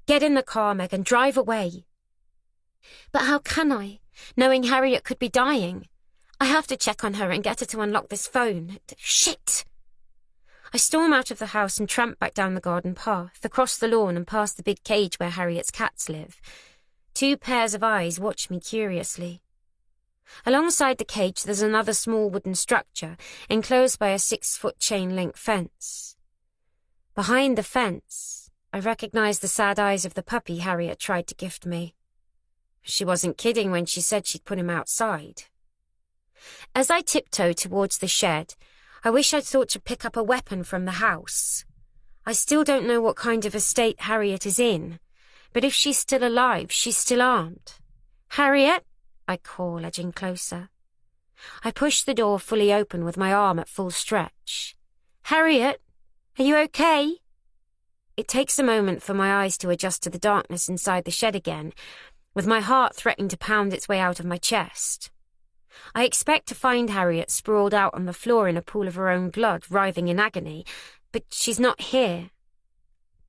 Get in the car, Meg, and drive away. But how can I, knowing Harriet could be dying? I have to check on her and get her to unlock this phone. Shit! I storm out of the house and tramp back down the garden path, across the lawn and past the big cage where Harriet's cats live. 2 pairs of eyes watch me curiously. Alongside the cage there's another small wooden structure, enclosed by a 6-foot chain-link fence. Behind the fence, I recognise the sad eyes of the puppy Harriet tried to gift me. She wasn't kidding when she said she'd put him outside. As I tiptoe towards the shed, I wish I'd thought to pick up a weapon from the house. I still don't know what kind of a state Harriet is in, but if she's still alive, she's still armed. Harriet? I call, edging closer. I push the door fully open with my arm at full stretch. Harriet, are you okay? It takes a moment for my eyes to adjust to the darkness inside the shed again, with my heart threatening to pound its way out of my chest. I expect to find Harriet sprawled out on the floor in a pool of her own blood, writhing in agony, but she's not here.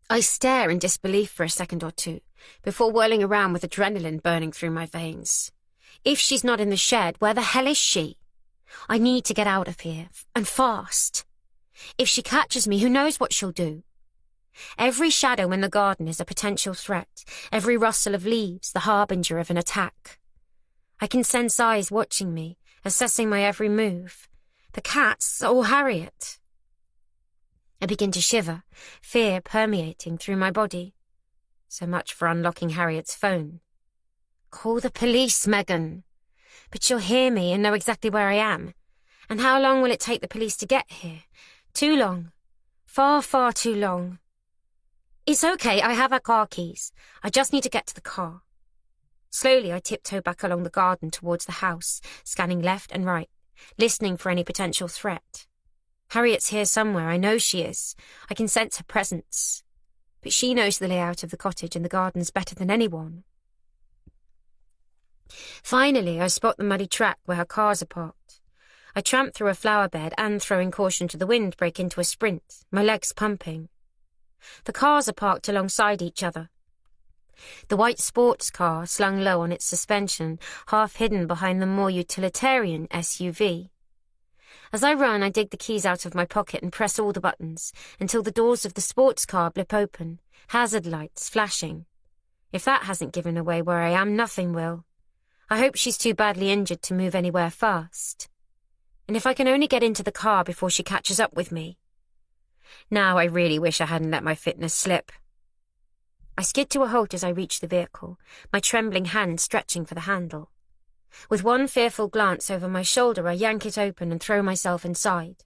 I stare in disbelief for a second or two, before whirling around with adrenaline burning through my veins. If she's not in the shed, where the hell is she? I need to get out of here, and fast. If she catches me, who knows what she'll do? Every shadow in the garden is a potential threat, every rustle of leaves the harbinger of an attack. I can sense eyes watching me, assessing my every move. The cats or Harriet. I begin to shiver, fear permeating through my body. So much for unlocking Harriet's phone. Call the police, Megan. But she'll hear me and know exactly where I am. And how long will it take the police to get here? Too long. Far, far too long. It's okay, I have our car keys. I just need to get to the car. Slowly, I tiptoe back along the garden towards the house, scanning left and right, listening for any potential threat. Harriet's here somewhere, I know she is. I can sense her presence. But she knows the layout of the cottage and the gardens better than anyone. Finally, I spot the muddy track where her cars are parked. I tramp through a flower bed and, throwing caution to the wind, break into a sprint, my legs pumping. The cars are parked alongside each other. The white sports car, slung low on its suspension, half hidden behind the more utilitarian SUV. As I run, I dig the keys out of my pocket and press all the buttons, until the doors of the sports car blip open, hazard lights flashing. If that hasn't given away where I am, nothing will. I hope she's too badly injured to move anywhere fast. And if I can only get into the car before she catches up with me. Now I really wish I hadn't let my fitness slip. I skid to a halt as I reach the vehicle, my trembling hand stretching for the handle. With one fearful glance over my shoulder, I yank it open and throw myself inside.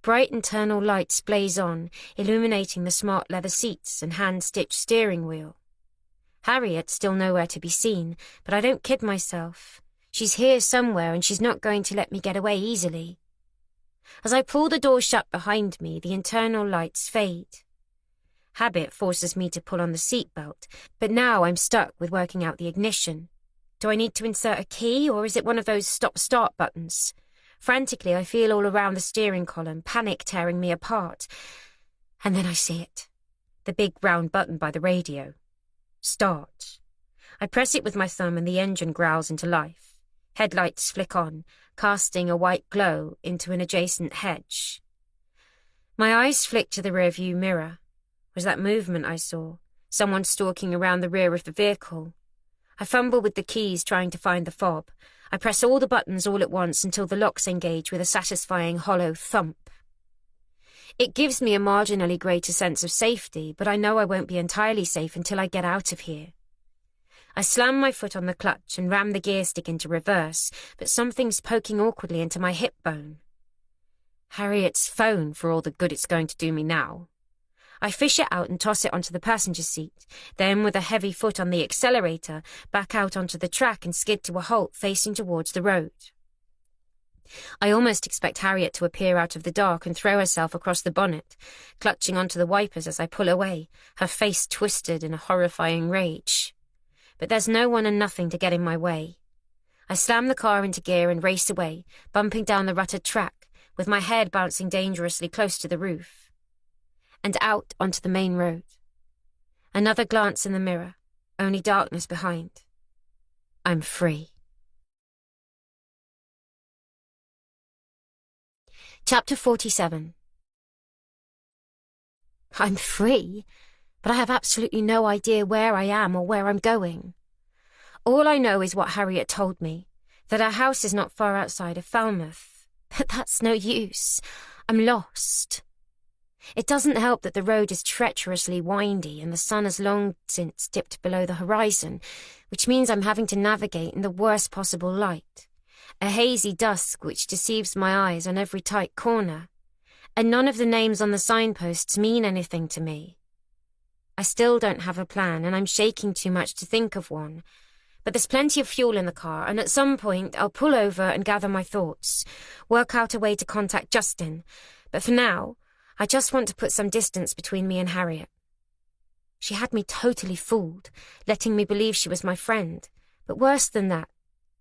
Bright internal lights blaze on, illuminating the smart leather seats and hand-stitched steering wheel. Harriet's still nowhere to be seen, but I don't kid myself. She's here somewhere and she's not going to let me get away easily. As I pull the door shut behind me, the internal lights fade. Habit forces me to pull on the seatbelt, but now I'm stuck with working out the ignition. Do I need to insert a key, or is it one of those stop-start buttons? Frantically, I feel all around the steering column, panic tearing me apart. And then I see it. The big round button by the radio. Start. I press it with my thumb and the engine growls into life. Headlights flick on, casting a white glow into an adjacent hedge. My eyes flick to the rearview mirror. Was that movement I saw? Someone stalking around the rear of the vehicle. I fumble with the keys, trying to find the fob. I press all the buttons all at once until the locks engage with a satisfying hollow thump. It gives me a marginally greater sense of safety, but I know I won't be entirely safe until I get out of here. I slam my foot on the clutch and ram the gear stick into reverse, but something's poking awkwardly into my hip bone. Harriet's phone, for all the good it's going to do me now. I fish it out and toss it onto the passenger seat, then with a heavy foot on the accelerator, back out onto the track and skid to a halt facing towards the road. I almost expect Harriet to appear out of the dark and throw herself across the bonnet, clutching onto the wipers as I pull away, her face twisted in a horrifying rage. But there's no one and nothing to get in my way. I slam the car into gear and race away, bumping down the rutted track, with my head bouncing dangerously close to the roof. And out onto the main road. Another glance in the mirror, only darkness behind. I'm free. Chapter 47. I'm free, but I have absolutely no idea where I am or where I'm going. All I know is what Harriet told me, that our house is not far outside of Falmouth. But that's no use. I'm lost. It doesn't help that the road is treacherously windy and the sun has long since dipped below the horizon, which means I'm having to navigate in the worst possible light. A hazy dusk which deceives my eyes on every tight corner, and none of the names on the signposts mean anything to me. I still don't have a plan, and I'm shaking too much to think of one. But there's plenty of fuel in the car, and at some point I'll pull over and gather my thoughts, work out a way to contact Justin. But for now, I just want to put some distance between me and Harriet. She had me totally fooled, letting me believe she was my friend. But worse than that,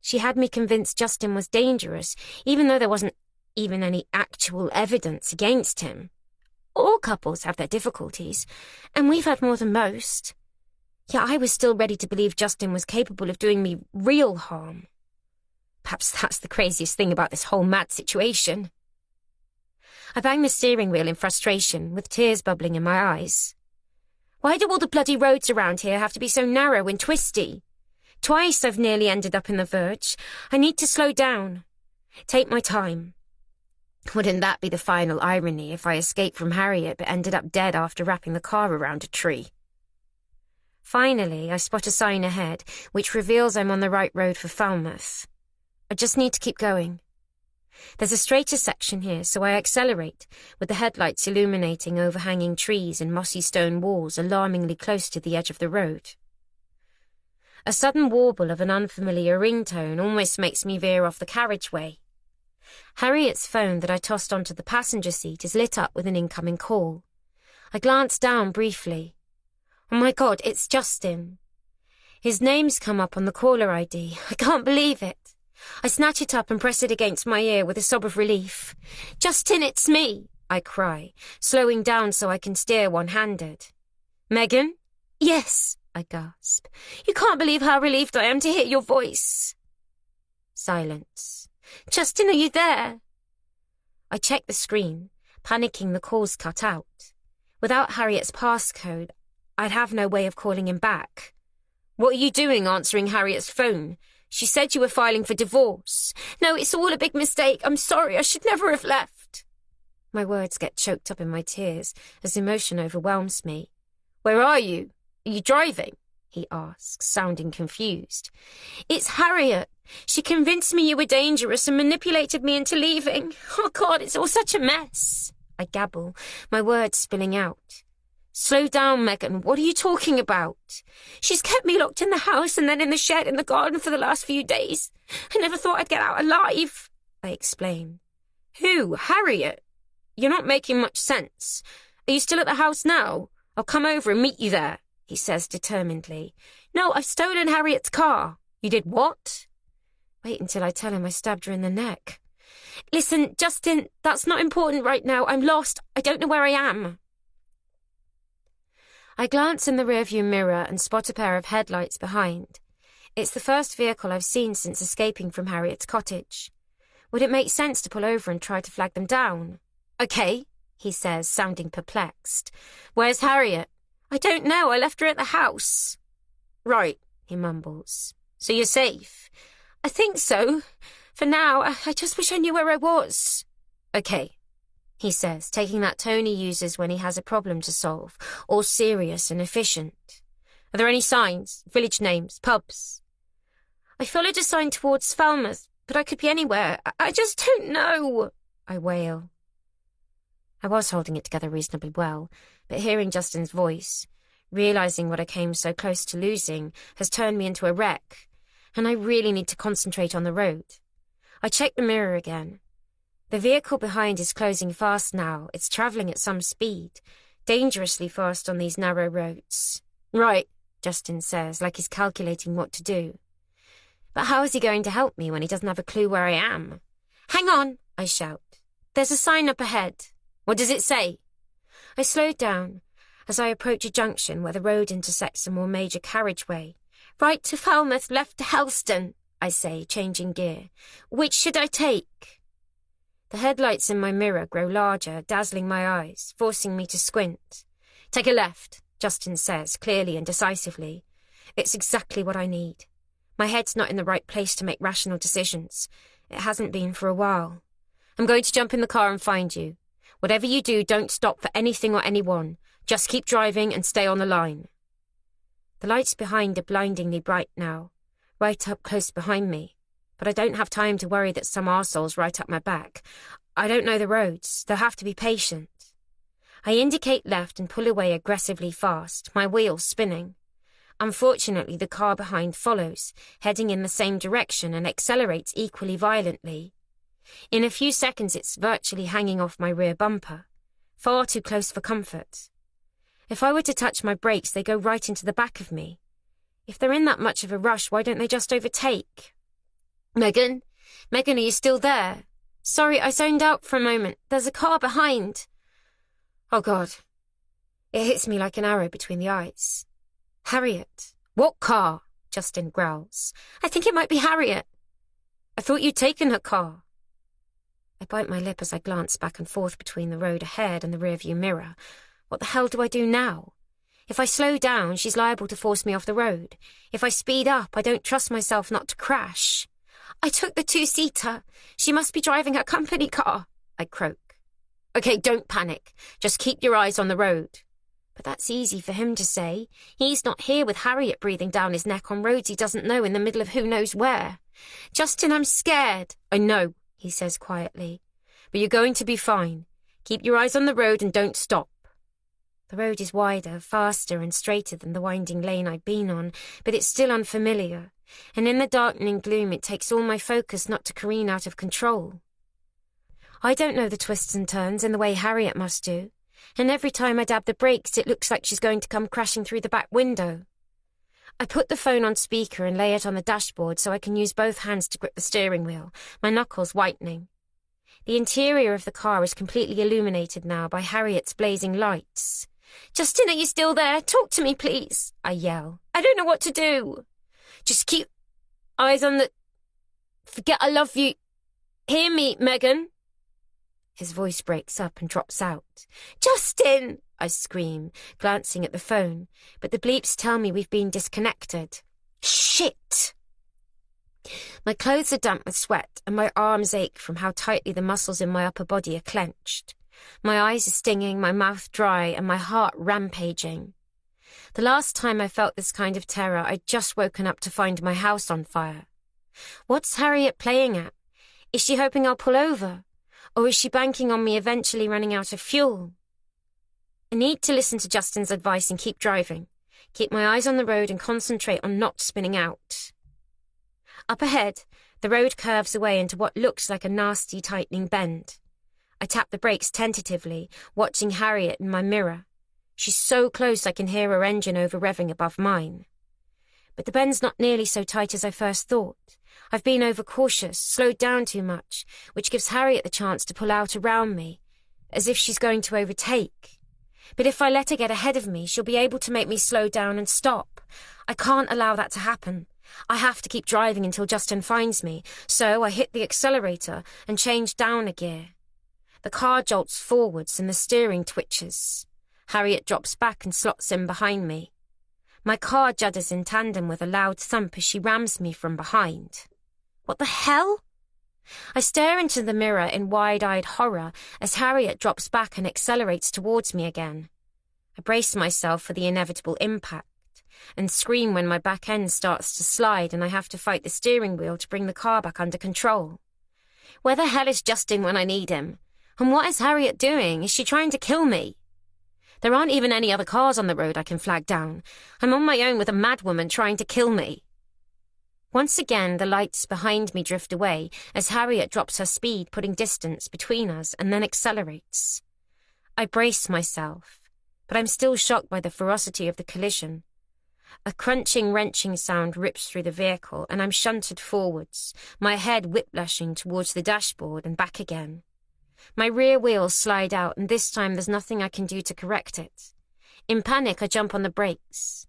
she had me convinced Justin was dangerous, even though there wasn't even any actual evidence against him. All couples have their difficulties, and we've had more than most. Yet I was still ready to believe Justin was capable of doing me real harm. Perhaps that's the craziest thing about this whole mad situation. I bang the steering wheel in frustration, with tears bubbling in my eyes. Why do all the bloody roads around here have to be so narrow and twisty? Twice I've nearly ended up in the verge. I need to slow down. Take my time. Wouldn't that be the final irony if I escaped from Harriet but ended up dead after wrapping the car around a tree? Finally, I spot a sign ahead, which reveals I'm on the right road for Falmouth. I just need to keep going. There's a straighter section here, so I accelerate, with the headlights illuminating overhanging trees and mossy stone walls alarmingly close to the edge of the road. A sudden warble of an unfamiliar ringtone almost makes me veer off the carriageway. Harriet's phone that I tossed onto the passenger seat is lit up with an incoming call. I glance down briefly. Oh my God, it's Justin. His name's come up on the caller ID. I can't believe it. I snatch it up and press it against my ear with a sob of relief. Justin, it's me, I cry, slowing down so I can steer one-handed. Megan? Yes, I gasp. You can't believe how relieved I am to hear your voice. Silence. Justin, are you there? I check the screen, panicking the call's cut out. Without Harriet's passcode, I'd have no way of calling him back. What are you doing answering Harriet's phone? She said you were filing for divorce. No, it's all a big mistake. I'm sorry. I should never have left. My words get choked up in my tears as emotion overwhelms me. Where are you? Are you driving? He asks, sounding confused. It's Harriet. She convinced me you were dangerous and manipulated me into leaving. Oh, God, it's all such a mess. I gabble, my words spilling out. Slow down, Megan. What are you talking about? She's kept me locked in the house and then in the shed in the garden for the last few days. I never thought I'd get out alive, I explain. Who? Harriet? You're not making much sense. Are you still at the house now? I'll come over and meet you there, he says determinedly. No, I've stolen Harriet's car. You did what? Wait until I tell him I stabbed her in the neck. Listen, Justin, that's not important right now. I'm lost. I don't know where I am. I glance in the rearview mirror and spot a pair of headlights behind. It's the first vehicle I've seen since escaping from Harriet's cottage. Would it make sense to pull over and try to flag them down? Okay, he says, sounding perplexed. Where's Harriet? I don't know. I left her at the house. Right, he mumbles. So you're safe? I think so. For now, I just wish I knew where I was. Okay, he says, taking that tone he uses when he has a problem to solve, all serious and efficient. Are there any signs, village names, pubs? I followed a sign towards Falmouth, but I could be anywhere. I just don't know, I wail. I was holding it together reasonably well, but hearing Justin's voice, realising what I came so close to losing, has turned me into a wreck, and I really need to concentrate on the road. I check the mirror again. The vehicle behind is closing fast now. It's travelling at some speed, dangerously fast on these narrow roads. Right, Justin says, like he's calculating what to do. But how is he going to help me when he doesn't have a clue where I am? Hang on, I shout. There's a sign up ahead. What does it say? I slow down as I approach a junction where the road intersects a more major carriageway. Right to Falmouth, left to Helston, I say, changing gear. Which should I take? The headlights in my mirror grow larger, dazzling my eyes, forcing me to squint. Take a left, Justin says, clearly and decisively. It's exactly what I need. My head's not in the right place to make rational decisions. It hasn't been for a while. I'm going to jump in the car and find you. Whatever you do, don't stop for anything or anyone. Just keep driving and stay on the line. The lights behind are blindingly bright now, right up close behind me. But I don't have time to worry that some arsehole's right up my back. I don't know the roads. They'll have to be patient. I indicate left and pull away aggressively fast, my wheels spinning. Unfortunately, the car behind follows, heading in the same direction and accelerates equally violently. In a few seconds, it's virtually hanging off my rear bumper, far too close for comfort. If I were to touch my brakes, they go right into the back of me. If they're in that much of a rush, why don't they just overtake? Megan? Megan, are you still there? Sorry, I zoned out for a moment. There's a car behind. Oh, God. It hits me like an arrow between the eyes. Harriet. What car? Justin growls. I think it might be Harriet. I thought you'd taken her car. I bite my lip as I glance back and forth between the road ahead and the rearview mirror. What the hell do I do now? If I slow down, she's liable to force me off the road. If I speed up, I don't trust myself not to crash. I took the two-seater. She must be driving her company car, I croak. Okay, don't panic. Just keep your eyes on the road. But that's easy for him to say. He's not here with Harriet breathing down his neck on roads he doesn't know in the middle of who knows where. Justin, I'm scared. I know, he says quietly. But you're going to be fine. Keep your eyes on the road and don't stop. The road is wider, faster and straighter than the winding lane I've been on, but it's still unfamiliar, and in the darkening gloom it takes all my focus not to careen out of control. I don't know the twists and turns in the way Harriet must do, and every time I dab the brakes it looks like she's going to come crashing through the back window. I put the phone on speaker and lay it on the dashboard so I can use both hands to grip the steering wheel, my knuckles whitening. The interior of the car is completely illuminated now by Harriet's blazing lights. Justin, are you still there? Talk to me, please, I yell. I don't know what to do. Just keep eyes on the... Forget I love you. Hear me, Megan? His voice breaks up and drops out. Justin, I scream, glancing at the phone, but the bleeps tell me we've been disconnected. Shit! My clothes are damp with sweat and my arms ache from how tightly the muscles in my upper body are clenched. My eyes are stinging, my mouth dry, and my heart rampaging. The last time I felt this kind of terror, I'd just woken up to find my house on fire. What's Harriet playing at? Is she hoping I'll pull over? Or is she banking on me eventually running out of fuel? I need to listen to Justin's advice and keep driving. Keep my eyes on the road and concentrate on not spinning out. Up ahead, the road curves away into what looks like a nasty tightening bend. I tap the brakes tentatively, watching Harriet in my mirror. She's so close I can hear her engine over-revving above mine. But the bend's not nearly so tight as I first thought. I've been overcautious, slowed down too much, which gives Harriet the chance to pull out around me, as if she's going to overtake. But if I let her get ahead of me, she'll be able to make me slow down and stop. I can't allow that to happen. I have to keep driving until Justin finds me, so I hit the accelerator and change down a gear. The car jolts forwards and the steering twitches. Harriet drops back and slots in behind me. My car judders in tandem with a loud thump as she rams me from behind. What the hell? I stare into the mirror in wide-eyed horror as Harriet drops back and accelerates towards me again. I brace myself for the inevitable impact and scream when my back end starts to slide and I have to fight the steering wheel to bring the car back under control. Where the hell is Justin when I need him? And what is Harriet doing? Is she trying to kill me? There aren't even any other cars on the road I can flag down. I'm on my own with a madwoman trying to kill me. Once again, the lights behind me drift away as Harriet drops her speed, putting distance between us, and then accelerates. I brace myself, but I'm still shocked by the ferocity of the collision. A crunching, wrenching sound rips through the vehicle, and I'm shunted forwards, my head whiplashing towards the dashboard and back again. My rear wheels slide out, and this time there's nothing I can do to correct it. In panic, I jump on the brakes.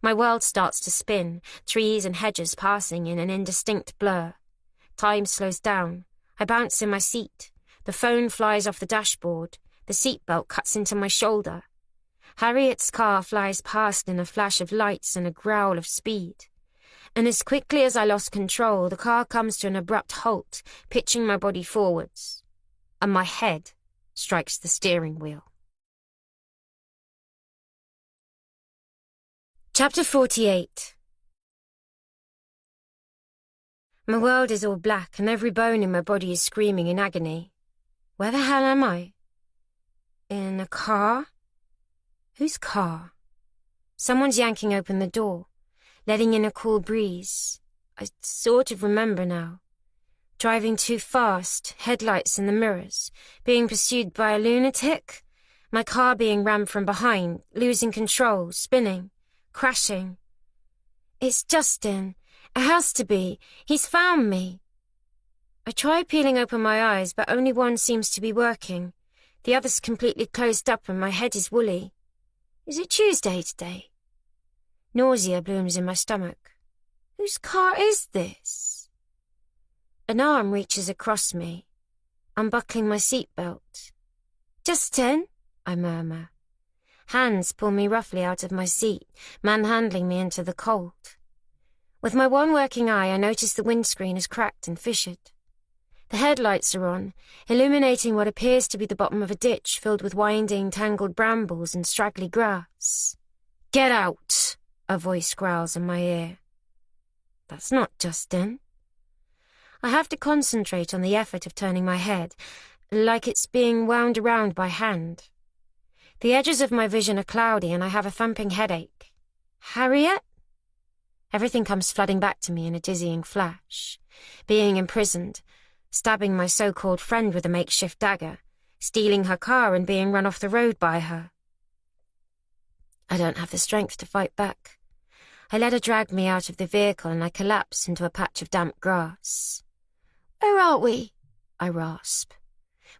My world starts to spin, trees and hedges passing in an indistinct blur. Time slows down. I bounce in my seat. The phone flies off the dashboard. The seatbelt cuts into my shoulder. Harriet's car flies past in a flash of lights and a growl of speed. And as quickly as I lost control, the car comes to an abrupt halt, pitching my body forwards. And my head strikes the steering wheel. Chapter 48. My world is all black and every bone in my body is screaming in agony. Where the hell am I? In a car? Whose car? Someone's yanking open the door, letting in a cool breeze. I sort of remember now. Driving too fast, headlights in the mirrors, being pursued by a lunatic, my car being rammed from behind, losing control, spinning, crashing. It's Justin. It has to be. He's found me. I try peeling open my eyes, but only one seems to be working. The other's completely closed up and my head is woolly. Is it Tuesday today? Nausea blooms in my stomach. Whose car is this? An arm reaches across me, unbuckling my seatbelt. Justin, I murmur. Hands pull me roughly out of my seat, manhandling me into the cold. With my one working eye, I notice the windscreen is cracked and fissured. The headlights are on, illuminating what appears to be the bottom of a ditch filled with winding, tangled brambles and straggly grass. "Get out!" a voice growls in my ear. That's not Justin. I have to concentrate on the effort of turning my head, like it's being wound around by hand. The edges of my vision are cloudy and I have a thumping headache. Harriet? Everything comes flooding back to me in a dizzying flash. Being imprisoned, stabbing my so-called friend with a makeshift dagger, stealing her car and being run off the road by her. I don't have the strength to fight back. I let her drag me out of the vehicle and I collapse into a patch of damp grass. "Where are we?" I rasp.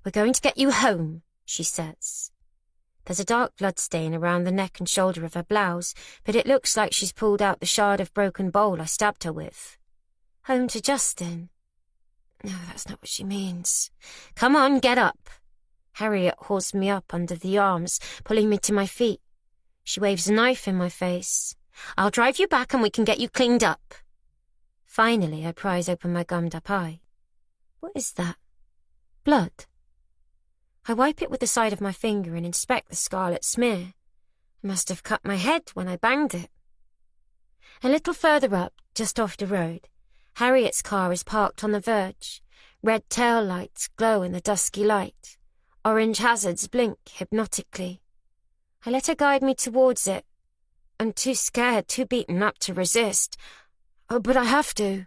"We're going to get you home," she says. There's a dark bloodstain around the neck and shoulder of her blouse, but it looks like she's pulled out the shard of broken bowl I stabbed her with. Home to Justin. No, that's not what she means. "Come on, get up." Harriet hauls me up under the arms, pulling me to my feet. She waves a knife in my face. "I'll drive you back and we can get you cleaned up." Finally, I prise open my gummed-up eye. What is that? Blood. I wipe it with the side of my finger and inspect the scarlet smear. I must have cut my head when I banged it. A little further up, just off the road, Harriet's car is parked on the verge. Red tail lights glow in the dusky light. Orange hazards blink hypnotically. I let her guide me towards it. I'm too scared, too beaten up to resist. Oh, but I have to.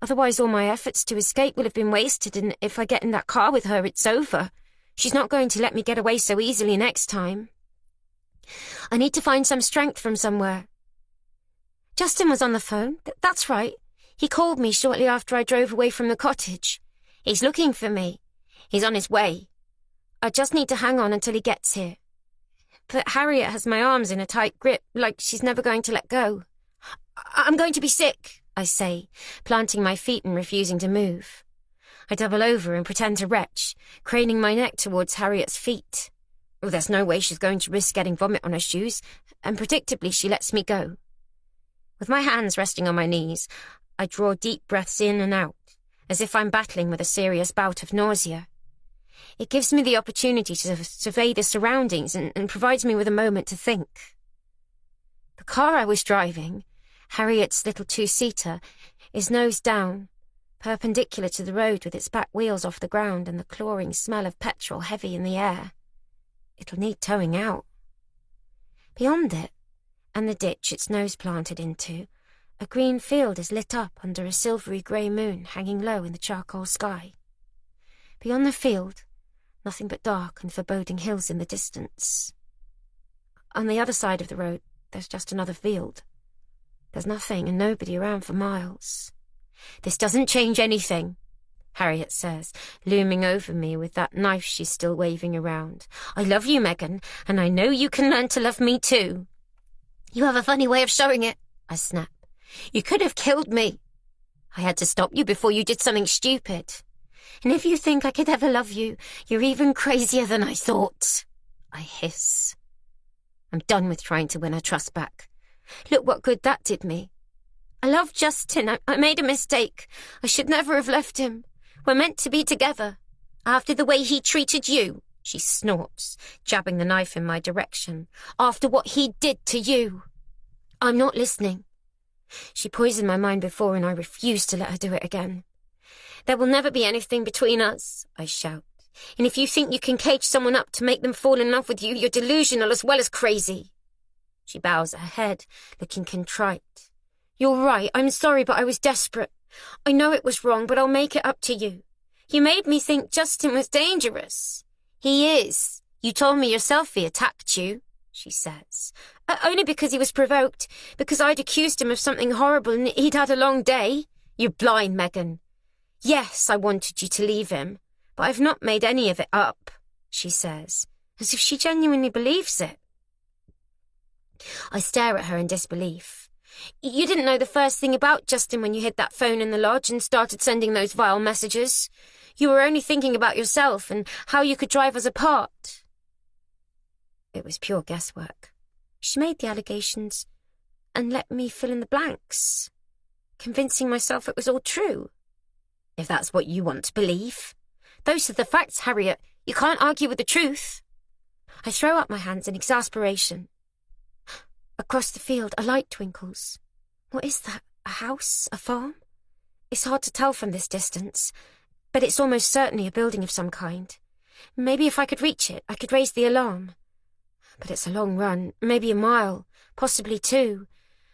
Otherwise all my efforts to escape will have been wasted, and if I get in that car with her, it's over. She's not going to let me get away so easily next time. I need to find some strength from somewhere. Justin was on the phone. That's right. He called me shortly after I drove away from the cottage. He's looking for me. He's on his way. I just need to hang on until he gets here. But Harriet has my arms in a tight grip, like she's never going to let go. I'm going to be sick, I say, planting my feet and refusing to move. I double over and pretend to retch, craning my neck towards Harriet's feet. Oh, there's no way she's going to risk getting vomit on her shoes, and predictably she lets me go. With my hands resting on my knees, I draw deep breaths in and out, as if I'm battling with a serious bout of nausea. It gives me the opportunity to survey the surroundings and provides me with a moment to think. The car I was driving, Harriet's little two-seater, is nose down, perpendicular to the road with its back wheels off the ground and the clawing smell of petrol heavy in the air. It'll need towing out. Beyond it, and the ditch its nose planted into, a green field is lit up under a silvery grey moon hanging low in the charcoal sky. Beyond the field, nothing but dark and foreboding hills in the distance. On the other side of the road, there's just another field. There's nothing and nobody around for miles. "This doesn't change anything," Harriet says, looming over me with that knife she's still waving around. "I love you, Megan, and I know you can learn to love me too." "You have a funny way of showing it," I snap. "You could have killed me. I had to stop you before you did something stupid. And if you think I could ever love you, you're even crazier than I thought," I hiss. I'm done with trying to win her trust back. Look what good that did me. I love Justin. I made a mistake. I should never have left him. We're meant to be together. After the way he treated you, she snorts, jabbing the knife in my direction. After what he did to you. I'm not listening. She poisoned my mind before and I refuse to let her do it again. There will never be anything between us, I shout. And if you think you can cage someone up to make them fall in love with you, you're delusional as well as crazy. She bows her head, looking contrite. You're right, I'm sorry, but I was desperate. I know it was wrong, but I'll make it up to you. You made me think Justin was dangerous. He is. You told me yourself he attacked you, she says. Only because he was provoked, because I'd accused him of something horrible and he'd had a long day. You're blind, Megan. Yes, I wanted you to leave him, but I've not made any of it up, she says, as if she genuinely believes it. I stare at her in disbelief. You didn't know the first thing about Justin when you hid that phone in the lodge and started sending those vile messages. You were only thinking about yourself and how you could drive us apart. It was pure guesswork. She made the allegations and let me fill in the blanks, convincing myself it was all true. If that's what you want to believe. Those are the facts, Harriet. You can't argue with the truth. I throw up my hands in exasperation. Across the field, a light twinkles. What is that? A house? A farm? It's hard to tell from this distance, but it's almost certainly a building of some kind. Maybe if I could reach it, I could raise the alarm. But it's a long run, maybe a mile, possibly 2,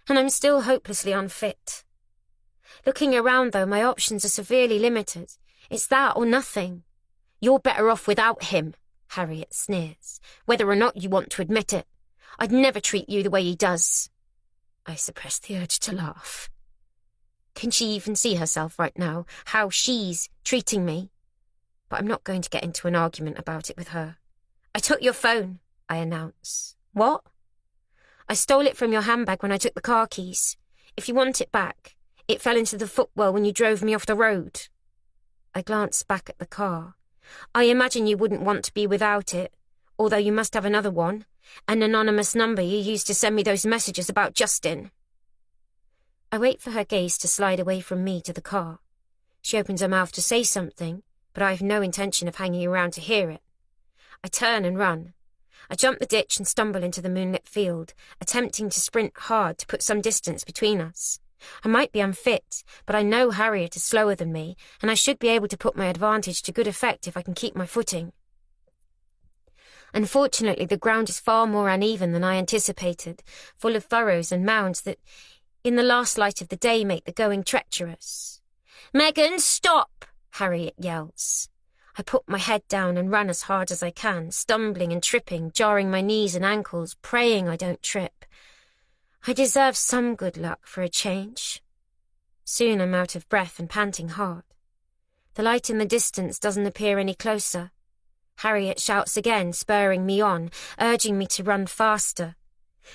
and I'm still hopelessly unfit. Looking around, though, my options are severely limited. It's that or nothing. You're better off without him, Harriet sneers, whether or not you want to admit it. I'd never treat you the way he does. I suppress the urge to laugh. Can she even see herself right now, how she's treating me? But I'm not going to get into an argument about it with her. I took your phone, I announce. What? I stole it from your handbag when I took the car keys. If you want it back, it fell into the footwell when you drove me off the road. I glance back at the car. I imagine you wouldn't want to be without it, although you must have another one, an anonymous number you used to send me those messages about Justin. I wait for her gaze to slide away from me to the car. She opens her mouth to say something, but I have no intention of hanging around to hear it. I turn and run. I jump the ditch and stumble into the moonlit field, attempting to sprint hard to put some distance between us. I might be unfit, but I know Harriet is slower than me, and I should be able to put my advantage to good effect if I can keep my footing. Unfortunately, the ground is far more uneven than I anticipated, full of furrows and mounds that, in the last light of the day, make the going treacherous. "Megan, stop!" Harriet yells. I put my head down and run as hard as I can, stumbling and tripping, jarring my knees and ankles, praying I don't trip. I deserve some good luck for a change. Soon I'm out of breath and panting hard. The light in the distance doesn't appear any closer. Harriet shouts again, spurring me on, urging me to run faster.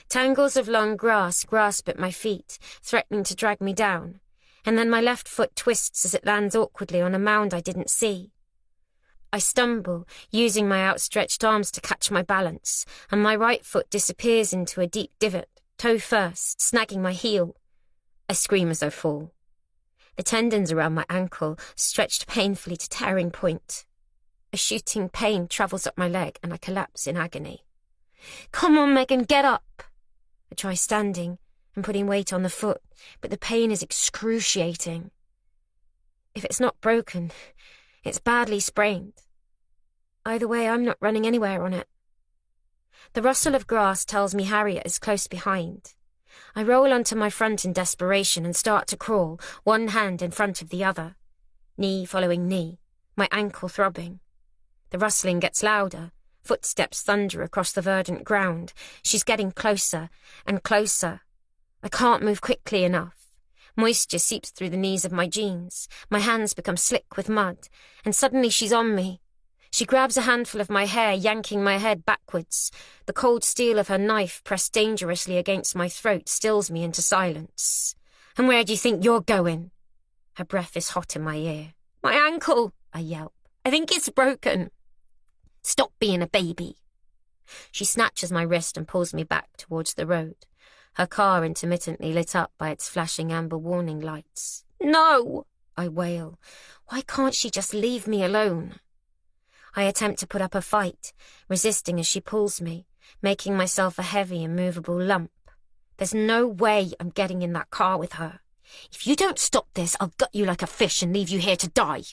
Tangles of long grass grasp at my feet, threatening to drag me down, and then my left foot twists as it lands awkwardly on a mound I didn't see. I stumble, using my outstretched arms to catch my balance, and my right foot disappears into a deep divot, toe first, snagging my heel. I scream as I fall. The tendons around my ankle stretched painfully to tearing point. A shooting pain travels up my leg, and I collapse in agony. "Come on, Megan, get up!" I try standing and putting weight on the foot, but the pain is excruciating. If it's not broken, it's badly sprained. Either way, I'm not running anywhere on it. The rustle of grass tells me Harriet is close behind. I roll onto my front in desperation and start to crawl, one hand in front of the other. Knee following knee, my ankle throbbing. The rustling gets louder. Footsteps thunder across the verdant ground. She's getting closer and closer. I can't move quickly enough. Moisture seeps through the knees of my jeans. My hands become slick with mud, and suddenly she's on me. She grabs a handful of my hair, yanking my head backwards. The cold steel of her knife pressed dangerously against my throat stills me into silence. "And where do you think you're going?" Her breath is hot in my ear. "My ankle," I yelp. "I think it's broken." "Stop being a baby." She snatches my wrist and pulls me back towards the road, her car intermittently lit up by its flashing amber warning lights. "No!" I wail. Why can't she just leave me alone? I attempt to put up a fight, resisting as she pulls me, making myself a heavy, immovable lump. There's no way I'm getting in that car with her. "If you don't stop this, I'll gut you like a fish and leave you here to die."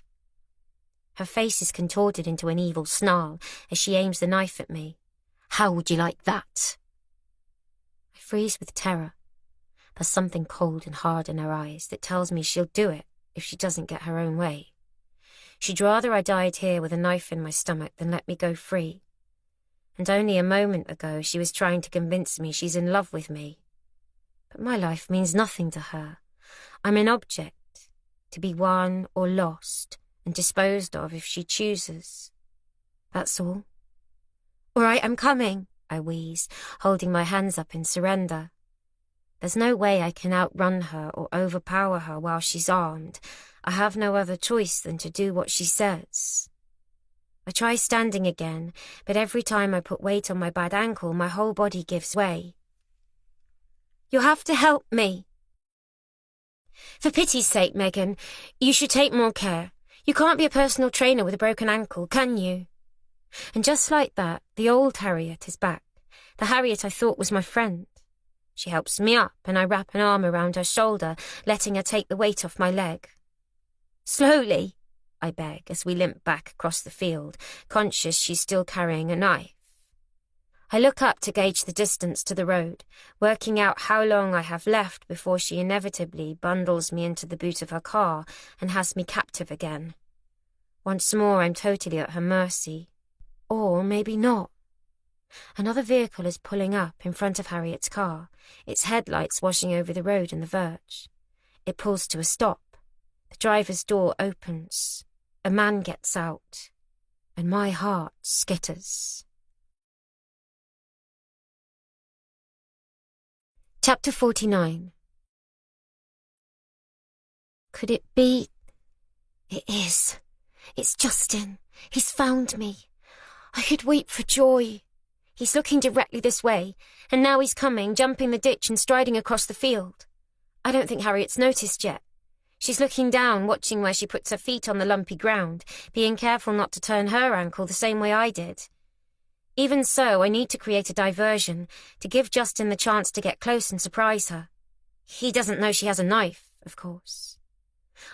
Her face is contorted into an evil snarl as she aims the knife at me. "How would you like that?" I freeze with terror. There's something cold and hard in her eyes that tells me she'll do it if she doesn't get her own way. She'd rather I died here with a knife in my stomach than let me go free. And only a moment ago she was trying to convince me she's in love with me. But my life means nothing to her. I'm an object, to be won or lost, and disposed of if she chooses. That's all. "All right, I'm coming," I wheeze, holding my hands up in surrender. There's no way I can outrun her or overpower her while she's armed. I have no other choice than to do what she says. I try standing again, but every time I put weight on my bad ankle, my whole body gives way. "You'll have to help me." "For pity's sake, Megan, you should take more care. You can't be a personal trainer with a broken ankle, can you?" And just like that, the old Harriet is back, the Harriet I thought was my friend. She helps me up, and I wrap an arm around her shoulder, letting her take the weight off my leg. "Slowly," I beg, as we limp back across the field, conscious she's still carrying a knife. I look up to gauge the distance to the road, working out how long I have left before she inevitably bundles me into the boot of her car and has me captive again. Once more, I'm totally at her mercy. Or maybe not. Another vehicle is pulling up in front of Harriet's car, its headlights washing over the road and the verge. It pulls to a stop. The driver's door opens. A man gets out, and my heart skitters. Chapter 49. Could it be? It is. It's Justin. He's found me. I could weep for joy. He's looking directly this way, and now he's coming, jumping the ditch and striding across the field. I don't think Harriet's noticed yet. She's looking down, watching where she puts her feet on the lumpy ground, being careful not to turn her ankle the same way I did. Even so, I need to create a diversion, to give Justin the chance to get close and surprise her. He doesn't know she has a knife, of course.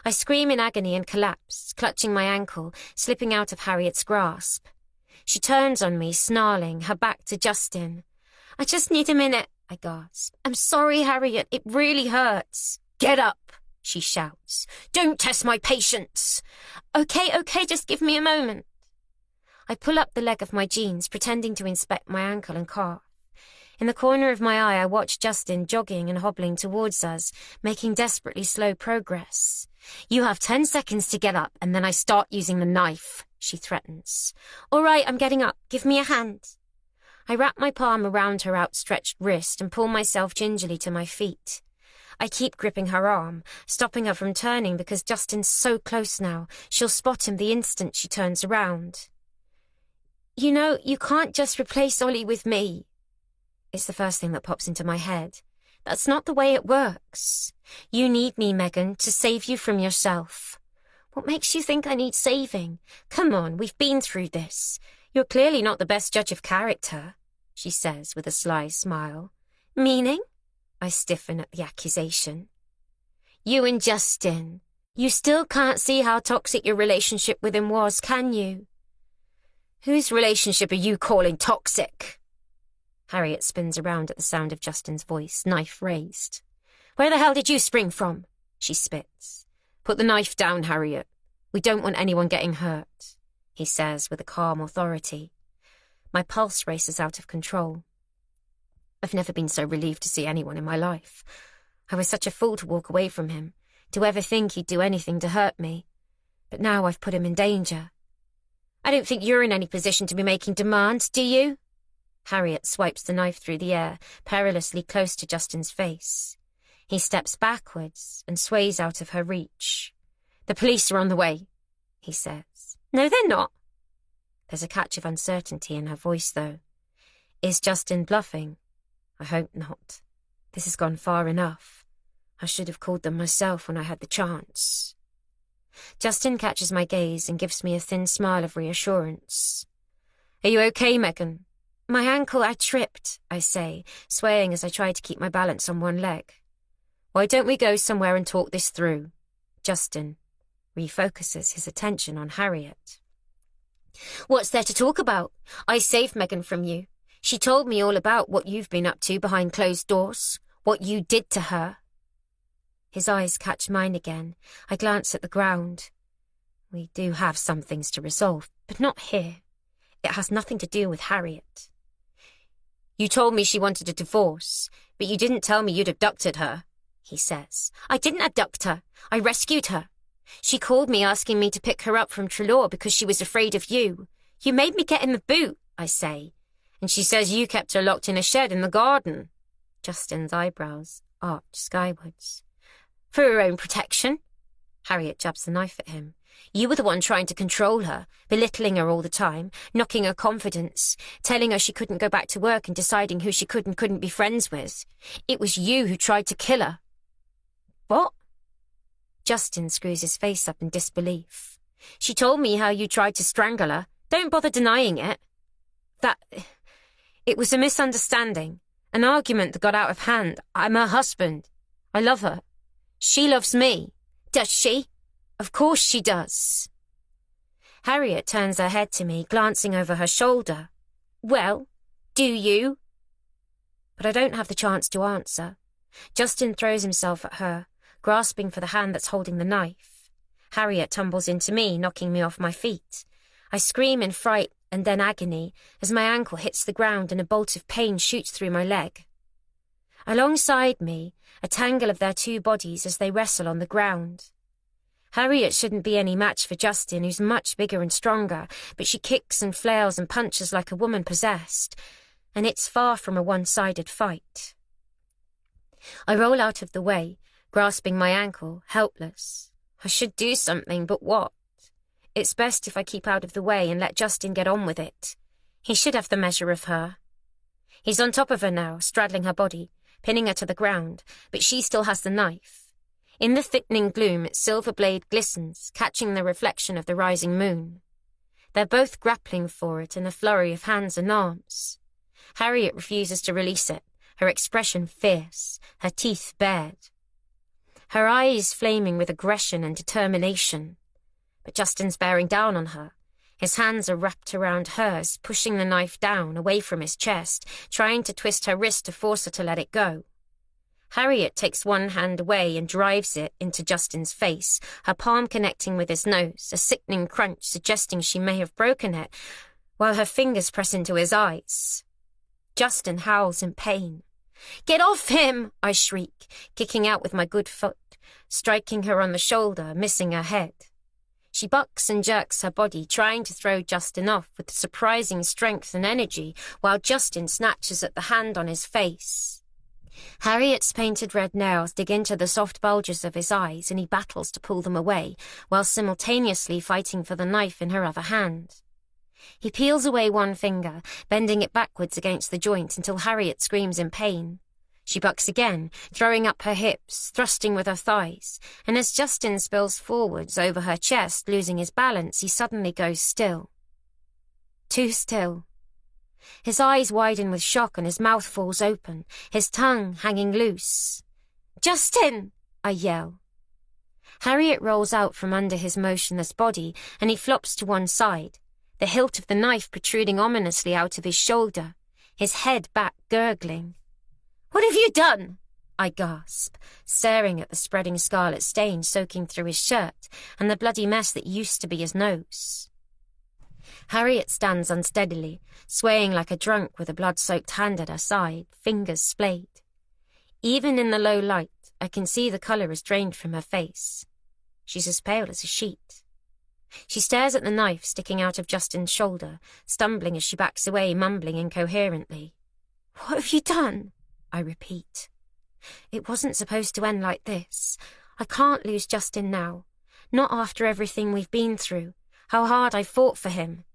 I scream in agony and collapse, clutching my ankle, slipping out of Harriet's grasp. She turns on me, snarling, her back to Justin. "I just need a minute," I gasp. "I'm sorry, Harriet, it really hurts." "Get up," she shouts. "Don't test my patience." Okay, just give me a moment." I pull up the leg of my jeans, pretending to inspect my ankle and calf. In the corner of my eye, I watch Justin jogging and hobbling towards us, making desperately slow progress. "You have 10 seconds to get up, and then I start using the knife," she threatens. "All right, I'm getting up. Give me a hand." I wrap my palm around her outstretched wrist and pull myself gingerly to my feet. I keep gripping her arm, stopping her from turning because Justin's so close now. She'll spot him the instant she turns around. "You know, you can't just replace Ollie with me." It's the first thing that pops into my head. That's not the way it works. You need me, Megan, to save you from yourself. What makes you think I need saving? Come on, we've been through this. You're clearly not the best judge of character, she says with a sly smile. Meaning? I stiffen at the accusation. You and Justin. You still can't see how toxic your relationship with him was, can you? Whose relationship are you calling toxic? Harriet spins around at the sound of Justin's voice, knife raised. Where the hell did you spring from? She spits. Put the knife down, Harriet. We don't want anyone getting hurt, he says with a calm authority. My pulse races out of control. I've never been so relieved to see anyone in my life. I was such a fool to walk away from him, to ever think he'd do anything to hurt me. But now I've put him in danger. I don't think you're in any position to be making demands, do you? Harriet swipes the knife through the air, perilously close to Justin's face. He steps backwards and sways out of her reach. The police are on the way, he says. No, they're not. There's a catch of uncertainty in her voice, though. Is Justin bluffing? I hope not. This has gone far enough. I should have called them myself when I had the chance. Justin catches my gaze and gives me a thin smile of reassurance. Are you okay, Megan? My ankle, I tripped, I say, swaying as I try to keep my balance on one leg. Why don't we go somewhere and talk this through? Justin refocuses his attention on Harriet. What's there to talk about? I saved Megan from you. She told me all about what you've been up to behind closed doors, what you did to her. His eyes catch mine again. I glance at the ground. We do have some things to resolve, but not here. It has nothing to do with Harriet. You told me she wanted a divorce, but you didn't tell me you'd abducted her, he says. I didn't abduct her. I rescued her. She called me asking me to pick her up from Trelaw because she was afraid of you. You made me get in the boot, I say. And she says you kept her locked in a shed in the garden. Justin's eyebrows arch skywards. For her own protection? Harriet jabs the knife at him. You were the one trying to control her, belittling her all the time, knocking her confidence, telling her she couldn't go back to work and deciding who she could and couldn't be friends with. It was you who tried to kill her. What? Justin screws his face up in disbelief. She told me how you tried to strangle her. Don't bother denying it. It was a misunderstanding, an argument that got out of hand. I'm her husband. I love her. She loves me. Does she? Of course she does. Harriet turns her head to me, glancing over her shoulder. Well, do you? But I don't have the chance to answer. Justin throws himself at her, grasping for the hand that's holding the knife. Harriet tumbles into me, knocking me off my feet. I scream in fright and then agony as my ankle hits the ground and a bolt of pain shoots through my leg. Alongside me, a tangle of their two bodies as they wrestle on the ground. Harriet shouldn't be any match for Justin, who's much bigger and stronger, but she kicks and flails and punches like a woman possessed, and it's far from a one-sided fight. I roll out of the way, grasping my ankle, helpless. I should do something, but what? It's best if I keep out of the way and let Justin get on with it. He should have the measure of her. He's on top of her now, straddling her body, pinning her to the ground, but she still has the knife. In the thickening gloom, its silver blade glistens, catching the reflection of the rising moon. They're both grappling for it in a flurry of hands and arms. Harriet refuses to release it, her expression fierce, her teeth bared. Her eyes flaming with aggression and determination. But Justin's bearing down on her. His hands are wrapped around hers, pushing the knife down, away from his chest, trying to twist her wrist to force her to let it go. Harriet takes one hand away and drives it into Justin's face, her palm connecting with his nose, a sickening crunch suggesting she may have broken it, while her fingers press into his eyes. Justin howls in pain. "Get off him!" I shriek, kicking out with my good foot, striking her on the shoulder, missing her head. She bucks and jerks her body, trying to throw Justin off with surprising strength and energy, while Justin snatches at the hand on his face. Harriet's painted red nails dig into the soft bulges of his eyes, and he battles to pull them away, while simultaneously fighting for the knife in her other hand. He peels away one finger, bending it backwards against the joint until Harriet screams in pain. She bucks again, throwing up her hips, thrusting with her thighs, and as Justin spills forwards over her chest, losing his balance, he suddenly goes still. Too still. His eyes widen with shock and his mouth falls open, his tongue hanging loose. "Justin!" I yell. Harriet rolls out from under his motionless body, and he flops to one side, the hilt of the knife protruding ominously out of his shoulder, his head back gurgling. "What have you done?" I gasp, staring at the spreading scarlet stain soaking through his shirt and the bloody mess that used to be his nose. Harriet stands unsteadily, swaying like a drunk with a blood-soaked hand at her side, fingers splayed. Even in the low light, I can see the colour has drained from her face. She's as pale as a sheet. She stares at the knife sticking out of Justin's shoulder, stumbling as she backs away, mumbling incoherently. "What have you done?" I repeat. It wasn't supposed to end like this. I can't lose Justin now. Not after everything we've been through, how hard I fought for him.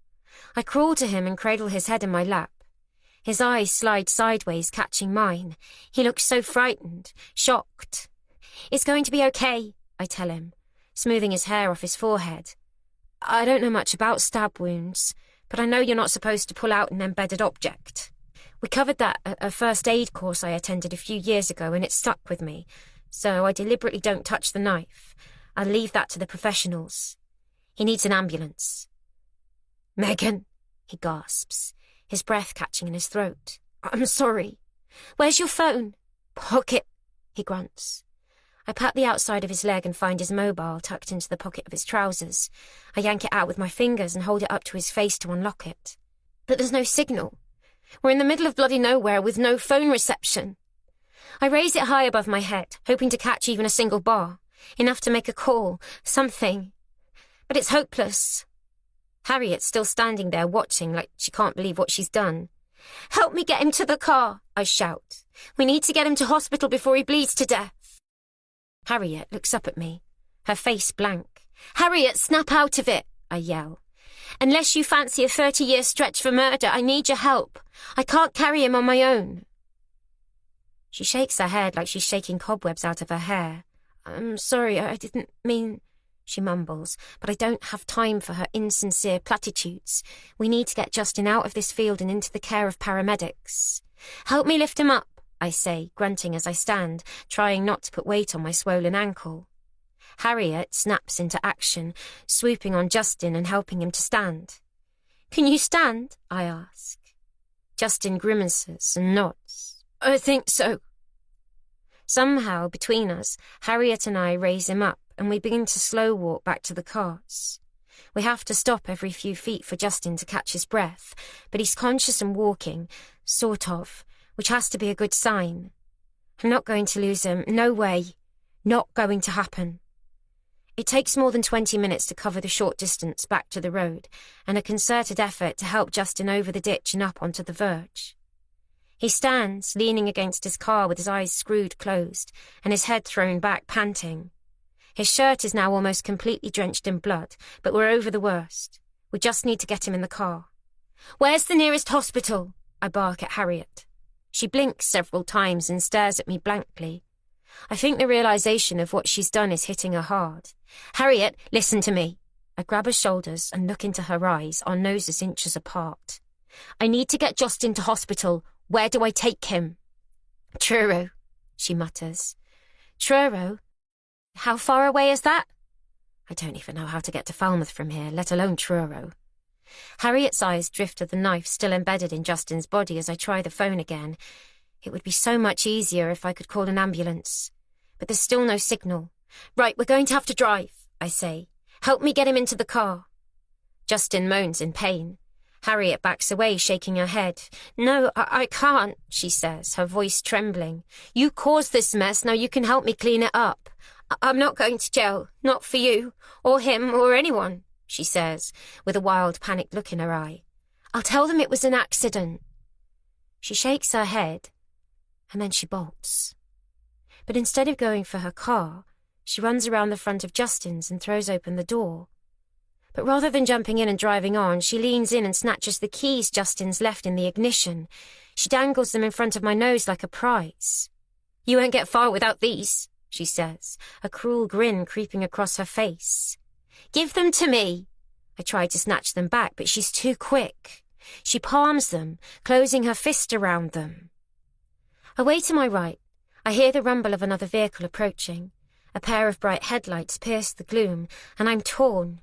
I crawl to him and cradle his head in my lap. His eyes slide sideways, catching mine. He looks so frightened, shocked. "It's going to be okay," I tell him, smoothing his hair off his forehead. "I don't know much about stab wounds, but I know you're not supposed to pull out an embedded object. We covered that at a first aid course I attended a few years ago, and it stuck with me, so I deliberately don't touch the knife. I'll leave that to the professionals. He needs an ambulance." "Megan," he gasps, his breath catching in his throat. "I'm sorry." "Where's your phone?" "Pocket," he grunts. I pat the outside of his leg and find his mobile tucked into the pocket of his trousers. I yank it out with my fingers and hold it up to his face to unlock it. But there's no signal. We're in the middle of bloody nowhere with no phone reception. I raise it high above my head, hoping to catch even a single bar, enough to make a call, something. But it's hopeless. Harriet's still standing there watching like she can't believe what she's done. "Help me get him to the car," I shout. "We need to get him to hospital before he bleeds to death." Harriet looks up at me, her face blank. "Harriet, snap out of it," I yell. "Unless you fancy a 30-year stretch for murder, I need your help. I can't carry him on my own." She shakes her head like she's shaking cobwebs out of her hair. "I'm sorry, I didn't mean," she mumbles, but I don't have time for her insincere platitudes. We need to get Justin out of this field and into the care of paramedics. "Help me lift him up," I say, grunting as I stand, trying not to put weight on my swollen ankle. Harriet snaps into action, swooping on Justin and helping him to stand. "Can you stand?" I ask. Justin grimaces and nods. "I think so." Somehow, between us, Harriet and I raise him up, and we begin to slow walk back to the carts. We have to stop every few feet for Justin to catch his breath, but he's conscious and walking, sort of, which has to be a good sign. I'm not going to lose him, no way. Not going to happen. It takes more than 20 minutes to cover the short distance back to the road, and a concerted effort to help Justin over the ditch and up onto the verge. He stands, leaning against his car with his eyes screwed closed and his head thrown back, panting. His shirt is now almost completely drenched in blood, but we're over the worst. We just need to get him in the car. "Where's the nearest hospital?" I bark at Harriet. She blinks several times and stares at me blankly. I think the realization of what she's done is hitting her hard. "Harriet, listen to me." I grab her shoulders and look into her eyes, our noses inches apart. "I need to get Justin to hospital. Where do I take him?" "Truro," she mutters. "Truro? How far away is that?" I don't even know how to get to Falmouth from here, let alone Truro. Harriet's eyes drift to the knife still embedded in Justin's body as I try the phone again. It would be so much easier if I could call an ambulance. But there's still no signal. "Right, we're going to have to drive," I say. "Help me get him into the car." Justin moans in pain. Harriet backs away, shaking her head. "No, I can't," she says, her voice trembling. "You caused this mess, now you can help me clean it up. I'm not going to jail, not for you, or him, or anyone," she says, with a wild, panicked look in her eye. "I'll tell them it was an accident." She shakes her head, and then she bolts. But instead of going for her car, she runs around the front of Justin's and throws open the door. But rather than jumping in and driving on, she leans in and snatches the keys Justin's left in the ignition. She dangles them in front of my nose like a prize. "You won't get far without these," she says, a cruel grin creeping across her face. "Give them to me." I try to snatch them back, but she's too quick. She palms them, closing her fist around them. Away to my right, I hear the rumble of another vehicle approaching. A pair of bright headlights pierce the gloom, and I'm torn.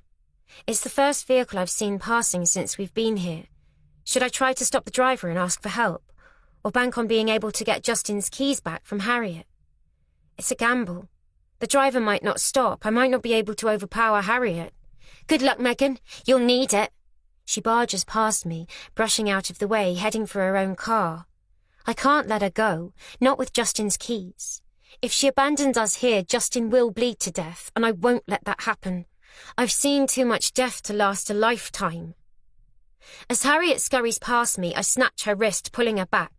It's the first vehicle I've seen passing since we've been here. Should I try to stop the driver and ask for help, or bank on being able to get Justin's keys back from Harriet? It's a gamble. The driver might not stop. I might not be able to overpower Harriet. "Good luck, Megan. You'll need it." She barges past me, brushing out of the way, heading for her own car. I can't let her go, not with Justin's keys. If she abandons us here, Justin will bleed to death, and I won't let that happen. I've seen too much death to last a lifetime. As Harriet scurries past me, I snatch her wrist, pulling her back.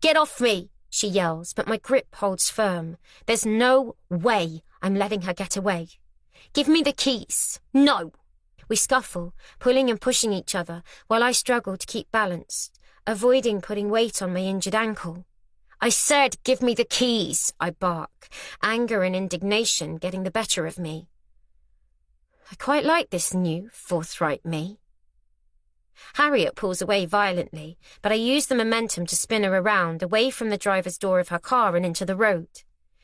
"Get off me!" she yells, but my grip holds firm. There's no way I'm letting her get away. "Give me the keys." "No!" We scuffle, pulling and pushing each other, while I struggle to keep balanced, avoiding putting weight on my injured ankle. "I said give me the keys," I bark, anger and indignation getting the better of me. I quite like this new, forthright me. Harriet pulls away violently, but I use the momentum to spin her around, away from the driver's door of her car and into the road.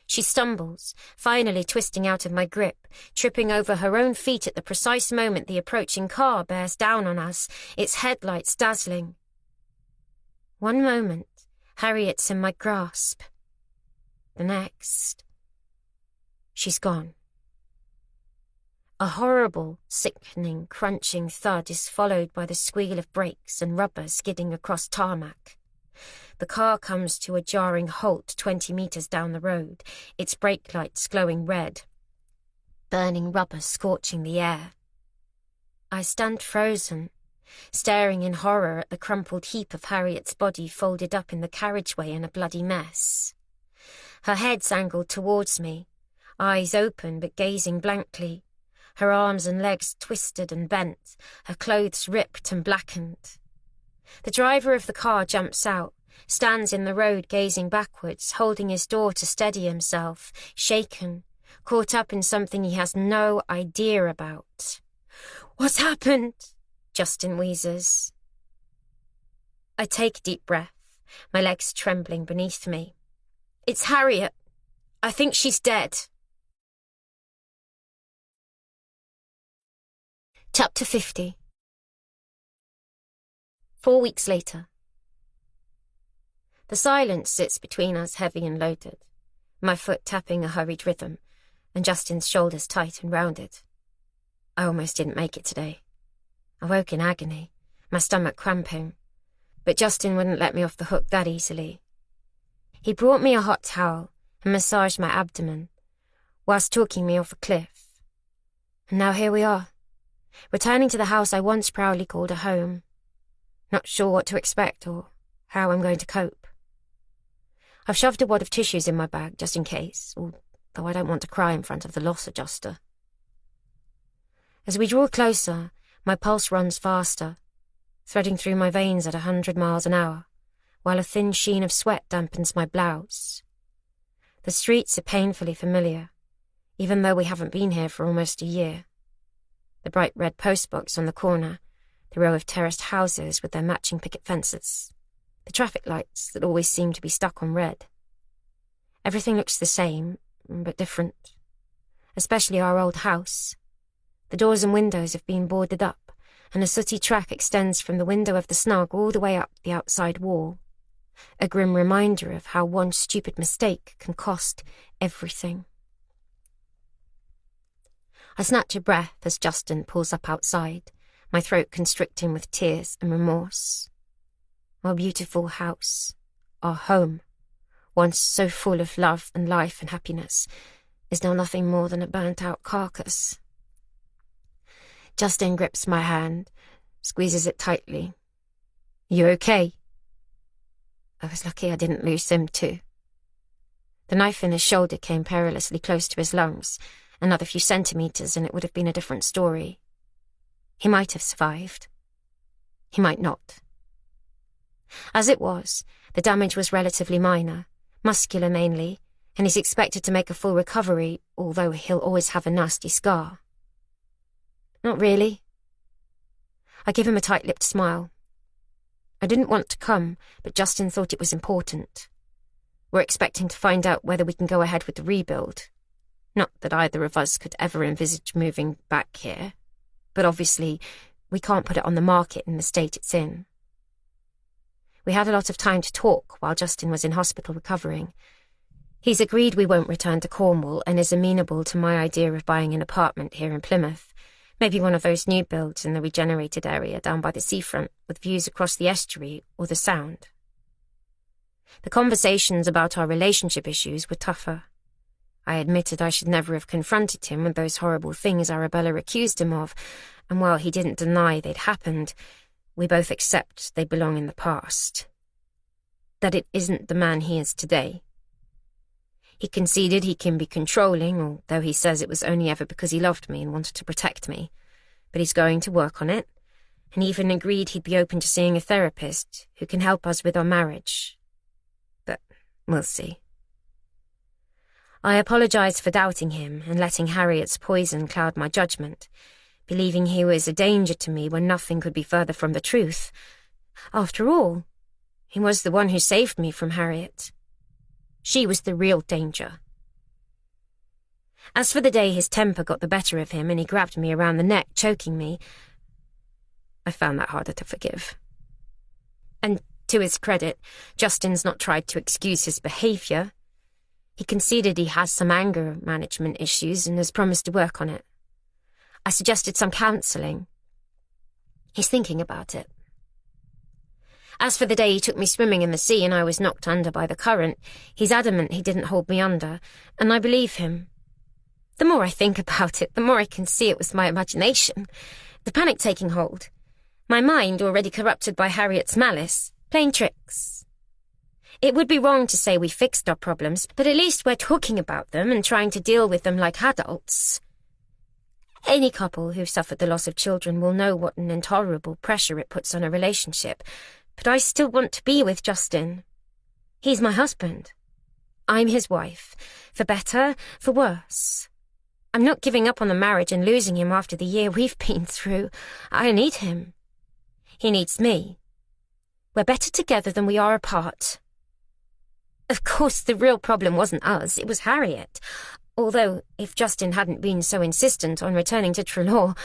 She stumbles, finally twisting out of my grip, tripping over her own feet at the precise moment the approaching car bears down on us, its headlights dazzling. One moment, Harriet's in my grasp. The next, she's gone. A horrible, sickening, crunching thud is followed by the squeal of brakes and rubber skidding across tarmac. The car comes to a jarring halt 20 meters down the road, its brake lights glowing red, burning rubber scorching the air. I stand frozen, staring in horror at the crumpled heap of Harriet's body folded up in the carriageway in a bloody mess. Her head's angled towards me. eyes open but gazing blankly, her arms and legs twisted and bent, her clothes ripped and blackened. The driver of the car jumps out, stands in the road gazing backwards, holding his door to steady himself, shaken, caught up in something he has no idea about. "What's happened?" Justin wheezes. I take a deep breath, my legs trembling beneath me. "It's Harriet. I think she's dead." Chapter 50. 4 weeks later. The silence sits between us heavy and loaded, my foot tapping a hurried rhythm, and Justin's shoulders tight and rounded. I almost didn't make it today. I woke in agony, my stomach cramping, but Justin wouldn't let me off the hook that easily. He brought me a hot towel and massaged my abdomen, whilst talking me off a cliff. And now here we are, returning to the house I once proudly called a home, not sure what to expect or how I'm going to cope. I've shoved a wad of tissues in my bag just in case, although I don't want to cry in front of the loss adjuster. As we draw closer, my pulse runs faster, threading through my veins at 100 miles an hour, while a thin sheen of sweat dampens my blouse. The streets are painfully familiar, even though we haven't been here for almost a year. The bright red postbox on the corner, the row of terraced houses with their matching picket fences, the traffic lights that always seem to be stuck on red. Everything looks the same, but different, especially our old house. The doors and windows have been boarded up, and a sooty track extends from the window of the snug all the way up the outside wall, a grim reminder of how one stupid mistake can cost everything. I snatch a breath as Justin pulls up outside, my throat constricting with tears and remorse. Our beautiful house, our home, once so full of love and life and happiness, is now nothing more than a burnt-out carcass. Justin grips my hand, squeezes it tightly. "You okay?" I was lucky I didn't lose him too. The knife in his shoulder came perilously close to his lungs. Another few centimetres and it would have been a different story. He might have survived. He might not. As it was, the damage was relatively minor, muscular mainly, and he's expected to make a full recovery, although he'll always have a nasty scar. Not really. I give him a tight-lipped smile. I didn't want to come, but Justin thought it was important. We're expecting to find out whether we can go ahead with the rebuild. Not that either of us could ever envisage moving back here, but obviously we can't put it on the market in the state it's in. We had a lot of time to talk while Justin was in hospital recovering. He's agreed we won't return to Cornwall and is amenable to my idea of buying an apartment here in Plymouth, maybe one of those new builds in the regenerated area down by the seafront with views across the estuary or the Sound. The conversations about our relationship issues were tougher. I admitted I should never have confronted him with those horrible things Arabella accused him of, and while he didn't deny they'd happened, we both accept they belong in the past. That it isn't the man he is today. He conceded he can be controlling, although he says it was only ever because he loved me and wanted to protect me. But he's going to work on it, and even agreed he'd be open to seeing a therapist who can help us with our marriage. But we'll see. I apologised for doubting him and letting Harriet's poison cloud my judgment, believing he was a danger to me when nothing could be further from the truth. After all, he was the one who saved me from Harriet. She was the real danger. As for the day his temper got the better of him and he grabbed me around the neck, choking me, I found that harder to forgive. And to his credit, Justin's not tried to excuse his behaviour. He conceded he has some anger management issues and has promised to work on it. I suggested some counselling. He's thinking about it. As for the day he took me swimming in the sea and I was knocked under by the current, he's adamant he didn't hold me under, and I believe him. The more I think about it, the more I can see it was my imagination, the panic taking hold. My mind, already corrupted by Harriet's malice, playing tricks. It would be wrong to say we fixed our problems, but at least we're talking about them and trying to deal with them like adults. Any couple who've suffered the loss of children will know what an intolerable pressure it puts on a relationship, but I still want to be with Justin. He's my husband. I'm his wife, for better, for worse. I'm not giving up on the marriage and losing him after the year we've been through. I need him. He needs me. We're better together than we are apart. Of course, the real problem wasn't us, it was Harriet. Although, if Justin hadn't been so insistent on returning to Trelaw,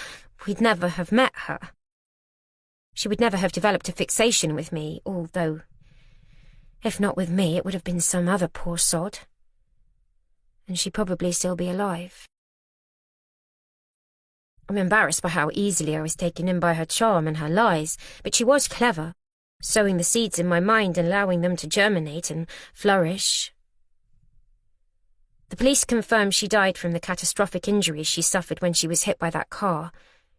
we'd never have met her. She would never have developed a fixation with me, although, if not with me, it would have been some other poor sod. And she'd probably still be alive. I'm embarrassed by how easily I was taken in by her charm and her lies, but she was clever, sowing the seeds in my mind and allowing them to germinate and flourish. The police confirmed she died from the catastrophic injuries she suffered when she was hit by that car.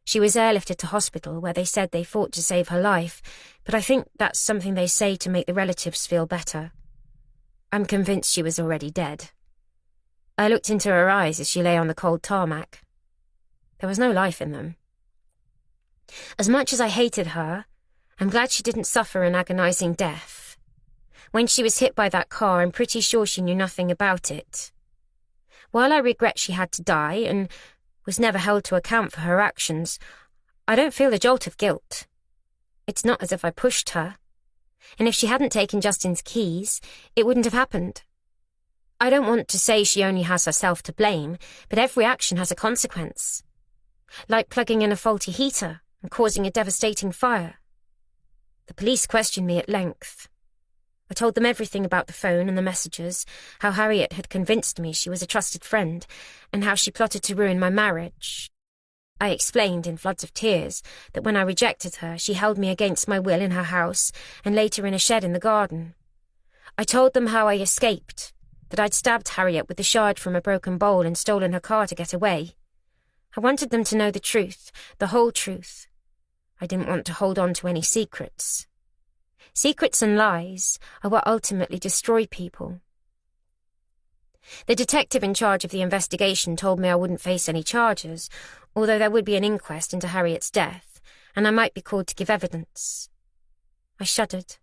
She was airlifted to hospital, where they said they fought to save her life, but I think that's something they say to make the relatives feel better. I'm convinced she was already dead. I looked into her eyes as she lay on the cold tarmac. There was no life in them. As much as I hated her, I'm glad she didn't suffer an agonizing death. When she was hit by that car, I'm pretty sure she knew nothing about it. While I regret she had to die and was never held to account for her actions, I don't feel a jolt of guilt. It's not as if I pushed her. And if she hadn't taken Justin's keys, it wouldn't have happened. I don't want to say she only has herself to blame, but every action has a consequence. Like plugging in a faulty heater and causing a devastating fire. The police questioned me at length. I told them everything about the phone and the messages, how Harriet had convinced me she was a trusted friend, and how she plotted to ruin my marriage. I explained in floods of tears that when I rejected her, she held me against my will in her house and later in a shed in the garden. I told them how I escaped, that I'd stabbed Harriet with the shard from a broken bowl and stolen her car to get away. I wanted them to know the truth, the whole truth. I didn't want to hold on to any secrets. Secrets and lies are what ultimately destroy people. The detective in charge of the investigation told me I wouldn't face any charges, although there would be an inquest into Harriet's death, and I might be called to give evidence. I shuddered.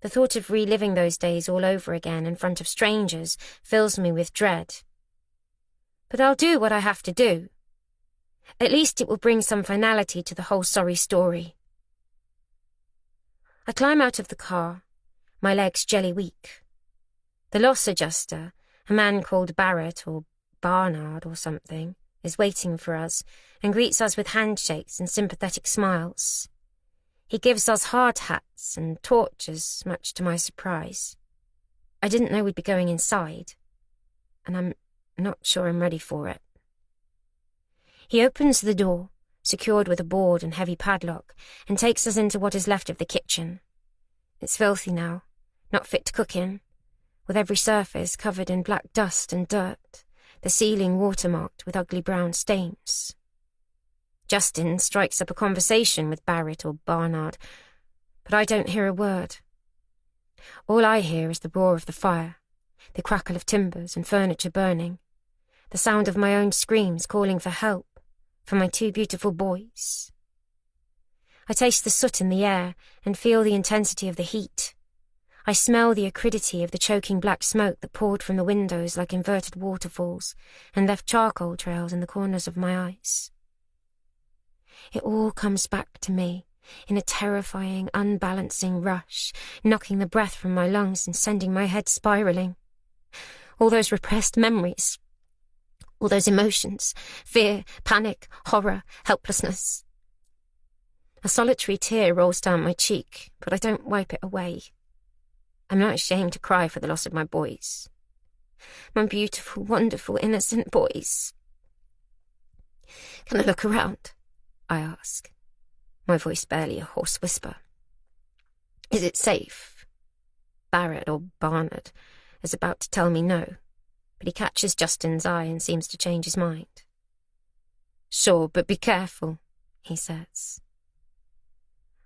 The thought of reliving those days all over again in front of strangers fills me with dread. But I'll do what I have to do. At least it will bring some finality to the whole sorry story. I climb out of the car, my legs jelly weak. The loss adjuster, a man called Barrett or Barnard or something, is waiting for us and greets us with handshakes and sympathetic smiles. He gives us hard hats and torches, much to my surprise. I didn't know we'd be going inside, and I'm not sure I'm ready for it. He opens the door, secured with a board and heavy padlock, and takes us into what is left of the kitchen. It's filthy now, not fit to cook in, with every surface covered in black dust and dirt, the ceiling watermarked with ugly brown stains. Justin strikes up a conversation with Barrett or Barnard, but I don't hear a word. All I hear is the roar of the fire, the crackle of timbers and furniture burning, the sound of my own screams calling for help, for my two beautiful boys. I taste the soot in the air and feel the intensity of the heat. I smell the acridity of the choking black smoke that poured from the windows like inverted waterfalls and left charcoal trails in the corners of my eyes. It all comes back to me in a terrifying, unbalancing rush, knocking the breath from my lungs and sending my head spiraling. All those repressed memories, all those emotions, fear, panic, horror, helplessness. A solitary tear rolls down my cheek, but I don't wipe it away. I'm not ashamed to cry for the loss of my boys. My beautiful, wonderful, innocent boys. Can I look around? I ask, my voice barely a hoarse whisper. Is it safe? Barrett or Barnard is about to tell me no, but he catches Justin's eye and seems to change his mind. Sure, but be careful, he says.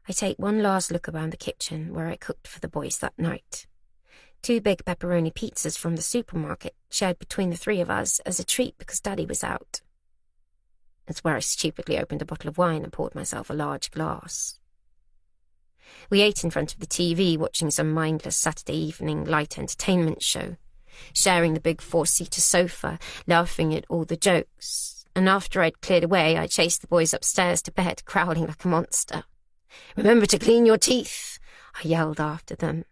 I take one last look around the kitchen where I cooked for the boys that night. 2 big pepperoni pizzas from the supermarket, shared between the 3 of us as a treat because Daddy was out. That's where I stupidly opened a bottle of wine and poured myself a large glass. We ate in front of the TV, watching some mindless Saturday evening light entertainment show, sharing the big 4-seater sofa, laughing at all the jokes, and after I'd cleared away, I chased the boys upstairs to bed, growling like a monster. "Remember to clean your teeth," I yelled after them.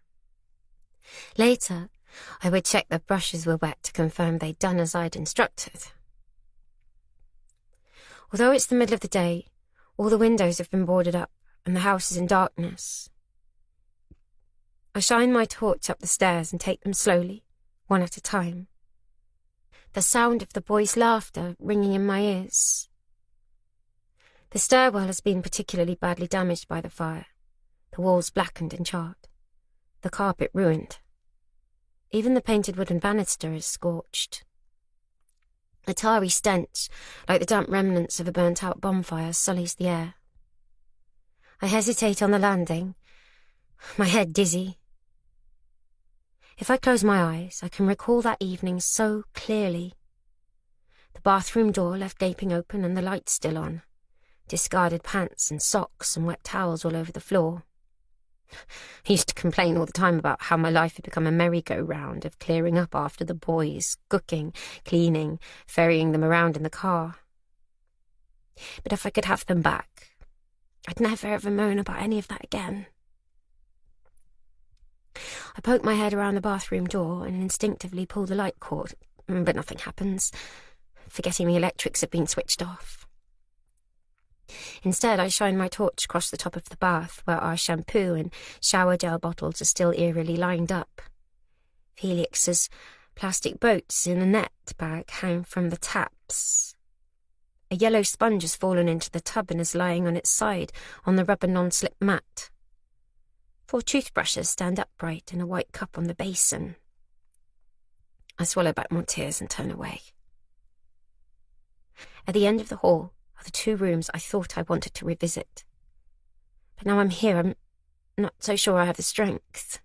Later, I would check their brushes were wet to confirm they'd done as I'd instructed. Although it's the middle of the day, all the windows have been boarded up and the house is in darkness. I shine my torch up the stairs and take them slowly, one at a time. The sound of the boys' laughter ringing in my ears. The stairwell has been particularly badly damaged by the fire, the walls blackened and charred, the carpet ruined. Even the painted wooden banister is scorched. A tarry stench, like the damp remnants of a burnt-out bonfire, sullies the air. I hesitate on the landing, my head dizzy. If I close my eyes, I can recall that evening so clearly. The bathroom door left gaping open and the light still on. Discarded pants and socks and wet towels all over the floor. I used to complain all the time about how my life had become a merry-go-round of clearing up after the boys, cooking, cleaning, ferrying them around in the car. But if I could have them back, I'd never ever moan about any of that again. I poke my head around the bathroom door and instinctively pull the light cord, but nothing happens, forgetting the electrics have been switched off. Instead, I shine my torch across the top of the bath, where our shampoo and shower gel bottles are still eerily lined up. Felix's plastic boats in a net bag hang from the taps. A yellow sponge has fallen into the tub and is lying on its side on the rubber non-slip mat. 4 toothbrushes stand upright in a white cup on the basin. I swallow back my tears and turn away. At the end of the hall are the 2 rooms I thought I wanted to revisit. But now I'm here, I'm not so sure I have the strength.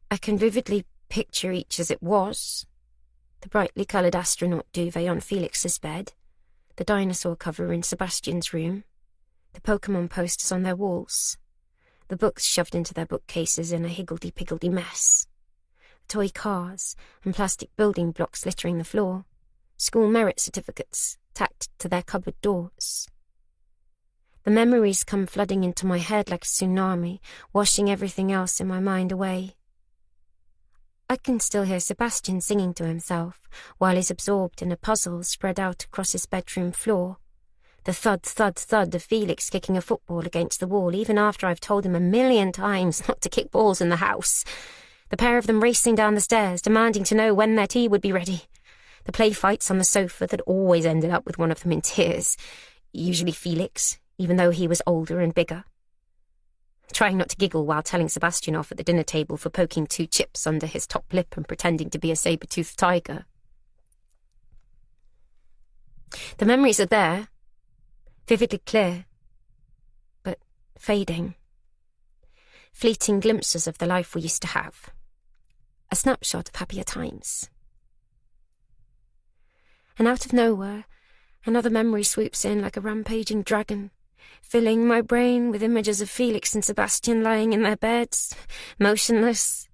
I can vividly picture each as it was. The brightly coloured astronaut duvet on Felix's bed, the dinosaur cover in Sebastian's room, the Pokemon posters on their walls, the books shoved into their bookcases in a higgledy-piggledy mess, toy cars and plastic building blocks littering the floor, school merit certificates tacked to their cupboard doors. The memories come flooding into my head like a tsunami, washing everything else in my mind away. I can still hear Sebastian singing to himself while he's absorbed in a puzzle spread out across his bedroom floor. The thud, thud, thud of Felix kicking a football against the wall, even after I've told him 1,000,000 times not to kick balls in the house. The pair of them racing down the stairs, demanding to know when their tea would be ready. The play fights on the sofa that always ended up with one of them in tears, usually Felix, even though he was older and bigger. Trying not to giggle while telling Sebastian off at the dinner table for poking 2 chips under his top lip and pretending to be a saber-toothed tiger. The memories are there, vividly clear, but fading. Fleeting glimpses of the life we used to have. A snapshot of happier times. And out of nowhere, another memory swoops in like a rampaging dragon, filling my brain with images of Felix and Sebastian lying in their beds, motionless,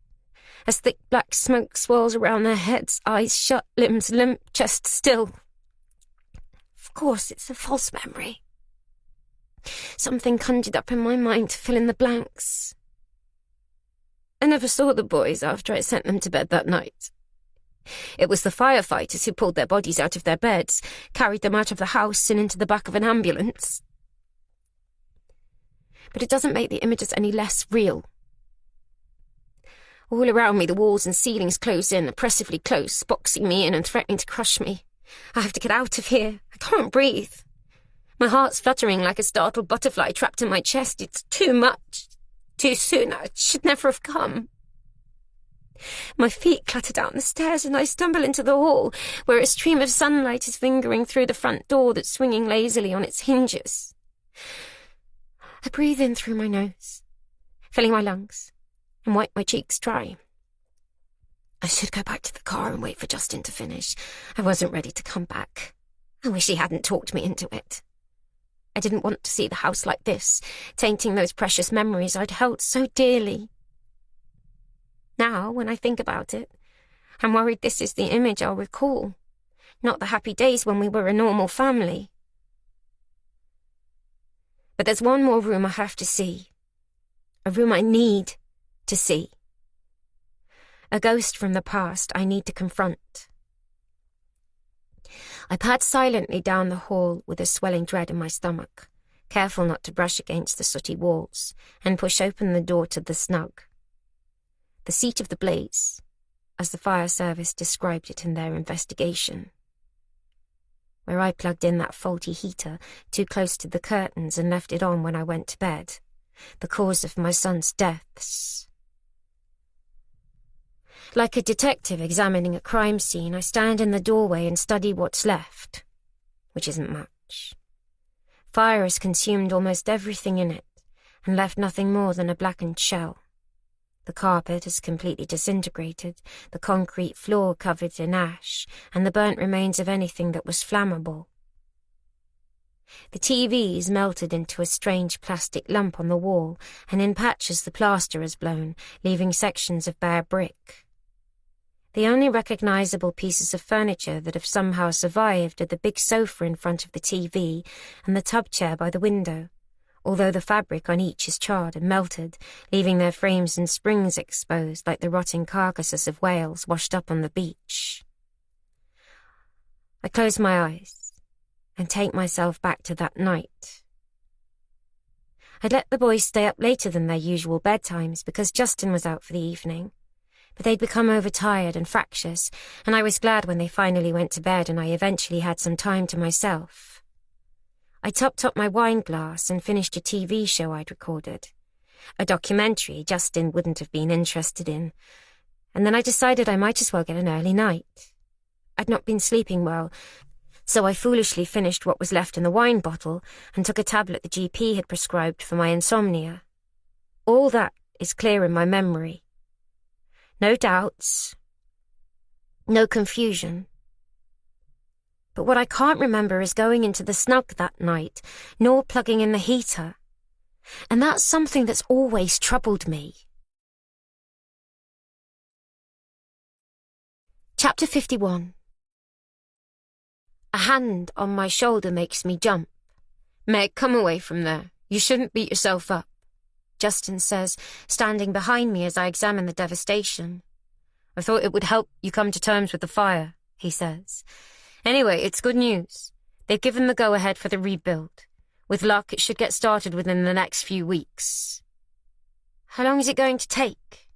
as thick black smoke swirls around their heads, eyes shut, limbs limp, chest still. Of course, it's a false memory. Something conjured up in my mind to fill in the blanks. I never saw the boys after I sent them to bed that night. It was the firefighters who pulled their bodies out of their beds, carried them out of the house and into the back of an ambulance. But it doesn't make the images any less real. All around me, the walls and ceilings close in, oppressively close, boxing me in and threatening to crush me. I have to get out of here. I can't breathe. My heart's fluttering like a startled butterfly trapped in my chest. It's too much. Too soon. I should never have come. My feet clatter down the stairs and I stumble into the hall, where a stream of sunlight is fingering through the front door that's swinging lazily on its hinges. I breathe in through my nose, filling my lungs, and wipe my cheeks dry. I should go back to the car and wait for Justin to finish. I wasn't ready to come back. I wish he hadn't talked me into it. I didn't want to see the house like this, tainting those precious memories I'd held so dearly. Now, when I think about it, I'm worried this is the image I'll recall, not the happy days when we were a normal family. But there's one more room I have to see. A room I need to see. A ghost from the past I need to confront. I pad silently down the hall with a swelling dread in my stomach, careful not to brush against the sooty walls, and push open the door to the snug. The seat of the blaze, as the fire service described it in their investigation. Where I plugged in that faulty heater too close to the curtains and left it on when I went to bed. The cause of my son's deaths. Like a detective examining a crime scene, I stand in the doorway and study what's left, which isn't much. Fire has consumed almost everything in it and left nothing more than a blackened shell. The carpet has completely disintegrated, the concrete floor covered in ash, and the burnt remains of anything that was flammable. The TV is melted into a strange plastic lump on the wall, and in patches the plaster has blown, leaving sections of bare brick. The only recognizable pieces of furniture that have somehow survived are the big sofa in front of the TV and the tub chair by the window, although the fabric on each is charred and melted, leaving their frames and springs exposed like the rotting carcasses of whales washed up on the beach. I close my eyes and take myself back to that night. I'd let the boys stay up later than their usual bedtimes because Justin was out for the evening, but they'd become overtired and fractious, and I was glad when they finally went to bed and I eventually had some time to myself. I topped up my wine glass and finished a TV show I'd recorded, a documentary Justin wouldn't have been interested in, and then I decided I might as well get an early night. I'd not been sleeping well, so I foolishly finished what was left in the wine bottle and took a tablet the GP had prescribed for my insomnia. All that is clear in my memory. No doubts, no confusion. But what I can't remember is going into the snug that night, nor plugging in the heater. And that's something that's always troubled me. Chapter 51. A hand on my shoulder makes me jump. Meg, come away from there. You shouldn't beat yourself up, Justin says, standing behind me as I examine the devastation. I thought it would help you come to terms with the fire, he says. Anyway, it's good news. They've given the go-ahead for the rebuild. With luck, it should get started within the next few weeks. How long is it going to take?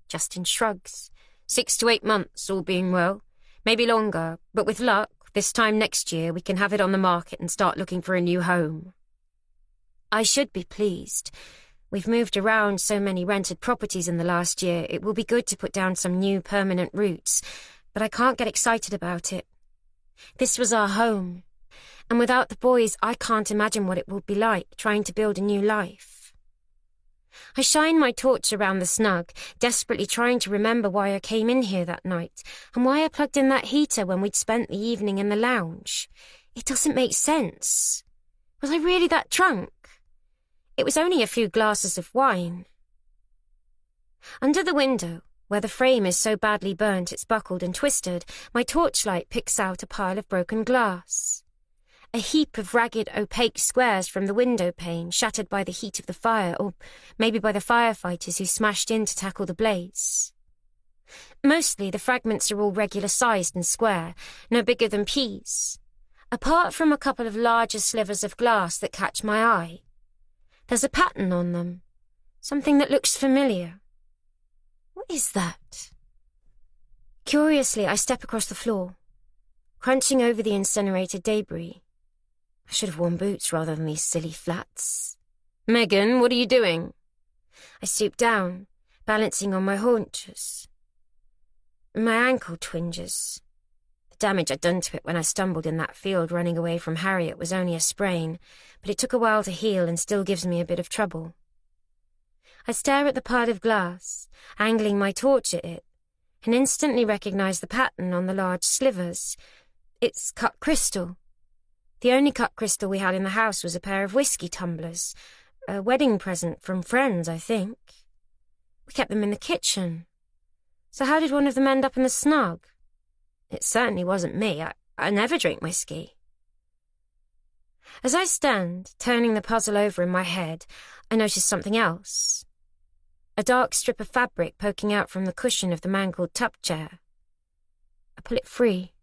Justin shrugs. 6 to 8 months, all being well. Maybe longer, but with luck, this time next year we can have it on the market and start looking for a new home. I should be pleased. We've moved around so many rented properties in the last year, it will be good to put down some new permanent roots, but I can't get excited about it. This was our home, and without the boys I can't imagine what it will be like trying to build a new life. I shine my torch around the snug, desperately trying to remember why I came in here that night, and why I plugged in that heater when we'd spent the evening in the lounge. It doesn't make sense. Was I really that drunk? It was only a few glasses of wine. Under the window, where the frame is so badly burnt it's buckled and twisted, my torchlight picks out a pile of broken glass. A heap of ragged, opaque squares from the window pane, shattered by the heat of the fire, or maybe by the firefighters who smashed in to tackle the blaze. Mostly the fragments are all regular-sized and square, no bigger than peas, apart from a couple of larger slivers of glass that catch my eye. There's a pattern on them, something that looks familiar. What is that? Curiously, I step across the floor, crunching over the incinerated debris. I should have worn boots rather than these silly flats. Megan, what are you doing? I stoop down, balancing on my haunches. My ankle twinges. The damage I'd done to it when I stumbled in that field running away from Harriet was only a sprain, but it took a while to heal and still gives me a bit of trouble. I stare at the pile of glass, angling my torch at it, and instantly recognized the pattern on the large slivers. It's cut crystal. The only cut crystal we had in the house was a pair of whiskey tumblers, a wedding present from friends, I think. We kept them in the kitchen. So how did one of them end up in the snug? It certainly wasn't me. I never drink whiskey. As I stand, turning the puzzle over in my head, I notice something else. A dark strip of fabric poking out from the cushion of the mangled tub chair. I pull it free.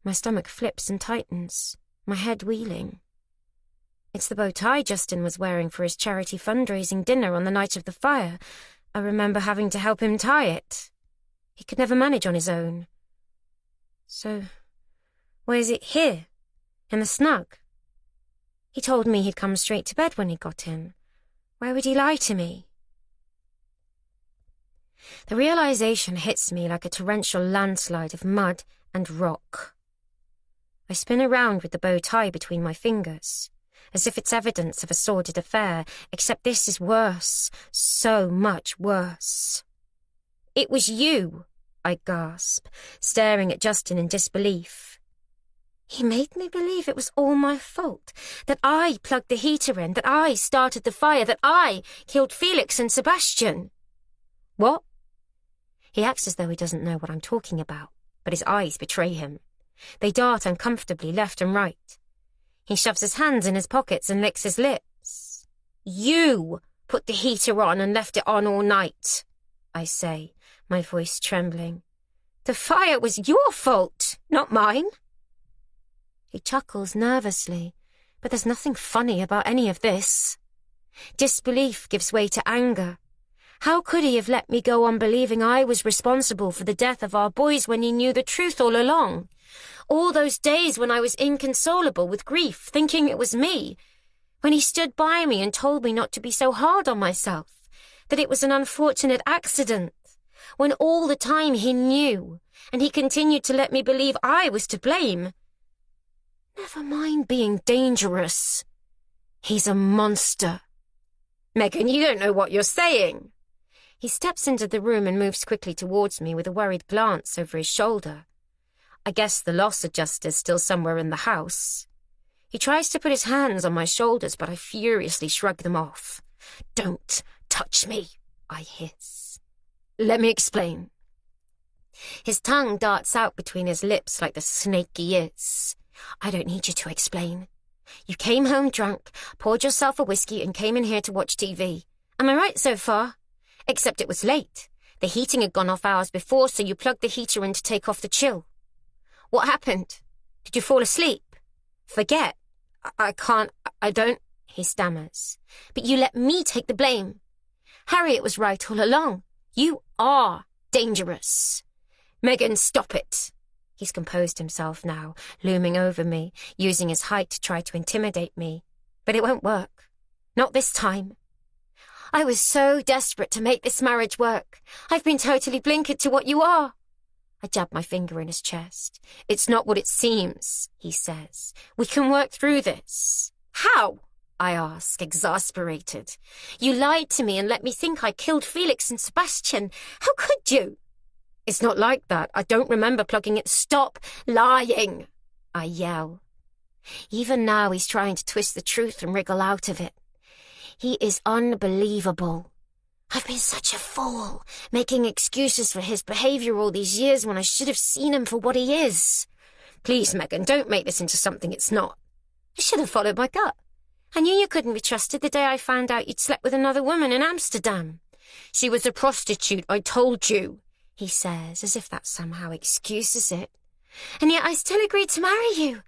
My stomach flips and tightens, my head wheeling. It's the bow tie Justin was wearing for his charity fundraising dinner on the night of the fire. I remember having to help him tie it. He could never manage on his own. So, where's it here? In the snug? He told me he'd come straight to bed when he got in. Why would he lie to me? The realization hits me like a torrential landslide of mud and rock. I spin around with the bow tie between my fingers, as if it's evidence of a sordid affair, except this is worse, so much worse. It was you, I gasp, staring at Justin in disbelief. He made me believe it was all my fault, that I plugged the heater in, that I started the fire, that I killed Felix and Sebastian. What? He acts as though he doesn't know what I'm talking about, but his eyes betray him. They dart uncomfortably left and right. He shoves his hands in his pockets and licks his lips. You put the heater on and left it on all night, I say, my voice trembling. The fire was your fault, not mine. He chuckles nervously, but there's nothing funny about any of this. Disbelief gives way to anger. How could he have let me go on believing I was responsible for the death of our boys when he knew the truth all along? All those days when I was inconsolable with grief, thinking it was me. When he stood by me and told me not to be so hard on myself, that it was an unfortunate accident. When all the time he knew, and he continued to let me believe I was to blame. Never mind being dangerous. He's a monster. Megan, you don't know what you're saying. He steps into the room and moves quickly towards me with a worried glance over his shoulder. I guess the loss adjuster's still somewhere in the house. He tries to put his hands on my shoulders, but I furiously shrug them off. Don't touch me, I hiss. Let me explain. His tongue darts out between his lips like the snake he is. I don't need you to explain. You came home drunk, poured yourself a whiskey and came in here to watch TV. Am I right so far? Except it was late. The heating had gone off hours before, so you plugged the heater in to take off the chill. What happened? Did you fall asleep? Forget. I can't, I don't, he stammers. But you let me take the blame. Harriet was right all along. You are dangerous. Megan, stop it. He's composed himself now, looming over me, using his height to try to intimidate me. But it won't work. Not this time. I was so desperate to make this marriage work. I've been totally blinkered to what you are. I jab my finger in his chest. It's not what it seems, he says. We can work through this. How? I ask, exasperated. You lied to me and let me think I killed Felix and Sebastian. How could you? It's not like that. I don't remember plugging it. Stop lying, I yell. Even now he's trying to twist the truth and wriggle out of it. He is unbelievable. I've been such a fool, making excuses for his behavior all these years when I should have seen him for what he is. Please, Megan, don't make this into something it's not. I should have followed my gut. I knew you couldn't be trusted the day I found out you'd slept with another woman in Amsterdam. She was a prostitute, I told you, he says, as if that somehow excuses it. And yet I still agreed to marry you.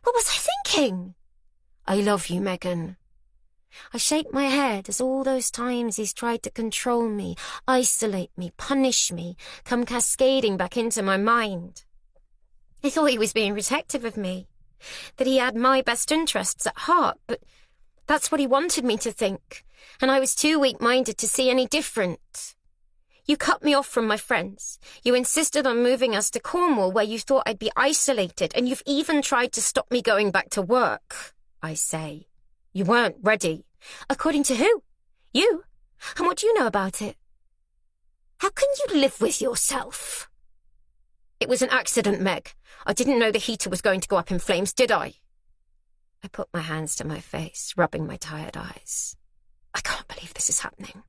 What was I thinking? I love you, Megan. I shake my head as all those times he's tried to control me, isolate me, punish me, come cascading back into my mind. I thought he was being protective of me, that he had my best interests at heart, but that's what he wanted me to think, and I was too weak-minded to see any different. You cut me off from my friends. You insisted on moving us to Cornwall where you thought I'd be isolated, and you've even tried to stop me going back to work, I say. You weren't ready. According to who? You? And what do you know about it? How can you live with yourself? It was an accident, Meg. I didn't know the heater was going to go up in flames, did I? I put my hands to my face, rubbing my tired eyes. I can't believe this is happening.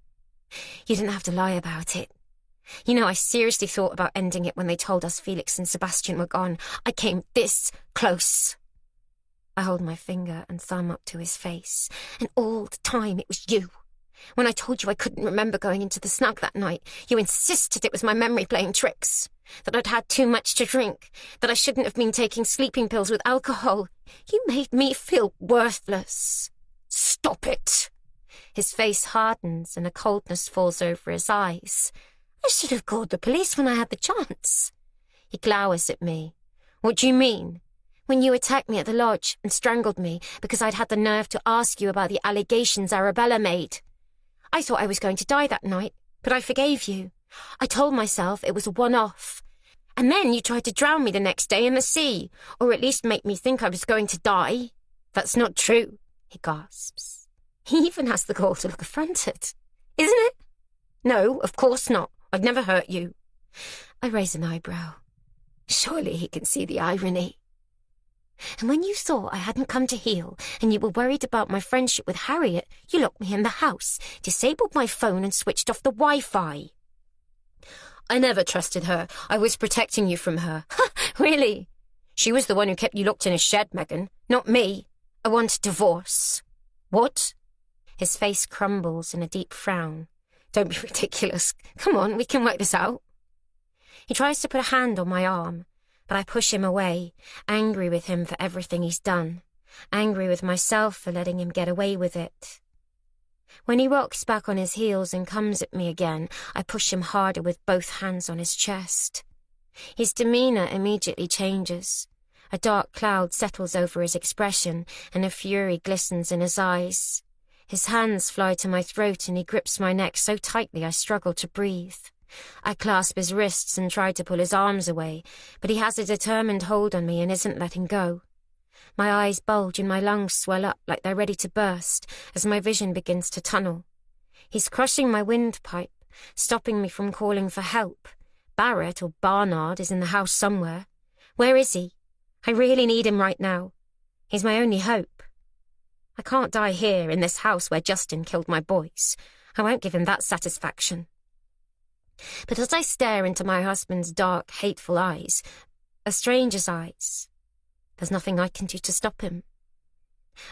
You didn't have to lie about it. You know, I seriously thought about ending it when they told us Felix and Sebastian were gone. I came this close. I hold my finger and thumb up to his face, and all the time it was you. When I told you I couldn't remember going into the snug that night, you insisted it was my memory playing tricks, that I'd had too much to drink, that I shouldn't have been taking sleeping pills with alcohol. You made me feel worthless. Stop it. His face hardens and a coldness falls over his eyes. I should have called the police when I had the chance. He glowers at me. What do you mean? When you attacked me at the lodge and strangled me because I'd had the nerve to ask you about the allegations Arabella made. I thought I was going to die that night, but I forgave you. I told myself it was a one-off. And then you tried to drown me the next day in the sea, or at least make me think I was going to die. That's not true, he gasps. He even has the gall to look affronted. Isn't it? No, of course not. I've never hurt you. I raise an eyebrow. Surely he can see the irony. And when you thought I hadn't come to heal, and you were worried about my friendship with Harriet, you locked me in the house, disabled my phone and switched off the Wi-Fi. I never trusted her. I was protecting you from her. Really? She was the one who kept you locked in a shed, Megan, not me. I want a divorce. What? His face crumbles in a deep frown. Don't be ridiculous. Come on, we can work this out. He tries to put a hand on my arm, but I push him away, angry with him for everything he's done, angry with myself for letting him get away with it. When he rocks back on his heels and comes at me again, I push him harder with both hands on his chest. His demeanour immediately changes. A dark cloud settles over his expression, and a fury glistens in his eyes. His hands fly to my throat and he grips my neck so tightly I struggle to breathe. I clasp his wrists and try to pull his arms away, but he has a determined hold on me and isn't letting go. My eyes bulge and my lungs swell up like they're ready to burst as my vision begins to tunnel. He's crushing my windpipe, stopping me from calling for help. Barrett or Barnard is in the house somewhere. Where is he? I really need him right now. He's my only hope. I can't die here in this house where Justin killed my boys. I won't give him that satisfaction. But as I stare into my husband's dark, hateful eyes, a stranger's eyes, there's nothing I can do to stop him.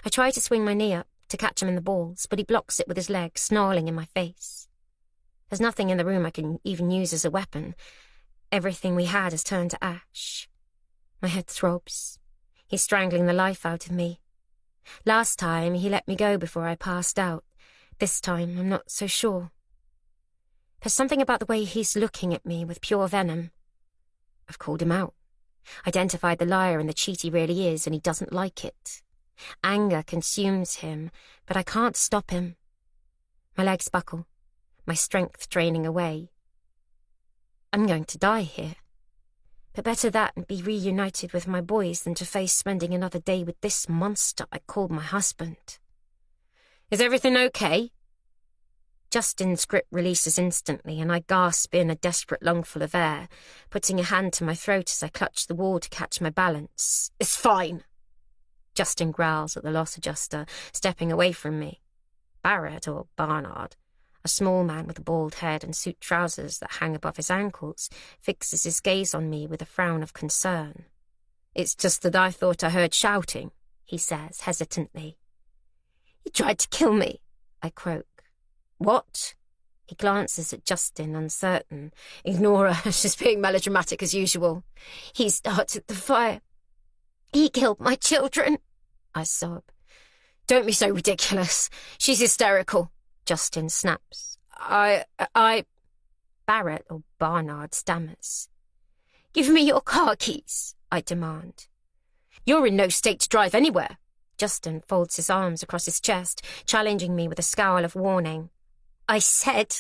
I try to swing my knee up to catch him in the balls, but he blocks it with his leg, snarling in my face. There's nothing in the room I can even use as a weapon. Everything we had has turned to ash. My head throbs. He's strangling the life out of me. Last time, he let me go before I passed out. This time, I'm not so sure. There's something about the way he's looking at me with pure venom. I've called him out. Identified the liar and the cheat he really is, and he doesn't like it. Anger consumes him, but I can't stop him. My legs buckle, my strength draining away. I'm going to die here. But better that and be reunited with my boys than to face spending another day with this monster I called my husband. Is everything okay? Justin's grip releases instantly, and I gasp in a desperate lungful of air, putting a hand to my throat as I clutch the wall to catch my balance. It's fine. Justin growls at the loss adjuster, stepping away from me. Barrett, or Barnard, a small man with a bald head and suit trousers that hang above his ankles, fixes his gaze on me with a frown of concern. It's just that I thought I heard shouting, he says hesitantly. You tried to kill me, I croak. What? He glances at Justin, uncertain. Ignore her, she's being melodramatic as usual. He started the fire. He killed my children, I sob. Don't be so ridiculous. She's hysterical, Justin snaps. Barrett or Barnard stammers. Give me your car keys, I demand. You're in no state to drive anywhere. Justin folds his arms across his chest, challenging me with a scowl of warning. I said,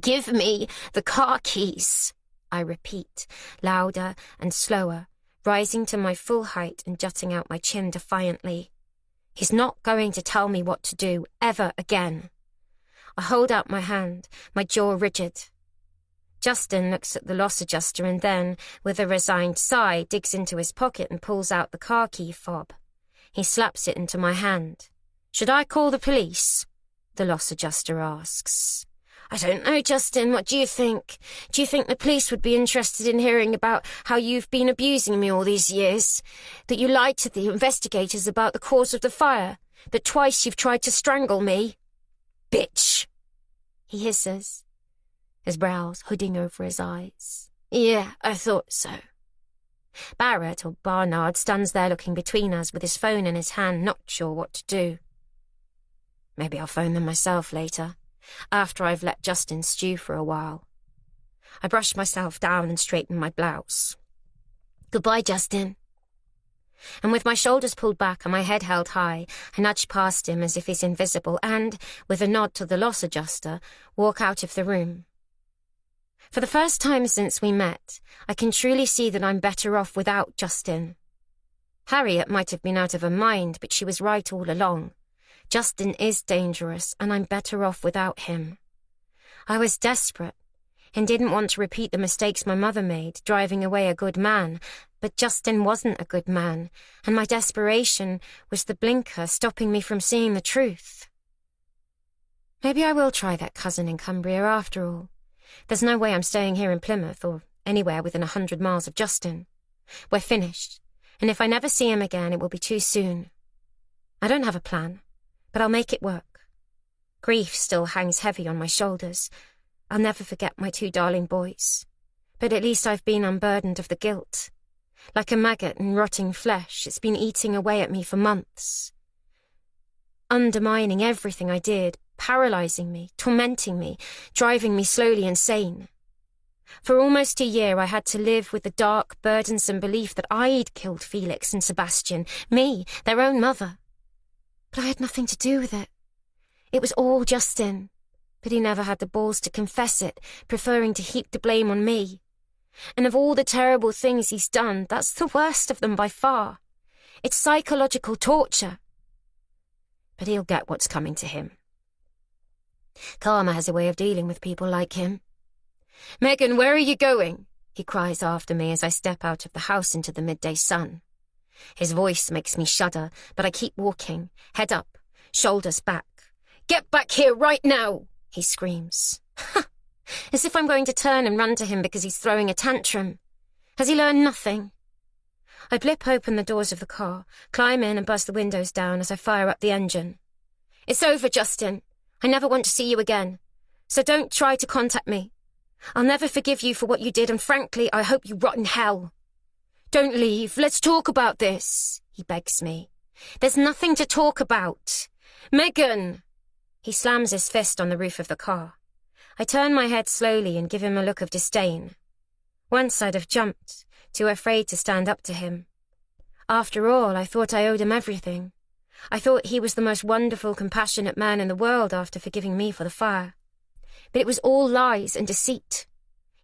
give me the car keys, I repeat, louder and slower, rising to my full height and jutting out my chin defiantly. He's not going to tell me what to do ever again. I hold out my hand, my jaw rigid. Justin looks at the loss adjuster and then, with a resigned sigh, digs into his pocket and pulls out the car key fob. He slaps it into my hand. "Should I call the police?" the loss adjuster asks. "I don't know, Justin. What do you think? Do you think the police would be interested in hearing about how you've been abusing me all these years? That you lied to the investigators about the cause of the fire? That twice you've tried to strangle me?" "Bitch!" he hisses, his brows hooding over his eyes. "Yeah, I thought so." Barrett, or Barnard, stands there looking between us with his phone in his hand, not sure what to do. Maybe I'll phone them myself later, after I've let Justin stew for a while. I brush myself down and straighten my blouse. "Goodbye, Justin." And with my shoulders pulled back and my head held high, I nudge past him as if he's invisible and, with a nod to the loss adjuster, walk out of the room. For the first time since we met, I can truly see that I'm better off without Justin. Harriet might have been out of her mind, but she was right all along. Justin is dangerous, and I'm better off without him. I was desperate, and didn't want to repeat the mistakes my mother made, driving away a good man, but Justin wasn't a good man, and my desperation was the blinker stopping me from seeing the truth. Maybe I will try that cousin in Cumbria after all. There's no way I'm staying here in Plymouth or anywhere within 100 miles of Justin. We're finished, and if I never see him again, it will be too soon. I don't have a plan, but I'll make it work. Grief still hangs heavy on my shoulders. I'll never forget my 2 darling boys, but at least I've been unburdened of the guilt. Like a maggot in rotting flesh, it's been eating away at me for months, undermining everything I did, paralyzing me, tormenting me, driving me slowly insane. For almost a year I had to live with the dark, burdensome belief that I'd killed Felix and Sebastian, me, their own mother. But I had nothing to do with it. It was all Justin, but he never had the balls to confess it, preferring to heap the blame on me. And of all the terrible things he's done, that's the worst of them by far. It's psychological torture. But he'll get what's coming to him. Karma has a way of dealing with people like him. "Megan, where are you going?" he cries after me as I step out of the house into the midday sun. His voice makes me shudder, but I keep walking, head up, shoulders back. "Get back here right now!" he screams. As if I'm going to turn and run to him because he's throwing a tantrum. Has he learned nothing? I blip open the doors of the car, climb in and buzz the windows down as I fire up the engine. "It's over, Justin. I never want to see you again. So don't try to contact me. I'll never forgive you for what you did, and frankly, I hope you rot in hell. Don't leave. Let's talk about this," he begs me. "There's nothing to talk about. Megan!" He slams his fist on the roof of the car. I turn my head slowly and give him a look of disdain. Once I'd have jumped, too afraid to stand up to him. After all, I thought I owed him everything. I thought he was the most wonderful, compassionate man in the world after forgiving me for the fire. But it was all lies and deceit.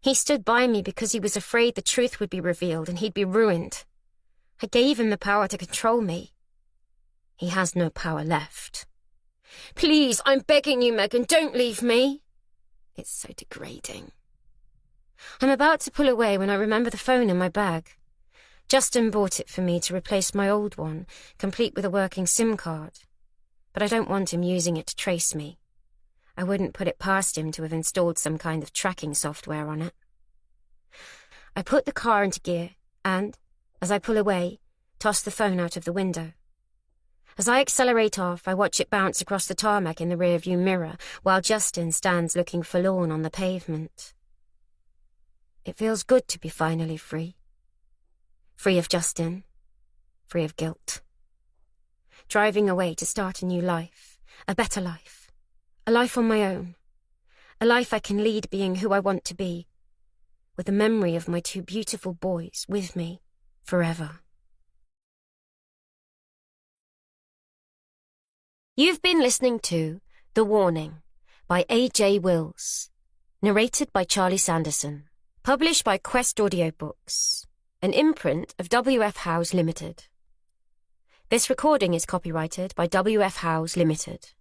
He stood by me because he was afraid the truth would be revealed and he'd be ruined. I gave him the power to control me. He has no power left. "Please, I'm begging you, Megan, don't leave me." It's so degrading. I'm about to pull away when I remember the phone in my bag. Justin bought it for me to replace my old one, complete with a working SIM card. But I don't want him using it to trace me. I wouldn't put it past him to have installed some kind of tracking software on it. I put the car into gear and, as I pull away, toss the phone out of the window. As I accelerate off, I watch it bounce across the tarmac in the rearview mirror, while Justin stands looking forlorn on the pavement. It feels good to be finally free. Free of Justin. Free of guilt. Driving away to start a new life. A better life. A life on my own. A life I can lead being who I want to be. With the memory of my 2 beautiful boys with me forever. You've been listening to The Warning by A.J. Wills. Narrated by Charlie Sanderson. Published by Quest Audiobooks. An imprint of W.F. Howes Limited. This recording is copyrighted by W.F. Howes Limited.